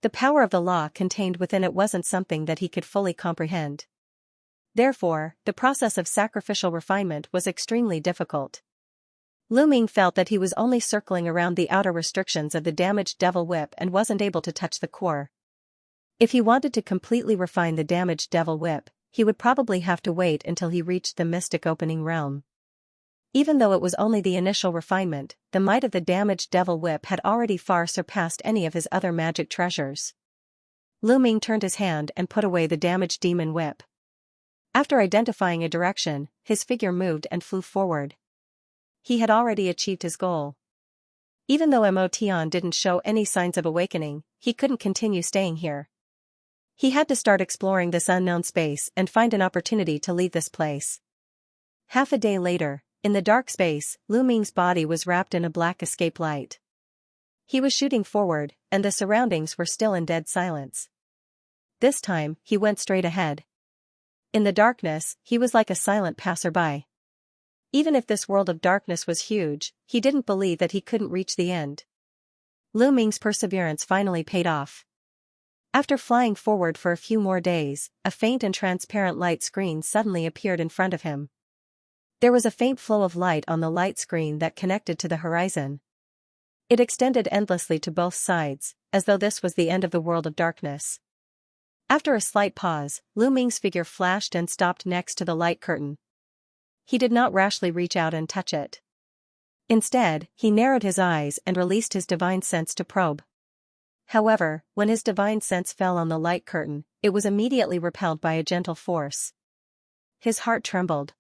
The power of the law contained within it wasn't something that he could fully comprehend. Therefore, the process of sacrificial refinement was extremely difficult. Lu Ming felt that he was only circling around the outer restrictions of the damaged devil whip and wasn't able to touch the core. If he wanted to completely refine the damaged devil whip, he would probably have to wait until he reached the mystic opening realm. Even though it was only the initial refinement, the might of the damaged devil whip had already far surpassed any of his other magic treasures. Lu Ming turned his hand and put away the damaged demon whip. After identifying a direction, his figure moved and flew forward. He had already achieved his goal. Even though Mo Tian didn't show any signs of awakening, he couldn't continue staying here. He had to start exploring this unknown space and find an opportunity to leave this place. Half a day later, in the dark space, Lu Ming's body was wrapped in a black escape light. He was shooting forward, and the surroundings were still in dead silence. This time, he went straight ahead. In the darkness, he was like a silent passerby. Even if this world of darkness was huge, he didn't believe that he couldn't reach the end. Lu Ming's perseverance finally paid off. After flying forward for a few more days, a faint and transparent light screen suddenly appeared in front of him. There was a faint flow of light on the light screen that connected to the horizon. It extended endlessly to both sides, as though this was the end of the world of darkness. After a slight pause, Lu Ming's figure flashed and stopped next to the light curtain. He did not rashly reach out and touch it. Instead, he narrowed his eyes and released his divine sense to probe. However, when his divine sense fell on the light curtain, it was immediately repelled by a gentle force. His heart trembled.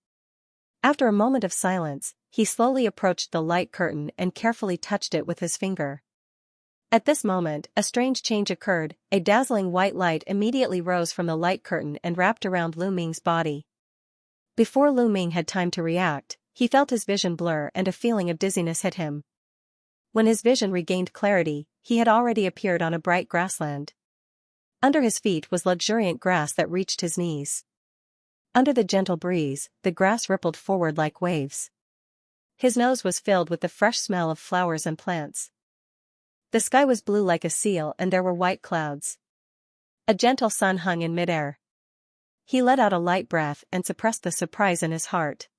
After a moment of silence, he slowly approached the light curtain and carefully touched it with his finger. At this moment, a strange change occurred. A dazzling white light immediately rose from the light curtain and wrapped around Lu Ming's body. Before Lu Ming had time to react, he felt his vision blur and a feeling of dizziness hit him. When his vision regained clarity, he had already appeared on a bright grassland. Under his feet was luxuriant grass that reached his knees. Under the gentle breeze, the grass rippled forward like waves. His nose was filled with the fresh smell of flowers and plants. The sky was blue like a seal and there were white clouds. A gentle sun hung in midair. He let out a light breath and suppressed the surprise in his heart.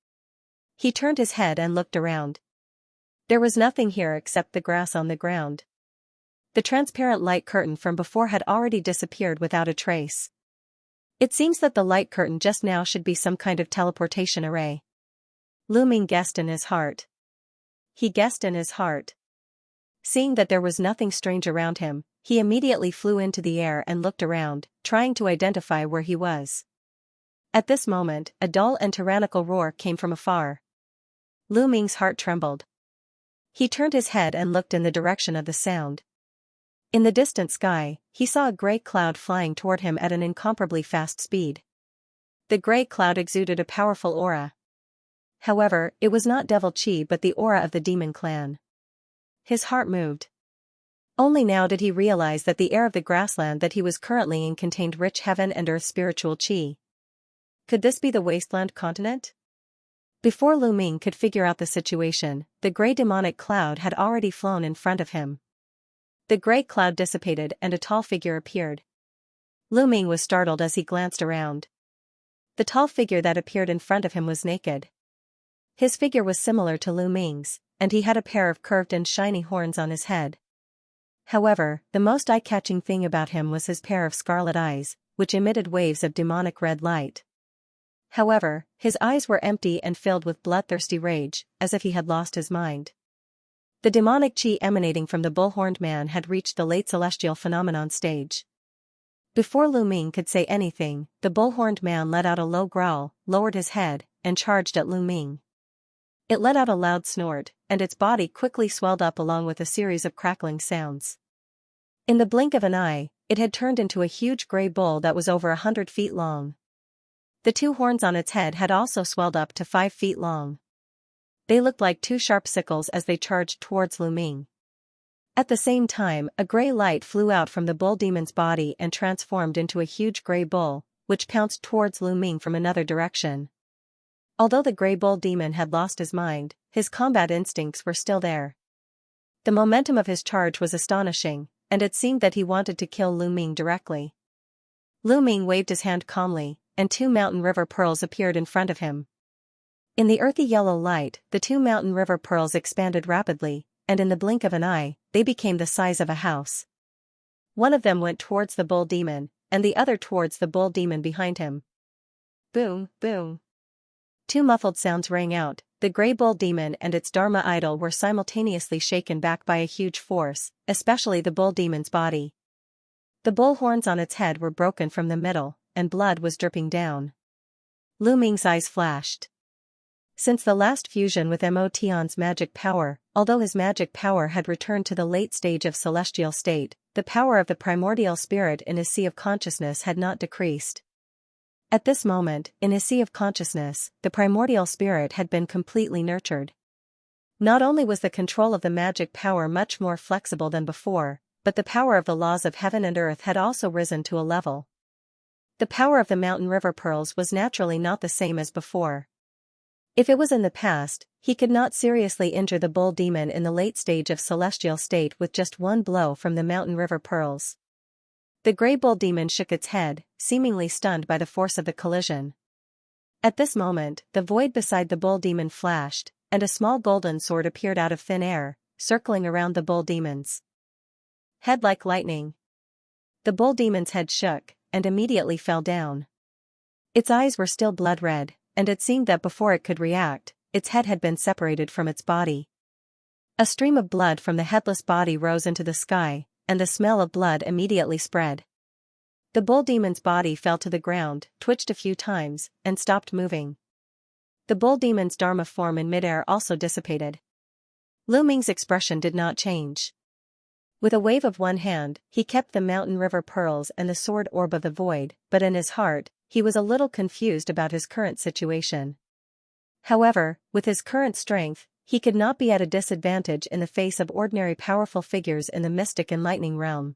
He turned his head and looked around. There was nothing here except the grass on the ground. The transparent light curtain from before had already disappeared without a trace. It seems that the light curtain just now should be some kind of teleportation array. Lu Ming guessed in his heart. He guessed in his heart. Seeing that there was nothing strange around him, he immediately flew into the air and looked around, trying to identify where he was. At this moment, a dull and tyrannical roar came from afar. Lu Ming's heart trembled. He turned his head and looked in the direction of the sound. In the distant sky, he saw a gray cloud flying toward him at an incomparably fast speed. The gray cloud exuded a powerful aura. However, it was not devil chi but the aura of the demon clan. His heart moved. Only now did he realize that the air of the grassland that he was currently in contained rich heaven and earth spiritual chi. Could this be the wasteland continent? Before Lu Ming could figure out the situation, the gray demonic cloud had already flown in front of him. The gray cloud dissipated and a tall figure appeared. Lu Ming was startled as he glanced around. The tall figure that appeared in front of him was naked. His figure was similar to Lu Ming's, and he had a pair of curved and shiny horns on his head. However, the most eye-catching thing about him was his pair of scarlet eyes, which emitted waves of demonic red light. However, his eyes were empty and filled with bloodthirsty rage, as if he had lost his mind. The demonic chi emanating from the bull-horned man had reached the late celestial phenomenon stage. Before Lu Ming could say anything, the bull-horned man let out a low growl, lowered his head, and charged at Lu Ming. It let out a loud snort, and its body quickly swelled up along with a series of crackling sounds. In the blink of an eye, it had turned into a huge gray bull that was over 100 feet long. The two horns on its head had also swelled up to 5 feet long. They looked like two sharp sickles as they charged towards Lu Ming. At the same time, a gray light flew out from the bull demon's body and transformed into a huge gray bull, which pounced towards Lu Ming from another direction. Although the gray bull demon had lost his mind, his combat instincts were still there. The momentum of his charge was astonishing, and it seemed that he wanted to kill Lu Ming directly. Lu Ming waved his hand calmly, and 2 mountain river pearls appeared in front of him. In the earthy yellow light, the 2 mountain river pearls expanded rapidly, and in the blink of an eye, they became the size of a house. One of them went towards the bull demon, and the other towards the bull demon behind him. Boom, boom. 2 muffled sounds rang out. The gray bull demon and its Dharma idol were simultaneously shaken back by a huge force, especially the bull demon's body. The bull horns on its head were broken from the middle, and blood was dripping down. Lu Ming's eyes flashed. Since the last fusion with Mo Tian's magic power, although his magic power had returned to the late stage of celestial state, the power of the primordial spirit in his sea of consciousness had not decreased. At this moment, in his sea of consciousness, the primordial spirit had been completely nurtured. Not only was the control of the magic power much more flexible than before, but the power of the laws of heaven and earth had also risen to a level. The power of the mountain river pearls was naturally not the same as before. If it was in the past, he could not seriously injure the bull demon in the late stage of celestial state with just one blow from the mountain river pearls. The gray bull demon shook its head, seemingly stunned by the force of the collision. At this moment, the void beside the bull demon flashed, and a small golden sword appeared out of thin air, circling around the bull demon's head like lightning. The bull demon's head shook, and immediately fell down. Its eyes were still blood red, and it seemed that before it could react, its head had been separated from its body. A stream of blood from the headless body rose into the sky, and the smell of blood immediately spread. The bull demon's body fell to the ground, twitched a few times, and stopped moving. The bull demon's Dharma form in midair also dissipated. Lu Ming's expression did not change. With a wave of one hand, he kept the mountain river pearls and the sword orb of the void, but in his heart, he was a little confused about his current situation. However, with his current strength, he could not be at a disadvantage in the face of ordinary powerful figures in the mystic and lightning realm.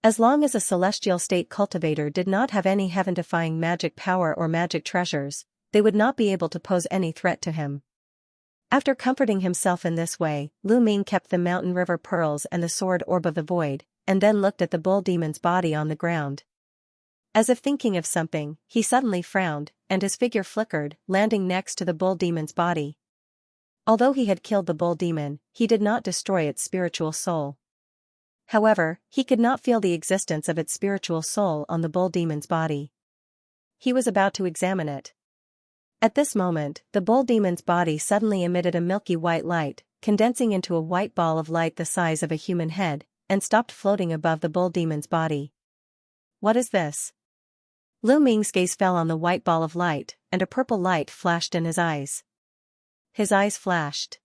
As long as a celestial state cultivator did not have any heaven-defying magic power or magic treasures, they would not be able to pose any threat to him. After comforting himself in this way, Lu Ming kept the mountain river pearls and the sword orb of the void, and then looked at the bull demon's body on the ground. As if thinking of something, he suddenly frowned, and his figure flickered, landing next to the bull demon's body. Although he had killed the bull demon, he did not destroy its spiritual soul. However, he could not feel the existence of its spiritual soul on the bull demon's body. He was about to examine it. At this moment, the bull demon's body suddenly emitted a milky white light, condensing into a white ball of light the size of a human head, and stopped floating above the bull demon's body. What is this? Lu Ming's gaze fell on the white ball of light, and a purple light flashed in his eyes. his eyes flashed.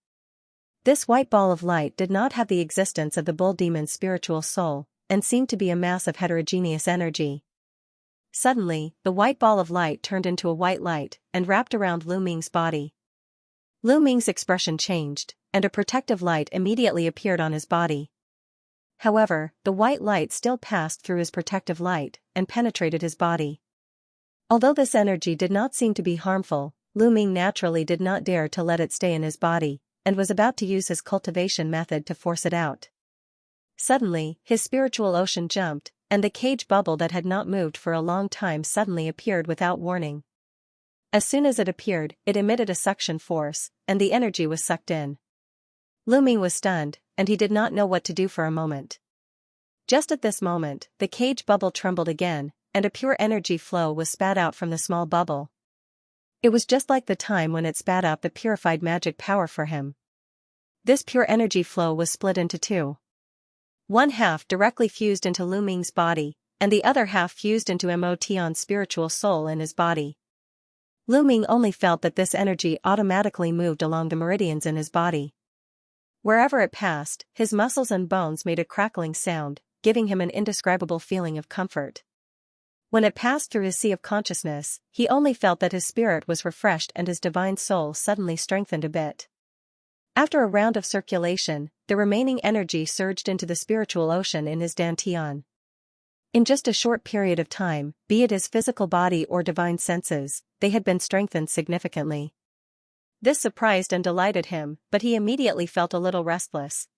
This white ball of light did not have the existence of the bull demon's spiritual soul, and seemed to be a mass of heterogeneous energy. Suddenly, the white ball of light turned into a white light, and wrapped around Lu Ming's body. Lu Ming's expression changed, and a protective light immediately appeared on his body. However, the white light still passed through his protective light, and penetrated his body. Although this energy did not seem to be harmful, Lu Ming naturally did not dare to let it stay in his body, and was about to use his cultivation method to force it out. Suddenly, his spiritual ocean jumped, and the cage bubble that had not moved for a long time suddenly appeared without warning. As soon as it appeared, it emitted a suction force, and the energy was sucked in. Lu Ming was stunned, and he did not know what to do for a moment. Just at this moment, the cage bubble trembled again, and a pure energy flow was spat out from the small bubble. It was just like the time when it spat out the purified magic power for him. This pure energy flow was split into two. One half directly fused into Lu Ming's body, and the other half fused into Mo Tian's spiritual soul in his body. Lu Ming only felt that this energy automatically moved along the meridians in his body. Wherever it passed, his muscles and bones made a crackling sound, giving him an indescribable feeling of comfort. When it passed through his sea of consciousness, he only felt that his spirit was refreshed and his divine soul suddenly strengthened a bit. After a round of circulation, the remaining energy surged into the spiritual ocean in his dantian. In just a short period of time, be it his physical body or divine senses, they had been strengthened significantly. This surprised and delighted him, but he immediately felt a little restless.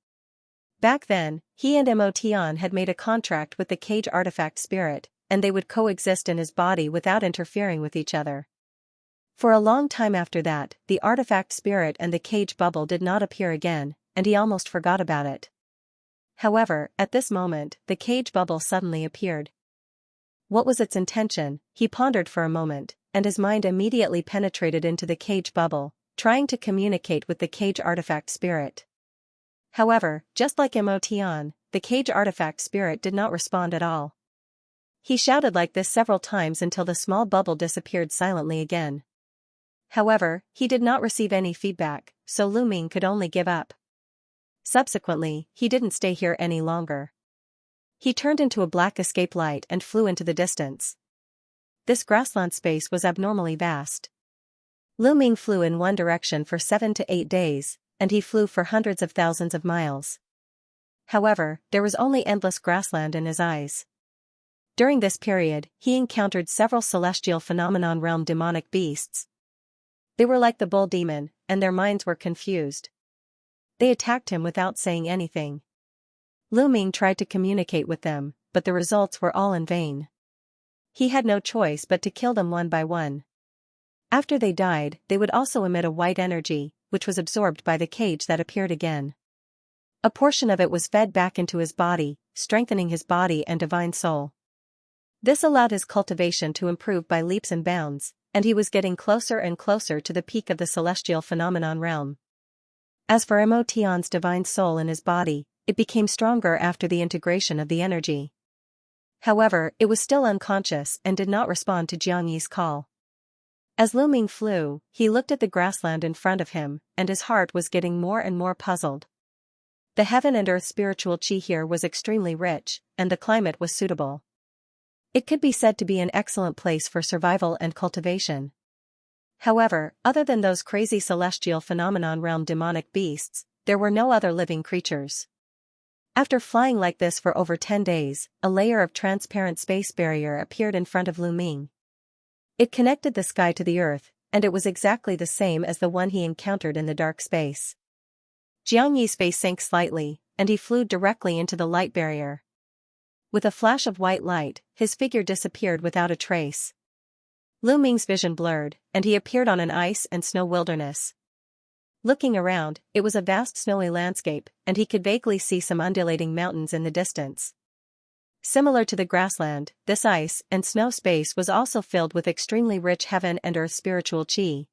Back then, he and Mo Tian had made a contract with the cage artifact spirit, and they would coexist in his body without interfering with each other. For a long time after that, the artifact spirit and the cage bubble did not appear again, and he almost forgot about it. However, at this moment, the cage bubble suddenly appeared. What was its intention? He pondered for a moment, and his mind immediately penetrated into the cage bubble, trying to communicate with the cage artifact spirit. However, just like Mo Tian, the cage artifact spirit did not respond at all. He shouted like this several times until the small bubble disappeared silently again. However, he did not receive any feedback, so Lu Ming could only give up. Subsequently, he didn't stay here any longer. He turned into a black escape light and flew into the distance. This grassland space was abnormally vast. Lu Ming flew in one direction for 7 to 8 days, and he flew for hundreds of thousands of miles. However, there was only endless grassland in his eyes. During this period, he encountered several celestial phenomenon realm demonic beasts. They were like the bull demon, and their minds were confused. They attacked him without saying anything. Lu Ming tried to communicate with them, but the results were all in vain. He had no choice but to kill them one by one. After they died, they would also emit a white energy, which was absorbed by the cage that appeared again. A portion of it was fed back into his body, strengthening his body and divine soul. This allowed his cultivation to improve by leaps and bounds, and he was getting closer and closer to the peak of the celestial phenomenon realm. As for Mo Tian's divine soul in his body, it became stronger after the integration of the energy. However, it was still unconscious and did not respond to Xianxia's call. As Lu Ming flew, he looked at the grassland in front of him, and his heart was getting more and more puzzled. The heaven and earth spiritual chi here was extremely rich, and the climate was suitable. It could be said to be an excellent place for survival and cultivation. However, other than those crazy celestial phenomenon realm demonic beasts, there were no other living creatures. After flying like this for over 10 days, a layer of transparent space barrier appeared in front of Lu Ming. It connected the sky to the earth, and it was exactly the same as the one he encountered in the dark space. Xianxi's face sank slightly, and he flew directly into the light barrier. With a flash of white light, his figure disappeared without a trace. Lu Ming's vision blurred, and he appeared on an ice and snow wilderness. Looking around, it was a vast snowy landscape, and he could vaguely see some undulating mountains in the distance. Similar to the grassland, this ice and snow space was also filled with extremely rich heaven and earth spiritual chi.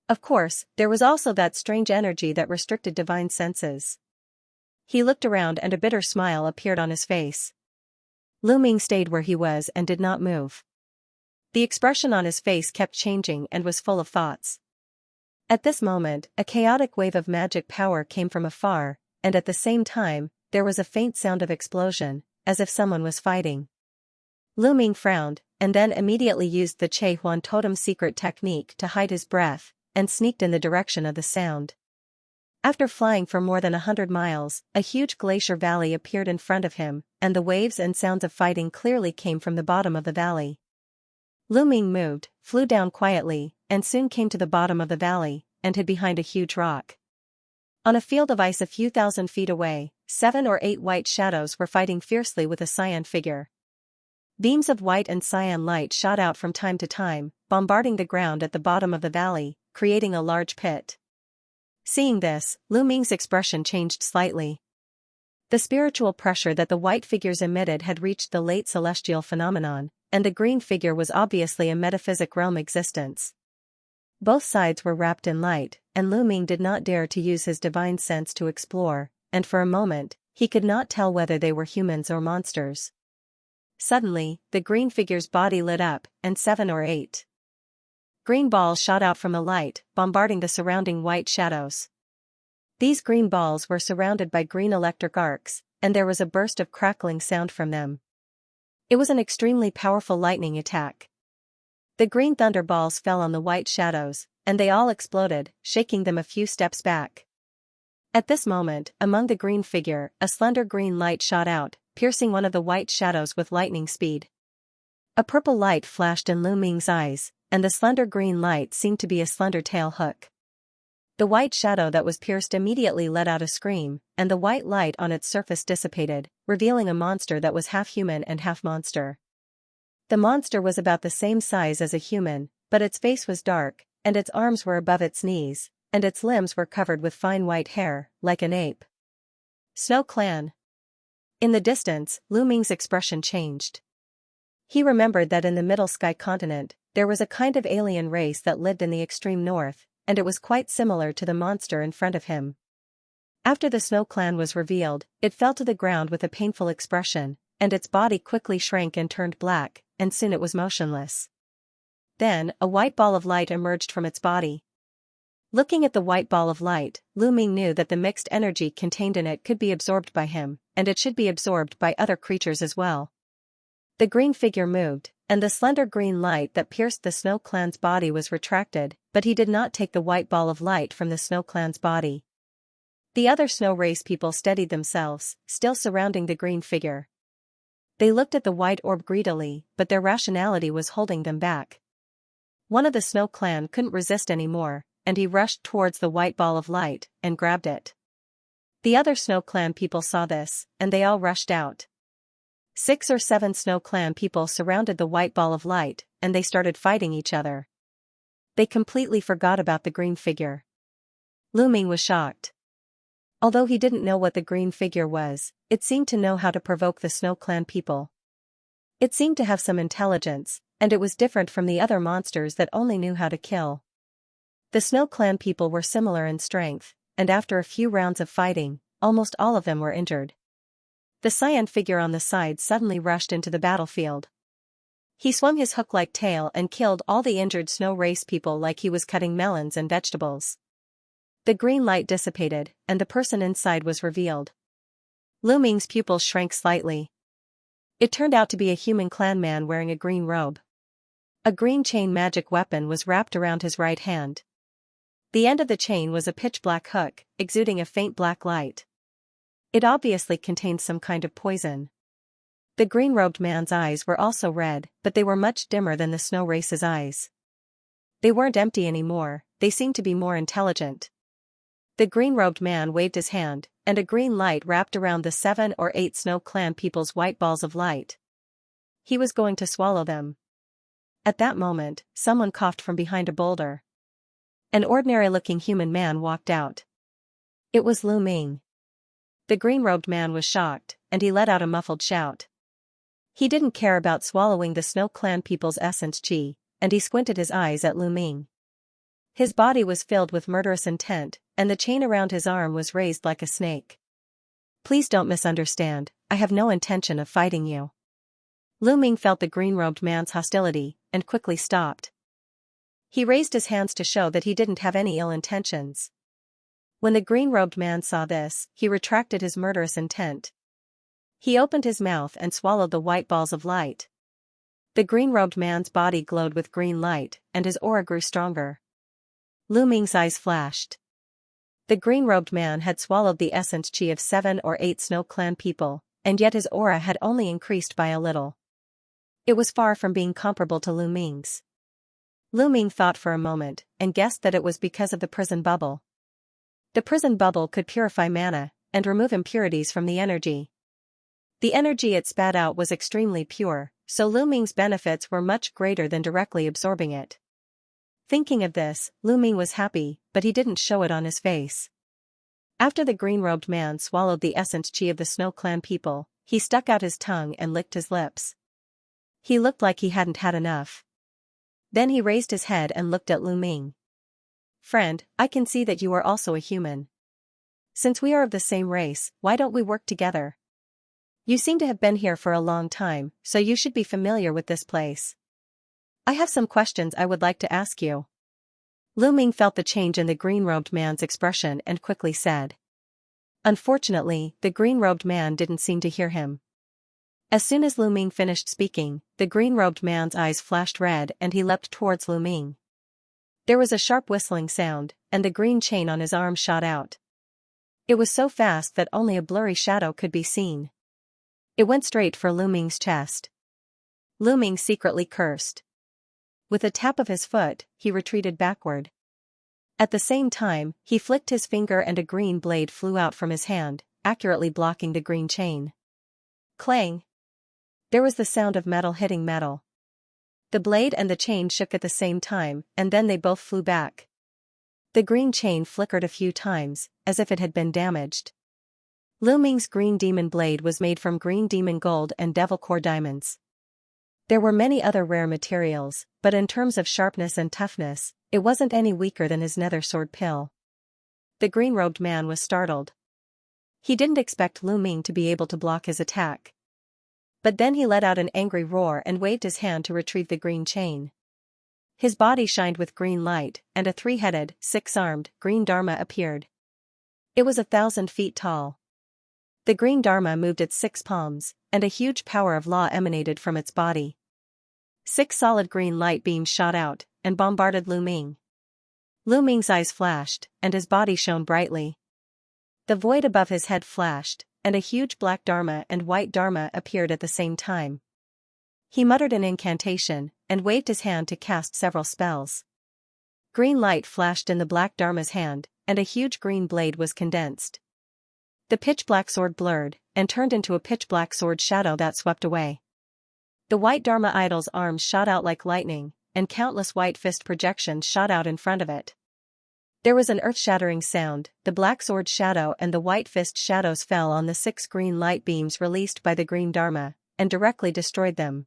Of course, there was also that strange energy that restricted divine senses. He looked around and a bitter smile appeared on his face. Lu Ming stayed where he was and did not move. The expression on his face kept changing and was full of thoughts. At this moment, a chaotic wave of magic power came from afar, and at the same time, there was a faint sound of explosion, as if someone was fighting. Lu Ming frowned, and then immediately used the Che Huan totem secret technique to hide his breath, and sneaked in the direction of the sound. After flying for more than 100 miles, a huge glacier valley appeared in front of him, and the waves and sounds of fighting clearly came from the bottom of the valley. Lu Ming moved, flew down quietly, and soon came to the bottom of the valley, and hid behind a huge rock. On a field of ice a few thousand feet away, 7 or 8 white shadows were fighting fiercely with a cyan figure. Beams of white and cyan light shot out from time to time, bombarding the ground at the bottom of the valley, creating a large pit. Seeing this, Lu Ming's expression changed slightly. The spiritual pressure that the white figures emitted had reached the late celestial phenomenon, and the green figure was obviously a metaphysic realm existence. Both sides were wrapped in light, and Lu Ming did not dare to use his divine sense to explore, and for a moment, he could not tell whether they were humans or monsters. Suddenly, the green figure's body lit up, and 7 or 8 green balls shot out from the light, bombarding the surrounding white shadows. These green balls were surrounded by green electric arcs, and there was a burst of crackling sound from them. It was an extremely powerful lightning attack. The green thunder balls fell on the white shadows, and they all exploded, shaking them a few steps back. At this moment, among the green figure, a slender green light shot out, piercing one of the white shadows with lightning speed. A purple light flashed in Lu Ming's eyes, and the slender green light seemed to be a slender tail hook. The white shadow that was pierced immediately let out a scream, and the white light on its surface dissipated, revealing a monster that was half human and half monster. The monster was about the same size as a human, but its face was dark, and its arms were above its knees, and its limbs were covered with fine white hair, like an ape. Snow Clan. In the distance, Lu Ming's expression changed. He remembered that in the Middle Sky continent, there was a kind of alien race that lived in the extreme north, and it was quite similar to the monster in front of him. After the Snow Clan was revealed, it fell to the ground with a painful expression, and its body quickly shrank and turned black, and soon it was motionless. Then, a white ball of light emerged from its body. Looking at the white ball of light, Lu Ming knew that the mixed energy contained in it could be absorbed by him, and it should be absorbed by other creatures as well. The green figure moved, and the slender green light that pierced the Snow Clan's body was retracted, but he did not take the white ball of light from the Snow Clan's body. The other Snow Race people steadied themselves, still surrounding the green figure. They looked at the white orb greedily, but their rationality was holding them back. One of the Snow Clan couldn't resist anymore, and he rushed towards the white ball of light, and grabbed it. The other Snow Clan people saw this, and they all rushed out. 6 or 7 Snow Clan people surrounded the white ball of light, and they started fighting each other. They completely forgot about the green figure. Lu Ming was shocked. Although he didn't know what the green figure was, it seemed to know how to provoke the Snow Clan people. It seemed to have some intelligence, and it was different from the other monsters that only knew how to kill. The Snow Clan people were similar in strength, and after a few rounds of fighting, almost all of them were injured. The cyan figure on the side suddenly rushed into the battlefield. He swung his hook-like tail and killed all the injured Snow Race people like he was cutting melons and vegetables. The green light dissipated, and the person inside was revealed. Lu Ming's pupils shrank slightly. It turned out to be a human clan man wearing a green robe. A green chain magic weapon was wrapped around his right hand. The end of the chain was a pitch-black hook, exuding a faint black light. It obviously contained some kind of poison. The green-robed man's eyes were also red, but they were much dimmer than the Snow Race's eyes. They weren't empty anymore, they seemed to be more intelligent. The green-robed man waved his hand, and a green light wrapped around the 7 or 8 Snow Clan people's white balls of light. He was going to swallow them. At that moment, someone coughed from behind a boulder. An ordinary-looking human man walked out. It was Lu Ming. The green-robed man was shocked, and he let out a muffled shout. He didn't care about swallowing the Snow Clan people's essence chi, and he squinted his eyes at Lu Ming. His body was filled with murderous intent, and the chain around his arm was raised like a snake. Please don't misunderstand, I have no intention of fighting you. Lu Ming felt the green-robed man's hostility, and quickly stopped. He raised his hands to show that he didn't have any ill intentions. When the green-robed man saw this, he retracted his murderous intent. He opened his mouth and swallowed the white balls of light. The green-robed man's body glowed with green light, and his aura grew stronger. Lu Ming's eyes flashed. The green-robed man had swallowed the essence chi of 7 or 8 Snow Clan people, and yet his aura had only increased by a little. It was far from being comparable to Lu Ming's. Lu Ming thought for a moment, and guessed that it was because of the prison bubble. The prison bubble could purify mana, and remove impurities from the energy. The energy it spat out was extremely pure, so Lu Ming's benefits were much greater than directly absorbing it. Thinking of this, Lu Ming was happy, but he didn't show it on his face. After the green-robed man swallowed the essence chi of the Snow Clan people, he stuck out his tongue and licked his lips. He looked like he hadn't had enough. Then he raised his head and looked at Lu Ming. "Friend, I can see that you are also a human. Since we are of the same race, why don't we work together? You seem to have been here for a long time, so you should be familiar with this place. I have some questions I would like to ask you." Lu Ming felt the change in the green-robed man's expression and quickly said. Unfortunately, the green-robed man didn't seem to hear him. As soon as Lu Ming finished speaking, the green-robed man's eyes flashed red and he leapt towards Lu Ming. There was a sharp whistling sound, and the green chain on his arm shot out. It was so fast that only a blurry shadow could be seen. It went straight for Lu Ming's chest. Lu Ming secretly cursed. With a tap of his foot, he retreated backward. At the same time, he flicked his finger and a green blade flew out from his hand, accurately blocking the green chain. Clang! There was the sound of metal hitting metal. The blade and the chain shook at the same time, and then they both flew back. The green chain flickered a few times, as if it had been damaged. Lu Ming's green demon blade was made from green demon gold and devil core diamonds. There were many other rare materials, but in terms of sharpness and toughness, it wasn't any weaker than his nether sword pill. The green-robed man was startled. He didn't expect Lu Ming to be able to block his attack. But then he let out an angry roar and waved his hand to retrieve the green chain. His body shined with green light, and a 3-headed, 6-armed, green Dharma appeared. It was 1,000 feet tall. The green Dharma moved its 6 palms, and a huge power of law emanated from its body. 6 solid green light beams shot out, and bombarded Lu Ming. Lu Ming's eyes flashed, and his body shone brightly. The void above his head flashed, and a huge black Dharma and white Dharma appeared at the same time. He muttered an incantation, and waved his hand to cast several spells. Green light flashed in the black Dharma's hand, and a huge green blade was condensed. The pitch-black sword blurred, and turned into a pitch-black sword shadow that swept away. The white Dharma idol's arms shot out like lightning, and countless white fist projections shot out in front of it. There was an earth-shattering sound, the black sword shadow and the white fist shadows fell on the 6 green light beams released by the green Dharma, and directly destroyed them.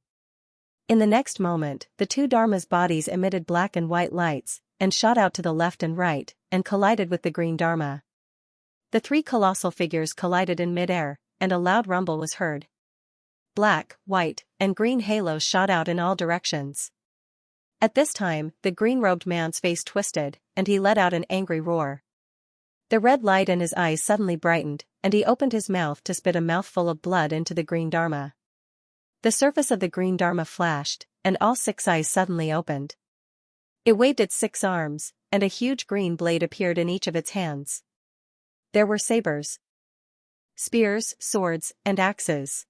In the next moment, the 2 Dharmas' bodies emitted black and white lights, and shot out to the left and right, and collided with the green Dharma. The 3 colossal figures collided in mid-air, and a loud rumble was heard. Black, white, and green halos shot out in all directions. At this time, the green-robed man's face twisted, and he let out an angry roar. The red light in his eyes suddenly brightened, and he opened his mouth to spit a mouthful of blood into the green Dharma. The surface of the green Dharma flashed, and all 6 eyes suddenly opened. It waved its 6 arms, and a huge green blade appeared in each of its hands. There were sabers, spears, swords, and axes.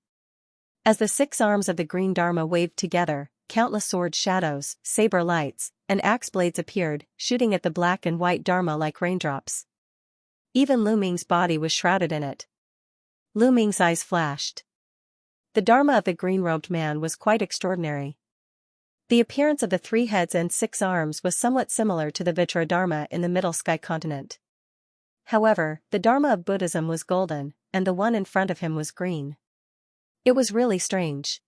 As the 6 arms of the green Dharma waved together, countless sword shadows, saber lights, and axe blades appeared, shooting at the black and white Dharma like raindrops. Even Lu Ming's body was shrouded in it. Lu Ming's eyes flashed. The Dharma of the green-robed man was quite extraordinary. The appearance of the 3 heads and 6 arms was somewhat similar to the Vitra Dharma in the Middle Sky continent. However, the Dharma of Buddhism was golden, and the one in front of him was green. It was really strange.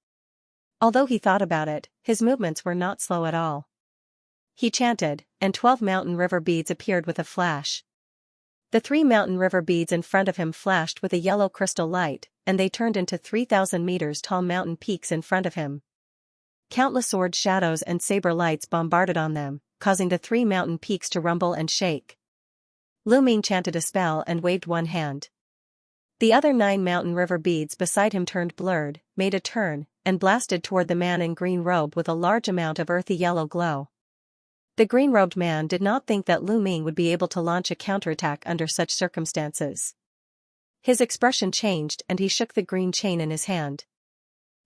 Although he thought about it, his movements were not slow at all. He chanted, and 12 mountain river beads appeared with a flash. The 3 mountain river beads in front of him flashed with a yellow crystal light, and they turned into 3,000 meters tall mountain peaks in front of him. Countless sword shadows and saber lights bombarded on them, causing the 3 mountain peaks to rumble and shake. Lu Ming chanted a spell and waved one hand. The other 9 mountain river beads beside him turned blurred, made a turn, and blasted toward the man in green robe with a large amount of earthy yellow glow. The green-robed man did not think that Lu Ming would be able to launch a counterattack under such circumstances. His expression changed and he shook the green chain in his hand.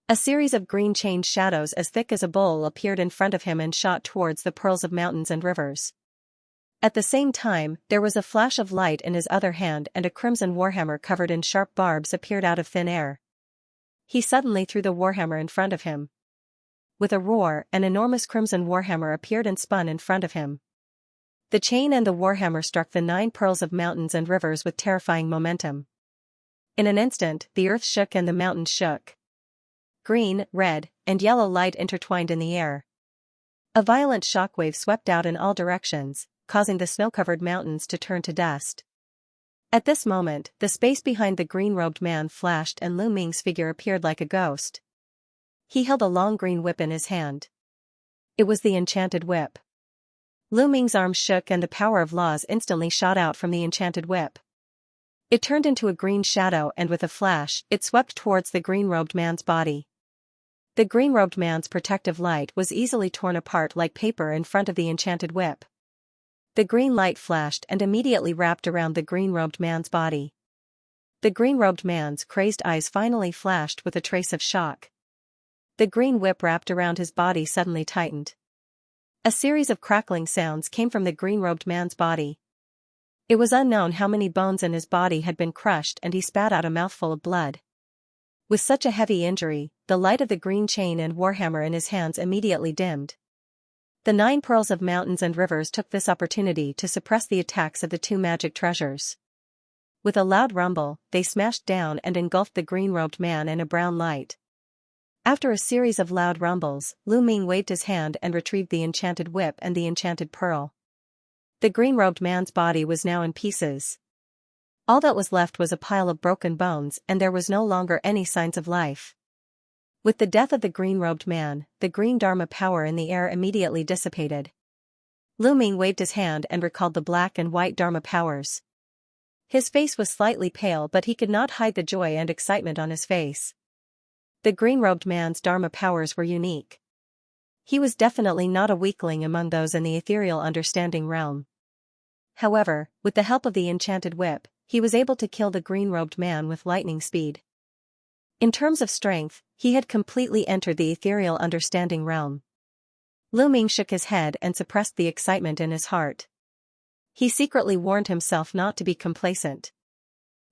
A series of green chained shadows as thick as a bowl appeared in front of him and shot towards the pearls of mountains and rivers. At the same time, there was a flash of light in his other hand and a crimson warhammer covered in sharp barbs appeared out of thin air. He suddenly threw the warhammer in front of him. With a roar, an enormous crimson warhammer appeared and spun in front of him. The chain and the warhammer struck the 9 pearls of mountains and rivers with terrifying momentum. In an instant, the earth shook and the mountains shook. Green, red, and yellow light intertwined in the air. A violent shockwave swept out in all directions, causing the snow-covered mountains to turn to dust. At this moment, the space behind the green-robed man flashed and Lu Ming's figure appeared like a ghost. He held a long green whip in his hand. It was the enchanted whip. Lu Ming's arms shook and the power of laws instantly shot out from the enchanted whip. It turned into a green shadow and with a flash, it swept towards the green-robed man's body. The green-robed man's protective light was easily torn apart like paper in front of the enchanted whip. The green light flashed and immediately wrapped around the green-robed man's body. The green-robed man's crazed eyes finally flashed with a trace of shock. The green whip wrapped around his body suddenly tightened. A series of crackling sounds came from the green-robed man's body. It was unknown how many bones in his body had been crushed and he spat out a mouthful of blood. With such a heavy injury, the light of the green chain and warhammer in his hands immediately dimmed. The 9 pearls of mountains and rivers took this opportunity to suppress the attacks of the 2 magic treasures. With a loud rumble, they smashed down and engulfed the green-robed man in a brown light. After a series of loud rumbles, Lu Ming waved his hand and retrieved the enchanted whip and the enchanted pearl. The green-robed man's body was now in pieces. All that was left was a pile of broken bones and there was no longer any signs of life. With the death of the green-robed man, the green Dharma power in the air immediately dissipated. Lu Ming waved his hand and recalled the black and white Dharma powers. His face was slightly pale but he could not hide the joy and excitement on his face. The green-robed man's Dharma powers were unique. He was definitely not a weakling among those in the ethereal understanding realm. However, with the help of the enchanted whip, he was able to kill the green-robed man with lightning speed. In terms of strength, he had completely entered the ethereal understanding realm. Lu Ming shook his head and suppressed the excitement in his heart. He secretly warned himself not to be complacent.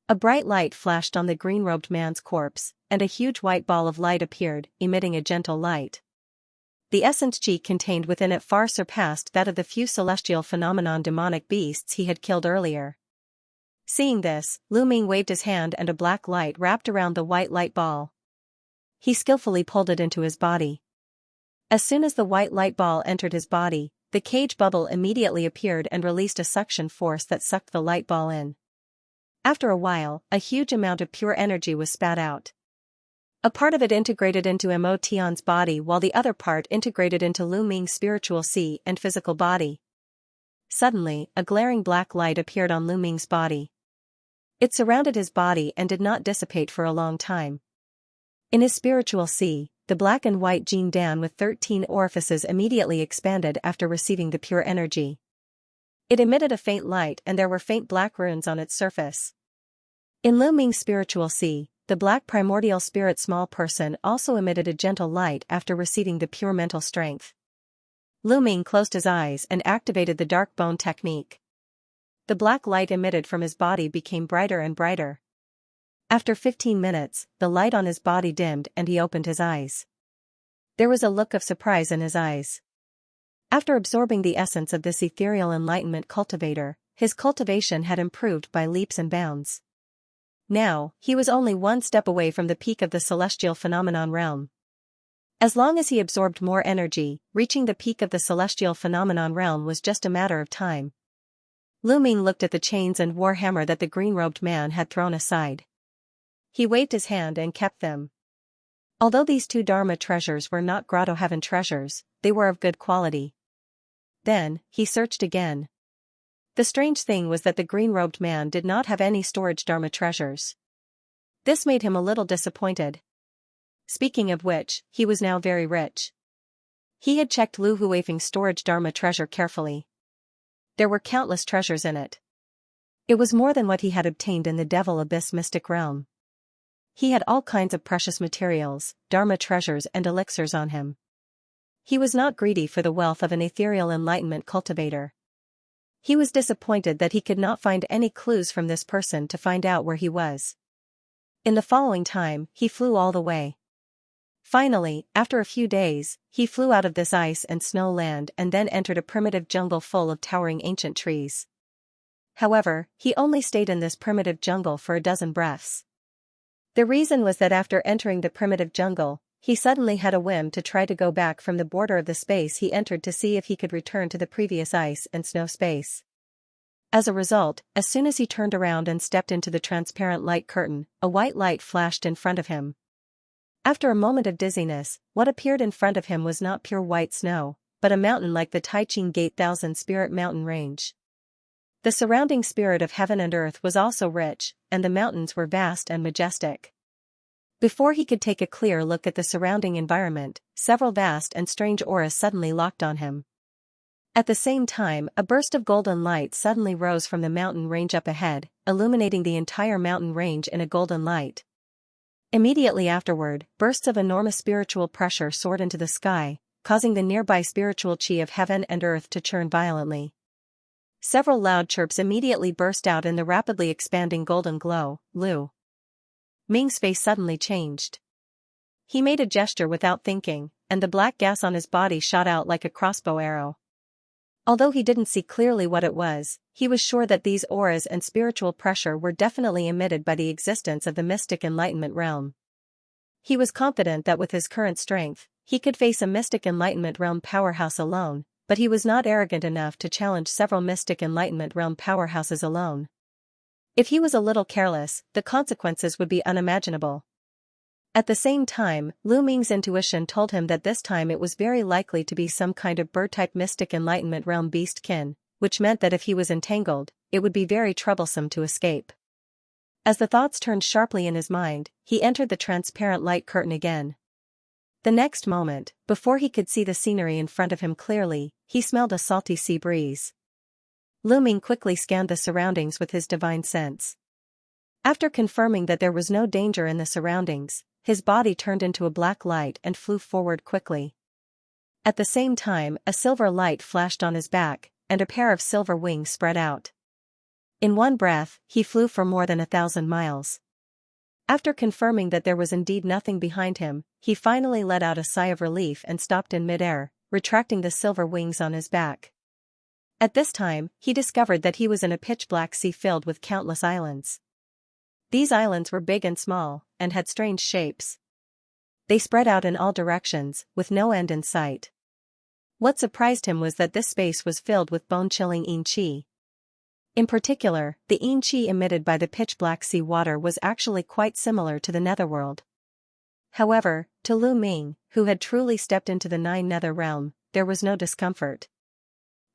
A bright light flashed on the green-robed man's corpse, and a huge white ball of light appeared, emitting a gentle light. The essence Qi contained within it far surpassed that of the few celestial phenomenon demonic beasts he had killed earlier. Seeing this, Lu Ming waved his hand and a black light wrapped around the white light ball. He skillfully pulled it into his body. As soon as the white light ball entered his body, the cage bubble immediately appeared and released a suction force that sucked the light ball in. After a while, a huge amount of pure energy was spat out. A part of it integrated into Mo Tian's body while the other part integrated into Lu Ming's spiritual sea and physical body. Suddenly, a glaring black light appeared on Lu Ming's body. It surrounded his body and did not dissipate for a long time. In his spiritual sea, the black and white Jin Dan with 13 orifices immediately expanded after receiving the pure energy. It emitted a faint light and there were faint black runes on its surface. In Lu Ming's spiritual sea, the black primordial spirit small person also emitted a gentle light after receiving the pure mental strength. Lu Ming closed his eyes and activated the dark bone technique. The black light emitted from his body became brighter and brighter. After 15 minutes, the light on his body dimmed and he opened his eyes. There was a look of surprise in his eyes. After absorbing the essence of this ethereal enlightenment cultivator, his cultivation had improved by leaps and bounds. Now, he was only one step away from the peak of the celestial phenomenon realm. As long as he absorbed more energy, reaching the peak of the celestial phenomenon realm was just a matter of time. Lu Ming looked at the chains and warhammer that the green-robed man had thrown aside. He waved his hand and kept them. Although these 2 Dharma treasures were not Grotto Heaven treasures, they were of good quality. Then, he searched again. The strange thing was that the green-robed man did not have any storage Dharma treasures. This made him a little disappointed. Speaking of which, he was now very rich. He had checked Lu Huifeng's storage Dharma treasure carefully. There were countless treasures in it. It was more than what he had obtained in the Devil Abyss mystic realm. He had all kinds of precious materials, Dharma treasures and elixirs on him. He was not greedy for the wealth of an ethereal enlightenment cultivator. He was disappointed that he could not find any clues from this person to find out where he was. In the following time, he flew all the way. Finally, after a few days, he flew out of this ice and snow land and then entered a primitive jungle full of towering ancient trees. However, he only stayed in this primitive jungle for a dozen breaths. The reason was that after entering the primitive jungle, he suddenly had a whim to try to go back from the border of the space he entered to see if he could return to the previous ice and snow space. As a result, as soon as he turned around and stepped into the transparent light curtain, a white light flashed in front of him. After a moment of dizziness, what appeared in front of him was not pure white snow, but a mountain like the Taiching Gate Thousand Spirit Mountain Range. The surrounding spirit of heaven and earth was also rich, and the mountains were vast and majestic. Before he could take a clear look at the surrounding environment, several vast and strange auras suddenly locked on him. At the same time, a burst of golden light suddenly rose from the mountain range up ahead, illuminating the entire mountain range in a golden light. Immediately afterward, bursts of enormous spiritual pressure soared into the sky, causing the nearby spiritual chi of heaven and earth to churn violently. Several loud chirps immediately burst out in the rapidly expanding golden glow. Lu Ming's face suddenly changed. He made a gesture without thinking, and the black gas on his body shot out like a crossbow arrow. Although he didn't see clearly what it was, he was sure that these auras and spiritual pressure were definitely emitted by the existence of the mystic enlightenment realm. He was confident that with his current strength, he could face a mystic enlightenment realm powerhouse alone, but he was not arrogant enough to challenge several mystic enlightenment realm powerhouses alone. If he was a little careless, the consequences would be unimaginable. At the same time, Lu Ming's intuition told him that this time it was very likely to be some kind of bird-type mystic enlightenment realm beast-kin, which meant that if he was entangled, it would be very troublesome to escape. As the thoughts turned sharply in his mind, he entered the transparent light curtain again. The next moment, before he could see the scenery in front of him clearly, he smelled a salty sea breeze. Lu Ming quickly scanned the surroundings with his divine sense. After confirming that there was no danger in the surroundings, his body turned into a black light and flew forward quickly. At the same time, a silver light flashed on his back, and a pair of silver wings spread out. In one breath, he flew for more than 1,000 miles. After confirming that there was indeed nothing behind him, he finally let out a sigh of relief and stopped in midair, retracting the silver wings on his back. At this time, he discovered that he was in a pitch-black sea filled with countless islands. These islands were big and small, and had strange shapes. They spread out in all directions, with no end in sight. What surprised him was that this space was filled with bone-chilling yin qi. In particular, the yin qi emitted by the pitch-black sea water was actually quite similar to the netherworld. However, to Lu Ming, who had truly stepped into the nine nether realm, there was no discomfort.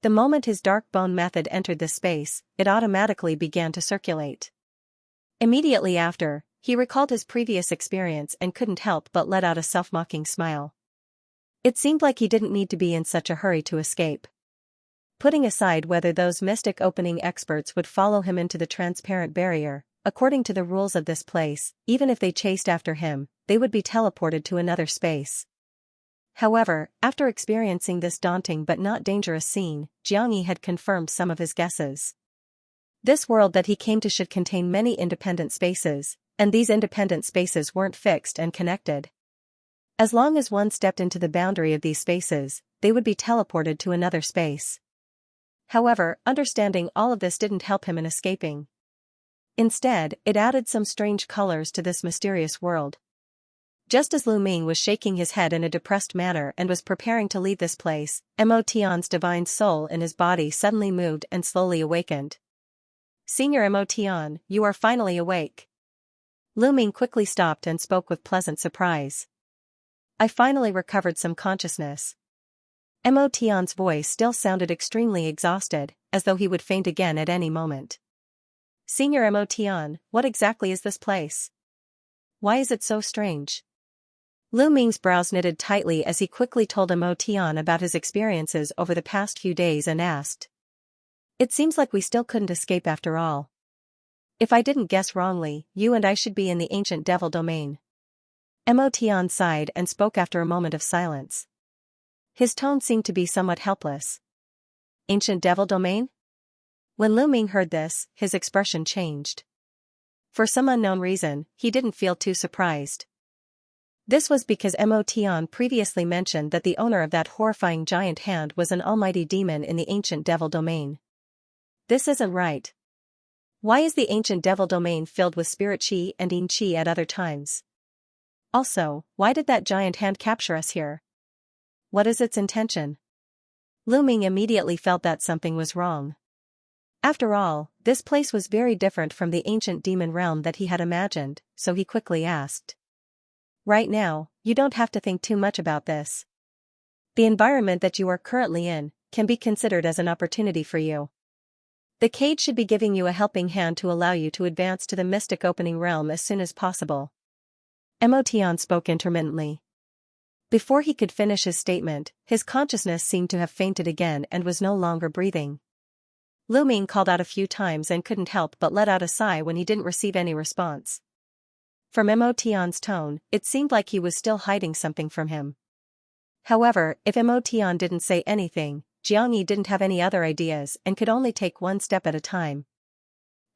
The moment his dark bone method entered this space, it automatically began to circulate. Immediately after, he recalled his previous experience and couldn't help but let out a self-mocking smile. It seemed like he didn't need to be in such a hurry to escape. Putting aside whether those mystic opening experts would follow him into the transparent barrier, according to the rules of this place, even if they chased after him, they would be teleported to another space. However, after experiencing this daunting but not dangerous scene, Xianxia had confirmed some of his guesses. This world that he came to should contain many independent spaces, and these independent spaces weren't fixed and connected. As long as one stepped into the boundary of these spaces, they would be teleported to another space. However, understanding all of this didn't help him in escaping. Instead, it added some strange colors to this mysterious world. Just as Lu Ming was shaking his head in a depressed manner and was preparing to leave this place, Mo Tian's divine soul in his body suddenly moved and slowly awakened. "Senior Mo Tian, you are finally awake." Lu Ming quickly stopped and spoke with pleasant surprise. "I finally recovered some consciousness." Mo Tian's voice still sounded extremely exhausted, as though he would faint again at any moment. Senior Mo Tian, what exactly is this place? Why is it so strange? Lu Ming's brows knitted tightly as he quickly told Mo Tian about his experiences over the past few days and asked. It seems like we still couldn't escape after all. If I didn't guess wrongly, you and I should be in the ancient devil domain. Mo Tian sighed and spoke after a moment of silence. His tone seemed to be somewhat helpless. Ancient devil domain? When Lu Ming heard this, his expression changed. For some unknown reason, he didn't feel too surprised. This was because Mo Tian previously mentioned that the owner of that horrifying giant hand was an almighty demon in the ancient devil domain. This isn't right. Why is the ancient devil domain filled with spirit qi and yin qi at other times? Also, why did that giant hand capture us here? What is its intention? Lu Ming immediately felt that something was wrong. After all, this place was very different from the ancient demon realm that he had imagined, so he quickly asked. Right now, you don't have to think too much about this. The environment that you are currently in can be considered as an opportunity for you. The cage should be giving you a helping hand to allow you to advance to the mystic opening realm as soon as possible. Mo Tian spoke intermittently. Before he could finish his statement, his consciousness seemed to have fainted again and was no longer breathing. Lu Ming called out a few times and couldn't help but let out a sigh when he didn't receive any response. From Mo Tian's tone, it seemed like he was still hiding something from him. However, if Mo Tian didn't say anything, Xianxia didn't have any other ideas and could only take one step at a time.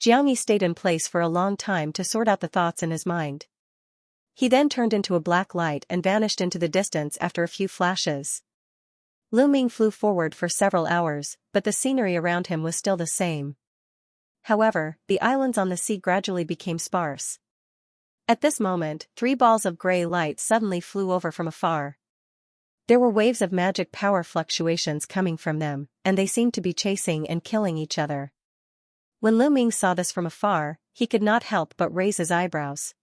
Xianxia stayed in place for a long time to sort out the thoughts in his mind. He then turned into a black light and vanished into the distance after a few flashes. Lu Ming flew forward for several hours, but the scenery around him was still the same. However, the islands on the sea gradually became sparse. At this moment, 3 balls of gray light suddenly flew over from afar. There were waves of magic power fluctuations coming from them, and they seemed to be chasing and killing each other. When Lu Ming saw this from afar, he could not help but raise his eyebrows.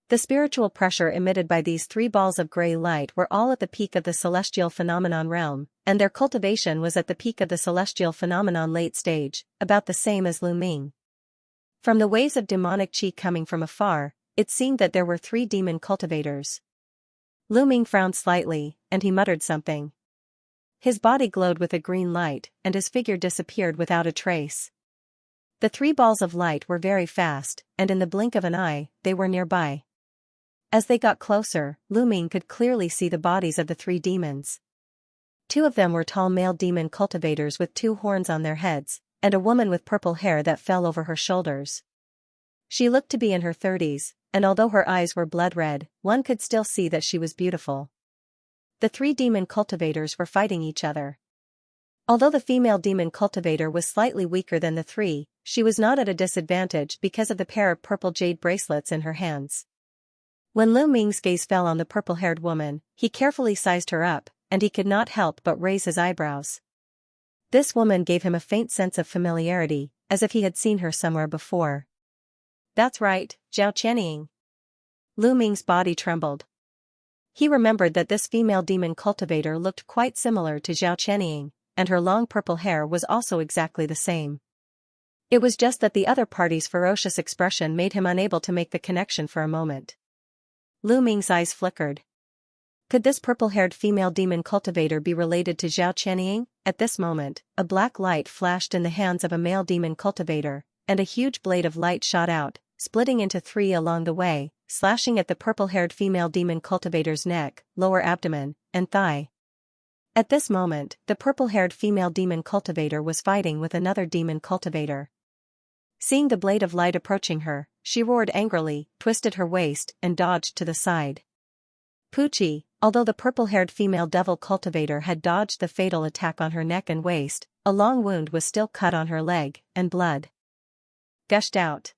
The spiritual pressure emitted by these 3 balls of gray light were all at the peak of the celestial phenomenon realm, and their cultivation was at the peak of the celestial phenomenon late stage, about the same as Lu Ming. From the waves of demonic qi coming from afar, it seemed that there were 3 demon cultivators. Lu Ming frowned slightly, and he muttered something. His body glowed with a green light, and his figure disappeared without a trace. The 3 balls of light were very fast, and in the blink of an eye, they were nearby. As they got closer, Lu Ming could clearly see the bodies of the 3 demons. 2 of them were tall male demon cultivators with 2 horns on their heads, and a woman with purple hair that fell over her shoulders. She looked to be in her 30s, and although her eyes were blood red, one could still see that she was beautiful. The 3 demon cultivators were fighting each other. Although the female demon cultivator was slightly weaker than the 3, she was not at a disadvantage because of the pair of purple jade bracelets in her hands. When Lu Ming's gaze fell on the purple-haired woman, he carefully sized her up, and he could not help but raise his eyebrows. This woman gave him a faint sense of familiarity, as if he had seen her somewhere before. That's right, Zhao Qianying. Lu Ming's body trembled. He remembered that this female demon cultivator looked quite similar to Zhao Qianying, and her long purple hair was also exactly the same. It was just that the other party's ferocious expression made him unable to make the connection for a moment. Lu Ming's eyes flickered. Could this purple-haired female demon cultivator be related to Zhao Qianying? At this moment, a black light flashed in the hands of a male demon cultivator, and a huge blade of light shot out, splitting into 3 along the way, slashing at the purple-haired female demon cultivator's neck, lower abdomen, and thigh. At this moment, the purple-haired female demon cultivator was fighting with another demon cultivator. Seeing the blade of light approaching her, she roared angrily, twisted her waist, and dodged to the side. Poochie, although the purple-haired female devil cultivator had dodged the fatal attack on her neck and waist, a long wound was still cut on her leg, and blood gushed out.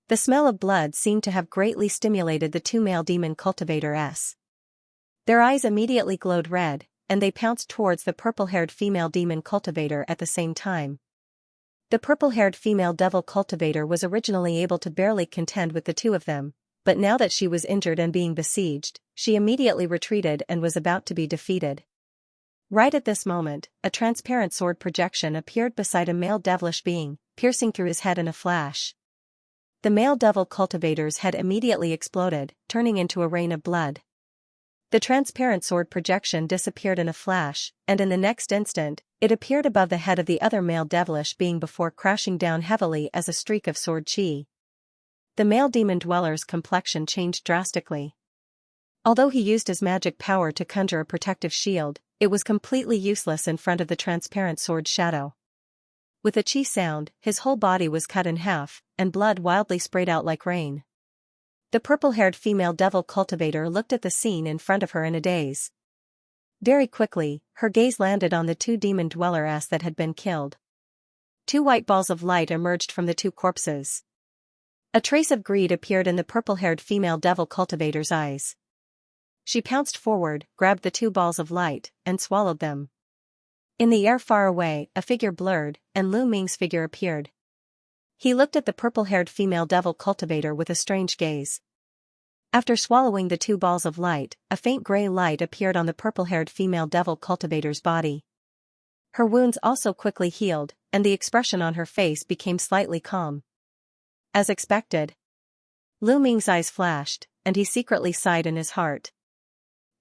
The smell of blood seemed to have greatly stimulated the 2 male demon cultivators. Their eyes immediately glowed red, and they pounced towards the purple-haired female demon cultivator at the same time. The purple-haired female devil cultivator was originally able to barely contend with the 2 of them, but now that she was injured and being besieged, she immediately retreated and was about to be defeated. Right at this moment, a transparent sword projection appeared beside a male devilish being, piercing through his head in a flash. The male devil cultivator's head immediately exploded, turning into a rain of blood. The transparent sword projection disappeared in a flash, and in the next instant, it appeared above the head of the other male devilish being before crashing down heavily as a streak of sword chi. The male demon dweller's complexion changed drastically. Although he used his magic power to conjure a protective shield, it was completely useless in front of the transparent sword shadow. With a chi sound, his whole body was cut in half, and blood wildly sprayed out like rain. The purple-haired female devil cultivator looked at the scene in front of her in a daze. Very quickly, her gaze landed on the two demon dwellers that had been killed. Two white balls of light emerged from the two corpses. A trace of greed appeared in the purple-haired female devil cultivator's eyes. She pounced forward, grabbed the two balls of light, and swallowed them. In the air far away, a figure blurred, and Lu Ming's figure appeared. He looked at the purple-haired female devil cultivator with a strange gaze. After swallowing the two balls of light, a faint gray light appeared on the purple-haired female devil cultivator's body. Her wounds also quickly healed, and the expression on her face became slightly calm. As expected, Lu Ming's eyes flashed, and he secretly sighed in his heart.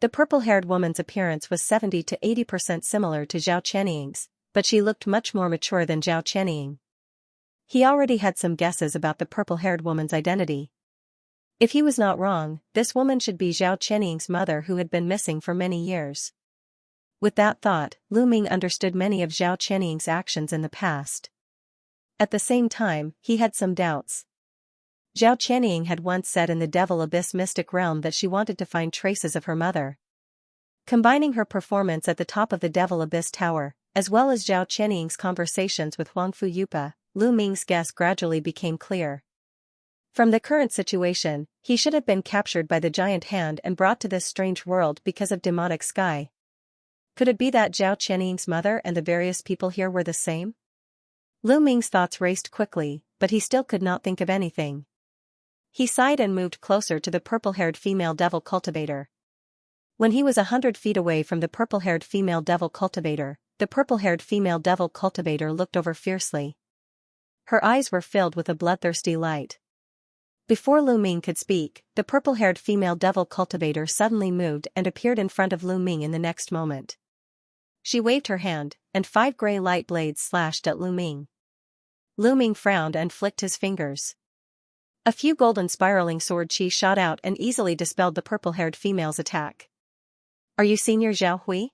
The purple-haired woman's appearance was 70 to 80% similar to Zhao Qianying's, but she looked much more mature than Zhao Qianying. He already had some guesses about the purple-haired woman's identity. If he was not wrong, this woman should be Zhao Qianying's mother who had been missing for many years. With that thought, Lu Ming understood many of Zhao Qianying's actions in the past. At the same time, he had some doubts. Zhao Qianying had once said in the Devil Abyss mystic realm that she wanted to find traces of her mother. Combining her performance at the top of the Devil Abyss Tower, as well as Zhao Qianying's conversations with Huangfu Yupa, Lu Ming's guess gradually became clear. From the current situation, he should have been captured by the giant hand and brought to this strange world because of demonic sky. Could it be that Zhao Qianying's mother and the various people here were the same? Lu Ming's thoughts raced quickly, but he still could not think of anything. He sighed and moved closer to the purple-haired female devil cultivator. When he was 100 feet away from the purple-haired female devil cultivator, the purple-haired female devil cultivator looked over fiercely. Her eyes were filled with a bloodthirsty light. Before Lu Ming could speak, the purple-haired female devil cultivator suddenly moved and appeared in front of Lu Ming in the next moment. She waved her hand, and 5 gray light blades slashed at Lu Ming. Lu Ming frowned and flicked his fingers. A few golden spiraling sword chi shot out and easily dispelled the purple-haired female's attack. "Are you Senior Zhao Hui?"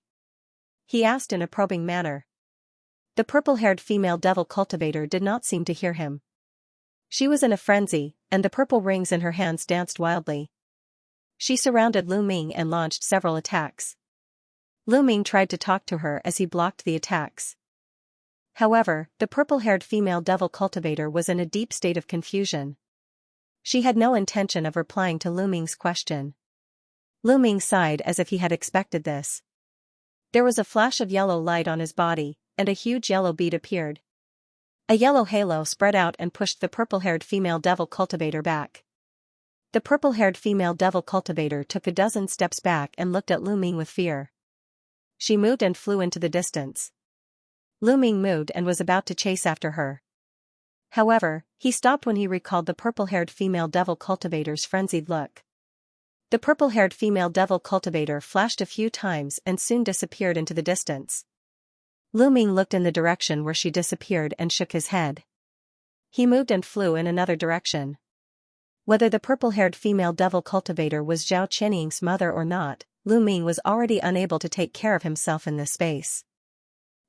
he asked in a probing manner. The purple-haired female devil cultivator did not seem to hear him. She was in a frenzy, and the purple rings in her hands danced wildly. She surrounded Lu Ming and launched several attacks. Lu Ming tried to talk to her as he blocked the attacks. However, the purple-haired female devil cultivator was in a deep state of confusion. She had no intention of replying to Lu Ming's question. Lu Ming sighed as if he had expected this. There was a flash of yellow light on his body, and a huge yellow bead appeared. A yellow halo spread out and pushed the purple-haired female devil cultivator back. The purple-haired female devil cultivator took a dozen steps back and looked at Lu Ming with fear. She moved and flew into the distance. Lu Ming moved and was about to chase after her. However, he stopped when he recalled the purple-haired female devil cultivator's frenzied look. The purple-haired female devil cultivator flashed a few times and soon disappeared into the distance. Lu Ming looked in the direction where she disappeared and shook his head. He moved and flew in another direction. Whether the purple-haired female devil cultivator was Zhao Qianying's mother or not, Lu Ming was already unable to take care of himself in this space.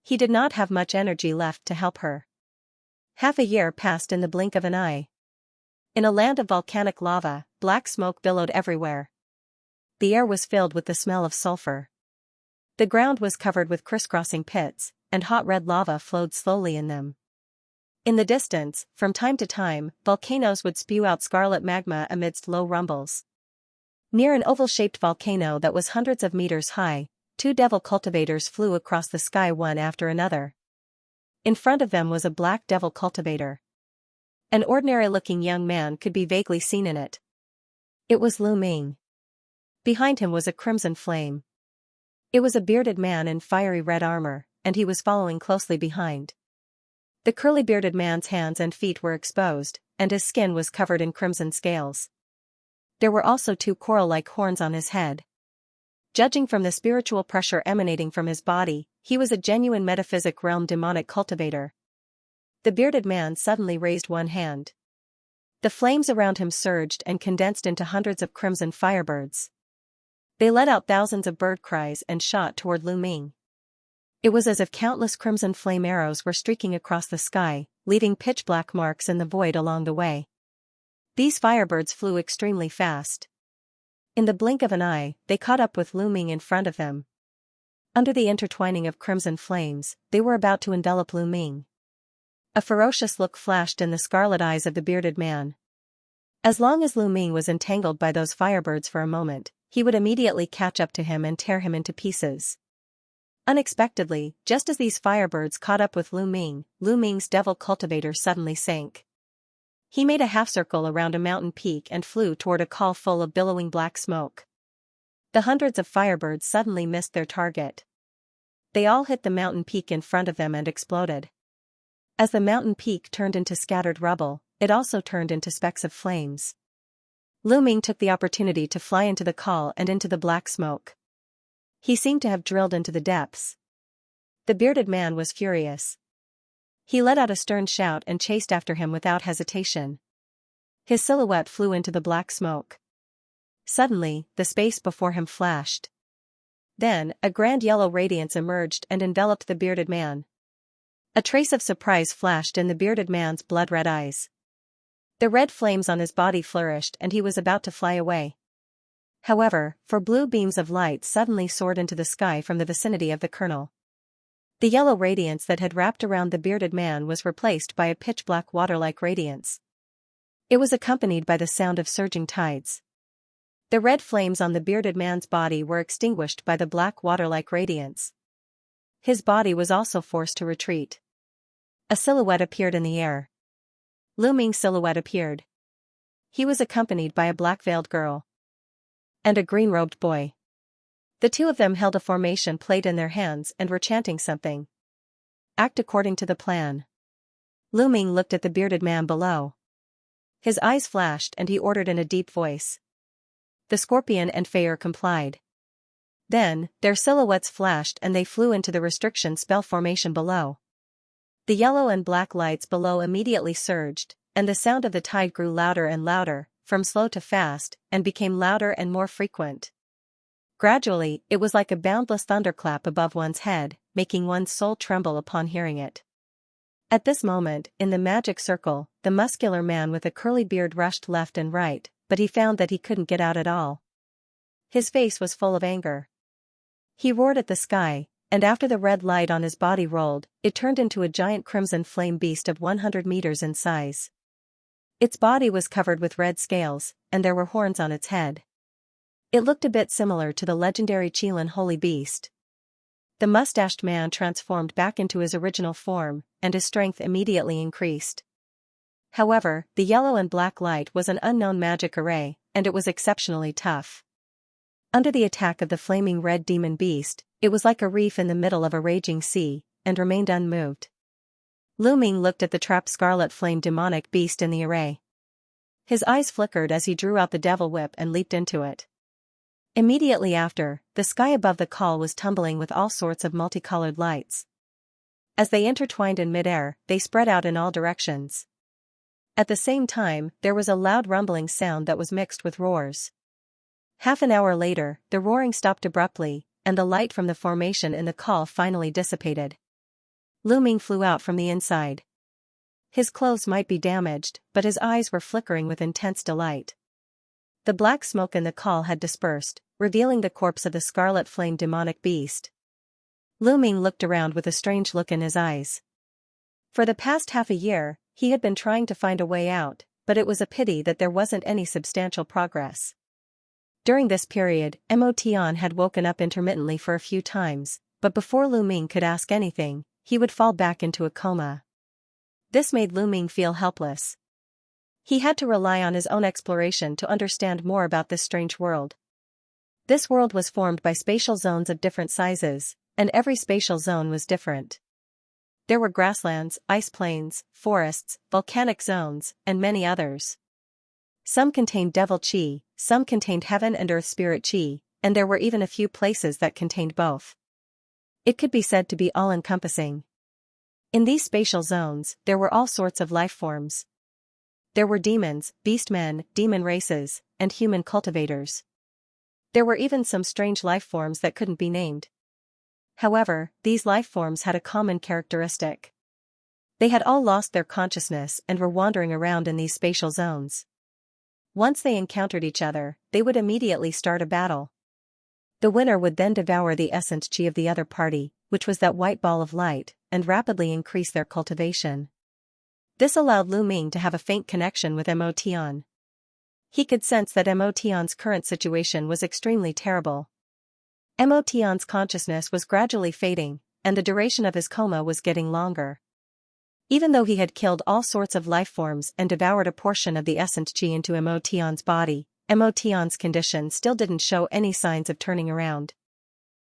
He did not have much energy left to help her. Half a year passed in the blink of an eye. In a land of volcanic lava, black smoke billowed everywhere. The air was filled with the smell of sulfur. The ground was covered with crisscrossing pits, and hot red lava flowed slowly in them. In the distance, from time to time, volcanoes would spew out scarlet magma amidst low rumbles. Near an oval-shaped volcano that was hundreds of meters high, 2 devil cultivators flew across the sky one after another. In front of them was a black devil cultivator. An ordinary-looking young man could be vaguely seen in it. It was Lu Ming. Behind him was a crimson flame. It was a bearded man in fiery red armor, and he was following closely behind. The curly bearded man's hands and feet were exposed, and his skin was covered in crimson scales. There were also two coral-like horns on his head. Judging from the spiritual pressure emanating from his body, he was a genuine metaphysic realm demonic cultivator. The bearded man suddenly raised one hand. The flames around him surged and condensed into hundreds of crimson firebirds. They let out thousands of bird cries and shot toward Lu Ming. It was as if countless crimson flame arrows were streaking across the sky, leaving pitch-black marks in the void along the way. These firebirds flew extremely fast. In the blink of an eye, they caught up with Lu Ming in front of them. Under the intertwining of crimson flames, they were about to envelop Lu Ming. A ferocious look flashed in the scarlet eyes of the bearded man. As long as Lu Ming was entangled by those firebirds for a moment, he would immediately catch up to him and tear him into pieces. Unexpectedly, just as these firebirds caught up with Lu Ming's devil cultivator suddenly sank. He made a half-circle around a mountain peak and flew toward a call full of billowing black smoke. The hundreds of firebirds suddenly missed their target. They all hit the mountain peak in front of them and exploded. As the mountain peak turned into scattered rubble, it also turned into specks of flames. Lu Ming took the opportunity to fly into the call and into the black smoke. He seemed to have drilled into the depths. The bearded man was furious. He let out a stern shout and chased after him without hesitation. His silhouette flew into the black smoke. Suddenly, the space before him flashed. Then, a grand yellow radiance emerged and enveloped the bearded man. A trace of surprise flashed in the bearded man's blood-red eyes. The red flames on his body flourished and he was about to fly away. However, four blue beams of light suddenly soared into the sky from the vicinity of the colonel. The yellow radiance that had wrapped around the bearded man was replaced by a pitch-black water-like radiance. It was accompanied by the sound of surging tides. The red flames on the bearded man's body were extinguished by the black water-like radiance. His body was also forced to retreat. A silhouette appeared in the air. Lu Ming's silhouette appeared. He was accompanied by a black-veiled girl and a green-robed boy. The two of them held a formation plate in their hands and were chanting something. Act according to the plan. Lu Ming looked at the bearded man below. His eyes flashed and he ordered in a deep voice. The scorpion and Feyre complied. Then, their silhouettes flashed and they flew into the restriction spell formation below. The yellow and black lights below immediately surged, and the sound of the tide grew louder and louder, from slow to fast, and became louder and more frequent. Gradually, it was like a boundless thunderclap above one's head, making one's soul tremble upon hearing it. At this moment, in the magic circle, the muscular man with a curly beard rushed left and right, but he found that he couldn't get out at all. His face was full of anger. He roared at the sky, and after the red light on his body rolled, it turned into a giant crimson flame beast of 100 meters in size. Its body was covered with red scales, and there were horns on its head. It looked a bit similar to the legendary Qilin holy beast. The mustached man transformed back into his original form, and his strength immediately increased. However, the yellow and black light was an unknown magic array, and it was exceptionally tough. Under the attack of the flaming red demon beast, it was like a reef in the middle of a raging sea, and remained unmoved. Lu Ming looked at the trapped scarlet flame demonic beast in the array. His eyes flickered as he drew out the devil whip and leaped into it. Immediately after, the sky above the call was tumbling with all sorts of multicolored lights. As they intertwined in midair, they spread out in all directions. At the same time, there was a loud rumbling sound that was mixed with roars. Half an hour later, the roaring stopped abruptly, and the light from the formation in the call finally dissipated. Lu Ming flew out from the inside. His clothes might be damaged, but his eyes were flickering with intense delight. The black smoke in the call had dispersed, revealing the corpse of the scarlet flame demonic beast. Lu Ming looked around with a strange look in his eyes. For the past half a year, he had been trying to find a way out, but it was a pity that there wasn't any substantial progress. During this period, Mo Tian had woken up intermittently for a few times, but before Lu Ming could ask anything, he would fall back into a coma. This made Lu Ming feel helpless. He had to rely on his own exploration to understand more about this strange world. This world was formed by spatial zones of different sizes, and every spatial zone was different. There were grasslands, ice plains, forests, volcanic zones, and many others. Some contained devil chi, some contained heaven and earth spirit chi, and there were even a few places that contained both. It could be said to be all-encompassing. In these spatial zones, there were all sorts of life forms. There were demons, beastmen, demon races, and human cultivators. There were even some strange life forms that couldn't be named. However, these life forms had a common characteristic. They had all lost their consciousness and were wandering around in these spatial zones. Once they encountered each other, they would immediately start a battle. The winner would then devour the essence chi of the other party, which was that white ball of light, and rapidly increase their cultivation. This allowed Lu Ming to have a faint connection with Mo Tian. He could sense that Mo Tian's current situation was extremely terrible. Mo Tian's consciousness was gradually fading, and the duration of his coma was getting longer. Even though he had killed all sorts of life forms and devoured a portion of the essence chi into Mo Tian's body, Mo Tian's condition still didn't show any signs of turning around.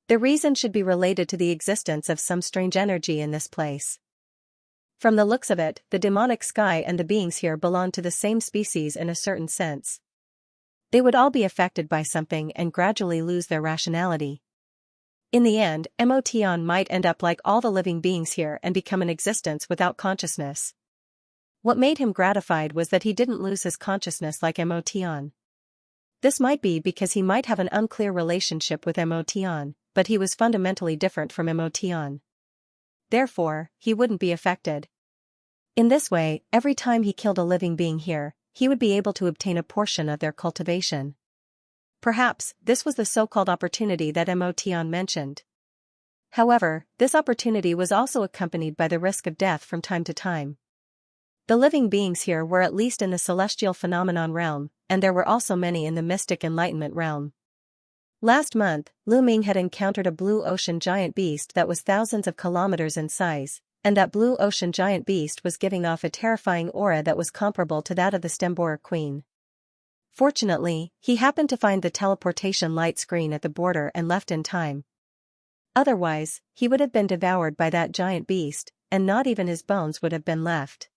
The reason should be related to the existence of some strange energy in this place. From the looks of it, the demonic sky and the beings here belonged to the same species in a certain sense. They would all be affected by something and gradually lose their rationality. In the end, Mo Tian might end up like all the living beings here and become an existence without consciousness. What made him gratified was that he didn't lose his consciousness like Mo Tian. This might be because he might have an unclear relationship with Mo Tian, but he was fundamentally different from Mo Tian. Therefore, he wouldn't be affected. In this way, every time he killed a living being here, he would be able to obtain a portion of their cultivation. Perhaps, this was the so-called opportunity that Mo Tian mentioned. However, this opportunity was also accompanied by the risk of death from time to time. The living beings here were at least in the celestial phenomenon realm, and there were also many in the mystic enlightenment realm. Last month, Lu Ming had encountered a blue ocean giant beast that was thousands of kilometers in size, and that blue ocean giant beast was giving off a terrifying aura that was comparable to that of the Stemborer Queen. Fortunately, he happened to find the teleportation light screen at the border and left in time. Otherwise, he would have been devoured by that giant beast, and not even his bones would have been left.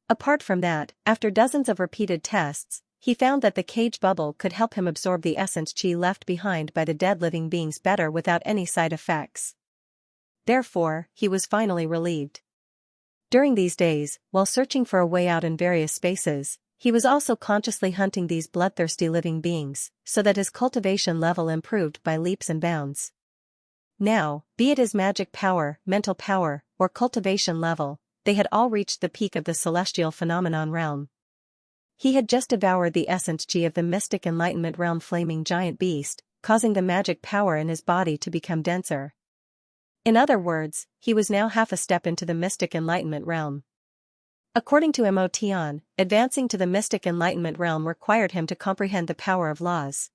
Apart from that, after dozens of repeated tests, he found that the cage bubble could help him absorb the essence chi left behind by the dead living beings better without any side effects. Therefore, he was finally relieved. During these days, while searching for a way out in various spaces, he was also consciously hunting these bloodthirsty living beings, so that his cultivation level improved by leaps and bounds. Now, be it his magic power, mental power, or cultivation level, they had all reached the peak of the celestial phenomenon realm. He had just devoured the essence chi of the mystic enlightenment realm flaming giant beast, causing the magic power in his body to become denser. In other words, he was now half a step into the mystic enlightenment realm. According to Mo Tian, advancing to the mystic enlightenment realm required him to comprehend the power of laws.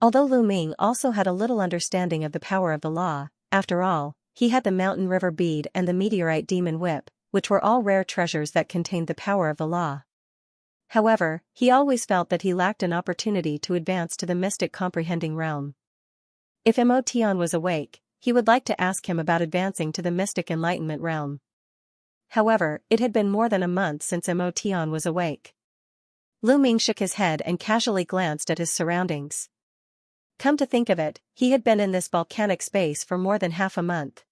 Although Lu Ming also had a little understanding of the power of the law, after all, he had the mountain river bead and the meteorite demon whip, which were all rare treasures that contained the power of the law. However, he always felt that he lacked an opportunity to advance to the mystic comprehending realm. If Mo Tian was awake, he would like to ask him about advancing to the mystic enlightenment realm. However, it had been more than a month since Mo Tian was awake. Lu Ming shook his head and casually glanced at his surroundings. Come to think of it, he had been in this volcanic space for more than half a month.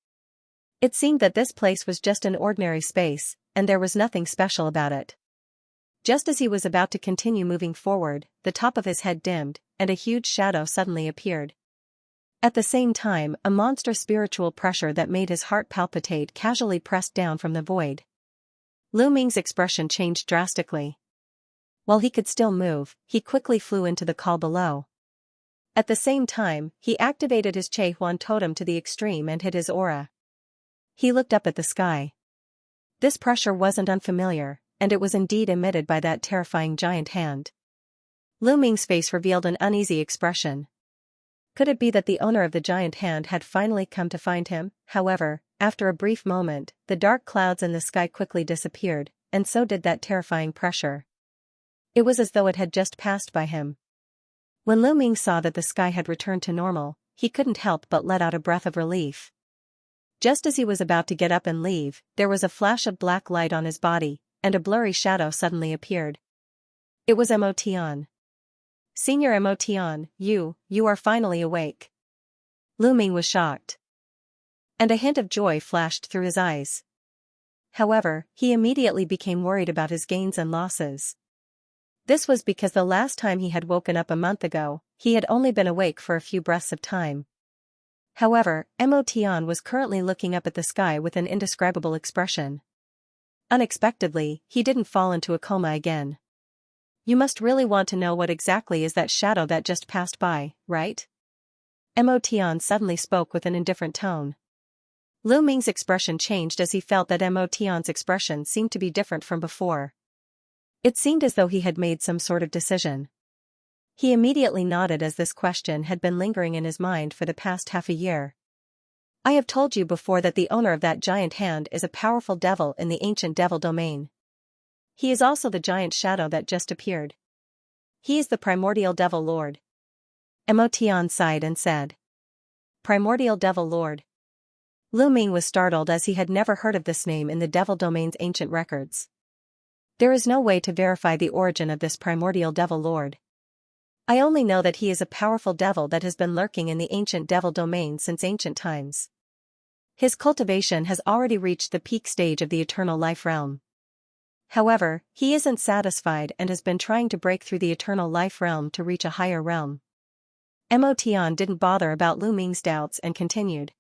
It seemed that this place was just an ordinary space, and there was nothing special about it. Just as he was about to continue moving forward, the top of his head dimmed, and a huge shadow suddenly appeared. At the same time, a monstrous spiritual pressure that made his heart palpitate casually pressed down from the void. Lu Ming's expression changed drastically. While he could still move, he quickly flew into the call below. At the same time, he activated his Che Huan totem to the extreme and hid his aura. He looked up at the sky. This pressure wasn't unfamiliar, and it was indeed emitted by that terrifying giant hand. Lu Ming's face revealed an uneasy expression. Could it be that the owner of the giant hand had finally come to find him? However, after a brief moment, the dark clouds in the sky quickly disappeared, and so did that terrifying pressure. It was as though it had just passed by him. When Lu Ming saw that the sky had returned to normal, he couldn't help but let out a breath of relief. Just as he was about to get up and leave, there was a flash of black light on his body, and a blurry shadow suddenly appeared. It was Mo Tian. Senior Mo Tian, you are finally awake. Lu Ming was shocked. And a hint of joy flashed through his eyes. However, he immediately became worried about his gains and losses. This was because the last time he had woken up a month ago, he had only been awake for a few breaths of time. However, Mo Tian was currently looking up at the sky with an indescribable expression. Unexpectedly, he didn't fall into a coma again. You must really want to know what exactly is that shadow that just passed by, right? Mo Tian suddenly spoke with an indifferent tone. Lu Ming's expression changed as he felt that Mo Tian's expression seemed to be different from before. It seemed as though he had made some sort of decision. He immediately nodded as this question had been lingering in his mind for the past half a year. I have told you before that the owner of that giant hand is a powerful devil in the ancient devil domain. He is also the giant shadow that just appeared. He is the primordial devil lord. Mo Tian sighed and said. Primordial devil lord. Lu Ming was startled as he had never heard of this name in the devil domain's ancient records. There is no way to verify the origin of this primordial devil lord. I only know that he is a powerful devil that has been lurking in the ancient devil domain since ancient times. His cultivation has already reached the peak stage of the eternal life realm. However, he isn't satisfied and has been trying to break through the eternal life realm to reach a higher realm. Mo Tian didn't bother about Lu Ming's doubts and continued.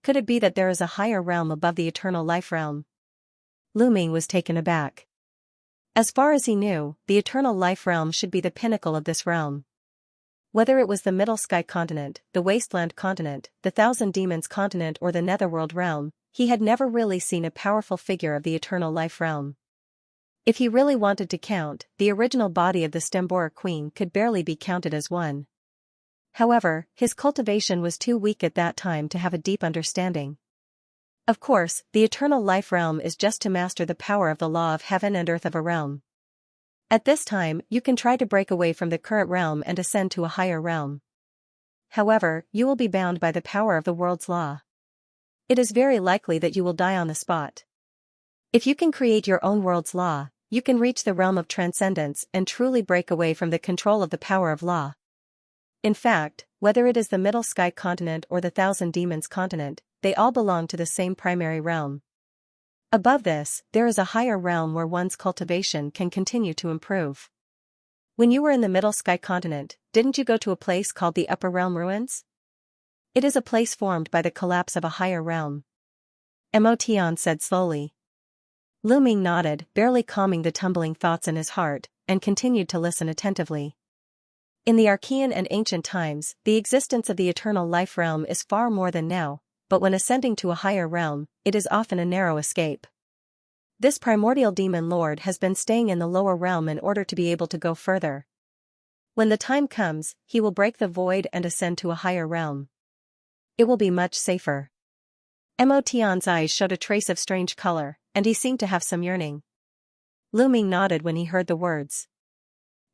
Could it be that there is a higher realm above the eternal life realm? Lu Ming was taken aback. As far as he knew, the eternal life realm should be the pinnacle of this realm. Whether it was the Middle Sky continent, the Wasteland continent, the Thousand Demons continent or the Netherworld realm, he had never really seen a powerful figure of the eternal life realm. If he really wanted to count, the original body of the Stembora Queen could barely be counted as one. However, his cultivation was too weak at that time to have a deep understanding. Of course, the eternal life realm is just to master the power of the law of heaven and earth of a realm. At this time, you can try to break away from the current realm and ascend to a higher realm. However, you will be bound by the power of the world's law. It is very likely that you will die on the spot. If you can create your own world's law, you can reach the realm of transcendence and truly break away from the control of the power of law. In fact, whether it is the Middle Sky continent or the Thousand Demons continent, they all belong to the same primary realm. Above this, there is a higher realm where one's cultivation can continue to improve. When you were in the Middle Sky continent, didn't you go to a place called the Upper Realm Ruins? It is a place formed by the collapse of a higher realm. Mo Tian said slowly. Lu Ming nodded, barely calming the tumbling thoughts in his heart, and continued to listen attentively. In the Archean and ancient times, the existence of the eternal life realm is far more than now, but when ascending to a higher realm, it is often a narrow escape. This primordial demon lord has been staying in the lower realm in order to be able to go further. When the time comes, he will break the void and ascend to a higher realm. It will be much safer. Mo Tian's eyes showed a trace of strange color, and he seemed to have some yearning. Lu Ming nodded when he heard the words.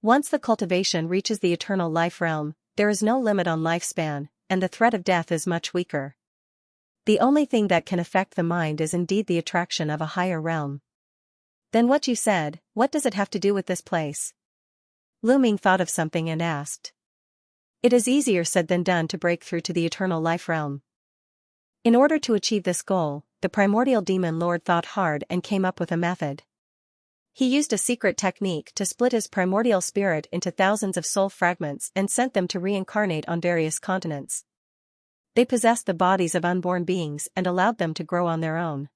Once the cultivation reaches the eternal life realm, there is no limit on lifespan, and the threat of death is much weaker. The only thing that can affect the mind is indeed the attraction of a higher realm. Then what you said, what does it have to do with this place? Lu Ming thought of something and asked. It is easier said than done to break through to the eternal life realm. In order to achieve this goal, the primordial demon lord thought hard and came up with a method. He used a secret technique to split his primordial spirit into thousands of soul fragments and sent them to reincarnate on various continents. They possessed the bodies of unborn beings and allowed them to grow on their own.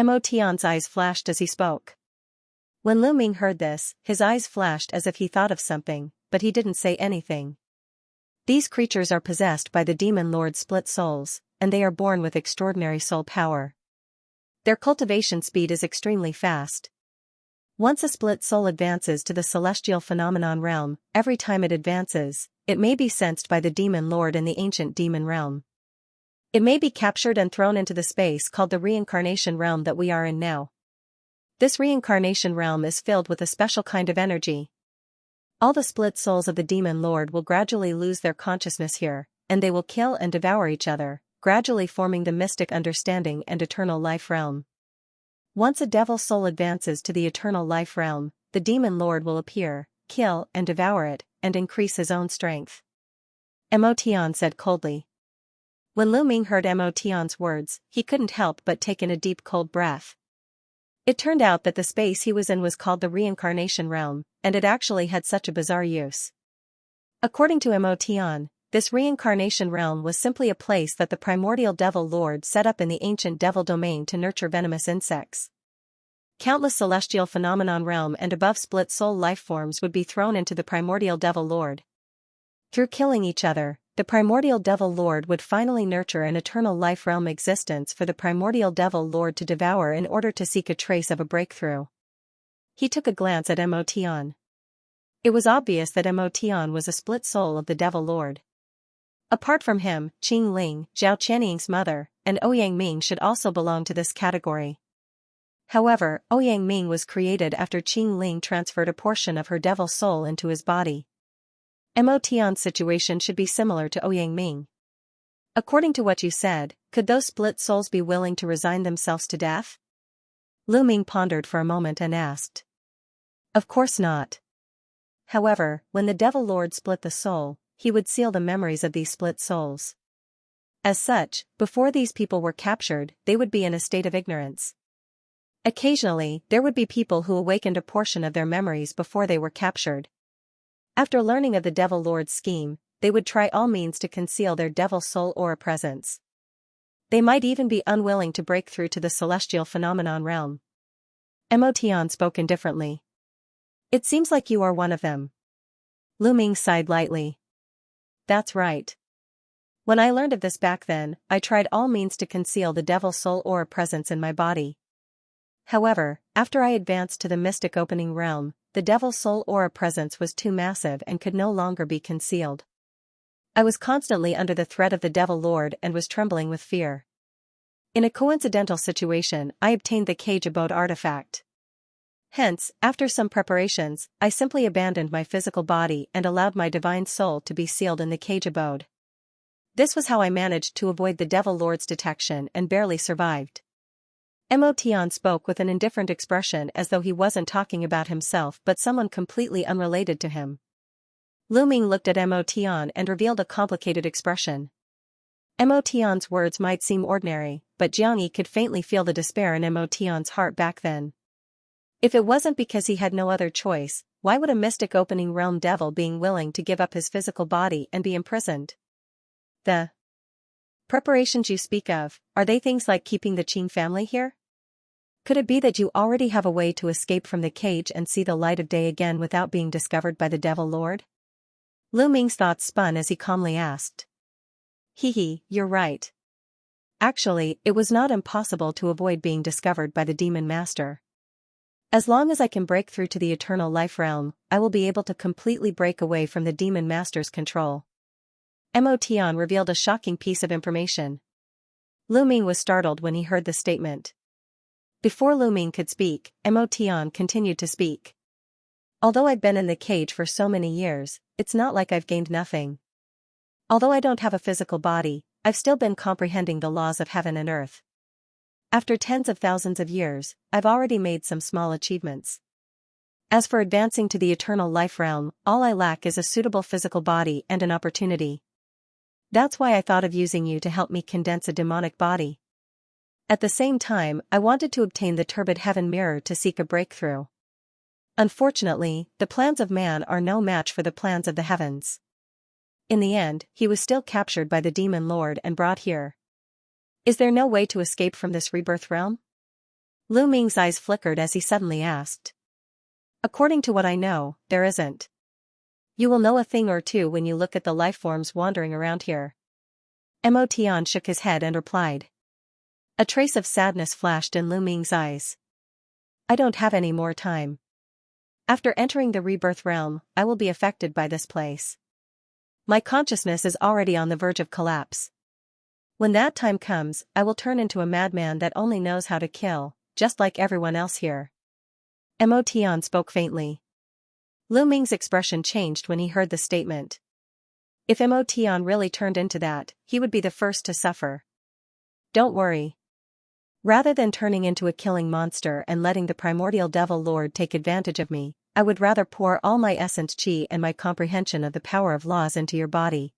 Mo Tian's eyes flashed as he spoke. When Lu Ming heard this, his eyes flashed as if he thought of something, but he didn't say anything. These creatures are possessed by the demon lord's split souls, and they are born with extraordinary soul power. Their cultivation speed is extremely fast. Once a split soul advances to the celestial phenomenon realm, every time it advances, it may be sensed by the demon lord in the ancient demon realm. It may be captured and thrown into the space called the reincarnation realm that we are in now. This reincarnation realm is filled with a special kind of energy. All the split souls of the demon lord will gradually lose their consciousness here, and they will kill and devour each other, gradually forming the mystic understanding and eternal life realm. Once a devil soul advances to the eternal life realm, the demon lord will appear, kill and devour it, and increase his own strength. Emotion said coldly. When Lu Ming heard Emotion's words, he couldn't help but take in a deep cold breath. It turned out that the space he was in was called the reincarnation realm, and it actually had such a bizarre use. According to Emotion, this reincarnation realm was simply a place that the primordial devil lord set up in the ancient devil domain to nurture venomous insects. Countless celestial phenomenon realm and above split soul life forms would be thrown into the primordial devil lord. Through killing each other, the primordial devil lord would finally nurture an eternal life realm existence for the primordial devil lord to devour in order to seek a trace of a breakthrough. He took a glance at Emotion. It was obvious that Emotion was a split soul of the devil lord. Apart from him, Qing Ling, Zhao Qianying's mother, and Ouyang Ming should also belong to this category. However, Ouyang Ming was created after Qing Ling transferred a portion of her devil soul into his body. Emotion's situation should be similar to Ouyang Ming. According to what you said, could those split souls be willing to resign themselves to death? Lu Ming pondered for a moment and asked. Of course not. However, when the devil lord split the soul, he would seal the memories of these split souls. As such, before these people were captured, they would be in a state of ignorance. Occasionally, there would be people who awakened a portion of their memories before they were captured. After learning of the devil lord's scheme, they would try all means to conceal their devil soul aura presence. They might even be unwilling to break through to the celestial phenomenon realm. Emotion spoke indifferently. It seems like you are one of them. Lu Ming sighed lightly. That's right. When I learned of this back then, I tried all means to conceal the devil soul aura presence in my body. However, after I advanced to the mystic opening realm, the devil soul aura presence was too massive and could no longer be concealed. I was constantly under the threat of the devil lord and was trembling with fear. In a coincidental situation, I obtained the cage abode artifact. Hence, after some preparations, I simply abandoned my physical body and allowed my divine soul to be sealed in the cage abode. This was how I managed to avoid the devil lord's detection and barely survived. Emotion spoke with an indifferent expression as though he wasn't talking about himself but someone completely unrelated to him. Lu Ming looked at Emotion and revealed a complicated expression. Emotion's words might seem ordinary, but Jiang Yi could faintly feel the despair in Emotion's heart back then. If it wasn't because he had no other choice, why would a mystic opening realm devil being willing to give up his physical body and be imprisoned? The preparations you speak of, are they things like keeping the Qing family here? Could it be that you already have a way to escape from the cage and see the light of day again without being discovered by the devil lord? Lu Ming's thoughts spun as he calmly asked. You're right. Actually, it was not impossible to avoid being discovered by the demon master. As long as I can break through to the eternal life realm, I will be able to completely break away from the demon master's control. Emotion revealed a shocking piece of information. Lu Ming was startled when he heard the statement. Before Lu Ming could speak, Emotion continued to speak. Although I've been in the cage for so many years, it's not like I've gained nothing. Although I don't have a physical body, I've still been comprehending the laws of heaven and earth. After tens of thousands of years, I've already made some small achievements. As for advancing to the eternal life realm, all I lack is a suitable physical body and an opportunity. That's why I thought of using you to help me condense a demonic body. At the same time, I wanted to obtain the turbid heaven mirror to seek a breakthrough. Unfortunately, the plans of man are no match for the plans of the heavens. In the end, he was still captured by the demon lord and brought here. Is there no way to escape from this rebirth realm? Lu Ming's eyes flickered as he suddenly asked. According to what I know, there isn't. You will know a thing or two when you look at the life forms wandering around here. Emotion shook his head and replied. A trace of sadness flashed in Lu Ming's eyes. I don't have any more time. After entering the rebirth realm, I will be affected by this place. My consciousness is already on the verge of collapse. When that time comes, I will turn into a madman that only knows how to kill, just like everyone else here. Emotion spoke faintly. Lu Ming's expression changed when he heard the statement. If Mo Tian really turned into that, he would be the first to suffer. Don't worry. Rather than turning into a killing monster and letting the primordial devil lord take advantage of me, I would rather pour all my essence qi and my comprehension of the power of laws into your body.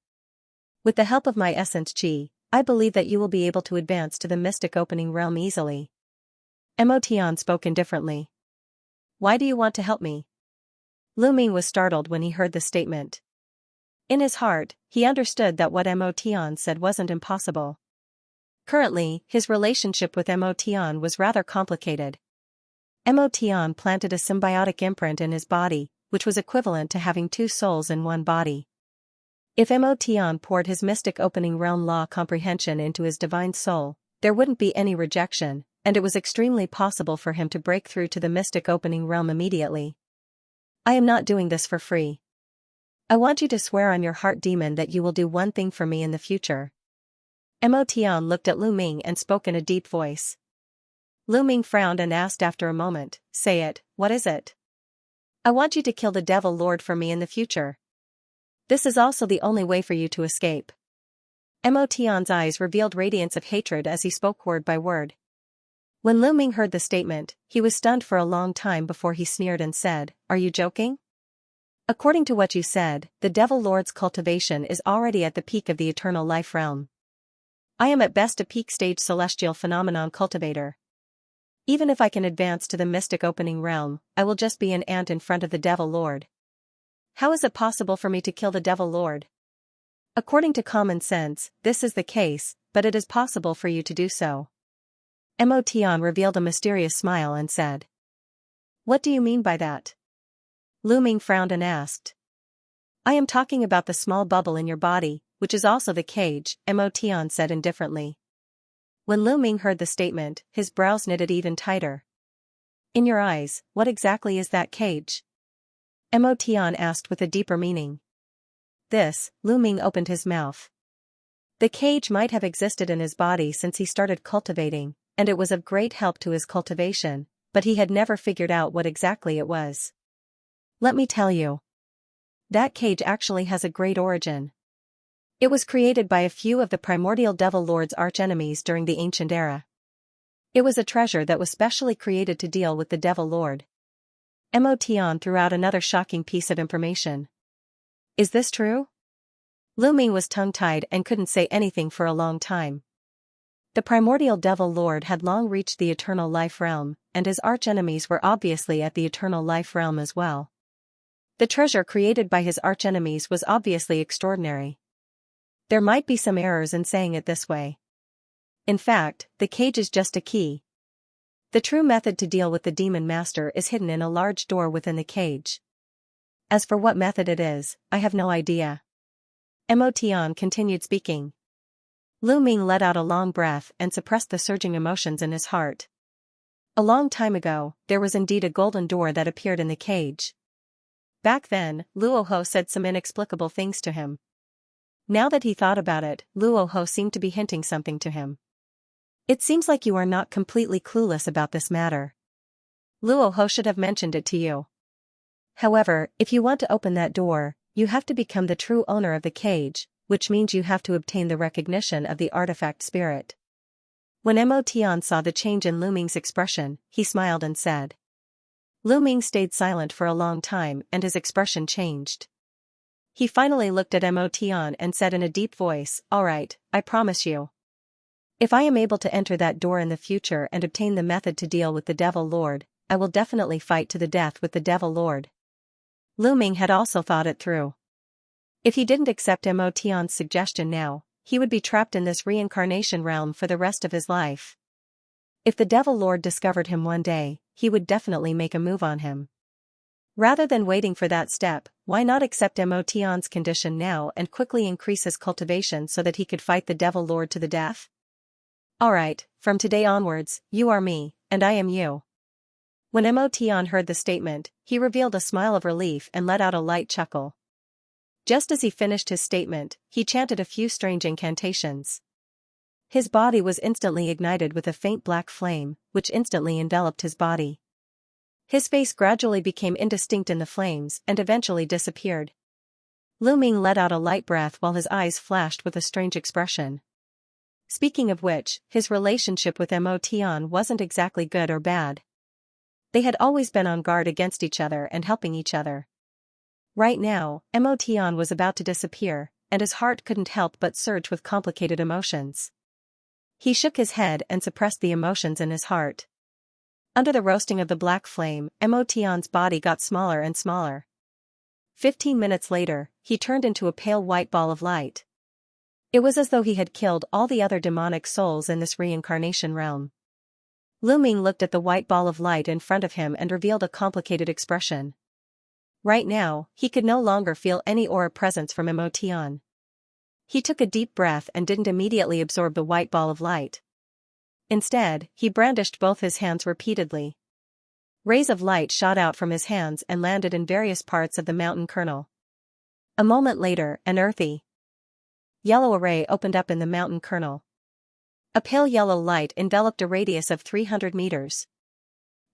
With the help of my essence qi, I believe that you will be able to advance to the mystic opening realm easily. Mo Tian spoke indifferently. Why do you want to help me? Lu Ming was startled when he heard the statement. In his heart, he understood that what Mo Tian said wasn't impossible. Currently, his relationship with Mo Tian was rather complicated. Mo Tian planted a symbiotic imprint in his body, which was equivalent to having two souls in one body. If Mo Tian poured his mystic opening realm law comprehension into his divine soul, there wouldn't be any rejection, and it was extremely possible for him to break through to the mystic opening realm immediately. I am not doing this for free. I want you to swear on your heart demon that you will do one thing for me in the future. Mo Tian looked at Lu Ming and spoke in a deep voice. Lu Ming frowned and asked after a moment, say it, what is it? I want you to kill the devil lord for me in the future. This is also the only way for you to escape. Mo Tian's eyes revealed radiance of hatred as he spoke word by word. When Lu Ming heard the statement, he was stunned for a long time before he sneered and said, Are you joking? According to what you said, the devil lord's cultivation is already at the peak of the eternal life realm. I am at best a peak stage celestial phenomenon cultivator. Even if I can advance to the mystic opening realm, I will just be an ant in front of the devil lord. How is it possible for me to kill the devil lord? According to common sense, this is the case, but it is possible for you to do so. Mo Tian revealed a mysterious smile and said. What do you mean by that? Lu Ming frowned and asked. I am talking about the small bubble in your body, which is also the cage, Mo Tian said indifferently. When Lu Ming heard the statement, his brows knitted even tighter. In your eyes, what exactly is that cage? Mo Tian asked with a deeper meaning. This, Lu Ming opened his mouth. The cage might have existed in his body since he started cultivating, and it was of great help to his cultivation, but he had never figured out what exactly it was. Let me tell you. That cage actually has a great origin. It was created by a few of the primordial devil lord's archenemies during the ancient era. It was a treasure that was specially created to deal with the devil lord. Mo Tian threw out another shocking piece of information. Is this true? Lu Ming was tongue-tied and couldn't say anything for a long time. The primordial devil lord had long reached the eternal life realm, and his archenemies were obviously at the eternal life realm as well. The treasure created by his archenemies was obviously extraordinary. There might be some errors in saying it this way. In fact, the cage is just a key. The true method to deal with the demon master is hidden in a large door within the cage. As for what method it is, I have no idea. Mo Tian continued speaking. Lu Ming let out a long breath and suppressed the surging emotions in his heart. A long time ago, there was indeed a golden door that appeared in the cage. Back then, Luoho said some inexplicable things to him. Now that he thought about it, Luoho seemed to be hinting something to him. It seems like you are not completely clueless about this matter. Luoho should have mentioned it to you. However, if you want to open that door, you have to become the true owner of the cage, which means you have to obtain the recognition of the artifact spirit. When Mo Tian saw the change in Lu Ming's expression, he smiled and said. Lu Ming stayed silent for a long time and his expression changed. He finally looked at Mo Tian and said in a deep voice, All right, I promise you. If I am able to enter that door in the future and obtain the method to deal with the devil lord, I will definitely fight to the death with the devil lord. Lu Ming had also thought it through. If he didn't accept Mo Tian's suggestion now, he would be trapped in this reincarnation realm for the rest of his life. If the devil lord discovered him one day, he would definitely make a move on him. Rather than waiting for that step, why not accept Mo Tian's condition now and quickly increase his cultivation so that he could fight the devil lord to the death? Alright, from today onwards, you are me, and I am you. When Mo Tian heard the statement, he revealed a smile of relief and let out a light chuckle. Just as he finished his statement, he chanted a few strange incantations. His body was instantly ignited with a faint black flame, which instantly enveloped his body. His face gradually became indistinct in the flames and eventually disappeared. Lu Ming let out a light breath while his eyes flashed with a strange expression. Speaking of which, his relationship with Mo Tian wasn't exactly good or bad. They had always been on guard against each other and helping each other. Right now, Mo Tian was about to disappear, and his heart couldn't help but surge with complicated emotions. He shook his head and suppressed the emotions in his heart. Under the roasting of the black flame, Mo Tian's body got smaller and smaller. 15 minutes later, he turned into a pale white ball of light. It was as though he had killed all the other demonic souls in this reincarnation realm. Lu Ming looked at the white ball of light in front of him and revealed a complicated expression. Right now, he could no longer feel any aura presence from Mo Tian. He took a deep breath and didn't immediately absorb the white ball of light. Instead, he brandished both his hands repeatedly. Rays of light shot out from his hands and landed in various parts of the mountain kernel. A moment later, an earthy yellow array opened up in the mountain kernel. A pale yellow light enveloped a radius of 300 meters.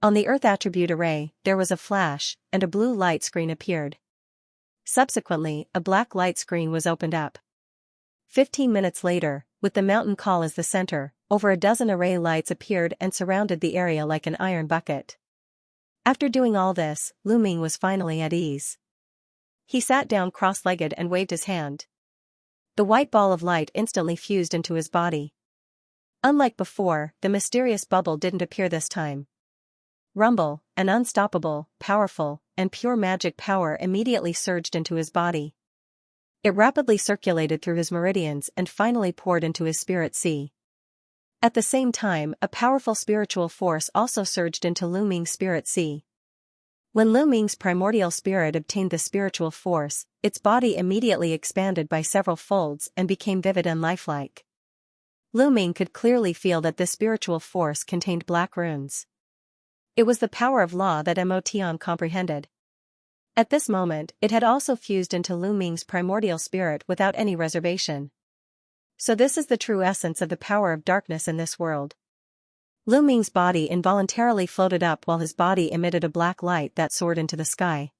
On the Earth attribute array, there was a flash, and a blue light screen appeared. Subsequently, a black light screen was opened up. 15 minutes later, with the mountain call as the center, over a dozen array lights appeared and surrounded the area like an iron bucket. After doing all this, Lu Ming was finally at ease. He sat down cross-legged and waved his hand. The white ball of light instantly fused into his body. Unlike before, the mysterious bubble didn't appear this time. Rumble, an unstoppable, powerful, and pure magic power immediately surged into his body. It rapidly circulated through his meridians and finally poured into his spirit sea. At the same time, a powerful spiritual force also surged into Lu Ming's spirit sea. When Lu Ming's primordial spirit obtained the spiritual force, its body immediately expanded by several folds and became vivid and lifelike. Lu Ming could clearly feel that this spiritual force contained black runes. It was the power of law that Mo Tian comprehended. At this moment, it had also fused into Lu Ming's primordial spirit without any reservation. So this is the true essence of the power of darkness in this world. Lu Ming's body involuntarily floated up while his body emitted a black light that soared into the sky.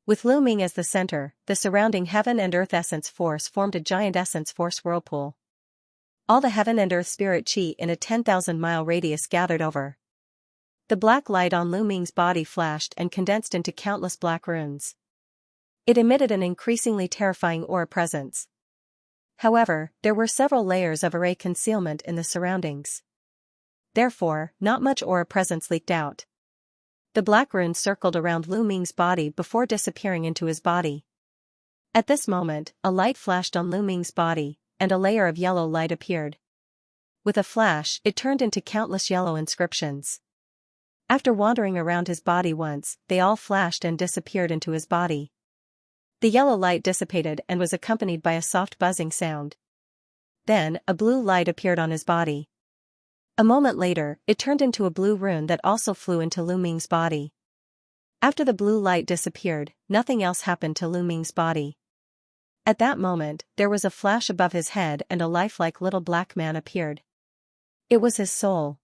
With Lu Ming as the center, the surrounding heaven and earth essence force formed a giant essence force whirlpool. All the heaven and earth spirit chi in a 10,000-mile radius gathered over. The black light on Lu Ming's body flashed and condensed into countless black runes. It emitted an increasingly terrifying aura presence. However, there were several layers of array concealment in the surroundings. Therefore, not much aura presence leaked out. The black runes circled around Lu Ming's body before disappearing into his body. At this moment, a light flashed on Lu Ming's body, and a layer of yellow light appeared. With a flash, it turned into countless yellow inscriptions. After wandering around his body once, they all flashed and disappeared into his body. The yellow light dissipated and was accompanied by a soft buzzing sound. Then, a blue light appeared on his body. A moment later, it turned into a blue rune that also flew into Lu Ming's body. After the blue light disappeared, nothing else happened to Lu Ming's body. At that moment, there was a flash above his head and a lifelike little black man appeared. It was his soul.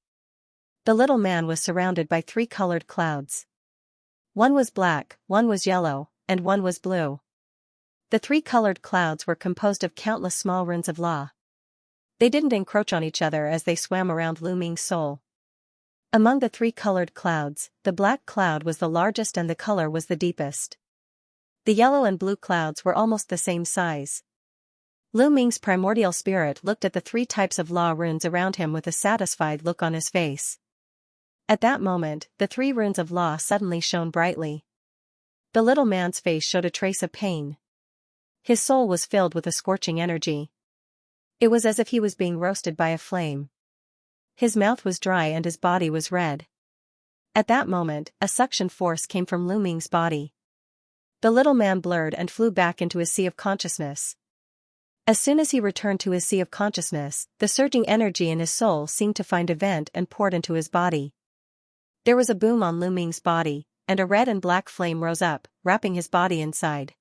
The little man was surrounded by 3 colored clouds. One was black, one was yellow, and one was blue. The 3 colored clouds were composed of countless small runes of law. They didn't encroach on each other as they swam around Lu Ming's soul. Among the 3 colored clouds, the black cloud was the largest and the color was the deepest. The yellow and blue clouds were almost the same size. Lu Ming's primordial spirit looked at the 3 types of law runes around him with a satisfied look on his face. At that moment, the 3 runes of law suddenly shone brightly. The little man's face showed a trace of pain. His soul was filled with a scorching energy. It was as if he was being roasted by a flame. His mouth was dry and his body was red. At that moment, a suction force came from Lu Ming's body. The little man blurred and flew back into his sea of consciousness. As soon as he returned to his sea of consciousness, the surging energy in his soul seemed to find a vent and poured into his body. There was a boom on Lu Ming's body, and a red and black flame rose up, wrapping his body inside.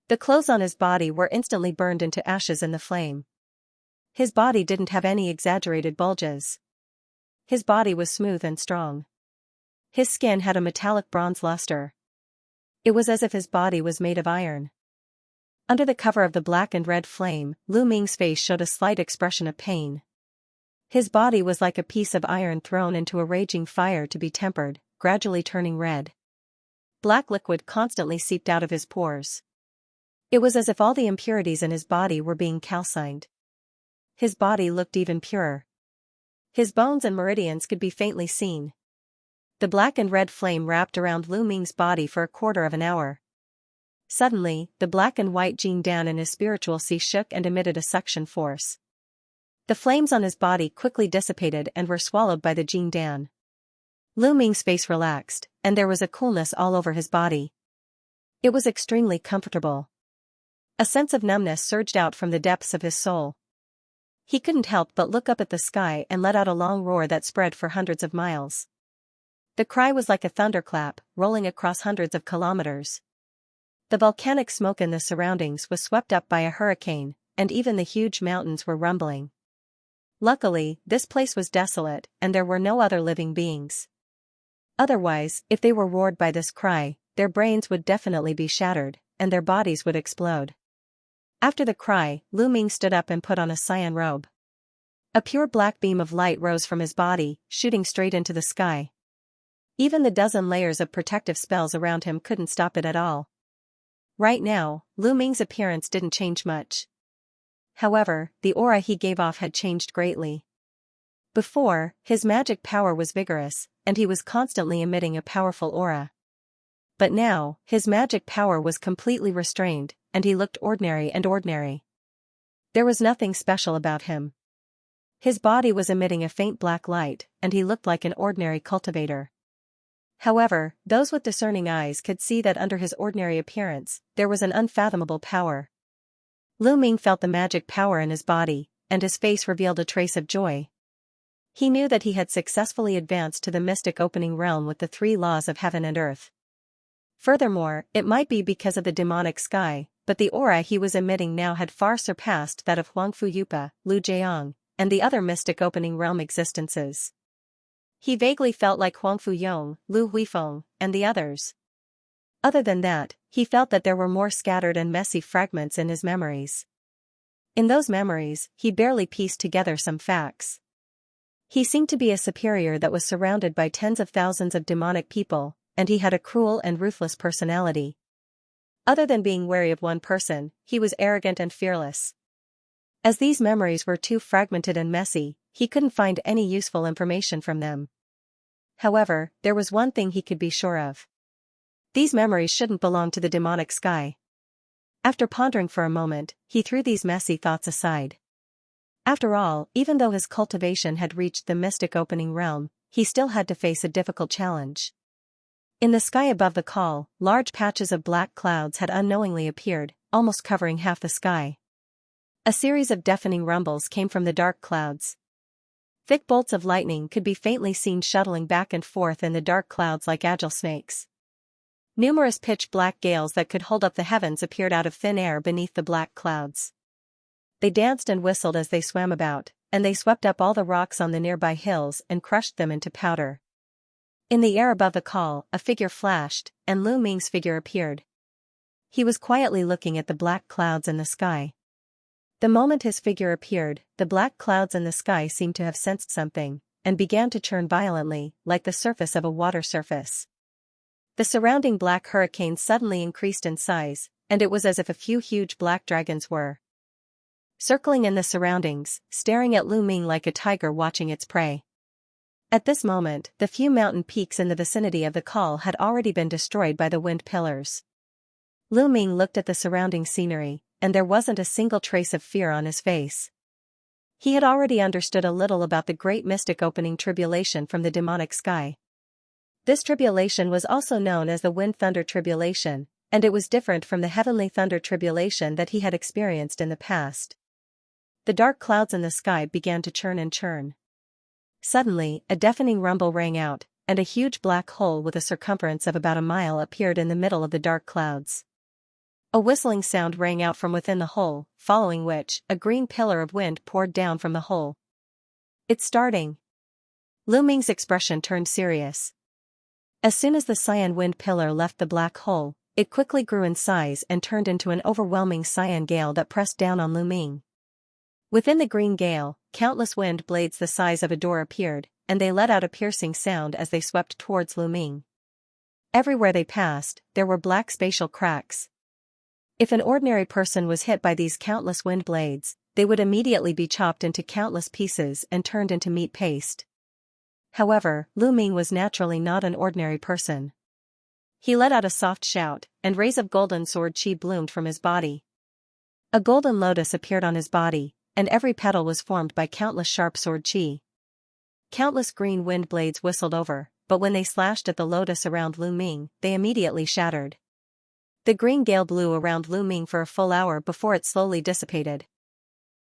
The clothes on his body were instantly burned into ashes in the flame. His body didn't have any exaggerated bulges. His body was smooth and strong. His skin had a metallic bronze luster. It was as if his body was made of iron. Under the cover of the black and red flame, Lu Ming's face showed a slight expression of pain. His body was like a piece of iron thrown into a raging fire to be tempered, gradually turning red. Black liquid constantly seeped out of his pores. It was as if all the impurities in his body were being calcined. His body looked even purer. His bones and meridians could be faintly seen. The black and red flame wrapped around Lu Ming's body for a quarter of an hour. Suddenly, the black and white Jing Dan in his spiritual sea shook and emitted a suction force. The flames on his body quickly dissipated and were swallowed by the Jing Dan. Lu Ming's face relaxed, and there was a coolness all over his body. It was extremely comfortable. A sense of numbness surged out from the depths of his soul. He couldn't help but look up at the sky and let out a long roar that spread for hundreds of miles. The cry was like a thunderclap, rolling across hundreds of kilometers. The volcanic smoke in the surroundings was swept up by a hurricane, and even the huge mountains were rumbling. Luckily, this place was desolate, and there were no other living beings. Otherwise, if they were roared by this cry, their brains would definitely be shattered, and their bodies would explode. After the cry, Lu Ming stood up and put on a cyan robe. A pure black beam of light rose from his body, shooting straight into the sky. Even the dozen layers of protective spells around him couldn't stop it at all. Right now, Lu Ming's appearance didn't change much. However, the aura he gave off had changed greatly. Before, his magic power was vigorous, and he was constantly emitting a powerful aura. But now, his magic power was completely restrained, and he looked ordinary and ordinary. There was nothing special about him. His body was emitting a faint black light, and he looked like an ordinary cultivator. However, those with discerning eyes could see that under his ordinary appearance, there was an unfathomable power. Lu Ming felt the magic power in his body, and his face revealed a trace of joy. He knew that he had successfully advanced to the mystic opening realm with the 3 laws of heaven and earth. Furthermore, it might be because of the demonic sky, but the aura he was emitting now had far surpassed that of Huangfu Yupa, Lu Jiang, and the other mystic opening realm existences. He vaguely felt like Huangfu Yong, Lu Huifeng, and the others. Other than that, he felt that there were more scattered and messy fragments in his memories. In those memories, he barely pieced together some facts. He seemed to be a superior that was surrounded by tens of thousands of demonic people, and he had a cruel and ruthless personality. Other than being wary of one person, he was arrogant and fearless. As these memories were too fragmented and messy, he couldn't find any useful information from them. However, there was one thing he could be sure of. These memories shouldn't belong to the demonic sky. After pondering for a moment, he threw these messy thoughts aside. After all, even though his cultivation had reached the mystic opening realm, he still had to face a difficult challenge. In the sky above the call, large patches of black clouds had unknowingly appeared, almost covering half the sky. A series of deafening rumbles came from the dark clouds. Thick bolts of lightning could be faintly seen shuttling back and forth in the dark clouds like agile snakes. Numerous pitch-black gales that could hold up the heavens appeared out of thin air beneath the black clouds. They danced and whistled as they swam about, and they swept up all the rocks on the nearby hills and crushed them into powder. In the air above the call, a figure flashed, and Lu Ming's figure appeared. He was quietly looking at the black clouds in the sky. The moment his figure appeared, the black clouds in the sky seemed to have sensed something, and began to churn violently, like the surface of a water surface. The surrounding black hurricane suddenly increased in size, and it was as if a few huge black dragons were circling in the surroundings, staring at Lu Ming like a tiger watching its prey. At this moment, the few mountain peaks in the vicinity of the call had already been destroyed by the wind pillars. Lu Ming looked at the surrounding scenery, and there wasn't a single trace of fear on his face. He had already understood a little about the great mystic opening tribulation from the demonic sky. This tribulation was also known as the wind thunder tribulation, and it was different from the heavenly thunder tribulation that he had experienced in the past. The dark clouds in the sky began to churn and churn. Suddenly, a deafening rumble rang out, and a huge black hole with a circumference of about a mile appeared in the middle of the dark clouds. A whistling sound rang out from within the hole, following which, a green pillar of wind poured down from the hole. "It's starting." Lu Ming's expression turned serious. As soon as the cyan wind pillar left the black hole, it quickly grew in size and turned into an overwhelming cyan gale that pressed down on Lu Ming. Within the green gale, countless wind blades the size of a door appeared, and they let out a piercing sound as they swept towards Lu Ming. Everywhere they passed, there were black spatial cracks. If an ordinary person was hit by these countless wind blades, they would immediately be chopped into countless pieces and turned into meat paste. However, Lu Ming was naturally not an ordinary person. He let out a soft shout, and rays of golden sword chi bloomed from his body. A golden lotus appeared on his body, and every petal was formed by countless sharp sword chi. Countless green wind blades whistled over, but when they slashed at the lotus around Lu Ming, they immediately shattered. The green gale blew around Lu Ming for a full hour before it slowly dissipated.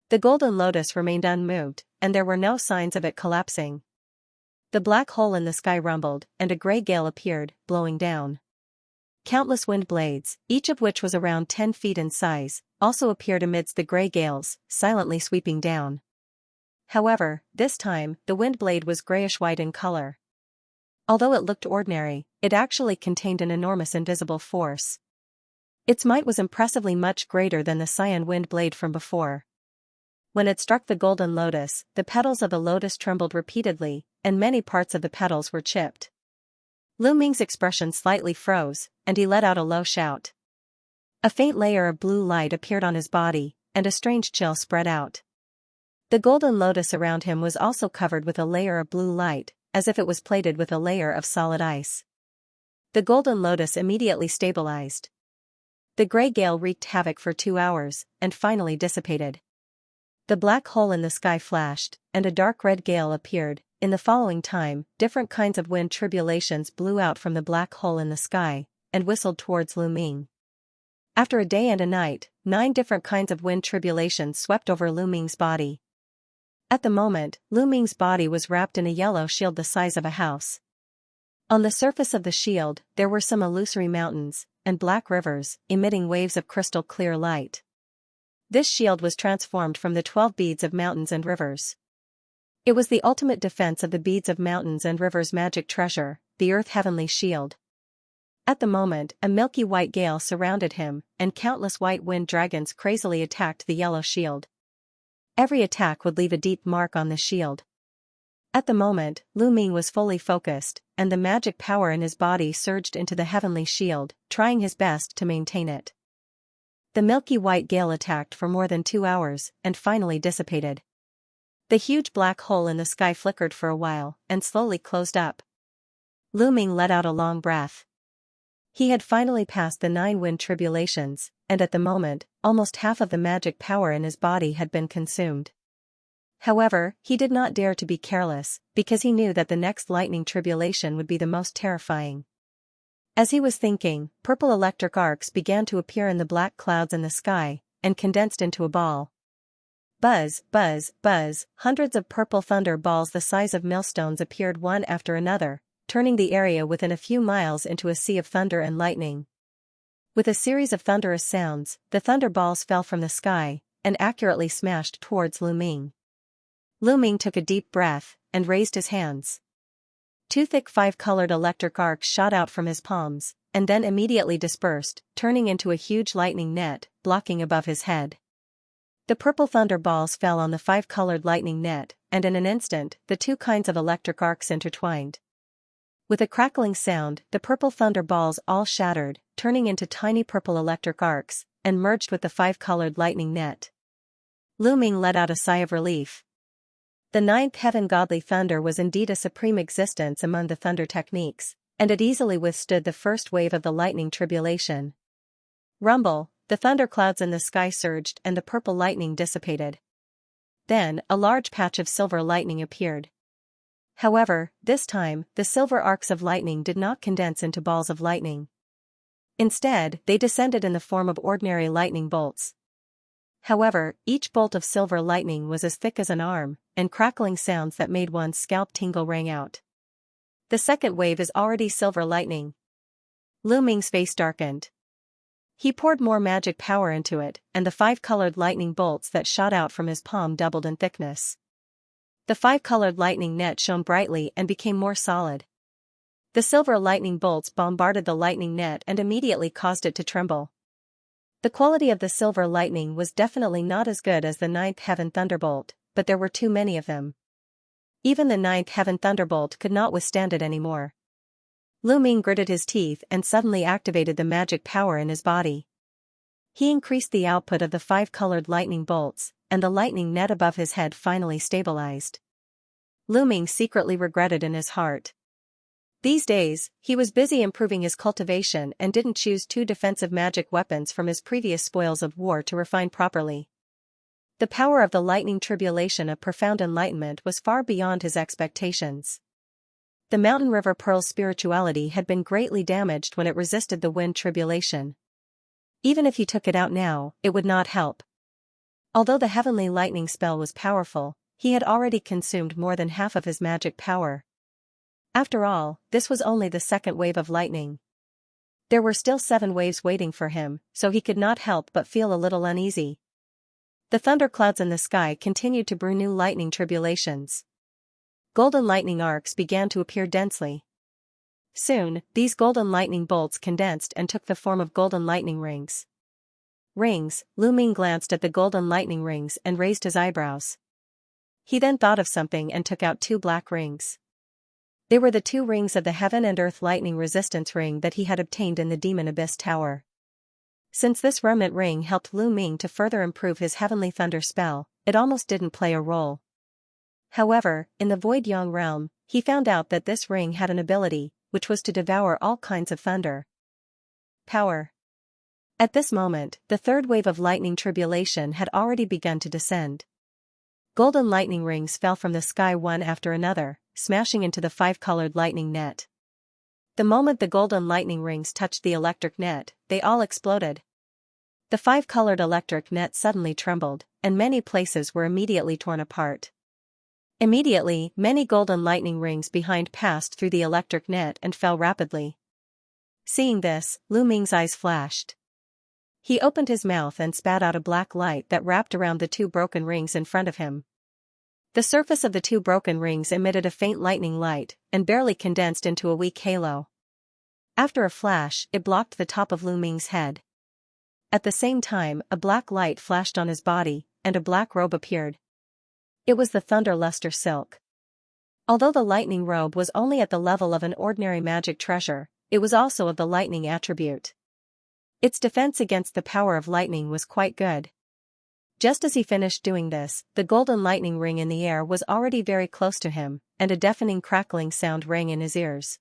The golden lotus remained unmoved, and there were no signs of it collapsing. The black hole in the sky rumbled, and a gray gale appeared, blowing down. Countless wind blades, each of which was around 10 feet in size, also appeared amidst the gray gales, silently sweeping down. However, this time, the wind blade was grayish-white in color. Although it looked ordinary, it actually contained an enormous invisible force. Its might was impressively much greater than the cyan wind blade from before. When it struck the golden lotus, the petals of the lotus trembled repeatedly, and many parts of the petals were chipped. Lu Ming's expression slightly froze, and he let out a low shout. A faint layer of blue light appeared on his body, and a strange chill spread out. The golden lotus around him was also covered with a layer of blue light, as if it was plated with a layer of solid ice. The golden lotus immediately stabilized. The gray gale wreaked havoc for 2 hours, and finally dissipated. The black hole in the sky flashed, and a dark red gale appeared. In the following time, different kinds of wind tribulations blew out from the black hole in the sky, and whistled towards Lu Ming. After a day and a night, 9 different kinds of wind tribulations swept over Lu Ming's body. At the moment, Lu Ming's body was wrapped in a yellow shield the size of a house. On the surface of the shield, there were some illusory mountains, and black rivers, emitting waves of crystal clear light. This shield was transformed from the 12 beads of mountains and rivers. It was the ultimate defense of the beads of mountains and rivers' magic treasure, the Earth Heavenly Shield. At the moment, a milky white gale surrounded him, and countless white wind dragons crazily attacked the yellow shield. Every attack would leave a deep mark on the shield. At the moment, Lu Ming was fully focused, and the magic power in his body surged into the heavenly shield, trying his best to maintain it. The milky white gale attacked for more than 2 hours, and finally dissipated. The huge black hole in the sky flickered for a while, and slowly closed up. Lu Ming let out a long breath. He had finally passed the 9 wind tribulations, and at the moment, almost half of the magic power in his body had been consumed. However, he did not dare to be careless, because he knew that the next lightning tribulation would be the most terrifying. As he was thinking, purple electric arcs began to appear in the black clouds in the sky, and condensed into a ball. Buzz, buzz, buzz, hundreds of purple thunder balls the size of millstones appeared one after another, turning the area within a few miles into a sea of thunder and lightning. With a series of thunderous sounds, the thunder balls fell from the sky, and accurately smashed towards Lu Ming. Lu Ming took a deep breath, and raised his hands. 2 thick 5-colored electric arcs shot out from his palms, and then immediately dispersed, turning into a huge lightning net, blocking above his head. The purple thunder balls fell on the 5-colored lightning net, and in an instant, the 2 kinds of electric arcs intertwined. With a crackling sound, the purple thunder balls all shattered, turning into tiny purple electric arcs, and merged with the 5-colored lightning net. Lu Ming let out a sigh of relief. The 9th heaven godly thunder was indeed a supreme existence among the thunder techniques, and it easily withstood the first wave of the lightning tribulation. Rumble, the thunderclouds in the sky surged and the purple lightning dissipated. Then, a large patch of silver lightning appeared. However, this time, the silver arcs of lightning did not condense into balls of lightning. Instead, they descended in the form of ordinary lightning bolts. However, each bolt of silver lightning was as thick as an arm, and crackling sounds that made one's scalp tingle rang out. The second wave is already silver lightning. Lu Ming's face darkened. He poured more magic power into it, and the 5-colored lightning bolts that shot out from his palm doubled in thickness. The 5-colored lightning net shone brightly and became more solid. The silver lightning bolts bombarded the lightning net and immediately caused it to tremble. The quality of the silver lightning was definitely not as good as the ninth heaven thunderbolt, but there were too many of them. Even the ninth heaven thunderbolt could not withstand it anymore. Lu Ming gritted his teeth and suddenly activated the magic power in his body. He increased the output of the 5 colored lightning bolts, and the lightning net above his head finally stabilized. Lu Ming secretly regretted in his heart. These days, he was busy improving his cultivation and didn't choose 2 defensive magic weapons from his previous spoils of war to refine properly. The power of the lightning tribulation of profound enlightenment was far beyond his expectations. The Mountain River Pearl's spirituality had been greatly damaged when it resisted the wind tribulation. Even if he took it out now, it would not help. Although the heavenly lightning spell was powerful, he had already consumed more than half of his magic power. After all, this was only the second wave of lightning. There were still 7 waves waiting for him, so he could not help but feel a little uneasy. The thunderclouds in the sky continued to brew new lightning tribulations. Golden lightning arcs began to appear densely. Soon, these golden lightning bolts condensed and took the form of golden lightning rings. Rings, Lu Ming glanced at the golden lightning rings and raised his eyebrows. He then thought of something and took out 2 black rings. They were the 2 rings of the Heaven and Earth Lightning Resistance Ring that he had obtained in the Demon Abyss Tower. Since this remnant ring helped Lu Ming to further improve his heavenly thunder spell, it almost didn't play a role. However, in the Void Yang realm, he found out that this ring had an ability, which was to devour all kinds of thunder. Power. At this moment, the 3rd wave of lightning tribulation had already begun to descend. Golden lightning rings fell from the sky one after another, smashing into the 5-colored lightning net. The moment the golden lightning rings touched the electric net, they all exploded. The 5-colored electric net suddenly trembled, and many places were immediately torn apart. Immediately, many golden lightning rings behind passed through the electric net and fell rapidly. Seeing this, Lu Ming's eyes flashed. He opened his mouth and spat out a black light that wrapped around the 2 broken rings in front of him. The surface of the 2 broken rings emitted a faint lightning light, and barely condensed into a weak halo. After a flash, it blocked the top of Lu Ming's head. At the same time, a black light flashed on his body, and a black robe appeared. It was the Thunder Luster Silk. Although the lightning robe was only at the level of an ordinary magic treasure, it was also of the lightning attribute. Its defense against the power of lightning was quite good. Just as he finished doing this, the golden lightning ring in the air was already very close to him, and a deafening crackling sound rang in his ears.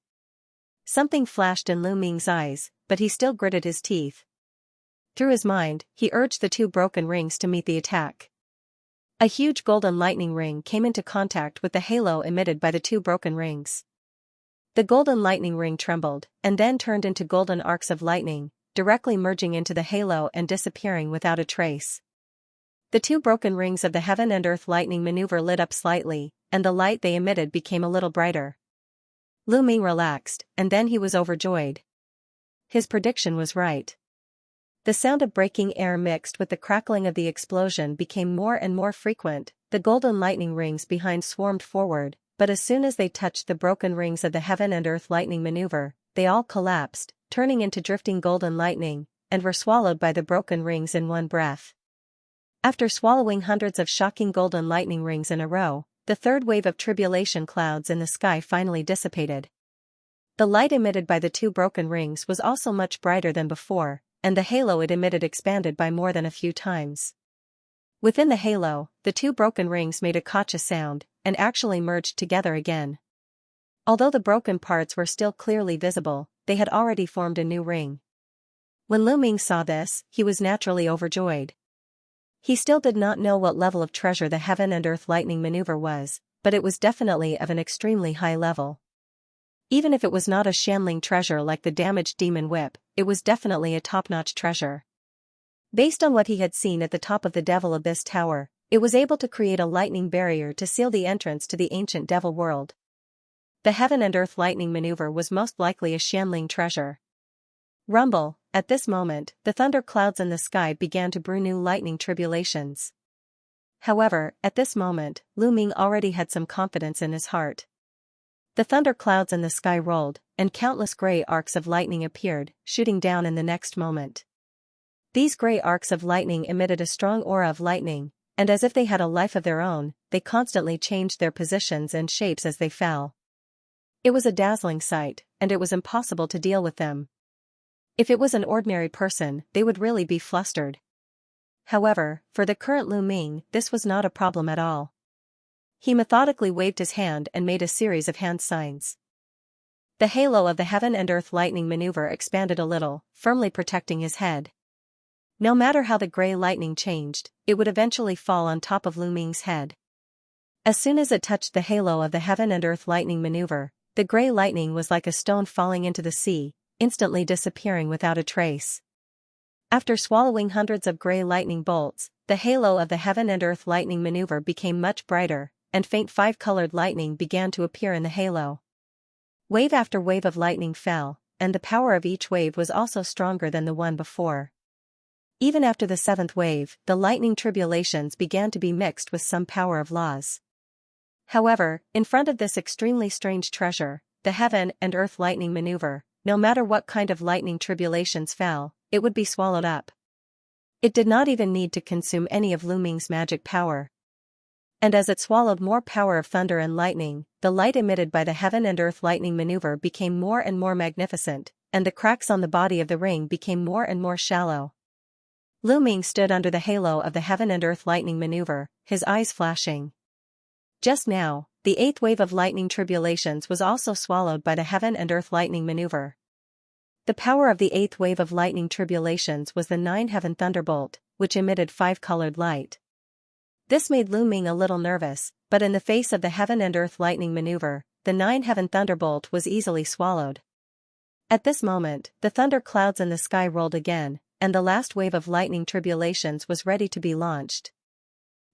Something flashed in Lu Ming's eyes, but he still gritted his teeth. Through his mind, he urged the 2 broken rings to meet the attack. A huge golden lightning ring came into contact with the halo emitted by the 2 broken rings. The golden lightning ring trembled, and then turned into golden arcs of lightning, directly merging into the halo and disappearing without a trace. The 2 broken rings of the Heaven and Earth Lightning Maneuver lit up slightly, and the light they emitted became a little brighter. Lu Ming relaxed, and then he was overjoyed. His prediction was right. The sound of breaking air mixed with the crackling of the explosion became more and more frequent. The golden lightning rings behind swarmed forward, but as soon as they touched the broken rings of the Heaven and Earth Lightning Maneuver, they all collapsed, turning into drifting golden lightning, and were swallowed by the broken rings in one breath. After swallowing hundreds of shocking golden lightning rings in a row, the 3rd wave of tribulation clouds in the sky finally dissipated. The light emitted by the 2 broken rings was also much brighter than before, and the halo it emitted expanded by more than a few times. Within the halo, the 2 broken rings made a gotcha sound, and actually merged together again. Although the broken parts were still clearly visible, they had already formed a new ring. When Lu Ming saw this, he was naturally overjoyed. He still did not know what level of treasure the Heaven and Earth Lightning Maneuver was, but it was definitely of an extremely high level. Even if it was not a Xianling treasure like the damaged demon whip, it was definitely a top-notch treasure. Based on what he had seen at the top of the Devil Abyss Tower, it was able to create a lightning barrier to seal the entrance to the ancient Devil World. The Heaven and Earth Lightning Maneuver was most likely a Xianling treasure. Rumble, at this moment, the thunder clouds in the sky began to brew new lightning tribulations. However, at this moment, Lu Ming already had some confidence in his heart. The thunder clouds in the sky rolled, and countless gray arcs of lightning appeared, shooting down in the next moment. These gray arcs of lightning emitted a strong aura of lightning, and as if they had a life of their own, they constantly changed their positions and shapes as they fell. It was a dazzling sight, and it was impossible to deal with them. If it was an ordinary person, they would really be flustered. However, for the current Lu Ming, this was not a problem at all. He methodically waved his hand and made a series of hand signs. The halo of the heaven and earth lightning maneuver expanded a little, firmly protecting his head. No matter how the gray lightning changed, it would eventually fall on top of Lu Ming's head. As soon as it touched the halo of the heaven and earth lightning maneuver, the gray lightning was like a stone falling into the sea, instantly disappearing without a trace. After swallowing hundreds of gray lightning bolts, the halo of the heaven and earth lightning maneuver became much brighter, and faint five-colored lightning began to appear in the halo. Wave after wave of lightning fell, and the power of each wave was also stronger than the one before. Even after the seventh wave, the lightning tribulations began to be mixed with some power of laws. However, in front of this extremely strange treasure, the heaven and earth lightning maneuver, no matter what kind of lightning tribulations fell, it would be swallowed up. It did not even need to consume any of Lu Ming's magic power. And as it swallowed more power of thunder and lightning, the light emitted by the heaven and earth lightning maneuver became more and more magnificent, and the cracks on the body of the ring became more and more shallow. Lu Ming stood under the halo of the heaven and earth lightning maneuver, his eyes flashing. Just now, the eighth wave of lightning tribulations was also swallowed by the heaven and earth lightning maneuver. The power of the eighth wave of lightning tribulations was the 9-heaven thunderbolt, which emitted five-colored light. This made Lu Ming a little nervous, but in the face of the heaven and earth lightning maneuver, the 9-heaven thunderbolt was easily swallowed. At this moment, the thunder clouds in the sky rolled again, and the last wave of lightning tribulations was ready to be launched.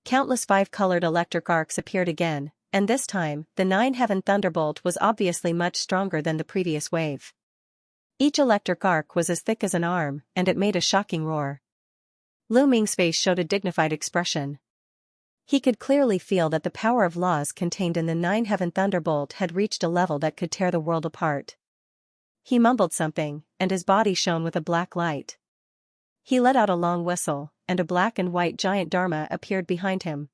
Countless five-colored electric arcs appeared again, and this time, the 9-heaven thunderbolt was obviously much stronger than the previous wave. Each electric arc was as thick as an arm, and it made a shocking roar. Lu Ming's face showed a dignified expression. He could clearly feel that the power of laws contained in the 9-heaven thunderbolt had reached a level that could tear the world apart. He mumbled something, and his body shone with a black light. He let out a long whistle, and a black and white giant Dharma appeared behind him.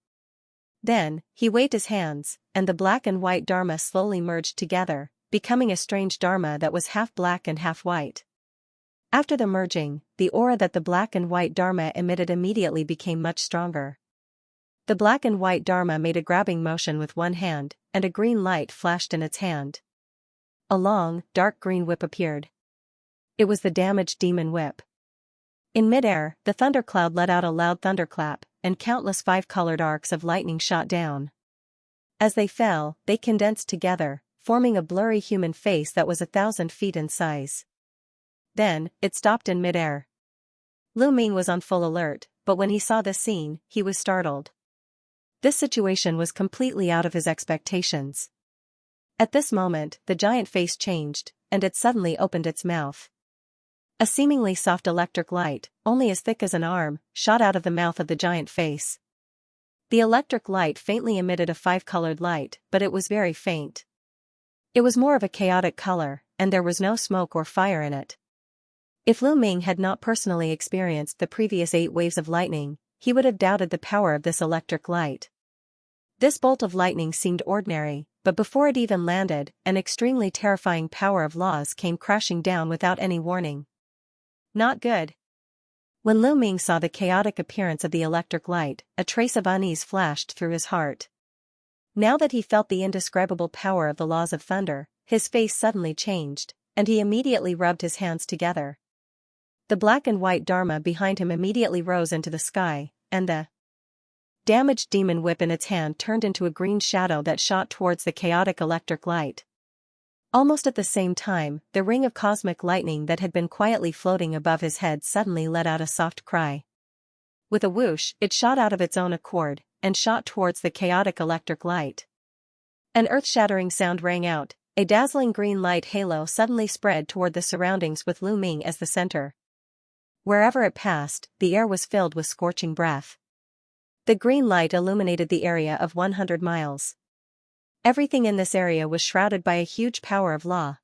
Then, he waved his hands, and the black and white Dharma slowly merged together, becoming a strange Dharma that was half black and half white. After the merging, the aura that the black and white Dharma emitted immediately became much stronger. The black and white Dharma made a grabbing motion with one hand, and a green light flashed in its hand. A long, dark green whip appeared. It was the damaged demon whip. In midair, the thundercloud let out a loud thunderclap, and countless five-colored arcs of lightning shot down. As they fell, they condensed together, forming a blurry human face that was 1,000 feet in size. Then, it stopped in midair. Lu Ming was on full alert, but when he saw this scene, he was startled. This situation was completely out of his expectations. At this moment, the giant face changed, and it suddenly opened its mouth. A seemingly soft electric light, only as thick as an arm, shot out of the mouth of the giant face. The electric light faintly emitted a five-colored light, but it was very faint. It was more of a chaotic color, and there was no smoke or fire in it. If Lu Ming had not personally experienced the previous 8 waves of lightning, he would have doubted the power of this electric light. This bolt of lightning seemed ordinary, but before it even landed, an extremely terrifying power of laws came crashing down without any warning. Not good. When Lu Ming saw the chaotic appearance of the electric light, a trace of unease flashed through his heart. Now that he felt the indescribable power of the laws of thunder, his face suddenly changed, and he immediately rubbed his hands together. The black and white Dharma behind him immediately rose into the sky, and the damaged demon whip in its hand turned into a green shadow that shot towards the chaotic electric light. Almost at the same time, the ring of cosmic lightning that had been quietly floating above his head suddenly let out a soft cry. With a whoosh, it shot out of its own accord, and shot towards the chaotic electric light. An earth-shattering sound rang out, a dazzling green light halo suddenly spread toward the surroundings with Lu Ming as the center. Wherever it passed, the air was filled with scorching breath. The green light illuminated the area of 100 miles. Everything in this area was shrouded by a huge power of law.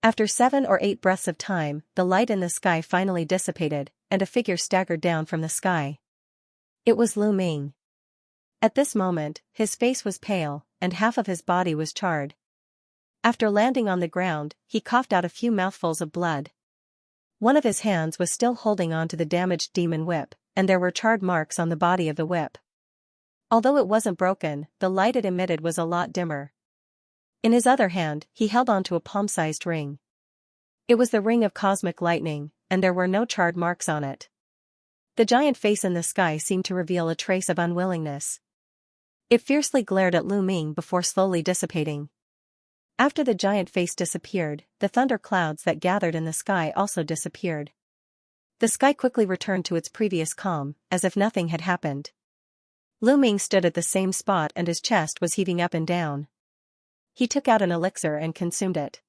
After 7 or 8 breaths of time, the light in the sky finally dissipated, and a figure staggered down from the sky. It was Lu Ming. At this moment, his face was pale, and half of his body was charred. After landing on the ground, he coughed out a few mouthfuls of blood. One of his hands was still holding on to the damaged demon whip, and there were charred marks on the body of the whip. Although it wasn't broken, the light it emitted was a lot dimmer. In his other hand, he held onto a palm-sized ring. It was the ring of cosmic lightning, and there were no charred marks on it. The giant face in the sky seemed to reveal a trace of unwillingness. It fiercely glared at Lu Ming before slowly dissipating. After the giant face disappeared, the thunder clouds that gathered in the sky also disappeared. The sky quickly returned to its previous calm, as if nothing had happened. Lu Ming stood at the same spot and his chest was heaving up and down. He took out an elixir and consumed it.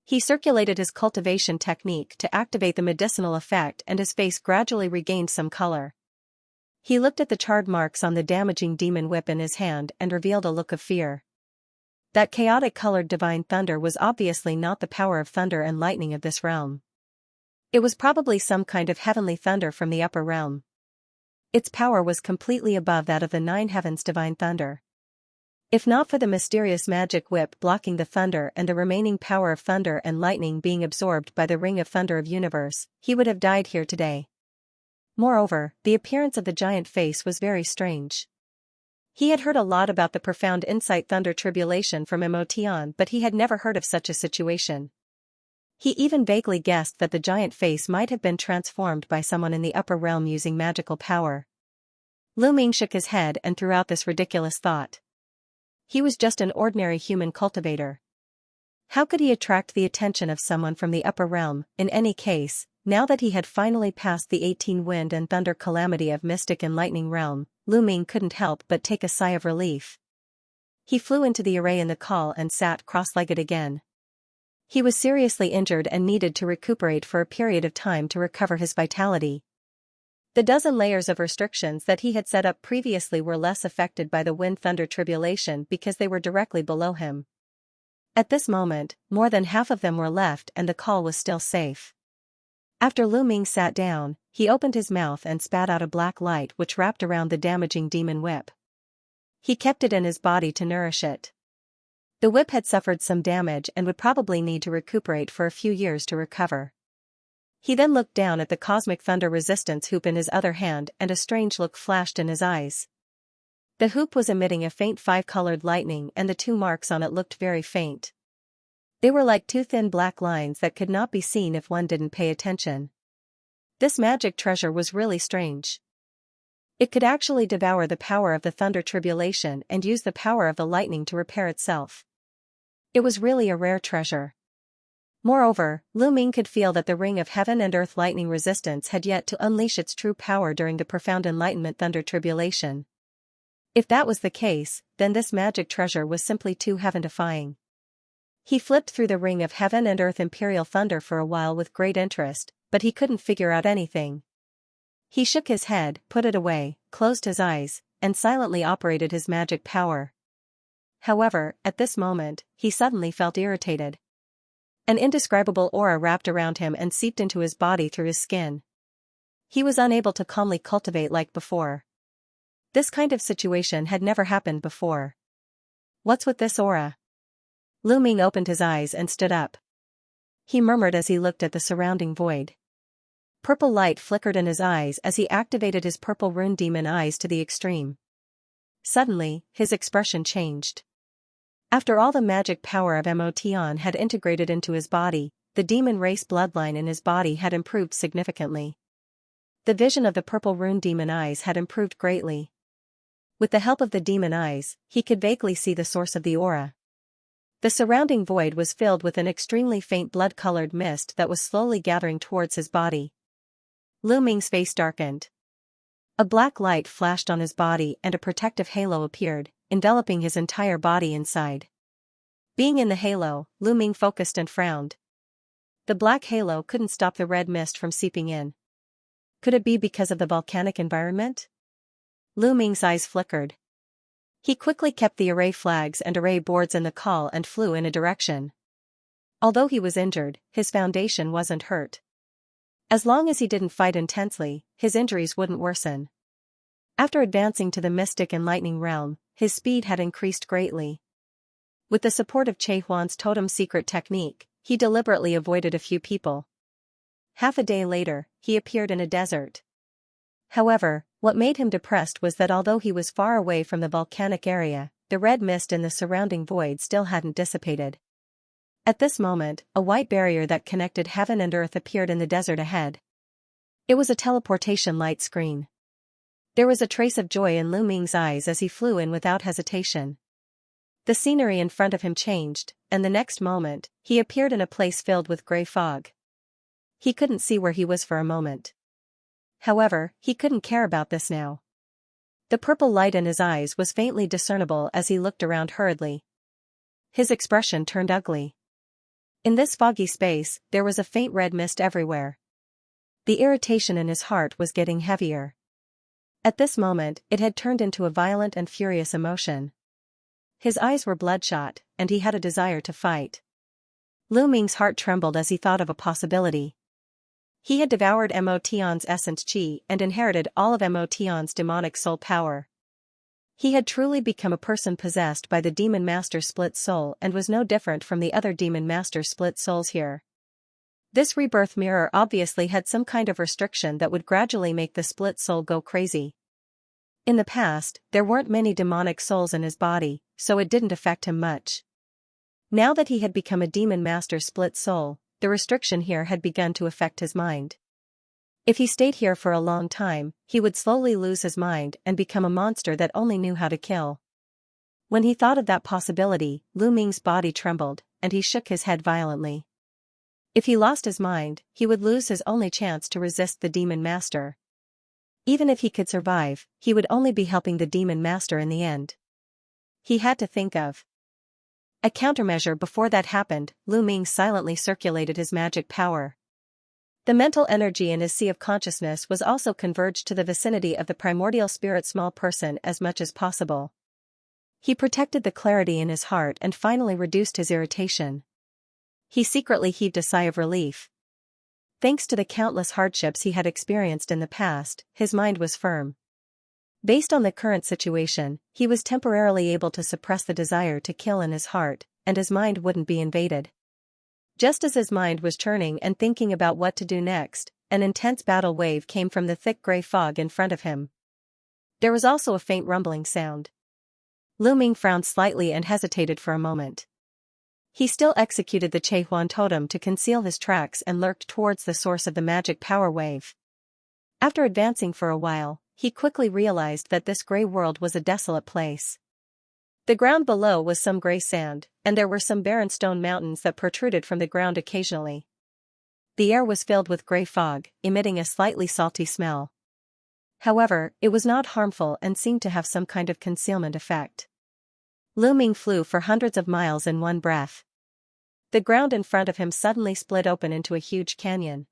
He circulated his cultivation technique to activate the medicinal effect and his face gradually regained some color. He looked at the charred marks on the damaging demon whip in his hand and revealed a look of fear. That chaotic-colored divine thunder was obviously not the power of thunder and lightning of this realm. It was probably some kind of heavenly thunder from the upper realm. Its power was completely above that of the 9 heavens' divine thunder. If not for the mysterious magic whip blocking the thunder and the remaining power of thunder and lightning being absorbed by the ring of thunder of universe, he would have died here today. Moreover, the appearance of the giant face was very strange. He had heard a lot about the profound insight thunder tribulation from Emotion, but he had never heard of such a situation. He even vaguely guessed that the giant face might have been transformed by someone in the upper realm using magical power. Lu Ming shook his head and threw out this ridiculous thought. He was just an ordinary human cultivator. How could he attract the attention of someone from the upper realm? In any case, now that he had finally passed the 18 wind and thunder calamity of mystic and lightning realm, Lu Ming couldn't help but take a sigh of relief. He flew into the array in the call and sat cross-legged again. He was seriously injured and needed to recuperate for a period of time to recover his vitality. The dozen layers of restrictions that he had set up previously were less affected by the wind-thunder tribulation because they were directly below him. At this moment, more than half of them were left and the call was still safe. After Lu Ming sat down, he opened his mouth and spat out a black light which wrapped around the damaging demon whip. He kept it in his body to nourish it. The whip had suffered some damage and would probably need to recuperate for a few years to recover. He then looked down at the cosmic thunder resistance hoop in his other hand and a strange look flashed in his eyes. The hoop was emitting a faint 5-colored lightning and the 2 marks on it looked very faint. They were like 2 thin black lines that could not be seen if one didn't pay attention. This magic treasure was really strange. It could actually devour the power of the thunder tribulation and use the power of the lightning to repair itself. It was really a rare treasure. Moreover, Lu Ming could feel that the ring of heaven and earth lightning resistance had yet to unleash its true power during the profound enlightenment thunder tribulation. If that was the case, then this magic treasure was simply too heaven-defying. He flipped through the ring of heaven and earth imperial thunder for a while with great interest, but he couldn't figure out anything. He shook his head, put it away, closed his eyes, and silently operated his magic power. However, at this moment, he suddenly felt irritated. An indescribable aura wrapped around him and seeped into his body through his skin. He was unable to calmly cultivate like before. This kind of situation had never happened before. What's with this aura? Lu Ming opened his eyes and stood up. He murmured as he looked at the surrounding void. Purple light flickered in his eyes as he activated his purple rune demon eyes to the extreme. Suddenly, his expression changed. After all the magic power of Emotion had integrated into his body, the demon race bloodline in his body had improved significantly. The vision of the purple rune demon eyes had improved greatly. With the help of the demon eyes, he could vaguely see the source of the aura. The surrounding void was filled with an extremely faint blood-colored mist that was slowly gathering towards his body. Lu Ming's face darkened. A black light flashed on his body and a protective halo appeared, enveloping his entire body inside. Being in the halo, Lu Ming focused and frowned. The black halo couldn't stop the red mist from seeping in. Could it be because of the volcanic environment? Lu Ming's eyes flickered. He quickly kept the array flags and array boards in the call and flew in a direction. Although he was injured, his foundation wasn't hurt. As long as he didn't fight intensely, his injuries wouldn't worsen. After advancing to the mystic and lightning realm, his speed had increased greatly. With the support of Che Huan's totem secret technique, he deliberately avoided a few people. Half a day later, he appeared in a desert. However, what made him depressed was that although he was far away from the volcanic area, the red mist in the surrounding void still hadn't dissipated. At this moment, a white barrier that connected heaven and earth appeared in the desert ahead. It was a teleportation light screen. There was a trace of joy in Lu Ming's eyes as he flew in without hesitation. The scenery in front of him changed, and the next moment, he appeared in a place filled with gray fog. He couldn't see where he was for a moment. However, he couldn't care about this now. The purple light in his eyes was faintly discernible as he looked around hurriedly. His expression turned ugly. In this foggy space, there was a faint red mist everywhere. The irritation in his heart was getting heavier. At this moment, it had turned into a violent and furious emotion. His eyes were bloodshot, and he had a desire to fight. Lu Ming's heart trembled as he thought of a possibility. He had devoured Mo Tian's essence qi and inherited all of Mo Tian's demonic soul power. He had truly become a person possessed by the Demon Master's split soul and was no different from the other Demon Master's split souls here. This rebirth mirror obviously had some kind of restriction that would gradually make the split soul go crazy. In the past, there weren't many demonic souls in his body, so it didn't affect him much. Now that he had become a Demon Master's split soul, the restriction here had begun to affect his mind. If he stayed here for a long time, he would slowly lose his mind and become a monster that only knew how to kill. When he thought of that possibility, Lu Ming's body trembled, and he shook his head violently. If he lost his mind, he would lose his only chance to resist the Demon Master. Even if he could survive, he would only be helping the Demon Master in the end. He had to think of a countermeasure. Before that happened, Lu Ming silently circulated his magic power. The mental energy in his sea of consciousness was also converged to the vicinity of the primordial spirit small person as much as possible. He protected the clarity in his heart and finally reduced his irritation. He secretly heaved a sigh of relief. Thanks to the countless hardships he had experienced in the past, his mind was firm. Based on the current situation, he was temporarily able to suppress the desire to kill in his heart, and his mind wouldn't be invaded. Just as his mind was churning and thinking about what to do next, an intense battle wave came from the thick gray fog in front of him. There was also a faint rumbling sound. Lu Ming frowned slightly and hesitated for a moment. He still executed the Che Huan totem to conceal his tracks and lurked towards the source of the magic power wave. After advancing for a while, he quickly realized that this gray world was a desolate place. The ground below was some gray sand, and there were some barren stone mountains that protruded from the ground occasionally. The air was filled with gray fog, emitting a slightly salty smell. However, it was not harmful and seemed to have some kind of concealment effect. Lu Ming flew for hundreds of miles in one breath. The ground in front of him suddenly split open into a huge canyon.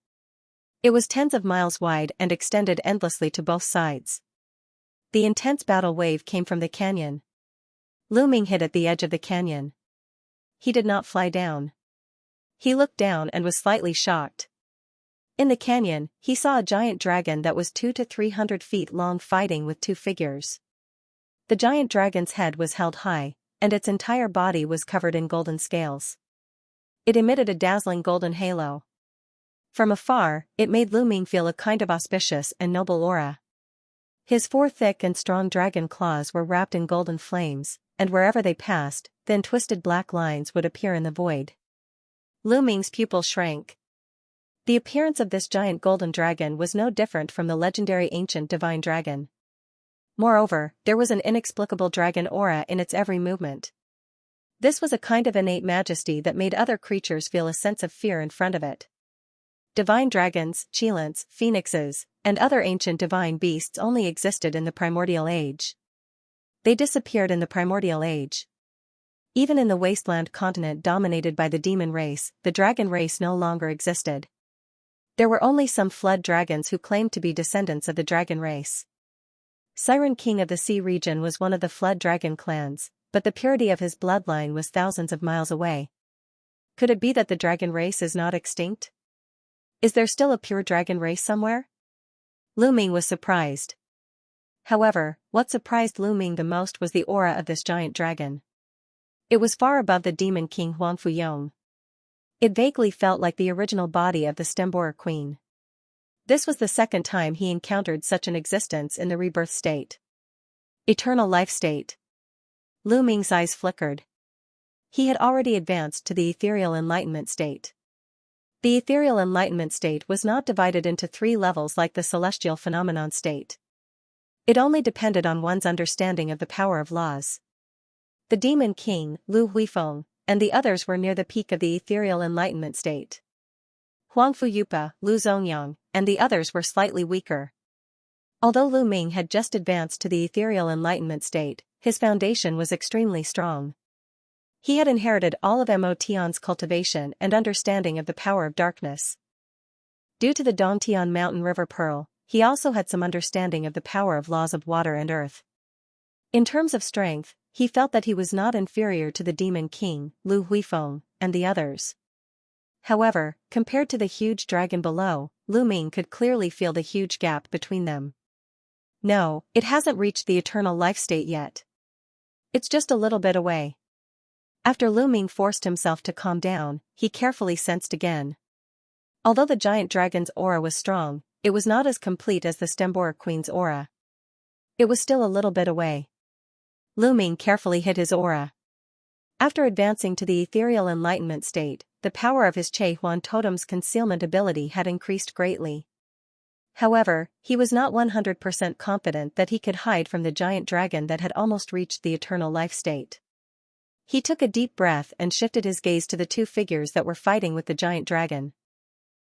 It was tens of miles wide and extended endlessly to both sides. The intense battle wave came from the canyon. Lu Ming hit at the edge of the canyon. He did not fly down. He looked down and was slightly shocked. In the canyon, he saw a giant dragon that was 200 to 300 feet long fighting with two figures. The giant dragon's head was held high, and its entire body was covered in golden scales. It emitted a dazzling golden halo. From afar, it made Lu Ming feel a kind of auspicious and noble aura. His four thick and strong dragon claws were wrapped in golden flames, and wherever they passed, thin twisted black lines would appear in the void. Lu Ming's pupil shrank. The appearance of this giant golden dragon was no different from the legendary ancient divine dragon. Moreover, there was an inexplicable dragon aura in its every movement. This was a kind of innate majesty that made other creatures feel a sense of fear in front of it. Divine dragons, cheilants, phoenixes, and other ancient divine beasts only existed in the primordial age. They disappeared in the primordial age. Even in the wasteland continent dominated by the demon race, the dragon race no longer existed. There were only some flood dragons who claimed to be descendants of the dragon race. Siren King of the Sea region was one of the Flood Dragon clans, but the purity of his bloodline was thousands of miles away. Could it be that the dragon race is not extinct? Is there still a pure dragon race somewhere? Lu Ming was surprised. However, what surprised Lu Ming the most was the aura of this giant dragon. It was far above the demon king Huang Fuyong. It vaguely felt like the original body of the Stembora queen. This was the second time he encountered such an existence in the rebirth state. Eternal life state. Lu Ming's eyes flickered. He had already advanced to the ethereal enlightenment state. The ethereal enlightenment state was not divided into 3 levels like the celestial phenomenon state. It only depended on one's understanding of the power of laws. The demon king, Lu Huifeng, and the others were near the peak of the ethereal enlightenment state. Huang Fuyupa, Lu Zongyang, and the others were slightly weaker. Although Lu Ming had just advanced to the ethereal enlightenment state, his foundation was extremely strong. He had inherited all of Motian's cultivation and understanding of the power of darkness. Due to the Dongtian mountain river pearl, he also had some understanding of the power of laws of water and earth. In terms of strength, he felt that he was not inferior to the demon king, Lu Huifeng, and the others. However, compared to the huge dragon below, Lu Ming could clearly feel the huge gap between them. No, it hasn't reached the eternal life state yet. It's just a little bit away. After Lu Ming forced himself to calm down, he carefully sensed again. Although the giant dragon's aura was strong, it was not as complete as the Stembora queen's aura. It was still a little bit away. Lu Ming carefully hid his aura. After advancing to the ethereal enlightenment state, the power of his Che Huan totem's concealment ability had increased greatly. However, he was not 100% confident that he could hide from the giant dragon that had almost reached the eternal life state. He took a deep breath and shifted his gaze to the 2 figures that were fighting with the giant dragon.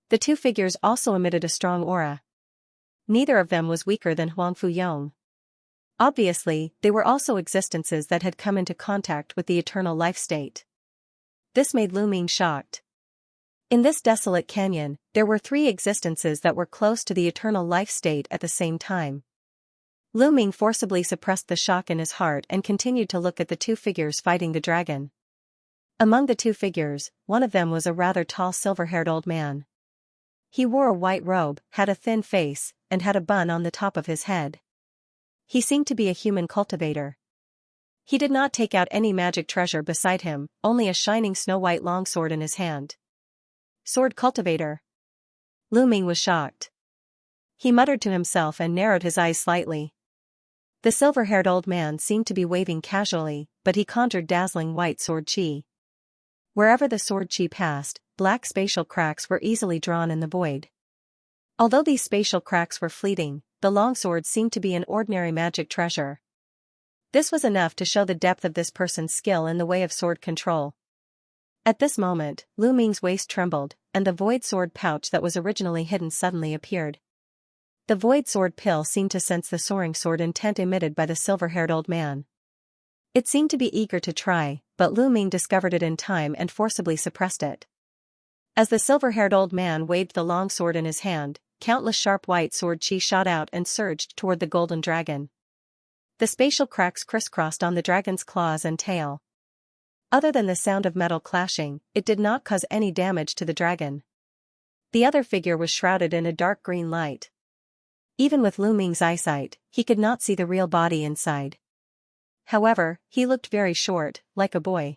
The 2 figures also emitted a strong aura. Neither of them was weaker than Huang Fuyong. Obviously, they were also existences that had come into contact with the eternal life state. This made Lu Ming shocked. In this desolate canyon, there were 3 existences that were close to the eternal life state at the same time. Lu Ming forcibly suppressed the shock in his heart and continued to look at the 2 figures fighting the dragon. Among the 2 figures, one of them was a rather tall silver-haired old man. He wore a white robe, had a thin face, and had a bun on the top of his head. He seemed to be a human cultivator. He did not take out any magic treasure beside him, only a shining snow-white longsword in his hand. Sword cultivator. Lu Ming was shocked. He muttered to himself and narrowed his eyes slightly. The silver-haired old man seemed to be waving casually, but he conjured dazzling white sword chi. Wherever the sword chi passed, black spatial cracks were easily drawn in the void. Although these spatial cracks were fleeting, the longsword seemed to be an ordinary magic treasure. This was enough to show the depth of this person's skill in the way of sword control. At this moment, Lu Ming's waist trembled, and the void sword pouch that was originally hidden suddenly appeared. The void sword pill seemed to sense the soaring sword intent emitted by the silver-haired old man. It seemed to be eager to try, but Lu Ming discovered it in time and forcibly suppressed it. As the silver-haired old man waved the long sword in his hand, countless sharp white sword chi shot out and surged toward the golden dragon. The spatial cracks crisscrossed on the dragon's claws and tail. Other than the sound of metal clashing, it did not cause any damage to the dragon. The other figure was shrouded in a dark green light. Even with Lu Ming's eyesight, he could not see the real body inside. However, he looked very short, like a boy.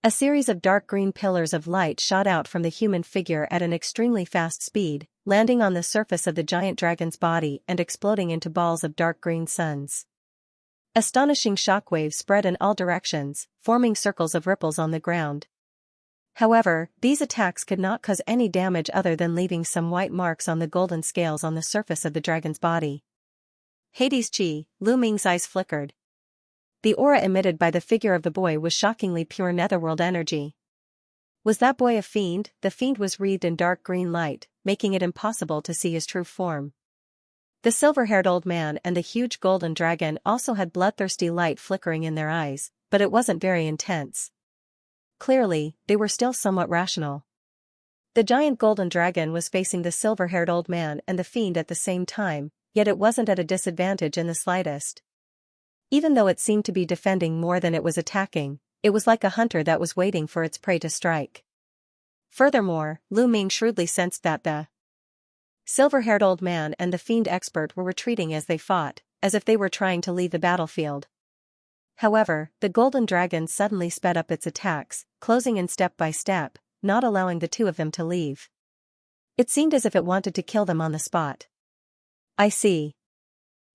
A series of dark green pillars of light shot out from the human figure at an extremely fast speed, landing on the surface of the giant dragon's body and exploding into balls of dark green suns. Astonishing shockwaves spread in all directions, forming circles of ripples on the ground. However, these attacks could not cause any damage other than leaving some white marks on the golden scales on the surface of the dragon's body. Hades Chi, Lu Ming's eyes flickered. The aura emitted by the figure of the boy was shockingly pure netherworld energy. Was that boy a fiend? The fiend was wreathed in dark green light, making it impossible to see his true form. The silver-haired old man and the huge golden dragon also had bloodthirsty light flickering in their eyes, but it wasn't very intense. Clearly, they were still somewhat rational. The giant golden dragon was facing the silver-haired old man and the fiend at the same time, yet it wasn't at a disadvantage in the slightest. Even though it seemed to be defending more than it was attacking, it was like a hunter that was waiting for its prey to strike. Furthermore, Lu Ming shrewdly sensed that the silver-haired old man and the fiend expert were retreating as they fought, as if they were trying to leave the battlefield. However, the golden dragon suddenly sped up its attacks, closing in step by step, not allowing the two of them to leave. It seemed as if it wanted to kill them on the spot. I see.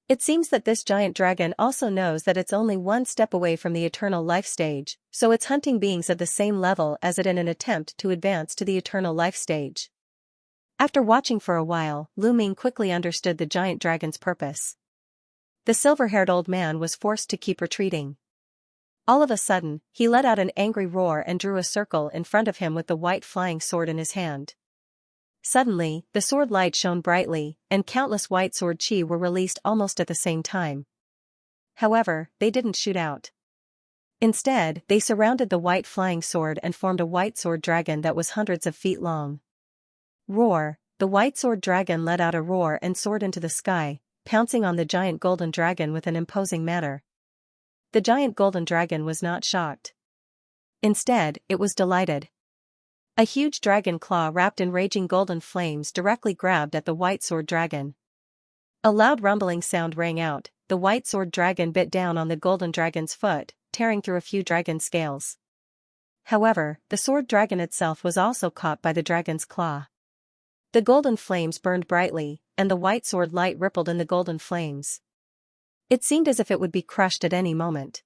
It seems that this giant dragon also knows that it's only one step away from the eternal life stage, so it's hunting beings of the same level as it in an attempt to advance to the eternal life stage. After watching for a while, Lu Ming quickly understood the giant dragon's purpose. The silver-haired old man was forced to keep retreating. All of a sudden, he let out an angry roar and drew a circle in front of him with the white flying sword in his hand. Suddenly, the sword light shone brightly, and countless white sword chi were released almost at the same time. However, they didn't shoot out. Instead, they surrounded the white flying sword and formed a white sword dragon that was hundreds of feet long. Roar! The white sword dragon let out a roar and soared into the sky, pouncing on the giant golden dragon with an imposing manner. The giant golden dragon was not shocked. Instead, it was delighted. A huge dragon claw wrapped in raging golden flames directly grabbed at the white sword dragon. A loud rumbling sound rang out. The white sword dragon bit down on the golden dragon's foot, tearing through a few dragon scales. However, the sword dragon itself was also caught by the dragon's claw. The golden flames burned brightly, and the white sword light rippled in the golden flames. It seemed as if it would be crushed at any moment.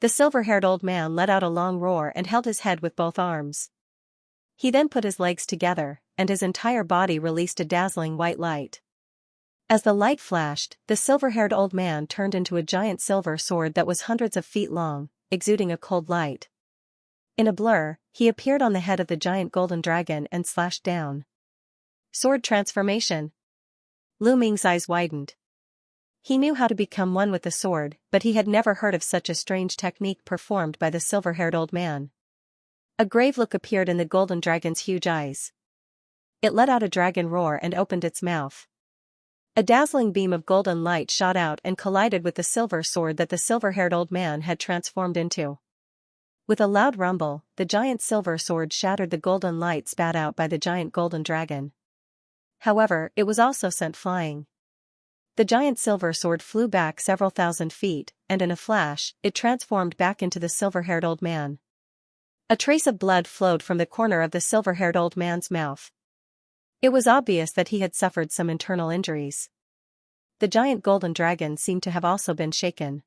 The silver-haired old man let out a long roar and held his head with both arms. He then put his legs together, and his entire body released a dazzling white light. As the light flashed, the silver-haired old man turned into a giant silver sword that was hundreds of feet long, exuding a cold light. In a blur, he appeared on the head of the giant golden dragon and slashed down. Sword transformation. Lu Ming's eyes widened. He knew how to become one with the sword, but he had never heard of such a strange technique performed by the silver-haired old man. A grave look appeared in the golden dragon's huge eyes. It let out a dragon roar and opened its mouth. A dazzling beam of golden light shot out and collided with the silver sword that the silver-haired old man had transformed into. With a loud rumble, the giant silver sword shattered the golden light spat out by the giant golden dragon. However, it was also sent flying. The giant silver sword flew back several thousand feet, and in a flash, it transformed back into the silver-haired old man. A trace of blood flowed from the corner of the silver-haired old man's mouth. It was obvious that he had suffered some internal injuries. The giant golden dragon seemed to have also been shaken.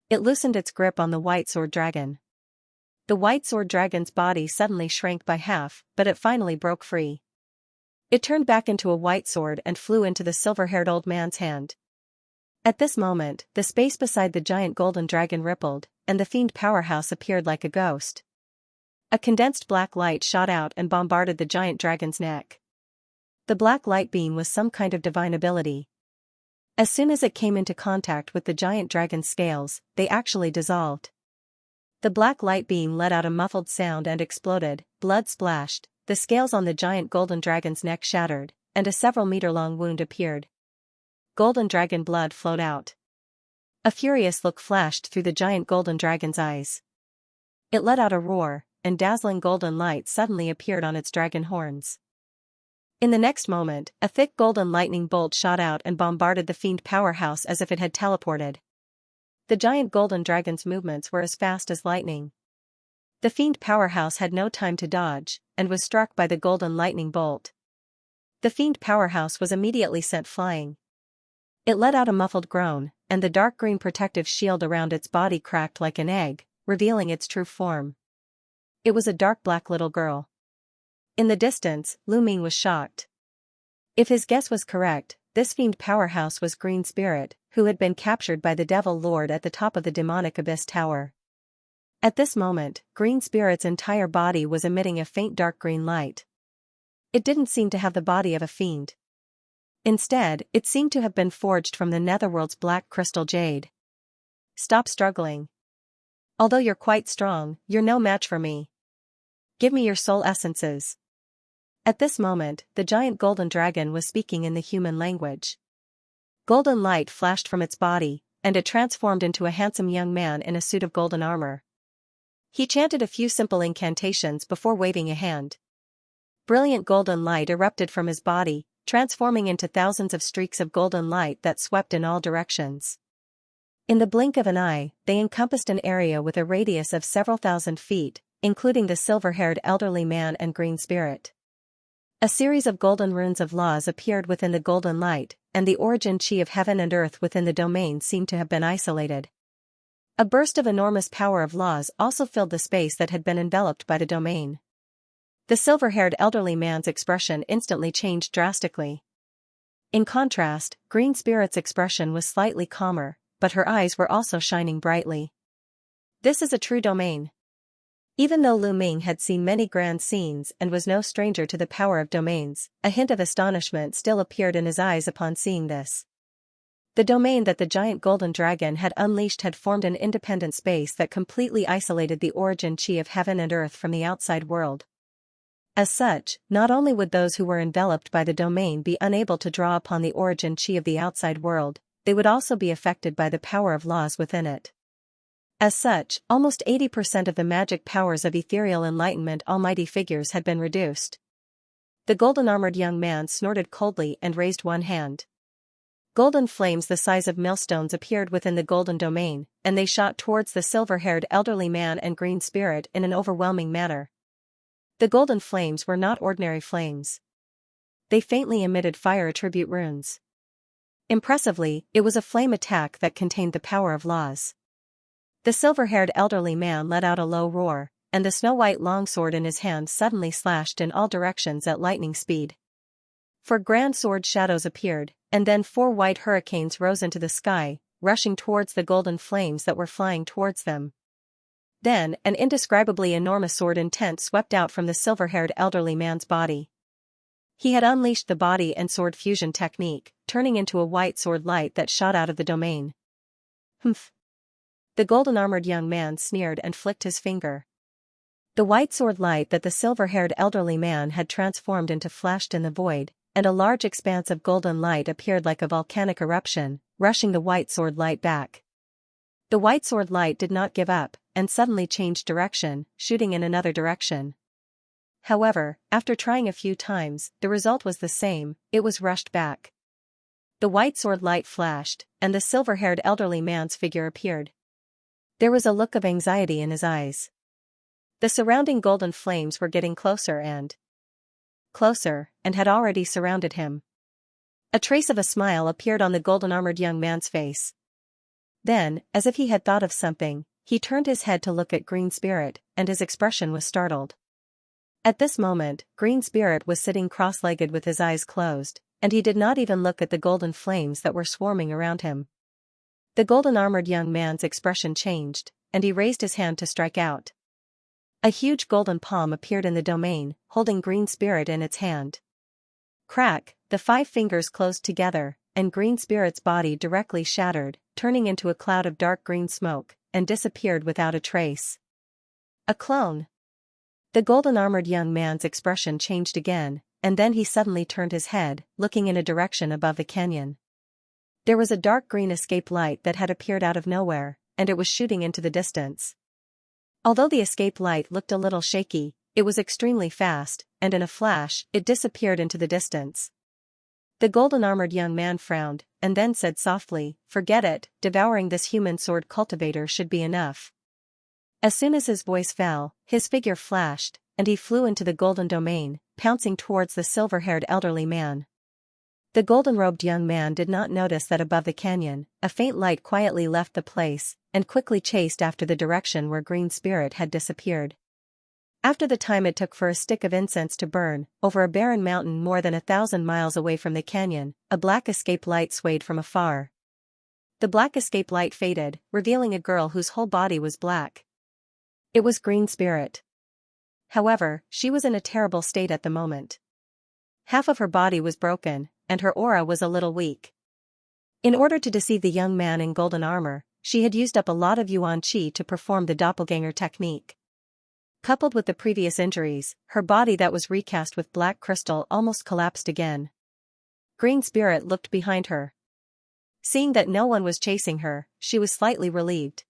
It loosened its grip on the white sword dragon. The white sword dragon's body suddenly shrank by half, but it finally broke free. It turned back into a white sword and flew into the silver-haired old man's hand. At this moment, the space beside the giant golden dragon rippled, and the fiend powerhouse appeared like a ghost. A condensed black light shot out and bombarded the giant dragon's neck. The black light beam was some kind of divine ability. As soon as it came into contact with the giant dragon's scales, they actually dissolved. The black light beam let out a muffled sound and exploded, blood splashed, the scales on the giant golden dragon's neck shattered, and a several-meter-long wound appeared. Golden dragon blood flowed out. A furious look flashed through the giant golden dragon's eyes. It let out a roar, and dazzling golden light suddenly appeared on its dragon horns. In the next moment, a thick golden lightning bolt shot out and bombarded the fiend powerhouse as if it had teleported. The giant golden dragon's movements were as fast as lightning. The fiend powerhouse had no time to dodge, and was struck by the golden lightning bolt. The fiend powerhouse was immediately sent flying. It let out a muffled groan, and the dark green protective shield around its body cracked like an egg, revealing its true form. It was a dark black little girl. In the distance, Lu Ming was shocked. If his guess was correct, this fiend powerhouse was Green Spirit, who had been captured by the Devil Lord at the top of the demonic abyss tower. At this moment, Green Spirit's entire body was emitting a faint dark green light. It didn't seem to have the body of a fiend. Instead, it seemed to have been forged from the netherworld's black crystal jade. Stop struggling. Although you're quite strong, you're no match for me. Give me your soul essences. At this moment, the giant golden dragon was speaking in the human language. Golden light flashed from its body, and it transformed into a handsome young man in a suit of golden armor. He chanted a few simple incantations before waving a hand. Brilliant golden light erupted from his body, transforming into thousands of streaks of golden light that swept in all directions. In the blink of an eye, they encompassed an area with a radius of several thousand feet, including the silver-haired elderly man and green spirit. A series of golden runes of laws appeared within the golden light, and the origin chi of heaven and earth within the domain seemed to have been isolated. A burst of enormous power of laws also filled the space that had been enveloped by the domain. The silver-haired elderly man's expression instantly changed drastically. In contrast, Green Spirit's expression was slightly calmer, but her eyes were also shining brightly. This is a true domain. Even though Lu Ming had seen many grand scenes and was no stranger to the power of domains, a hint of astonishment still appeared in his eyes upon seeing this. The domain that the giant golden dragon had unleashed had formed an independent space that completely isolated the origin chi of heaven and earth from the outside world. As such, not only would those who were enveloped by the domain be unable to draw upon the origin chi of the outside world, they would also be affected by the power of laws within it. As such, almost 80% of the magic powers of ethereal enlightenment almighty figures had been reduced. The golden-armored young man snorted coldly and raised one hand. Golden flames the size of millstones appeared within the golden domain, and they shot towards the silver-haired elderly man and green spirit in an overwhelming manner. The golden flames were not ordinary flames. They faintly emitted fire attribute runes. Impressively, it was a flame attack that contained the power of laws. The silver-haired elderly man let out a low roar, and the snow-white longsword in his hand suddenly slashed in all directions at lightning speed. 4 grand sword shadows appeared, and then 4 white hurricanes rose into the sky, rushing towards the golden flames that were flying towards them. Then, an indescribably enormous sword intent swept out from the silver-haired elderly man's body. He had unleashed the body and sword fusion technique, turning into a white sword light that shot out of the domain. Humph! The golden-armored young man sneered and flicked his finger. The white sword light that the silver-haired elderly man had transformed into flashed in the void, and a large expanse of golden light appeared like a volcanic eruption, rushing the white sword light back. The white sword light did not give up, and suddenly changed direction, shooting in another direction. However, after trying a few times, the result was the same, it was rushed back. The white sword light flashed, and the silver-haired elderly man's figure appeared. There was a look of anxiety in his eyes. The surrounding golden flames were getting closer and closer, and had already surrounded him. A trace of a smile appeared on the golden-armored young man's face. Then, as if he had thought of something, he turned his head to look at Green Spirit, and his expression was startled. At this moment, Green Spirit was sitting cross-legged with his eyes closed, and he did not even look at the golden flames that were swarming around him. The golden-armored young man's expression changed, and he raised his hand to strike out. A huge golden palm appeared in the domain, holding Green Spirit in its hand. Crack, the 5 fingers closed together, and Green Spirit's body directly shattered, turning into a cloud of dark green smoke, and disappeared without a trace. A clone. The golden-armored young man's expression changed again, and then he suddenly turned his head, looking in a direction above the canyon. There was a dark green escape light that had appeared out of nowhere, and it was shooting into the distance. Although the escape light looked a little shaky, it was extremely fast, and in a flash, it disappeared into the distance. The golden-armored young man frowned, and then said softly, "Forget it, devouring this human sword cultivator should be enough." As soon as his voice fell, his figure flashed, and he flew into the golden domain, pouncing towards the silver-haired elderly man. The golden-robed young man did not notice that above the canyon, a faint light quietly left the place, and quickly chased after the direction where Green Spirit had disappeared. After the time it took for a stick of incense to burn, over a barren mountain more than 1,000 miles away from the canyon, a black escape light swayed from afar. The black escape light faded, revealing a girl whose whole body was black. It was Green Spirit. However, she was in a terrible state at the moment. Half of her body was broken, and her aura was a little weak. In order to deceive the young man in golden armor, she had used up a lot of yuan qi to perform the doppelganger technique. Coupled with the previous injuries, her body that was recast with black crystal almost collapsed again. Green Spirit looked behind her. Seeing that no one was chasing her, she was slightly relieved.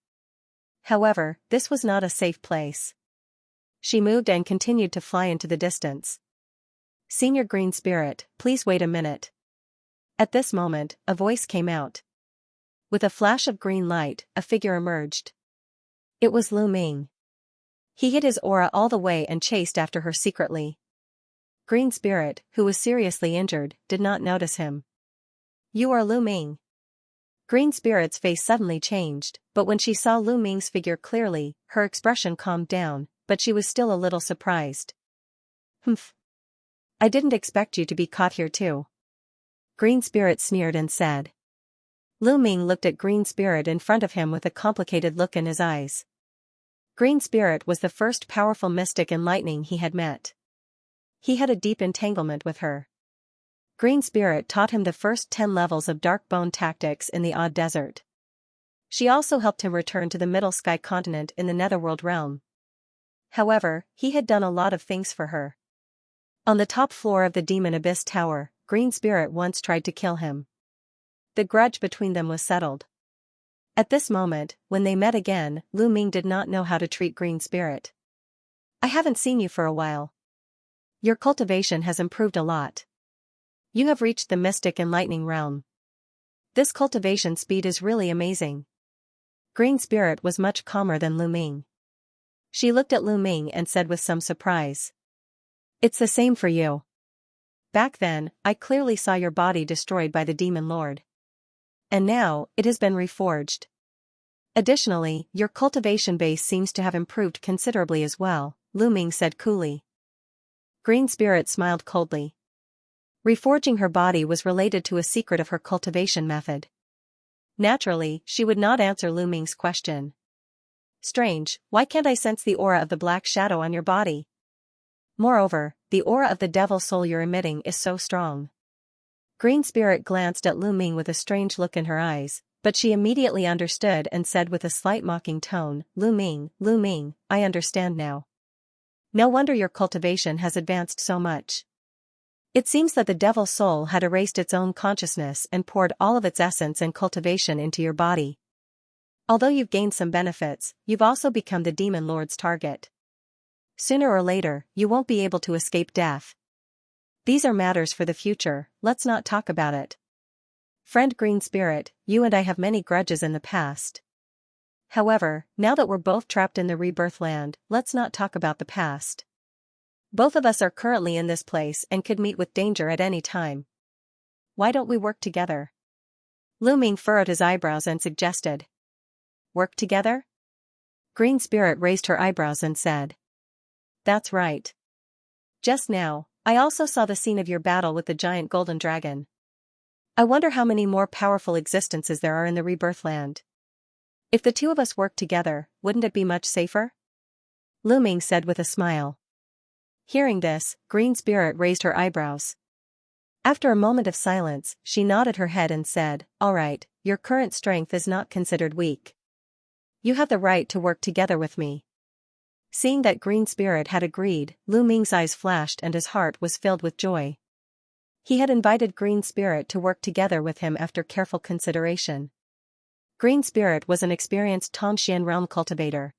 However, this was not a safe place. She moved and continued to fly into the distance. "Senior Green Spirit, please wait a minute." At this moment, a voice came out. With a flash of green light, a figure emerged. It was Lu Ming. He hid his aura all the way and chased after her secretly. Green Spirit, who was seriously injured, did not notice him. "You are Lu Ming." Green Spirit's face suddenly changed, but when she saw Lu Ming's figure clearly, her expression calmed down, but she was still a little surprised. "Humph. I didn't expect you to be caught here too." Green Spirit sneered and said. Lu Ming looked at Green Spirit in front of him with a complicated look in his eyes. Green Spirit was the first powerful mystic in lightning he had met. He had a deep entanglement with her. Green Spirit taught him the first 10 levels of Dark Bone tactics in the Odd Desert. She also helped him return to the Middle Sky continent in the Netherworld realm. However, he had done a lot of things for her. On the top floor of the Demon Abyss Tower, Green Spirit once tried to kill him. The grudge between them was settled. At this moment, when they met again, Lu Ming did not know how to treat Green Spirit. "I haven't seen you for a while. Your cultivation has improved a lot. You have reached the Mystic and Lightning realm. This cultivation speed is really amazing." Green Spirit was much calmer than Lu Ming. She looked at Lu Ming and said with some surprise. "It's the same for you. Back then, I clearly saw your body destroyed by the Demon Lord. And now, it has been reforged. Additionally, your cultivation base seems to have improved considerably as well," Lu Ming said coolly. Green Spirit smiled coldly. Reforging her body was related to a secret of her cultivation method. Naturally, she would not answer Lu Ming's question. "Strange, why can't I sense the aura of the black shadow on your body? Moreover, the aura of the devil soul you're emitting is so strong." Green Spirit glanced at Lu Ming with a strange look in her eyes, but she immediately understood and said with a slight mocking tone, Lu Ming, I understand now. No wonder your cultivation has advanced so much. It seems that the devil soul had erased its own consciousness and poured all of its essence and cultivation into your body. Although you've gained some benefits, you've also become the Demon Lord's target. Sooner or later, you won't be able to escape death. These are matters for the future, let's not talk about it. Friend Green Spirit, you and I have many grudges in the past. However, now that we're both trapped in the rebirth land, let's not talk about the past. Both of us are currently in this place and could meet with danger at any time. Why don't we work together?" Lu Ming furrowed his eyebrows and suggested. "Work together?" Green Spirit raised her eyebrows and said. "That's right. Just now, I also saw the scene of your battle with the giant golden dragon. I wonder how many more powerful existences there are in the rebirth land. If the two of us work together, wouldn't it be much safer?" Lu Ming said with a smile. Hearing this, Green Spirit raised her eyebrows. After a moment of silence, she nodded her head and said, "All right, your current strength is not considered weak. You have the right to work together with me." Seeing that Green Spirit had agreed, Lu Ming's eyes flashed and his heart was filled with joy. He had invited Green Spirit to work together with him after careful consideration. Green Spirit was an experienced Tongxian realm cultivator.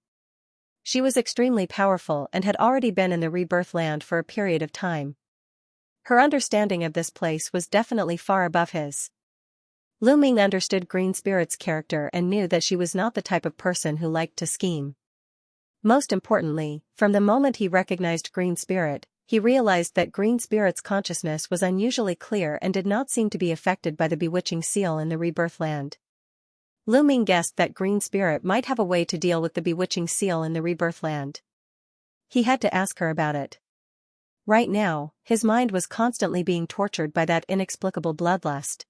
She was extremely powerful and had already been in the rebirth land for a period of time. Her understanding of this place was definitely far above his. Lu Ming understood Green Spirit's character and knew that she was not the type of person who liked to scheme. Most importantly, from the moment he recognized Green Spirit, he realized that Green Spirit's consciousness was unusually clear and did not seem to be affected by the bewitching seal in the rebirth land. Lu Ming guessed that Green Spirit might have a way to deal with the bewitching seal in the rebirth land. He had to ask her about it. Right now, his mind was constantly being tortured by that inexplicable bloodlust.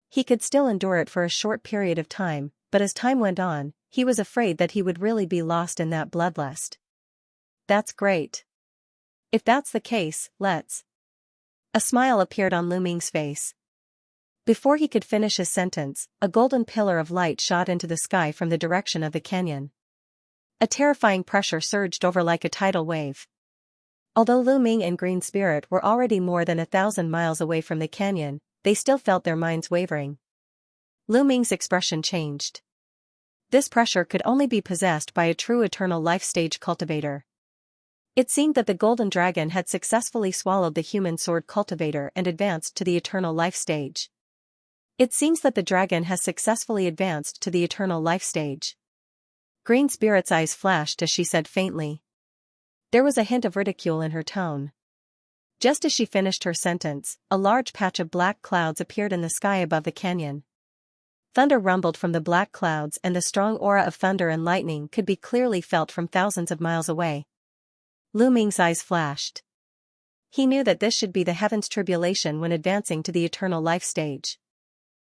He could still endure it for a short period of time, but as time went on, he was afraid that he would really be lost in that bloodlust. "That's great. If that's the case, let's." A smile appeared on Lu Ming's face. Before he could finish his sentence, a golden pillar of light shot into the sky from the direction of the canyon. A terrifying pressure surged over like a tidal wave. Although Lu Ming and Green Spirit were already more than 1,000 miles away from the canyon, they still felt their minds wavering. Lu Ming's expression changed. This pressure could only be possessed by a true eternal life stage cultivator. It seemed that the golden dragon had successfully swallowed the human sword cultivator and advanced to the eternal life stage. It seems that the dragon has successfully advanced to the eternal life stage. Green Spirit's eyes flashed as she said faintly. There was a hint of ridicule in her tone. Just as she finished her sentence, a large patch of black clouds appeared in the sky above the canyon. Thunder rumbled from the black clouds, and the strong aura of thunder and lightning could be clearly felt from thousands of miles away. Lu Ming's eyes flashed. He knew that this should be the heaven's tribulation when advancing to the eternal life stage.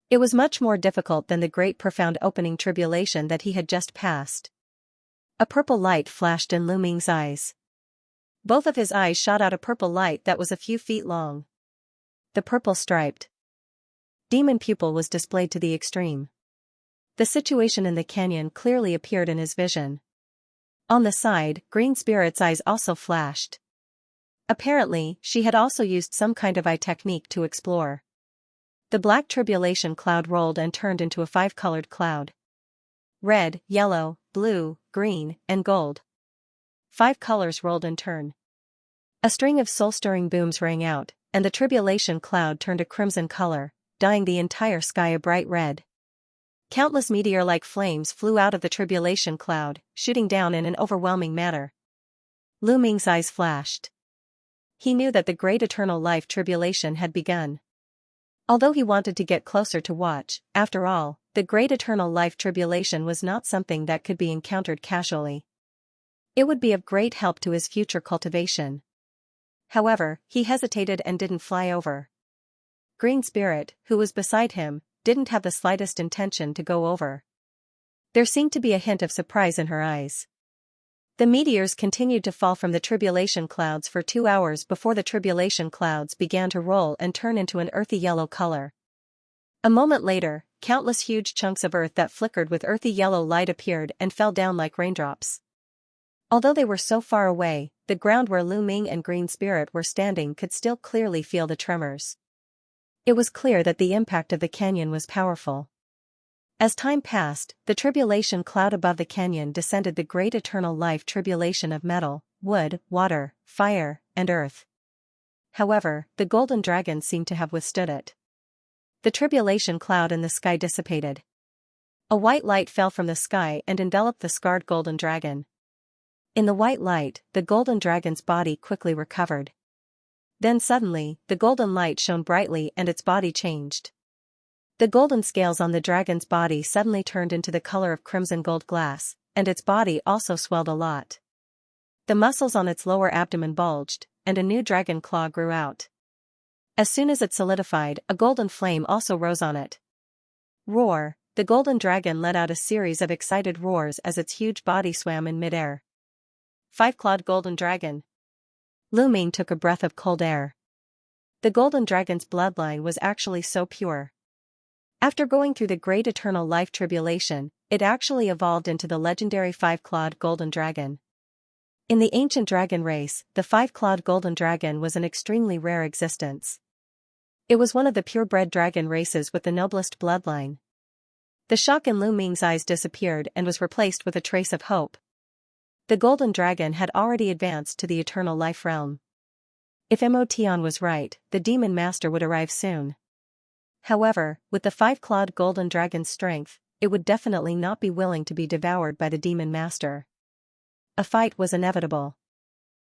It was much more difficult than the great profound opening tribulation that he had just passed. A purple light flashed in Lu Ming's eyes. Both of his eyes shot out a purple light that was a few feet long. The purple striped demon pupil was displayed to the extreme. The situation in the canyon clearly appeared in his vision. On the side, Green Spirit's eyes also flashed. Apparently, she had also used some kind of eye technique to explore. The black tribulation cloud rolled and turned into a 5-colored cloud. Red, yellow, blue, green, and gold. 5 colors rolled in turn. A string of soul-stirring booms rang out, and the tribulation cloud turned a crimson color, dyeing the entire sky a bright red. Countless meteor-like flames flew out of the tribulation cloud, shooting down in an overwhelming manner. Lu Ming's eyes flashed. He knew that the great eternal life tribulation had begun. Although he wanted to get closer to watch, after all, the great eternal life tribulation was not something that could be encountered casually. It would be of great help to his future cultivation. However, he hesitated and didn't fly over. Green Spirit, who was beside him, didn't have the slightest intention to go over. There seemed to be a hint of surprise in her eyes. The meteors continued to fall from the tribulation clouds for 2 hours before the tribulation clouds began to roll and turn into an earthy yellow color. A moment later, countless huge chunks of earth that flickered with earthy yellow light appeared and fell down like raindrops. Although they were so far away, the ground where Lu Ming and Green Spirit were standing could still clearly feel the tremors. It was clear that the impact of the canyon was powerful. As time passed, the tribulation cloud above the canyon descended the great eternal life tribulation of metal, wood, water, fire, and earth. However, the golden dragon seemed to have withstood it. The tribulation cloud in the sky dissipated. A white light fell from the sky and enveloped the scarred golden dragon. In the white light, the golden dragon's body quickly recovered. Then suddenly, the golden light shone brightly and its body changed. The golden scales on the dragon's body suddenly turned into the color of crimson gold glass, and its body also swelled a lot. The muscles on its lower abdomen bulged, and a new dragon claw grew out. As soon as it solidified, a golden flame also rose on it. Roar! The golden dragon let out a series of excited roars as its huge body swam in midair. 5-clawed golden dragon. Lu Ming took a breath of cold air. The golden dragon's bloodline was actually so pure. After going through the great eternal life tribulation, it actually evolved into the legendary 5-clawed golden dragon. In the ancient dragon race, the 5-clawed golden dragon was an extremely rare existence. It was one of the purebred dragon races with the noblest bloodline. The shock in Lu Ming's eyes disappeared and was replaced with a trace of hope. The golden dragon had already advanced to the eternal life realm. If Motion was right, the demon master would arrive soon. However, with the 5-clawed golden dragon's strength, it would definitely not be willing to be devoured by the demon master. A fight was inevitable.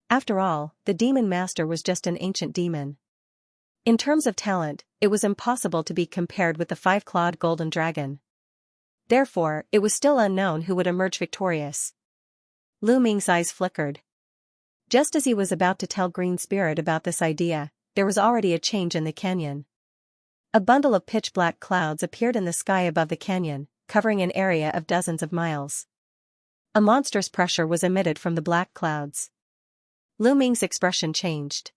After all, the demon master was just an ancient demon. In terms of talent, it was impossible to be compared with the 5-clawed golden dragon. Therefore, it was still unknown who would emerge victorious. Lu Ming's eyes flickered. Just as he was about to tell Green Spirit about this idea, there was already a change in the canyon. A bundle of pitch-black clouds appeared in the sky above the canyon, covering an area of dozens of miles. A monstrous pressure was emitted from the black clouds. Lu Ming's expression changed.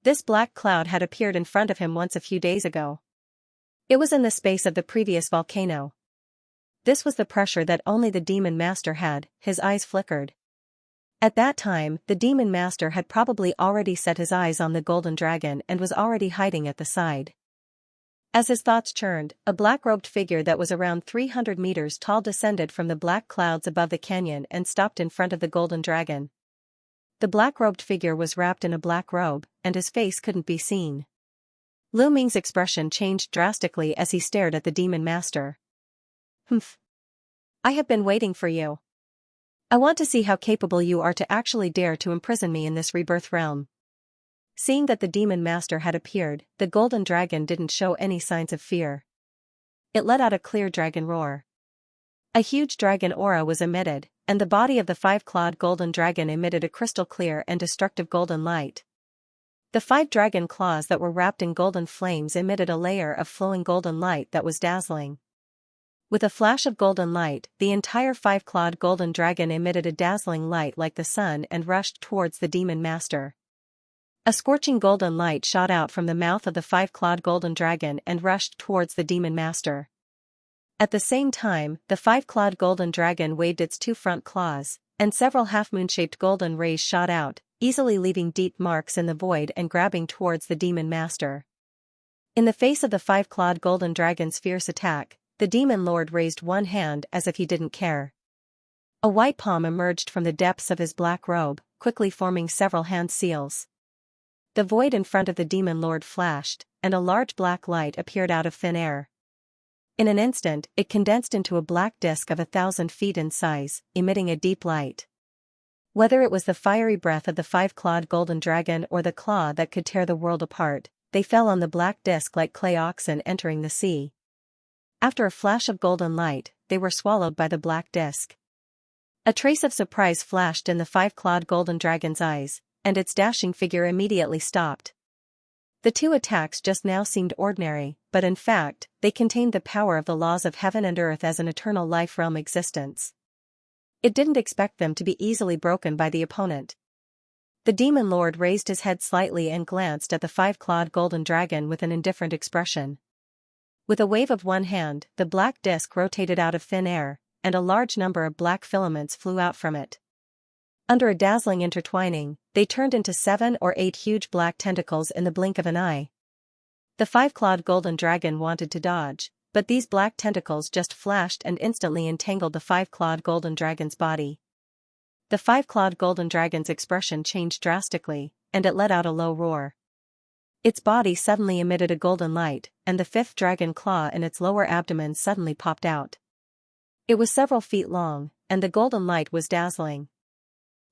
This black cloud had appeared in front of him once a few days ago. It was in the space of the previous volcano. This was the pressure that only the demon master had. His eyes flickered. At that time, the demon master had probably already set his eyes on the golden dragon and was already hiding at the side. As his thoughts churned, a black-robed figure that was around 300 meters tall descended from the black clouds above the canyon and stopped in front of the golden dragon. The black-robed figure was wrapped in a black robe, and his face couldn't be seen. Lu Ming's expression changed drastically as he stared at the demon master. "Humph. I have been waiting for you. I want to see how capable you are to actually dare to imprison me in this rebirth realm." Seeing that the demon master had appeared, the golden dragon didn't show any signs of fear. It let out a clear dragon roar. A huge dragon aura was emitted, and the body of the five-clawed golden dragon emitted a crystal clear and destructive golden light. The 5 dragon claws that were wrapped in golden flames emitted a layer of flowing golden light that was dazzling. With a flash of golden light, the entire 5-clawed golden dragon emitted a dazzling light like the sun and rushed towards the demon master. A scorching golden light shot out from the mouth of the 5-clawed golden dragon and rushed towards the demon master. At the same time, the 5-clawed golden dragon waved its 2 front claws, and several half-moon-shaped golden rays shot out, easily leaving deep marks in the void and grabbing towards the demon master. In the face of the 5-clawed golden dragon's fierce attack, the demon lord raised one hand as if he didn't care. A white palm emerged from the depths of his black robe, quickly forming several hand seals. The void in front of the demon lord flashed, and a large black light appeared out of thin air. In an instant, it condensed into a black disk of 1,000 feet in size, emitting a deep light. Whether it was the fiery breath of the 5-clawed golden dragon or the claw that could tear the world apart, they fell on the black disk like clay oxen entering the sea. After a flash of golden light, they were swallowed by the black disk. A trace of surprise flashed in the 5-clawed golden dragon's eyes, and its dashing figure immediately stopped. The 2 attacks just now seemed ordinary, but in fact, they contained the power of the laws of heaven and earth as an eternal life realm existence. It didn't expect them to be easily broken by the opponent. The demon lord raised his head slightly and glanced at the 5-clawed golden dragon with an indifferent expression. With a wave of one hand, the black disk rotated out of thin air, and a large number of black filaments flew out from it. Under a dazzling intertwining, they turned into 7 or 8 huge black tentacles in the blink of an eye. The 5-clawed golden dragon wanted to dodge, but these black tentacles just flashed and instantly entangled the 5-clawed golden dragon's body. The 5-clawed golden dragon's expression changed drastically, and it let out a low roar. Its body suddenly emitted a golden light, and the 5th dragon claw in its lower abdomen suddenly popped out. It was several feet long, and the golden light was dazzling.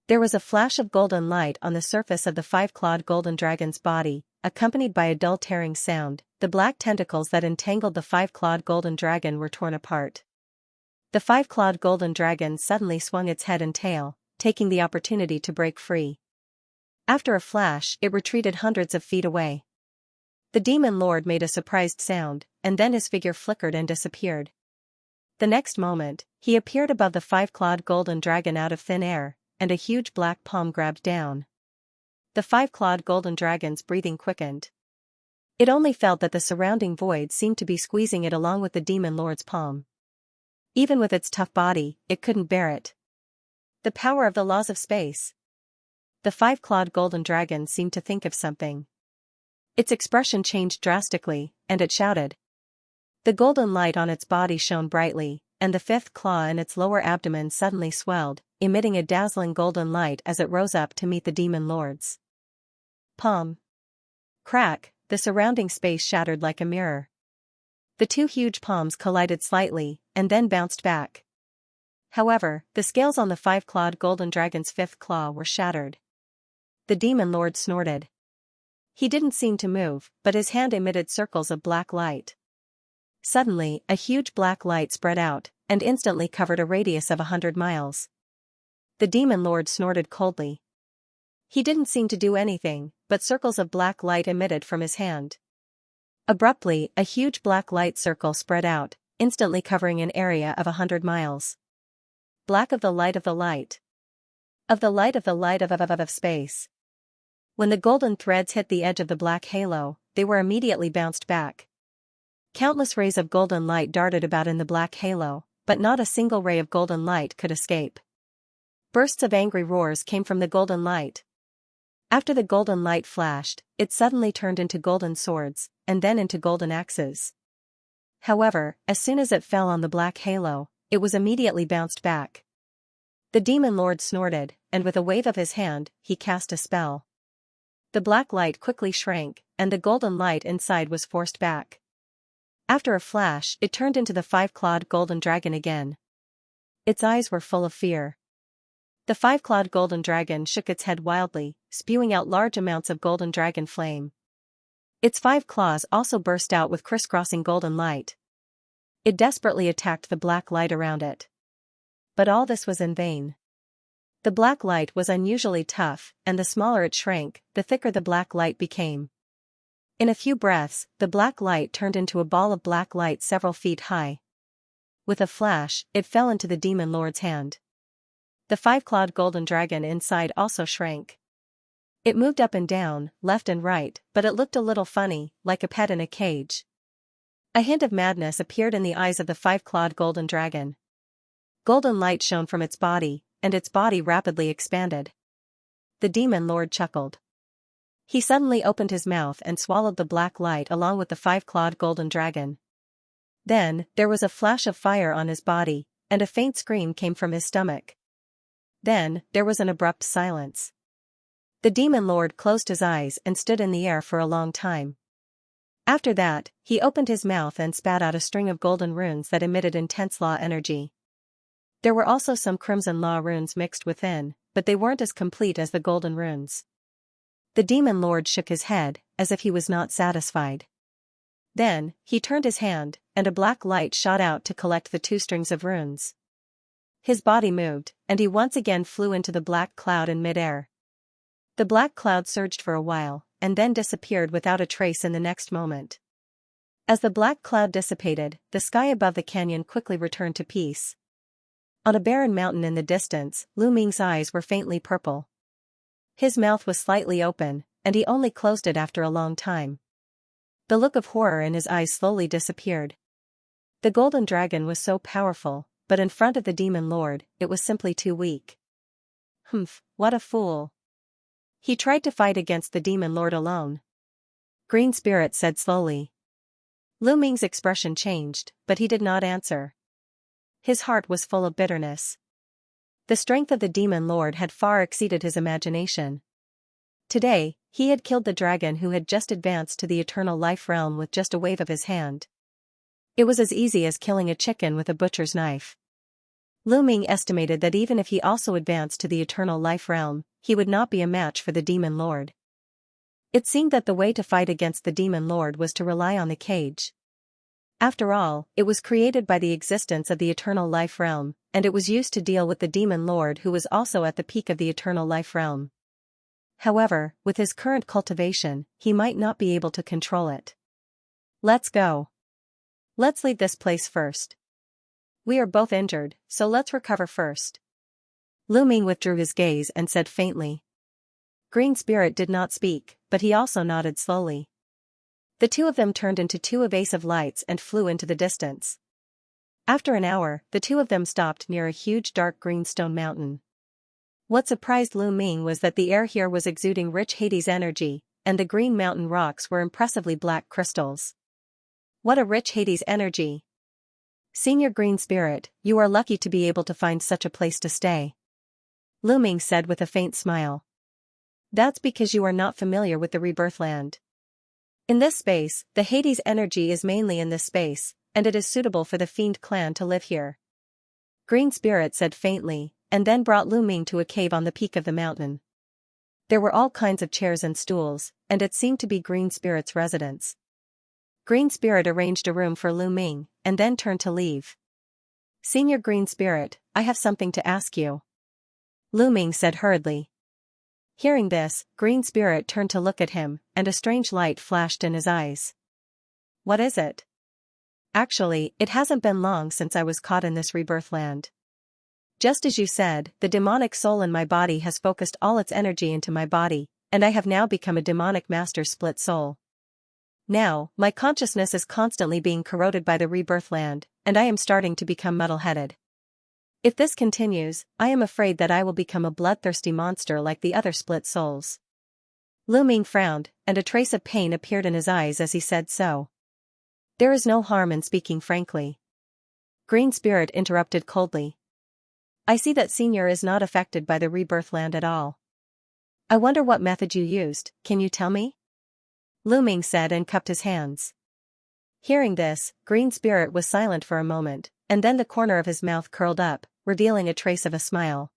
There was a flash of golden light on the surface of the 5-clawed golden dragon's body, accompanied by a dull tearing sound. The black tentacles that entangled the 5-clawed golden dragon were torn apart. The 5-clawed golden dragon suddenly swung its head and tail, taking the opportunity to break free. After a flash, it retreated hundreds of feet away. The demon lord made a surprised sound, and then his figure flickered and disappeared. The next moment, he appeared above the 5-clawed golden dragon out of thin air, and a huge black palm grabbed down. The 5-clawed golden dragon's breathing quickened. It only felt that the surrounding void seemed to be squeezing it along with the demon lord's palm. Even with its tough body, it couldn't bear it. The power of the laws of space. The 5-clawed golden dragon seemed to think of something. Its expression changed drastically, and it shouted. The golden light on its body shone brightly, and the 5th claw in its lower abdomen suddenly swelled, emitting a dazzling golden light as it rose up to meet the demon lord's palm. Crack, the surrounding space shattered like a mirror. The 2 huge palms collided slightly, and then bounced back. However, the scales on the 5-clawed golden dragon's 5th claw were shattered. The demon lord snorted. He didn't seem to move, but his hand emitted circles of black light. Suddenly, a huge black light spread out, and instantly covered a radius of 100 miles. The demon lord snorted coldly. He didn't seem to do anything, but circles of black light emitted from his hand. Abruptly, a huge black light circle spread out, instantly covering an area of 100 miles. Black of the light of the light. Of the light of the light of space. When the golden threads hit the edge of the black halo, they were immediately bounced back. Countless rays of golden light darted about in the black halo, but not a single ray of golden light could escape. Bursts of angry roars came from the golden light. After the golden light flashed, it suddenly turned into golden swords, and then into golden axes. However, as soon as it fell on the black halo, it was immediately bounced back. The demon lord snorted, and with a wave of his hand, he cast a spell. The black light quickly shrank, and the golden light inside was forced back. After a flash, it turned into the five-clawed golden dragon again. Its eyes were full of fear. The five-clawed golden dragon shook its head wildly, spewing out large amounts of golden dragon flame. Its 5 claws also burst out with crisscrossing golden light. It desperately attacked the black light around it. But all this was in vain. The black light was unusually tough, and the smaller it shrank, the thicker the black light became. In a few breaths, the black light turned into a ball of black light several feet high. With a flash, it fell into the demon lord's hand. The 5-clawed golden dragon inside also shrank. It moved up and down, left and right, but it looked a little funny, like a pet in a cage. A hint of madness appeared in the eyes of the 5-clawed golden dragon. Golden light shone from its body, and its body rapidly expanded. The demon lord chuckled. He suddenly opened his mouth and swallowed the black light along with the 5-clawed golden dragon. Then, there was a flash of fire on his body, and a faint scream came from his stomach. Then, there was an abrupt silence. The demon lord closed his eyes and stood in the air for a long time. After that, he opened his mouth and spat out a string of golden runes that emitted intense law energy. There were also some crimson law runes mixed within, but they weren't as complete as the golden runes. The demon lord shook his head, as if he was not satisfied. Then, he turned his hand, and a black light shot out to collect the 2 strings of runes. His body moved, and he once again flew into the black cloud in midair. The black cloud surged for a while, and then disappeared without a trace in the next moment. As the black cloud dissipated, the sky above the canyon quickly returned to peace. On a barren mountain in the distance, Lu Ming's eyes were faintly purple. His mouth was slightly open, and he only closed it after a long time. The look of horror in his eyes slowly disappeared. The golden dragon was so powerful, but in front of the demon lord, it was simply too weak. Humph, what a fool. He tried to fight against the demon lord alone. Green Spirit said slowly. Lu Ming's expression changed, but he did not answer. His heart was full of bitterness. The strength of the demon lord had far exceeded his imagination. Today, he had killed the dragon who had just advanced to the eternal life realm with just a wave of his hand. It was as easy as killing a chicken with a butcher's knife. Lu Ming estimated that even if he also advanced to the eternal life realm, he would not be a match for the demon lord. It seemed that the way to fight against the demon lord was to rely on the cage. After all, it was created by the existence of the eternal life realm, and it was used to deal with the demon lord who was also at the peak of the eternal life realm. However, with his current cultivation, he might not be able to control it. Let's go. Let's leave this place first. We are both injured, so let's recover first. Lu Ming withdrew his gaze and said faintly. Green Spirit did not speak, but he also nodded slowly. The 2 of them turned into 2 evasive lights and flew into the distance. After an hour, the 2 of them stopped near a huge dark green stone mountain. What surprised Lu Ming was that the air here was exuding rich Hades energy, and the green mountain rocks were impressively black crystals. What a rich Hades energy! Senior Green Spirit, you are lucky to be able to find such a place to stay. Lu Ming said with a faint smile. That's because you are not familiar with the rebirth land. In this space, the Hades energy is mainly in this space, and it is suitable for the Fiend clan to live here. Green Spirit said faintly, and then brought Lu Ming to a cave on the peak of the mountain. There were all kinds of chairs and stools, and it seemed to be Green Spirit's residence. Green Spirit arranged a room for Lu Ming, and then turned to leave. Senior Green Spirit, I have something to ask you. Lu Ming said hurriedly. Hearing this, Green Spirit turned to look at him, and a strange light flashed in his eyes. What is it? Actually, it hasn't been long since I was caught in this rebirth land. Just as you said, the demonic soul in my body has focused all its energy into my body, and I have now become a demonic master split soul. Now, my consciousness is constantly being corroded by the rebirth land, and I am starting to become muddle-headed. If this continues, I am afraid that I will become a bloodthirsty monster like the other split souls. Lu Ming frowned, and a trace of pain appeared in his eyes as he said so. There is no harm in speaking frankly. Green Spirit interrupted coldly. I see that Senior is not affected by the rebirth land at all. I wonder what method you used, can you tell me? Lu Ming said and cupped his hands. Hearing this, Green Spirit was silent for a moment, and then the corner of his mouth curled up, revealing a trace of a smile.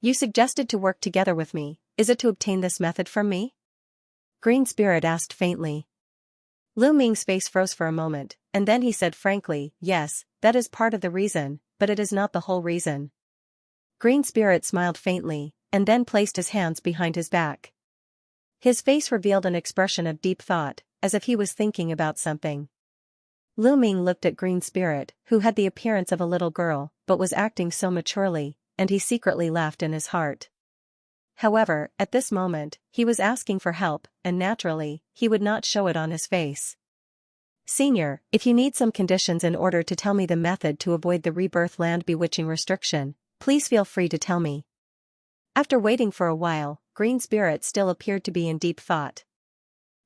You suggested to work together with me, is it to obtain this method from me? Green Spirit asked faintly. Lu Ming's face froze for a moment, and then he said frankly, yes, that is part of the reason, but it is not the whole reason. Green Spirit smiled faintly, and then placed his hands behind his back. His face revealed an expression of deep thought, as if he was thinking about something. Lu Ming looked at Green Spirit, who had the appearance of a little girl, but was acting so maturely, and he secretly laughed in his heart. However, at this moment, he was asking for help, and naturally, he would not show it on his face. Senior, if you need some conditions in order to tell me the method to avoid the rebirth land bewitching restriction, please feel free to tell me. After waiting for a while, Green Spirit still appeared to be in deep thought.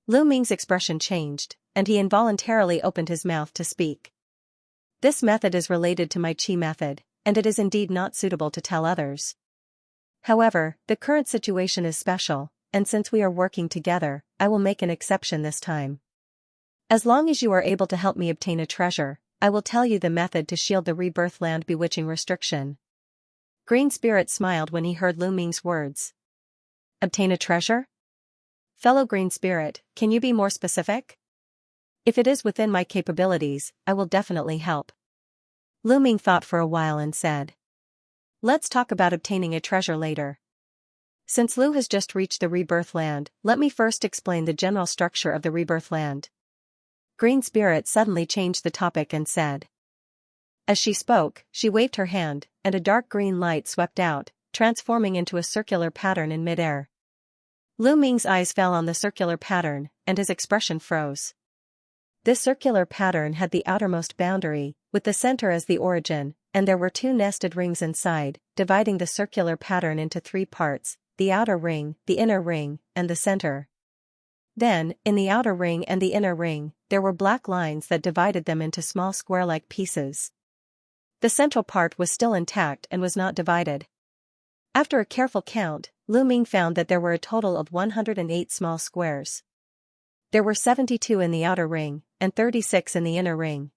Lu Ming's expression changed, and he involuntarily opened his mouth to speak. This method is related to my Qi method, and it is indeed not suitable to tell others. However, the current situation is special, and since we are working together, I will make an exception this time. As long as you are able to help me obtain a treasure, I will tell you the method to shield the rebirth land bewitching restriction. Green Spirit smiled when he heard Lu Ming's words. Obtain a treasure? Fellow Green Spirit, can you be more specific? If it is within my capabilities, I will definitely help. Lu Ming thought for a while and said. Let's talk about obtaining a treasure later. Since Lu has just reached the rebirth land, let me first explain the general structure of the rebirth land. Green Spirit suddenly changed the topic and said. As she spoke, she waved her hand, and a dark green light swept out, transforming into a circular pattern in midair. Lu Ming's eyes fell on the circular pattern, and his expression froze. This circular pattern had the outermost boundary, with the center as the origin, and there were two nested rings inside, dividing the circular pattern into three parts, the outer ring, the inner ring, and the center. Then, in the outer ring and the inner ring, there were black lines that divided them into small square-like pieces. The central part was still intact and was not divided. After a careful count, Lu Ming found that there were a total of 108 small squares. There were 72 in the outer ring, and 36 in the inner ring.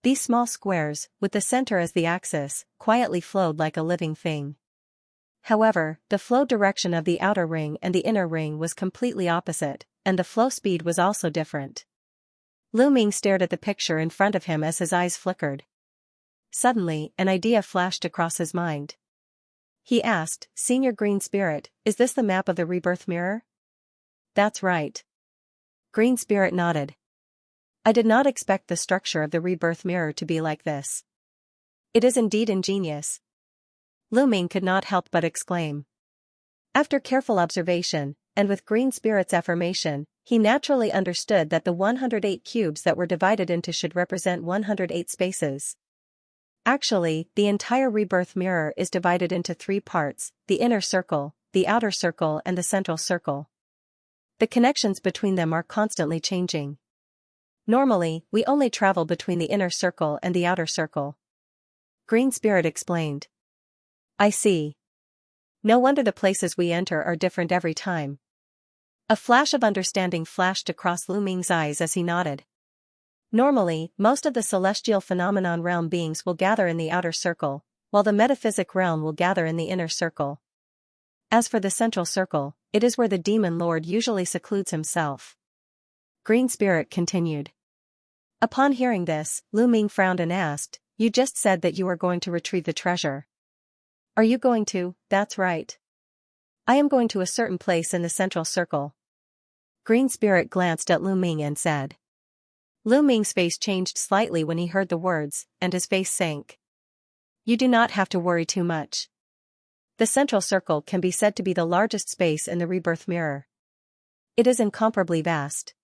These small squares, with the center as the axis, quietly flowed like a living thing. However, the flow direction of the outer ring and the inner ring was completely opposite, and the flow speed was also different. Lu Ming stared at the picture in front of him as his eyes flickered. Suddenly, an idea flashed across his mind. He asked, Senior Green Spirit, is this the map of the rebirth mirror? That's right. Green Spirit nodded. I did not expect the structure of the rebirth mirror to be like this. It is indeed ingenious. Lu Ming could not help but exclaim. After careful observation, and with Green Spirit's affirmation, he naturally understood that the 108 cubes that were divided into should represent 108 spaces. Actually, the entire rebirth mirror is divided into three parts, the inner circle, the outer circle and the central circle. The connections between them are constantly changing. Normally, we only travel between the inner circle and the outer circle. Green Spirit explained. I see. No wonder the places we enter are different every time. A flash of understanding flashed across Lu Ming's eyes as he nodded. Normally, most of the celestial phenomenon realm beings will gather in the outer circle, while the metaphysic realm will gather in the inner circle. As for the central circle, it is where the demon lord usually secludes himself. Green Spirit continued. Upon hearing this, Lu Ming frowned and asked, You just said that you are going to retrieve the treasure. Are you going to? That's right. I am going to a certain place in the central circle. Green Spirit glanced at Lu Ming and said. Lu Ming's face changed slightly when he heard the words, and his face sank. You do not have to worry too much. The central circle can be said to be the largest space in the rebirth mirror. It is incomparably vast.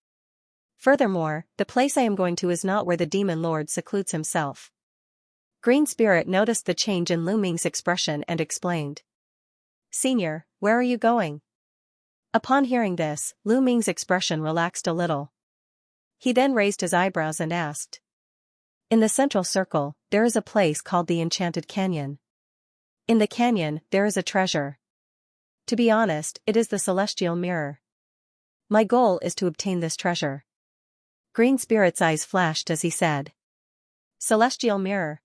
Furthermore, the place I am going to is not where the demon lord secludes himself. Green Spirit noticed the change in Lu Ming's expression and explained. Senior, where are you going? Upon hearing this, Lu Ming's expression relaxed a little. He then raised his eyebrows and asked. In the central circle, there is a place called the Enchanted Canyon. In the canyon, there is a treasure. To be honest, it is the celestial mirror. My goal is to obtain this treasure. Green Spirit's eyes flashed as he said. Celestial mirror.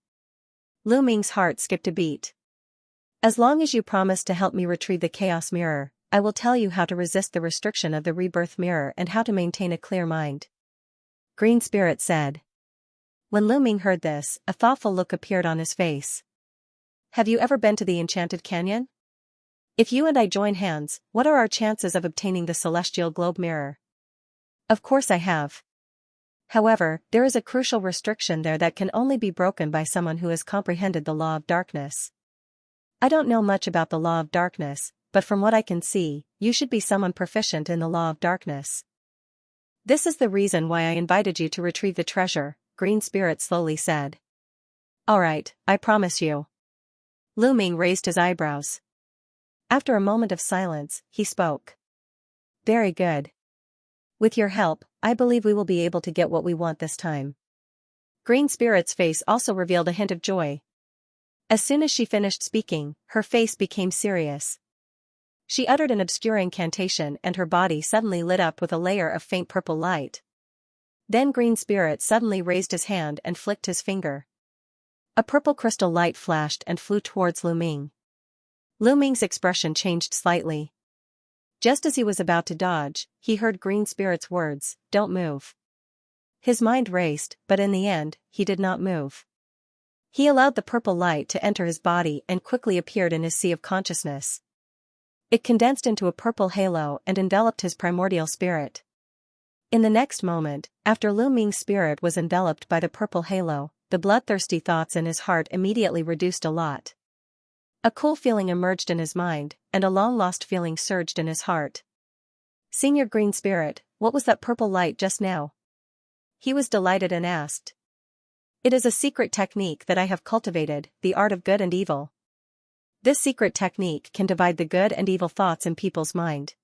Lu Ming's heart skipped a beat. As long as you promise to help me retrieve the Chaos Mirror, I will tell you how to resist the restriction of the Rebirth Mirror and how to maintain a clear mind. Green Spirit said. When Lu Ming heard this, a thoughtful look appeared on his face. Have you ever been to the Enchanted Canyon? If you and I join hands, what are our chances of obtaining the Celestial Globe Mirror? Of course I have. However, there is a crucial restriction there that can only be broken by someone who has comprehended the law of darkness. I don't know much about the law of darkness, but from what I can see, you should be someone proficient in the law of darkness. This is the reason why I invited you to retrieve the treasure, Green Spirit slowly said. Alright, I promise you. Lu Ming raised his eyebrows. After a moment of silence, he spoke. Very good. With your help, I believe we will be able to get what we want this time. Green Spirit's face also revealed a hint of joy. As soon as she finished speaking, her face became serious. She uttered an obscure incantation and her body suddenly lit up with a layer of faint purple light. Then Green Spirit suddenly raised his hand and flicked his finger. A purple crystal light flashed and flew towards Lu Ming. Lu Ming's expression changed slightly. Just as he was about to dodge, he heard Green Spirit's words, "Don't move." His mind raced, but in the end, he did not move. He allowed the purple light to enter his body and quickly appeared in his sea of consciousness. It condensed into a purple halo and enveloped his primordial spirit. In the next moment, after Lu Ming's spirit was enveloped by the purple halo, the bloodthirsty thoughts in his heart immediately reduced a lot. A cool feeling emerged in his mind, and a long-lost feeling surged in his heart. Senior Green Spirit, what was that purple light just now? He was delighted and asked. It is a secret technique that I have cultivated, the art of good and evil. This secret technique can divide the good and evil thoughts in people's mind.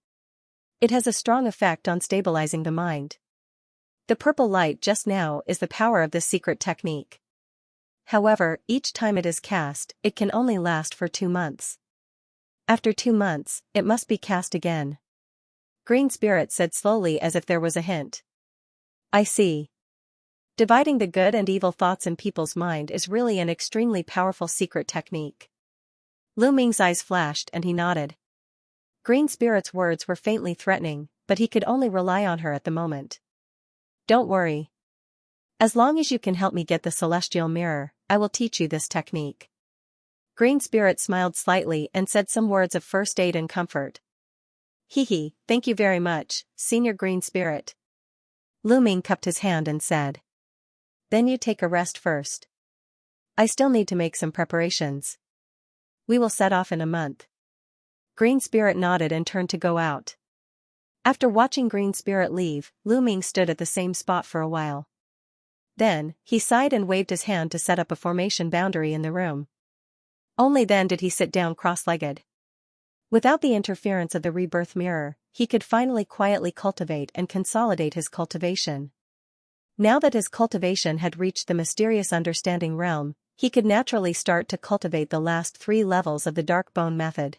It has a strong effect on stabilizing the mind. The purple light just now is the power of this secret technique. However, each time it is cast, it can only last for 2 months. After 2 months, it must be cast again. Green Spirit said slowly as if there was a hint. I see. Dividing the good and evil thoughts in people's mind is really an extremely powerful secret technique. Lu Ming's eyes flashed and he nodded. Green Spirit's words were faintly threatening, but he could only rely on her at the moment. Don't worry. As long as you can help me get the celestial mirror, I will teach you this technique. Green Spirit smiled slightly and said some words of first aid and comfort. Hee, thank you very much, Senior Green Spirit. Lu Ming cupped his hand and said. Then you take a rest first. I still need to make some preparations. We will set off in a month. Green Spirit nodded and turned to go out. After watching Green Spirit leave, Lu Ming stood at the same spot for a while. Then, he sighed and waved his hand to set up a formation boundary in the room. Only then did he sit down cross-legged. Without the interference of the rebirth mirror, he could finally quietly cultivate and consolidate his cultivation. Now that his cultivation had reached the mysterious understanding realm, he could naturally start to cultivate the last 3 levels of the dark bone method.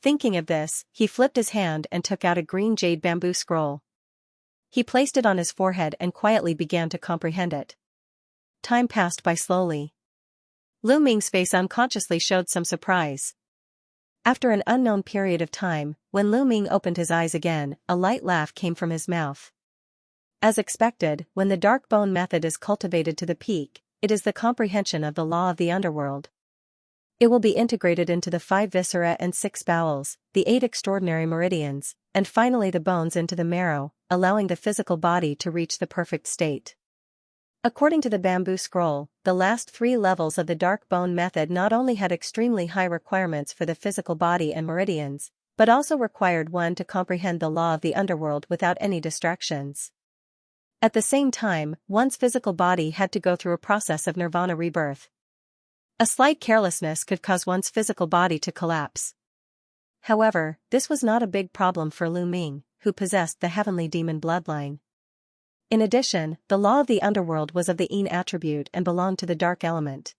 Thinking of this, he flipped his hand and took out a green jade bamboo scroll. He placed it on his forehead and quietly began to comprehend it. Time passed by slowly. Lu Ming's face unconsciously showed some surprise. After an unknown period of time, when Lu Ming opened his eyes again, a light laugh came from his mouth. As expected, when the dark bone method is cultivated to the peak, it is the comprehension of the law of the underworld. It will be integrated into the 5 viscera and 6 bowels, the 8 extraordinary meridians, and finally the bones into the marrow, allowing the physical body to reach the perfect state. According to the bamboo scroll, the last 3 levels of the dark bone method not only had extremely high requirements for the physical body and meridians, but also required one to comprehend the law of the underworld without any distractions. At the same time, one's physical body had to go through a process of nirvana rebirth. A slight carelessness could cause one's physical body to collapse. However, this was not a big problem for Lu Ming, who possessed the heavenly demon bloodline. In addition, the law of the underworld was of the Yin attribute and belonged to the dark element.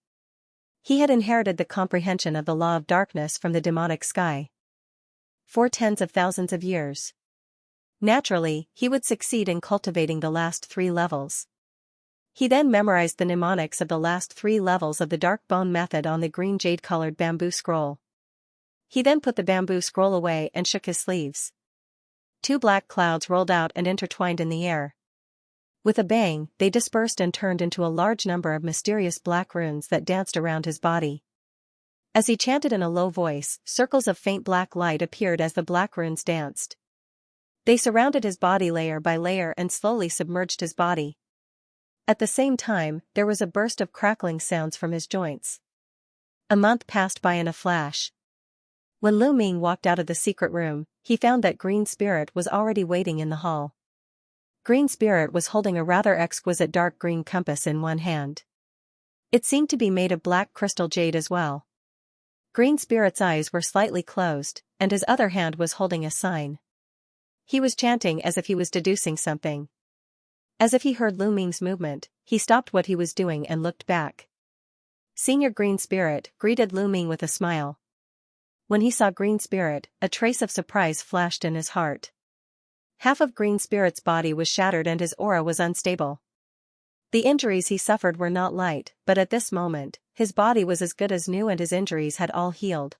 He had inherited the comprehension of the law of darkness from the demonic sky. For tens of thousands of years. Naturally, he would succeed in cultivating the last 3 levels. He then memorized the mnemonics of the last 3 levels of the dark bone method on the green jade-colored bamboo scroll. He then put the bamboo scroll away and shook his sleeves. 2 black clouds rolled out and intertwined in the air. With a bang, they dispersed and turned into a large number of mysterious black runes that danced around his body. As he chanted in a low voice, circles of faint black light appeared as the black runes danced. They surrounded his body layer by layer and slowly submerged his body. At the same time, there was a burst of crackling sounds from his joints. A month passed by in a flash. When Lu Ming walked out of the secret room, he found that Green Spirit was already waiting in the hall. Green Spirit was holding a rather exquisite dark green compass in one hand. It seemed to be made of black crystal jade as well. Green Spirit's eyes were slightly closed, and his other hand was holding a sign. He was chanting as if he was deducing something. As if he heard Lu Ming's movement, he stopped what he was doing and looked back. Senior Green Spirit greeted Lu Ming with a smile. When he saw Green Spirit, a trace of surprise flashed in his heart. Half of Green Spirit's body was shattered and his aura was unstable. The injuries he suffered were not light, but at this moment, his body was as good as new and his injuries had all healed.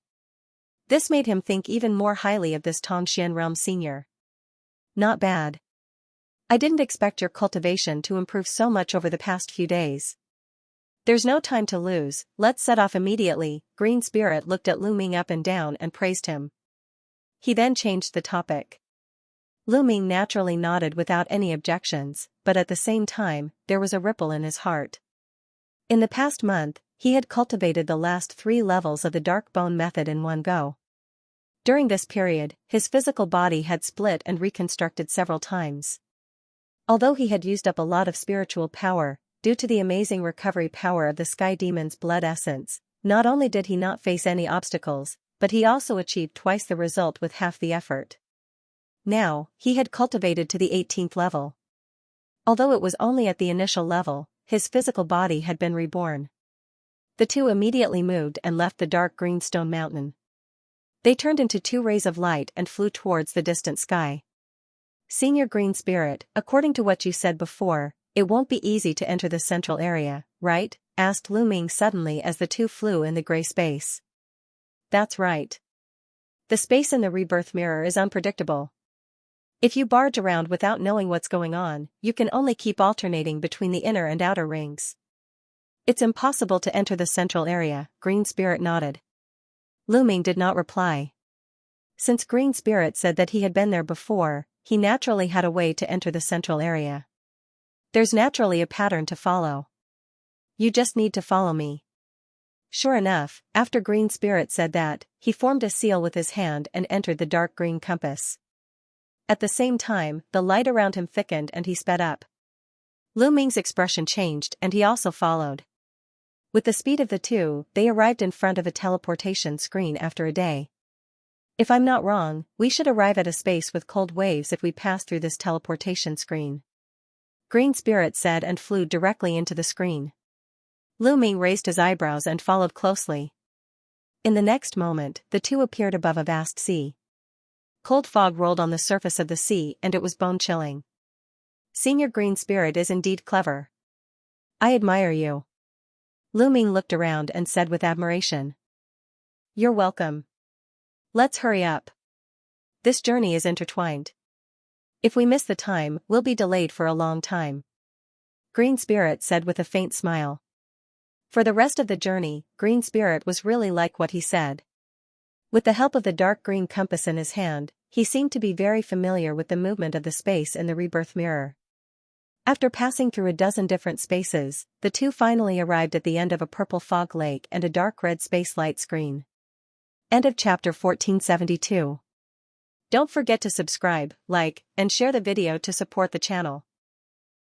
This made him think even more highly of this Tongxian realm senior. Not bad. I didn't expect your cultivation to improve so much over the past few days. There's no time to lose, let's set off immediately. Green Spirit looked at Lu Ming up and down and praised him. He then changed the topic. Lu Ming naturally nodded without any objections, but at the same time, there was a ripple in his heart. In the past month, he had cultivated the last 3 levels of the dark bone method in one go. During this period, his physical body had split and reconstructed several times. Although he had used up a lot of spiritual power, due to the amazing recovery power of the Sky Demon's blood essence, not only did he not face any obstacles, but he also achieved twice the result with half the effort. Now, he had cultivated to the 18th level. Although it was only at the initial level, his physical body had been reborn. The two immediately moved and left the dark green stone mountain. They turned into 2 rays of light and flew towards the distant sky. Senior Green Spirit, according to what you said before, it won't be easy to enter the central area, right? Asked Lu Ming suddenly as the two flew in the gray space. That's right. The space in the rebirth mirror is unpredictable. If you barge around without knowing what's going on, you can only keep alternating between the inner and outer rings. It's impossible to enter the central area, Green Spirit nodded. Lu Ming did not reply. Since Green Spirit said that he had been there before, he naturally had a way to enter the central area. There's naturally a pattern to follow. You just need to follow me. Sure enough, after Green Spirit said that, he formed a seal with his hand and entered the dark green compass. At the same time, the light around him thickened and he sped up. Lu Ming's expression changed and he also followed. With the speed of the two, they arrived in front of a teleportation screen after a day. If I'm not wrong, we should arrive at a space with cold waves if we pass through this teleportation screen. Green Spirit said and flew directly into the screen. Lu Ming raised his eyebrows and followed closely. In the next moment, the two appeared above a vast sea. Cold fog rolled on the surface of the sea and it was bone-chilling. Senior Green Spirit is indeed clever. I admire you. Lu Ming looked around and said with admiration. You're welcome. Let's hurry up. This journey is intertwined. If we miss the time, we'll be delayed for a long time. Green Spirit said with a faint smile. For the rest of the journey, Green Spirit was really like what he said. With the help of the dark green compass in his hand, he seemed to be very familiar with the movement of the space in the rebirth mirror. After passing through a dozen different spaces, the two finally arrived at the end of a purple fog lake and a dark red space light screen. End of chapter 1472. Don't forget to subscribe, like, and share the video to support the channel.